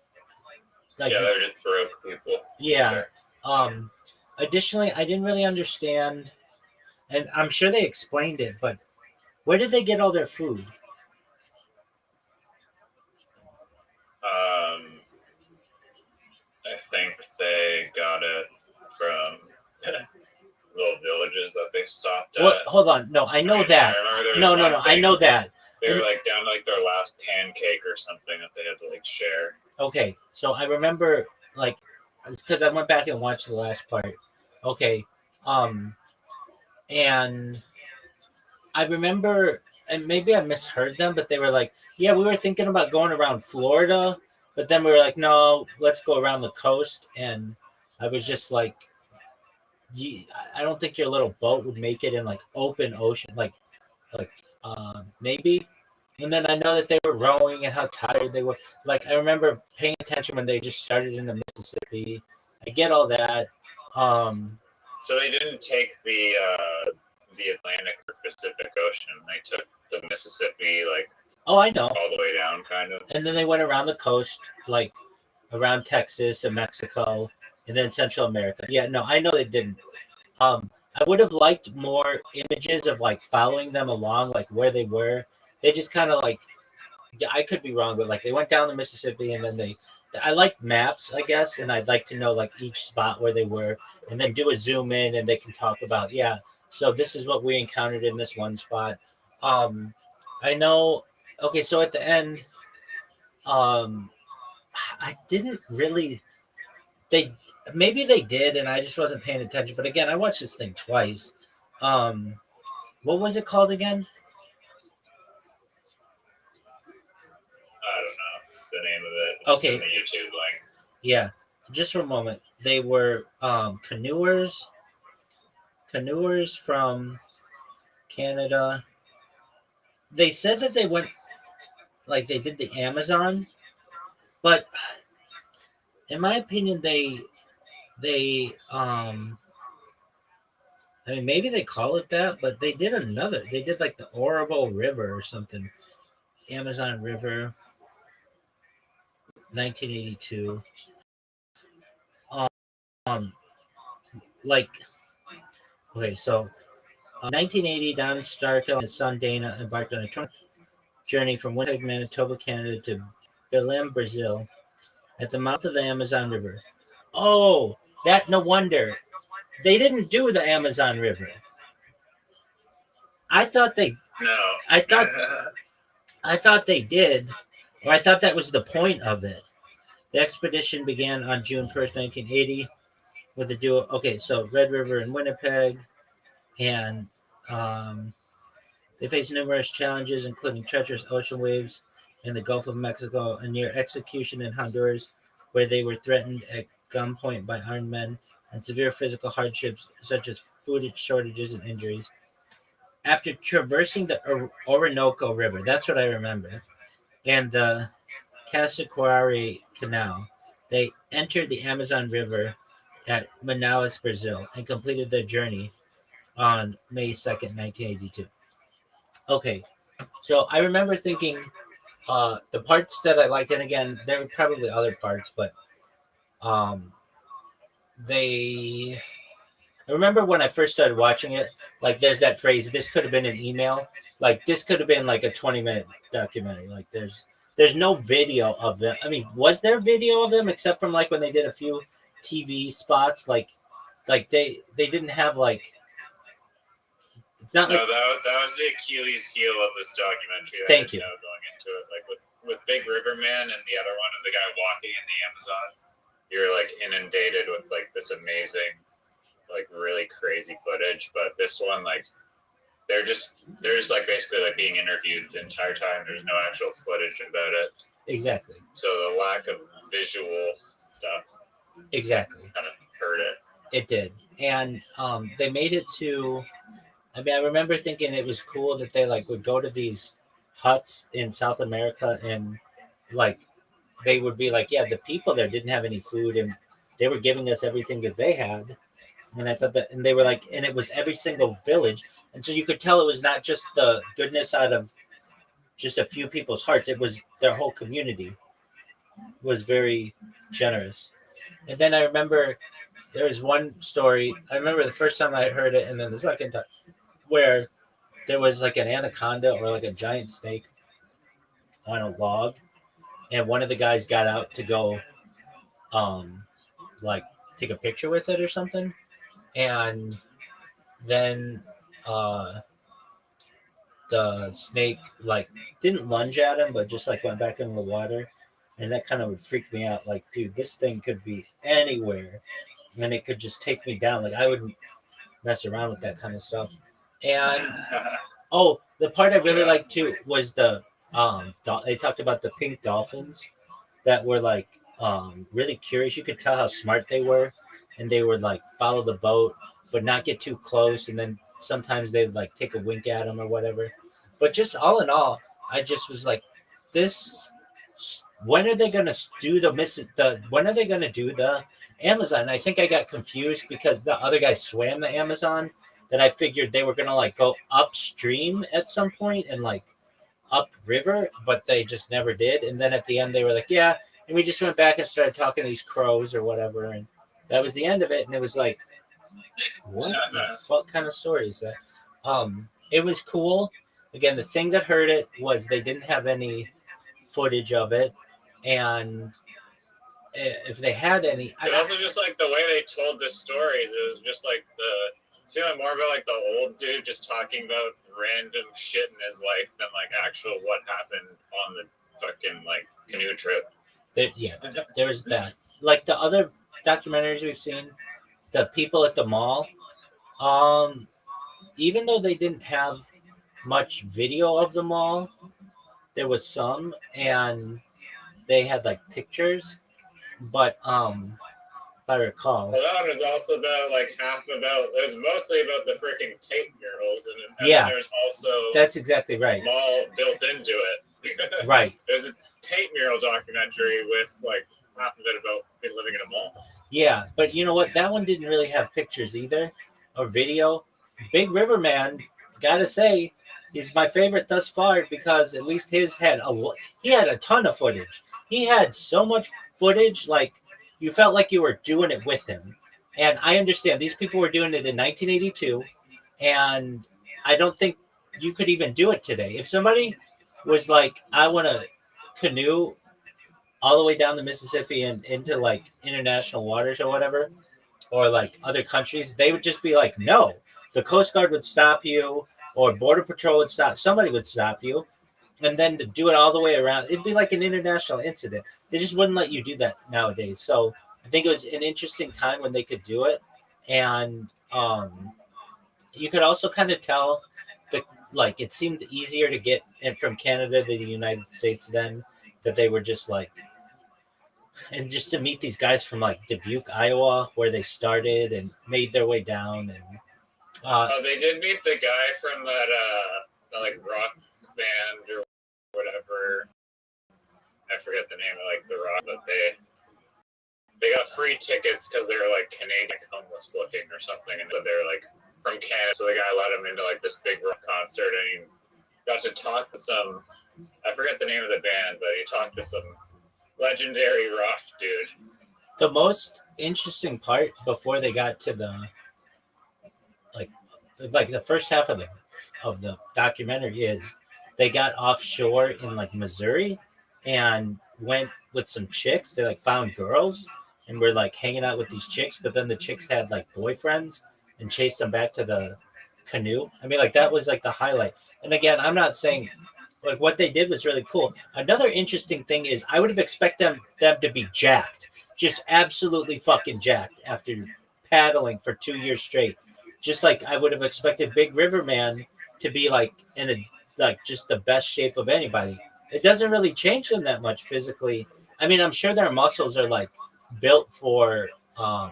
[SPEAKER 6] Yeah, they're just broke people.
[SPEAKER 4] yeah. Additionally, I didn't really understand, and I'm sure they explained it, but where did they get all their food?
[SPEAKER 6] I think they got it from little villages that they stopped at.
[SPEAKER 4] What? Hold on. No, I know that. No. I know that.
[SPEAKER 6] They were like down to like their last pancake or something that they had to like share.
[SPEAKER 4] Okay, so I remember like because I went back and watched the last part. Okay, and I remember, and maybe I misheard them, but they were like, "Yeah, we were thinking about going around Florida, but then we were like, no, let's go around the coast." And I was just like, I don't think your little boat would make it in like open ocean, like maybe. And then I know that they were rowing and how tired they were. Like I remember paying attention when they just started in the Mississippi. I get all that.
[SPEAKER 6] So they didn't take the Atlantic or Pacific Ocean. They took the Mississippi, like
[SPEAKER 4] I know,
[SPEAKER 6] all the way down, kind of.
[SPEAKER 4] And then they went around the coast, like around Texas and Mexico, and then Central America. Yeah, no, I know they didn't. I would have liked more images of like following them along, like where they were. They just kind of like, I could be wrong, but like they went down the Mississippi and then I like maps, I guess, and I'd like to know like each spot where they were and then do a zoom in and they can talk about, yeah, so this is what we encountered in this one spot. I know, okay, so at the end, I didn't really, maybe they did and I just wasn't paying attention, but again, I watched this thing twice. What was it called again?
[SPEAKER 6] I don't know the name of it. It's
[SPEAKER 4] Okay.
[SPEAKER 6] in the YouTube link.
[SPEAKER 4] Yeah, just for a moment. They were canoers from Canada. They said that they went, like they did the Amazon, but in my opinion, they I mean maybe they call it that, but they did like the Orable River or something. Amazon River, 1982. Like, okay, so 1980, Don Starkell and his son Dana embarked on a 20 journey from Winnipeg, Manitoba, Canada to Belém, Brazil, at the mouth of the Amazon River. Oh, that no wonder. They didn't do the Amazon River. I thought they
[SPEAKER 7] No.
[SPEAKER 4] I thought they did, or I thought that was the point of it. The expedition began on June 1st, 1980, with the duo. Okay, so Red River in Winnipeg, and they faced numerous challenges, including treacherous ocean waves in the Gulf of Mexico, a near execution in Honduras, where they were threatened at gunpoint by armed men, and severe physical hardships such as food shortages and injuries. After traversing the Orinoco River, that's what I remember, and the Cassiquiare Canal, they entered the Amazon River at Manaus, Brazil, and completed their journey on May 2nd, 1982. Okay, so I remember thinking the parts that I liked, and again, there were probably other parts, but um, they. I remember when I first started watching it, like there's that phrase, this could have been an email. Like this could have been like a 20-minute documentary. Like there's no video of them. I mean, was there video of them except from like when they did a few TV spots? Like they didn't have like it's not
[SPEAKER 9] No,
[SPEAKER 4] like
[SPEAKER 9] that was the Achilles heel of this documentary.
[SPEAKER 4] Thank you.
[SPEAKER 9] Going into it, like with Big River Man and the other one, and the guy walking in the Amazon, you're like inundated with like this amazing, like really crazy footage. But this one, like they're just like basically like being interviewed the entire time. There's no actual footage about it.
[SPEAKER 4] exactly.
[SPEAKER 9] So the lack of visual stuff
[SPEAKER 4] Exactly.
[SPEAKER 9] kind of hurt it.
[SPEAKER 4] It did. And they made it to I mean, I remember thinking it was cool that they like would go to these huts in South America and like they would be like, yeah, the people there didn't have any food and they were giving us everything that they had. And I thought that, and they were like, and it was every single village. And so you could tell it was not just the goodness out of just a few people's hearts. It was their whole community was very generous. And then I remember there was one story. I remember the first time I heard it, and then the second time where there was like an anaconda or like a giant snake on a log, and one of the guys got out to go, like take a picture with it or something, and then the snake like didn't lunge at him, but just like went back into the water, and that kind of would freak me out. Like, dude, this thing could be anywhere, and it could just take me down. Like, I wouldn't mess around with that kind of stuff. And the part I really liked too was the they talked about the pink dolphins that were like really curious. You could tell how smart they were, and they would like follow the boat but not get too close, and then sometimes they'd like take a wink at them or whatever. But just all in all, I just was like, this. When are they gonna do when are they gonna do the Amazon? I think I got confused because the other guy swam the Amazon. That I figured they were gonna like go upstream at some point and like upriver, but they just never did. And then at the end, they were like, "Yeah," and we just went back and started talking to these crows or whatever, and that was the end of it. And it was like, what the fuck kind of story is that? It was cool. Again, the thing that hurt it was they didn't have any footage of it, and if they had any,
[SPEAKER 9] It also just like the way they told the stories, it was just like it's feeling more about like the old dude just talking about random shit in his life than like actual what happened on the fucking like canoe trip.
[SPEAKER 4] There was that. Like the other documentaries we've seen, the people at the mall, even though they didn't have much video of the mall, there was some, and they had like pictures, but if I recall.
[SPEAKER 9] Well, that one was also about like half about. It was mostly about the freaking tape murals, and
[SPEAKER 4] Yeah.
[SPEAKER 9] then there's also
[SPEAKER 4] That's exactly right.
[SPEAKER 9] mall built into it.
[SPEAKER 4] Right.
[SPEAKER 9] There's a tape mural documentary with like half of it about living in a mall.
[SPEAKER 4] Yeah, but you know what? That one didn't really have pictures either, or video. Big River Man, gotta say, he's my favorite thus far because at least his had he had a ton of footage. He had so much footage, like you felt like you were doing it with him. And I understand these people were doing it in 1982, and I don't think you could even do it today. If somebody was like, I want to canoe all the way down the Mississippi and into like international waters or whatever, or like other countries, they would just be like, no. The Coast Guard would stop you, or Border Patrol would stop. Somebody would stop you, and then to do it all the way around, it'd be like an international incident. They just wouldn't let you do that nowadays. So I think it was an interesting time when they could do it, and you could also kind of tell the like it seemed easier to get in from Canada to the United States then, that they were just like, and just to meet these guys from like Dubuque, Iowa, where they started and made their way down, and
[SPEAKER 9] they did meet the guy from that like rock band or whatever. I forget the name of like the rock, but they got free tickets because they were like Canadian, like, homeless looking or something, and so they're like from Canada. So the guy let him into like this big rock concert, and he got to talk to some. I forget the name of the band, but he talked to some legendary rock dude.
[SPEAKER 4] The most interesting part before they got to the like the first half of the documentary is they got offshore in like Missouri and went with some chicks. They like found girls and were like hanging out with these chicks, but then the chicks had like boyfriends and chased them back to the canoe. I mean, like that was like the highlight. And again, I'm not saying like what they did was really cool. Another interesting thing is I would have expected them to be jacked, just absolutely fucking jacked after paddling for 2 years straight. Just like I would have expected Big River Man to be like in a like just the best shape of anybody. It doesn't really change them that much physically. I mean, I'm sure their muscles are like built for um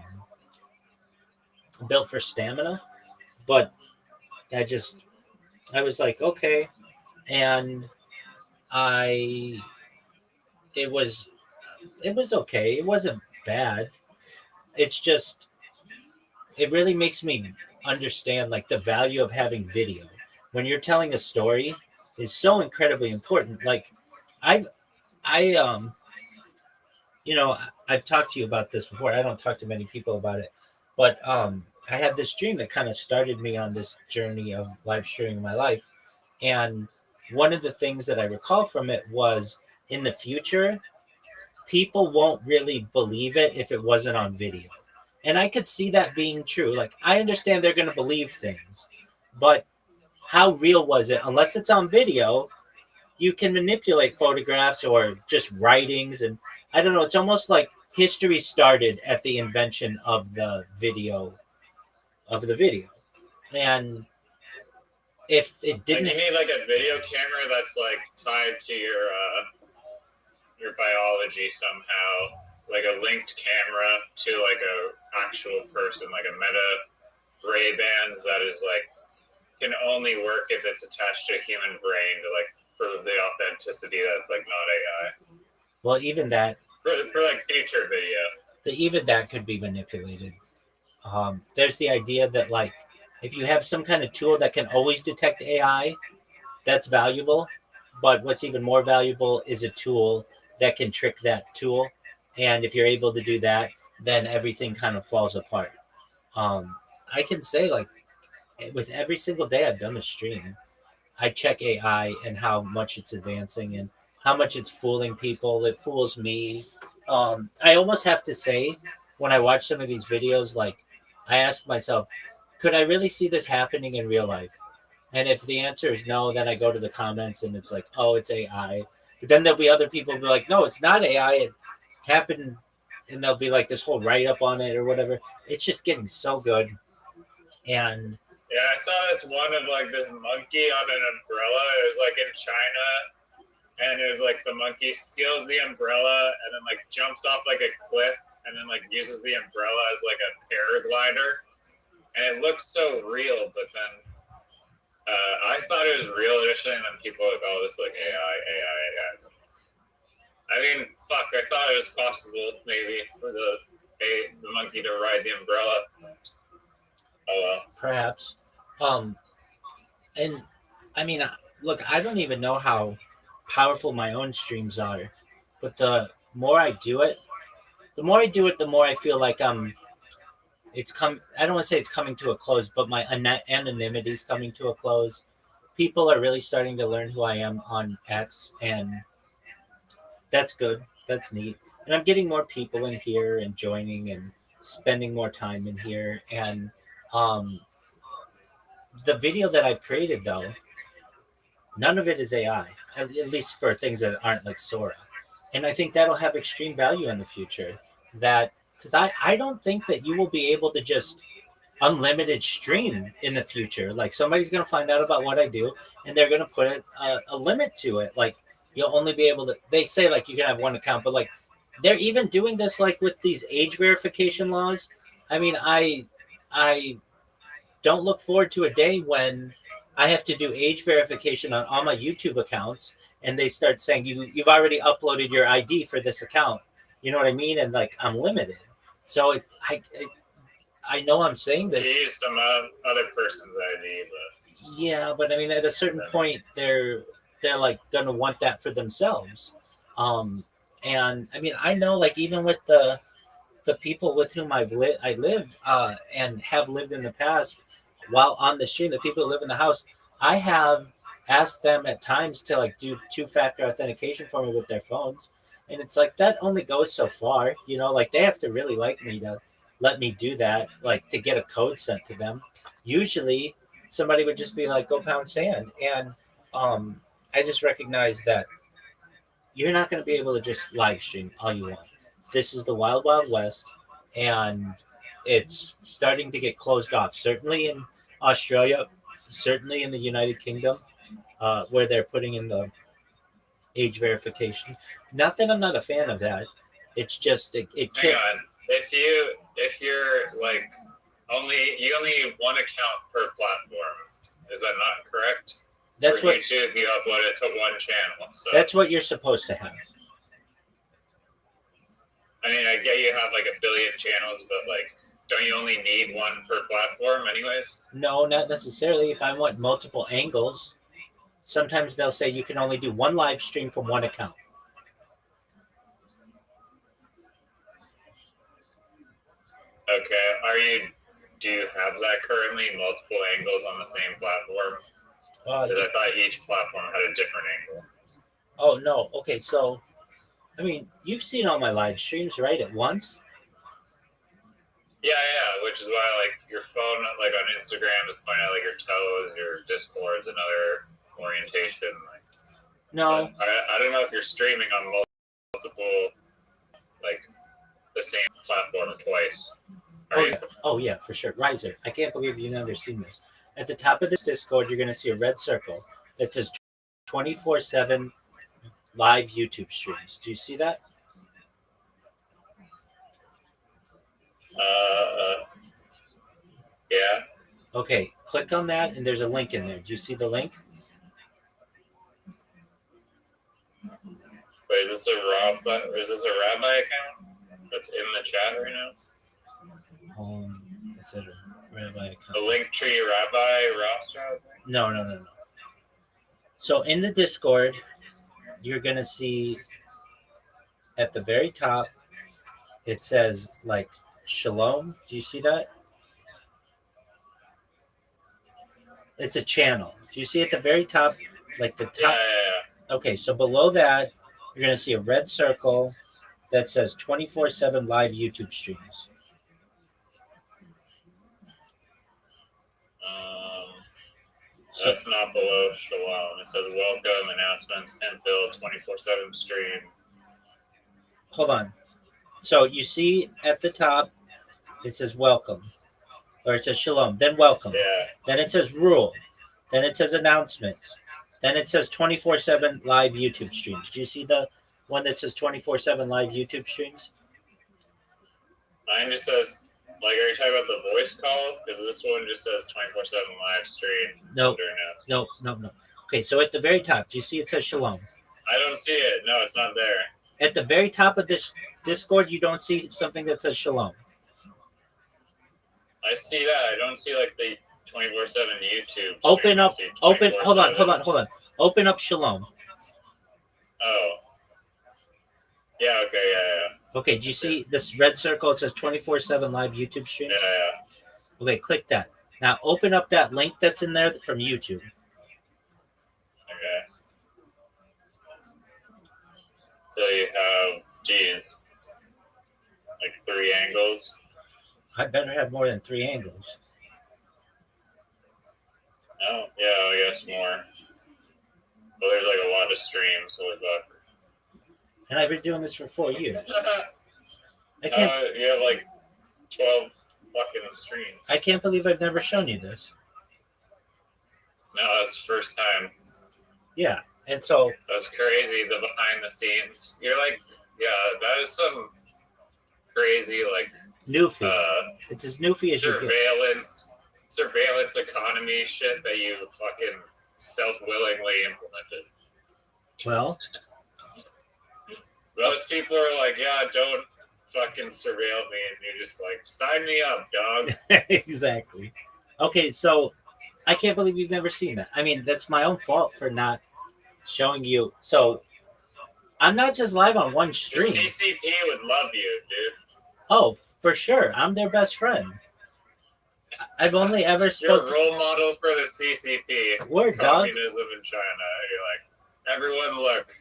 [SPEAKER 4] built for stamina, but I was like, okay. And I it was okay. It wasn't bad. It's just it really makes me understand like the value of having video. When you're telling a story is so incredibly important. Like I've I you know, I've talked to you about this before. I don't talk to many people about it. But I had this dream that kind of started me on this journey of live streaming my life. And one of the things that I recall from it was in the future, people won't really believe it if it wasn't on video. And I could see that being true. Like, I understand they're going to believe things, but how real was it? Unless it's on video, you can manipulate photographs or just writings. And I don't know, it's almost like history started at the invention of the video. And if it didn't,
[SPEAKER 9] like you need like a video camera that's like tied to your biology somehow, like a linked camera to like a actual person, like a Meta Ray Bans that is like can only work if it's attached to a human brain to like prove the authenticity that's like not AI.
[SPEAKER 4] well, even that
[SPEAKER 9] for like future video.
[SPEAKER 4] Even that could be manipulated. There's the idea that like if you have some kind of tool that can always detect AI, that's valuable. But what's even more valuable is a tool that can trick that tool. And if you're able to do that, then everything kind of falls apart. I can say like with every single day I've done a stream, I check AI and how much it's advancing and how much it's fooling people. It fools me. I almost have to say when I watch some of these videos, like I ask myself, could I really see this happening in real life? And if the answer is no, then I go to the comments and it's like, oh, it's AI. But then there'll be other people who be like, no, it's not AI. It happened. And there'll be like this whole write up on it or whatever. It's just getting so good. And
[SPEAKER 9] yeah, I saw this one of like this monkey on an umbrella. It was like in China. And it was like the monkey steals the umbrella and then like jumps off like a cliff and then like uses the umbrella as like a paraglider. And it looks so real, but then I thought it was real initially, and then people were like, oh, this is like AI. I mean, fuck, I thought it was possible maybe for the monkey to ride the umbrella. Oh well.
[SPEAKER 4] Perhaps. And I mean, look, I don't even know how powerful my own streams are, but the more I do it, the more I feel like I'm I don't want to say it's coming to a close, but my anonymity is coming to a close. People are really starting to learn who I am on X, and that's good. That's neat. And I'm getting more people in here and joining and spending more time in here. And um, the video that I've created, though, none of it is AI, at least for things that aren't like Sora. And I think that'll have extreme value in the future. That because I don't think that you will be able to just unlimited stream in the future. Like somebody's going to find out about what I do, and they're going to put a limit to it. Like you'll only be able to. They say like you can have one account, but like they're even doing this like with these age verification laws. I mean, I don't look forward to a day when I have to do age verification on all my YouTube accounts, and they start saying you've already uploaded your ID for this account. You know what I mean? And like I'm limited. So I know I'm saying this.
[SPEAKER 9] You use some other person's ID, but
[SPEAKER 4] Yeah, but I mean, at a certain point, they're like gonna want that for themselves. And I mean, I know like even with the people with whom I live and have lived in the past, while on the stream, the people who live in the house, I have asked them at times to like do two-factor authentication for me with their phones, and it's like that only goes so far, you know. Like they have to really like me to let me do that, like to get a code sent to them. Usually, somebody would just be like, "Go pound sand," and I just recognize that you're not going to be able to just live stream all you want. This is the wild, wild west, and it's starting to get closed off. Certainly in Australia, certainly in the United Kingdom, where they're putting in the age verification. Not that I'm not a fan of that. It's just it
[SPEAKER 9] hang
[SPEAKER 4] can't.
[SPEAKER 9] on. If you're like you only need one account per platform, is that not correct?
[SPEAKER 4] That's
[SPEAKER 9] For
[SPEAKER 4] what
[SPEAKER 9] YouTube, you upload it to one channel. So
[SPEAKER 4] that's what you're supposed to have.
[SPEAKER 9] I mean, I get you have like a billion channels, but like, don't you only need one per platform, anyways?
[SPEAKER 4] No, not necessarily. If I want multiple angles, sometimes they'll say you can only do one live stream from one account.
[SPEAKER 9] Okay. Do you have that currently, multiple angles on the same platform? Because I thought each platform had a different angle.
[SPEAKER 4] Oh no. Okay, so I mean, you've seen all my live streams, right? At once.
[SPEAKER 9] Yeah, which is why like your phone, like on Instagram, is pointing out like your toes, your Discord's another orientation. Like,
[SPEAKER 4] No.
[SPEAKER 9] I don't know if you're streaming on multiple, like the same platform twice.
[SPEAKER 4] Oh yeah, for sure. Riser. I can't believe you've never seen this. At the top of this Discord, you're going to see a red circle that says 24/7 live YouTube streams. Do you see that?
[SPEAKER 9] Yeah.
[SPEAKER 4] Okay, click on that, and there's a link in there. Do you see the link?
[SPEAKER 9] Wait, is this a rabbi account that's in the chat right now?
[SPEAKER 4] Is it a rabbi account?
[SPEAKER 9] The Linktree Rabbi Rothschild?
[SPEAKER 4] No. So in the Discord, you're gonna see at the very top, it says like Shalom. Do you see that? It's a channel. Do you see at the very top, like the top?
[SPEAKER 9] Yeah.
[SPEAKER 4] Okay, so below that, you're gonna see a red circle that says 24/7 live YouTube streams.
[SPEAKER 9] That's not below Shalom. It says welcome, announcements, infill, 24/7 stream.
[SPEAKER 4] Hold on. So you see at the top, it says welcome, or it says Shalom, then welcome.
[SPEAKER 9] Yeah.
[SPEAKER 4] Then it says rule. Then it says announcements. Then it says 24/7 live YouTube streams. Do you see the one that says 24/7 live YouTube streams?
[SPEAKER 9] Mine just says, like, are you talking about the voice call? Because this one just says 24/7 live stream.
[SPEAKER 4] No. Okay, so at the very top, do you see it says Shalom?
[SPEAKER 9] I don't see it. No, it's not there.
[SPEAKER 4] At the very top of this Discord, you don't see something that says Shalom.
[SPEAKER 9] I see that. I don't see like the 24/7 YouTube.
[SPEAKER 4] Open up. Hold on. Open up Shalom.
[SPEAKER 9] Oh. Yeah. Okay. Yeah.
[SPEAKER 4] Okay, do you see this red circle? It says 24/7 live YouTube stream.
[SPEAKER 9] Yeah.
[SPEAKER 4] Okay, click that. Now open up that link that's in there from YouTube.
[SPEAKER 9] Okay. So you have, geez, like 3 angles.
[SPEAKER 4] I better have more than 3 angles.
[SPEAKER 9] Oh, yeah, I guess more. But there's like a lot of streams with
[SPEAKER 4] And I've been doing this for 4 years. I
[SPEAKER 9] that.
[SPEAKER 4] can't.
[SPEAKER 9] You have like 12 fucking streams.
[SPEAKER 4] I can't believe I've never shown you this.
[SPEAKER 9] No, that's the first time.
[SPEAKER 4] Yeah, and so
[SPEAKER 9] That's crazy. The behind the scenes. You're like, yeah, that is some crazy like
[SPEAKER 4] newfie. It's as newfie as you get.
[SPEAKER 9] surveillance economy shit that you fucking self-willingly implemented.
[SPEAKER 4] Well,
[SPEAKER 9] most people are like, yeah, don't fucking surveil me, and you're just like, sign me up, dog.
[SPEAKER 4] exactly. Okay, so I can't believe you've never seen that. I mean, that's my own fault for not showing you. So I'm not just live on one stream.
[SPEAKER 9] The CCP would love you, dude.
[SPEAKER 4] Oh, for sure. I'm their best friend. I've only ever spoken.
[SPEAKER 9] You're a role model for the CCP.
[SPEAKER 4] Word, dog.
[SPEAKER 9] Communism in China. You're like, everyone look.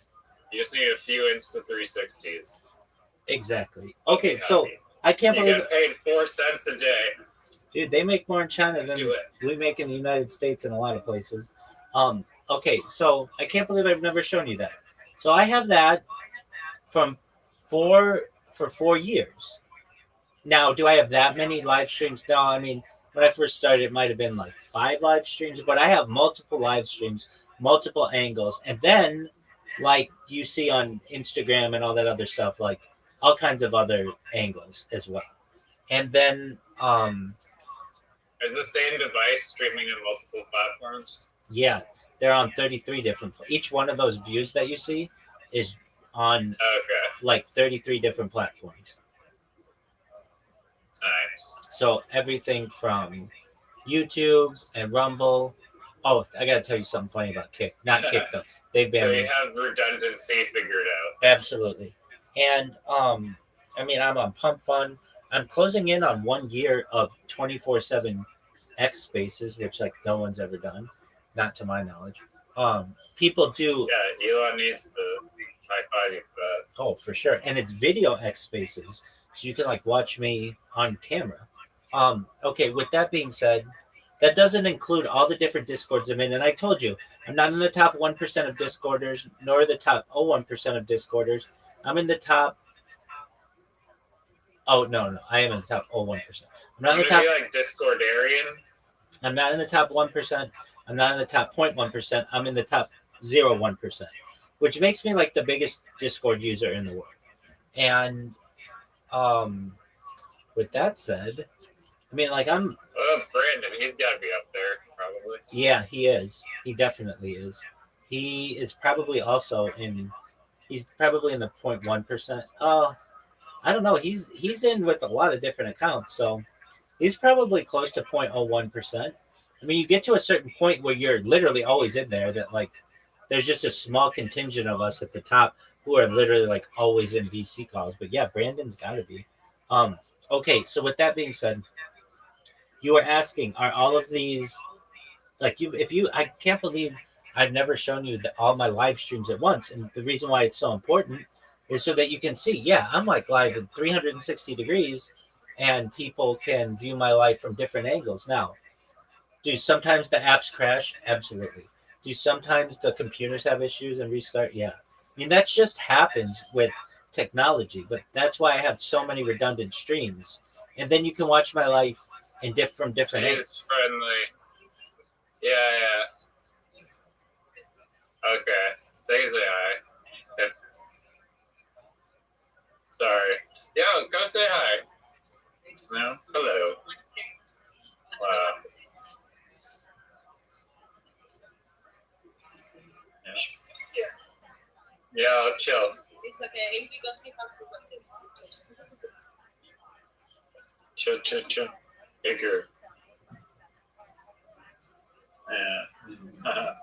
[SPEAKER 9] You just need a few Insta360s.
[SPEAKER 4] Exactly. Okay, so I can't
[SPEAKER 9] you
[SPEAKER 4] believe
[SPEAKER 9] get paid 4 cents a day.
[SPEAKER 4] Dude, they make more in China than we make in the United States in a lot of places. Okay, so I can't believe I've never shown you that. So I have that for 4 years. Now, do I have that many live streams? No, I mean, when I first started, it might have been like 5 live streams, but I have multiple live streams, multiple angles, and then like you see on Instagram and all that other stuff, like all kinds of other angles as well. And then
[SPEAKER 9] is the same device streaming in multiple platforms?
[SPEAKER 4] Yeah, they're on 33 different. Each one of those views that you see is on like 33 different platforms.
[SPEAKER 9] Nice.
[SPEAKER 4] So everything from YouTube and Rumble. Oh, I gotta tell you something funny about Kick. Not Kick though. They've been.
[SPEAKER 9] So you have redundancy figured out.
[SPEAKER 4] Absolutely. And I mean, I'm on Pump Fun. I'm closing in on 1 year of 24/7 X Spaces, which like no one's ever done, not to my knowledge. People do.
[SPEAKER 9] Yeah, Elon needs to high five you for that.
[SPEAKER 4] Oh, for sure. And it's video X Spaces, so you can like watch me on camera. Okay, with that being said, that doesn't include all the different Discords I'm in. And I told you, I'm not in the top 1% of Discorders, nor the top 0.1% of Discorders. I'm in the top. Oh, no, I am in the top 0.1%. I'm not in the top.
[SPEAKER 9] Like Discordarian?
[SPEAKER 4] I'm not in the top 1%. I'm not in the top 0.1%. I'm in the top 0.1%, which makes me like the biggest Discord user in the world. And with that said, I mean, like I'm.
[SPEAKER 9] Brandon, he's got to be up there, probably.
[SPEAKER 4] Yeah, he is. He definitely is. He is probably also in. He's probably in the 0.1%. I don't know. He's in with a lot of different accounts, so he's probably close to 0.01%. I mean, you get to a certain point where you're literally always in there. That like, there's just a small contingent of us at the top who are literally like always in VC calls. But yeah, Brandon's got to be. Okay, so with that being said, you were asking, are all of these like you? If you, I can't believe I've never shown you all my live streams at once, and the reason why it's so important is so that you can see. Yeah, I'm like live in 360 degrees, and people can view my life from different angles. Now, do sometimes the apps crash? Absolutely. Do sometimes the computers have issues and restart? Yeah. I mean, that just happens with technology, but that's why I have so many redundant streams. And then you can watch my life from different angles.
[SPEAKER 9] It's friendly. Yeah. Okay. Say hi. Sorry. Yeah, go say hi. No? Hello. Wow. Yeah, I'll chill.
[SPEAKER 8] It's okay.
[SPEAKER 9] Chill. Bigger. Yeah.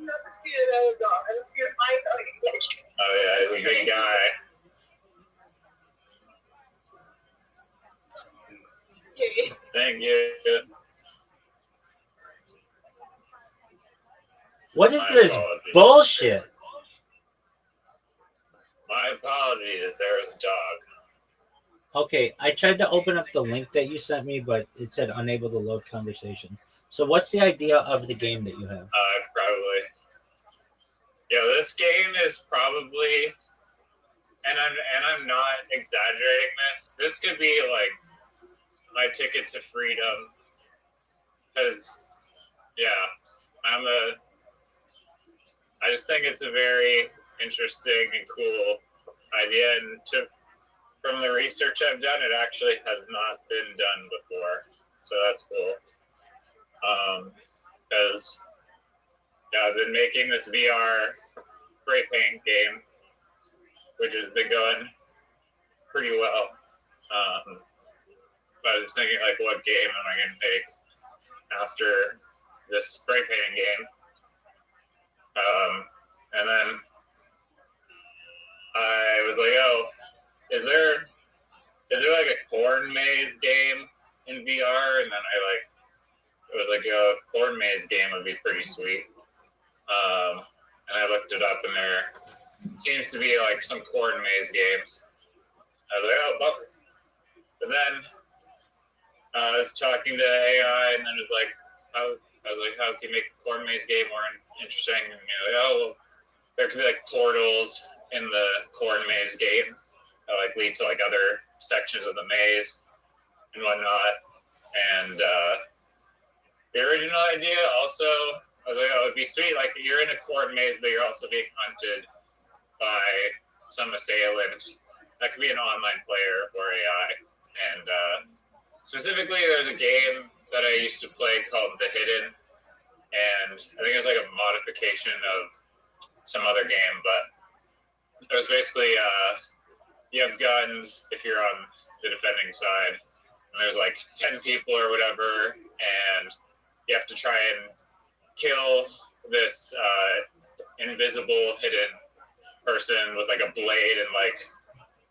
[SPEAKER 8] Not the scooter that was gone. And the scooter I thought he said.
[SPEAKER 9] Oh yeah, he's a big guy.
[SPEAKER 8] Curious.
[SPEAKER 9] Thank you.
[SPEAKER 4] What is
[SPEAKER 9] My
[SPEAKER 4] this
[SPEAKER 9] apologies.
[SPEAKER 4] bullshit?
[SPEAKER 9] My apologies. There was a dog.
[SPEAKER 4] Okay, I tried to open up the link that you sent me, but it said unable to load conversation. So what's the idea of the game that you have?
[SPEAKER 9] Probably. Yeah, this game is probably, and I'm not exaggerating this. This could be like my ticket to freedom, because I just think it's a very interesting and cool idea, and from the research I've done, it actually has not been done before, so that's cool. Because I've been making this VR spray paint game, which has been going pretty well. But I was thinking, like, what game am I going to make after this spray painting game? And then I was like, oh, is there like a corn maze game in VR? And then it was like a corn maze game would be pretty sweet. And I looked it up, and there seems to be like some corn maze games. I was like, oh, bummer. But then I was talking to AI, and then it was like, how can you make the corn maze game more interesting? And like, oh, well, there could be like portals in the corn maze game that like lead to like other sections of the maze and whatnot. And the original idea also, I was like, oh, it'd be sweet. Like, you're in a corn maze, but you're also being hunted by some assailant. That could be an online player or AI. And specifically, there's a game that I used to play called The Hidden. And I think it was like a modification of some other game, but it was basically you have guns if you're on the defending side, and there's like 10 people or whatever, and you have to try and kill this invisible hidden person with like a blade, and like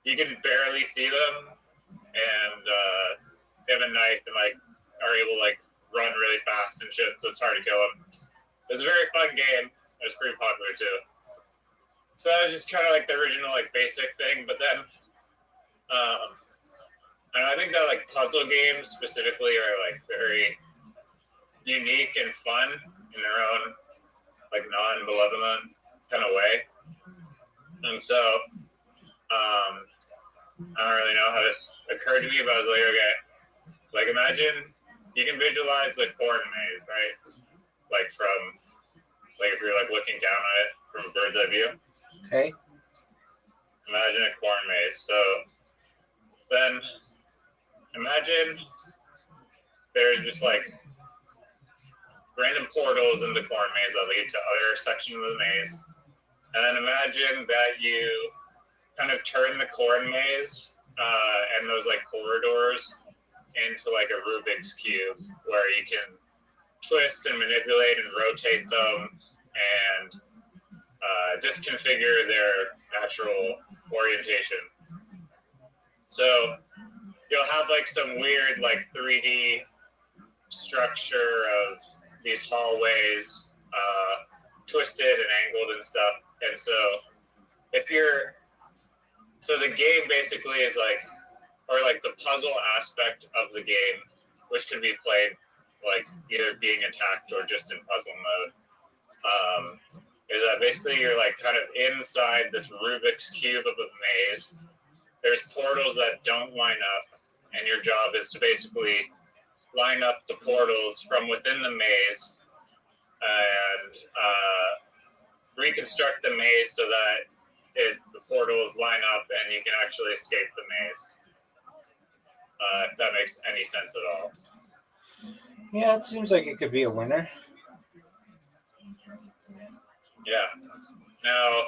[SPEAKER 9] you can barely see them, and they have a knife and like are able to like run really fast and shit, so it's hard to kill them. It was a very fun game. It was pretty popular too. So that was just kind of like the original like basic thing, but then and I think that like puzzle games specifically are like very unique and fun in their own like non-malevolent kind of way. And so I don't really know how this occurred to me, but I was like, okay, like imagine you can visualize like corn maze, right? Like from like if you're like looking down on it from a bird's eye view.
[SPEAKER 4] Okay.
[SPEAKER 9] Imagine a corn maze. So then imagine there's just like random portals in the corn maze that lead to other sections of the maze. And then imagine that you kind of turn the corn maze and those like corridors into like a Rubik's Cube where you can twist and manipulate and rotate them and disconfigure their natural orientation. So you'll have like some weird like 3D structure of these hallways, twisted and angled and stuff. And so the game basically is like, or like the puzzle aspect of the game, which can be played like either being attacked or just in puzzle mode, is that basically you're like kind of inside this Rubik's Cube of a maze. There's portals that don't line up, and your job is to basically line up the portals from within the maze and reconstruct the maze so that the portals line up and you can actually escape the maze. If that makes any sense at all.
[SPEAKER 4] Yeah, it seems like it could be a winner.
[SPEAKER 9] Yeah. Now,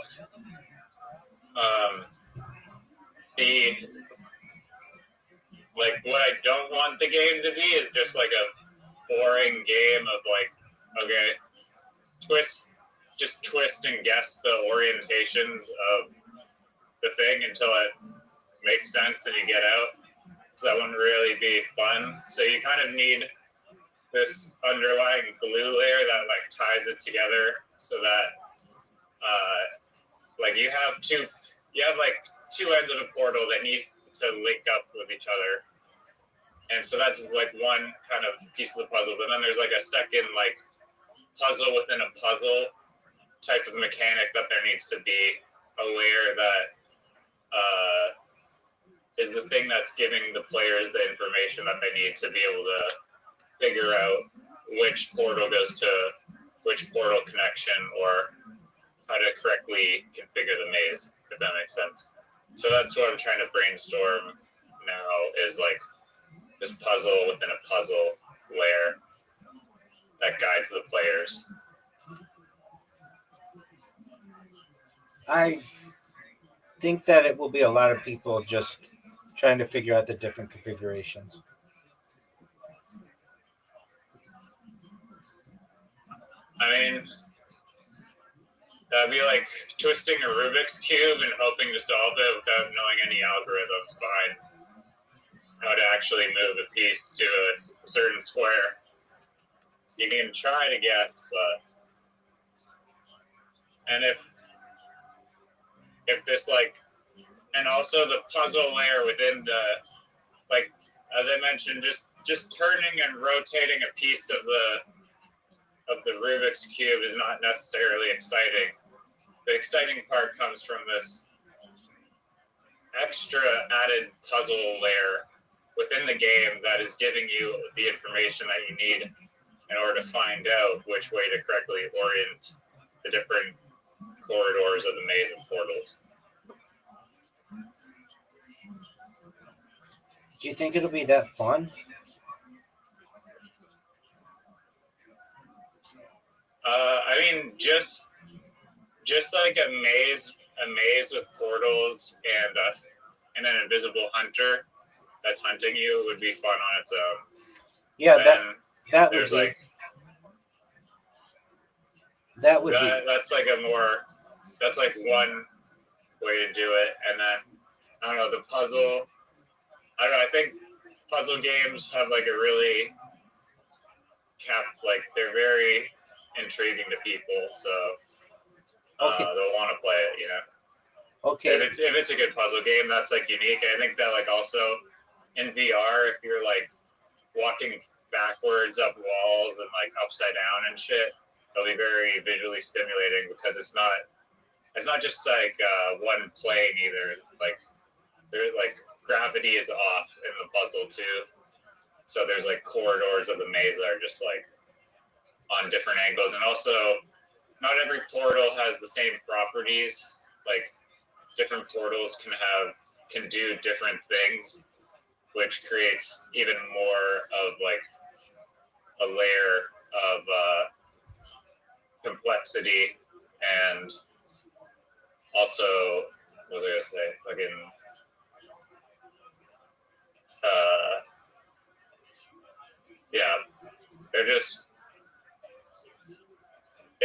[SPEAKER 9] what I don't want the game to be is just like a boring game of like, okay, twist just twist and guess the orientations of the thing until it makes sense and you get out. So that wouldn't really be fun. So you kind of need this underlying glue layer that like ties it together so that like you have like two ends of a portal that need to link up with each other. And so that's like one kind of piece of the puzzle. But then there's like a second like puzzle within a puzzle type of mechanic that there needs to be a layer that is the thing that's giving the players the information that they need to be able to figure out which portal goes to which portal connection or how to correctly configure the maze, if that makes sense. So that's what I'm trying to brainstorm now is like this puzzle within a puzzle layer that guides the players.
[SPEAKER 4] I think that it will be a lot of people just trying to figure out the different configurations.
[SPEAKER 9] I mean, that'd be like twisting a Rubik's Cube and hoping to solve it without knowing any algorithms behind how to actually move a piece to a certain square. You can try to guess, and if this like, and also the puzzle layer within the, like, as I mentioned, just turning and rotating a piece of the Rubik's Cube is not necessarily exciting. The exciting part comes from this extra added puzzle layer within the game that is giving you the information that you need in order to find out which way to correctly orient the different corridors of the maze and portals.
[SPEAKER 4] Do you think it'll be that fun?
[SPEAKER 9] I mean, just like a maze with portals and an invisible hunter that's hunting you would be fun on its own.
[SPEAKER 4] Yeah,
[SPEAKER 9] and
[SPEAKER 4] that would
[SPEAKER 9] there's
[SPEAKER 4] be.
[SPEAKER 9] like that's like that's like one way to do it. And then I don't know, the puzzle. I don't know. I think puzzle games have like a really they're very intriguing to people, so they'll want to play it, you know.
[SPEAKER 4] Okay.
[SPEAKER 9] If it's a good puzzle game, that's like unique. I think that like also in VR, if you're like walking backwards up walls and like upside down and shit, it'll be very visually stimulating because it's not just like one plane either. Like gravity is off in the puzzle too. So there's like corridors of the maze that are just like on different angles, and also not every portal has the same properties. Like different portals can do different things, which creates even more of like a layer of complexity. And also, what was I gonna say? Yeah, they're just.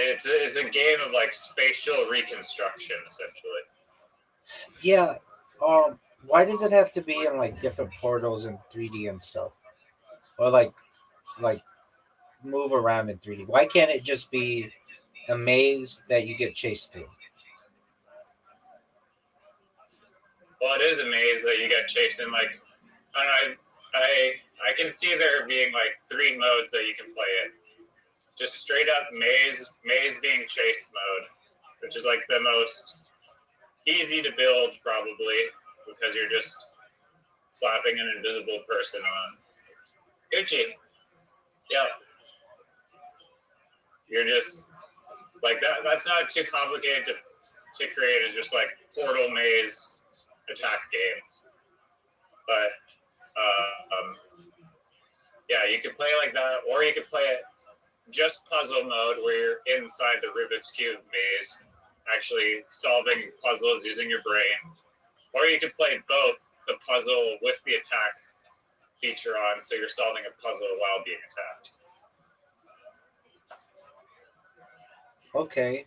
[SPEAKER 9] It's a game of like spatial reconstruction, essentially.
[SPEAKER 4] Yeah. Why does it have to be in like different portals and 3D and stuff, or like move around in 3D? Why can't it just be a maze that you get chased through?
[SPEAKER 9] Well, it is a maze that you get chased in. Like, I can see there being like 3 modes that you can play it. Just straight up maze being chase mode, which is like the most easy to build probably because you're just slapping an invisible person on. Gucci. Yeah. You're just like that. That's not too complicated to create. It's just like portal maze attack game. But yeah, you could play it like that, or you could play it just puzzle mode where you're inside the Rubik's Cube maze, actually solving puzzles using your brain. Or you could play both, the puzzle with the attack feature on, so you're solving a puzzle while being attacked.
[SPEAKER 4] Okay.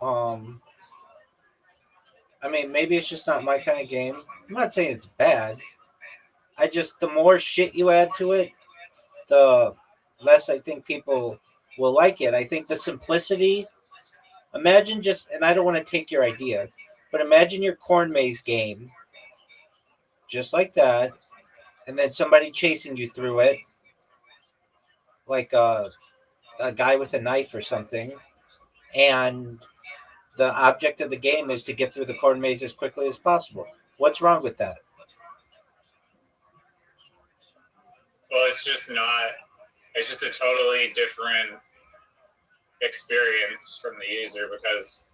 [SPEAKER 4] I mean, maybe it's just not my kind of game. I'm not saying it's bad. The more shit you add to it, the less I think people will like it. I think the simplicity. Imagine just, and I don't want to take your idea, but imagine your corn maze game, just like that, and then somebody chasing you through it, like a guy with a knife or something, and the object of the game is to get through the corn maze as quickly as possible. What's wrong with that?
[SPEAKER 9] Well, it's just not. It's just a totally different experience from the user because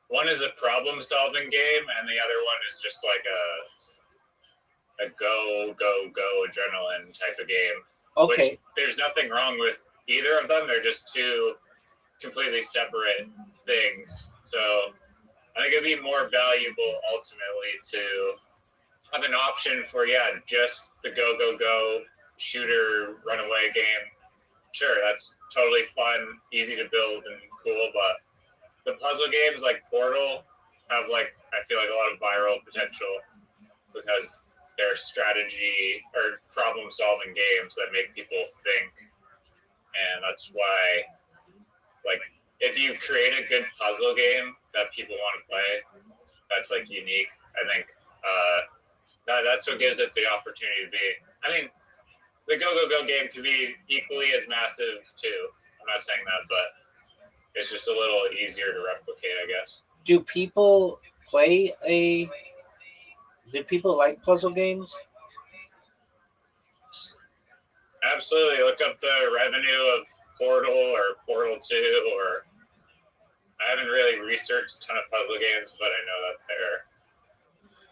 [SPEAKER 9] one is a problem-solving game, and the other one is just like a go adrenaline type of game.
[SPEAKER 4] Okay.
[SPEAKER 9] Which there's nothing wrong with either of them. They're just two completely separate things. So I think it'd be more valuable ultimately to have an option for just the go shooter runaway game. Sure, that's totally fun, easy to build and cool, but the puzzle games like Portal have I feel like a lot of viral potential because they're strategy or problem solving games that make people think. And that's why if you create a good puzzle game that people want to play, that's unique. I think that's what gives it the opportunity to be. I mean, the go game can be equally as massive too. I'm not saying that, but it's just a little easier to replicate, I guess.
[SPEAKER 4] Do people like puzzle games?
[SPEAKER 9] Absolutely. Look up the revenue of Portal or Portal 2 or I haven't really researched a ton of puzzle games, but I know that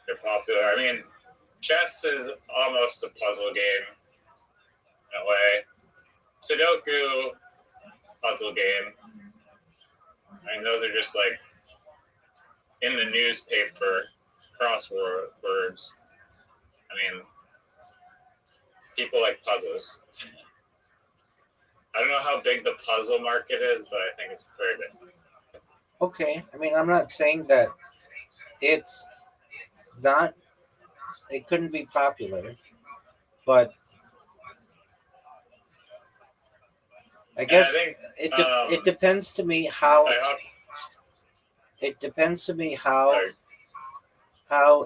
[SPEAKER 9] they're popular. I mean, chess is almost a puzzle game in a way. Sudoku, puzzle game. I mean, those are just in the newspaper crosswords. I mean, people like puzzles. I don't know how big the puzzle market is, but I think it's very big.
[SPEAKER 4] Okay. I mean, I'm not saying that it's not, it couldn't be popular, but I guess it depends to me how. It depends to me how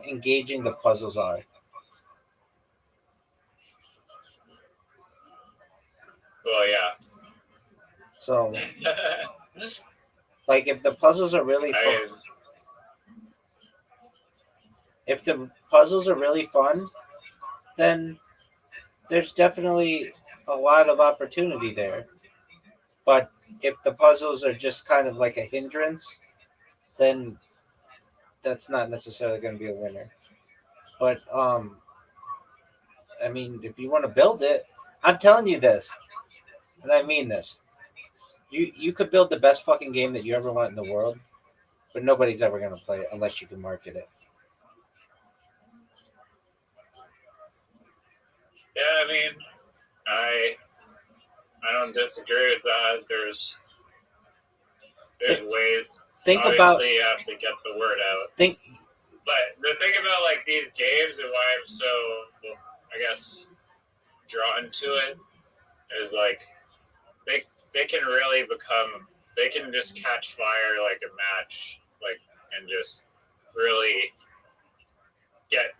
[SPEAKER 4] engaging the puzzles are.
[SPEAKER 9] Well, yeah.
[SPEAKER 4] So, if the puzzles are really fun, then there's definitely a lot of opportunity there. But if the puzzles are just kind of like a hindrance, then that's not necessarily going to be a winner. But I mean, if you want to build it, I'm telling you this, and I mean this. You could build the best fucking game that you ever want in the world, but nobody's ever going to play it unless you can market it.
[SPEAKER 9] Yeah, I mean, I don't disagree with that. There's ways. Obviously, you have to get the word out. But the thing about these games and why I'm so, I guess, drawn to it is they can really become. They can just catch fire like a match, and just really get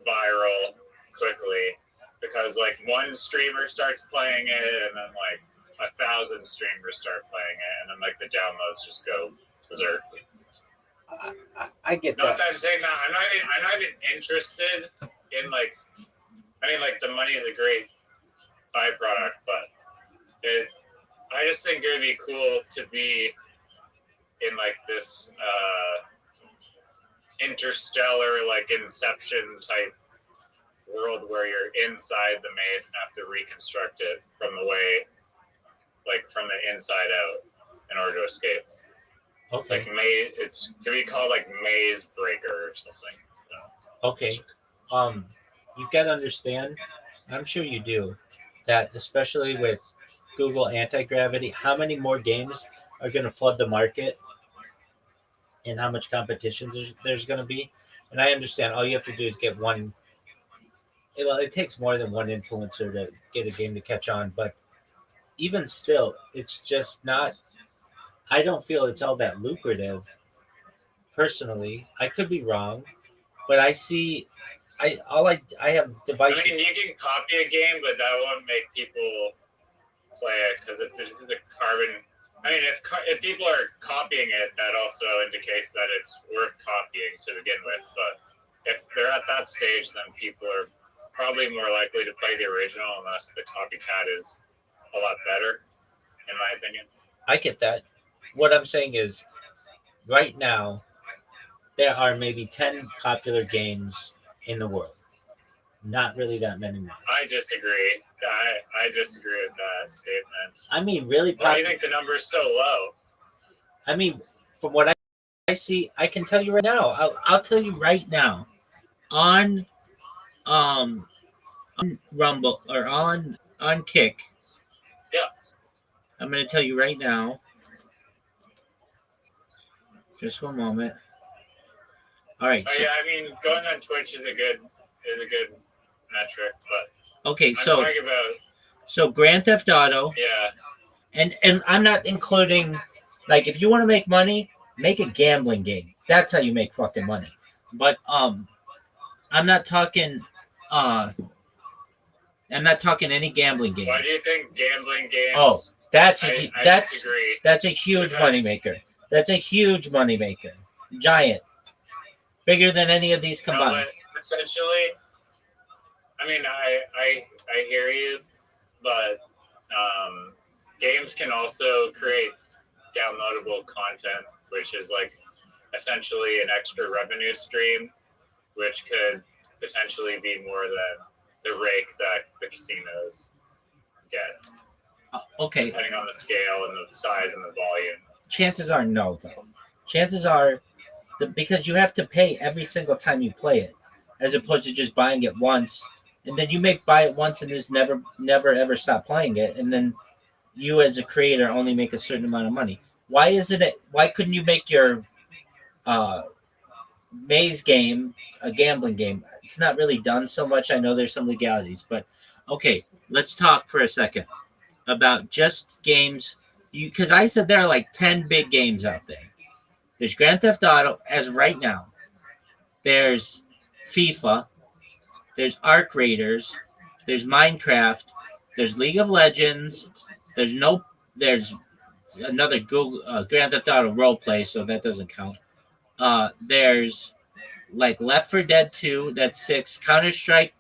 [SPEAKER 9] viral quickly. Because one streamer starts playing it, and then 1,000 streamers start playing it, and then the downloads just go berserk.
[SPEAKER 4] I get that.
[SPEAKER 9] Not that I'm saying that I'm not even interested in I mean the money is a great byproduct, but I just think it would be cool to be in this interstellar Inception type world where you're inside the maze and have to reconstruct it from the way from the inside out in order to escape.
[SPEAKER 4] Okay.
[SPEAKER 9] Maze, it's could be called Maze Breaker or something.
[SPEAKER 4] Okay. You've got to understand, I'm sure you do, that especially with Google anti-gravity, how many more games are going to flood the market and how much competition there's going to be. And I understand all you have to do is get one. Well, it takes more than one influencer to get a game to catch on, but even still, it's just not. I don't feel it's all that lucrative. Personally, I could be wrong, but I see. I have
[SPEAKER 9] I
[SPEAKER 4] devices.
[SPEAKER 9] mean, you can copy a game, but that won't make people play it because if the carbon. I mean, if people are copying it, that also indicates that it's worth copying to begin with. But if they're at that stage, then people are probably more likely to play the original unless the copycat is a lot better, in my opinion.
[SPEAKER 4] I get that. What I'm saying is, right now, there are maybe 10 popular games in the world. Not really that many more.
[SPEAKER 9] I disagree. I disagree with that statement.
[SPEAKER 4] I mean, really
[SPEAKER 9] Why do you
[SPEAKER 4] popular.
[SPEAKER 9] think the number's so low?
[SPEAKER 4] I mean, from what I see, I can tell you right now. I'll tell you right now, on on Rumble or on Kick.
[SPEAKER 9] Yeah.
[SPEAKER 4] I'm going to tell you right now. Just one moment. All right.
[SPEAKER 9] Oh
[SPEAKER 4] So,
[SPEAKER 9] yeah, I mean, going on Twitch is a good metric, but
[SPEAKER 4] okay,
[SPEAKER 9] I'm
[SPEAKER 4] so
[SPEAKER 9] talking about
[SPEAKER 4] Grand Theft Auto,
[SPEAKER 9] yeah.
[SPEAKER 4] and I'm not including, like, if you want to make money, make a gambling game. That's how you make fucking money. But I'm not talking any gambling game.
[SPEAKER 9] Why do you think gambling games?
[SPEAKER 4] Oh, that's
[SPEAKER 9] I disagree.
[SPEAKER 4] That's a huge
[SPEAKER 9] Because-
[SPEAKER 4] moneymaker. That's a huge moneymaker. Giant. Bigger than any of these
[SPEAKER 9] No,
[SPEAKER 4] combined.
[SPEAKER 9] but essentially, I mean, I hear you, but games can also create downloadable content, which is like essentially an extra revenue stream, which could potentially be more than the rake that the casinos get,
[SPEAKER 4] Okay.
[SPEAKER 9] depending on the scale and the size and the volume.
[SPEAKER 4] Chances are no, though. Chances are because you have to pay every single time you play it, as opposed to just buying it once, and then you may buy it once and just never ever stop playing it, and then you as a creator only make a certain amount of money. Why isn't it? Why couldn't you make your maze game a gambling game? It's not really done so much. I know there's some legalities, but okay, let's talk for a second about just games. Because I said there are like 10 big games out there. There's Grand Theft Auto as of right now. There's FIFA. There's Arc Raiders. There's Minecraft. There's League of Legends. There's another Google Grand Theft Auto roleplay, so that doesn't count. There's like Left 4 Dead 2. That's 6. Counter-Strike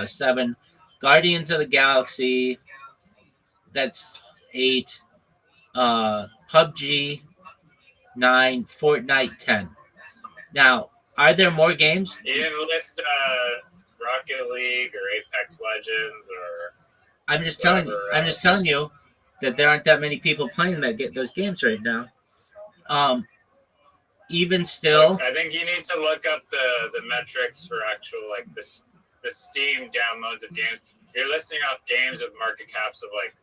[SPEAKER 4] 7. Guardians of the Galaxy. That's 8. PUBG 9, Fortnite 10. Now, are there more games?
[SPEAKER 9] You didn't list Rocket League or Apex Legends or.
[SPEAKER 4] I'm just telling you that there aren't that many people playing that get those games right now. Even still,
[SPEAKER 9] I think you need to look up the metrics for actual like the Steam downloads of games. You're listing off games with market caps of like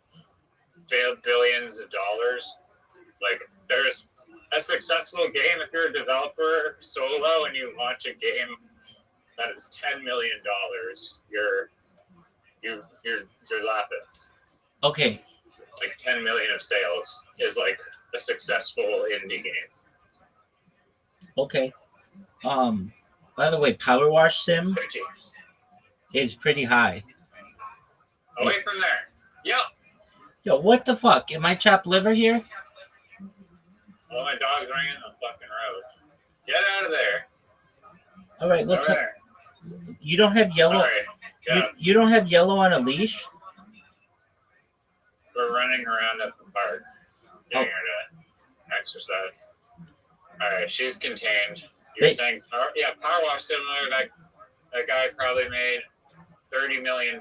[SPEAKER 9] billions of dollars. Like there's a successful game if you're a developer solo and you launch a game that is $10 million. You're laughing.
[SPEAKER 4] okay.
[SPEAKER 9] Like 10 million of sales is like a successful indie game.
[SPEAKER 4] Okay. By the way, Power Wash Sim is pretty high.
[SPEAKER 9] Away from there. Yep.
[SPEAKER 4] Yo, what the fuck? Am I chopped liver here?
[SPEAKER 9] Oh, my dog's running on the fucking road. Get out of there.
[SPEAKER 4] All right, let's.
[SPEAKER 9] Over there.
[SPEAKER 4] You don't have yellow.
[SPEAKER 9] Sorry. Yeah,
[SPEAKER 4] You don't have yellow on a leash.
[SPEAKER 9] we're running around at the park, getting her to exercise. All right, she's contained. You're saying, Power Wash similar. That guy probably made $30 million.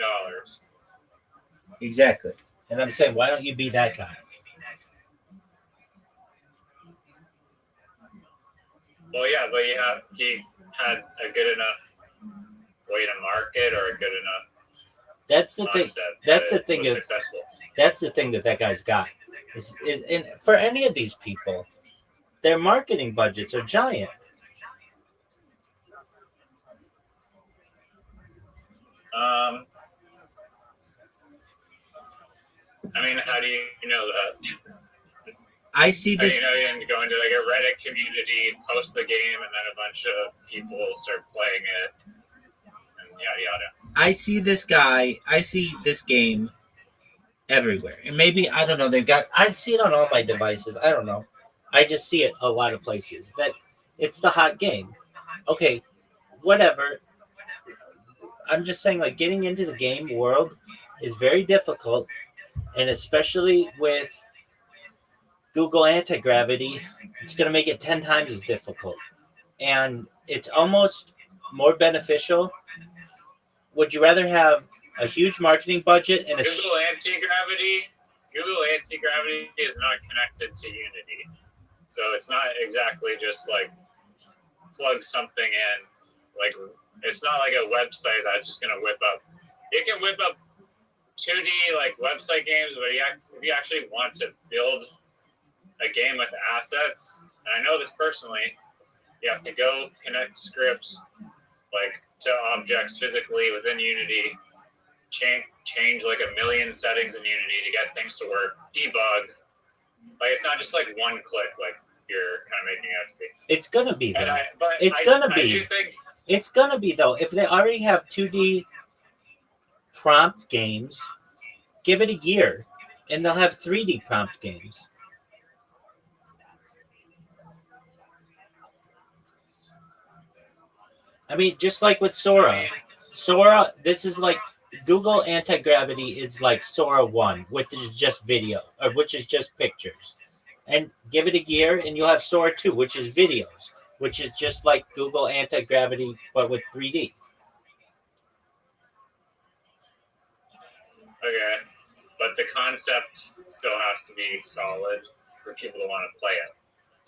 [SPEAKER 4] Exactly. And I'm saying, why don't you be that guy?
[SPEAKER 9] Well, yeah, but he had a good enough way to market or a good enough.
[SPEAKER 4] That's the thing.
[SPEAKER 9] concept
[SPEAKER 4] That's
[SPEAKER 9] that
[SPEAKER 4] the thing.
[SPEAKER 9] was
[SPEAKER 4] Is
[SPEAKER 9] successful.
[SPEAKER 4] that's the thing that guy's got. And for any of these people, their marketing budgets are giant.
[SPEAKER 9] I mean, how do you know that?
[SPEAKER 4] I see
[SPEAKER 9] How do
[SPEAKER 4] this.
[SPEAKER 9] you know you didn't go into like a Reddit community, post the game, and then a bunch of people start playing it, and yada yada.
[SPEAKER 4] I see this guy. I see this game everywhere, and maybe I don't know. They've got. I'd see it on all my devices. I don't know. I just see it a lot of places. That it's the hot game. Okay, whatever. I'm just saying, like getting into the game world is very difficult, and especially with Google anti-gravity, it's going to make it 10 times as difficult. And it's almost more beneficial. Would you rather have a huge marketing budget and a
[SPEAKER 9] Google anti-gravity is not connected to Unity, so it's not exactly just like plug something in. Like it's not like a website that's just going to whip up. It can whip up 2D like website games, but if you actually want to build a game with assets, and I know this personally, you have to go connect scripts like to objects physically within Unity, change like a million settings in Unity to get things to work, debug. Like it's not just like one click like you're kind of making it out to be.
[SPEAKER 4] It's gonna be though.
[SPEAKER 9] I
[SPEAKER 4] It's gonna be though. If they already have 2D prompt games, give it a year, and they'll have 3D prompt games. I mean, just like with Sora. Sora, this is like Google anti-gravity is like Sora 1, which is just video, or which is just pictures. And give it a year, and you'll have Sora 2, which is videos, which is just like Google anti-gravity, but with 3D.
[SPEAKER 9] Okay, but the concept still has to be solid for people to want to play it.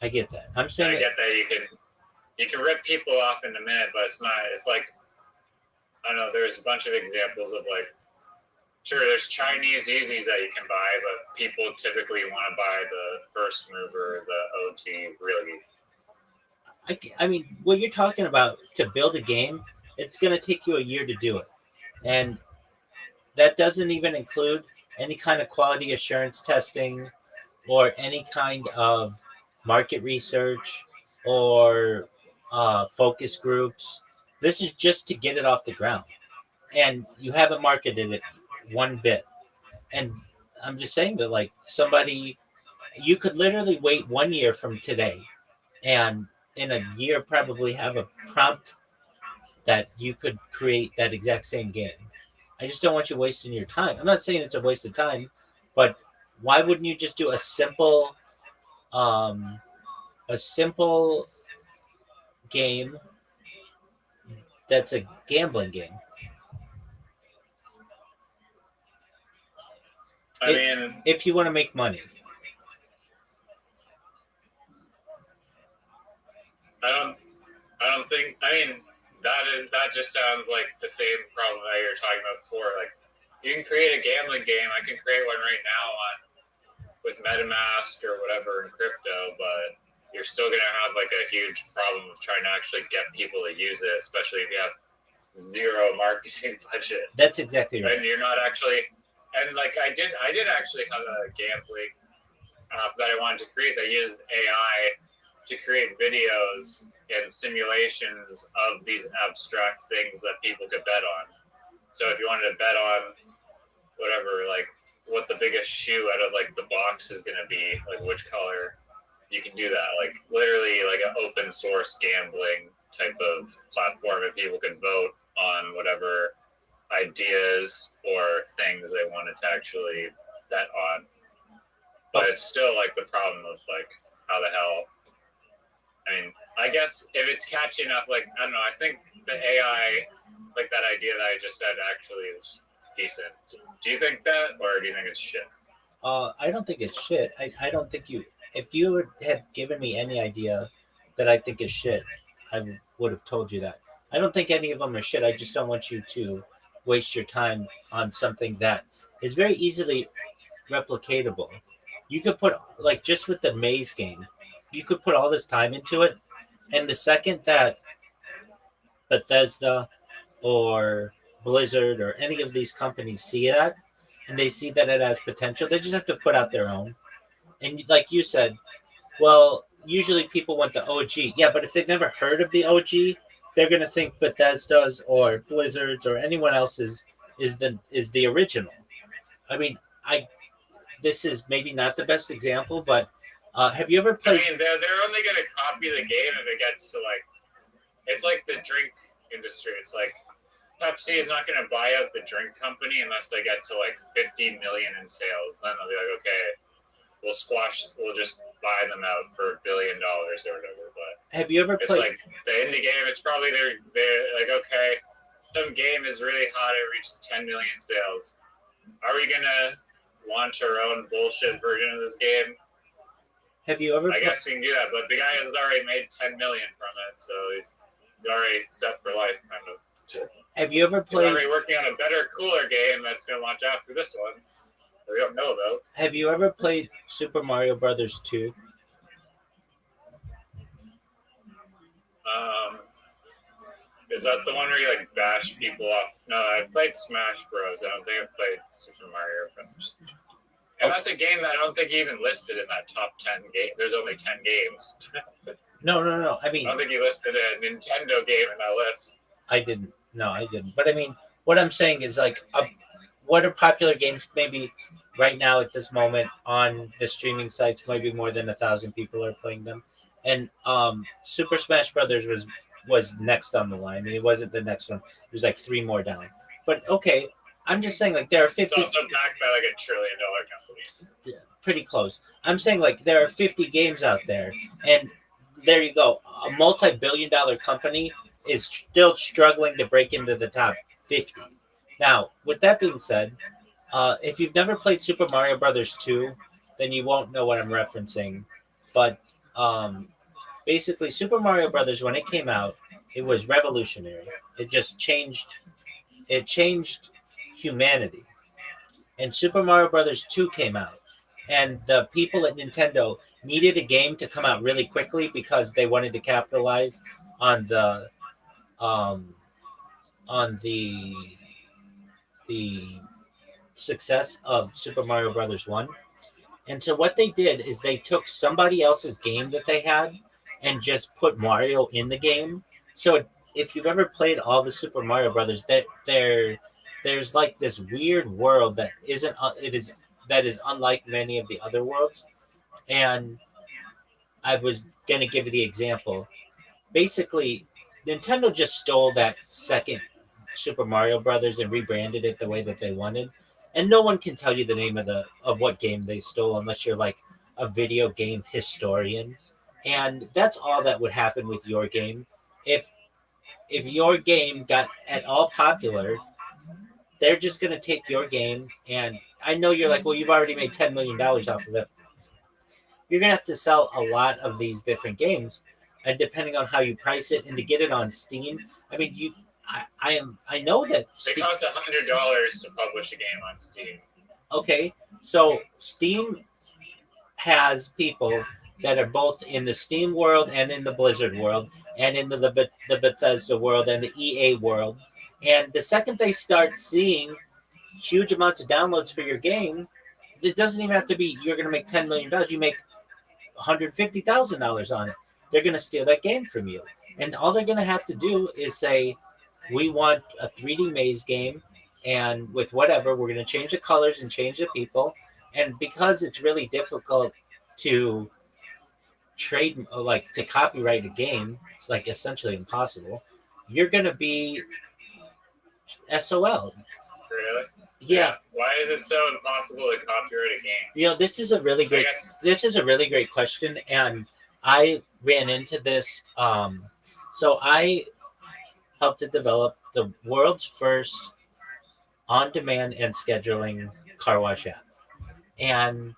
[SPEAKER 4] I get that. I'm saying
[SPEAKER 9] I get that you can rip people off in a minute, but it's not. It's like I don't know. There's a bunch of examples of like, sure, there's Chinese Yeezys that you can buy, but people typically want to buy the first mover, the OT, really.
[SPEAKER 4] I mean, what you're talking about to build a game, it's going to take you a year to do it, and that doesn't even include any kind of quality assurance testing or any kind of market research or focus groups. This is just to get it off the ground, and you haven't marketed it one bit. And I'm just saying that, like, you could literally wait 1 year from today, and in a year probably have a prompt that you could create that exact same game. I just don't want you wasting your time. I'm not saying it's a waste of time, but why wouldn't you just do a simple game that's a gambling game?
[SPEAKER 9] I mean,
[SPEAKER 4] if you want to make money.
[SPEAKER 9] I don't think. I mean, that just sounds like the same problem that you were talking about before. Like, you can create a gambling game. I can create one right now with MetaMask or whatever in crypto, but you're still gonna have like a huge problem of trying to actually get people to use it, especially if you have zero marketing budget.
[SPEAKER 4] That's exactly right.
[SPEAKER 9] And you're not actually. And like I did actually have a gambling app that I wanted to create that used AI to create videos and simulations of these abstract things that people could bet on. So if you wanted to bet on whatever, like what the biggest shoe out of like the box is going to be, like which color, you can do that. Like literally like an open source gambling type of platform, and people could vote on whatever ideas or things they wanted to actually bet on. But it's still like the problem of like how the hell. I mean, I guess if it's catching up, like I don't know, I think the AI, like that idea that I just said, actually is decent. Do you think that, or do you think it's shit?
[SPEAKER 4] I don't think it's shit. I don't think you. If you had given me any idea that I think is shit, I would have told you that. I don't think any of them are shit. I just don't want you to waste your time on something that is very easily replicatable. You could put, like, just with the maze game, you could put all this time into it, and the second that Bethesda or Blizzard or any of these companies see that, and they see that it has potential, they just have to put out their own. And like you said, well, usually people want the OG. Yeah, but if they've never heard of the OG, they're gonna think Bethesda's or Blizzard's or anyone else's is the original. I mean, I this is maybe not the best example, but have you ever
[SPEAKER 9] I
[SPEAKER 4] played?
[SPEAKER 9] mean, they're only gonna copy the game if it gets to like. It's like the drink industry. It's like Pepsi is not going to buy out the drink company unless they get to like 50 million in sales. Then they'll be like, okay, we'll just buy them out for $1 billion or whatever. But
[SPEAKER 4] Have you ever
[SPEAKER 9] it's
[SPEAKER 4] played?
[SPEAKER 9] like the indie game. It's probably they're like, okay, some game is really hot. It reaches 10 million sales. Are we gonna launch our own bullshit version of this game?
[SPEAKER 4] Have you ever?
[SPEAKER 9] I guess we can do that, but the guy has already made 10 million from it, so he's already set for life, kind of.
[SPEAKER 4] Have you ever
[SPEAKER 9] He's
[SPEAKER 4] played?
[SPEAKER 9] already working on a better, cooler game that's going to launch after this one. We don't know though.
[SPEAKER 4] Have you ever played Super Mario Brothers 2?
[SPEAKER 9] Is that the one where you like bash people off? No, I played Smash Bros. I don't think I played Super Mario Brothers. And that's a game that I don't think he even listed in that top 10 game. There's only 10 games.
[SPEAKER 4] No. I
[SPEAKER 9] I
[SPEAKER 4] mean,
[SPEAKER 9] don't think he listed a Nintendo game in that list.
[SPEAKER 4] I didn't. No, I didn't. But I mean, what I'm saying is like, what are popular games? Maybe right now at this moment on the streaming sites, maybe more than 1,000 people are playing them. And Super Smash Brothers was next on the line. It wasn't the next one. It was like 3 more down. But okay, I'm just saying like there are
[SPEAKER 9] It's
[SPEAKER 4] 50.
[SPEAKER 9] also backed by like $1 trillion company.
[SPEAKER 4] Pretty close. I'm saying like there are 50 games out there, and there you go. A multi-billion-dollar company is still struggling to break into the top 50. Now, with that being said, if you've never played Super Mario Brothers 2, then you won't know what I'm referencing. But basically, Super Mario Brothers, when it came out, it was revolutionary. It just changed. It changed humanity. And Super Mario Brothers 2 came out, and the people at Nintendo needed a game to come out really quickly because they wanted to capitalize on um, the success of Super Mario Brothers 1. And so what they did is they took somebody else's game that they had and just put Mario in the game. So if you've ever played all the Super Mario Brothers, there's like this weird world that isn't that is unlike many of the other worlds. And I was going to give you the example. Basically, Nintendo just stole that second Super Mario Brothers and rebranded it the way that they wanted. And no one can tell you the name of what game they stole unless you're like a video game historian. And that's all that would happen with your game. If your game got at all popular, they're just going to take your game, and I know you're like, well, you've already made $10 million off of it. You're going to have to sell a lot of these different games, and depending on how you price it, and to get it on Steam, I mean, I know that
[SPEAKER 9] It costs $100 to publish a game on Steam.
[SPEAKER 4] Okay, so Steam has people that are both in the Steam world and in the Blizzard world and in the Bethesda world and the EA world. And the second they start seeing huge amounts of downloads for your game, it doesn't even have to be you're going to make $10 million. You make $150,000 on it. They're going to steal that game from you. And all they're going to have to do is say, we want a 3D maze game, and with whatever, we're going to change the colors and change the people. And because it's really difficult to to copyright a game, it's like essentially impossible. You're going to be SOL.
[SPEAKER 9] Really?
[SPEAKER 4] Yeah.
[SPEAKER 9] Why is it so impossible to copyright a game?
[SPEAKER 4] This is a really great question, and I ran into this. So I helped to develop the world's first on-demand and scheduling car wash app, and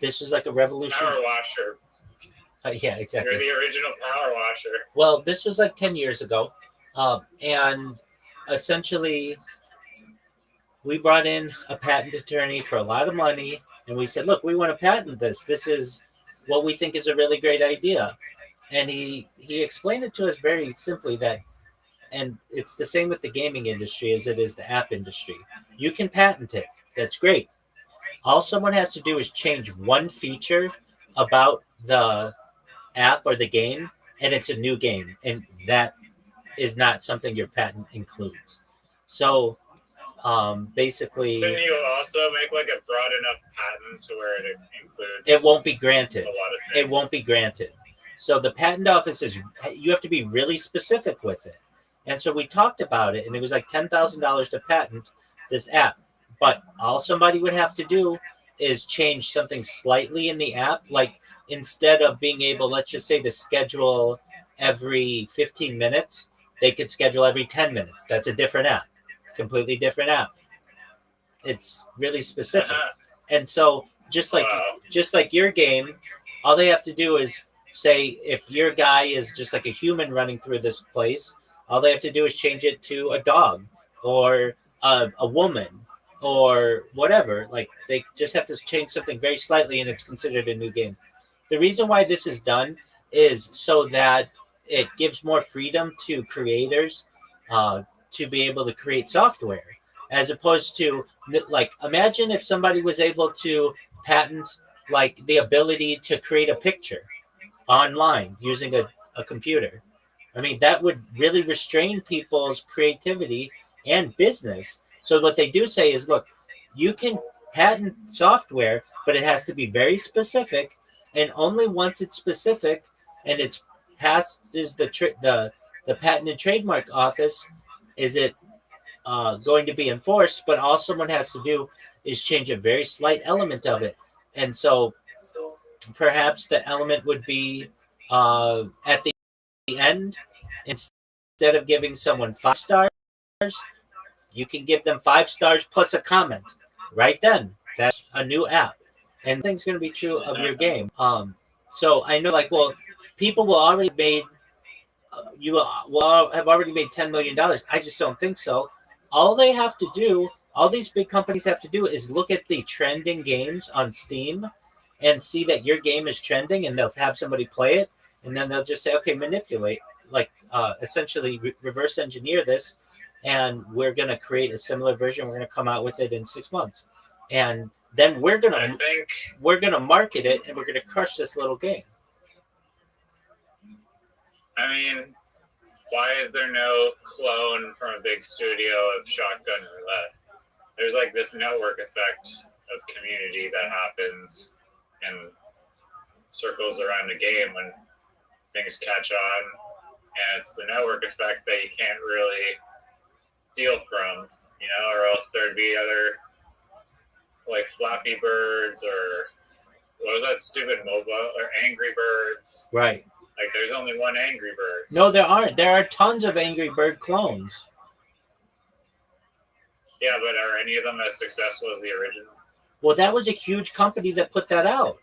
[SPEAKER 4] this was like a revolution.
[SPEAKER 9] Power washer.
[SPEAKER 4] Yeah, exactly.
[SPEAKER 9] You're the original power washer.
[SPEAKER 4] Well, this was like 10 years ago, and essentially we brought in a patent attorney for a lot of money, and we said, look, we want to patent this. This is what we think is a really great idea. And he explained it to us very simply that, and it's the same with the gaming industry as it is the app industry. You can patent it. That's great. All someone has to do is change one feature about the app or the game, and it's a new game, and that is not something your patent includes. So basically,
[SPEAKER 9] Then you also make like a broad enough patent to where it includes
[SPEAKER 4] it won't be granted.
[SPEAKER 9] a lot of things.
[SPEAKER 4] It won't be granted. So the patent office is, you have to be really specific with it. And so we talked about it, and it was like $10,000 to patent this app. But all somebody would have to do is change something slightly in the app, like instead of being able, let's just say, to schedule every 15 minutes, they could schedule every 10 minutes. That's a different app, completely different app. It's really specific. And so just like your game, all they have to do is say, if your guy is just like a human running through this place, all they have to do is change it to a dog or a woman or whatever. Like, they just have to change something very slightly, and it's considered a new game. The reason why this is done is so that it gives more freedom to creators to be able to create software, as opposed to, like, imagine if somebody was able to patent like the ability to create a picture online using a computer. I mean, that would really restrain people's creativity and business. So what they do say is, look, you can patent software, but it has to be very specific, and only once it's specific and it's passed is the patent and trademark office, is it going to be enforced. But all someone has to do is change a very slight element of it. And so perhaps the element would be at the end, instead of giving someone 5 stars, you can give them 5 stars plus a comment right then. That's a new app. And thing's going to be true of your game. So I know, like, well, people will already made you will have already made $10 million. I just don't think so. All they have to do, all these big companies have to do, is look at the trending games on Steam and see that your game is trending, and they'll have somebody play it, and then they'll just say, okay, manipulate, like essentially reverse engineer this, and we're going to create a similar version. We're going to come out with it in 6 months, and then we're going to market it, and we're going to crush this little game.
[SPEAKER 9] I mean, why is there no clone from a big studio of Shotgun Roulette? There's like this network effect of community that happens and circles around the game when things catch on, and it's the network effect that you can't really steal from, or else there'd be other like Flappy Birds, or what was that stupid MOBA, or Angry Birds.
[SPEAKER 4] Right.
[SPEAKER 9] Like, there's only one Angry Birds.
[SPEAKER 4] No, there aren't. There are tons of Angry Bird clones.
[SPEAKER 9] Yeah, but are any of them as successful as the original?
[SPEAKER 4] Well, that was a huge company that put that out.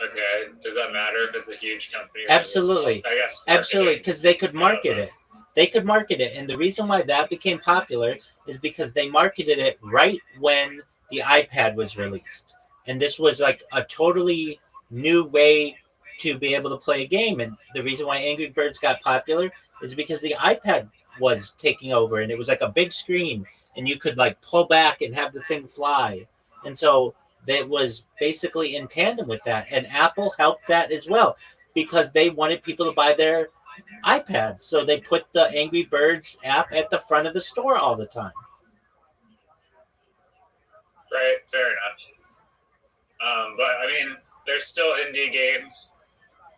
[SPEAKER 9] Okay, does that matter if it's a huge company?
[SPEAKER 4] Absolutely.
[SPEAKER 9] I guess.
[SPEAKER 4] Absolutely, because they could market it. They could market it. And the reason why that became popular is because they marketed it right when the iPad was released. And this was like a totally new way to be able to play a game. And the reason why Angry Birds got popular is because the iPad was taking over, and it was like a big screen, and you could like pull back and have the thing fly. And so that was basically in tandem with that. And Apple helped that as well, because they wanted people to buy their iPads. So they put the Angry Birds app at the front of the store all the time.
[SPEAKER 9] Right, fair enough. But I mean, there's still indie games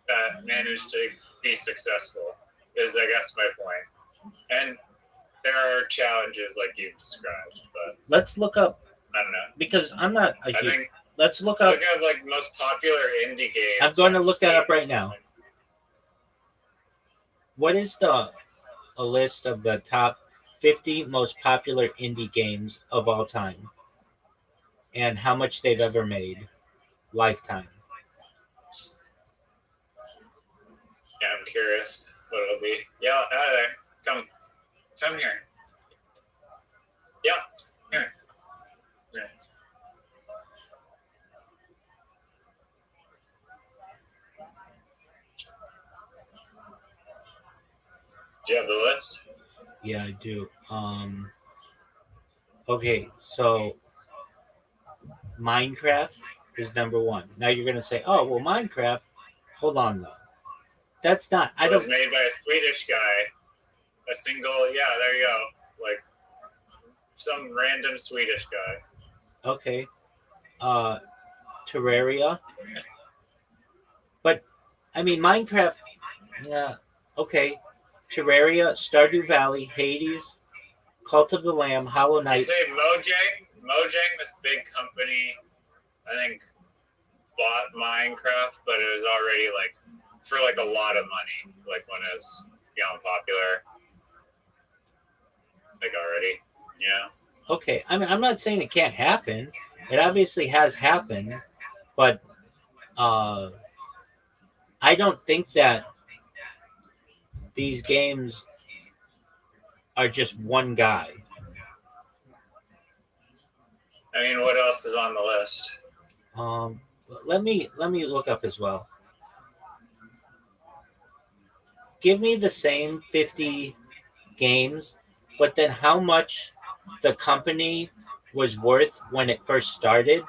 [SPEAKER 9] that manage to be successful, is I guess my point. And there are challenges like you've described, but
[SPEAKER 4] let's look up.
[SPEAKER 9] I don't know,
[SPEAKER 4] because I'm not a huge.
[SPEAKER 9] think
[SPEAKER 4] Let's look up.
[SPEAKER 9] Look at like most popular indie games.
[SPEAKER 4] I'm going to look that up right now. What is a list of the top 50 most popular indie games of all time, and how much they've ever made, lifetime?
[SPEAKER 9] Yeah, I'm curious what it'll be. Yeah, out of there. Come here. Yeah, here.
[SPEAKER 4] Yeah, I do. Okay, so Minecraft is number one. Now you're gonna say, "Oh, well, Minecraft." Hold on, though. That's not. I
[SPEAKER 9] It
[SPEAKER 4] don't.
[SPEAKER 9] was made by a Swedish guy. A single, yeah, there you go. Like some random Swedish guy.
[SPEAKER 4] Okay. Terraria. But I mean, Minecraft. Yeah. Okay. Terraria, Stardew Valley, Hades, Cult of the Lamb, Hollow
[SPEAKER 9] You
[SPEAKER 4] Knight.
[SPEAKER 9] say Mojang? Mojang, this big company, I think, bought Minecraft, but it was already like for like a lot of money, like when it was popular, like already. Yeah.
[SPEAKER 4] Okay. I mean, I'm not saying it can't happen. It obviously has happened, but I don't think that these games are just one guy.
[SPEAKER 9] I mean, what else is on the list?
[SPEAKER 4] Um, let me look up as well. Give me the same 50 games, but then how much the company was worth when it first started.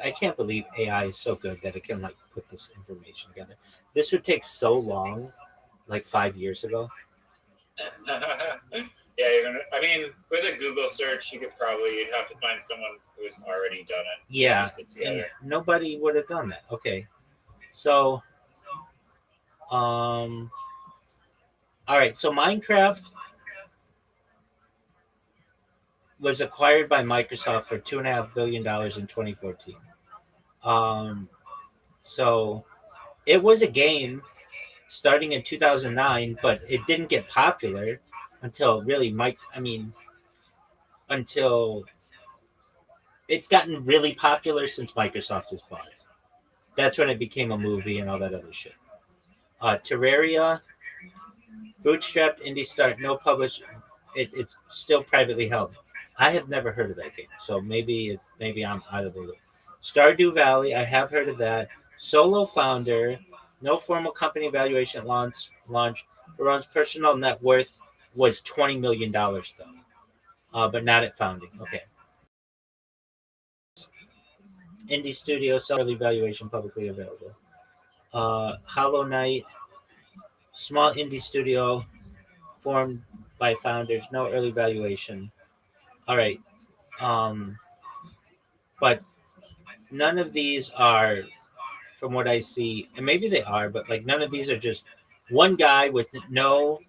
[SPEAKER 4] I can't believe AI is so good that it can like put this information together. This would take so long, like 5 years ago.
[SPEAKER 9] Yeah, I mean, with a Google search, you'd have to find someone who's already done it.
[SPEAKER 4] Yeah,
[SPEAKER 9] Pieced it
[SPEAKER 4] and
[SPEAKER 9] together.
[SPEAKER 4] nobody would have done that. Okay, so all right, so Minecraft was acquired by Microsoft for $2.5 billion in 2014. Um, so it was a game starting in 2009, but it didn't get popular until really until it's gotten really popular since Microsoft has bought it. That's when it became a movie and all that other shit. Terraria, bootstrapped indie start, no published. It's still privately held. I have never heard of that game, so maybe I'm out of the loop. Stardew Valley, I have heard of that. Solo founder, no formal company valuation launch. Around's personal net worth was $20 million though, but not at founding. Okay. Indie studio, early valuation publicly available. Hollow Knight, small indie studio formed by founders, no early valuation. All right. Um, but none of these are, from what I see, and maybe they are, but like none of these are just one guy with no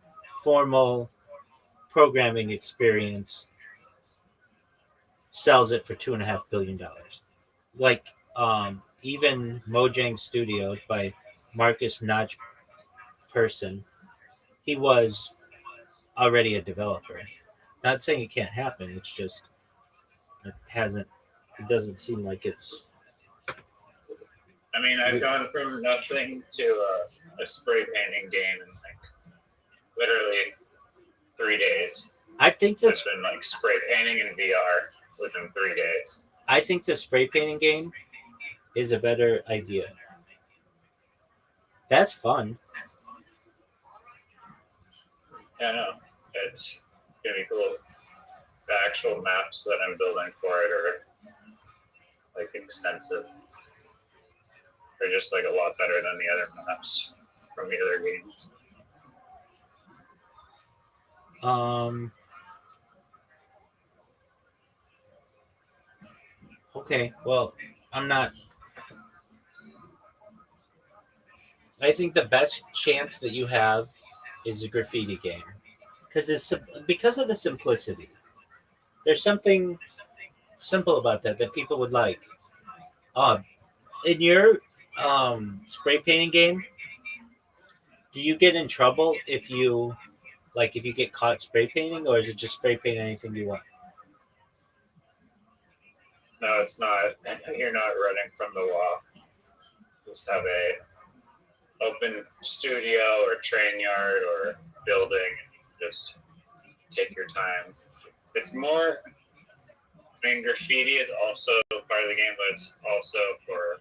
[SPEAKER 4] formal programming experience sells it for $2.5 billion. Like even Mojang Studios by Marcus Notch Person, he was already a developer. Not saying it can't happen. It's just it hasn't. It doesn't seem like it's.
[SPEAKER 9] I mean, I've gone from nothing to a spray painting game in like literally 3 days.
[SPEAKER 4] I think
[SPEAKER 9] I've
[SPEAKER 4] this.
[SPEAKER 9] been like spray painting in VR within 3 days.
[SPEAKER 4] I think the spray painting game is a better idea. That's fun.
[SPEAKER 9] Yeah, no, it's gonna be cool. The actual maps that I'm building for it are like extensive. They're just like a lot better than the other maps from the other games.
[SPEAKER 4] Okay. Well, I'm not. I think the best chance that you have is a graffiti game because of the simplicity. There's something simple about that people would like. Uh, in your spray painting game, do you get in trouble if you get caught spray painting, or is it just spray paint anything you want?
[SPEAKER 9] No, it's not. You're not running from the law. Just have a open studio or train yard or building. Just take your time. It's more. I mean, graffiti is also part of the game, but it's also for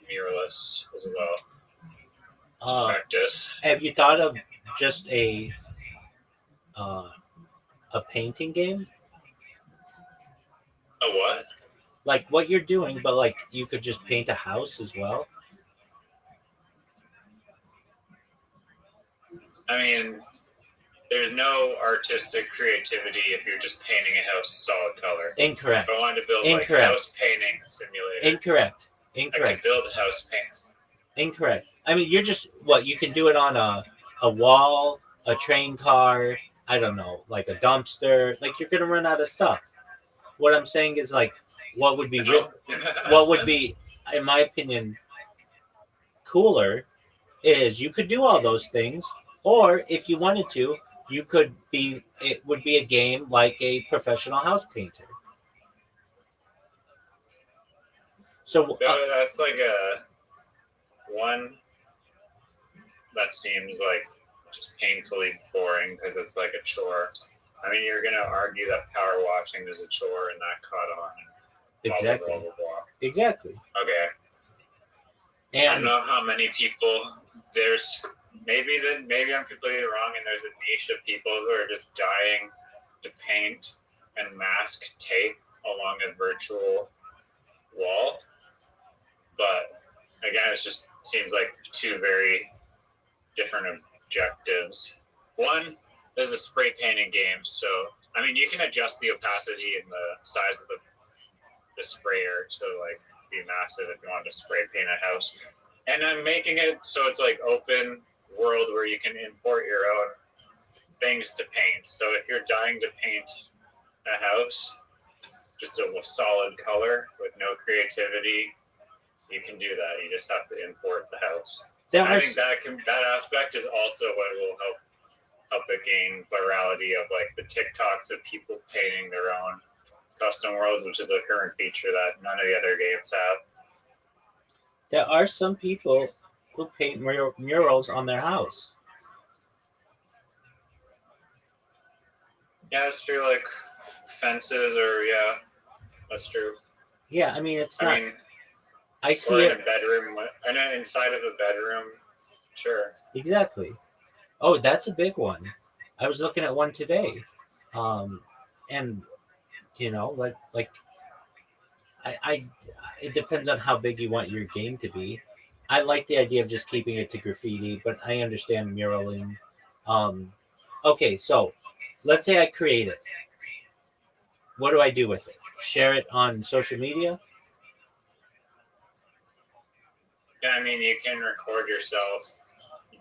[SPEAKER 9] mirrorless as well. Practice.
[SPEAKER 4] Have you thought of just a painting game?
[SPEAKER 9] A what?
[SPEAKER 4] Like what you're doing, but like you could just paint a house as well.
[SPEAKER 9] I mean, there's no artistic creativity if you're just painting a house a solid color.
[SPEAKER 4] Incorrect.
[SPEAKER 9] If I wanted to build like house painting simulator.
[SPEAKER 4] Incorrect.
[SPEAKER 9] I could build house paints.
[SPEAKER 4] Incorrect. I mean, you're just what you can do it on a wall, a train car. I don't know, like a dumpster. Like you're gonna run out of stuff. What I'm saying is like, what would be what would be, in my opinion, cooler is you could do all those things, or if you wanted to, you could be. It would be a game like a professional house painter. So
[SPEAKER 9] that's like a one that seems like just painfully boring because it's like a chore. I mean, you're gonna argue that power washing is a chore and that caught on.
[SPEAKER 4] Exactly.
[SPEAKER 9] Blah, blah, blah, blah.
[SPEAKER 4] Exactly.
[SPEAKER 9] Okay.
[SPEAKER 4] And
[SPEAKER 9] I don't know how many people there's. Maybe I'm completely wrong, and there's a niche of people who are just dying to paint and mask tape along a virtual wall. But again, it just seems like two very different objectives. One, this is a spray painting game, so I mean you can adjust the opacity and the size of the sprayer to like be massive if you want to spray paint a house. And I'm making it so it's like open world where you can import your own things to paint. So if you're dying to paint a house, just a solid color with no creativity, you can do that. You just have to import the house. I think that aspect is also what will help it gain virality of like the TikToks of people painting their own custom worlds, which is a current feature that none of the other games have.
[SPEAKER 4] There are some people who paint murals on their house.
[SPEAKER 9] Yeah, that's true. Like fences, or yeah, that's true.
[SPEAKER 4] Yeah, I mean it's not.
[SPEAKER 9] I mean,
[SPEAKER 4] I see
[SPEAKER 9] or
[SPEAKER 4] it
[SPEAKER 9] in a bedroom, and then inside of a bedroom. Sure.
[SPEAKER 4] exactly. Oh, that's a big one. I was looking at one today, and you know, like I it depends on how big you want your game to be. I like the idea of just keeping it to graffiti, but I understand muraling. Okay, so let's say I create it. What do I do with it? Share it on social media?
[SPEAKER 9] Yeah, I mean, you can record yourself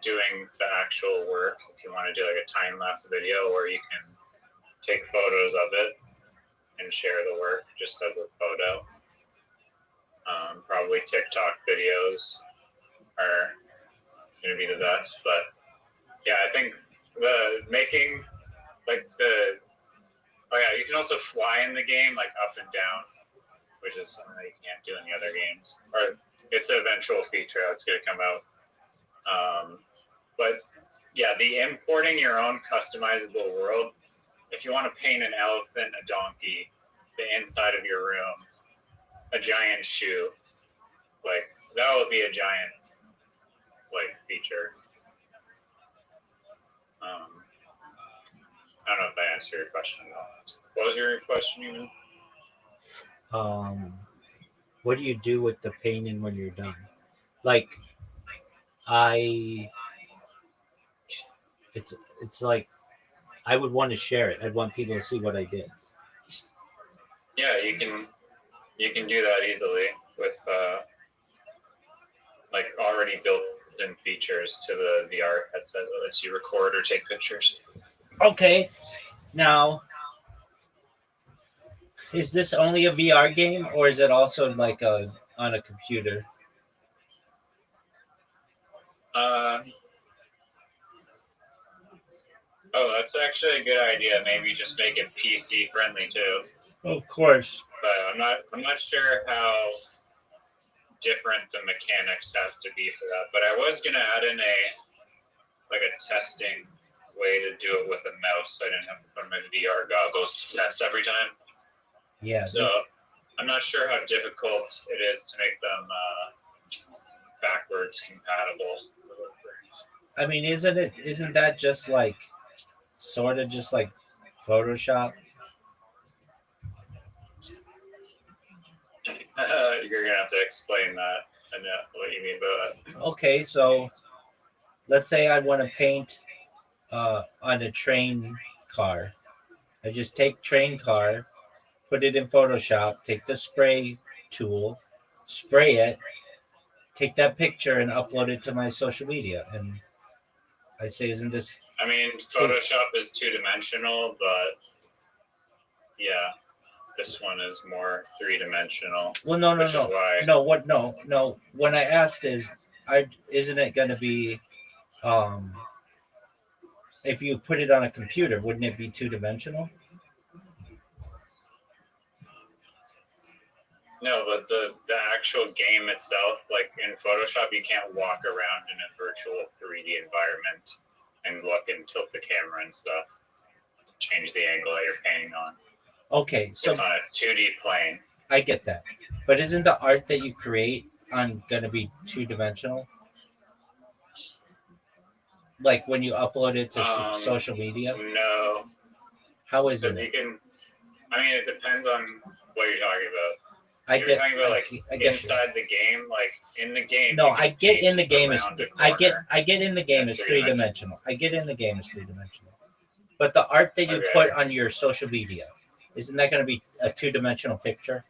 [SPEAKER 9] doing the actual work if you want to do like a time lapse video, or you can take photos of it and share the work just as a photo. Probably TikTok videos are going to be the best, but yeah, I think the making like you can also fly in the game like up and down, which is something that you can't do in the other games, or it's an eventual feature that's going to come out. But yeah, the importing your own customizable world. If you want to paint an elephant, a donkey, the inside of your room, a giant shoe, like that would be a giant like feature. I don't know if that answered your question. What was your question even?
[SPEAKER 4] What do you do with the painting when you're done? Like, it's like I would want to share it. I'd want people to see what I did.
[SPEAKER 9] Yeah, you can do that easily with like already built-in features to the VR headset that lets you record or take pictures.
[SPEAKER 4] Okay, now is this only a VR game, or is it also like on a computer?
[SPEAKER 9] Oh, that's actually a good idea. Maybe just make it PC friendly too.
[SPEAKER 4] Of course.
[SPEAKER 9] But I'm not sure how different the mechanics have to be for that. But I was gonna add in a testing way to do it with a mouse. So I didn't have to put my VR goggles to test every time.
[SPEAKER 4] Yeah.
[SPEAKER 9] So I'm not sure how difficult it is to make them backwards compatible.
[SPEAKER 4] I mean, isn't that just like sort of just like Photoshop?
[SPEAKER 9] You're gonna have to explain that and what you mean by that.
[SPEAKER 4] Okay, so let's say I want to paint on a train car. I just take train car, put it in Photoshop, take the spray tool, spray it, take that picture and upload it to my social media. And I say, isn't this?
[SPEAKER 9] I mean, Photoshop is 2-dimensional, but yeah, this one is more 3-dimensional.
[SPEAKER 4] Well, no.
[SPEAKER 9] Why...
[SPEAKER 4] No. When I asked isn't it going to be, if you put it on a computer, wouldn't it be 2-dimensional?
[SPEAKER 9] No, but the actual game itself, like in Photoshop, you can't walk around in a virtual 3D environment and look and tilt the camera and stuff, change the angle that you're painting on.
[SPEAKER 4] Okay, so
[SPEAKER 9] it's on a 2D plane.
[SPEAKER 4] I get that, but isn't the art that you create on going to be 2-dimensional? Like when you upload it to social media?
[SPEAKER 9] No.
[SPEAKER 4] How is it?
[SPEAKER 9] I mean, it depends on what you're talking about.
[SPEAKER 4] I get
[SPEAKER 9] inside the game, like in the game.
[SPEAKER 4] No, I get in the game as I get in the game as 3-dimensional. I get in the game as 3-dimensional. But the art that you put on your social media, isn't that going to be a 2-dimensional picture?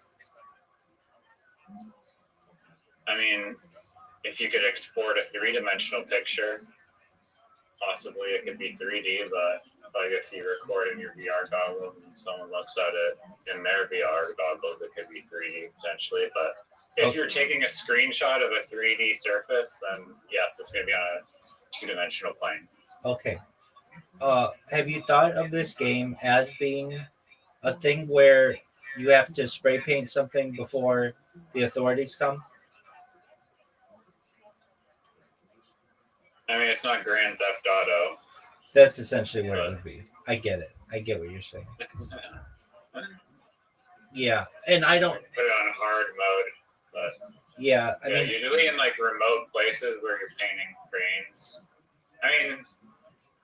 [SPEAKER 9] I mean, if you could export a 3-dimensional picture, possibly it could be 3D, but like if you record in your VR goggles and someone looks at it in their VR goggles, it could be 3D potentially. But if you're taking a screenshot of a 3D surface, then yes, it's going to be on a 2-dimensional plane.
[SPEAKER 4] Okay. Have you thought of this game as being a thing where you have to spray paint something before the authorities come?
[SPEAKER 9] I mean, it's not Grand Theft Auto.
[SPEAKER 4] That's essentially what it would be. I get it. I get what you're saying. Yeah, and I don't
[SPEAKER 9] put it on hard mode, but
[SPEAKER 4] yeah, I mean,
[SPEAKER 9] usually in like remote places where you're painting trains. I mean,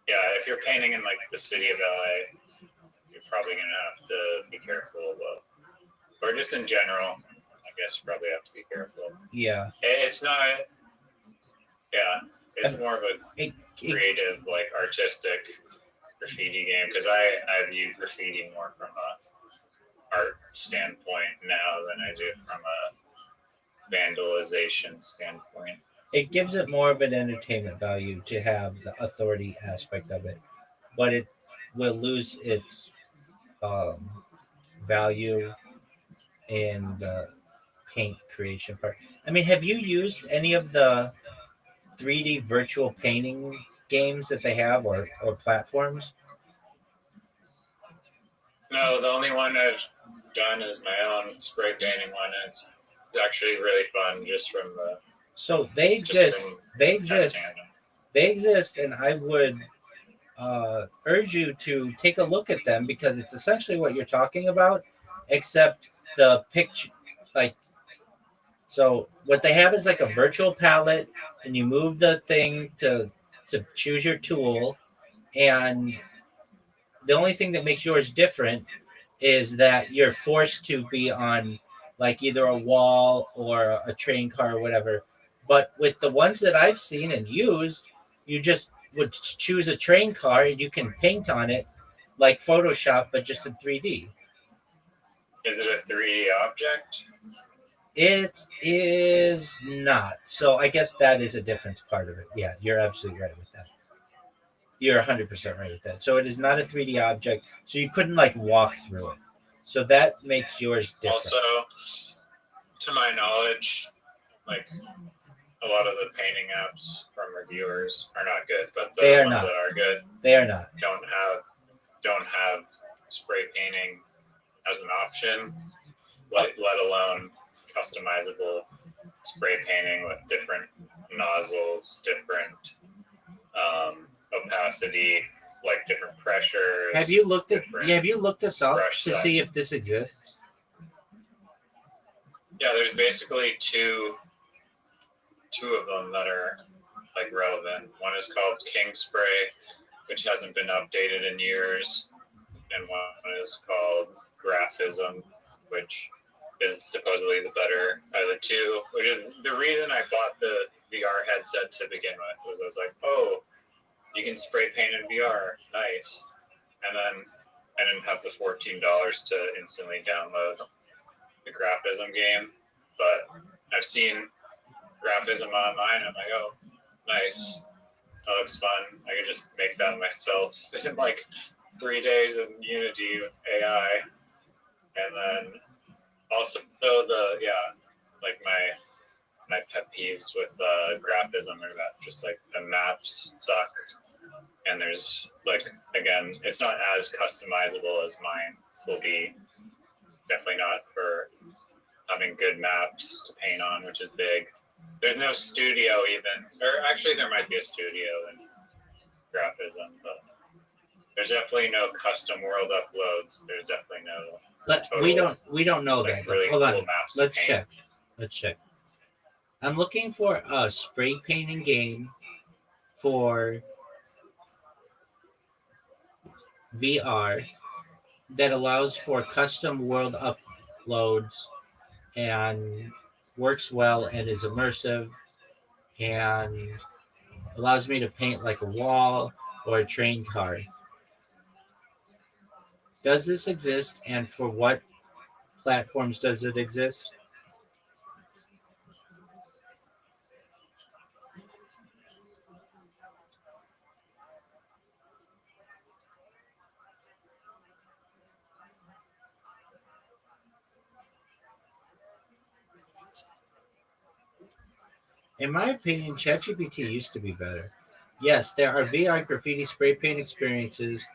[SPEAKER 9] yeah, if you're painting in like the city of LA, you're probably gonna have to be careful, or just in general, I guess you probably have to be careful.
[SPEAKER 4] Yeah,
[SPEAKER 9] it's not. Yeah, it's more of a creative, like artistic graffiti game because I view graffiti more from a art standpoint now than I do from a vandalization standpoint.
[SPEAKER 4] It gives it more of an entertainment value to have the authority aspect of it, but it will lose its value in the paint creation part. I mean, have you used any of the 3D virtual painting games that they have or platforms?
[SPEAKER 9] No, the only one I've done is my own spray painting one. And it's actually really fun just from the...
[SPEAKER 4] So they exist. They exist, and I would urge you to take a look at them because it's essentially what you're talking about, except the picture, like, so what they have is like a virtual palette, and you move the thing to choose your tool, and the only thing that makes yours different is that you're forced to be on like either a wall or a train car or whatever. But with the ones that I've seen and used, you just would choose a train car and you can paint on it like Photoshop, but just in 3D.
[SPEAKER 9] Is it a 3D object?
[SPEAKER 4] It is not. So I guess that is a different part of it. Yeah, you're absolutely right with that. You're 100% right with that. So it is not a 3D object. So you couldn't like walk through it. So that makes yours different.
[SPEAKER 9] Also, to my knowledge, like a lot of the painting apps from reviewers are not good, but the ones that are good,
[SPEAKER 4] they are not.
[SPEAKER 9] Don't have spray painting as an option, let alone customizable spray painting with different nozzles, different opacity, like different pressures.
[SPEAKER 4] Have you looked this up to see if this exists?
[SPEAKER 9] Yeah, there's basically two of them that are like relevant. One is called King Spray, which hasn't been updated in years, and one is called Graphism, which is supposedly the better of the two. The reason I bought the VR headset to begin with was I was like, oh, you can spray paint in VR, nice. And then I didn't have the $14 to instantly download the Graphism game, but I've seen Graphism online. I'm like, oh, nice. That looks fun. I could just make that myself in like 3 days in Unity with AI. And then also like my pet peeves with Graphism are that just like the maps suck. And there's like, again, it's not as customizable as mine will be. Definitely not for having good maps to paint on, which is big. There's no studio even, or actually there might be a studio in Graphism, but there's definitely no custom world uploads. There's definitely no.
[SPEAKER 4] But
[SPEAKER 9] total,
[SPEAKER 4] we don't know
[SPEAKER 9] like,
[SPEAKER 4] that.
[SPEAKER 9] really
[SPEAKER 4] Hold
[SPEAKER 9] cool
[SPEAKER 4] on.
[SPEAKER 9] maps to
[SPEAKER 4] Let's
[SPEAKER 9] paint.
[SPEAKER 4] check. I'm looking for a spray painting game for VR that allows for custom world uploads and works well and is immersive and allows me to paint like a wall or a train car. Does this exist, and for what platforms does it exist? In my opinion, ChatGPT used to be better. Yes, there are VR graffiti spray paint experiences,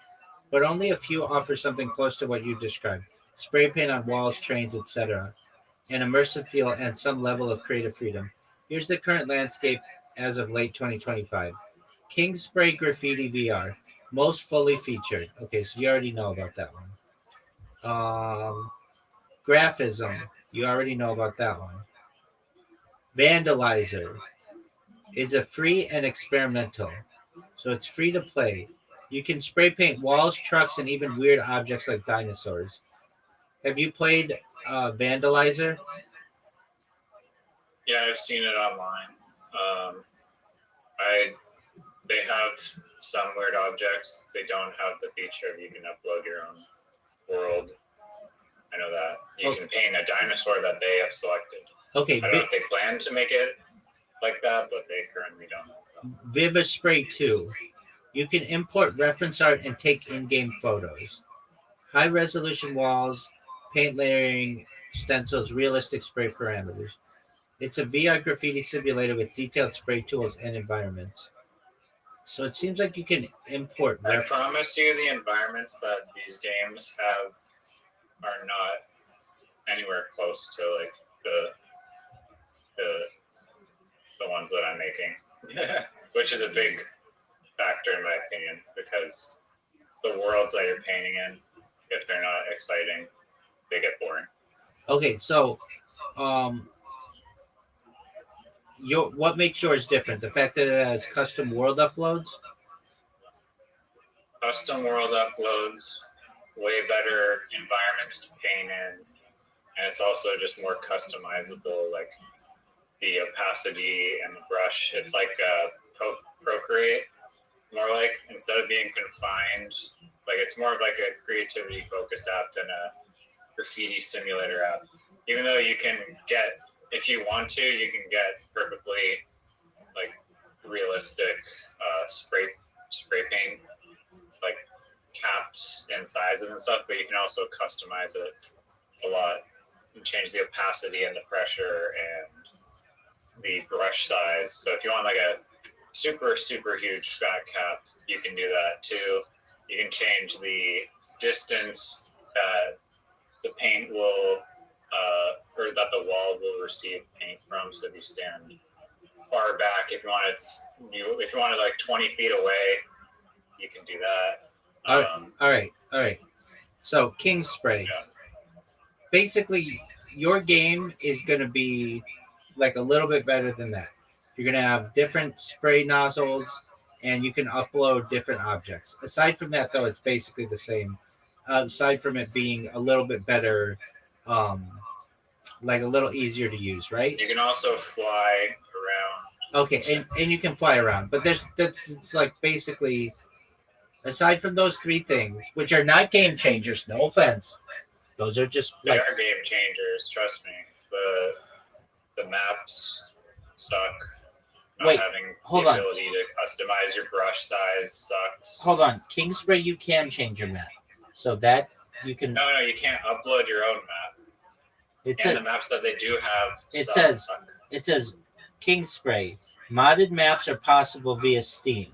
[SPEAKER 4] but only a few offer something close to what you described. Spray paint on walls, trains, etc. An immersive feel and some level of creative freedom. Here's the current landscape as of late 2025. King Spray Graffiti VR, most fully featured. Okay, so you already know about that one. Graphism, you already know about that one. Vandalizer is a free and experimental, so it's free to play. You can spray paint walls, trucks, and even weird objects like dinosaurs. Have you played Vandalizer?
[SPEAKER 9] Yeah, I've seen it online. I They have some weird objects. They don't have the feature of you can upload your own world. I know that you can paint a dinosaur that they have selected.
[SPEAKER 4] Okay,
[SPEAKER 9] I don't know if they plan to make it like that, but they currently don't.
[SPEAKER 4] Viva Spray 2. You can import reference art and take in-game photos. High resolution walls, paint layering, stencils, realistic spray parameters. It's a VR graffiti simulator with detailed spray tools and environments. So it seems like you can import.
[SPEAKER 9] I promise you, the environments that these games have are not anywhere close to like the ones that I'm making, which is a big factor in my opinion because the worlds that you're painting in, if they're not exciting, they get boring.
[SPEAKER 4] Okay, so what makes yours different? The fact that it has custom world uploads?
[SPEAKER 9] Custom world uploads, way better environments to paint in, and it's also just more customizable. Like the opacity and the brush, it's like Procreate, more like instead of being confined, like it's more of like a creativity focused app than a graffiti simulator app. Even though you can get, if you want to, you can get perfectly like realistic spray paint, like caps and sizes and stuff, but you can also customize it a lot and change the opacity and the pressure and the brush size. So if you want like a super huge fat cap, you can do that too. You can change the distance that the paint will or that the wall will receive paint from. So if you stand far back, if you want it like 20 feet away, you can do that.
[SPEAKER 4] All right. So King Spray.
[SPEAKER 9] Yeah.
[SPEAKER 4] Basically, your game is going to be like a little bit better than that. You're going to have different spray nozzles, and you can upload different objects. Aside from that, though, it's basically the same. Aside from it being a little bit better, um, like a little easier to use, right?
[SPEAKER 9] You can also fly around.
[SPEAKER 4] Okay, and you can fly around, but it's like basically aside from those three things, which are not game changers. No offense, those are just
[SPEAKER 9] They
[SPEAKER 4] like
[SPEAKER 9] are game changers, trust me. The maps suck. Not
[SPEAKER 4] Wait,
[SPEAKER 9] having
[SPEAKER 4] hold
[SPEAKER 9] the
[SPEAKER 4] on.
[SPEAKER 9] ability to customize your brush size sucks.
[SPEAKER 4] hold on. King Spray, you can change your map, so that you can.
[SPEAKER 9] No, you can't upload your own map.
[SPEAKER 4] It
[SPEAKER 9] And the
[SPEAKER 4] says
[SPEAKER 9] maps that they do have suck.
[SPEAKER 4] it says King Spray. Modded maps are possible via Steam.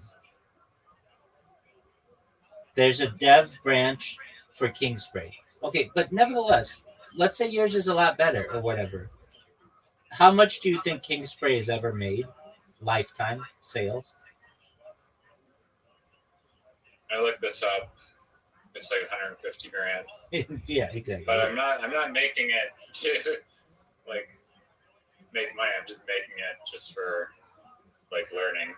[SPEAKER 4] There's a dev branch for King Spray. Okay, but nevertheless, let's say yours is a lot better or whatever. How much do you think King Spray has ever made? Lifetime sales?
[SPEAKER 9] I looked this up. It's like 150 grand.
[SPEAKER 4] Yeah, exactly.
[SPEAKER 9] But I'm not making it to like make money. I'm just making it just for like learning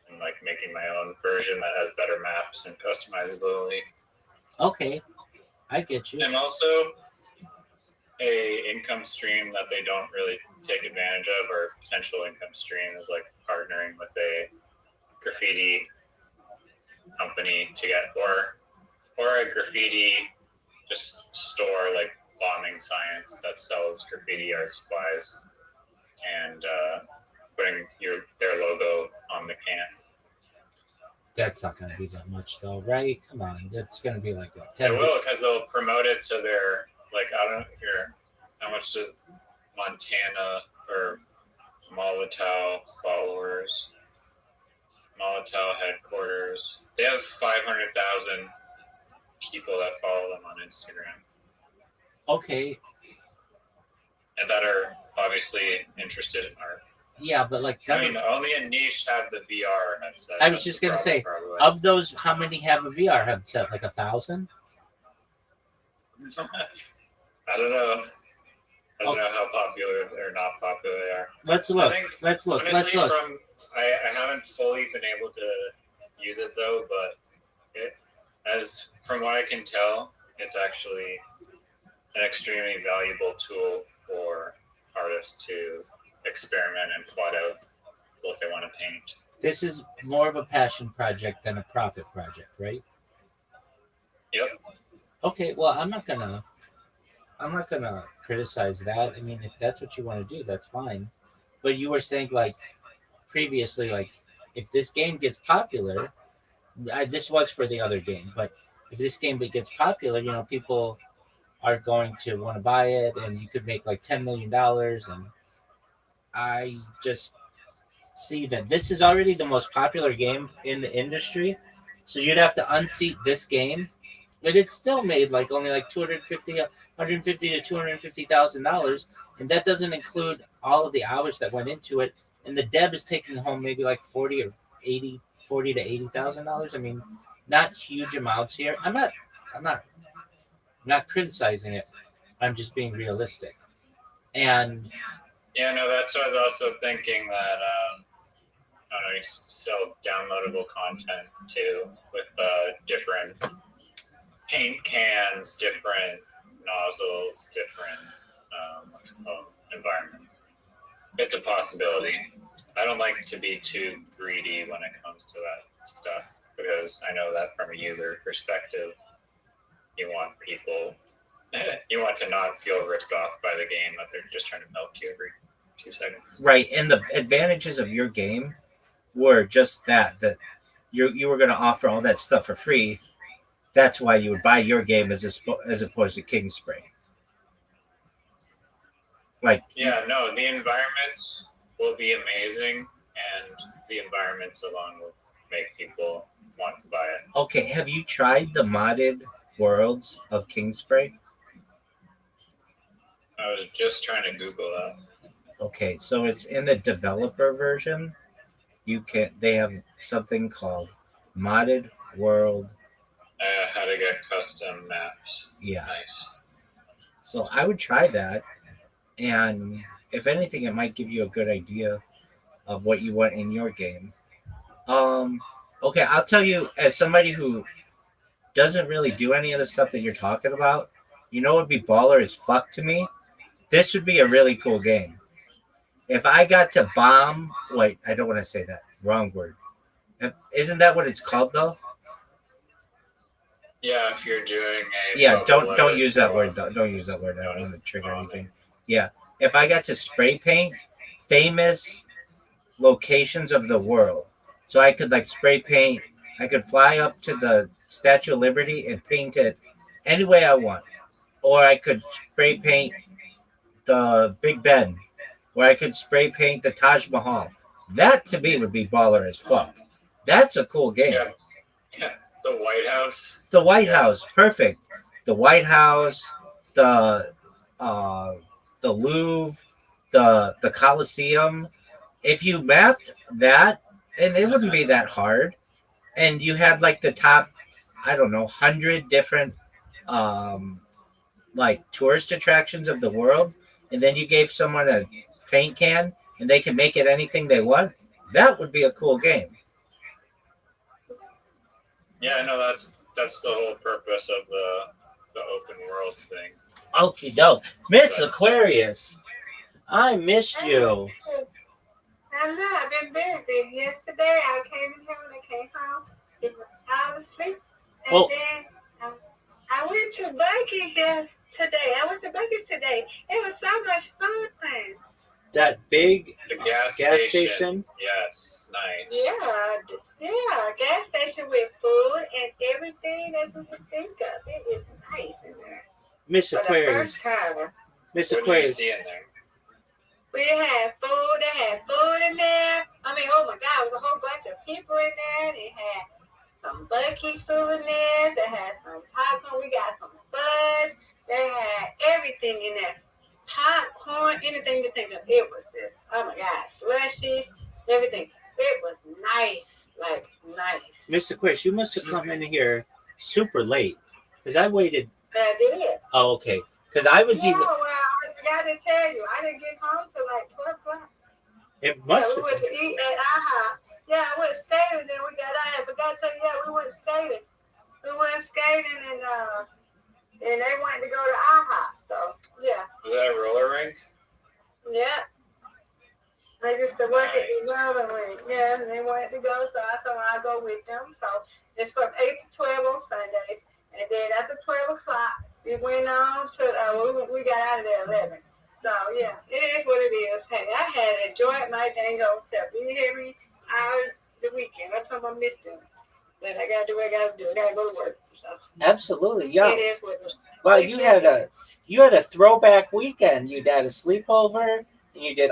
[SPEAKER 9] and like making my own version that has better maps and customizability.
[SPEAKER 4] Okay, I get you.
[SPEAKER 9] And also a income stream that they don't really take advantage of, or potential income stream, is like partnering with a graffiti company to get or a graffiti just store like bombing science that sells graffiti art supplies and putting their logo on the can.
[SPEAKER 4] That's not going to be that much, though, right? Come on, that's going to be like what,
[SPEAKER 9] They
[SPEAKER 4] 10.
[SPEAKER 9] will, because they'll promote it to their like, I don't hear how much does Montana or Molotov followers, Molotov headquarters. They have 500,000 people that follow them on Instagram
[SPEAKER 4] Okay,
[SPEAKER 9] and that are obviously interested in art.
[SPEAKER 4] yeah, but like
[SPEAKER 9] I mean, only a niche have the VR headset.
[SPEAKER 4] I was just gonna say,
[SPEAKER 9] probably.
[SPEAKER 4] of those, how many have a VR headset? Like 1,000?
[SPEAKER 9] I don't know. I don't know how popular or not popular they are.
[SPEAKER 4] Let's
[SPEAKER 9] I
[SPEAKER 4] look.
[SPEAKER 9] think,
[SPEAKER 4] Let's look.
[SPEAKER 9] honestly,
[SPEAKER 4] Let's look.
[SPEAKER 9] I haven't fully been able to use it though, but from what I can tell, it's actually an extremely valuable tool for artists to experiment and plot out what they want to paint.
[SPEAKER 4] This is more of a passion project than a profit project, right?
[SPEAKER 9] Yep.
[SPEAKER 4] Okay, well, I'm not gonna criticize that. I mean, if that's what you want to do, that's fine. But you were saying like previously, like if this game gets popular, this was for the other game, but if this game gets popular, people are going to want to buy it, and you could make like $10 million. And I just see that this is already the most popular game in the industry, so you'd have to unseat this game, but it's still made like only like $150 to $250,000, and that doesn't include all of the hours that went into it. And the dev is taking home maybe like $40 to $80,000. I mean, not huge amounts here. I'm not criticizing it. I'm just being realistic. And
[SPEAKER 9] yeah, no, that's what I was also thinking, that I don't know, you sell downloadable content too, with different paint cans, different nozzles, different environment. It's a possibility. I don't like to be too greedy when it comes to that stuff, because I know that from a user perspective, you want to not feel ripped off by the game that they're just trying to milk you every 2 seconds.
[SPEAKER 4] right, and the advantages of your game were just that you were going to offer all that stuff for free. That's why you would buy your game as opposed to King Spray. Like,
[SPEAKER 9] yeah, no, the environments will be amazing, and the environments alone will make people want to buy it.
[SPEAKER 4] okay, have you tried the modded worlds of King Spray?
[SPEAKER 9] I was just trying to Google that.
[SPEAKER 4] Okay, so it's in the developer version. They have something called modded world.
[SPEAKER 9] How to get custom maps.
[SPEAKER 4] Yeah.
[SPEAKER 9] Nice.
[SPEAKER 4] So I would try that. and if anything, it might give you a good idea of what you want in your game. Um, okay, I'll tell you, as somebody who doesn't really do any of the stuff that you're talking about, you know, what would be baller as fuck to me. This would be a really cool game. If I got to bomb, wait, I don't want to say that. Wrong word. Isn't that what it's called though?
[SPEAKER 9] Yeah, if you're doing a
[SPEAKER 4] Yeah,
[SPEAKER 9] bubble
[SPEAKER 4] don't
[SPEAKER 9] weather
[SPEAKER 4] use that
[SPEAKER 9] throw,
[SPEAKER 4] word. Don't use that word. I don't want to trigger anything. Yeah, if I got to spray paint famous locations of the world, so I could like spray paint. I could fly up to the Statue of Liberty and paint it any way I want, or I could spray paint the Big Ben, or I could spray paint the Taj Mahal. That to me would be baller as fuck. That's a cool game.
[SPEAKER 9] Yeah, yeah. The White House.
[SPEAKER 4] The White
[SPEAKER 9] Yeah.
[SPEAKER 4] House, perfect. The White House, the uh, the Louvre, the Colosseum. If you mapped that, and it wouldn't be that hard, and you had like the top, I don't know, 100 different um, like tourist attractions of the world, and then you gave someone a paint can and they can make it anything they want. That would be a cool game.
[SPEAKER 9] Yeah, no, that's the whole purpose of the open world thing.
[SPEAKER 4] Okie doke. Miss Aquarius, I missed you.
[SPEAKER 10] I know, I've been busy. Yesterday I came in here when I came home. I was asleep. And
[SPEAKER 4] Well-
[SPEAKER 10] then I went to Buc-ee's today. It was so much fun.
[SPEAKER 4] That big
[SPEAKER 9] The gas
[SPEAKER 4] station?
[SPEAKER 9] Yes, nice.
[SPEAKER 10] Yeah, gas station with food and everything that you could think of. It is nice in there.
[SPEAKER 4] Miss
[SPEAKER 10] For the
[SPEAKER 4] Aquarius.
[SPEAKER 10] first time.
[SPEAKER 4] Miss
[SPEAKER 9] What do you
[SPEAKER 4] Aquarius.
[SPEAKER 9] see in there?
[SPEAKER 10] We had food. They had food in there. I mean, oh my God, it was a whole bunch of people in there. They had some Buc-ee souvenirs. They had some popcorn. We got some fudge. They had everything in there. Popcorn, anything you think of. It was this. Oh my God, slushies, everything. It was nice, like nice.
[SPEAKER 4] Miss Aquarius, you must have come in here super late because I waited.
[SPEAKER 10] I did.
[SPEAKER 4] Oh, okay. Because I was
[SPEAKER 10] Yeah,
[SPEAKER 4] even.
[SPEAKER 10] well, I forgot to tell you, I didn't get home till like 12 o'clock.
[SPEAKER 4] It
[SPEAKER 10] Yeah,
[SPEAKER 4] must
[SPEAKER 10] we
[SPEAKER 4] have
[SPEAKER 10] went to eat at IHOP. Yeah, I went skating, then we got out. I forgot to tell you, yeah, we went skating. And they wanted to go to IHOP. So, yeah.
[SPEAKER 9] Was that a roller rink?
[SPEAKER 10] Yeah. I used to work at the roller rink. Yeah, and they wanted to go, so I told them I'd go with them. So, it's from 8 to 12 on Sundays. And then after 12 o'clock, we went on to, we got out of there 11. So, yeah, it is what it is. Hey, I had enjoyed my dang old self. You hear me? All the weekend. That's how I missed it. But I got to do what I got to do. I got to go to work. So,
[SPEAKER 4] absolutely, yeah.
[SPEAKER 10] it is what it is.
[SPEAKER 4] Well, you had a throwback weekend. You had a sleepover, and you did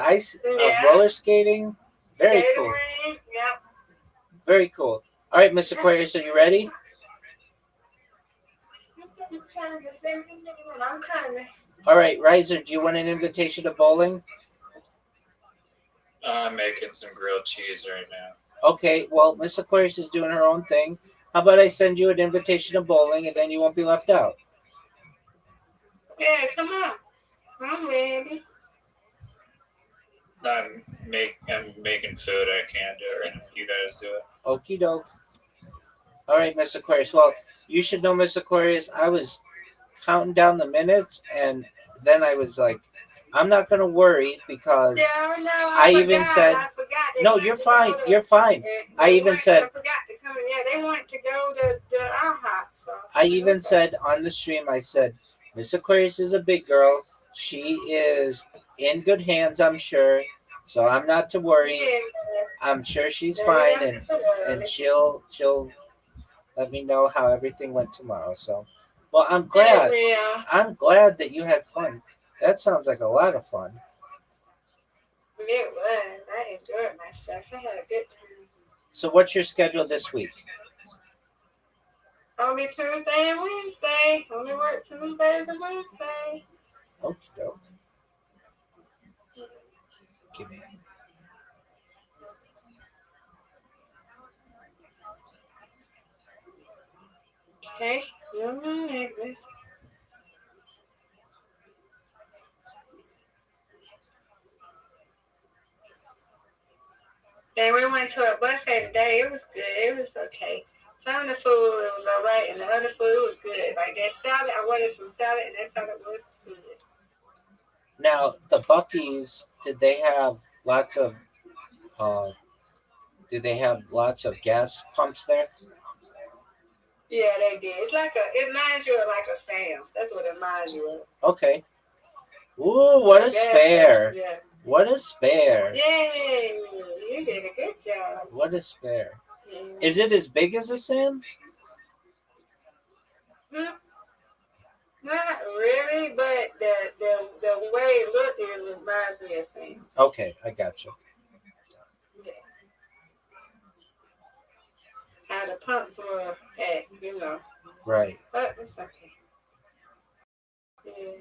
[SPEAKER 4] roller skating. Very cool.
[SPEAKER 10] Yeah.
[SPEAKER 4] Very cool. All right, Miss Aquarius, are you ready?
[SPEAKER 10] I'm coming.
[SPEAKER 4] All right, Riser, do you want an invitation to bowling?
[SPEAKER 9] I'm making some grilled cheese right now.
[SPEAKER 4] Okay, well, Miss Aquarius is doing her own thing. How about I send you an invitation to bowling, and then you won't be left out?
[SPEAKER 10] Yeah, come on. I'm ready.
[SPEAKER 9] I'm making food. I can't do it right now. You guys do it.
[SPEAKER 4] Okie doke. All right, Miss Aquarius. Well, you should know, Miss Aquarius, I was counting down the minutes, and then I was like, I'm not going to worry because
[SPEAKER 10] Yeah, no,
[SPEAKER 4] I even said,
[SPEAKER 10] I forgot.
[SPEAKER 4] no, you're fine. You're fine. I even said,
[SPEAKER 10] I forgot to come in. Yeah, they wanted to go to the IHOP. So
[SPEAKER 4] I even said on the stream, I said, Miss Aquarius is a big girl. She is in good hands, I'm sure. So I'm not to worry.
[SPEAKER 10] Yeah.
[SPEAKER 4] I'm sure she's fine, and she'll let me know how everything went tomorrow. So, well, I'm glad.
[SPEAKER 10] Yeah.
[SPEAKER 4] I'm glad that you had fun. That sounds like a lot of fun.
[SPEAKER 10] It was. I enjoyed myself. I had a good time.
[SPEAKER 4] So, what's your schedule this week?
[SPEAKER 10] Only Tuesday and Wednesday. Only work Tuesdays and Wednesday.
[SPEAKER 4] Okay, doke. Give me.
[SPEAKER 10] Okay. Then we went to a buffet today. It was good. It was okay. Some of the food it was all right, and the other food was good. Like that salad, I wanted some salad, and that salad was good.
[SPEAKER 4] Now, the Buc-ee's, did they have lots of gas pumps there?
[SPEAKER 10] Yeah, they did. It reminds you of like a Sam's. That's what it reminds you of.
[SPEAKER 4] Okay. Ooh, what a spare.
[SPEAKER 10] Yeah.
[SPEAKER 4] What a spare.
[SPEAKER 10] Yay! You did a good job.
[SPEAKER 4] What a spare.
[SPEAKER 10] Yeah.
[SPEAKER 4] Is it as big as a Sam's?
[SPEAKER 10] Not really, but the way it looked, it reminds me of Sam's.
[SPEAKER 4] Okay, I got you.
[SPEAKER 10] Yeah. How the pumps were at, you know.
[SPEAKER 4] Right.
[SPEAKER 10] But it's okay. Yeah.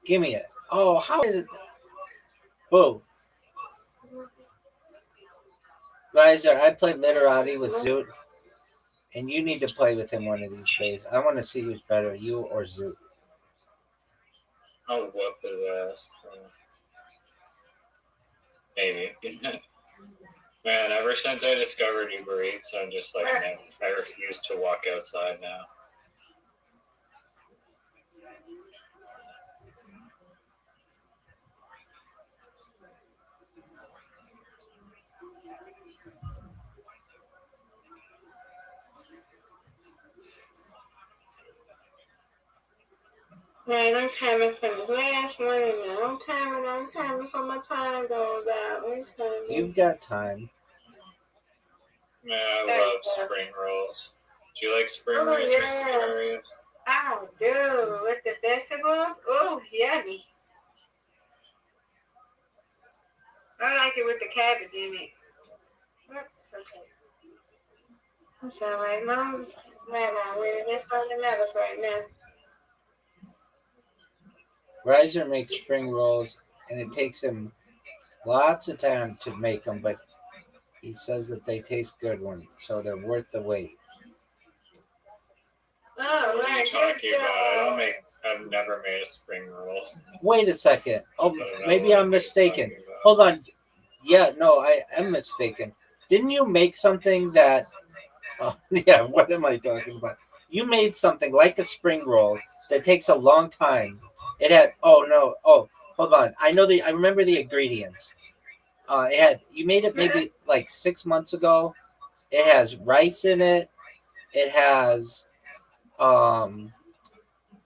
[SPEAKER 4] Give me it. Oh, how is it? Whoa. Riser, I played Literati with Zoot, and you need to play with him one of these days. I want to see who's better, you or Zoot.
[SPEAKER 9] I'll whoop his ass. Maybe. Man, ever since I discovered Uber Eats, I'm just like, man, I refuse to walk outside now.
[SPEAKER 10] Man, I'm coming from the last morning now. I'm coming from my time goes out. I'm coming.
[SPEAKER 4] You've got time.
[SPEAKER 9] Man, I love spring rolls. Do you like spring rolls, Mr. Darius?
[SPEAKER 10] I do. With the vegetables? Oh, yummy. I like it with the cabbage in it. It's okay. That's all right. Mom's mad with it. That's all that matters right now.
[SPEAKER 4] Riser makes spring rolls, and it takes him lots of time to make them, but he says that they taste good so they're worth the wait.
[SPEAKER 10] Oh,
[SPEAKER 9] What are you talking about? I've never made a spring roll.
[SPEAKER 4] Wait a second. Oh, maybe I'm mistaken. Hold on. Yeah, no, I am mistaken. Didn't you make something that... Oh, yeah, what am I talking about? You made something like a spring roll that takes a long time. It had... Oh, no. Oh, hold on. I remember the ingredients. You made it maybe like 6 months ago. It has rice in it. It has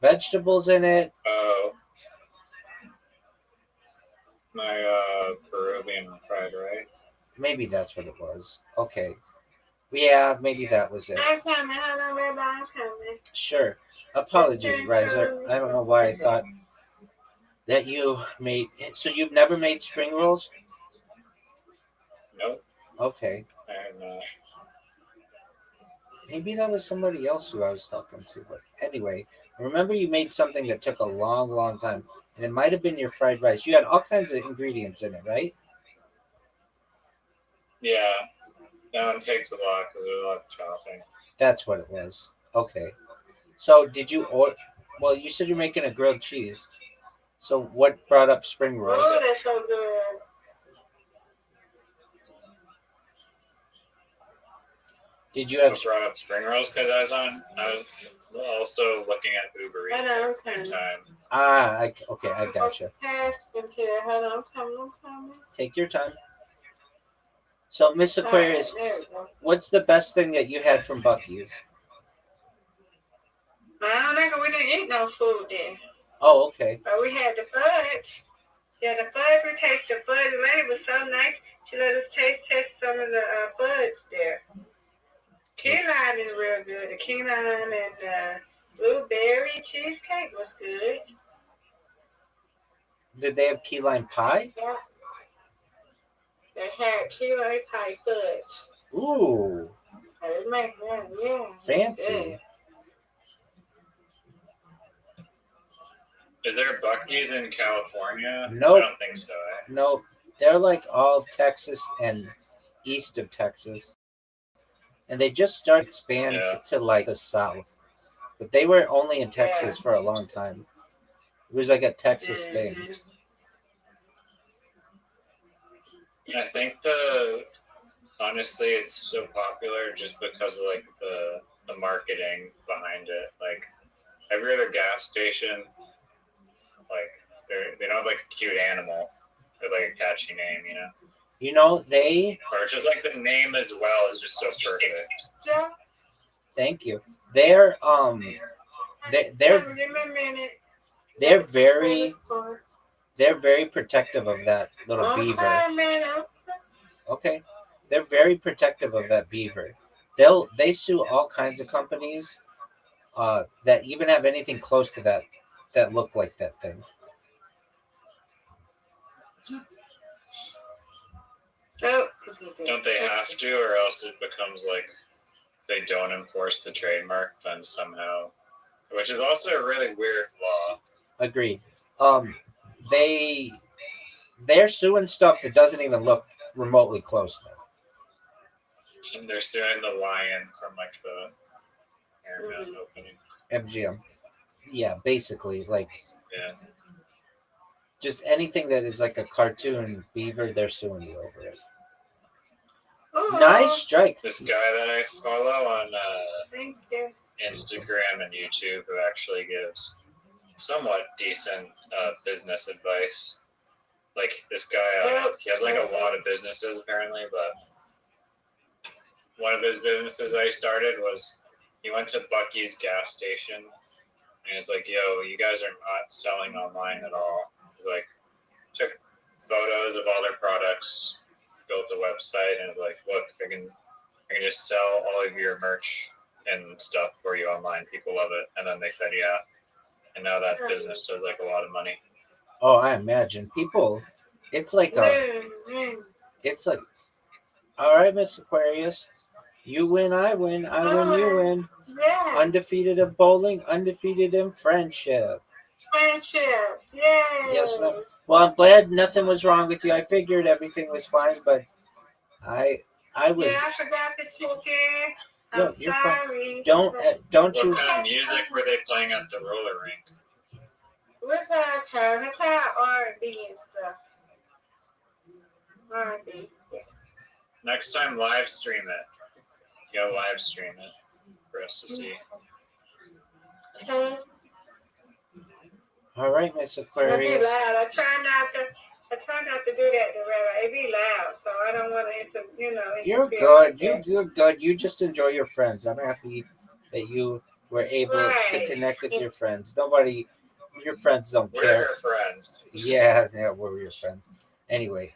[SPEAKER 4] vegetables in it.
[SPEAKER 9] Oh. My Peruvian fried rice.
[SPEAKER 4] Maybe that's what it was. Okay. Yeah, maybe that was it.
[SPEAKER 10] I'm coming. Hold on, Red Bar. I'm coming.
[SPEAKER 4] Sure. Apologies, Riser. I don't know why I thought that you made... So you've never made spring rolls?
[SPEAKER 9] Nope.
[SPEAKER 4] Okay.
[SPEAKER 9] I have not.
[SPEAKER 4] Maybe that was somebody else who I was talking to. But anyway, remember you made something that took a long, long time. And it might have been your fried rice. You had all kinds of ingredients in it, right?
[SPEAKER 9] Yeah. That one takes a lot because there's a lot of chopping.
[SPEAKER 4] That's what it was. Okay. So did you order... Well, you said you're making a grilled cheese. So what brought up spring rolls?
[SPEAKER 10] Oh, that's so good.
[SPEAKER 4] Did you have...
[SPEAKER 9] What brought up spring rolls? Because I was also looking at Uber Eats at the same time.
[SPEAKER 4] Okay, I gotcha.
[SPEAKER 10] Hold on, I'm coming.
[SPEAKER 4] Take your time. So, Miss Aquarius, what's the best thing that you had from Buc-ee's?
[SPEAKER 10] I don't think we didn't eat no food there.
[SPEAKER 4] Oh, okay.
[SPEAKER 10] But we had the fudge. Yeah, the fudge, we tasted the fudge. The lady was so nice. She let us taste some of the fudge there. Key lime is real good. The key lime and the blueberry cheesecake was good.
[SPEAKER 4] Did they have key lime pie?
[SPEAKER 10] Yeah. They had key lime pie fudge.
[SPEAKER 4] Ooh.
[SPEAKER 10] Yeah.
[SPEAKER 4] Fancy.
[SPEAKER 10] Good.
[SPEAKER 9] Is there Buc-ee's in California?
[SPEAKER 4] Nope.
[SPEAKER 9] I don't think so.
[SPEAKER 4] Nope. They're like all of Texas and east of Texas. and they just started to expand
[SPEAKER 9] Yeah.
[SPEAKER 4] to like the south, but they were only in Texas for a long time. It was like a Texas thing.
[SPEAKER 9] I think honestly, it's so popular just because of like the marketing behind it. Like every other gas station, like they don't have like a cute animal with like a catchy name, you know.
[SPEAKER 4] You know, they.
[SPEAKER 9] Or just like the name as well is just so perfect.
[SPEAKER 4] Thank you. They're they're very protective of that little beaver. Okay, they're very protective of that beaver. They sue all kinds of companies that even have anything close to that look like that thing.
[SPEAKER 9] Don't they have to, or else it becomes like if they don't enforce the trademark, then somehow, which is also a really weird law.
[SPEAKER 4] Agreed. They're suing stuff that doesn't even look remotely close though.
[SPEAKER 9] And they're suing the lion from like the Paramount opening.
[SPEAKER 4] MGM. Yeah, basically, like
[SPEAKER 9] Yeah.
[SPEAKER 4] just anything that is like a cartoon beaver, they're suing you over it. Nice strike.
[SPEAKER 9] This guy that I follow on Instagram and YouTube who actually gives somewhat decent business advice. Like this guy, he has like a lot of businesses apparently, but one of his businesses that he started was he went to Buc-ee's gas station and he's like, "Yo, you guys are not selling online at all." He's like, took photos of all their products, built a website, and was like, "Look, I can just sell all of your merch and stuff for you online. People love it." And then they said, "Yeah," and now that business does like a lot of money.
[SPEAKER 4] Oh, I imagine people. It's like it's like, all right, Miss Aquarius, you win, I win, I win, you win.
[SPEAKER 10] Yeah.
[SPEAKER 4] Undefeated in bowling, undefeated in friendship.
[SPEAKER 10] Friendship, yeah.
[SPEAKER 4] Yes, ma'am. Well, I'm glad nothing was wrong with you. I figured everything was fine, but I was.
[SPEAKER 10] Yeah, I forgot the chicken.
[SPEAKER 4] No,
[SPEAKER 10] I'm
[SPEAKER 4] you're
[SPEAKER 10] sorry.
[SPEAKER 4] fine. Don't
[SPEAKER 9] What
[SPEAKER 4] you?
[SPEAKER 9] kind of music were they playing at the roller rink?
[SPEAKER 10] We're kind of R&B and stuff. R&B. Yeah.
[SPEAKER 9] Next time, live stream it. Go live stream it for us to see.
[SPEAKER 10] Okay.
[SPEAKER 4] All right, Miss
[SPEAKER 10] It'll
[SPEAKER 4] Aquarius.
[SPEAKER 10] be loud. I try not to do that to Rara. It be loud, so I don't want to interfere.
[SPEAKER 4] You're good. You're good. You just enjoy your friends. I'm happy that you were able to connect with your friends. Your friends don't care.
[SPEAKER 9] We're your friends.
[SPEAKER 4] Yeah, we're your friends. Anyway,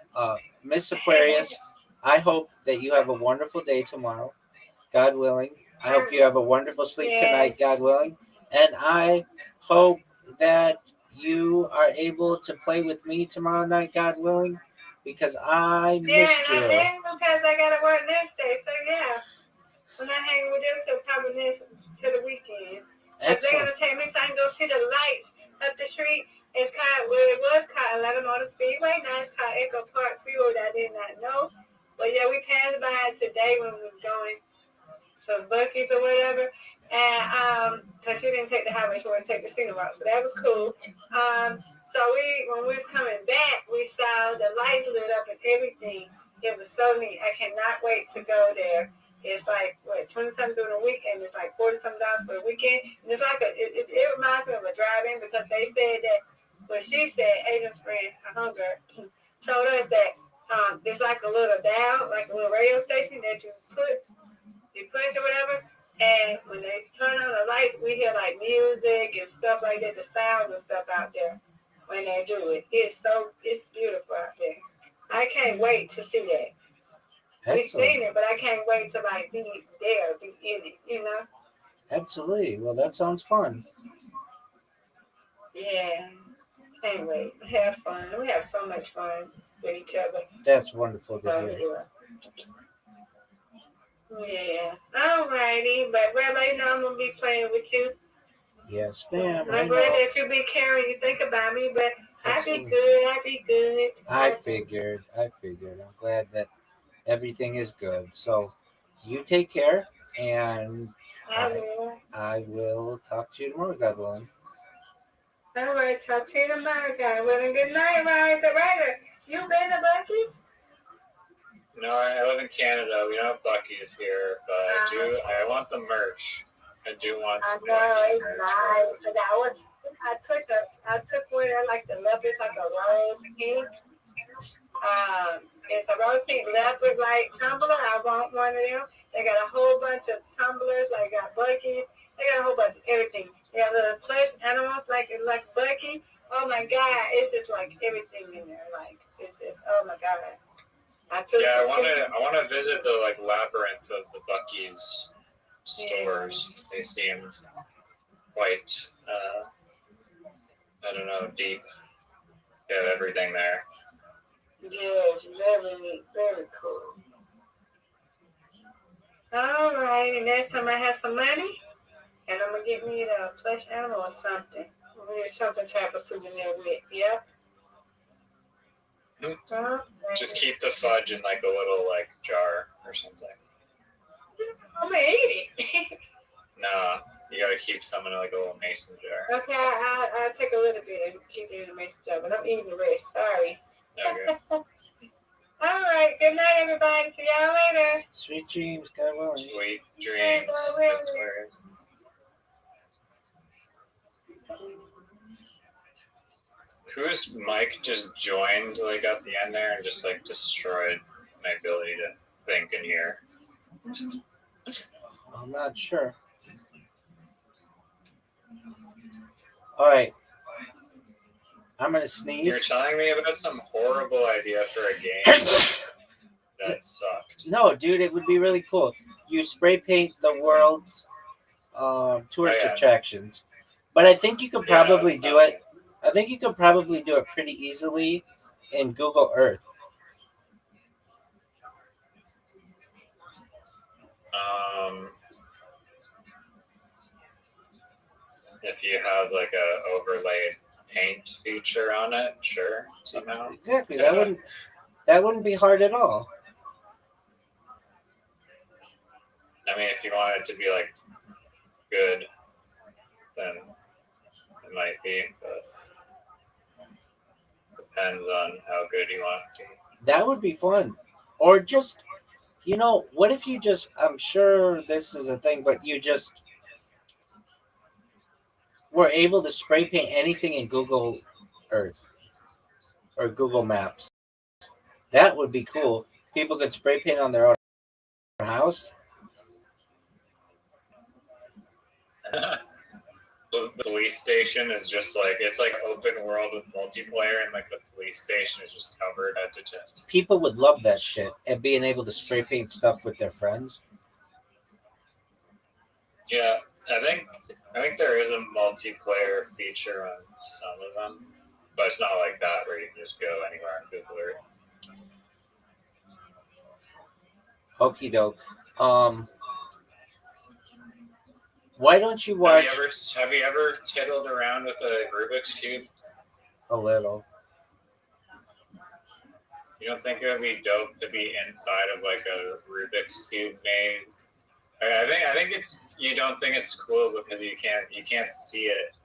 [SPEAKER 4] Miss Aquarius, I hope that you have a wonderful day tomorrow, God willing. I hope you have a wonderful sleep tonight, God willing. And I hope that you are able to play with me tomorrow night, God willing, because I missed you.
[SPEAKER 10] Yeah, because I got to work next day, so yeah. When I hang with them till probably to the weekend. If they're going to take me time to go see the lights up the street, it was called 11 Motor Speedway. Now it's called Echo Park Speedway that I did not know. But yeah, we passed by it today when we was going to Buc-ee's or whatever. And because she didn't take the highway, she wanted to take the scenic route, so that was cool. So when we was coming back, we saw the lights lit up and everything. It was so neat. I cannot wait to go there. It's like $27 during the week, and it's like $40-something for the weekend. And it's like it reminds me of a drive-in because they said that when she said Aiden's friend, Hunger, told us that it's like a little dial, like a little radio station that you push or whatever. And when they turn on the lights, we hear like music and stuff like that, the sounds and stuff out there when they do it. It's beautiful out there. I can't wait to see that. We've seen it, but I can't wait to like be there, be in it,
[SPEAKER 4] Absolutely. Well, that sounds fun.
[SPEAKER 10] Yeah. Can't wait. Have fun. We have so much fun with each other.
[SPEAKER 4] That's wonderful to hear.
[SPEAKER 10] Yeah. Alrighty. But Rabbi, I'm going to be playing with you.
[SPEAKER 4] Yes, ma'am.
[SPEAKER 10] I'm glad that you be caring. You think about me, but I be good.
[SPEAKER 4] I figured. I'm glad that everything is good. So You take care, and
[SPEAKER 10] I will.
[SPEAKER 4] I will talk to you tomorrow, God willing.
[SPEAKER 10] All right, talk to you tomorrow, guys. Well, and good night, Ryder. You been to Buc-ee's?
[SPEAKER 9] No, I live in Canada. We don't have Buc-ee's here, but I want the merch. I do want
[SPEAKER 10] I
[SPEAKER 9] some
[SPEAKER 10] know,
[SPEAKER 9] Buc-ee's
[SPEAKER 10] it's
[SPEAKER 9] merch.
[SPEAKER 10] nice. I took one I like the leopard, like a rose pink. It's a rose pink leopard like tumbler. I want one of them. They got a whole bunch of tumblers, like got Buc-ee's. They got a whole bunch of everything. They got little plush animals like Bucky. Oh my God, it's just like everything in there. Like it's just, oh my God. I
[SPEAKER 9] want to visit the like labyrinth of the Buc-ee's stores. Yeah. They seem quite I don't know, deep. They have everything there.
[SPEAKER 10] Yes, very, very cool. All right, and next time I have some money, and I'm gonna get me a plush animal or something. Maybe something type of souvenir with. Yep.
[SPEAKER 9] Just keep the fudge in like a little like jar or something.
[SPEAKER 10] I'm gonna eat it.
[SPEAKER 9] No, you gotta keep some in like a little mason jar.
[SPEAKER 10] Okay, I'll take a little bit and keep it in a mason jar, but I'm eating the rest. Sorry.
[SPEAKER 9] Okay.
[SPEAKER 10] All right. Good night, everybody. See y'all later.
[SPEAKER 4] Sweet dreams, God willing.
[SPEAKER 9] Sweet dreams. Whose mic just joined like at the end there and just like destroyed my ability to think and hear?
[SPEAKER 4] I'm not sure. All right. I'm going to sneeze.
[SPEAKER 9] You're telling me about some horrible idea for a game that sucked.
[SPEAKER 4] No, dude, it would be really cool. You spray paint the world's tourist attractions. But I think you could probably do it. I think you could probably do it pretty easily in Google Earth.
[SPEAKER 9] If you have like a overlaid paint feature on it, sure, somehow.
[SPEAKER 4] Exactly. That wouldn't be hard at all.
[SPEAKER 9] I mean, if you want it to be like good, then it might be, but depends on how good you want it to be.
[SPEAKER 4] That would be fun. Or just, what if you just, I'm sure this is a thing, but you just were able to spray paint anything in Google Earth or Google Maps. That would be cool. People could spray paint on their own house.
[SPEAKER 9] The police station is just like, it's like open world with multiplayer, and like the police station is just covered at the tip.
[SPEAKER 4] People would love that shit, and being able to spray paint stuff with their friends.
[SPEAKER 9] Yeah, I think there is a multiplayer feature on some of them, but it's not like that where you can just go anywhere on Google Earth.
[SPEAKER 4] Okie doke. Why don't you watch?
[SPEAKER 9] Have you ever tiddled around with a Rubik's Cube?
[SPEAKER 4] A little.
[SPEAKER 9] You don't think it would be dope to be inside of like a Rubik's Cube made? I think it's, you don't think it's cool because you can't see it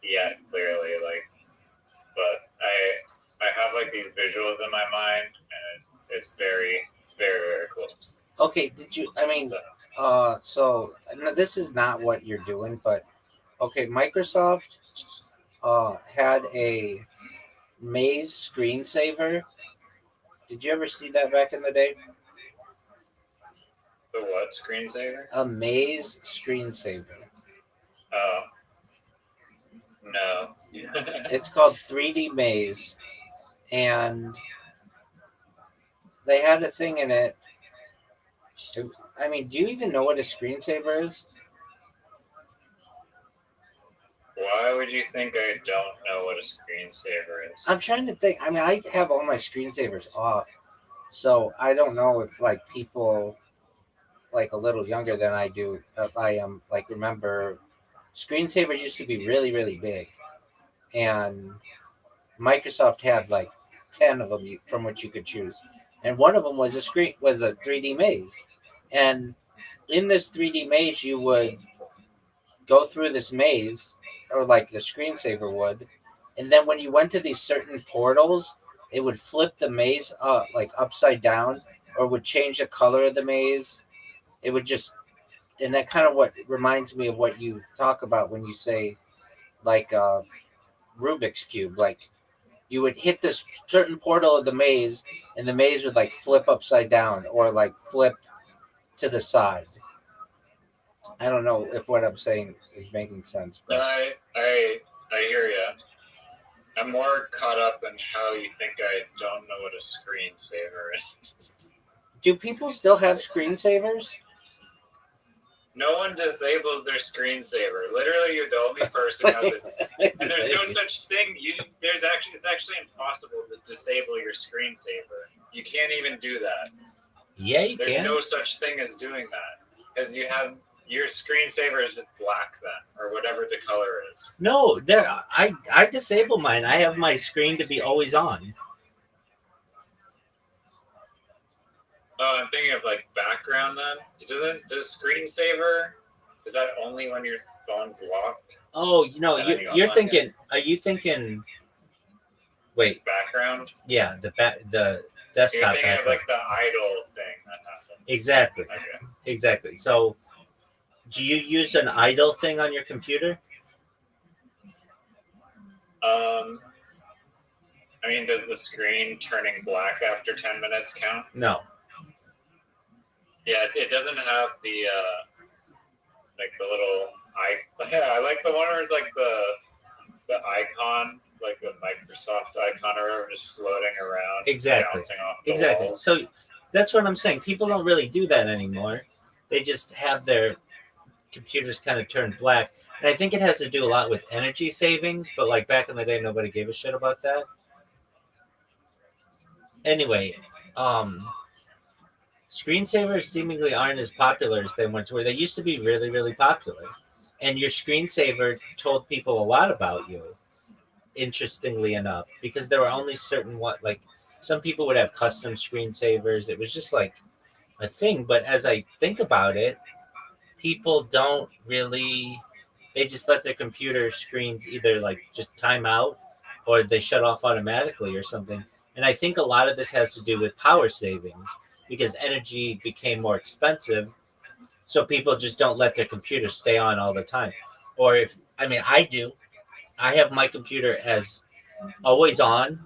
[SPEAKER 9] yet clearly, like, but I have like these visuals in my mind, and it's very, very, very cool.
[SPEAKER 4] Okay, so this is not what you're doing, but okay, Microsoft had a Maze screensaver. Did you ever see that back in the day?
[SPEAKER 9] The what screensaver?
[SPEAKER 4] A Maze screensaver.
[SPEAKER 9] Oh. No.
[SPEAKER 4] It's called 3D Maze, and they had a thing in it. I mean, do you even know what a screensaver is?
[SPEAKER 9] Why would you think I don't know what a screensaver is?
[SPEAKER 4] I'm trying to think. I mean, I have all my screensavers off, so I don't know if like people like a little younger than I do, I am like, remember screensavers used to be really, really big, and Microsoft had like 10 of them from which you could choose, and one of them was a 3D maze. And in this 3D maze, you would go through this maze, or like the screensaver would, and then when you went to these certain portals, it would flip the maze like upside down, or would change the color of the maze. It would just, and that kind of what reminds me of what you talk about when you say like Rubik's cube. Like you would hit this certain portal of the maze, and the maze would like flip upside down or like flip to the side. I don't know if what I'm saying is making sense. But
[SPEAKER 9] I hear you. I'm more caught up in how you think I don't know what a screensaver is.
[SPEAKER 4] do people still have screensavers?
[SPEAKER 9] No one disabled their screensaver. Literally, you're the only person who has it. And there's no such thing. It's actually impossible to disable your screensaver. You can't even do that.
[SPEAKER 4] Yeah, you
[SPEAKER 9] There's
[SPEAKER 4] can.
[SPEAKER 9] no such thing as doing that because you have your screensaver is just black then, or whatever the color is.
[SPEAKER 4] No, I disable mine. I have my screen to be always on.
[SPEAKER 9] Oh, I'm thinking of like background then. Does screensaver, is that only when your phone's locked?
[SPEAKER 4] Oh, you're thinking.
[SPEAKER 9] It.
[SPEAKER 4] Are you thinking? Wait.
[SPEAKER 9] Background.
[SPEAKER 4] Yeah, the desktop.
[SPEAKER 9] You're thinking
[SPEAKER 4] background.
[SPEAKER 9] of like the idle thing that happened.
[SPEAKER 4] Exactly.
[SPEAKER 9] Okay.
[SPEAKER 4] Exactly. So, do you use an idle thing on your computer?
[SPEAKER 9] I mean, does the screen turning black after 10 minutes count?
[SPEAKER 4] No.
[SPEAKER 9] Yeah, it doesn't have the like the little I like the one where like the icon, like the Microsoft icon or whatever, just floating around,
[SPEAKER 4] Exactly.
[SPEAKER 9] bouncing off the
[SPEAKER 4] Exactly.
[SPEAKER 9] walls.
[SPEAKER 4] So that's what I'm saying. People don't really do that anymore. They just have their computers kind of turned black. And I think it has to do a lot with energy savings, but like back in the day, nobody gave a shit about that. Anyway, screensavers seemingly aren't as popular as they once were. They used to be really, really popular. And your screensaver told people a lot about you, interestingly enough, because there were only certain like some people would have custom screensavers. It was just like a thing. But as I think about it, people don't really, they just let their computer screens either like just time out or they shut off automatically or something. And I think a lot of this has to do with power savings because energy became more expensive. So people just don't let their computer stay on all the time. Or I do. I have my computer as always on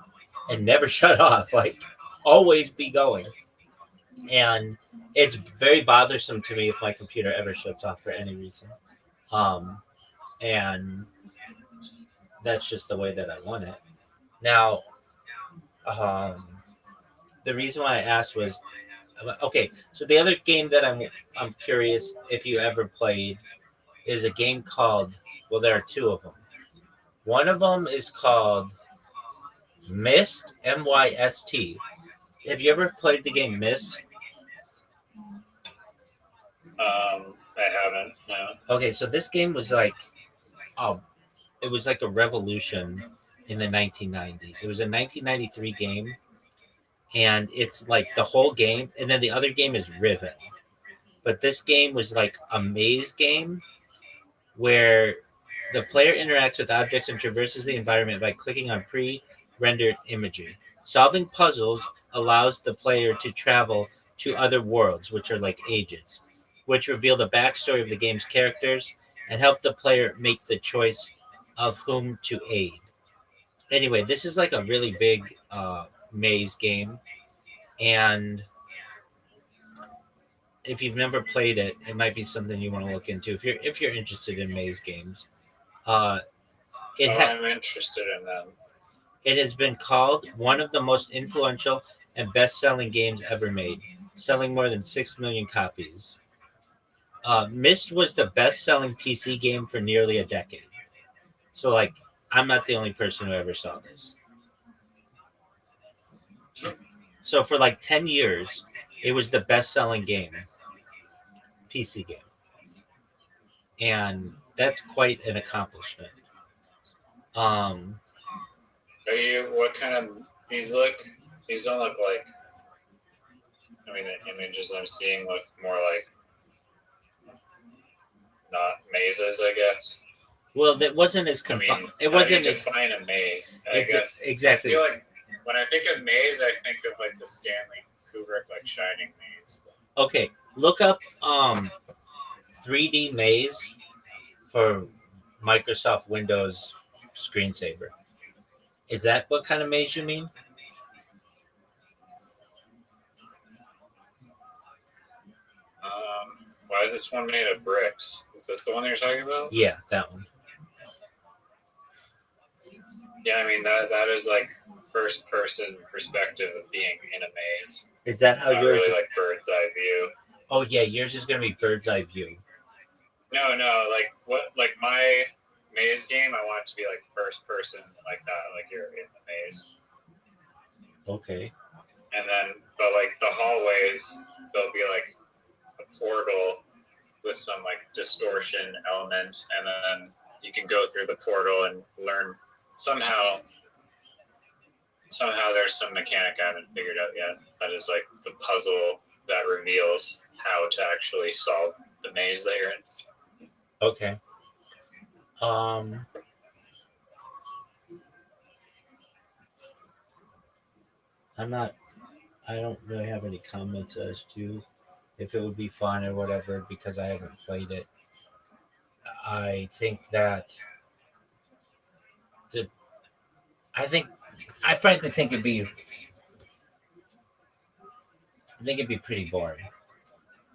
[SPEAKER 4] and never shut off, like always be going. And it's very bothersome to me if my computer ever shuts off for any reason. And that's just the way that I want it. Now, the reason why I asked was okay. So the other game that I'm curious if you ever played is a game called. Well, there are two of them. One of them is called Myst, Myst. Have you ever played the game Myst?
[SPEAKER 9] I haven't. No.
[SPEAKER 4] Okay, so this game was like, it was like a revolution in the 1990s. It was a 1993 game, and it's like the whole game, and then the other game is Riven. But this game was like a maze game where the player interacts with objects and traverses the environment by clicking on pre-rendered imagery. Solving puzzles allows the player to travel to other worlds, which are like ages, which reveal the backstory of the game's characters and help the player make the choice of whom to aid. Anyway, this is like a really big maze game, and if you've never played it, it might be something you want to look into if you're interested in maze games. I'm
[SPEAKER 9] interested in them.
[SPEAKER 4] It has been called one of the most influential and best-selling games ever made, selling more than 6 million copies. Myst was the best-selling PC game for nearly a decade. So, like, I'm not the only person who ever saw this. So, for like 10 years, it was the best-selling game, PC game. And that's quite an accomplishment.
[SPEAKER 9] What kind of, these don't look like I mean, the images I'm seeing look more like not mazes, I guess.
[SPEAKER 4] Well, that wasn't as
[SPEAKER 9] I mean,
[SPEAKER 4] confined. It
[SPEAKER 9] how do you
[SPEAKER 4] wasn't as
[SPEAKER 9] define a maze? I guess
[SPEAKER 4] exactly.
[SPEAKER 9] I feel like when I think of maze, I think of like the Stanley Kubrick like Shining maze.
[SPEAKER 4] Okay. Look up 3D maze for Microsoft Windows screensaver. Is that what kind of maze you mean?
[SPEAKER 9] Why is this one made of bricks? Is this the one you're talking about?
[SPEAKER 4] Yeah, that one.
[SPEAKER 9] Yeah, I mean that is like first person perspective of being in a maze.
[SPEAKER 4] Is that how
[SPEAKER 9] Not
[SPEAKER 4] yours?
[SPEAKER 9] really like bird's eye view.
[SPEAKER 4] Oh yeah, yours is gonna be bird's eye view.
[SPEAKER 9] No, like what? Like my maze game, I want it to be like first person, like that, like you're in the maze.
[SPEAKER 4] Okay.
[SPEAKER 9] And then, but like the hallways, there'll be like a portal with some like distortion element, and then you can go through the portal and learn somehow there's some mechanic I haven't figured out yet. That is like the puzzle that reveals how to actually solve the maze that you're in.
[SPEAKER 4] Okay. I don't really have any comments as to if it would be fun or whatever because I haven't played it. I think that I frankly think it'd be pretty boring.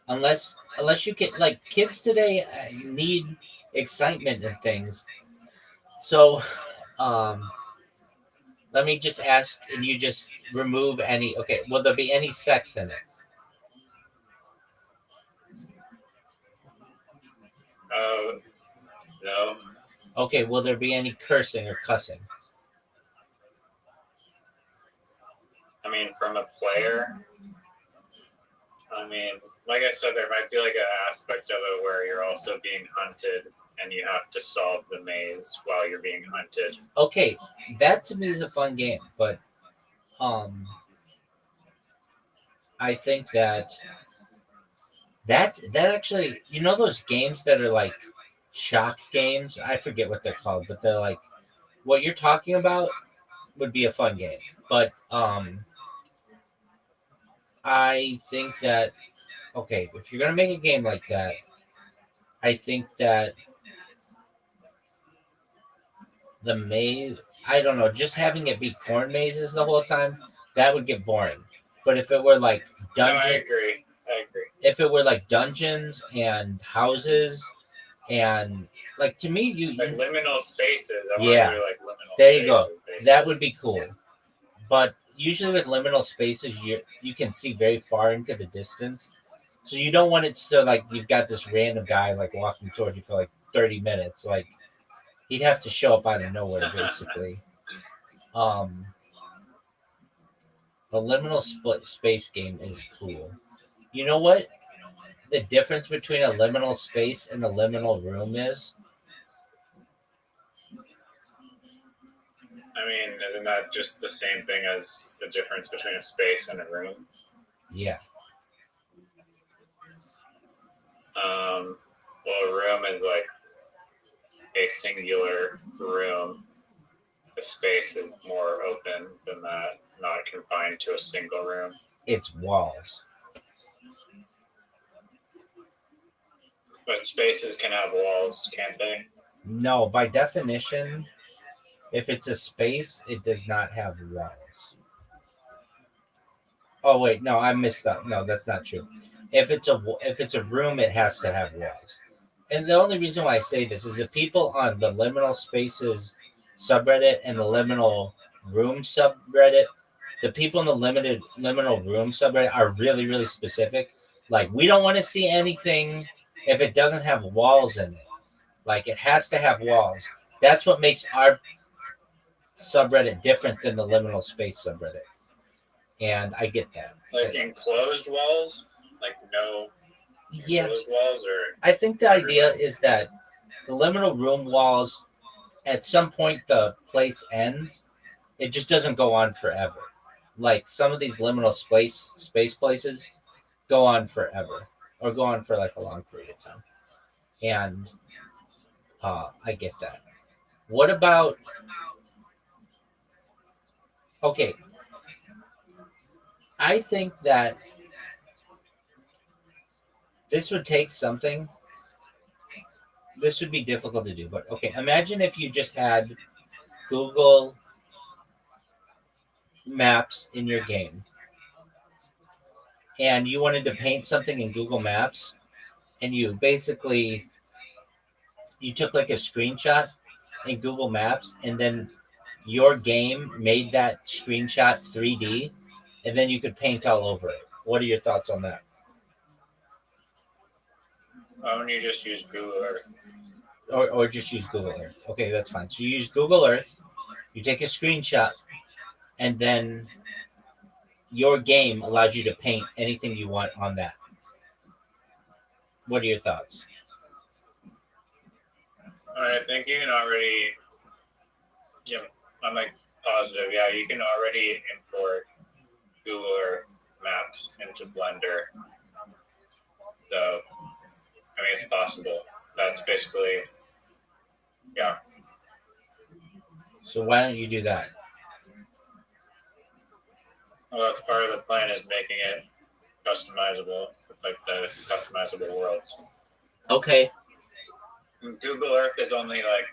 [SPEAKER 4] Unless you get like kids today need excitement and things. So let me just ask, and you just remove any. Okay, will there be any sex in it?
[SPEAKER 9] No.
[SPEAKER 4] Okay, will there be any cursing or cussing?
[SPEAKER 9] I mean, from a player, I mean, like I said, there might be like an aspect of it where you're also being hunted and you have to solve the maze while you're being hunted.
[SPEAKER 4] Okay, that to me is a fun game, but I think that actually, you know, those games that are like shock games. I forget what they're called, but they're like what you're talking about would be a fun game. But I think that okay, if you're gonna make a game like that, I think that the maze, I don't know, just having it be corn mazes the whole time, that would get boring. But if it were like dungeon,
[SPEAKER 9] No, I agree.
[SPEAKER 4] If it were like dungeons and houses and like to me,
[SPEAKER 9] like liminal spaces. I
[SPEAKER 4] yeah,
[SPEAKER 9] want to do like liminal
[SPEAKER 4] there
[SPEAKER 9] spaces,
[SPEAKER 4] you go.
[SPEAKER 9] basically.
[SPEAKER 4] That would be cool. But usually with liminal spaces, you can see very far into the distance. So you don't want it to like you've got this random guy like walking toward you for like 30 minutes. Like he'd have to show up out of nowhere basically. A liminal space game is cool. You know what the difference between a liminal space and a liminal room is?
[SPEAKER 9] I mean, isn't that just the same thing as the difference between a space and a room?
[SPEAKER 4] Yeah.
[SPEAKER 9] Well, a room is like a singular room. The space is more open than that, not confined to a single room.
[SPEAKER 4] It's walls.
[SPEAKER 9] But spaces can have walls, can't they?
[SPEAKER 4] No, by definition, if it's a space, it does not have walls. Oh wait, no, I missed up. No, that's not true. If it's a room, it has to have walls. And the only reason why I say this is the people on the liminal spaces subreddit and the liminal room subreddit, the people in the liminal room subreddit are really, really specific. Like, we don't want to see anything if it doesn't have walls in it. Like, it has to have walls. That's what makes our subreddit different than the liminal space subreddit. And I get that.
[SPEAKER 9] Like enclosed walls? Like no enclosed walls? Or
[SPEAKER 4] I think the idea is that the liminal room walls, at some point the place ends. It just doesn't go on forever. Like some of these liminal space places, go on forever or go on for like a long period of time. And I get that. What about, okay, I think that this would take something, this would be difficult to do, but okay, imagine if you just had Google Maps in your game and you wanted to paint something in Google Maps and you basically you took like a screenshot in Google Maps and then your game made that screenshot 3D and then you could paint all over it. What are your thoughts on that?
[SPEAKER 9] Why don't you just use Google Earth?
[SPEAKER 4] Or just use Google Earth. Okay, that's fine. So you use Google Earth, you take a screenshot, and then your game allows you to paint anything you want on that. What are your thoughts?
[SPEAKER 9] I think you can already, yeah, I'm like positive. Yeah, you can already import Google Earth maps into Blender. So, I mean, it's possible. That's basically, yeah.
[SPEAKER 4] So why don't you do that?
[SPEAKER 9] Well, that's part of the plan is making it customizable, like the customizable worlds.
[SPEAKER 4] Okay.
[SPEAKER 9] Google Earth is only like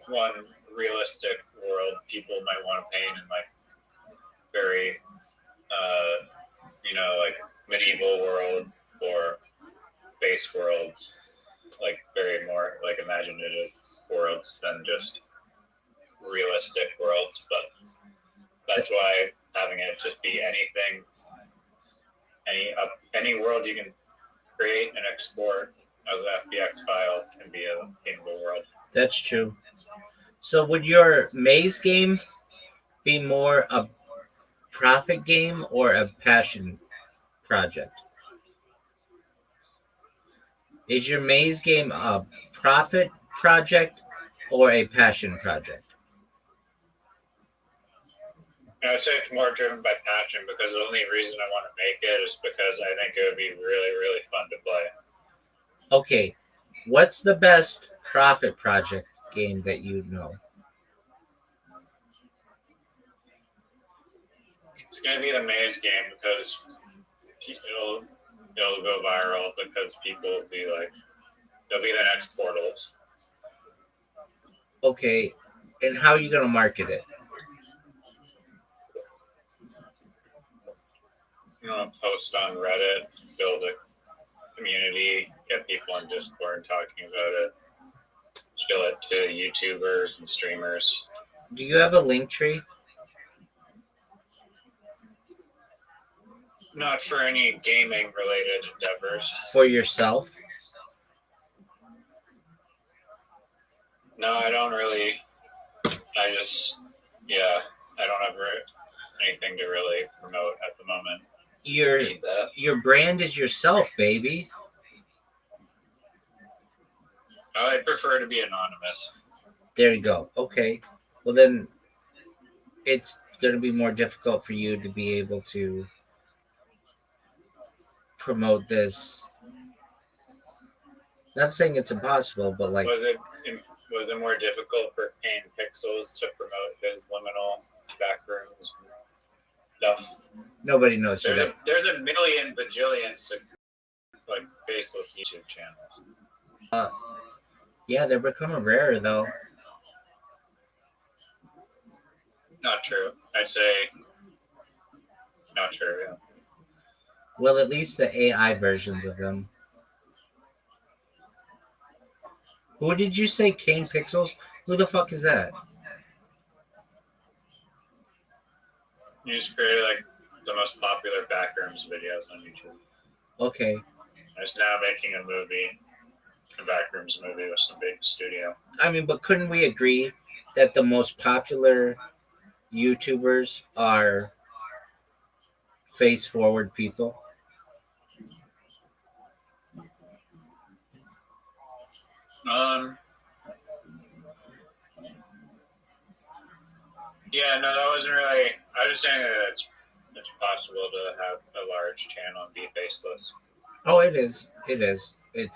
[SPEAKER 9] one realistic world people might want to paint in like very, like medieval worlds or base worlds, like very more like imaginative worlds than just realistic worlds. But that's why having it just be anything, any world you can create and export as an FBX file can be a paintable world.
[SPEAKER 4] That's true. So would your maze game be more a profit game or a passion project? Is your maze game a profit project or a passion project?
[SPEAKER 9] I would say it's more driven by passion because the only reason I want to make it is because I think it would be really, really fun to play.
[SPEAKER 4] Okay, what's the best profit project game that you know?
[SPEAKER 9] It's going to be the maze game because it'll go viral because people will be like, they'll be the next portals.
[SPEAKER 4] Okay, and how are you going to market it?
[SPEAKER 9] Post on Reddit, build a community, get people on Discord talking about it, show it to YouTubers and streamers.
[SPEAKER 4] Do you have a link tree?
[SPEAKER 9] Not for any gaming related endeavors.
[SPEAKER 4] For yourself?
[SPEAKER 9] No, I don't really. I don't have anything to really promote at the moment.
[SPEAKER 4] Your brand is yourself, baby.
[SPEAKER 9] I prefer to be anonymous.
[SPEAKER 4] There you go. Okay. Well, then it's going to be more difficult for you to be able to promote this. Not saying it's impossible, but like.
[SPEAKER 9] Was it more difficult for Kane Pixels to promote his liminal backrooms stuff?
[SPEAKER 4] Nobody knows.
[SPEAKER 9] There's a million bajillions of like faceless YouTube channels.
[SPEAKER 4] Yeah, they're becoming rarer though.
[SPEAKER 9] Not true. I'd say not true. Yeah.
[SPEAKER 4] Well, at least the AI versions of them. Who did you say? Kane Pixels? Who the fuck is that?
[SPEAKER 9] You just create like the most popular backrooms videos on YouTube.
[SPEAKER 4] Okay.
[SPEAKER 9] And it's now making a movie, a backrooms movie with some big studio.
[SPEAKER 4] I mean, but couldn't we agree that the most popular YouTubers are face-forward people?
[SPEAKER 9] Yeah, no, that wasn't really. I was just saying that it's possible to have a large channel and be faceless.
[SPEAKER 4] Oh, it is. It is. It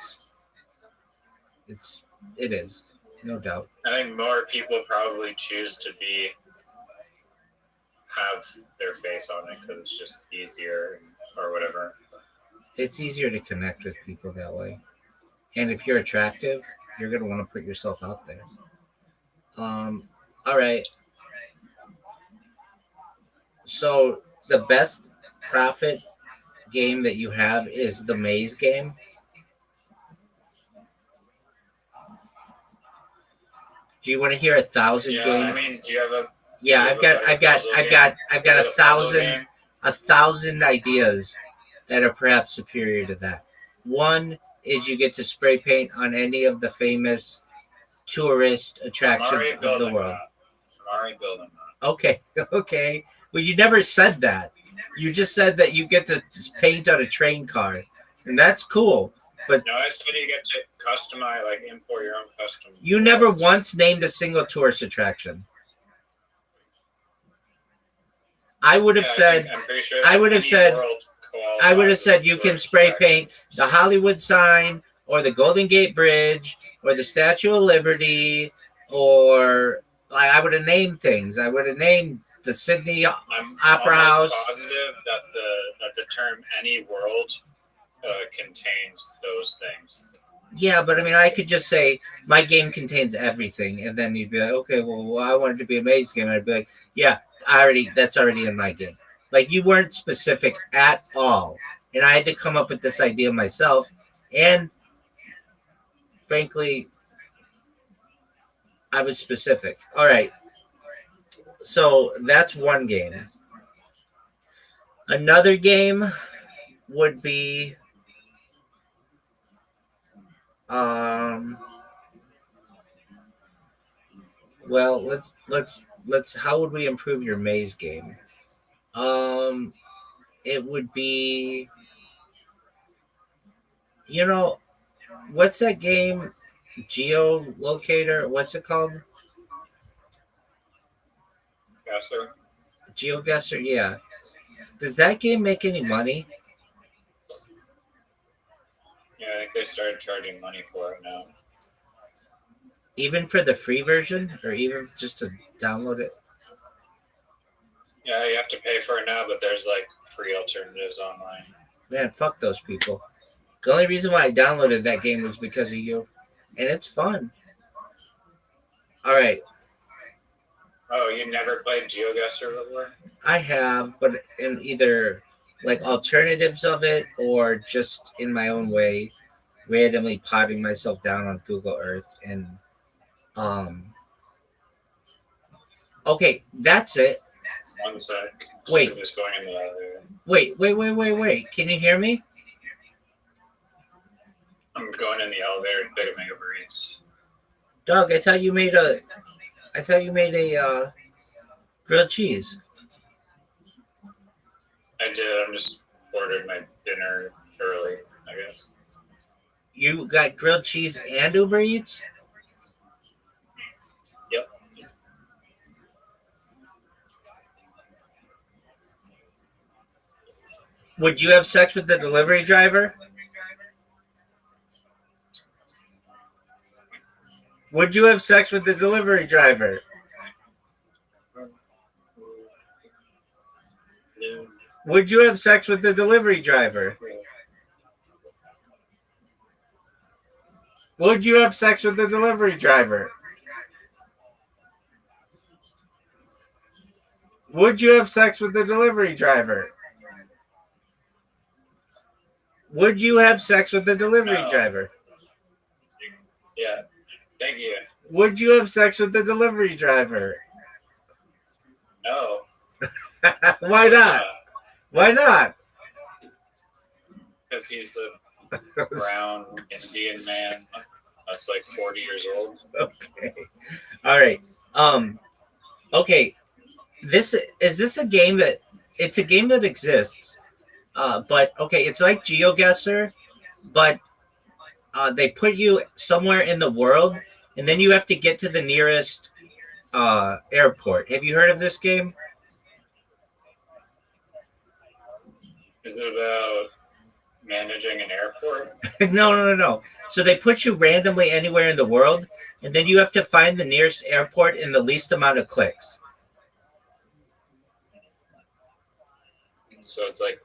[SPEAKER 4] is. No doubt.
[SPEAKER 9] I think more people probably choose to have their face on it because it's just easier or whatever.
[SPEAKER 4] It's easier to connect with people that way. And if you're attractive, you're going to want to put yourself out there. All right. So the best profit game that you have is the maze game. Do you want to hear 1,000
[SPEAKER 9] Yeah,
[SPEAKER 4] game?
[SPEAKER 9] I mean, do you have a?
[SPEAKER 4] Yeah, I've got 1,000 ideas that are perhaps superior to that. One is you get to spray paint on any of the famous tourist attractions of the world.
[SPEAKER 9] I'm already building that.
[SPEAKER 4] Okay. Well, you never said that. You just said that you get to paint on a train car, and that's cool. But
[SPEAKER 9] no, I said you get to customize, like import your own custom.
[SPEAKER 4] You never once named a single tourist attraction. I would have said.
[SPEAKER 9] I'm pretty sure
[SPEAKER 4] I would have said you can spray paint the Hollywood sign, or the Golden Gate Bridge, or the Statue of Liberty, or I would have named things. I would have named the Sydney Opera House.
[SPEAKER 9] I'm positive that the term "any world" contains those things.
[SPEAKER 4] Yeah, but I mean, I could just say my game contains everything, and then you'd be like, okay, well, I want it to be a maze game. I'd be like, yeah, that's already in my game. Like, you weren't specific at all, and I had to come up with this idea myself. And frankly, I was specific. All right, so that's one game. Another game would be. Well, let's. How would we improve your maze game? It would be. What's that game? Geolocator. What's it called?
[SPEAKER 9] Guesser.
[SPEAKER 4] GeoGuessr. Yeah. Does that game make any money?
[SPEAKER 9] Yeah, I think they started charging money for it now.
[SPEAKER 4] Even for the free version, or even just to download it?
[SPEAKER 9] Yeah, you have to pay for it now, but there's like free alternatives online.
[SPEAKER 4] Man, fuck those people. The only reason why I downloaded that game was because of you, and it's fun. All right.
[SPEAKER 9] Oh, you never played GeoGuessr before?
[SPEAKER 4] I have, but in either like alternatives of it or just in my own way, randomly potting myself down on Google Earth and okay, that's it.
[SPEAKER 9] One sec.
[SPEAKER 4] Wait.
[SPEAKER 9] I'm just going in the elevator.
[SPEAKER 4] Wait. Can you hear me?
[SPEAKER 9] I'm going in the elevator to pick up my Uber Eats.
[SPEAKER 4] Doug, I thought you made a grilled cheese.
[SPEAKER 9] I did. I'm just ordered my dinner early, I guess.
[SPEAKER 4] You got grilled cheese and Uber Eats?
[SPEAKER 9] Yep.
[SPEAKER 4] Would you have sex with the delivery driver? Would you have sex with the delivery driver?
[SPEAKER 9] No.
[SPEAKER 4] Would you have sex with the delivery driver? Would you have sex with the delivery driver? Would you have sex with the delivery driver? Would you have sex with the delivery driver?
[SPEAKER 9] Yeah. Thank you.
[SPEAKER 4] Would you have sex with the delivery driver?
[SPEAKER 9] No.
[SPEAKER 4] Why not? Why not?
[SPEAKER 9] Because he's a brown Indian man that's like 40 years old.
[SPEAKER 4] Okay. All right. Okay. This a game that it's a game that exists. But okay, it's like GeoGuessr, but they put you somewhere in the world, and then you have to get to the nearest airport. Have you heard of this game?
[SPEAKER 9] Is it about managing an airport?
[SPEAKER 4] No. So they put you randomly anywhere in the world, and then you have to find the nearest airport in the least amount of clicks.
[SPEAKER 9] So it's like,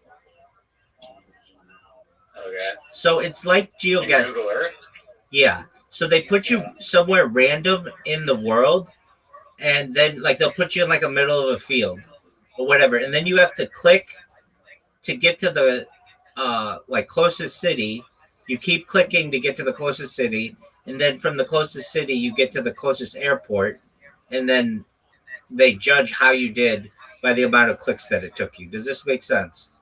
[SPEAKER 9] okay.
[SPEAKER 4] So it's like
[SPEAKER 9] In
[SPEAKER 4] GeoGuess.
[SPEAKER 9] Google Earth?
[SPEAKER 4] Yeah. So they put you somewhere random in the world, and then like they'll put you in like a middle of a field or whatever, and then you have to click to get to the like closest city. You keep clicking to get to the closest city, and then from the closest city you get to the closest airport, and then they judge how you did by the amount of clicks that it took you. Does this make sense?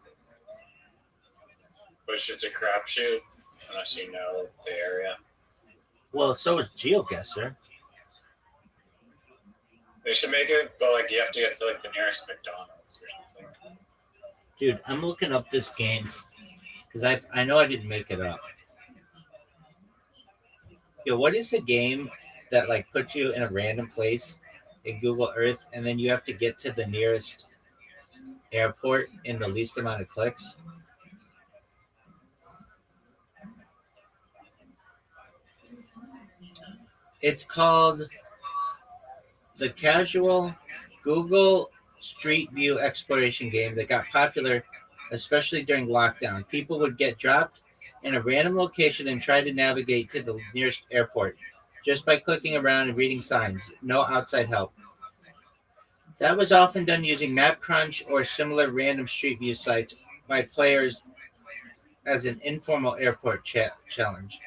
[SPEAKER 9] Which it's a crapshoot unless you know the area.
[SPEAKER 4] Well, so is GeoGuessr.
[SPEAKER 9] They should make it, but like you have to get to like the nearest McDonald's or something.
[SPEAKER 4] Dude, I'm looking up this game because I know I didn't make it up. Yo, what is the game that like puts you in a random place in Google Earth, and then you have to get to the nearest airport in the least amount of clicks? It's called the casual Google Street View exploration game that got popular, especially during lockdown. People would get dropped in a random location and try to navigate to the nearest airport just by clicking around and reading signs. No outside help. That was often done using MapCrunch or similar random Street View sites by players as an informal airport challenge.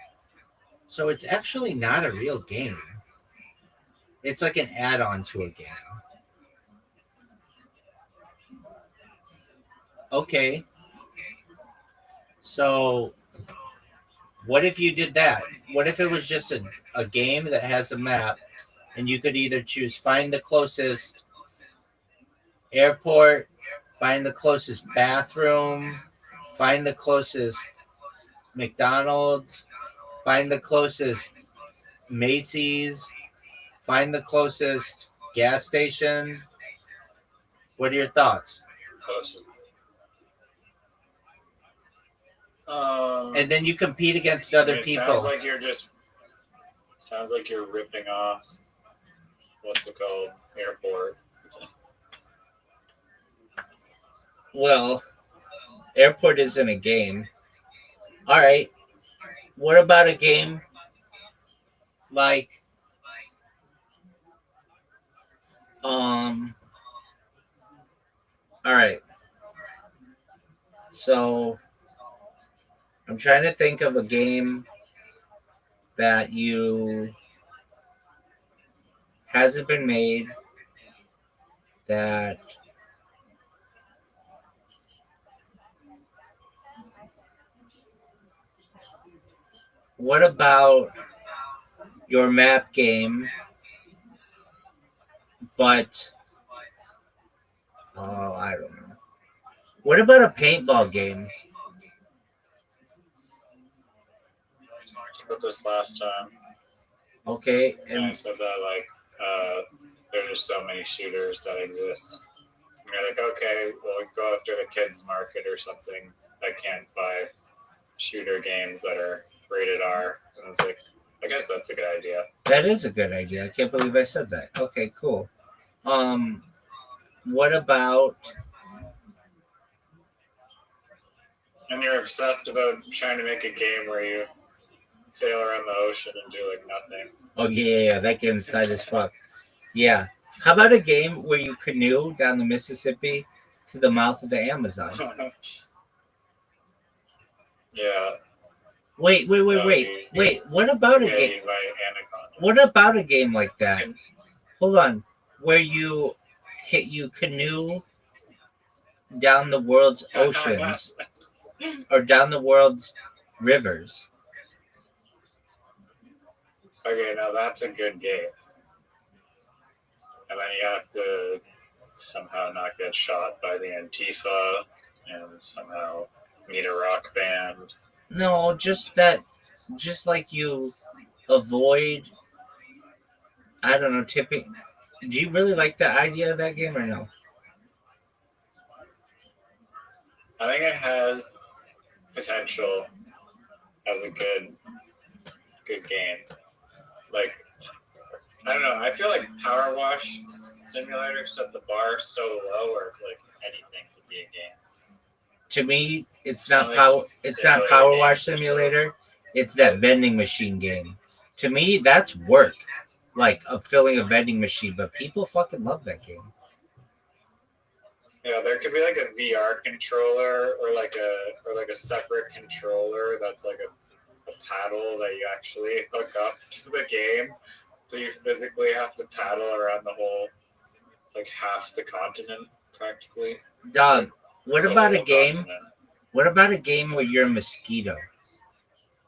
[SPEAKER 4] So it's actually not a real game. It's like an add-on to a game. Okay. So what if you did that? What if it was just a game that has a map and you could either choose find the closest airport, find the closest bathroom, find the closest McDonald's, find the closest Macy's, find the closest gas station. What are your thoughts? And then you compete against other people.
[SPEAKER 9] Sounds like you're ripping off what's it called? Airport.
[SPEAKER 4] Well, airport isn't a game. All right. What about a game like all right. So I'm trying to think of a game that you hasn't been made that what about your map game but I don't know. What about a paintball game?
[SPEAKER 9] We talked about this last time.
[SPEAKER 4] Okay,
[SPEAKER 9] and I said that like there's just so many shooters that exist. And you're like, okay, well, go after the kids market or something that can't buy shooter games that are rated R. And I was like, I guess that's a good idea.
[SPEAKER 4] That is a good idea. I can't believe I said that. Okay, cool. What about?
[SPEAKER 9] And you're obsessed about trying to make a game where you sail around the ocean and do like nothing.
[SPEAKER 4] Oh yeah, that game's tight as fuck. Yeah. How about a game where you canoe down the Mississippi to the mouth of the Amazon?
[SPEAKER 9] Yeah.
[SPEAKER 4] Wait. What about a game? What about a game like that? Hold on, where you canoe down the world's oceans or down the world's rivers?
[SPEAKER 9] Okay, now that's a good game. And then you have to somehow not get shot by the Antifa and somehow meet a rock band.
[SPEAKER 4] No, just like you avoid, I don't know, tipping. Do you really like the idea of that game or no?
[SPEAKER 9] I think it has potential as a good game. Like, I don't know. I feel like Power Wash Simulator set the bar so low where it's like anything could be a game.
[SPEAKER 4] To me, it's
[SPEAKER 9] Some
[SPEAKER 4] not
[SPEAKER 9] of these
[SPEAKER 4] power. It's not
[SPEAKER 9] simulator
[SPEAKER 4] Power
[SPEAKER 9] games
[SPEAKER 4] Wash
[SPEAKER 9] are so-
[SPEAKER 4] Simulator. It's that vending machine game. To me, that's work, like of filling a vending machine. But people fucking love that game.
[SPEAKER 9] Yeah, there could be like a VR controller or like a separate controller that's like a paddle that you actually hook up to the game. So you physically have to paddle around the whole, like half the continent practically.
[SPEAKER 4] Dog, what
[SPEAKER 9] The
[SPEAKER 4] about a
[SPEAKER 9] whole
[SPEAKER 4] game?
[SPEAKER 9] continent.
[SPEAKER 4] What about a game where you're a mosquito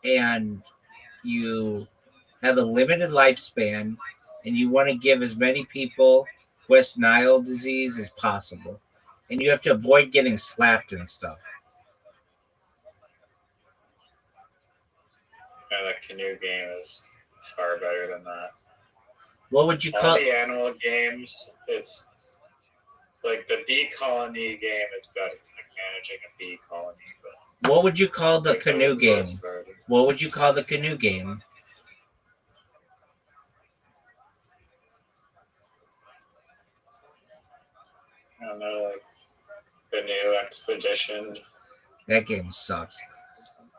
[SPEAKER 4] and you have a limited lifespan and you want to give as many people West Nile disease as possible, and you have to avoid getting slapped and stuff?
[SPEAKER 9] Yeah, that canoe game is far better than that.
[SPEAKER 4] What would you
[SPEAKER 9] All
[SPEAKER 4] call?
[SPEAKER 9] the animal games, it's like the bee colony game is better, like managing a bee colony. But
[SPEAKER 4] What would you call the
[SPEAKER 9] like
[SPEAKER 4] canoe
[SPEAKER 9] those
[SPEAKER 4] game?
[SPEAKER 9] started.
[SPEAKER 4] What would you call the canoe game?
[SPEAKER 9] I don't know, like canoe expedition.
[SPEAKER 4] That game sucks.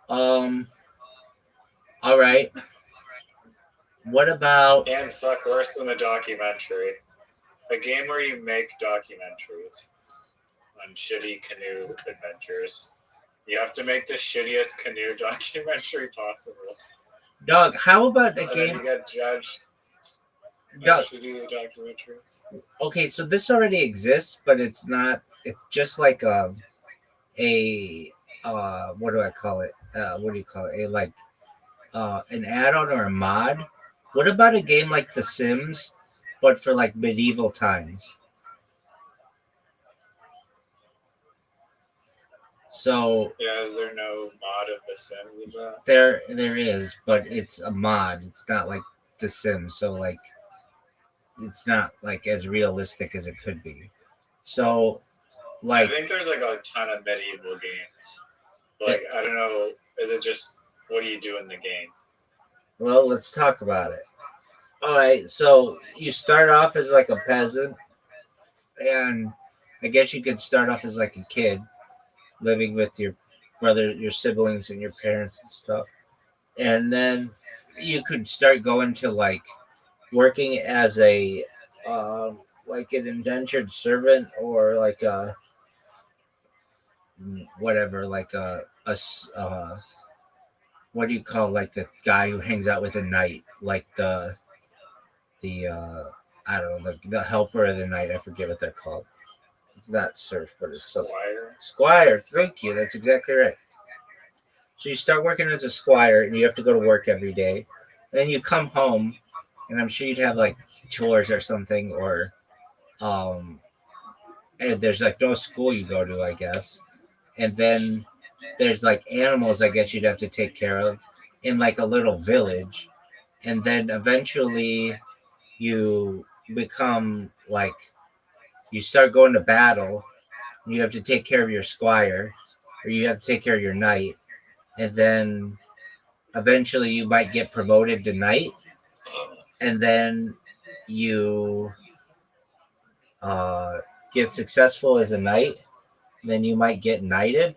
[SPEAKER 4] All right. What about?
[SPEAKER 9] Can suck worse than a documentary. A game where you make documentaries on shitty canoe adventures. You have to make the shittiest canoe documentary possible.
[SPEAKER 4] Doug, how about a
[SPEAKER 9] And then
[SPEAKER 4] game?
[SPEAKER 9] you get judged on
[SPEAKER 4] Doug,
[SPEAKER 9] shitty documentaries.
[SPEAKER 4] okay, so this already exists, but it's not. It's just like a what do I call it? What do you call it? An add-on or a mod. What about a game like The Sims, but for like medieval times? So
[SPEAKER 9] Yeah, is there no mod of The Sims with that?
[SPEAKER 4] there is, but it's a mod. It's not like The Sims. So like it's not like as realistic as it could be. So
[SPEAKER 9] I
[SPEAKER 4] like
[SPEAKER 9] think there's like a ton of medieval games. Like, I don't know, is it just what do you do in the game?
[SPEAKER 4] well, let's talk about it. All right, so you start off as like a peasant, and I guess you could start off as like a kid living with your brother, your siblings, and your parents and stuff. And then you could start going to like working as a like an indentured servant or like a whatever, like what do you call like the guy who hangs out with a knight, like the I don't know, the helper of the night. I forget what they're called. It's not serf, but it's so
[SPEAKER 9] Squire?
[SPEAKER 4] squire. Thank you. That's exactly right. So you start working as a squire, and you have to go to work every day. Then you come home, and I'm sure you'd have like chores or something, or and there's like no school you go to, I guess. And then there's like animals, I guess you'd have to take care of in like a little village. And then eventually you become like you start going to battle. You have to take care of your squire, or you have to take care of your knight, and then eventually you might get promoted to knight, and then you get successful as a knight. Then you might get knighted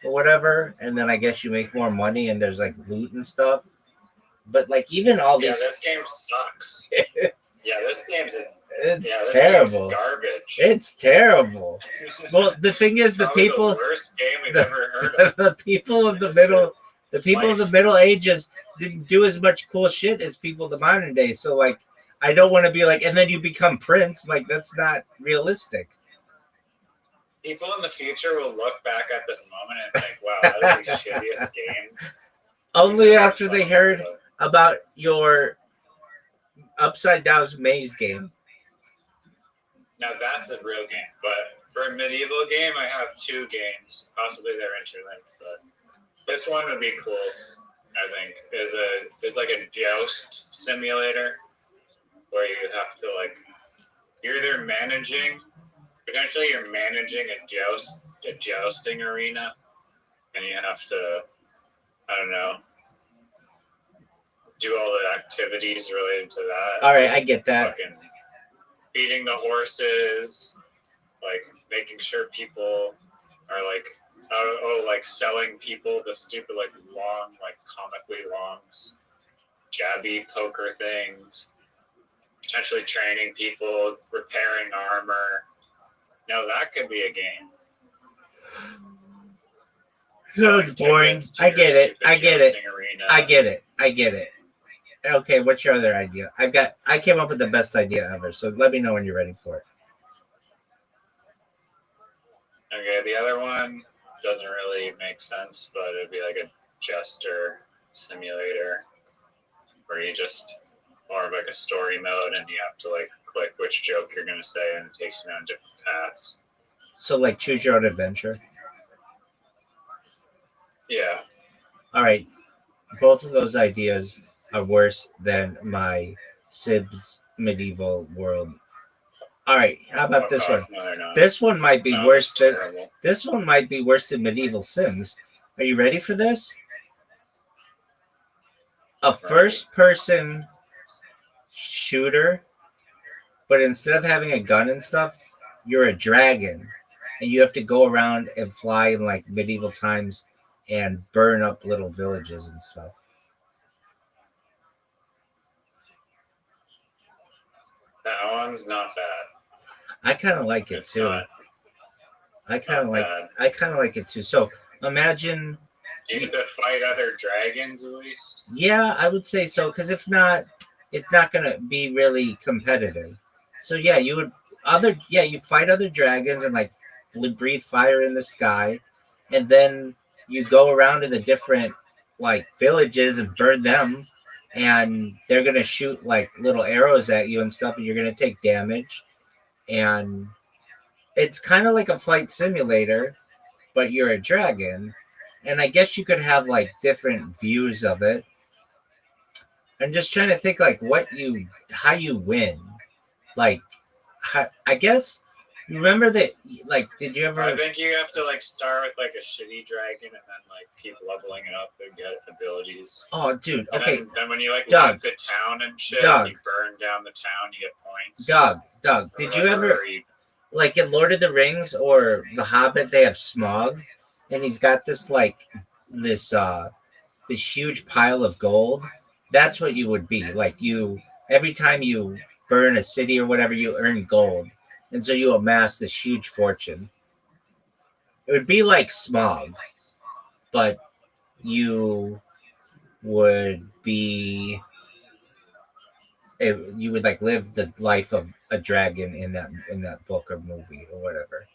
[SPEAKER 4] or whatever, and then I guess you make more money, and there's like loot and stuff. But like even all
[SPEAKER 9] Yeah,
[SPEAKER 4] these,
[SPEAKER 9] this game sucks. Yeah, this game's
[SPEAKER 4] it's
[SPEAKER 9] this
[SPEAKER 4] terrible.
[SPEAKER 9] game's garbage.
[SPEAKER 4] It's terrible. Well, the thing is, the
[SPEAKER 9] Probably
[SPEAKER 4] people,
[SPEAKER 9] the worst game we've
[SPEAKER 4] the-
[SPEAKER 9] ever heard of.
[SPEAKER 4] the people of the middle, the people of the Middle Ages didn't do as much cool shit as people of the modern day. So like, I don't want to be like, and then you become prince. Like that's not realistic.
[SPEAKER 9] People in the future will look back at this moment and think, "Wow, that was the shittiest game."
[SPEAKER 4] Only after they heard about your upside down maze game.
[SPEAKER 9] Now that's a real game, but for a medieval game, I have two games. Possibly they're interlinked, but this one would be cool. I think it's like a joust simulator where you have to like you're either managing, potentially you're managing a joust a jousting arena, and you have to, I don't know, do all the activities related to that.
[SPEAKER 4] All right, I get that.
[SPEAKER 9] Fucking feeding the horses, like making sure people are like, like selling people the stupid like long, like comically long, jabby poker things. Potentially training people, repairing armor. Now that could be a game.
[SPEAKER 4] Sounds boring. I get it. I get it. I get it. I get it. Okay, what's your other idea? I came up with the best idea ever, so let me know when you're ready for it.
[SPEAKER 9] Okay, the other one doesn't really make sense, but it'd be like a jester simulator where you just more of like a story mode and you have to like click which joke you're gonna say and it takes you down different paths.
[SPEAKER 4] So like choose your own adventure.
[SPEAKER 9] Yeah.
[SPEAKER 4] All right. Both of those ideas are worse than my Sib's medieval world. All right, how about this one?
[SPEAKER 9] No,
[SPEAKER 4] this one might be worse than
[SPEAKER 9] terrible.
[SPEAKER 4] this one might be worse than medieval Sims. Are you ready for this? A first-person shooter, but instead of having a gun and stuff, you're a dragon, and you have to go around and fly in like medieval times and burn up little villages and stuff.
[SPEAKER 9] That one's not bad.
[SPEAKER 4] I kind of like it
[SPEAKER 9] It's
[SPEAKER 4] too.
[SPEAKER 9] not
[SPEAKER 4] I kind of like.
[SPEAKER 9] bad.
[SPEAKER 4] I kind of like it too. So imagine.
[SPEAKER 9] You get to fight other dragons at least.
[SPEAKER 4] Yeah, I would say so. Because if not, it's not gonna be really competitive. So yeah, you would you fight other dragons and like breathe fire in the sky, and then you go around to the different like villages and burn them, and they're gonna shoot like little arrows at you and stuff, and you're gonna take damage, and it's kind of like a flight simulator, but you're a dragon, and I guess you could have like different views of it. I'm just trying to think like how you win, like I guess. Remember that? Like, did you ever?
[SPEAKER 9] I think you have to like start with like a shitty dragon and then like keep leveling it up and get abilities.
[SPEAKER 4] Oh, dude. Okay.
[SPEAKER 9] And then when you like
[SPEAKER 4] Doug,
[SPEAKER 9] leave the town and shit,
[SPEAKER 4] Doug,
[SPEAKER 9] you burn down the town, you get points.
[SPEAKER 4] Doug, did you ever like in Lord of the Rings or The Hobbit? They have Smaug, and he's got this this huge pile of gold. That's what you would be like. You every time you burn a city or whatever, you earn gold. And so you amass this huge fortune. It would be like Smog, but you would be you would like live the life of a dragon in that book or movie or whatever.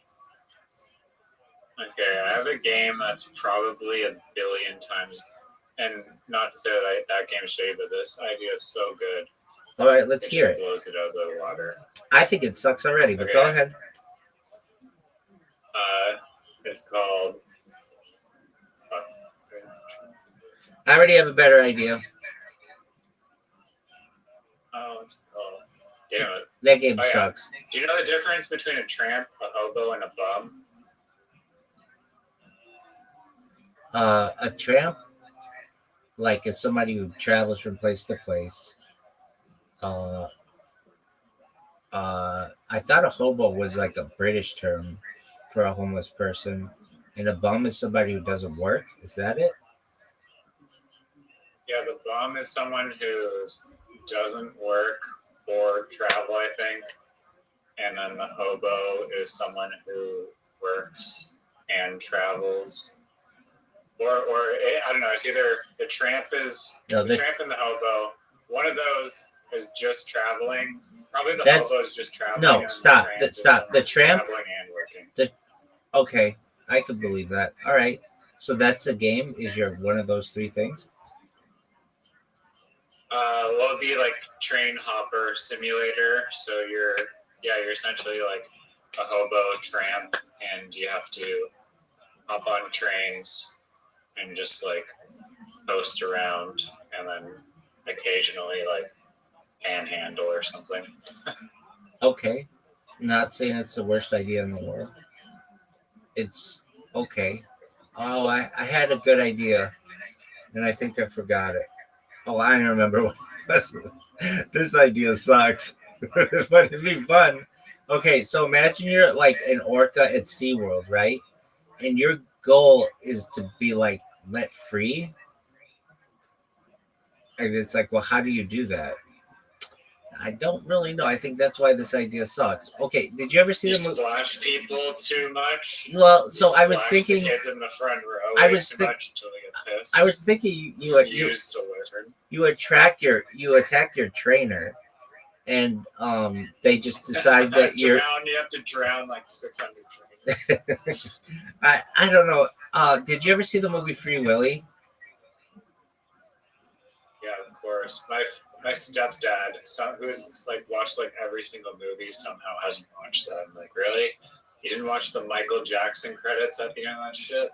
[SPEAKER 9] Okay, I have a game that's probably a billion times, and not to say that game is shady, but this idea is so good.
[SPEAKER 4] All right, let's hear it.
[SPEAKER 9] Blows it out of the water.
[SPEAKER 4] I think it sucks already, but go ahead.
[SPEAKER 9] It's called.
[SPEAKER 4] I already have a better idea.
[SPEAKER 9] Oh, it's called. Damn it.
[SPEAKER 4] That game sucks.
[SPEAKER 9] Do you know the difference between a tramp, a hobo, and a bum?
[SPEAKER 4] A tramp, like, is somebody who travels from place to place. I thought a hobo was like a British term for a homeless person, and a bum is somebody who doesn't work. Is that it?
[SPEAKER 9] Yeah, the bum is someone who doesn't work or travel, I think, and then the hobo is someone who works and travels. Or I don't know. It's either the tramp tramp and the hobo. One of those is just traveling. Probably the hobo is just traveling.
[SPEAKER 4] No, stop. The tramp.
[SPEAKER 9] Traveling and working.
[SPEAKER 4] Okay, I could believe that. All right. So that's a game. Is your one of those three things?
[SPEAKER 9] Well, it'd be like train hopper simulator. So you're essentially like a hobo tramp, and you have to hop on trains and just like coast around, and then occasionally like panhandle or something.
[SPEAKER 4] Okay, not saying it's the worst idea in the world.
[SPEAKER 11] It's okay. Oh, I had a good idea, and I think I forgot it. Oh, I remember what it was. This idea sucks, but it'd be fun. Okay, so imagine you're like an orca at SeaWorld, right? And your goal is to be like let free. And it's like, well, how do you do that? I don't really know. I think that's why this idea sucks. Okay, did you ever see
[SPEAKER 9] You
[SPEAKER 11] the movie?
[SPEAKER 9] splash people too much.
[SPEAKER 11] Well, so
[SPEAKER 9] You
[SPEAKER 11] I was
[SPEAKER 9] splash
[SPEAKER 11] thinking.
[SPEAKER 9] the kids in the front row
[SPEAKER 11] I
[SPEAKER 9] way
[SPEAKER 11] was
[SPEAKER 9] too
[SPEAKER 11] think-
[SPEAKER 9] much until they get pissed.
[SPEAKER 11] I was thinking
[SPEAKER 9] Use delivered.
[SPEAKER 11] you attack your trainer, and they just decide that you're.
[SPEAKER 9] You have to drown like 600 trainers.
[SPEAKER 11] I don't know. Did you ever see the movie Free Willy?
[SPEAKER 9] Yeah, of course. My stepdad, who's like watched like every single movie, somehow hasn't watched that. I'm like, really? You didn't watch the Michael Jackson credits at the end of that shit?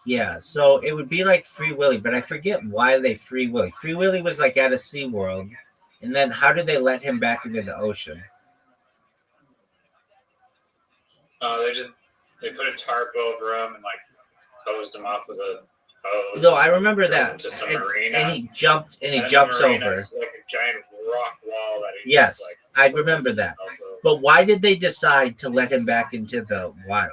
[SPEAKER 11] Yeah, so it would be like Free Willy, but I forget why they Free Willy. Free Willy was like at a SeaWorld, and then how did they let him back into the ocean?
[SPEAKER 9] They put a tarp over him and like hosed him off with a hose.
[SPEAKER 11] No, I remember
[SPEAKER 9] drove him
[SPEAKER 11] that.
[SPEAKER 9] to some
[SPEAKER 11] And
[SPEAKER 9] arena.
[SPEAKER 11] he jumped, and he
[SPEAKER 9] And
[SPEAKER 11] jumps
[SPEAKER 9] the marina,
[SPEAKER 11] over.
[SPEAKER 9] like a giant rock wall that he
[SPEAKER 11] Yes,
[SPEAKER 9] just, like,
[SPEAKER 11] I remember that. But why did they decide to let him back into the wild?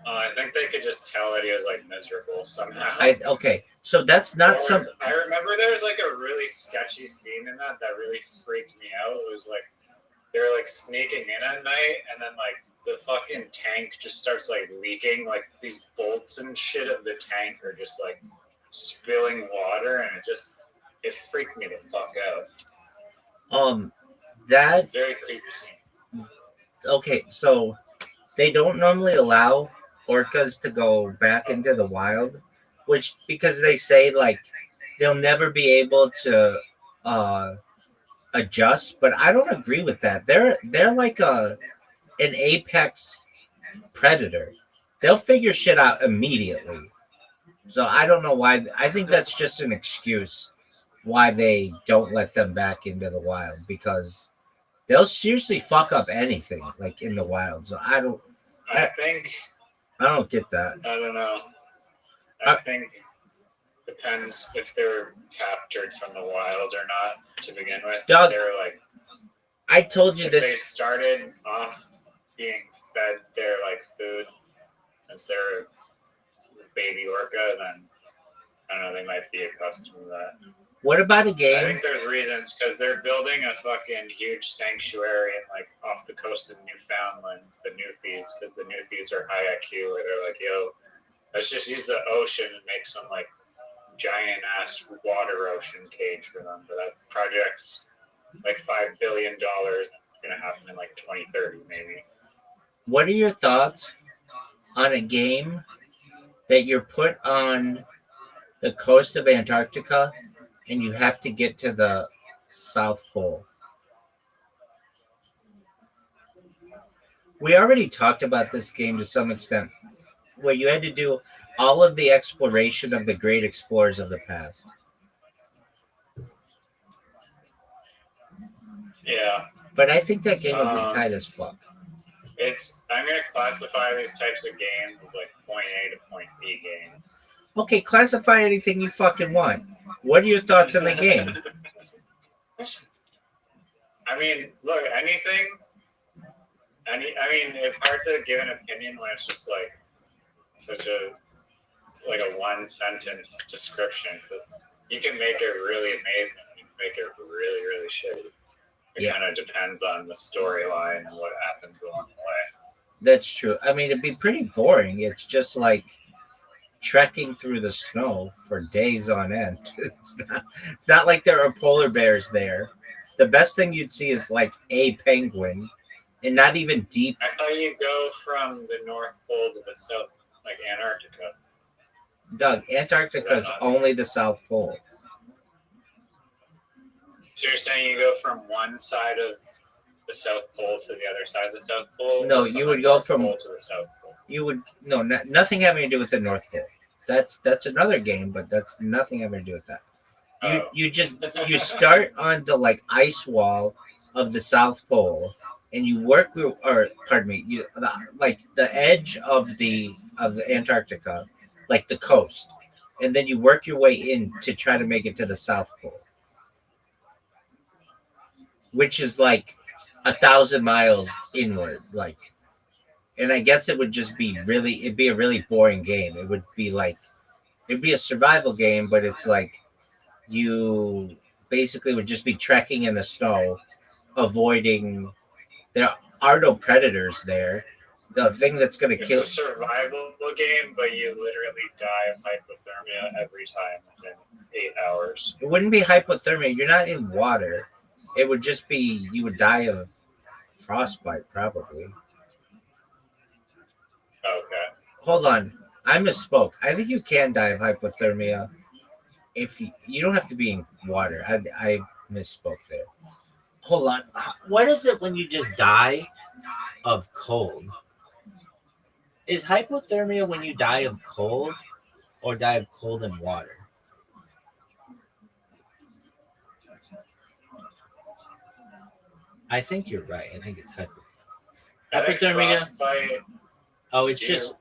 [SPEAKER 9] I think they could just tell that he was like miserable somehow.
[SPEAKER 11] Okay, so that's not
[SPEAKER 9] Or,
[SPEAKER 11] some.
[SPEAKER 9] I remember there was like a really sketchy scene in that really freaked me out. It was like they were like sneaking in at night, and then like the fucking tank just starts like leaking. Like these bolts and shit of the tank are just like spilling water, and it freaked me the fuck out.
[SPEAKER 11] That
[SPEAKER 9] Very creepy scene.
[SPEAKER 11] okay, so they don't normally allow orcas to go back into the wild, which because they say like they'll never be able to adjust, but I don't agree with that. They're like an apex predator. They'll figure shit out immediately. So I don't know why. I think that's just an excuse why they don't let them back into the wild, because they'll seriously fuck up anything like in the wild. So I don't get that.
[SPEAKER 9] I don't know. I think depends if they're captured from the wild or not to begin with.
[SPEAKER 11] Doug,
[SPEAKER 9] they're like,
[SPEAKER 11] I told you
[SPEAKER 9] if
[SPEAKER 11] this.
[SPEAKER 9] they started off being fed their like food since they're baby orca, then I don't know, they might be accustomed to that.
[SPEAKER 11] What about a
[SPEAKER 9] I
[SPEAKER 11] game?
[SPEAKER 9] think there's reasons because they're building a fucking huge sanctuary in like off the coast of Newfoundland, the Newfies, because the Newfies are high IQ, where they're like, yo, let's just use the ocean and make some like giant ass water ocean cage for them. But that project's like $5 billion. Gonna happen in like 2030 maybe.
[SPEAKER 11] What are your thoughts on a game that you're put on the coast of Antarctica and you have to get to the South Pole? We already talked about this game to some extent, where you had to do all of the exploration of the great explorers of the past.
[SPEAKER 9] Yeah.
[SPEAKER 11] But I think that game would be tight as fuck.
[SPEAKER 9] I'm gonna classify these types of games as like point A to point B games.
[SPEAKER 11] Okay, classify anything you fucking want. What are your thoughts on the game?
[SPEAKER 9] I mean, look, anything. I mean, it's hard to give an opinion when it's just like such a one sentence description, because you can make it really amazing. You can make it really, really shitty. It kind of depends on the storyline and what happens along the way.
[SPEAKER 11] That's true. I mean, it'd be pretty boring. It's just like trekking through the snow for days on end. It's not like there are polar bears there. The best thing you'd see is like a penguin, and not even deep.
[SPEAKER 9] I thought you go from the North Pole to the South, like Antarctica.
[SPEAKER 11] Doug, Antarctica is only the South Pole.
[SPEAKER 9] So you're saying you go from one side of the South Pole to the other side of the South Pole?
[SPEAKER 11] No, you would go from
[SPEAKER 9] Pole to the South Pole.
[SPEAKER 11] You would nothing having to do with the North Pole. That's another game, but that's nothing having to do with that. You start on the like ice wall of the South Pole, and you work, or pardon me, like the edge of the Antarctica, like the coast, and then you work your way in to try to make it to the South Pole, which is like 1,000 miles inward, like. And I guess it would just be it'd be a really boring game. It would be like, it'd be a survival game, but it's like you basically would just be trekking in the snow, avoiding. There are no predators there. The thing that's going to
[SPEAKER 9] It's
[SPEAKER 11] kill.
[SPEAKER 9] a survival game, but you literally die of hypothermia every time within 8 hours.
[SPEAKER 11] It wouldn't be hypothermia. You're not in water. It would just be, you would die of frostbite, probably.
[SPEAKER 9] Okay.
[SPEAKER 11] Hold on. I misspoke. I think you can die of hypothermia if you don't have to be in water. I misspoke there. Hold on. What is it when you just die of cold? Is hypothermia when you die of cold or die of cold and water? I think you're right. I think it's hypothermia.
[SPEAKER 9] Frostbite,
[SPEAKER 11] Oh, it's just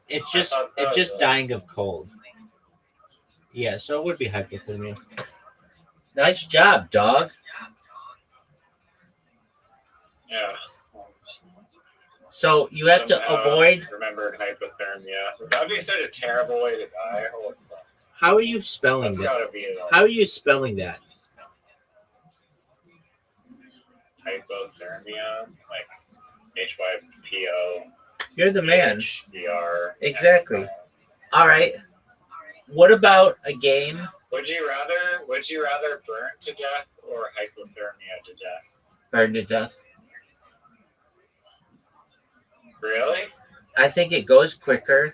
[SPEAKER 11] dying of cold. Yeah, so it would be hypothermia. Nice job, dog.
[SPEAKER 9] yeah.
[SPEAKER 11] So you have to
[SPEAKER 9] Somehow
[SPEAKER 11] avoid.
[SPEAKER 9] Remembered hypothermia. That'd be such a terrible way to die. Holy fuck.
[SPEAKER 11] How are you spelling
[SPEAKER 9] That's
[SPEAKER 11] that?
[SPEAKER 9] gotta be it.
[SPEAKER 11] How are you spelling that?
[SPEAKER 9] Hypothermia, like HYPO.
[SPEAKER 11] You're the man.
[SPEAKER 9] HBR.
[SPEAKER 11] Exactly. All right. What about a game?
[SPEAKER 9] Would you rather burn to death or hypothermia to death?
[SPEAKER 11] Burn to death.
[SPEAKER 9] Really?
[SPEAKER 11] I think it goes quicker.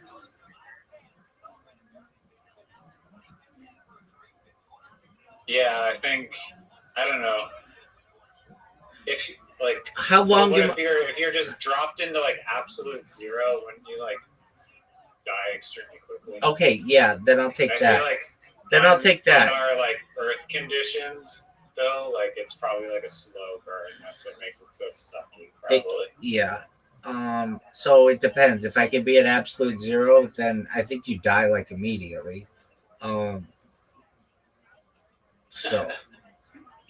[SPEAKER 9] Yeah, I don't know. If like,
[SPEAKER 11] How long?
[SPEAKER 9] If you're just dropped into like absolute zero, wouldn't you like die extremely quickly?
[SPEAKER 11] Okay, yeah. Then I'll take that.
[SPEAKER 9] Feel like
[SPEAKER 11] I'll take that.
[SPEAKER 9] In our like Earth conditions, though, like it's probably like a slow burn. That's what makes it so sucky. Probably.
[SPEAKER 11] Yeah. So it depends. If I can be at absolute zero, then I think you die like immediately. So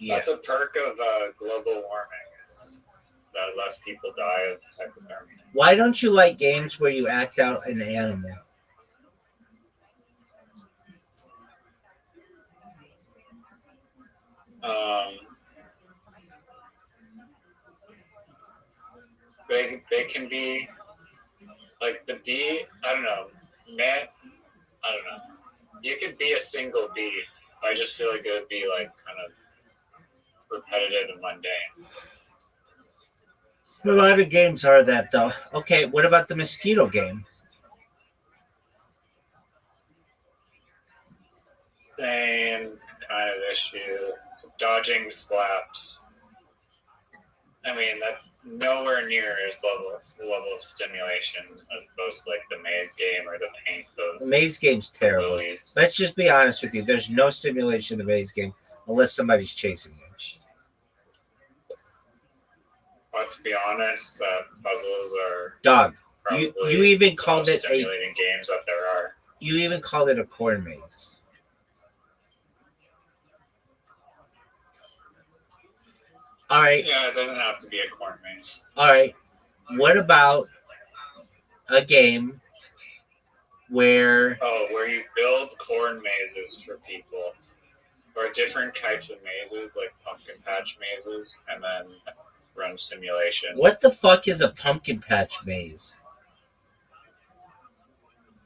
[SPEAKER 11] yeah.
[SPEAKER 9] That's a perk of global warming. Is that less people die of hypothermia.
[SPEAKER 11] Why don't you like games where you act out an animal?
[SPEAKER 9] They can be like the bee. I don't know, man. I don't know. You could be a single bee. I just feel like it would be like kind of repetitive and mundane.
[SPEAKER 11] A lot of games are that, though. Okay, what about the mosquito game?
[SPEAKER 9] Same kind of issue. Dodging slaps. I mean, that nowhere near is level of stimulation as opposed to like the maze game or the paint.
[SPEAKER 11] The maze game's terrible.
[SPEAKER 9] Lilies.
[SPEAKER 11] Let's just be honest with you. There's no stimulation in the maze game unless somebody's chasing you.
[SPEAKER 9] Let's be honest, puzzles are
[SPEAKER 11] dog.
[SPEAKER 9] You
[SPEAKER 11] even called it
[SPEAKER 9] stimulating games that there are.
[SPEAKER 11] You even called it a corn maze. All right.
[SPEAKER 9] Yeah, it doesn't have to be a corn maze.
[SPEAKER 11] All right. What about a game where
[SPEAKER 9] you build corn mazes for people, or different types of mazes like pumpkin patch mazes, and then run simulation.
[SPEAKER 11] What the fuck is a pumpkin patch maze?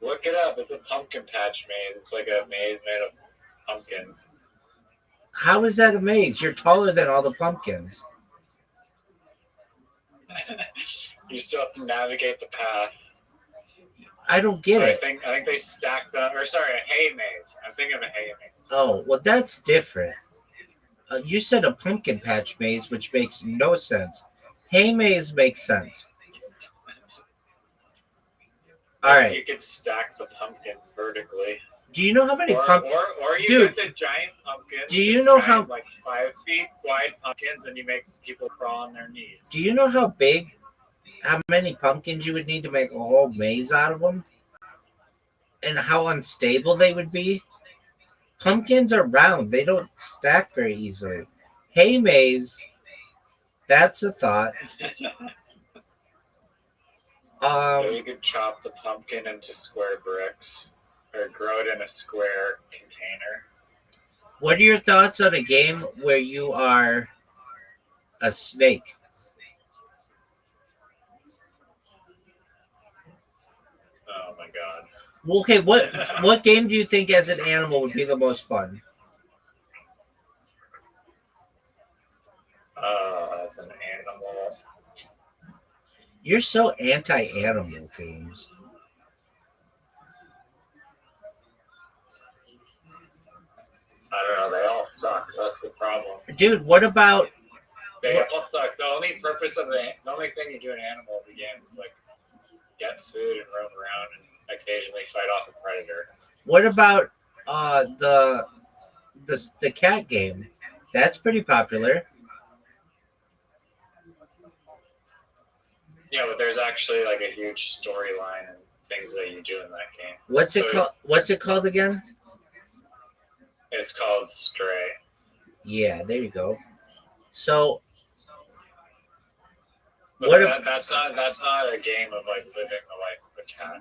[SPEAKER 9] Look it up. It's a pumpkin patch maze. It's like a maze made of pumpkins.
[SPEAKER 11] How is that a maze? You're taller than all the pumpkins.
[SPEAKER 9] You still have to navigate the path.
[SPEAKER 11] I don't get it.
[SPEAKER 9] I think they stacked up. Or sorry, a hay maze. I'm thinking of a hay maze.
[SPEAKER 11] Oh, well, that's different. You said a pumpkin patch maze, which makes no sense. Hay maze makes sense. All right.
[SPEAKER 9] You could stack the pumpkins vertically.
[SPEAKER 11] Do you know how many
[SPEAKER 9] Or you
[SPEAKER 11] Dude,
[SPEAKER 9] get the giant pumpkins.
[SPEAKER 11] do you know how-
[SPEAKER 9] like 5 feet wide pumpkins, and you make people crawl on their knees?
[SPEAKER 11] Do you know how many pumpkins you would need to make a whole maze out of them? And how unstable they would be? Pumpkins are round. They don't stack very easily. Hay maze, that's a thought.
[SPEAKER 9] You could chop the pumpkin into square bricks or grow it in a square container.
[SPEAKER 11] What are your thoughts on a game where you are a snake?
[SPEAKER 9] Oh my god.
[SPEAKER 11] Okay, what game do you think as an animal would be the most fun?
[SPEAKER 9] As an animal.
[SPEAKER 11] You're so anti-animal games.
[SPEAKER 9] I don't know. They all suck. That's the problem.
[SPEAKER 11] Dude, what about...
[SPEAKER 9] They all suck. The only thing you do in animal the game is like get food and roam around and occasionally fight off a predator.
[SPEAKER 11] What about the cat game? That's pretty popular.
[SPEAKER 9] Yeah, but there's actually like a huge storyline and things that you do in that game.
[SPEAKER 11] What's it called again?
[SPEAKER 9] It's called Stray.
[SPEAKER 11] Yeah, there you go. So
[SPEAKER 9] But that's not a game of like living the life of a cat,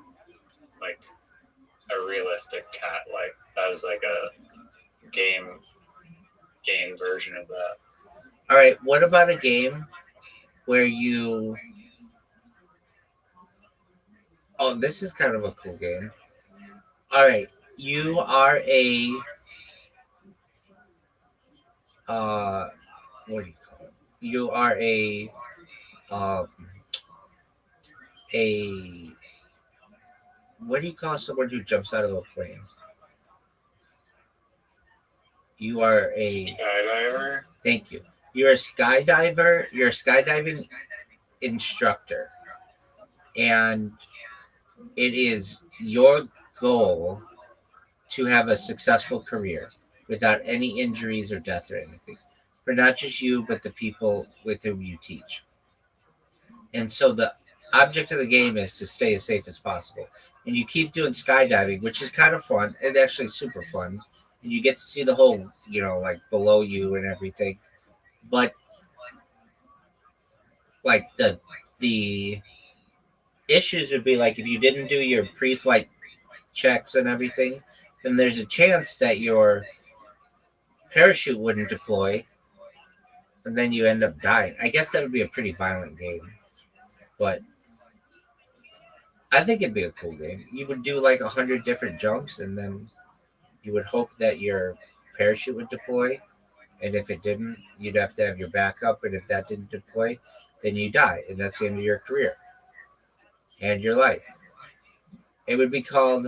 [SPEAKER 9] like a realistic cat. Like that was like a game version of that.
[SPEAKER 11] All right, what about a game where you... Oh, this is kind of a cool game. All right, you are a what do you call it? You are a what do you call someone who jumps out of a plane? You are a
[SPEAKER 9] skydiver.
[SPEAKER 11] Thank you. You're a skydiver. You're a skydiving instructor, and it is your goal to have a successful career without any injuries or death or anything, for not just you, but the people with whom you teach. And so the object of the game is to stay as safe as possible. And you keep doing skydiving, which is kind of fun. It's actually super fun. And you get to see the whole, like below you and everything. But like the issues would be like if you didn't do your pre-flight checks and everything, then there's a chance that your parachute wouldn't deploy, and then you end up dying. I guess that would be a pretty violent game, but I think it'd be a cool game. You would do like 100 different jumps, and then you would hope that your parachute would deploy, and if it didn't, you'd have to have your backup, and if that didn't deploy, then you die, and that's the end of your career and your life. It would be called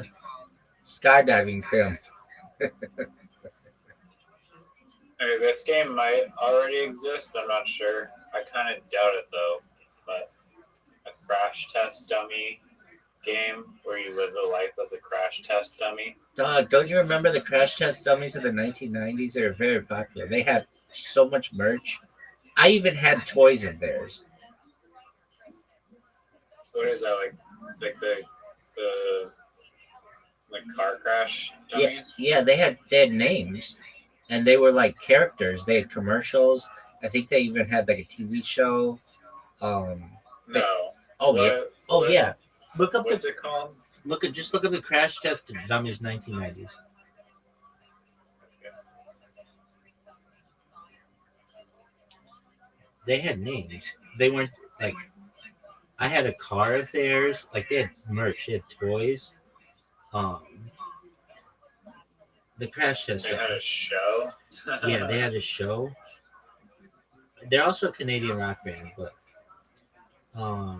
[SPEAKER 11] Skydiving Pimp.
[SPEAKER 9] This game might already exist. I'm not sure. I kind of doubt it though. But a crash test dummy game where you live the life as a crash test dummy.
[SPEAKER 11] Don't you remember the crash test dummies of the 1990s? They were very popular. They had so much merch. I even had toys of theirs.
[SPEAKER 9] What is that like? It's like the like car crash dummies.
[SPEAKER 11] Yeah, they had names, and they were like characters. They had commercials. I think they even had like a TV show.
[SPEAKER 9] No.
[SPEAKER 11] Yeah. Look up
[SPEAKER 9] what's it called?
[SPEAKER 4] Look up the crash test dummies 1990s. They had names. They weren't like. I had a car of theirs. Like they had merch. They had toys. The crash test.
[SPEAKER 9] They had a show.
[SPEAKER 4] Yeah, they had a show. They're also a Canadian rock band, but
[SPEAKER 9] a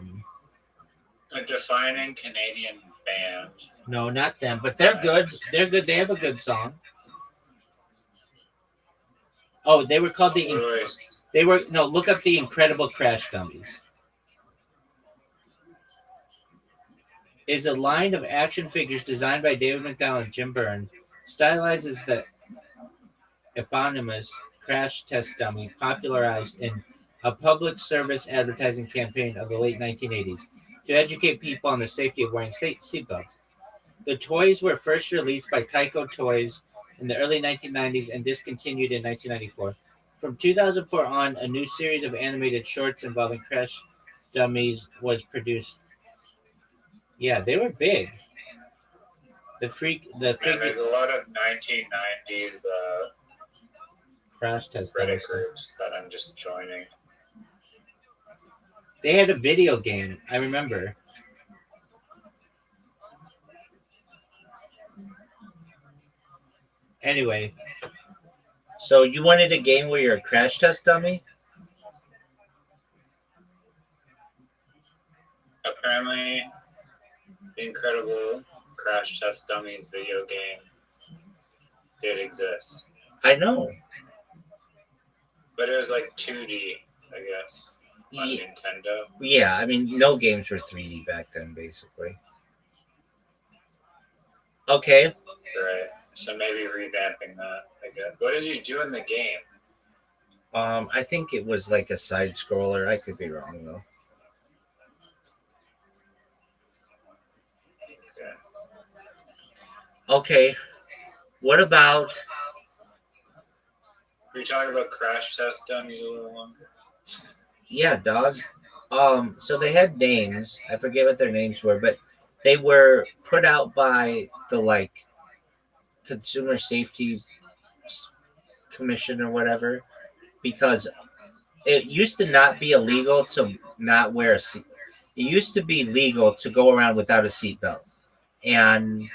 [SPEAKER 9] defining Canadian band.
[SPEAKER 4] No, not them, but they're good. They're good. They have a good song. Oh, they were called look up the Incredible Crash Dummies. is a line of action figures designed by David McDowell and Jim Byrne, stylized as the eponymous crash test dummy popularized in a public service advertising campaign of the late 1980s to educate people on the safety of wearing seatbelts. The toys were first released by Tyco Toys in the early 1990s and discontinued in 1994. From 2004 on, a new series of animated shorts involving crash dummies was produced. Yeah, they were big. The
[SPEAKER 9] Man, there's a lot of 1990s
[SPEAKER 4] crash test
[SPEAKER 9] Reddit
[SPEAKER 4] dummies.
[SPEAKER 9] groups that I'm just joining.
[SPEAKER 4] They had a video game, I remember. Anyway,
[SPEAKER 11] So you wanted a game where you're a crash test dummy?
[SPEAKER 9] Apparently, the incredible Crash Test Dummies video game did exist.
[SPEAKER 11] I know.
[SPEAKER 9] But it was like 2D, I guess, on
[SPEAKER 11] Yeah.
[SPEAKER 9] Nintendo.
[SPEAKER 11] Yeah, I mean, no games were 3D back then, basically. Okay.
[SPEAKER 9] Right. So maybe revamping that, I guess. What did you do in the game?
[SPEAKER 11] I think it was like a side scroller. I could be wrong though. Okay. What about
[SPEAKER 9] Were you talking about Crash Test Dummies a little longer?
[SPEAKER 11] yeah, dog? So they had names. I forget what their names were, but they were put out by the like Consumer Safety Commission or whatever because it used to not be illegal to not wear a seat. It used to be legal to go around without a seatbelt, and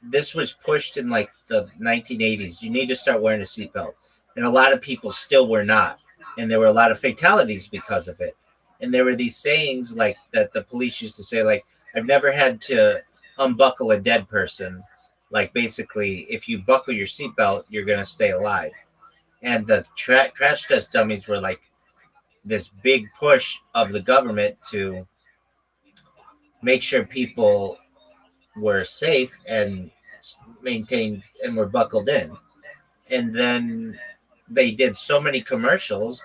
[SPEAKER 11] this was pushed in like the 1980s. You need to start wearing a seatbelt, and a lot of people still were not, and there were a lot of fatalities because of it. And there were these sayings like that the police used to say, like, "I've never had to unbuckle a dead person." Like basically, if you buckle your seatbelt, you're gonna stay alive. And the crash test dummies were like this big push of the government to make sure people were safe and maintained and were buckled in. And then they did so many commercials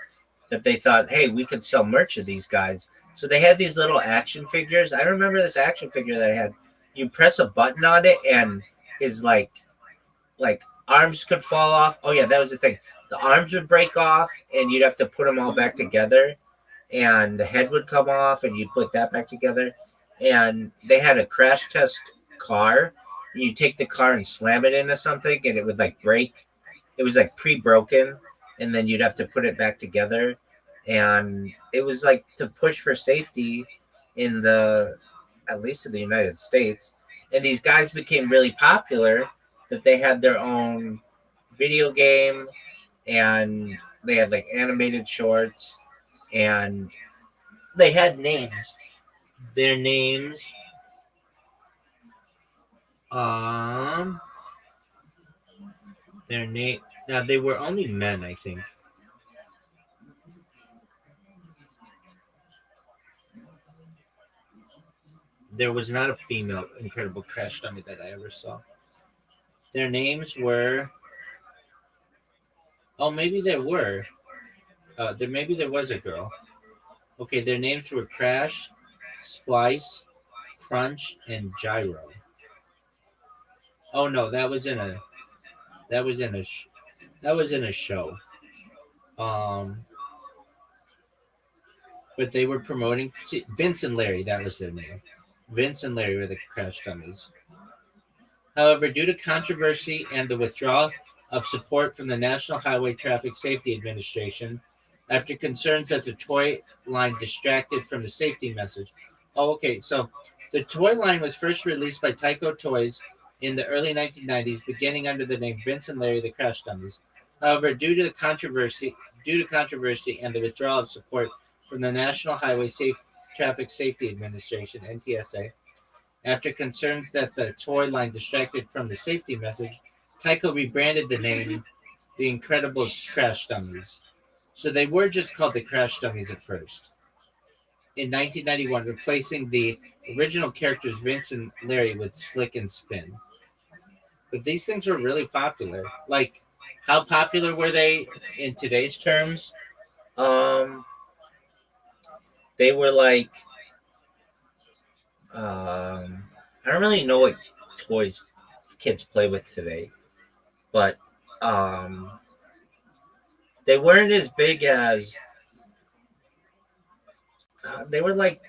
[SPEAKER 11] that they thought, hey, we could sell merch of these guys. So they had these little action figures. I remember this action figure that I had. You press a button on it and his like arms could fall off. Oh yeah, that was the thing. The arms would break off and you'd have to put them all back together, and the head would come off and you'd put that back together. And they had a crash test car. You take the car and slam it into something and it would like break. It was like pre-broken, and then you'd have to put it back together. And it was like to push for safety in at least in the United States. And these guys became really popular that they had their own video game, and they had like animated shorts, and they had names.
[SPEAKER 4] their names their name now they were only men, I think. There was not a female Incredible Crash Dummy that I ever saw. Their names were. Oh, maybe there were. Maybe there was a girl. Okay, their names were Crash, Splice, Crunch, and Gyro. Oh no, that was in a. That was in a. That was in a show. Um, but they were promoting Vince and Larry. That was their name. Vince and Larry were the Crash Dummies. However, due to controversy and the withdrawal of support from the National Highway Traffic Safety Administration, after concerns that the toy line distracted from the safety message. Oh, okay. So the toy line was first released by Tyco Toys in the early 1990s, beginning under the name Vince and Larry the Crash Dummies. However, due to controversy and the withdrawal of support from the National Highway Traffic Safety Administration (NTSA), after concerns that the toy line distracted from the safety message, Tyco rebranded the name the Incredible Crash Dummies. So they were just called the Crash Dummies at first. in 1991, replacing the original characters Vince and Larry with Slick and Spin. But these things were really popular. Like, how popular were they in today's terms?
[SPEAKER 11] They were like, I don't really know what toys kids play with today, but they weren't as big as they were like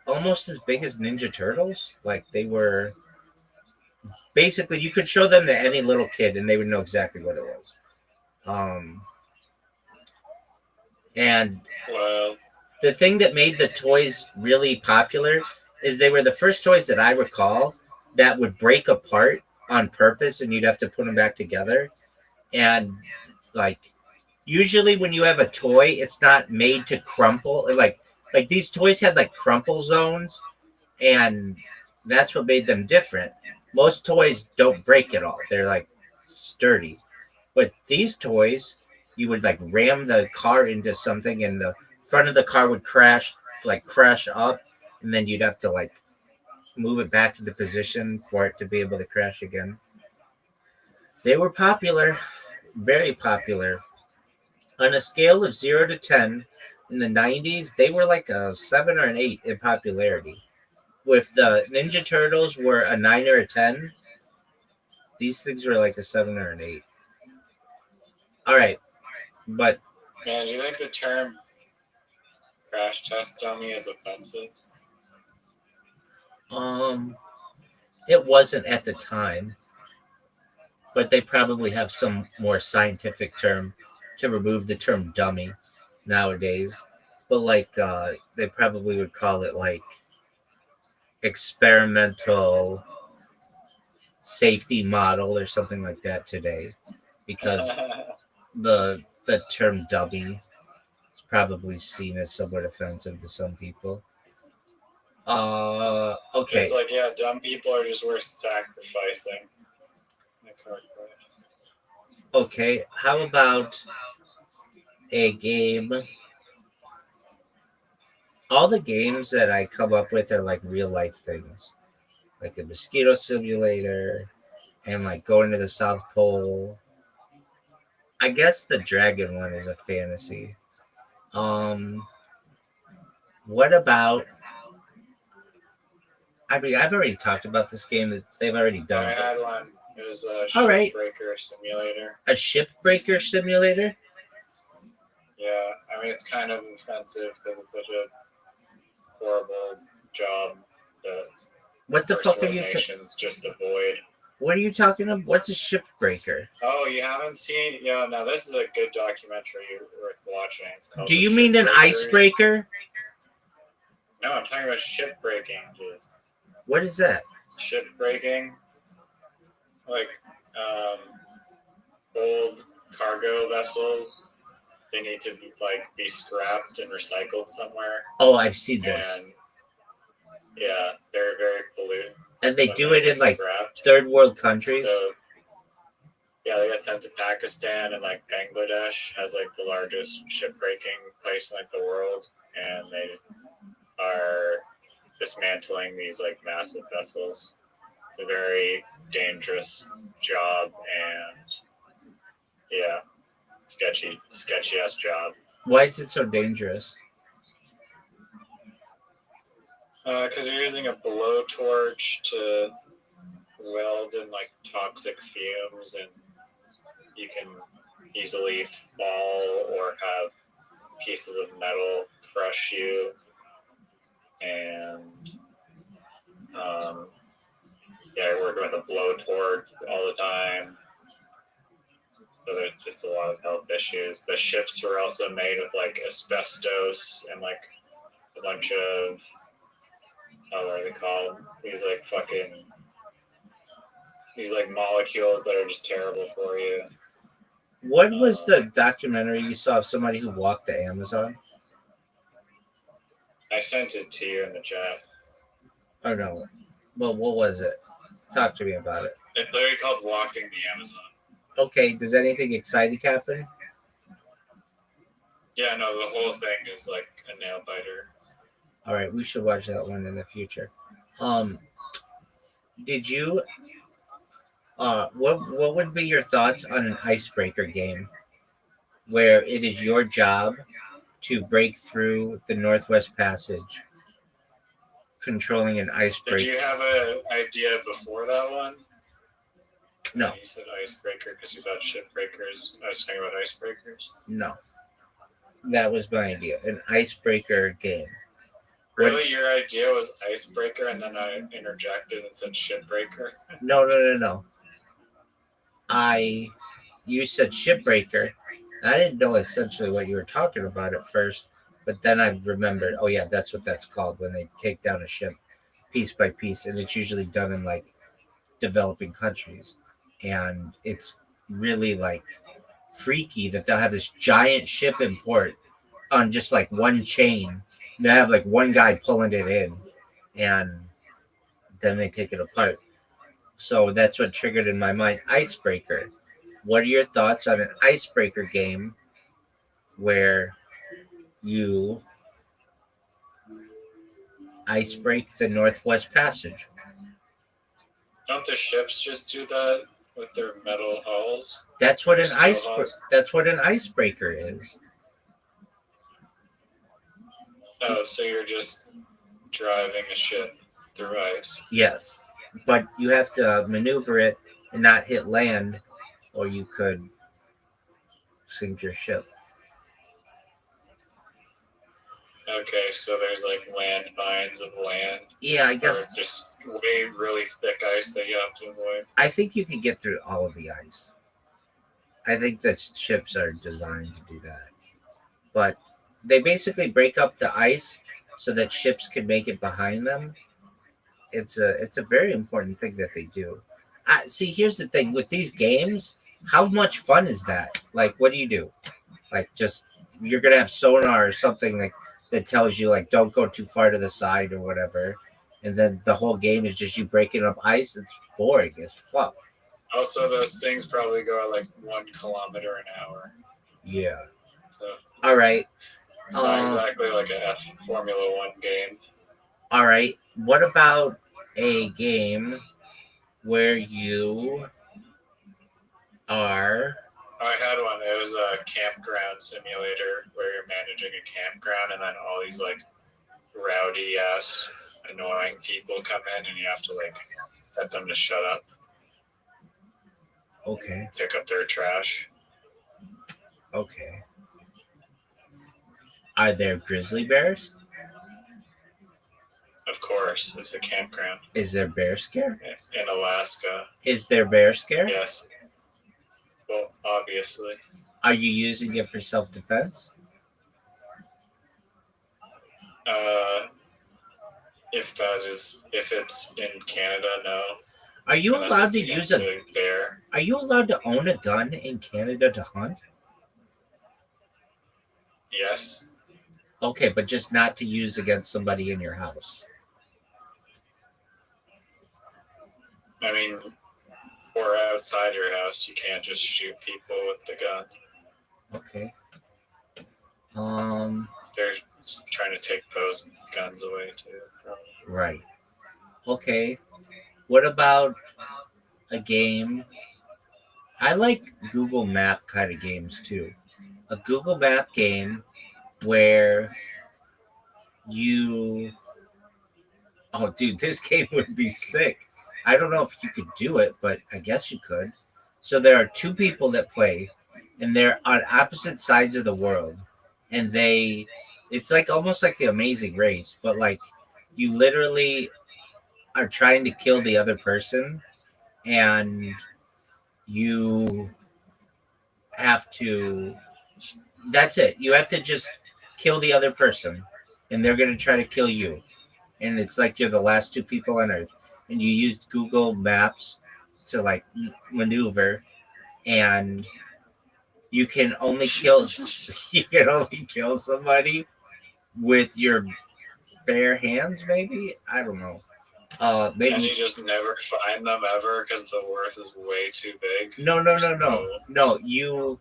[SPEAKER 11] almost as big as Ninja Turtles. Like they were basically you could show them to any little kid and they would know exactly what it was. And
[SPEAKER 9] Well,
[SPEAKER 11] the thing that made the toys really popular is they were the first toys that I recall that would break apart on purpose and you'd have to put them back together. And like usually when you have a toy, it's not made to crumple. Like these toys had like crumple zones, and that's what made them different. Most toys don't break at all. They're like sturdy. But these toys, you would like ram the car into something and the front of the car would crash up, and then you'd have to like move it back to the position for it to be able to crash again. They were popular, very popular. On a scale of 0 to 10 in the 90s, they were like a 7 or an 8 in popularity. With the Ninja Turtles were a 9 or a 10, these things were like a 7 or an 8. All right, but
[SPEAKER 9] man, do you think the term crash test dummy is offensive?
[SPEAKER 11] it wasn't at the time, but they probably have some more scientific term to remove the term dummy nowadays. But like they probably would call it like experimental safety model or something like that today, because the term dummy is probably seen as somewhat offensive to some people. Okay.
[SPEAKER 9] It's like, yeah, dumb people are just worth sacrificing.
[SPEAKER 11] Okay, how about a game? All the games that I come up with are like real life things, like the mosquito simulator and like going to the South Pole. I guess the dragon one is a fantasy. What about? I mean, I've already talked about this game that they've already
[SPEAKER 9] I
[SPEAKER 11] done.
[SPEAKER 9] had one. It was a
[SPEAKER 11] All right.
[SPEAKER 9] shipbreaker simulator.
[SPEAKER 11] A shipbreaker simulator?
[SPEAKER 9] Yeah, I mean, it's kind of offensive because it's such a horrible job that
[SPEAKER 11] What the
[SPEAKER 9] first
[SPEAKER 11] fuck are
[SPEAKER 9] world
[SPEAKER 11] you?
[SPEAKER 9] nations just avoid.
[SPEAKER 11] What are you talking about? What's a shipbreaker?
[SPEAKER 9] Oh, you haven't seen? Yeah, now this is a good documentary worth watching. It's called
[SPEAKER 11] Do
[SPEAKER 9] The
[SPEAKER 11] you mean an
[SPEAKER 9] Shipbreakers.
[SPEAKER 11] icebreaker?
[SPEAKER 9] No, I'm talking about shipbreaking, dude.
[SPEAKER 11] What is that?
[SPEAKER 9] Shipbreaking, like old cargo vessels. They need to be scrapped and recycled somewhere.
[SPEAKER 11] Oh, I've seen this.
[SPEAKER 9] And yeah, they're very pollutant.
[SPEAKER 11] And they do it in like
[SPEAKER 9] scrapped.
[SPEAKER 11] third world countries.
[SPEAKER 9] So yeah, they get sent to Pakistan, and like Bangladesh has like the largest shipbreaking place in like the world, and they are dismantling these like massive vessels. It's a very dangerous job, and yeah, sketchy ass job.
[SPEAKER 11] Why is it so dangerous?
[SPEAKER 9] Because you're using a blowtorch to weld in like toxic fumes, and you can easily fall or have pieces of metal crush you. And yeah, I work with a blowtorch all the time. So there's just a lot of health issues. The ships were also made with like asbestos and like a bunch of what are they called? These like molecules that are just terrible for you.
[SPEAKER 11] What was the documentary you saw of somebody who walked the Amazon?
[SPEAKER 9] I sent it to you in the chat.
[SPEAKER 11] Oh no. Well, what was it? Talk to me about it.
[SPEAKER 9] It's literally called Walking the Amazon.
[SPEAKER 11] Okay, does anything exciting happen?
[SPEAKER 9] Yeah, no, the whole thing is like a nail biter.
[SPEAKER 11] All right, we should watch that one in the future. Um, did you? What would be your thoughts on an icebreaker game where it is your job to break through the Northwest Passage, controlling an
[SPEAKER 9] Did
[SPEAKER 11] icebreaker?
[SPEAKER 9] you have an idea before that one?
[SPEAKER 11] No,
[SPEAKER 9] You said icebreaker because you thought shipbreakers. I was thinking about icebreakers.
[SPEAKER 11] no, that was my idea. An icebreaker game.
[SPEAKER 9] Really, your idea was icebreaker, and then I interjected and said shipbreaker.
[SPEAKER 11] No. You said shipbreaker. I didn't know essentially what you were talking about at first, but then I remembered. Oh yeah, that's what that's called when they take down a ship piece by piece, and it's usually done in like developing countries, and it's really like freaky that they'll have this giant ship in port on just like one chain. They have like one guy pulling it in, and then they take it apart. So that's what triggered in my mind icebreaker. What are your thoughts on an icebreaker game where you icebreak the Northwest Passage?
[SPEAKER 9] Don't the ships just do that with their metal hulls?
[SPEAKER 11] That's what an
[SPEAKER 9] Steel hulls?
[SPEAKER 11] That's what an icebreaker is.
[SPEAKER 9] Oh, so you're just driving a ship through ice.
[SPEAKER 11] Yes, but you have to maneuver it and not hit land, or you could sink your ship.
[SPEAKER 9] Okay, so there's like landmines of land.
[SPEAKER 11] Yeah, I guess.
[SPEAKER 9] Or just way really thick ice that you have to avoid.
[SPEAKER 11] I think you can get through all of the ice. I think that ships are designed to do that, but they basically break up the ice so that ships can make it behind them. It's a very important thing that they do. See, here's the thing with these games. How much fun is that? Like, what do? Like, just you're gonna have sonar or something like that tells you like don't go too far to the side or whatever, and then the whole game is just you breaking up ice. It's boring as fuck.
[SPEAKER 9] Also, those things probably go at like 1 kilometer an hour.
[SPEAKER 11] Yeah.
[SPEAKER 9] So
[SPEAKER 11] All right.
[SPEAKER 9] it's not exactly like a Formula One game.
[SPEAKER 11] All right. What about a game where you are?
[SPEAKER 9] I had one. It was a campground simulator where you're managing a campground, and then all these like rowdy ass annoying people come in, and you have to like get them to shut up.
[SPEAKER 11] Okay.
[SPEAKER 9] Pick up their trash.
[SPEAKER 11] Okay. Are there grizzly bears?
[SPEAKER 9] Of course, it's a campground.
[SPEAKER 11] Is there bear scare?
[SPEAKER 9] In Alaska.
[SPEAKER 11] Is there bear scare?
[SPEAKER 9] Yes. Well, obviously.
[SPEAKER 11] Are you using it for self-defense?
[SPEAKER 9] If it's in Canada, no.
[SPEAKER 11] Are you
[SPEAKER 9] Unless
[SPEAKER 11] allowed
[SPEAKER 9] it's
[SPEAKER 11] to use
[SPEAKER 9] against
[SPEAKER 11] a
[SPEAKER 9] bear.
[SPEAKER 11] Are you allowed to own a gun in Canada to hunt?
[SPEAKER 9] Yes.
[SPEAKER 11] Okay, but just not to use against somebody in your house.
[SPEAKER 9] I mean, or outside your house, you can't just shoot people with the gun.
[SPEAKER 11] Okay.
[SPEAKER 9] They're trying to take those guns away too.
[SPEAKER 11] Right. Okay. What about a game? I like Google Map kind of games too. A Google Map game where you oh dude, this game would be sick. I don't know if you could do it, but I guess you could. So there are two people that play and they're on opposite sides of the world, and it's like almost like the Amazing Race, but like you literally are trying to kill the other person, and you have to that's it. You have to just kill the other person, and they're going to try to kill you. And it's like you're the last two people on Earth, and you use Google Maps to like maneuver, and you can only kill somebody with your bare hands. Maybe I don't know.
[SPEAKER 9] And
[SPEAKER 11] Maybe
[SPEAKER 9] you just never find them ever because the Earth is way too big.
[SPEAKER 11] no. You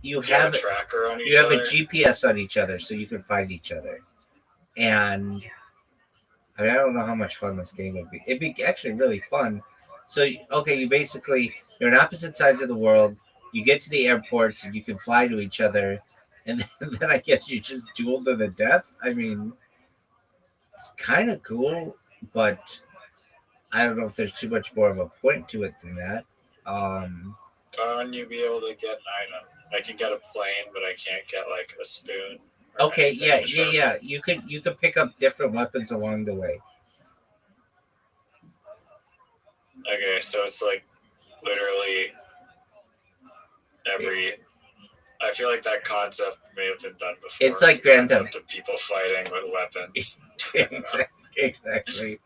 [SPEAKER 9] You have
[SPEAKER 11] have
[SPEAKER 9] a tracker on each
[SPEAKER 11] you have
[SPEAKER 9] other.
[SPEAKER 11] a GPS on each other, so you can find each other. And I mean, I don't know how much fun this game would be. It'd be actually really fun. So, okay, you're on opposite sides of the world. You get to the airports and you can fly to each other. And then I guess you just duel to the death. I mean, it's kind of cool, but I don't know if there's too much more of a point to it than that.
[SPEAKER 9] Why wouldn't you be able to get an item? I can get a plane, but I can't get like a spoon.
[SPEAKER 11] Okay, yeah. You could pick up different weapons along the way.
[SPEAKER 9] Okay, so it's like literally every. I feel like that concept may have been done before.
[SPEAKER 11] It's like Grand Theft
[SPEAKER 9] of people fighting with weapons.
[SPEAKER 11] Exactly.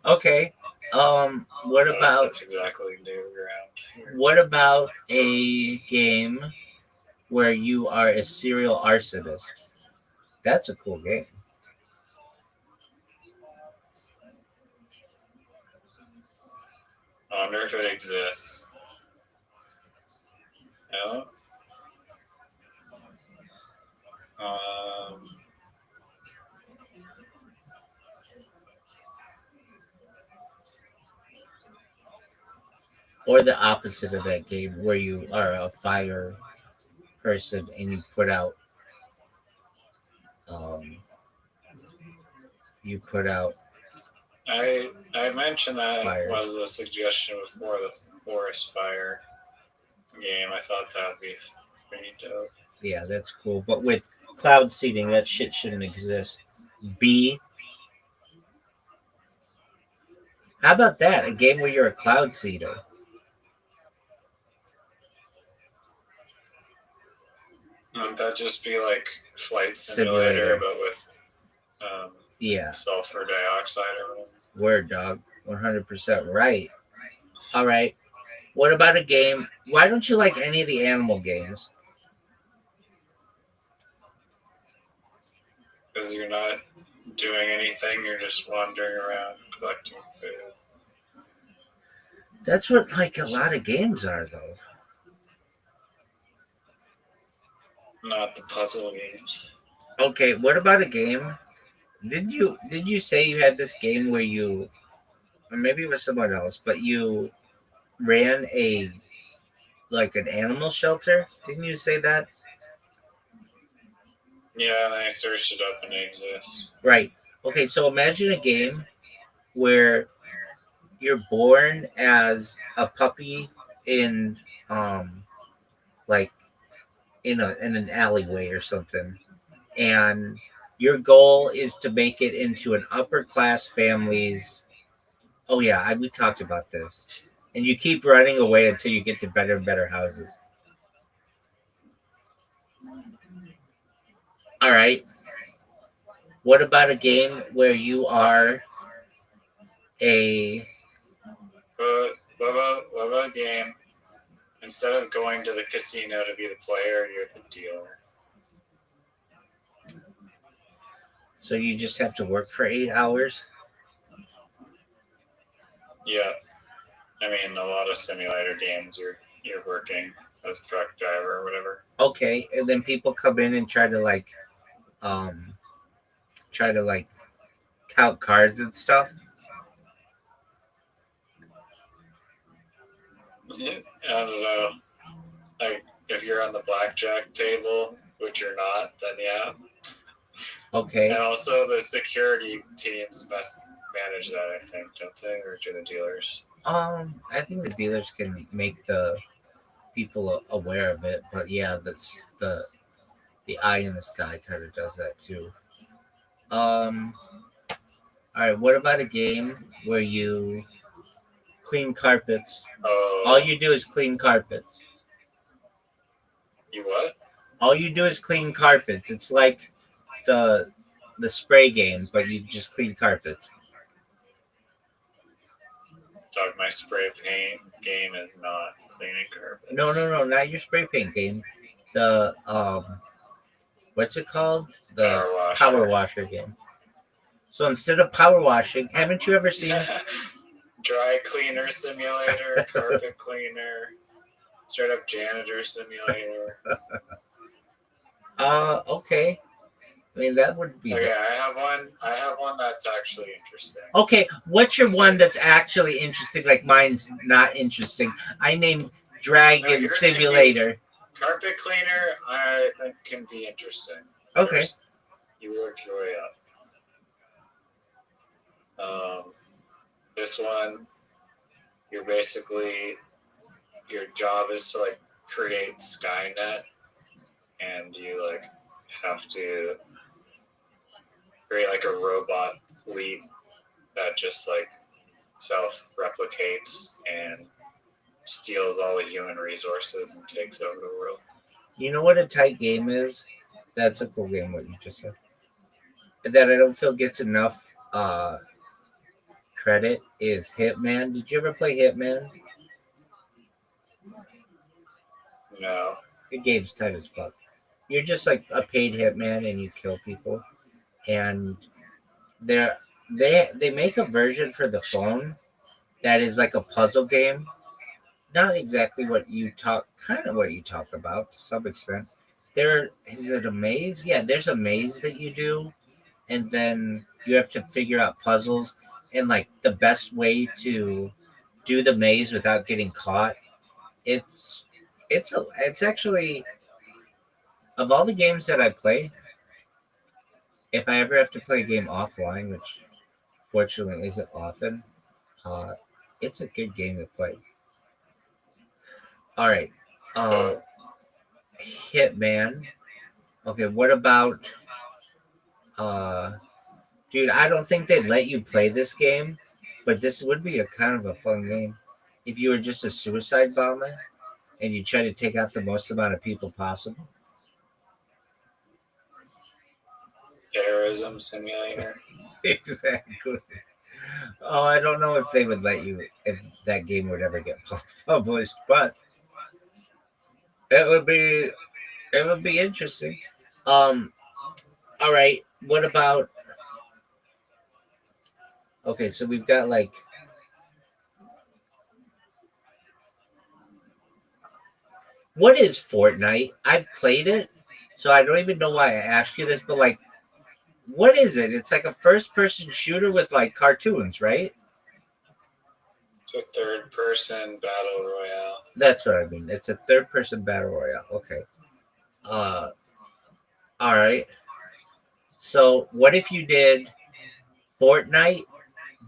[SPEAKER 11] Okay. What about?
[SPEAKER 9] That's exactly new ground.
[SPEAKER 11] What about a game where you are a serial arsonist? That's a cool game.
[SPEAKER 9] I wonder if it exists. No.
[SPEAKER 11] Or the opposite of that game, where you are a fire person and you put out,
[SPEAKER 9] I mentioned that
[SPEAKER 11] fire.
[SPEAKER 9] Was a suggestion before the forest fire game. I thought that would be pretty dope.
[SPEAKER 11] Yeah, that's cool. But with cloud seeding, that shit shouldn't exist. B. How about that? A game where you're a cloud seeder.
[SPEAKER 9] Wouldn't that just be like Flight Simulator. But with sulfur dioxide or whatever?
[SPEAKER 11] Word, dog. 100% right. All right. What about a game? Why don't you like any of the animal games?
[SPEAKER 9] Because you're not doing anything. You're just wandering around collecting food.
[SPEAKER 11] That's what like a lot of games are, though.
[SPEAKER 9] Not the puzzle games.
[SPEAKER 11] Okay, what about a game? Did you say you had this game where you, or maybe it was someone else, but you ran an animal shelter? Didn't you say that?
[SPEAKER 9] Yeah, and I searched it up and it exists.
[SPEAKER 11] Right. Okay, so imagine a game where you're born as a puppy in like in an alleyway or something, and your goal is to make it into an upper class family's. Oh yeah, we talked about this, and you keep running away until you get to better and better houses. All right. What about a game where you are a
[SPEAKER 9] what about a game? Instead of going to the casino to be the player, you're the dealer.
[SPEAKER 11] So you just have to work for 8 hours?
[SPEAKER 9] Yeah. I mean, a lot of simulator games, you're working as a truck driver or whatever.
[SPEAKER 11] Okay, and then people come in and try to count cards and stuff.
[SPEAKER 9] I don't know. Like, if you're on the blackjack table, which you're not, then yeah.
[SPEAKER 11] Okay.
[SPEAKER 9] And also, the security teams best manage that, I think, don't they? Or do the dealers?
[SPEAKER 11] I think the dealers can make the people aware of it, but yeah, that's the eye in the sky kind of does that too. All right. What about a game where you clean carpets? All you do is clean carpets.
[SPEAKER 9] You what?
[SPEAKER 11] All you do is clean carpets. It's like the spray game, but you just clean carpets.
[SPEAKER 9] Dog, my spray paint game is not cleaning carpets.
[SPEAKER 11] No, not your spray paint game. The what's it called? The power washer game. So instead of power washing, haven't you ever seen
[SPEAKER 9] Dry Cleaner Simulator, Carpet Cleaner, straight up Janitor Simulator?
[SPEAKER 11] Okay. mean, that would be.
[SPEAKER 9] Okay, I have one that's actually interesting.
[SPEAKER 11] Okay, what's your one that's actually interesting? Like mine's not interesting. I named Dragon
[SPEAKER 9] yours
[SPEAKER 11] Simulator.
[SPEAKER 9] Carpet cleaner, I think can be interesting.
[SPEAKER 11] Okay.
[SPEAKER 9] First, you work your way up. This one, you're basically your job is to like create Skynet, and you like have to create like a robot fleet that just like self-replicates and steals all the human resources and takes over the world.
[SPEAKER 11] You know what a tight game is? That's a cool game, what you just said. That I don't feel gets enough credit is Hitman. Did you ever play Hitman?
[SPEAKER 9] No.
[SPEAKER 11] The game's tight as fuck. You're just like a paid hitman and you kill people. And they make a version for the phone that is like a puzzle game. Not exactly what you talk about to some extent. There is it a maze? Yeah, there's a maze that you do, and then you have to figure out puzzles and like the best way to do the maze without getting caught. It's actually, of all the games that I play, if I ever have to play a game offline, which fortunately isn't often, it's a good game to play. All right, Hitman. Okay, what about dude? I don't think they'd let you play this game, but this would be a kind of a fun game if you were just a suicide bomber and you try to take out the most amount of people possible.
[SPEAKER 9] Terrorism simulator.
[SPEAKER 11] Exactly. Oh, I don't know if they would let you, if that game would ever get published, but it would be interesting. All right. What about? Okay, so we've got like. What is Fortnite? I've played it, so I don't even know why I asked you this, but like, what is it? It's like a first-person shooter with like cartoons, right?
[SPEAKER 9] It's a third-person battle royale.
[SPEAKER 11] That's what I mean. It's a third-person battle royale. Okay. All right. So what if you did Fortnite,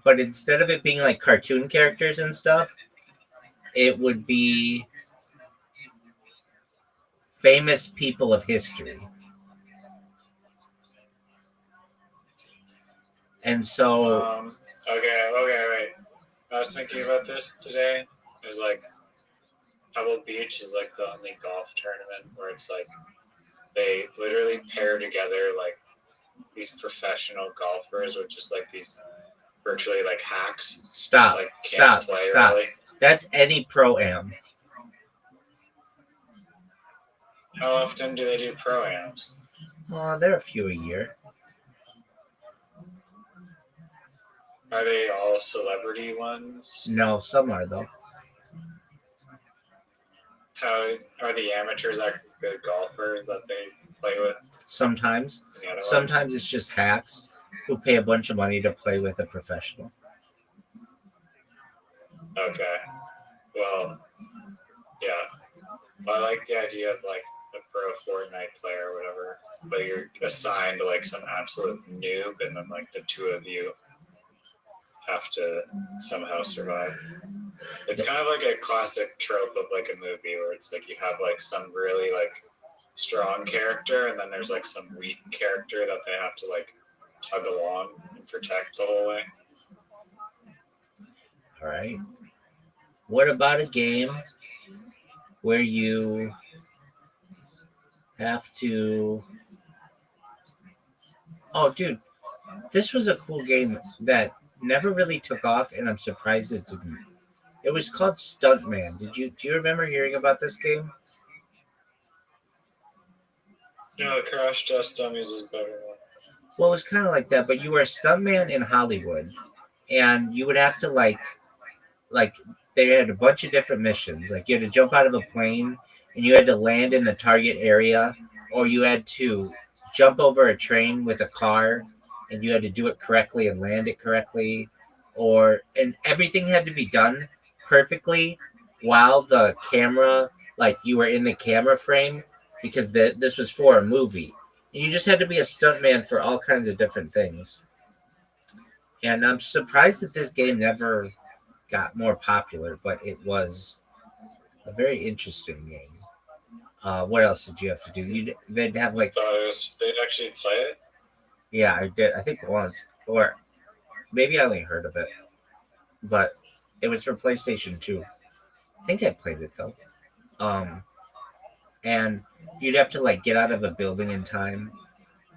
[SPEAKER 11] but instead of it being like cartoon characters and stuff, it would be famous people of history. And so
[SPEAKER 9] okay, wait. I was thinking about this today. It was like Pebble Beach is like the only golf tournament where it's like they literally pair together like these professional golfers with just like these virtually like hacks.
[SPEAKER 11] Stop.
[SPEAKER 9] Like can't play really.
[SPEAKER 11] That's any pro-am.
[SPEAKER 9] How often do they do pro-ams?
[SPEAKER 11] Well, there are a few a year.
[SPEAKER 9] Are they all celebrity ones?
[SPEAKER 11] No, some are though.
[SPEAKER 9] How are the amateurs like good golfers that they play with?
[SPEAKER 11] Sometimes.
[SPEAKER 9] Yeah,
[SPEAKER 11] Sometimes it's just hacks who pay a bunch of money to play with a professional.
[SPEAKER 9] Okay. Well, yeah. I like the idea of like a pro Fortnite player or whatever, but you're assigned to like some absolute noob, and then like the two of you have to somehow survive. It's kind of like a classic trope of like a movie where it's like you have like some really like strong character, and then there's like some weak character that they have to like tug along and protect the whole way.
[SPEAKER 11] All right. What about a game where you have to... Oh, dude, this was a cool game that never really took off, and I'm surprised it didn't. It was called Stuntman. Do you remember hearing about this game?
[SPEAKER 9] No, Crash Test Dummies is better.
[SPEAKER 11] Well, it was kind of like that, but you were a stuntman in Hollywood, and you would have to like they had a bunch of different missions. Like you had to jump out of a plane, and you had to land in the target area, or you had to jump over a train with a car, and you had to do it correctly and land it correctly, and everything had to be done perfectly while the camera, like you were in the camera frame, because this was for a movie. And you just had to be a stuntman for all kinds of different things. And I'm surprised that this game never got more popular, but it was a very interesting game. What else did you have to do? They'd have like,
[SPEAKER 9] They'd actually play it.
[SPEAKER 11] yeah, I did. I think once, or maybe I only heard of it, but it was for PlayStation 2. I think I played it though. And you'd have to like get out of a building in time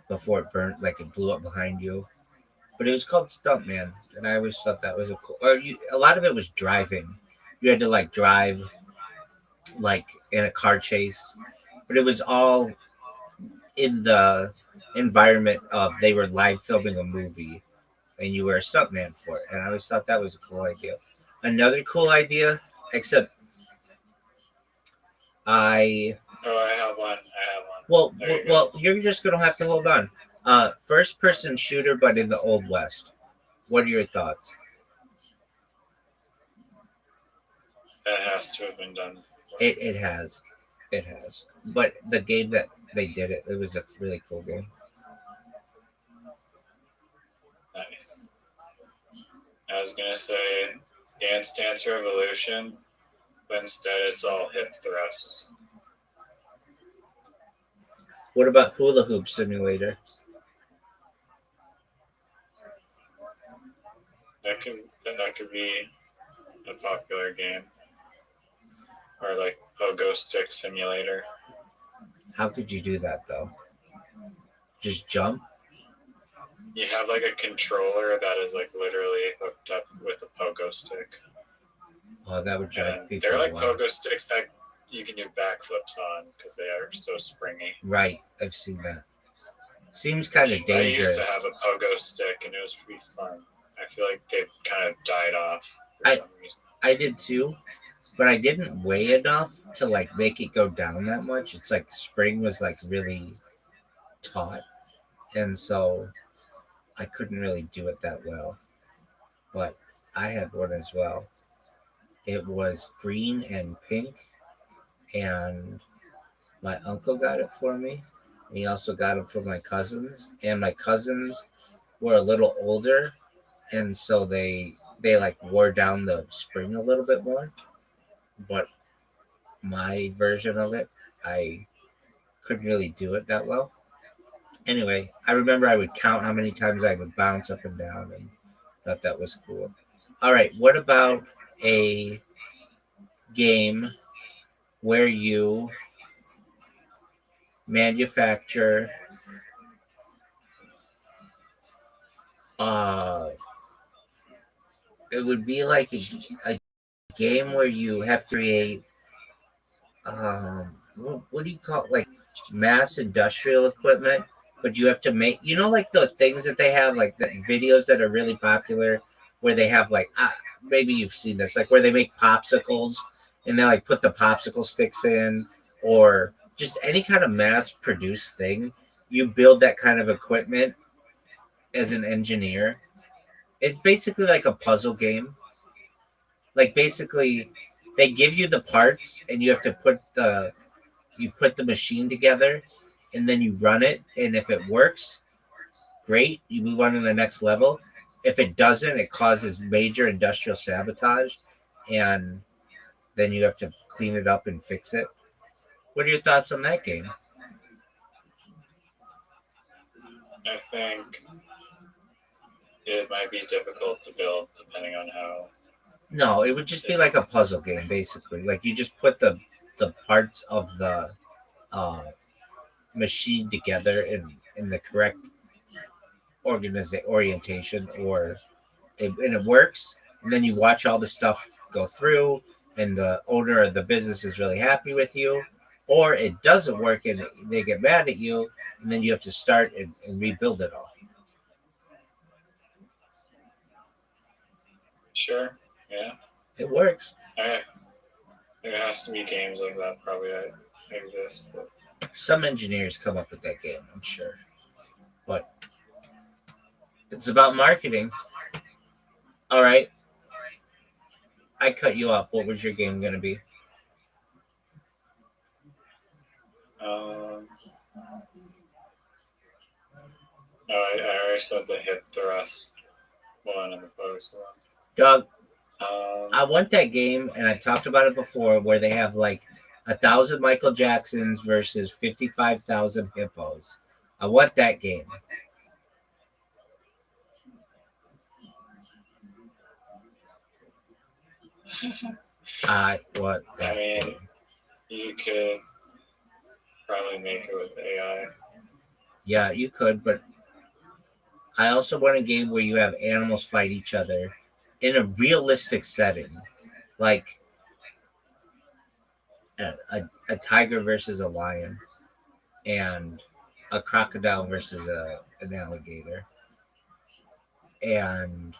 [SPEAKER 11] before it burned, like it blew up behind you. But it was called Stuntman, and I always thought that was a cool. A lot of it was driving. You had to like drive, like in a car chase, but it was all in the environment of they were live filming a movie, and you were a stuntman for it. And I always thought that was a cool idea. Another cool idea, except I.
[SPEAKER 9] Oh, I have one.
[SPEAKER 11] Well, you're just gonna have to hold on. First person shooter, but in the Old West. What are your thoughts?
[SPEAKER 9] That has to have been done.
[SPEAKER 11] It has. But the game that they did it was a really cool game.
[SPEAKER 9] Nice. I was gonna say Dance Dance Revolution, but instead it's all hip thrusts.
[SPEAKER 11] What about Hula Hoop Simulator?
[SPEAKER 9] That could be a popular game. Or like Pogo Stick Simulator.
[SPEAKER 11] How could you do that though? Just jump?
[SPEAKER 9] You have like a controller that is like literally hooked up with a pogo stick.
[SPEAKER 11] Oh, that would drive people.
[SPEAKER 9] They're like
[SPEAKER 11] wild.
[SPEAKER 9] pogo sticks that you can do backflips on because they are so springy.
[SPEAKER 11] Right, I've seen that. Seems kind of dangerous.
[SPEAKER 9] I used to have a pogo stick and it was pretty fun. I feel like they kind of died off for some reason.
[SPEAKER 11] I did too, but I didn't weigh enough to like make it go down that much. It's like spring was like really taut, and so I couldn't really do it that well. But I had one as well. It was green and pink, and my uncle got it for me. He also got it for my cousins, and my cousins were a little older, and so they like wore down the spring a little bit more. But my version of it, I couldn't really do it that well. Anyway, I remember I would count how many times I would bounce up and down, and thought that was cool. All right, what about a game where you manufacture it would be like a game where you have to create what do you call it? Like mass industrial equipment, but you have to make, like the things that they have, like the videos that are really popular where they have like maybe you've seen this, like where they make popsicles and they like put the popsicle sticks in, or just any kind of mass produced thing. You build that kind of equipment as an engineer. It's basically like a puzzle game. Like basically they give you the parts and you have to put the machine together, and then you run it, and if it works, great, you move on to the next level. If it doesn't, it causes major industrial sabotage, and then you have to clean it up and fix it. What are your thoughts on that game?
[SPEAKER 9] I think it might be difficult to build depending on how.
[SPEAKER 11] No, it would just be like a puzzle game, basically. Like you just put the parts of the machine together in the correct orientation, and it works. And then you watch all the stuff go through, and the owner of the business is really happy with you. Or it doesn't work, and they get mad at you, and then you have to start and rebuild it all.
[SPEAKER 9] Sure. Yeah.
[SPEAKER 11] It works.
[SPEAKER 9] There has to be games like that probably that exist. But
[SPEAKER 11] some engineers come up with that game, I'm sure. But it's about marketing. All right. I cut you off. What was your game going to be?
[SPEAKER 9] I already said the hip thrust one and the post one.
[SPEAKER 11] Doug, I want that game, and I've talked about it before, where they have like 1,000 Michael Jacksons versus 55,000 hippos. I want that game. I want that game.
[SPEAKER 9] You could probably make it with AI.
[SPEAKER 11] Yeah, you could, but I also want a game where you have animals fight each other in a realistic setting, like a tiger versus a lion, and a crocodile versus an alligator, and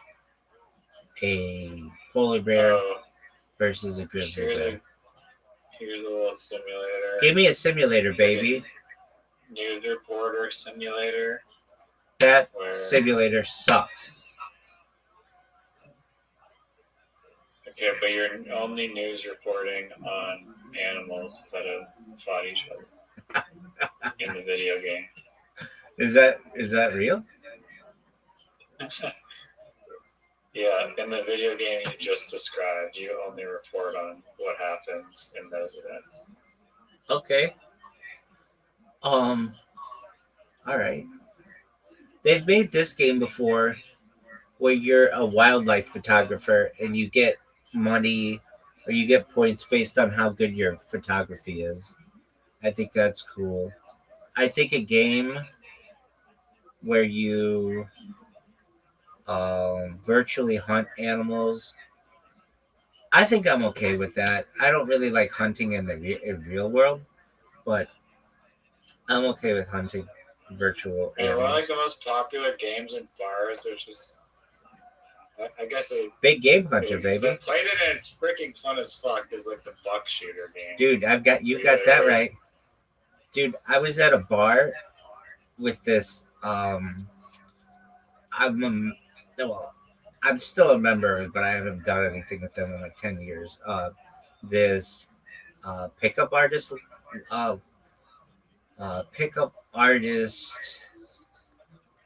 [SPEAKER 11] a polar bear versus a grizzly bear.
[SPEAKER 9] Here's a little simulator.
[SPEAKER 11] Give me a simulator, baby.
[SPEAKER 9] News reporter simulator.
[SPEAKER 11] That simulator sucks.
[SPEAKER 9] Okay, but you're only news reporting on animals that have fought each other in the video game.
[SPEAKER 11] Is that real?
[SPEAKER 9] Yeah, in the video game you just described, you only report on what happens in those events.
[SPEAKER 11] Okay. All right. They've made this game before where you're a wildlife photographer and you get money or you get points based on how good your photography is. I think that's cool. I think a game where you virtually hunt animals, I think I'm okay with that. I don't really like hunting in the real world, but I'm okay with hunting virtual animals.
[SPEAKER 9] One of like the most popular games in bars, which is, I guess, a
[SPEAKER 11] Big Game Hunter, baby.
[SPEAKER 9] I played it and it's freaking fun as fuck. Is like the buck shooter game.
[SPEAKER 11] Dude, you got that right. Dude, I was at a bar with this. I'm still a member, but I haven't done anything with them in like 10 years. This pickup artist. Pickup artist.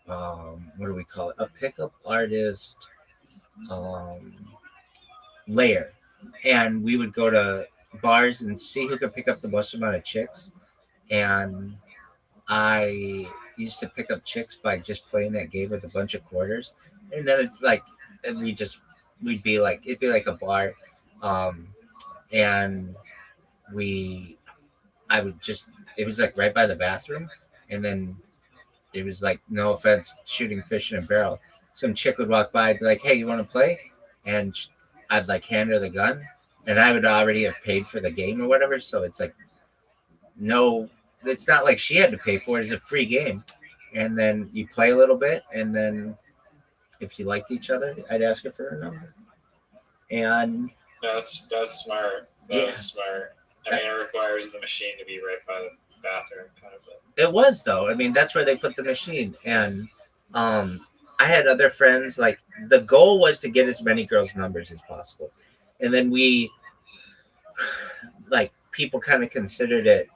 [SPEAKER 11] What do we call it? A pickup artist layer, and we would go to bars and see who could pick up the most amount of chicks. And I used to pick up chicks by just playing that game with a bunch of quarters, and then it'd be like a bar, and it was like right by the bathroom, and then it was like, no offense, shooting fish in a barrel. Some chick would walk by and be like, hey, you want to play? And I'd like hand her the gun, and I would already have paid for the game or whatever. So it's like, no, it's not like she had to pay for it. It's a free game. And then you play a little bit, and then if you liked each other, I'd ask her for her number. And
[SPEAKER 9] that's smart. That's smart. I mean, it requires the machine to be right by the bathroom, kind of.
[SPEAKER 11] It was, though. I mean, that's where they put the machine. And I had other friends. Like, the goal was to get as many girls' numbers as possible. And then people kind of considered it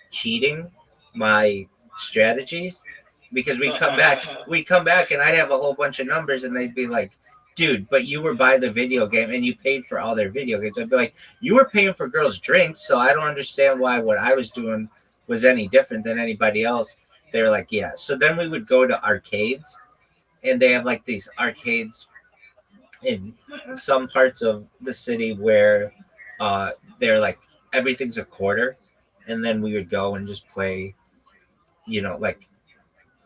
[SPEAKER 11] cheating, my strategy, because we'd come back and I'd have a whole bunch of numbers, and they'd be like, dude, but you were by the video game and you paid for all their video games. I'd be like, you were paying for girls' drinks, so I don't understand why what I was doing was any different than anybody else. They were like, yeah. So then we would go to arcades, and they have like these arcades in some parts of the city where they're like, everything's a quarter, and then we would go and just play, like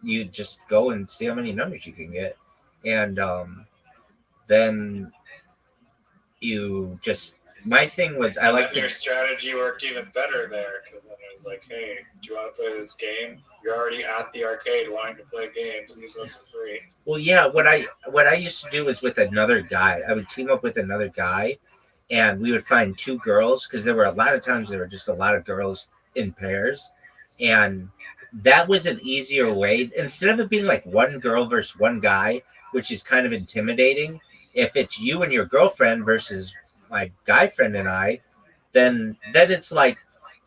[SPEAKER 11] you just go and see how many numbers you can get. And then my thing was,
[SPEAKER 9] your strategy worked even better there, because then it was like, hey, do you want to play this game? You're already at the arcade wanting to play games. These ones are free.
[SPEAKER 11] Well, yeah, what I used to do was with another guy. I would team up with another guy, and we would find two girls, because there were a lot of times there were just a lot of girls in pairs, and that was an easier way. Instead of it being like one girl versus one guy, which is kind of intimidating, if it's you and your girlfriend versus my guy friend and I, then it's like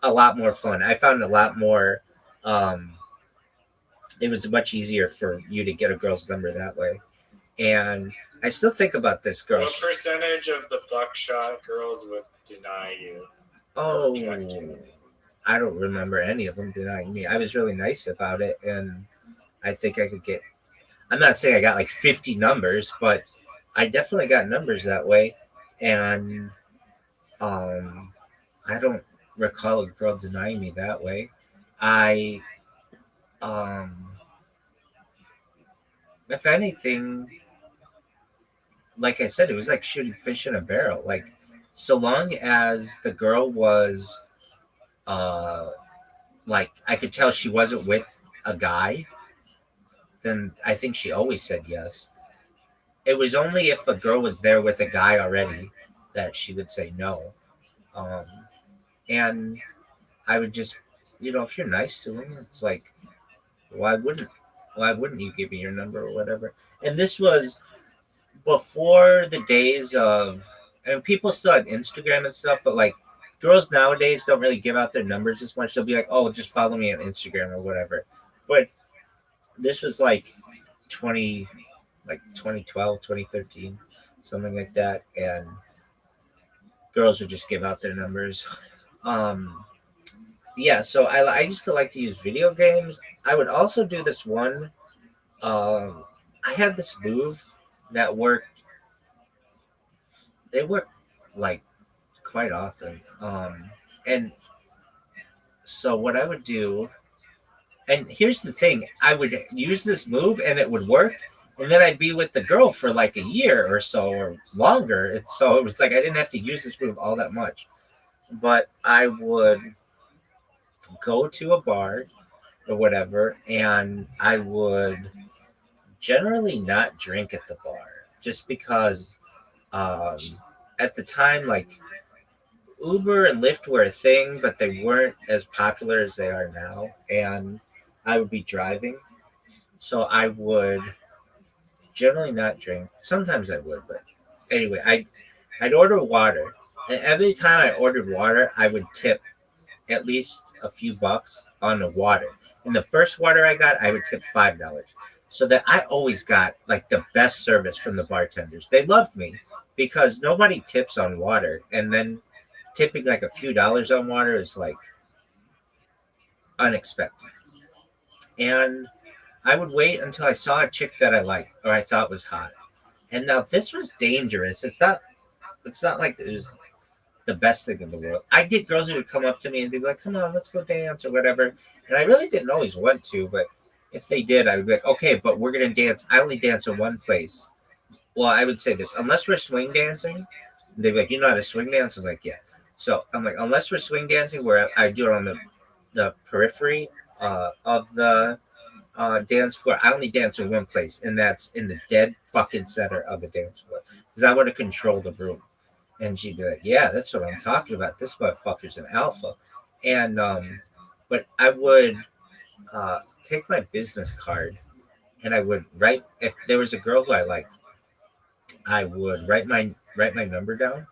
[SPEAKER 11] a lot more fun. I found a lot more. It was much easier for you to get a girl's number that way. And I still think about this girl.
[SPEAKER 9] What percentage of the buckshot girls would deny you?
[SPEAKER 11] Oh, I don't remember any of them denying me. I was really nice about it, and I think I could get. I'm not saying I got like 50 numbers, but I definitely got numbers that way, and I don't recall a girl denying me that way. I if anything, like I said, it was like shooting fish in a barrel. Like, so long as the girl was, like I could tell she wasn't with a guy, then I think she always said yes. It was only if a girl was there with a guy already that she would say no. Um, and I would just, if you're nice to him, it's like, why wouldn't, why wouldn't you give me your number or whatever? And this was before the days of, and people still had Instagram and stuff, but like girls nowadays don't really give out their numbers as much. They'll be like, oh, just follow me on Instagram or whatever. But this was like 2012, 2013, something like that. And girls would just give out their numbers. Yeah, so I used to like to use video games. I would also do this one. I had this move that worked. It worked like quite often. And so what I would do, and here's the thing, I would use this move and it would work, and then I'd be with the girl for like a year or so or longer. And so it was like I didn't have to use this move all that much. But I would go to a bar or whatever, and I would generally not drink at the bar just because at the time, like Uber and Lyft were a thing, but they weren't as popular as they are now. And I would be driving. So I would generally not drink. Sometimes I would, but anyway, I'd order water. And every time I ordered water, I would tip at least a few bucks on the water. And the first water I got, I would tip $5. So that I always got like the best service from the bartenders. They loved me because nobody tips on water. And then tipping like a few dollars on water is like unexpected. And I would wait until I saw a chick that I liked or I thought was hot. And now this was dangerous. It's not like it was the best thing in the world. I'd get girls who would come up to me and they'd be like, come on, let's go dance or whatever. And I really didn't always want to, but if they did, I would be like, okay, but we're going to dance. I only dance in one place. Well, I would say this, unless we're swing dancing, they'd be like, you know how to swing dance? I'm like, yeah. So I'm like, unless we're swing dancing, where I do it on the periphery of the dance floor, I only dance in one place, and that's in the dead fucking center of the dance floor because I want to control the room. And she'd be like, yeah, that's what I'm talking about. This motherfucker's an alpha. And but I would take my business card and I would write, if there was a girl who I liked, I would write my number down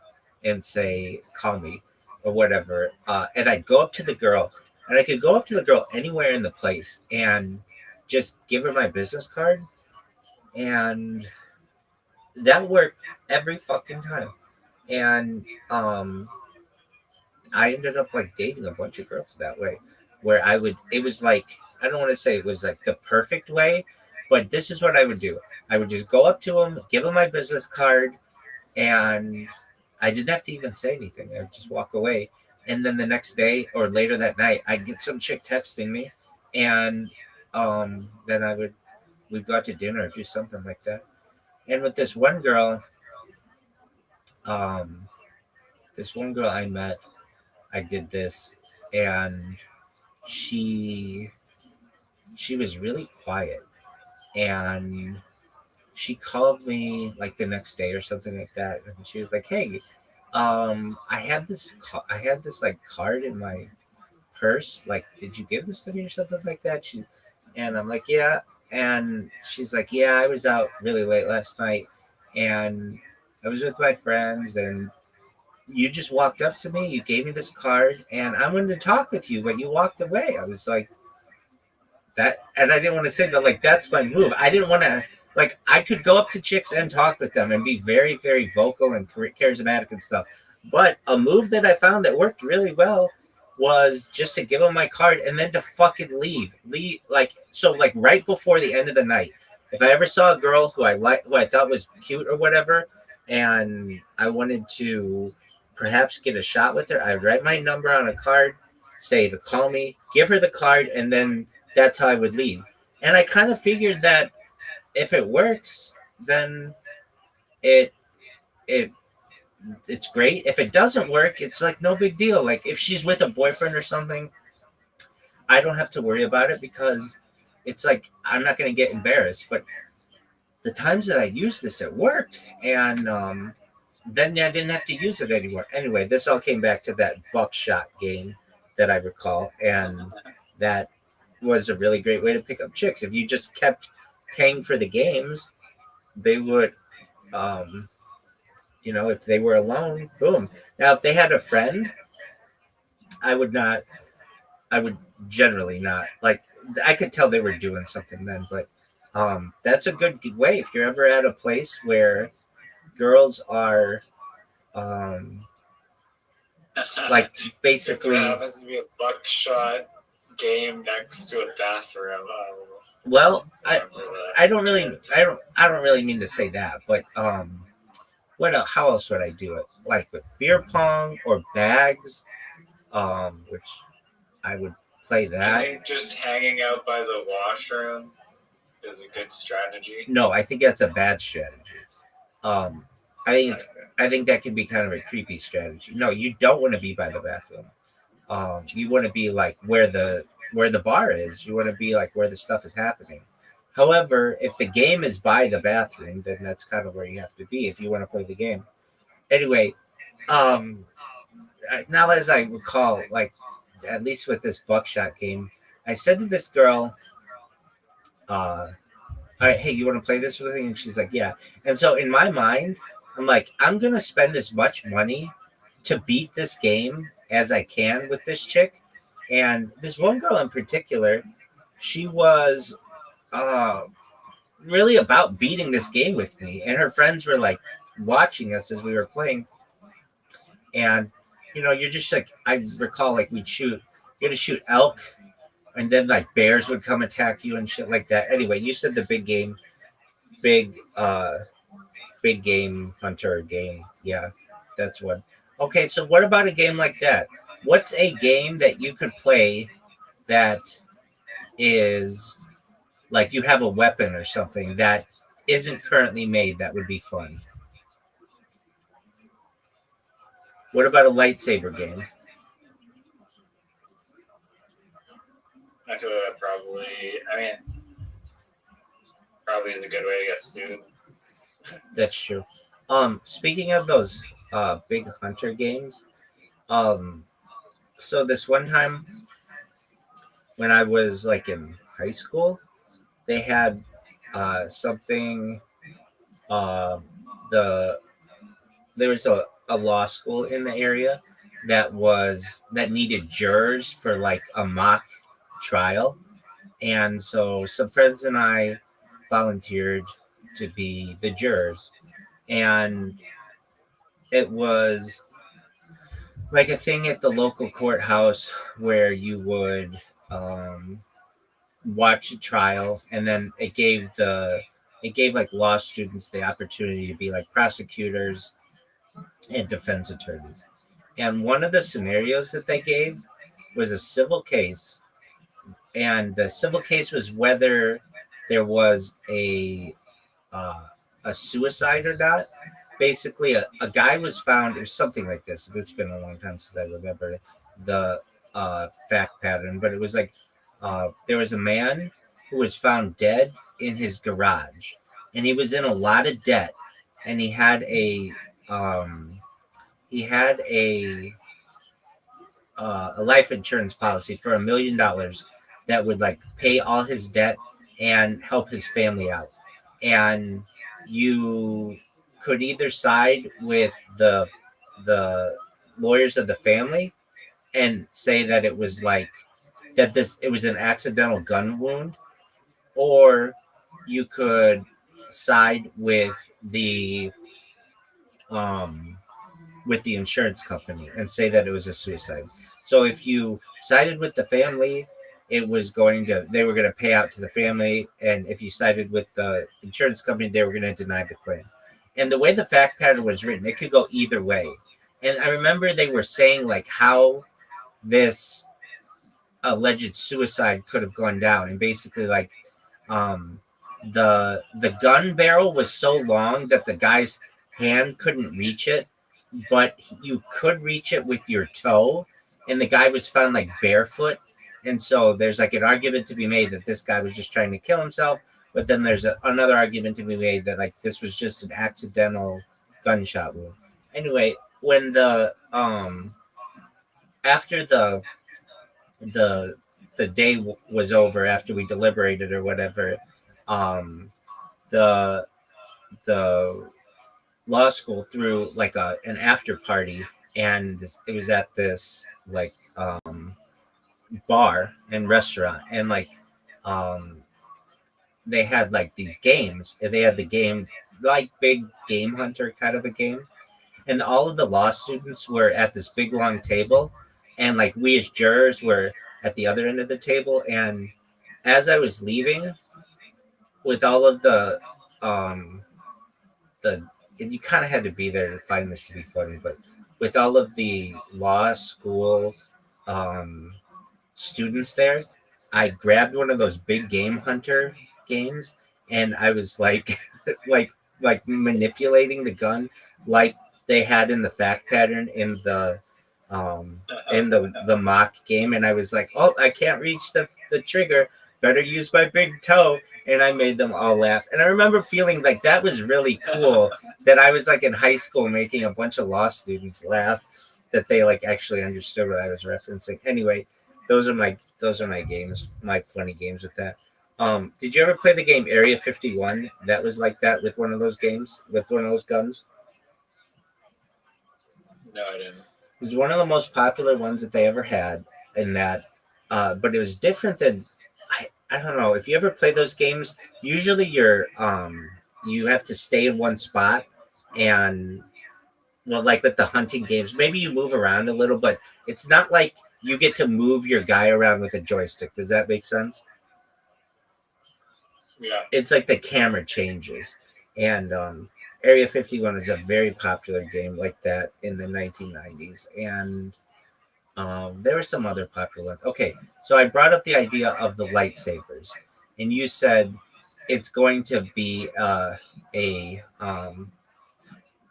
[SPEAKER 11] and say, call me or whatever. And I'd go up to the girl, and I could go up to the girl anywhere in the place and just give her my business card. And that worked every fucking time. And I ended up like dating a bunch of girls that way, where it was like, I don't want to say it was like the perfect way, but this is what I would do. I would just go up to them, give them my business card, and I didn't have to even say anything. I would just walk away. And then the next day or later that night, I'd get some chick texting me, and then we'd go out to dinner or do something like that. And with this one girl I met, I did this, and she was really quiet, and she called me like the next day or something like that, and she was like, hey, I had this like card in my purse. Like, did you give this to me or something like that? And I'm like, yeah. And she's like, yeah, I was out really late last night, and I was with my friends, and you just walked up to me, you gave me this card, and I wanted to talk with you, but you walked away. I was like, that, and I didn't want to say that, like, that's my move. I didn't want to, like, I could go up to chicks and talk with them and be very, very vocal and charismatic and stuff. But a move that I found that worked really well was just to give them my card and then to fucking leave. Like, so, like, right before the end of the night, if I ever saw a girl who I thought was cute or whatever, and I wanted to perhaps get a shot with her, I'd write my number on a card, say to call me, give her the card, and then that's how I would leave. And I kind of figured that if it works, then it it's great. If it doesn't work, it's like no big deal. Like if she's with a boyfriend or something, I don't have to worry about it because it's like I'm not going to get embarrassed. But the times that I used this, it worked, and then I didn't have to use it anymore. Anyway, this all came back to that buckshot game that I recall, and that was a really great way to pick up chicks. If you just kept paying for the games, they would, if they were alone, boom. Now, if they had a friend, I would generally not. Like, I could tell they were doing something then, but that's a good way. If you're ever at a place where girls are, like, basically.
[SPEAKER 9] There happens to be a buckshot game next to a bathroom.
[SPEAKER 11] Well, I don't really mean to say that, but how else would I do it? Like with beer pong or bags, which I would play
[SPEAKER 9] I
[SPEAKER 11] that.
[SPEAKER 9] think just hanging out by the washroom is a good strategy.
[SPEAKER 11] No, I think that's a bad strategy. I think that can be kind of a creepy strategy. No, you don't want to be by the bathroom. You want to be like where the bar is. You want to be like where the stuff is happening. However, if the game is by the bathroom, then that's kind of where you have to be if you want to play the game. Anyway, now as I recall, like at least with this buckshot game, I said to this girl, hey, you want to play this with me? And she's like, yeah. And so in my mind, I'm like, I'm going to spend as much money to beat this game as I can with this chick. And this one girl in particular, she was really about beating this game with me. And her friends were like watching us as we were playing. And, you're just like, I recall like you're going to shoot elk. And then like bears would come attack you and shit like that. Anyway, you said the big game hunter game. Yeah, that's one. Okay, so what about a game like that? What's a game that you could play that is like you have a weapon or something that isn't currently made that would be fun? What about a lightsaber game?
[SPEAKER 9] I could probably is a good way to get sued.
[SPEAKER 11] That's true. Speaking of those big hunter games, so this one time when I was like in high school, they had something. There was a law school in the area that needed jurors for like a mock trial, and so some friends and I volunteered to be the jurors, and it was like a thing at the local courthouse where you would watch a trial, and then it gave like law students the opportunity to be like prosecutors and defense attorneys. And one of the scenarios that they gave was a civil case, and the civil case was whether there was a suicide or not. Basically, a guy was found, or something like this. It's been a long time since I remember the fact pattern, but it was like there was a man who was found dead in his garage, and he was in a lot of debt, and he had a a life insurance policy for $1 million that would like pay all his debt and help his family out. And you could either side with the lawyers of the family and say that it was like that it was an accidental gun wound, or you could side um with the insurance company and say that it was a suicide. So if you sided with the family, they were going to pay out to the family, and if you sided with the insurance company, they were going to deny the claim. And the way the fact pattern was written, it could go either way. And I remember they were saying like how this alleged suicide could have gone down, and basically like um the gun barrel was so long that the guy's hand couldn't reach it, but you could reach it with your toe, and the guy was found like barefoot. And so there's like an argument to be made that this guy was just trying to kill himself, but then there's another argument to be made that like this was just an accidental gunshot wound. Anyway, when the after the the day was over, after we deliberated or whatever, um the the law school threw like an after party, and it was at this like bar and restaurant, and like um they had like these games, and they had the game like big game hunter kind of a game, and all of the law students were at this big long table, and like we as jurors were at the other end of the table. And as I was leaving with all of the and you kind of had to be there to find this to be funny, but with all of the law school students there, I grabbed one of those big game hunter games, and I was like like manipulating the gun like they had in the fact pattern in the mock game. And I was like, oh, I can't reach the trigger, better use my big toe. And I made them all laugh. And I remember feeling like that was really cool, that I was like in high school making a bunch of law students laugh, that they like actually understood what I was referencing. Anyway, those are my games, my funny games with that. Did you ever play the game Area 51? That was like that with one of those games, with one of those guns?
[SPEAKER 9] No, I didn't.
[SPEAKER 11] It was one of the most popular ones that they ever had in that, but it was different than, I don't know, if you ever play those games, usually you have to stay in one spot, and well, like with the hunting games, maybe you move around a little, but it's not like you get to move your guy around with a joystick. Does that make sense?
[SPEAKER 9] Yeah.
[SPEAKER 11] It's like the camera changes. And Area 51 is a very popular game like that in the 1990s. And there were some other popular ones. Okay, so I brought up the idea of the lightsabers, and you said it's going to be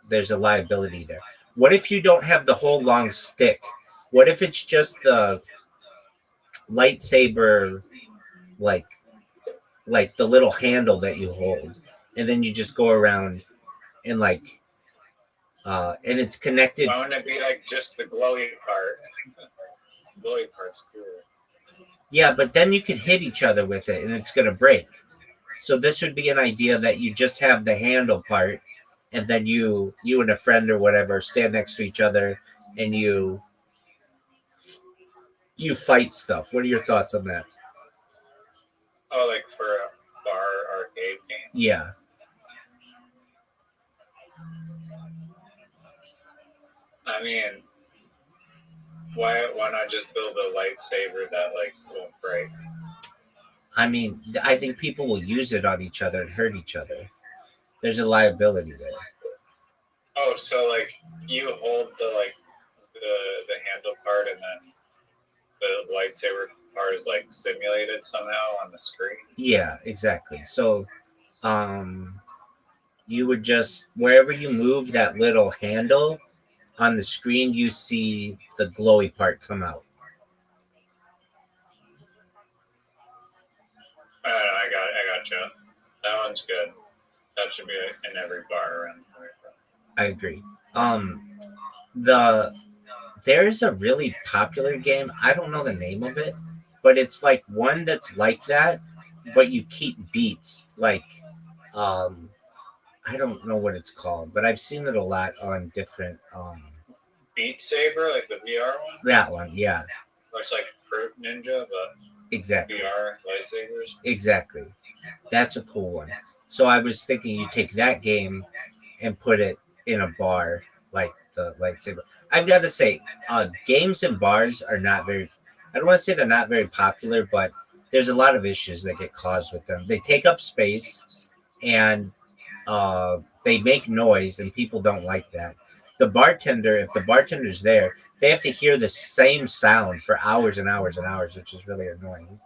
[SPEAKER 11] there's a liability there. What if you don't have the whole long stick? What if it's just the lightsaber, like the little handle that you hold, and then you just go around and like and it's connected.
[SPEAKER 9] Why wouldn't it be like just the glowy part? Glowy part's cool.
[SPEAKER 11] Yeah, but then you could hit each other with it and it's gonna break. So this would be an idea that you just have the handle part, and then you and a friend or whatever stand next to each other, and you fight stuff. What are your thoughts on that?
[SPEAKER 9] Oh, like for a bar arcade game?
[SPEAKER 11] Yeah.
[SPEAKER 9] I mean, why not just build a lightsaber that like won't break?
[SPEAKER 11] I mean, I think people will use it on each other and hurt each other. There's a liability there.
[SPEAKER 9] Oh, so like you hold the handle part, and then the lightsaber part is like simulated somehow on the screen?
[SPEAKER 11] Yeah, exactly. So you would just, wherever you move that little handle on the screen, you see the glowy part come out.
[SPEAKER 9] I gotcha. That one's good. That should be in every bar around.
[SPEAKER 11] I agree. The there's a really popular game. I don't know the name of it, but it's like one that's like that, but you keep beats. Like, I don't know what it's called, but I've seen it a lot on different.
[SPEAKER 9] Beat Saber, like the VR one.
[SPEAKER 11] That one, yeah,
[SPEAKER 9] Looks like Fruit Ninja, but
[SPEAKER 11] exactly,
[SPEAKER 9] VR lightsabers.
[SPEAKER 11] exactly. That's a cool one. So I was thinking you take that game and put it in a bar like the lightsaber. I've got to say, games and bars are not very. I don't want to say they're not very popular, but there's a lot of issues that get caused with them. They take up space and they make noise, and people don't like that. The bartender, if the bartender's there, they have to hear the same sound for hours and hours and hours, which is really annoying.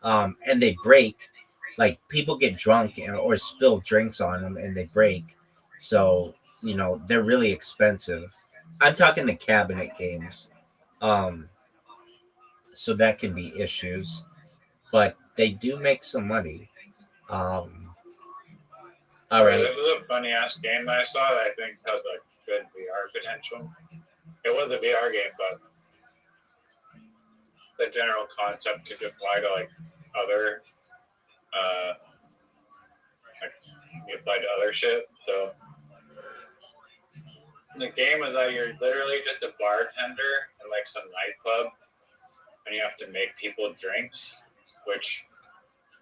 [SPEAKER 11] And they break, like people get drunk or spill drinks on them, and they break. So they're really expensive. I'm talking the cabinet games. Um, so that can be issues, but they do make some money. Um, all right.
[SPEAKER 9] It was a funny ass game that I saw that I think has like good VR potential. It was a VR game, but the general concept could apply to like other like apply to other shit. So the game is that you're literally just a bartender in like some nightclub, and you have to make people drinks, which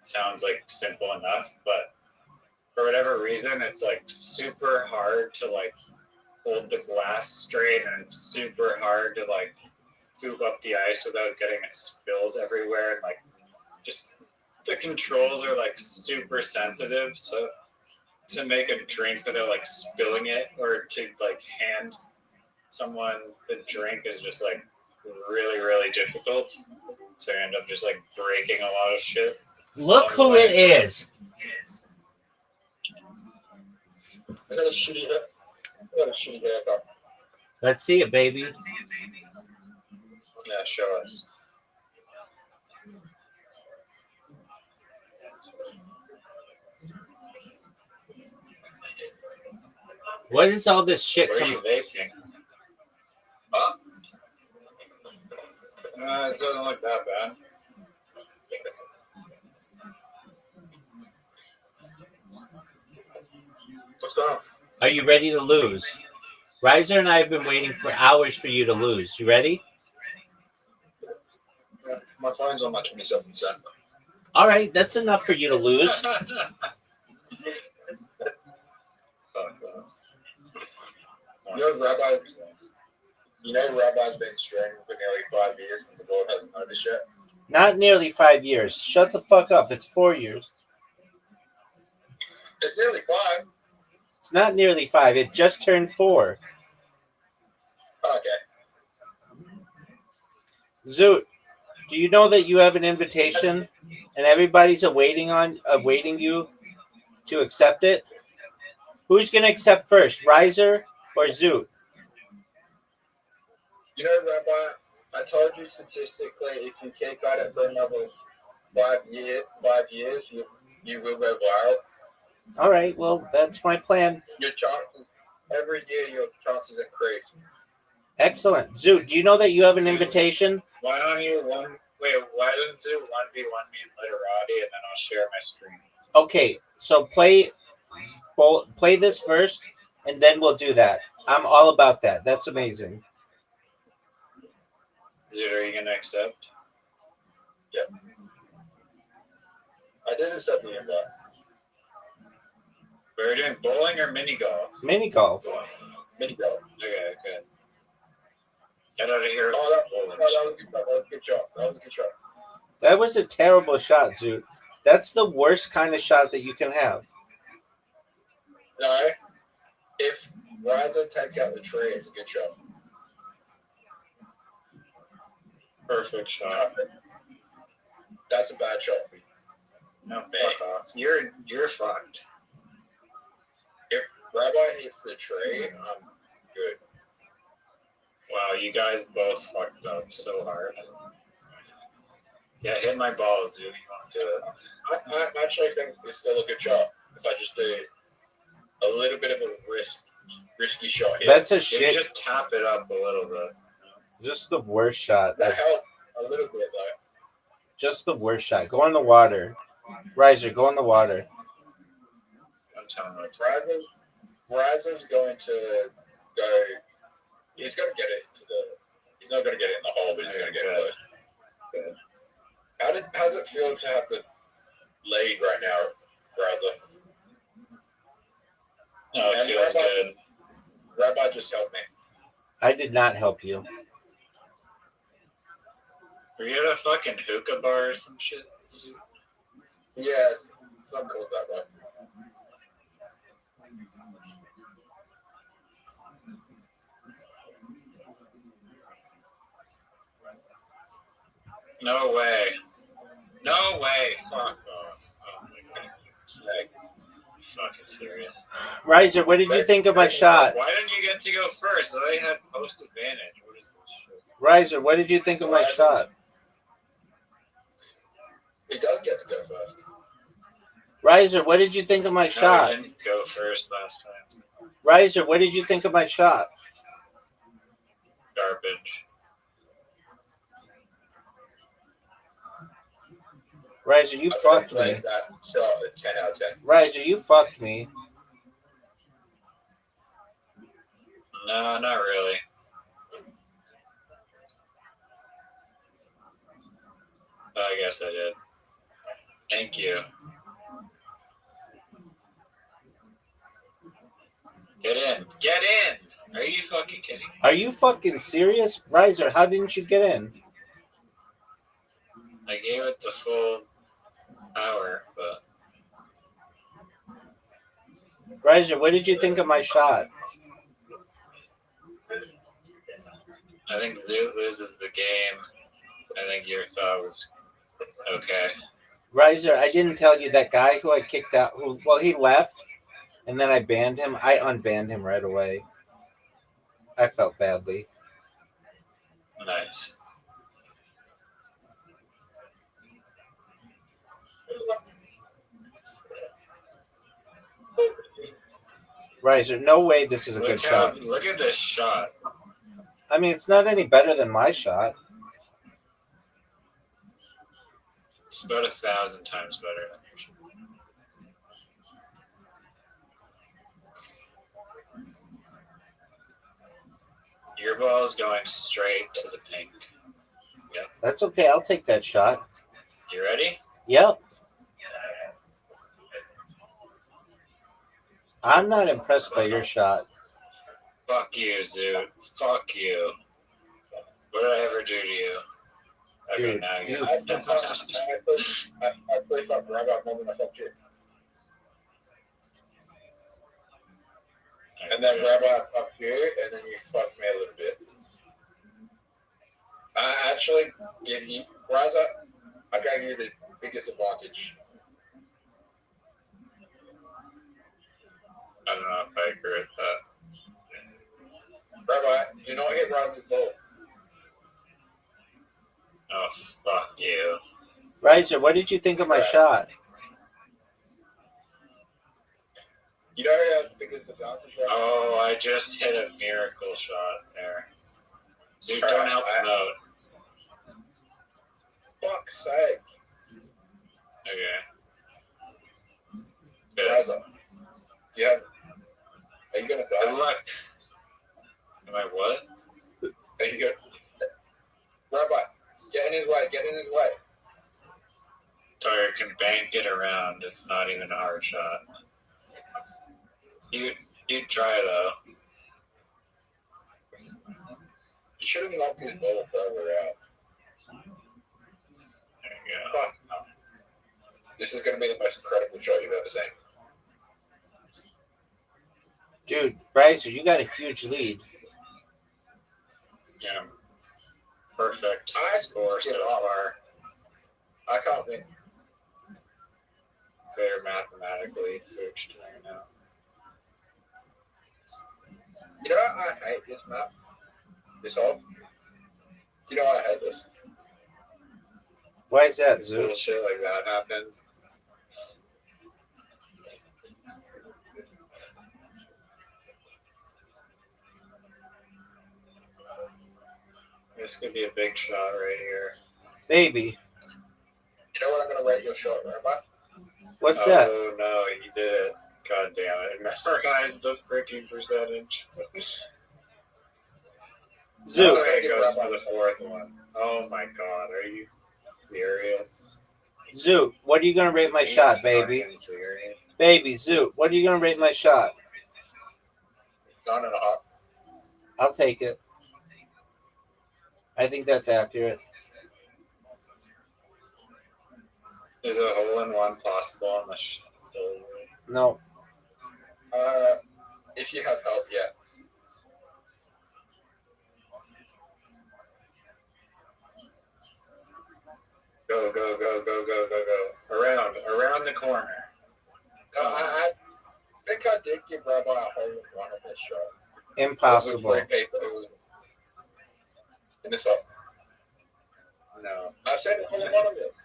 [SPEAKER 9] sounds like simple enough, but for whatever reason, it's like super hard to like hold the glass straight, and it's super hard to like scoop up the ice without getting it spilled everywhere, and like just the controls are like super sensitive. So to make a drink without like spilling it, or to like hand someone the drink, is just like really, really difficult. So you end up just like breaking a lot of shit.
[SPEAKER 11] Look who it is.
[SPEAKER 2] I got a shitty haircut.
[SPEAKER 11] Let's see it, baby.
[SPEAKER 9] Yeah, show us.
[SPEAKER 11] What is all this shit
[SPEAKER 9] Where are
[SPEAKER 11] coming?
[SPEAKER 9] you vaping? Huh? It doesn't look that bad.
[SPEAKER 2] What's going on?
[SPEAKER 11] Are you ready to lose? Riser and I have been waiting for hours for you to lose. You ready?
[SPEAKER 2] Yeah, my phone's on my 27%.
[SPEAKER 11] All right, that's enough for you to lose.
[SPEAKER 2] Rabbi's been straying for nearly 5 years and the world hasn't noticed yet.
[SPEAKER 11] Not nearly 5 years. Shut the fuck up. It's 4 years.
[SPEAKER 2] It's nearly 5.
[SPEAKER 11] It's not nearly 5. It just turned 4.
[SPEAKER 2] Okay.
[SPEAKER 11] Zoot, do you know that you have an invitation and everybody's awaiting you to accept it? Who's going to accept first, Riser or Zoot?
[SPEAKER 2] You know, Rabbi, I told you statistically, if you keep at it for another 5 years, you will go viral.
[SPEAKER 11] All right, well, that's my plan.
[SPEAKER 2] Your chances, every year, your chances increase.
[SPEAKER 11] Excellent. Zoot, do you know that you have an invitation?
[SPEAKER 9] Why don't you why doesn't you 1v1 me and Literati, and then I'll share my screen?
[SPEAKER 11] Okay, so play this first, and then we'll do that. I'm all about that. That's amazing.
[SPEAKER 9] Dude, are you gonna accept?
[SPEAKER 2] Yeah. I did accept the invite.
[SPEAKER 9] We're doing bowling or mini golf?
[SPEAKER 11] Mini golf.
[SPEAKER 2] Mini golf.
[SPEAKER 9] Okay. Get out of here.
[SPEAKER 2] That was a good shot. That was a good shot.
[SPEAKER 11] That was a terrible shot, Zoot. That's the worst kind of shot that you can have.
[SPEAKER 2] No. If Riser takes out the tree, it's a good shot.
[SPEAKER 9] Perfect shot.
[SPEAKER 2] That's a bad shot for you.
[SPEAKER 9] No, fuck off. You're fucked.
[SPEAKER 2] If Rabbi hits the tree, I'm good.
[SPEAKER 9] Wow, you guys both fucked up so hard. Yeah, hit my balls, dude. You want to do it?
[SPEAKER 2] I actually think it's still a good shot. If I just do a little bit of a risky shot here.
[SPEAKER 11] That's a shit.
[SPEAKER 9] Just tap it up a little bit.
[SPEAKER 4] Just the worst shot.
[SPEAKER 2] That helped a little bit, though.
[SPEAKER 4] Just the worst shot. Go in the water. Riser, go in the water.
[SPEAKER 9] I'm telling you.
[SPEAKER 2] Riser's going to go. He's going to get it to the. He's not going to get it in the hole, but he's going to get it close. Good. How does it feel to have the lead right now, Riser?
[SPEAKER 9] No, it feels good.
[SPEAKER 2] Rabbi just helped me.
[SPEAKER 4] I did not help you.
[SPEAKER 9] Were you at a fucking hookah bar or some shit?
[SPEAKER 2] Yes, something like that, though.
[SPEAKER 9] No way. No way. Fuck off. Oh my god. It's like, you fucking serious.
[SPEAKER 4] Riser, what did you think of my shot?
[SPEAKER 9] Why didn't you get to go first? I had post advantage. What is this shit?
[SPEAKER 4] Riser, what did you think of my shot?
[SPEAKER 2] He does get to go first.
[SPEAKER 4] Riser, what did you think of my shot?
[SPEAKER 9] I didn't go first last time.
[SPEAKER 4] Riser, what did you think of my shot?
[SPEAKER 9] Garbage.
[SPEAKER 4] Riser, you fucked me.
[SPEAKER 2] That, so, 10 out of 10.
[SPEAKER 4] Riser, you fucked me.
[SPEAKER 9] No, not really. I guess I did. Thank you. Get in. Get in! Are you fucking kidding me?
[SPEAKER 4] Are you fucking serious? Riser, how didn't you get in?
[SPEAKER 9] I gave it the full hour, but
[SPEAKER 4] Riser, what did you think of my shot?
[SPEAKER 9] I think Loot loses the game. I think your thought was okay.
[SPEAKER 4] Riser, I didn't tell you that guy who I kicked out, he left, and then I banned him. I unbanned him right away. I felt badly.
[SPEAKER 9] Nice.
[SPEAKER 4] Riser, no way this is a good shot.
[SPEAKER 9] Look at this shot.
[SPEAKER 4] I mean, it's not any better than my shot.
[SPEAKER 9] It's about 1,000 times better than your shot. Your ball's going straight to the pink. Yep.
[SPEAKER 4] That's okay. I'll take that shot.
[SPEAKER 9] You ready?
[SPEAKER 4] Yep. I'm not impressed by your shot.
[SPEAKER 9] Fuck you, Zoot. Fuck you. What did I ever do to you? Okay,
[SPEAKER 4] Dude,
[SPEAKER 9] now
[SPEAKER 4] you
[SPEAKER 9] you're.
[SPEAKER 2] I play something. I got more than myself, too. And then Rabbi fucked you, and then you fucked me a little bit. I actually give you, Raza, I gave you the biggest advantage.
[SPEAKER 9] I don't know if I agree with that.
[SPEAKER 2] Rabbi, do not hit Raza's ball.
[SPEAKER 9] Oh, fuck you.
[SPEAKER 4] Riser, what did you think of my shot?
[SPEAKER 2] You know who has the biggest advantage, Rabbi?
[SPEAKER 9] Oh, I just hit a miracle shot there. Zoot, don't help him out.
[SPEAKER 2] Fuck's sake.
[SPEAKER 9] Okay. Good.
[SPEAKER 2] Raza, yeah. Are you gonna die?
[SPEAKER 9] Good luck. Am I what?
[SPEAKER 2] Are you gonna... Rabbi, get in his way, get in his way.
[SPEAKER 9] Tyler can bank it around. It's not even a hard shot. You try though.
[SPEAKER 2] You should have knocked his ball further out.
[SPEAKER 9] There you go.
[SPEAKER 2] Fuck. This is going to be the most incredible shot you've ever seen.
[SPEAKER 4] Dude, Riser, you got a huge lead.
[SPEAKER 9] Yeah. Perfect
[SPEAKER 2] I
[SPEAKER 9] score so far.
[SPEAKER 2] I can't win.
[SPEAKER 9] They're mathematically coached right now.
[SPEAKER 2] You know, I hate this map. This hole. You know, I hate this.
[SPEAKER 4] Why is that, Zoot?
[SPEAKER 9] Bullshit like that happens. This could be a big shot right here.
[SPEAKER 4] Baby.
[SPEAKER 2] You know what I'm gonna rate your shot, Rabbi?
[SPEAKER 4] What's that?
[SPEAKER 9] Oh no, you did it. God damn it. Memorize the freaking percentage.
[SPEAKER 4] Zoo.
[SPEAKER 9] Oh, it goes to the fourth one. Oh my god, are you serious?
[SPEAKER 4] Zoo, what are you gonna rate my
[SPEAKER 9] Are you
[SPEAKER 4] shot, baby?
[SPEAKER 9] fucking serious?
[SPEAKER 4] Baby, Zoo, what are you gonna rate my shot?
[SPEAKER 2] 9.5.
[SPEAKER 4] I'll take it. I think that's accurate.
[SPEAKER 9] Is a hole in one possible on the
[SPEAKER 4] No.
[SPEAKER 2] If you have help, yeah.
[SPEAKER 9] Go, go, go, go, go, go, go. Around the corner.
[SPEAKER 2] I think I did give Rabbi a hole in one of this shot.
[SPEAKER 4] Impossible.
[SPEAKER 2] It was in this up.
[SPEAKER 9] No,
[SPEAKER 2] I said a hole in one of this.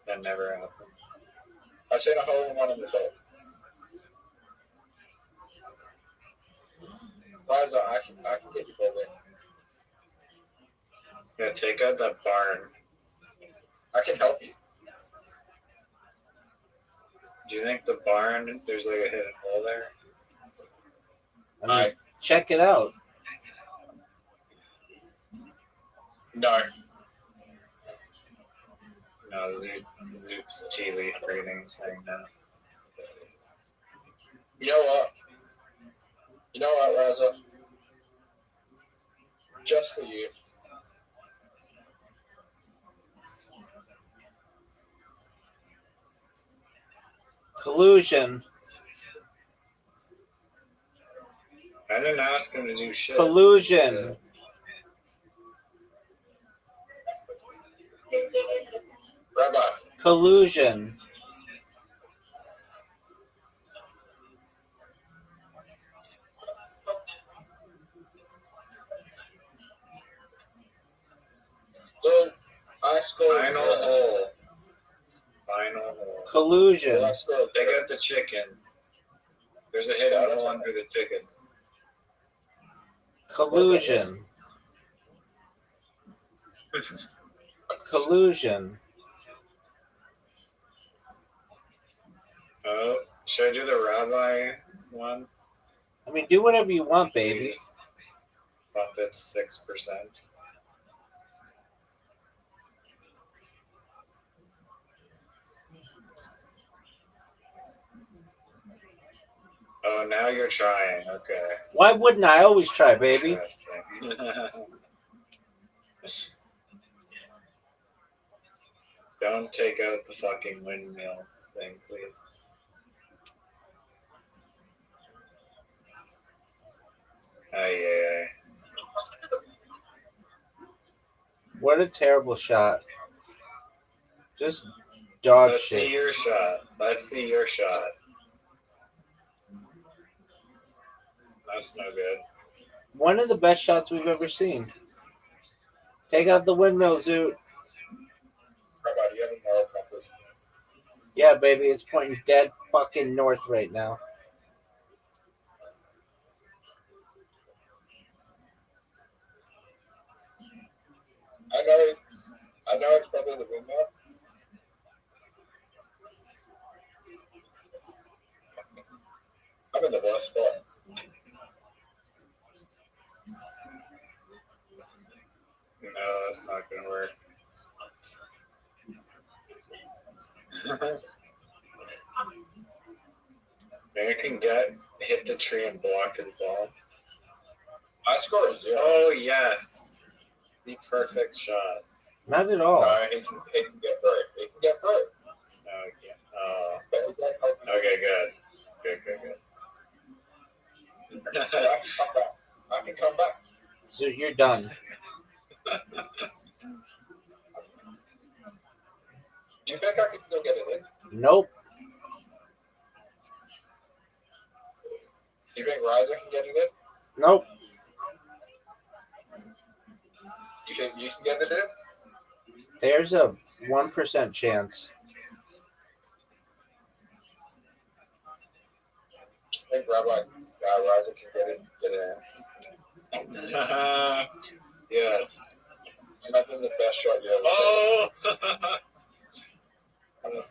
[SPEAKER 9] that never happened.
[SPEAKER 2] I said a hole in one of the goal. Why is that? I can get you ball in.
[SPEAKER 9] Yeah, take out that barn.
[SPEAKER 2] I can help you.
[SPEAKER 9] Do you think the barn, there's like a hidden hole there?
[SPEAKER 4] I mean, check it out.
[SPEAKER 2] No.
[SPEAKER 9] No, Zoop's tea leaf reading saying no.
[SPEAKER 2] You know what? You know what, Raza? Just for you.
[SPEAKER 4] Collusion.
[SPEAKER 9] I didn't ask him to do shit.
[SPEAKER 4] Collusion.
[SPEAKER 2] Rabbi.
[SPEAKER 4] Collusion.
[SPEAKER 2] Well, I scored.
[SPEAKER 9] Final hole. Final hole.
[SPEAKER 4] Collusion.
[SPEAKER 2] I scored.
[SPEAKER 9] Take out the chicken. There's a hidden hole under the chicken.
[SPEAKER 4] Collusion. Collusion.
[SPEAKER 9] Oh, should I do the rabbi one?
[SPEAKER 4] I mean, do whatever you want, baby.
[SPEAKER 9] Bump it 6%. Oh, now you're trying. Okay.
[SPEAKER 4] Why wouldn't I always try, baby?
[SPEAKER 9] Don't take out the fucking windmill thing, please. Aye.
[SPEAKER 4] What a terrible shot. Just dog
[SPEAKER 9] Let's
[SPEAKER 4] shit.
[SPEAKER 9] see your shot. Let's see your shot. That's no good.
[SPEAKER 4] One of the best shots we've ever seen. Take out the windmill, Zoo.
[SPEAKER 2] Rabbi, do you have a moral compass?
[SPEAKER 4] Yeah, baby, it's pointing dead fucking north right now.
[SPEAKER 2] I know it's probably the windmill. I'm in the worst spot.
[SPEAKER 9] No, that's not gonna work. Maybe I can hit the tree and block his ball.
[SPEAKER 2] I scored a 0.
[SPEAKER 9] Oh yes, the perfect shot.
[SPEAKER 4] Not at all.
[SPEAKER 2] He can get through it. He can get through it.
[SPEAKER 9] No, I can't. Oh,
[SPEAKER 2] But it's like,
[SPEAKER 9] okay, good.
[SPEAKER 2] I can come back. I can come back.
[SPEAKER 4] So you're done.
[SPEAKER 2] You think I can still get it in?
[SPEAKER 4] Nope.
[SPEAKER 2] You think Ryza can get it in?
[SPEAKER 4] Nope.
[SPEAKER 2] You think you can get it in?
[SPEAKER 4] There's a 1% chance.
[SPEAKER 2] I think Ryza can get it in.
[SPEAKER 9] Yes.
[SPEAKER 2] And I think the best shot you ever
[SPEAKER 9] Oh!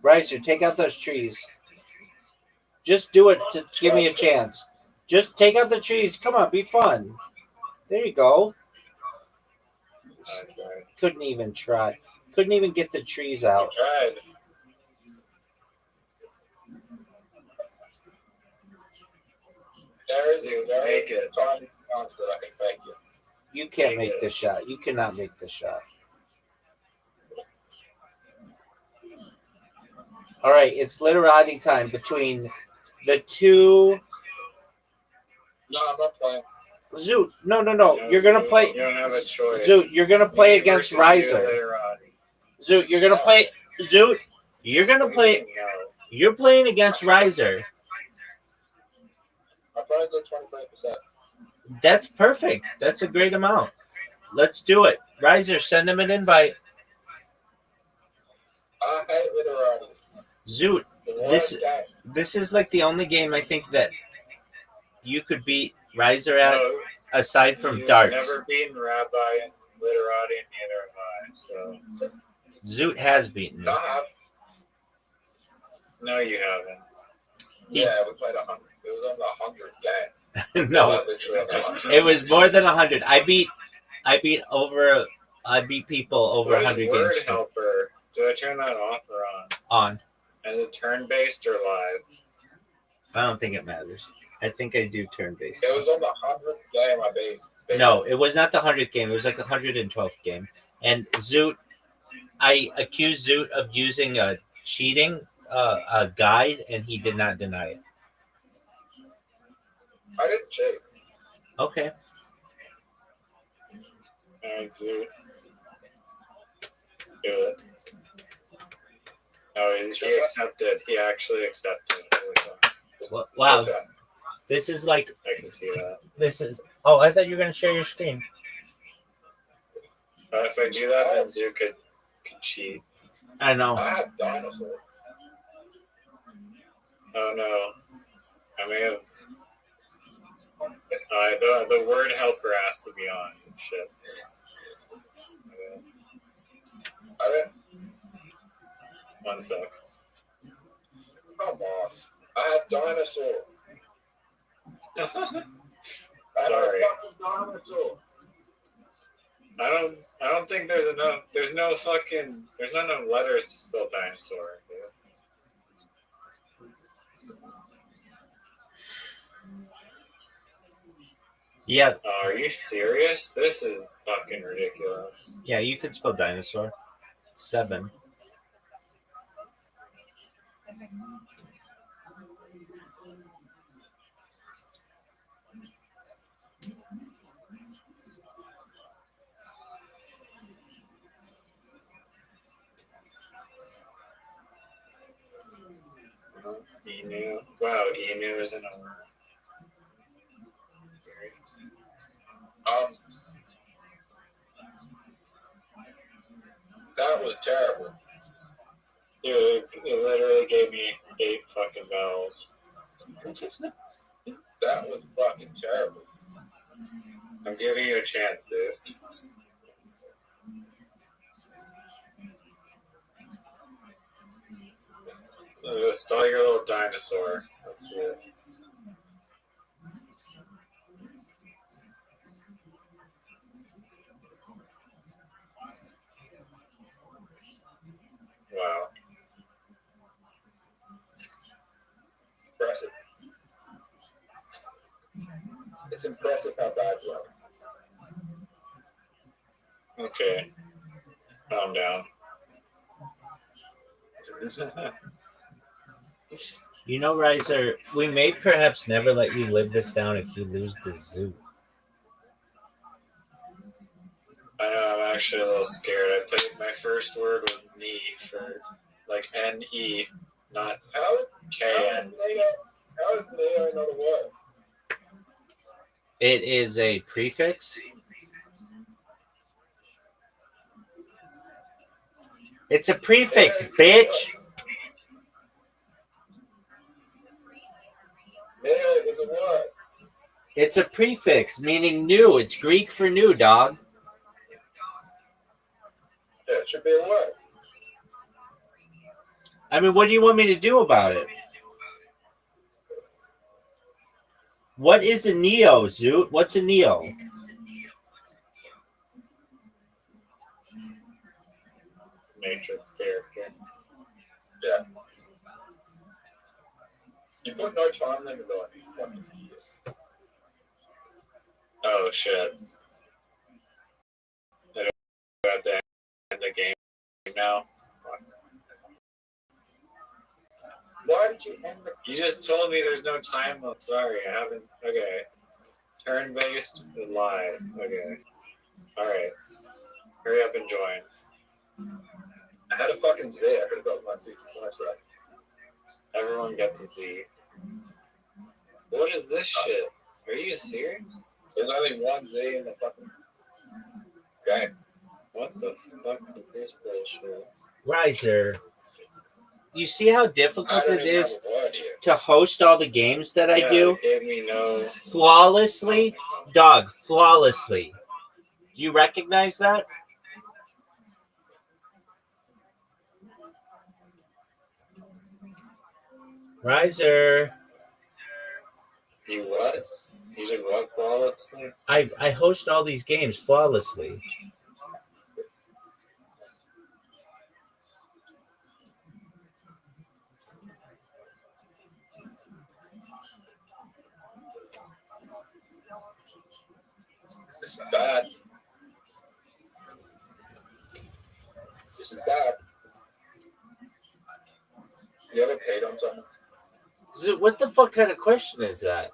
[SPEAKER 11] Riser, take out those trees. Just do it to give me a chance. Just take out the trees. Come on, be fun. There you go. Couldn't even try. Couldn't even get the trees out.
[SPEAKER 9] Tried.
[SPEAKER 2] There is a tiny chance that I can fake you.
[SPEAKER 11] You can't make this shot. You cannot make this shot. All right, it's literati time between the two.
[SPEAKER 2] No, I'm not playing.
[SPEAKER 11] Zoot, no. You're gonna play.
[SPEAKER 9] You don't have a choice.
[SPEAKER 11] Zoot, you're gonna play against Riser. Zoot, you're gonna play. Zoot, you're gonna play. You're playing against Riser.
[SPEAKER 2] I probably did 25%.
[SPEAKER 11] That's perfect. That's a great amount. Let's do it. Riser, send him an invite.
[SPEAKER 2] I hate literati.
[SPEAKER 11] Zoot, this is like the only game I think that you could beat Riser at, aside from
[SPEAKER 9] You've
[SPEAKER 11] darts.
[SPEAKER 9] Never beaten Rabbi and Literati, and neither have I. So
[SPEAKER 11] Zoot has beaten you.
[SPEAKER 9] no, you haven't.
[SPEAKER 2] Yeah, we played 100. It was on the 100 game.
[SPEAKER 11] No, it was more than 100. I beat people over
[SPEAKER 9] What is
[SPEAKER 11] 100
[SPEAKER 9] Word
[SPEAKER 11] games.
[SPEAKER 9] Helper? Do I turn that off or on?
[SPEAKER 11] On.
[SPEAKER 9] Is it turn-based or live?
[SPEAKER 11] I don't think it matters. I think I do turn-based.
[SPEAKER 2] It was on the 100th game I beat.
[SPEAKER 11] No, it was not the 100th game. It was like the 112th game. And Zoot, I accused Zoot of using a cheating a guide, and he did not deny it.
[SPEAKER 2] I didn't cheat.
[SPEAKER 11] Okay.
[SPEAKER 9] Alright, Zoot. Do it. Oh, he accepted. He actually accepted.
[SPEAKER 11] Wow. This is like.
[SPEAKER 9] I can see that.
[SPEAKER 11] This is. Oh, I thought you were going to share your screen.
[SPEAKER 9] If I do that, then Zoot could cheat.
[SPEAKER 11] I know.
[SPEAKER 2] I have dinosaurs.
[SPEAKER 9] Oh no. I may have. The word helper has to be on. Shit. One sec.
[SPEAKER 2] Come on. I have dinosaurs.
[SPEAKER 9] Sorry.
[SPEAKER 2] Dinosaur.
[SPEAKER 9] I don't think there's enough. There's not enough letters to spell dinosaur. Dude.
[SPEAKER 11] Yeah.
[SPEAKER 9] Oh, are you serious? This is fucking ridiculous.
[SPEAKER 11] Yeah, you could spell dinosaur. 7.
[SPEAKER 9] Emu. Wow, emu isn't a word.
[SPEAKER 2] That was terrible.
[SPEAKER 9] Dude, it literally gave me 8 fucking vowels.
[SPEAKER 2] That was fucking terrible.
[SPEAKER 9] I'm giving you a chance, dude. Spell your little dinosaur. Let's see it. Wow.
[SPEAKER 2] Impressive. It's impressive how bad you are.
[SPEAKER 9] Okay. Calm down.
[SPEAKER 11] You know, Riser, we may perhaps never let you live this down if you lose the zoo.
[SPEAKER 9] I know, I'm actually a little scared. I played my first word was knee for like N-E, not K-N.
[SPEAKER 2] How is Neo not a word?
[SPEAKER 11] It is a prefix. It's a prefix, bitch.
[SPEAKER 2] Neo is a word.
[SPEAKER 11] It's a prefix, meaning new. It's Greek for new, dog.
[SPEAKER 2] should be aware.
[SPEAKER 4] I mean, what do you want me to do about it? What is a Neo, Zoot? What's a Neo?
[SPEAKER 9] Matrix character.
[SPEAKER 2] Yeah. You put no time limit on it. You fucking idiot.
[SPEAKER 9] Oh shit. I got that in the game now.
[SPEAKER 2] Why did you end the
[SPEAKER 9] You just told me there's no time limit. Sorry, I haven't. Okay. Turn based live. Okay. Alright. Hurry up and join.
[SPEAKER 2] I had a fucking Z. I could have got my 50 points right.
[SPEAKER 9] Everyone gets a Z. What is this shit? Are you serious?
[SPEAKER 2] There's only one Z in the fucking game.
[SPEAKER 9] What the fuck is this bullshit?
[SPEAKER 4] Riser, you see how difficult
[SPEAKER 2] I don't
[SPEAKER 4] it
[SPEAKER 2] even
[SPEAKER 4] is
[SPEAKER 2] have a word here.
[SPEAKER 4] to host all the games that I do?
[SPEAKER 9] It gave me no.
[SPEAKER 4] Flawlessly? Dog, flawlessly. Do you recognize that? Riser.
[SPEAKER 9] You what? You did what flawlessly?
[SPEAKER 4] I host all these games flawlessly.
[SPEAKER 2] This is bad. This is bad. You ever paid on something?
[SPEAKER 4] Zoot, what the fuck kind of question is that?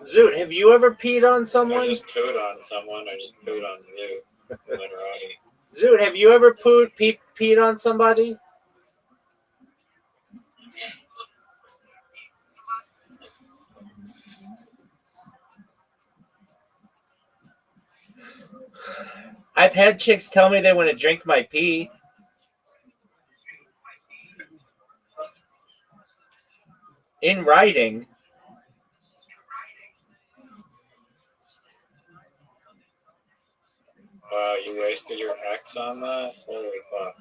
[SPEAKER 4] Zoot, have you ever peed on
[SPEAKER 9] I
[SPEAKER 4] someone?
[SPEAKER 9] just pooed on someone. I just pooed on you. Literati.
[SPEAKER 4] Zoot, have you ever peed on somebody? I've had chicks tell me they want to drink my pee. In writing.
[SPEAKER 9] Wow, you wasted your X on that? Holy fuck.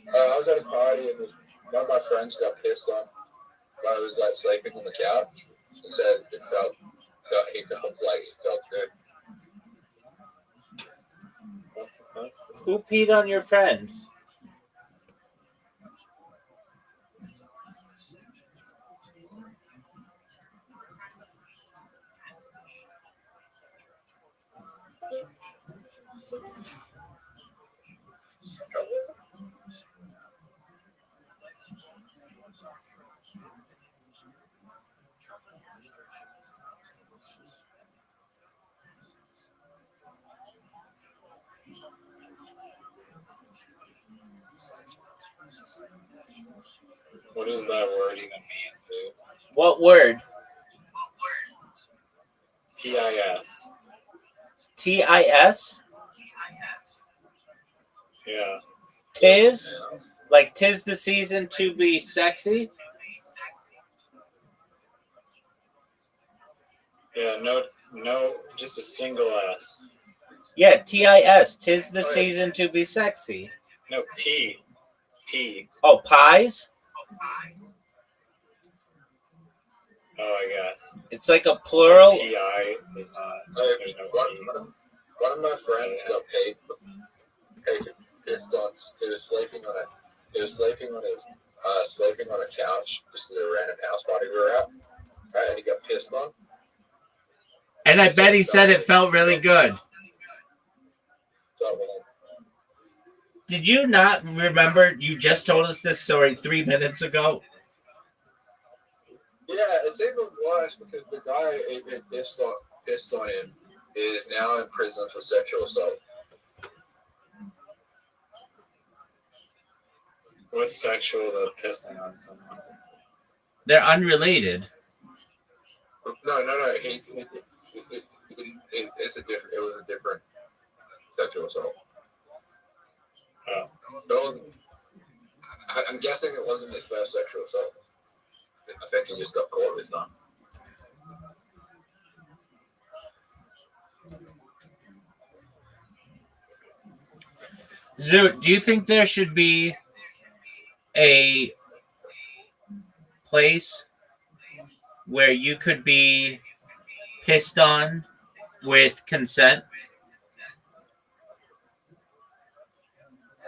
[SPEAKER 2] I was at a party and one of my friends got pissed on while I was like sleeping on the couch. He said he felt like it felt good.
[SPEAKER 4] Who peed on your friend?
[SPEAKER 9] What does that word even mean, dude?
[SPEAKER 4] What word?
[SPEAKER 9] PIS.
[SPEAKER 4] TIS?
[SPEAKER 9] Yeah.
[SPEAKER 4] Tis? Like tis the season to be sexy?
[SPEAKER 9] Yeah, no, just a single S.
[SPEAKER 4] Yeah, TIS. Tis the season to be sexy.
[SPEAKER 9] No, P.
[SPEAKER 4] Oh, pies?
[SPEAKER 9] Oh, I guess.
[SPEAKER 4] It's like a plural.
[SPEAKER 9] PI is not. There's no P.
[SPEAKER 2] One of my friends got paid pissed on. He was sleeping on a couch just at a random house party we were at. Right, and he got pissed on.
[SPEAKER 11] And I bet he said it felt really good. Did you not remember? You just told us this story 3 minutes ago.
[SPEAKER 2] Yeah, it's even worse because the guy who pissed on him is now in prison for sexual assault.
[SPEAKER 9] What's sexual to pissing on someone?
[SPEAKER 11] They're unrelated.
[SPEAKER 2] No. It was a different sexual assault.
[SPEAKER 9] Oh.
[SPEAKER 2] No, I'm guessing it wasn't his first sexual assault. I think he just got caught this time.
[SPEAKER 11] Zoot, do you think there should be a place where you could be pissed on with consent?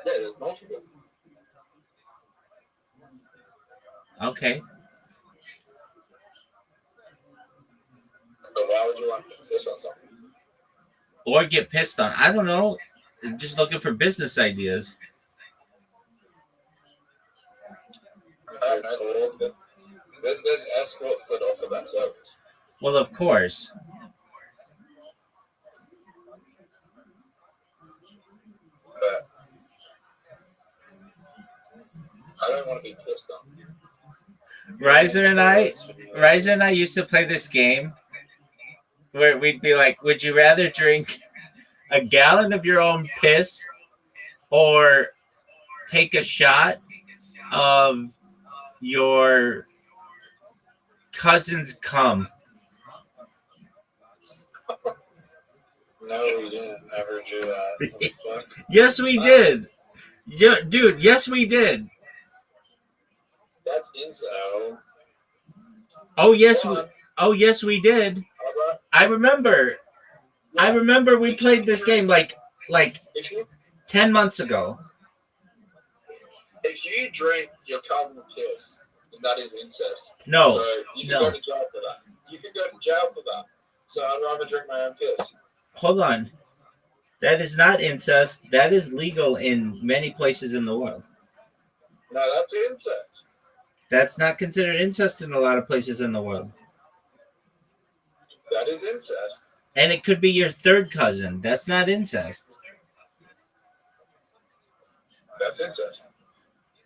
[SPEAKER 2] Yeah, there's multiple.
[SPEAKER 11] Okay.
[SPEAKER 2] But why would you want to insist on something?
[SPEAKER 11] Or get pissed on. I don't know. Just looking for business ideas.
[SPEAKER 2] There's escorts that offer that service.
[SPEAKER 11] Well, of course.
[SPEAKER 2] But I don't want to be pissed on.
[SPEAKER 11] Riser and I used to play this game where we'd be like, would you rather drink a gallon of your own piss or take a shot of your cousin's cum?
[SPEAKER 2] No, we didn't ever do that.
[SPEAKER 11] Yes, we did. Yeah, dude, yes, we did.
[SPEAKER 2] That's incest.
[SPEAKER 11] Oh, yes, we did. I remember we played this game like 10 months ago.
[SPEAKER 2] If you drink your cousin's piss, then that is incest.
[SPEAKER 11] No.
[SPEAKER 2] So you can go to jail for that. You can go to jail for that. So I'd rather drink my own piss.
[SPEAKER 11] Hold on. That is not incest. That is legal in many places in the world.
[SPEAKER 2] No, that's incest.
[SPEAKER 11] That's not considered incest in a lot of places in the world.
[SPEAKER 2] That is incest.
[SPEAKER 11] And it could be your third cousin. That's not incest.
[SPEAKER 2] That's incest.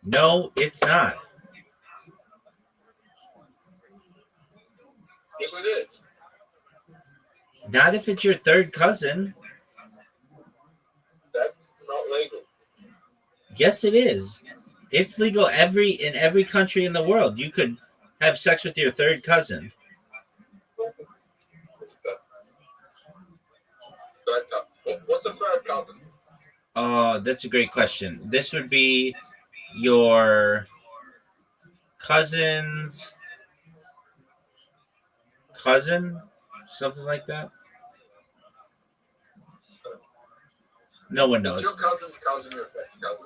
[SPEAKER 11] No, it's not.
[SPEAKER 2] Yes, it is.
[SPEAKER 11] Not if it's your third cousin.
[SPEAKER 2] That's not legal.
[SPEAKER 11] Yes, it is. It's legal in every country in the world. You could have sex with your third cousin.
[SPEAKER 2] What's a third cousin?
[SPEAKER 11] Oh, that's a great question. This would be your cousin's cousin, something like that. No one knows.
[SPEAKER 2] Is your cousin's cousin your cousin?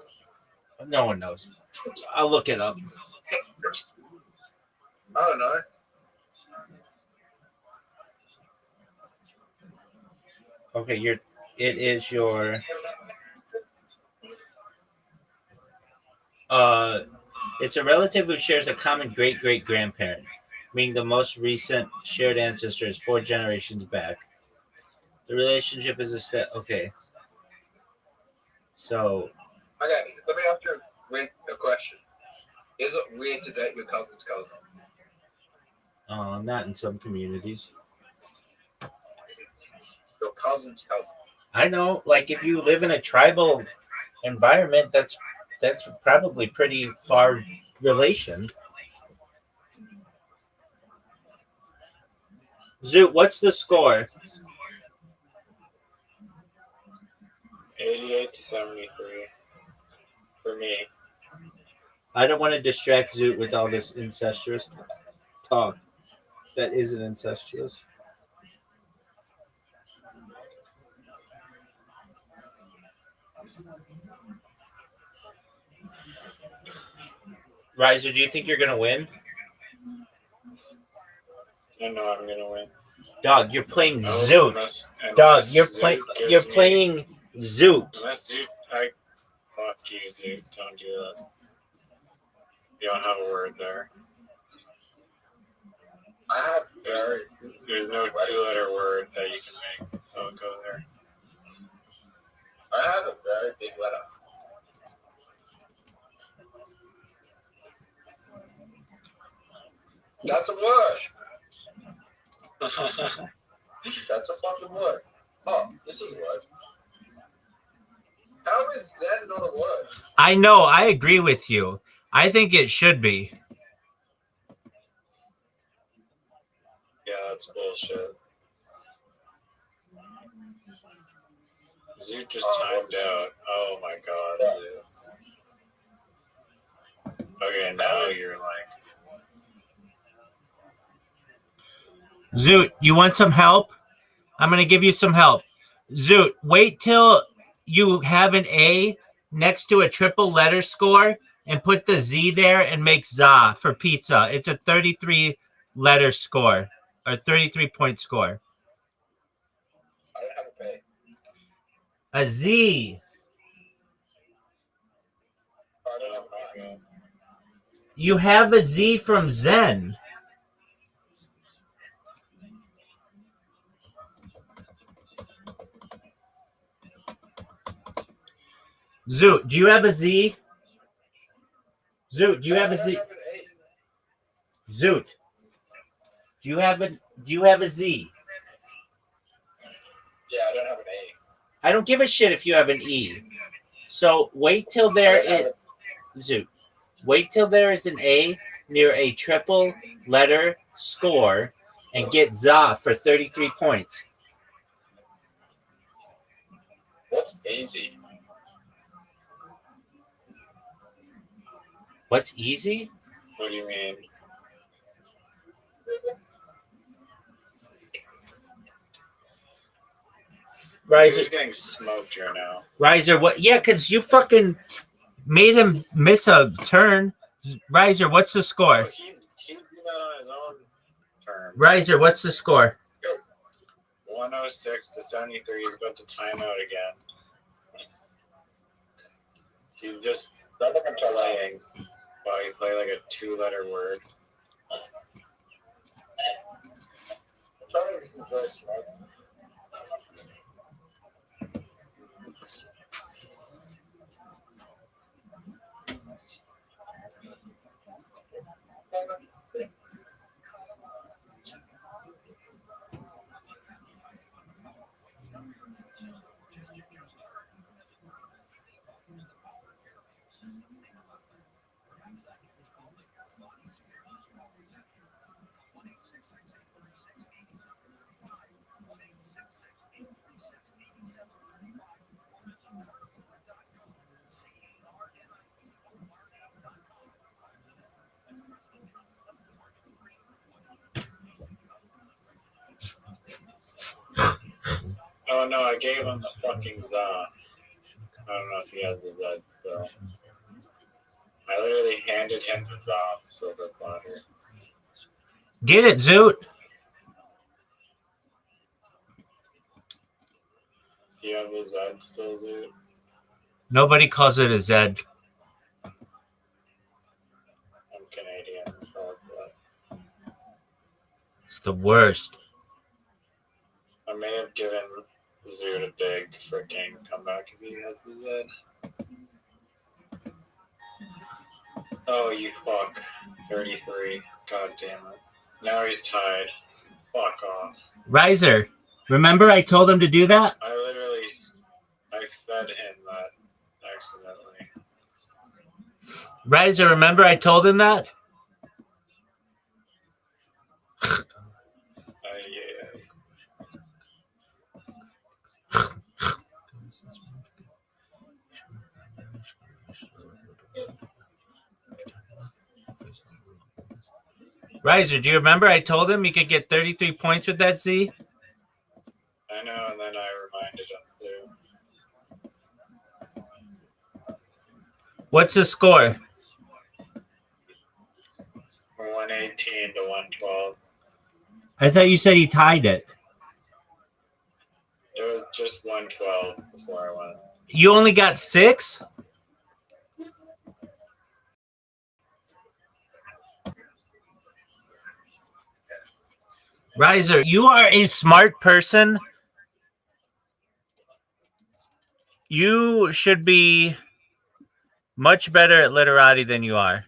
[SPEAKER 11] No one knows. I'll look it up.
[SPEAKER 2] I don't know.
[SPEAKER 11] Okay, it is your it's a relative who shares a common great-great-grandparent, meaning the most recent shared ancestor is 4 generations back. The relationship is okay. So
[SPEAKER 2] Okay, let me ask you a question. Is it weird to date your cousin's cousin?
[SPEAKER 11] not in some communities.
[SPEAKER 2] Your cousin's cousin.
[SPEAKER 11] I know, like if you live in a tribal environment, that's probably pretty far relation. Zoot, what's the score?
[SPEAKER 9] 88-73 for me.
[SPEAKER 11] I don't want to distract Zoot with all this incestuous talk that isn't incestuous. Riser, do you think you're going to win?
[SPEAKER 9] I know I'm gonna win.
[SPEAKER 11] Dog, you're playing Zoot. Dog, you're playing Zoot.
[SPEAKER 9] Unless Zoot, fuck you, Zoot. Don't do that. You don't have a word there.
[SPEAKER 2] I have
[SPEAKER 9] There's no 2-letter word that you can make. Don't go there.
[SPEAKER 2] I have a very big letter. That's a word. That's a fucking word. Oh, this is a word. How is that not a word?
[SPEAKER 11] I know. I agree with you. I think it should be.
[SPEAKER 9] Yeah, that's bullshit. Zoot just timed out. Oh my god, Zoot. Okay, now you're like.
[SPEAKER 11] Zoot, you want some help? I'm going to give you some help. Zoot, wait till you have an A next to a triple letter score and put the Z there and make ZA for pizza. It's a 33 letter score or 33 point score.
[SPEAKER 2] I don't have a pay.
[SPEAKER 11] A Z.
[SPEAKER 2] I don't have an I.
[SPEAKER 11] You have a Z from Zen. Zoot, do you have a Z? Zoot, do you have a Z? Zoot, do you have a Z?
[SPEAKER 2] Yeah, I don't have an A.
[SPEAKER 11] I don't give a shit if you have an E. So wait till there is Zoot. Wait till there is an A near a triple letter score and get ZA for 33 points.
[SPEAKER 2] What's easy?
[SPEAKER 11] What's easy?
[SPEAKER 9] What do you mean?
[SPEAKER 11] Riser,
[SPEAKER 9] He's getting smoked here now.
[SPEAKER 11] Riser, what? Yeah, because you fucking made him miss a turn. Riser, what's the score?
[SPEAKER 9] He did that on his own turn.
[SPEAKER 11] Riser, what's the score?
[SPEAKER 9] 106 to 73. He's about to time out again. He's just playing. Wow, you play like a 2-letter word. Oh no, I gave him the fucking za. I don't know if he has the Z still. I literally handed him the za on the silver platter.
[SPEAKER 11] Get it, Zoot.
[SPEAKER 9] Do you have the Z still, Zoot?
[SPEAKER 11] Nobody calls it a Z.
[SPEAKER 9] I'm Canadian.
[SPEAKER 11] It's the worst.
[SPEAKER 9] I may have given Zoot a big freaking comeback if he has the Z. Oh, you fuck. 33. God damn it. Now he's tied. Fuck off.
[SPEAKER 11] Riser, remember I told him to do that?
[SPEAKER 9] I fed him that accidentally.
[SPEAKER 11] Riser, remember I told him that?
[SPEAKER 9] Yeah.
[SPEAKER 11] Riser, do you remember I told him he could get 33 points with that Z?
[SPEAKER 9] I know, and then I reminded him too.
[SPEAKER 11] What's the score?
[SPEAKER 9] 118 to 112.
[SPEAKER 11] I thought you said he tied it.
[SPEAKER 9] It was just 112 before I went.
[SPEAKER 11] You only got 6? Riser, you are a smart person. You should be much better at literati than you are.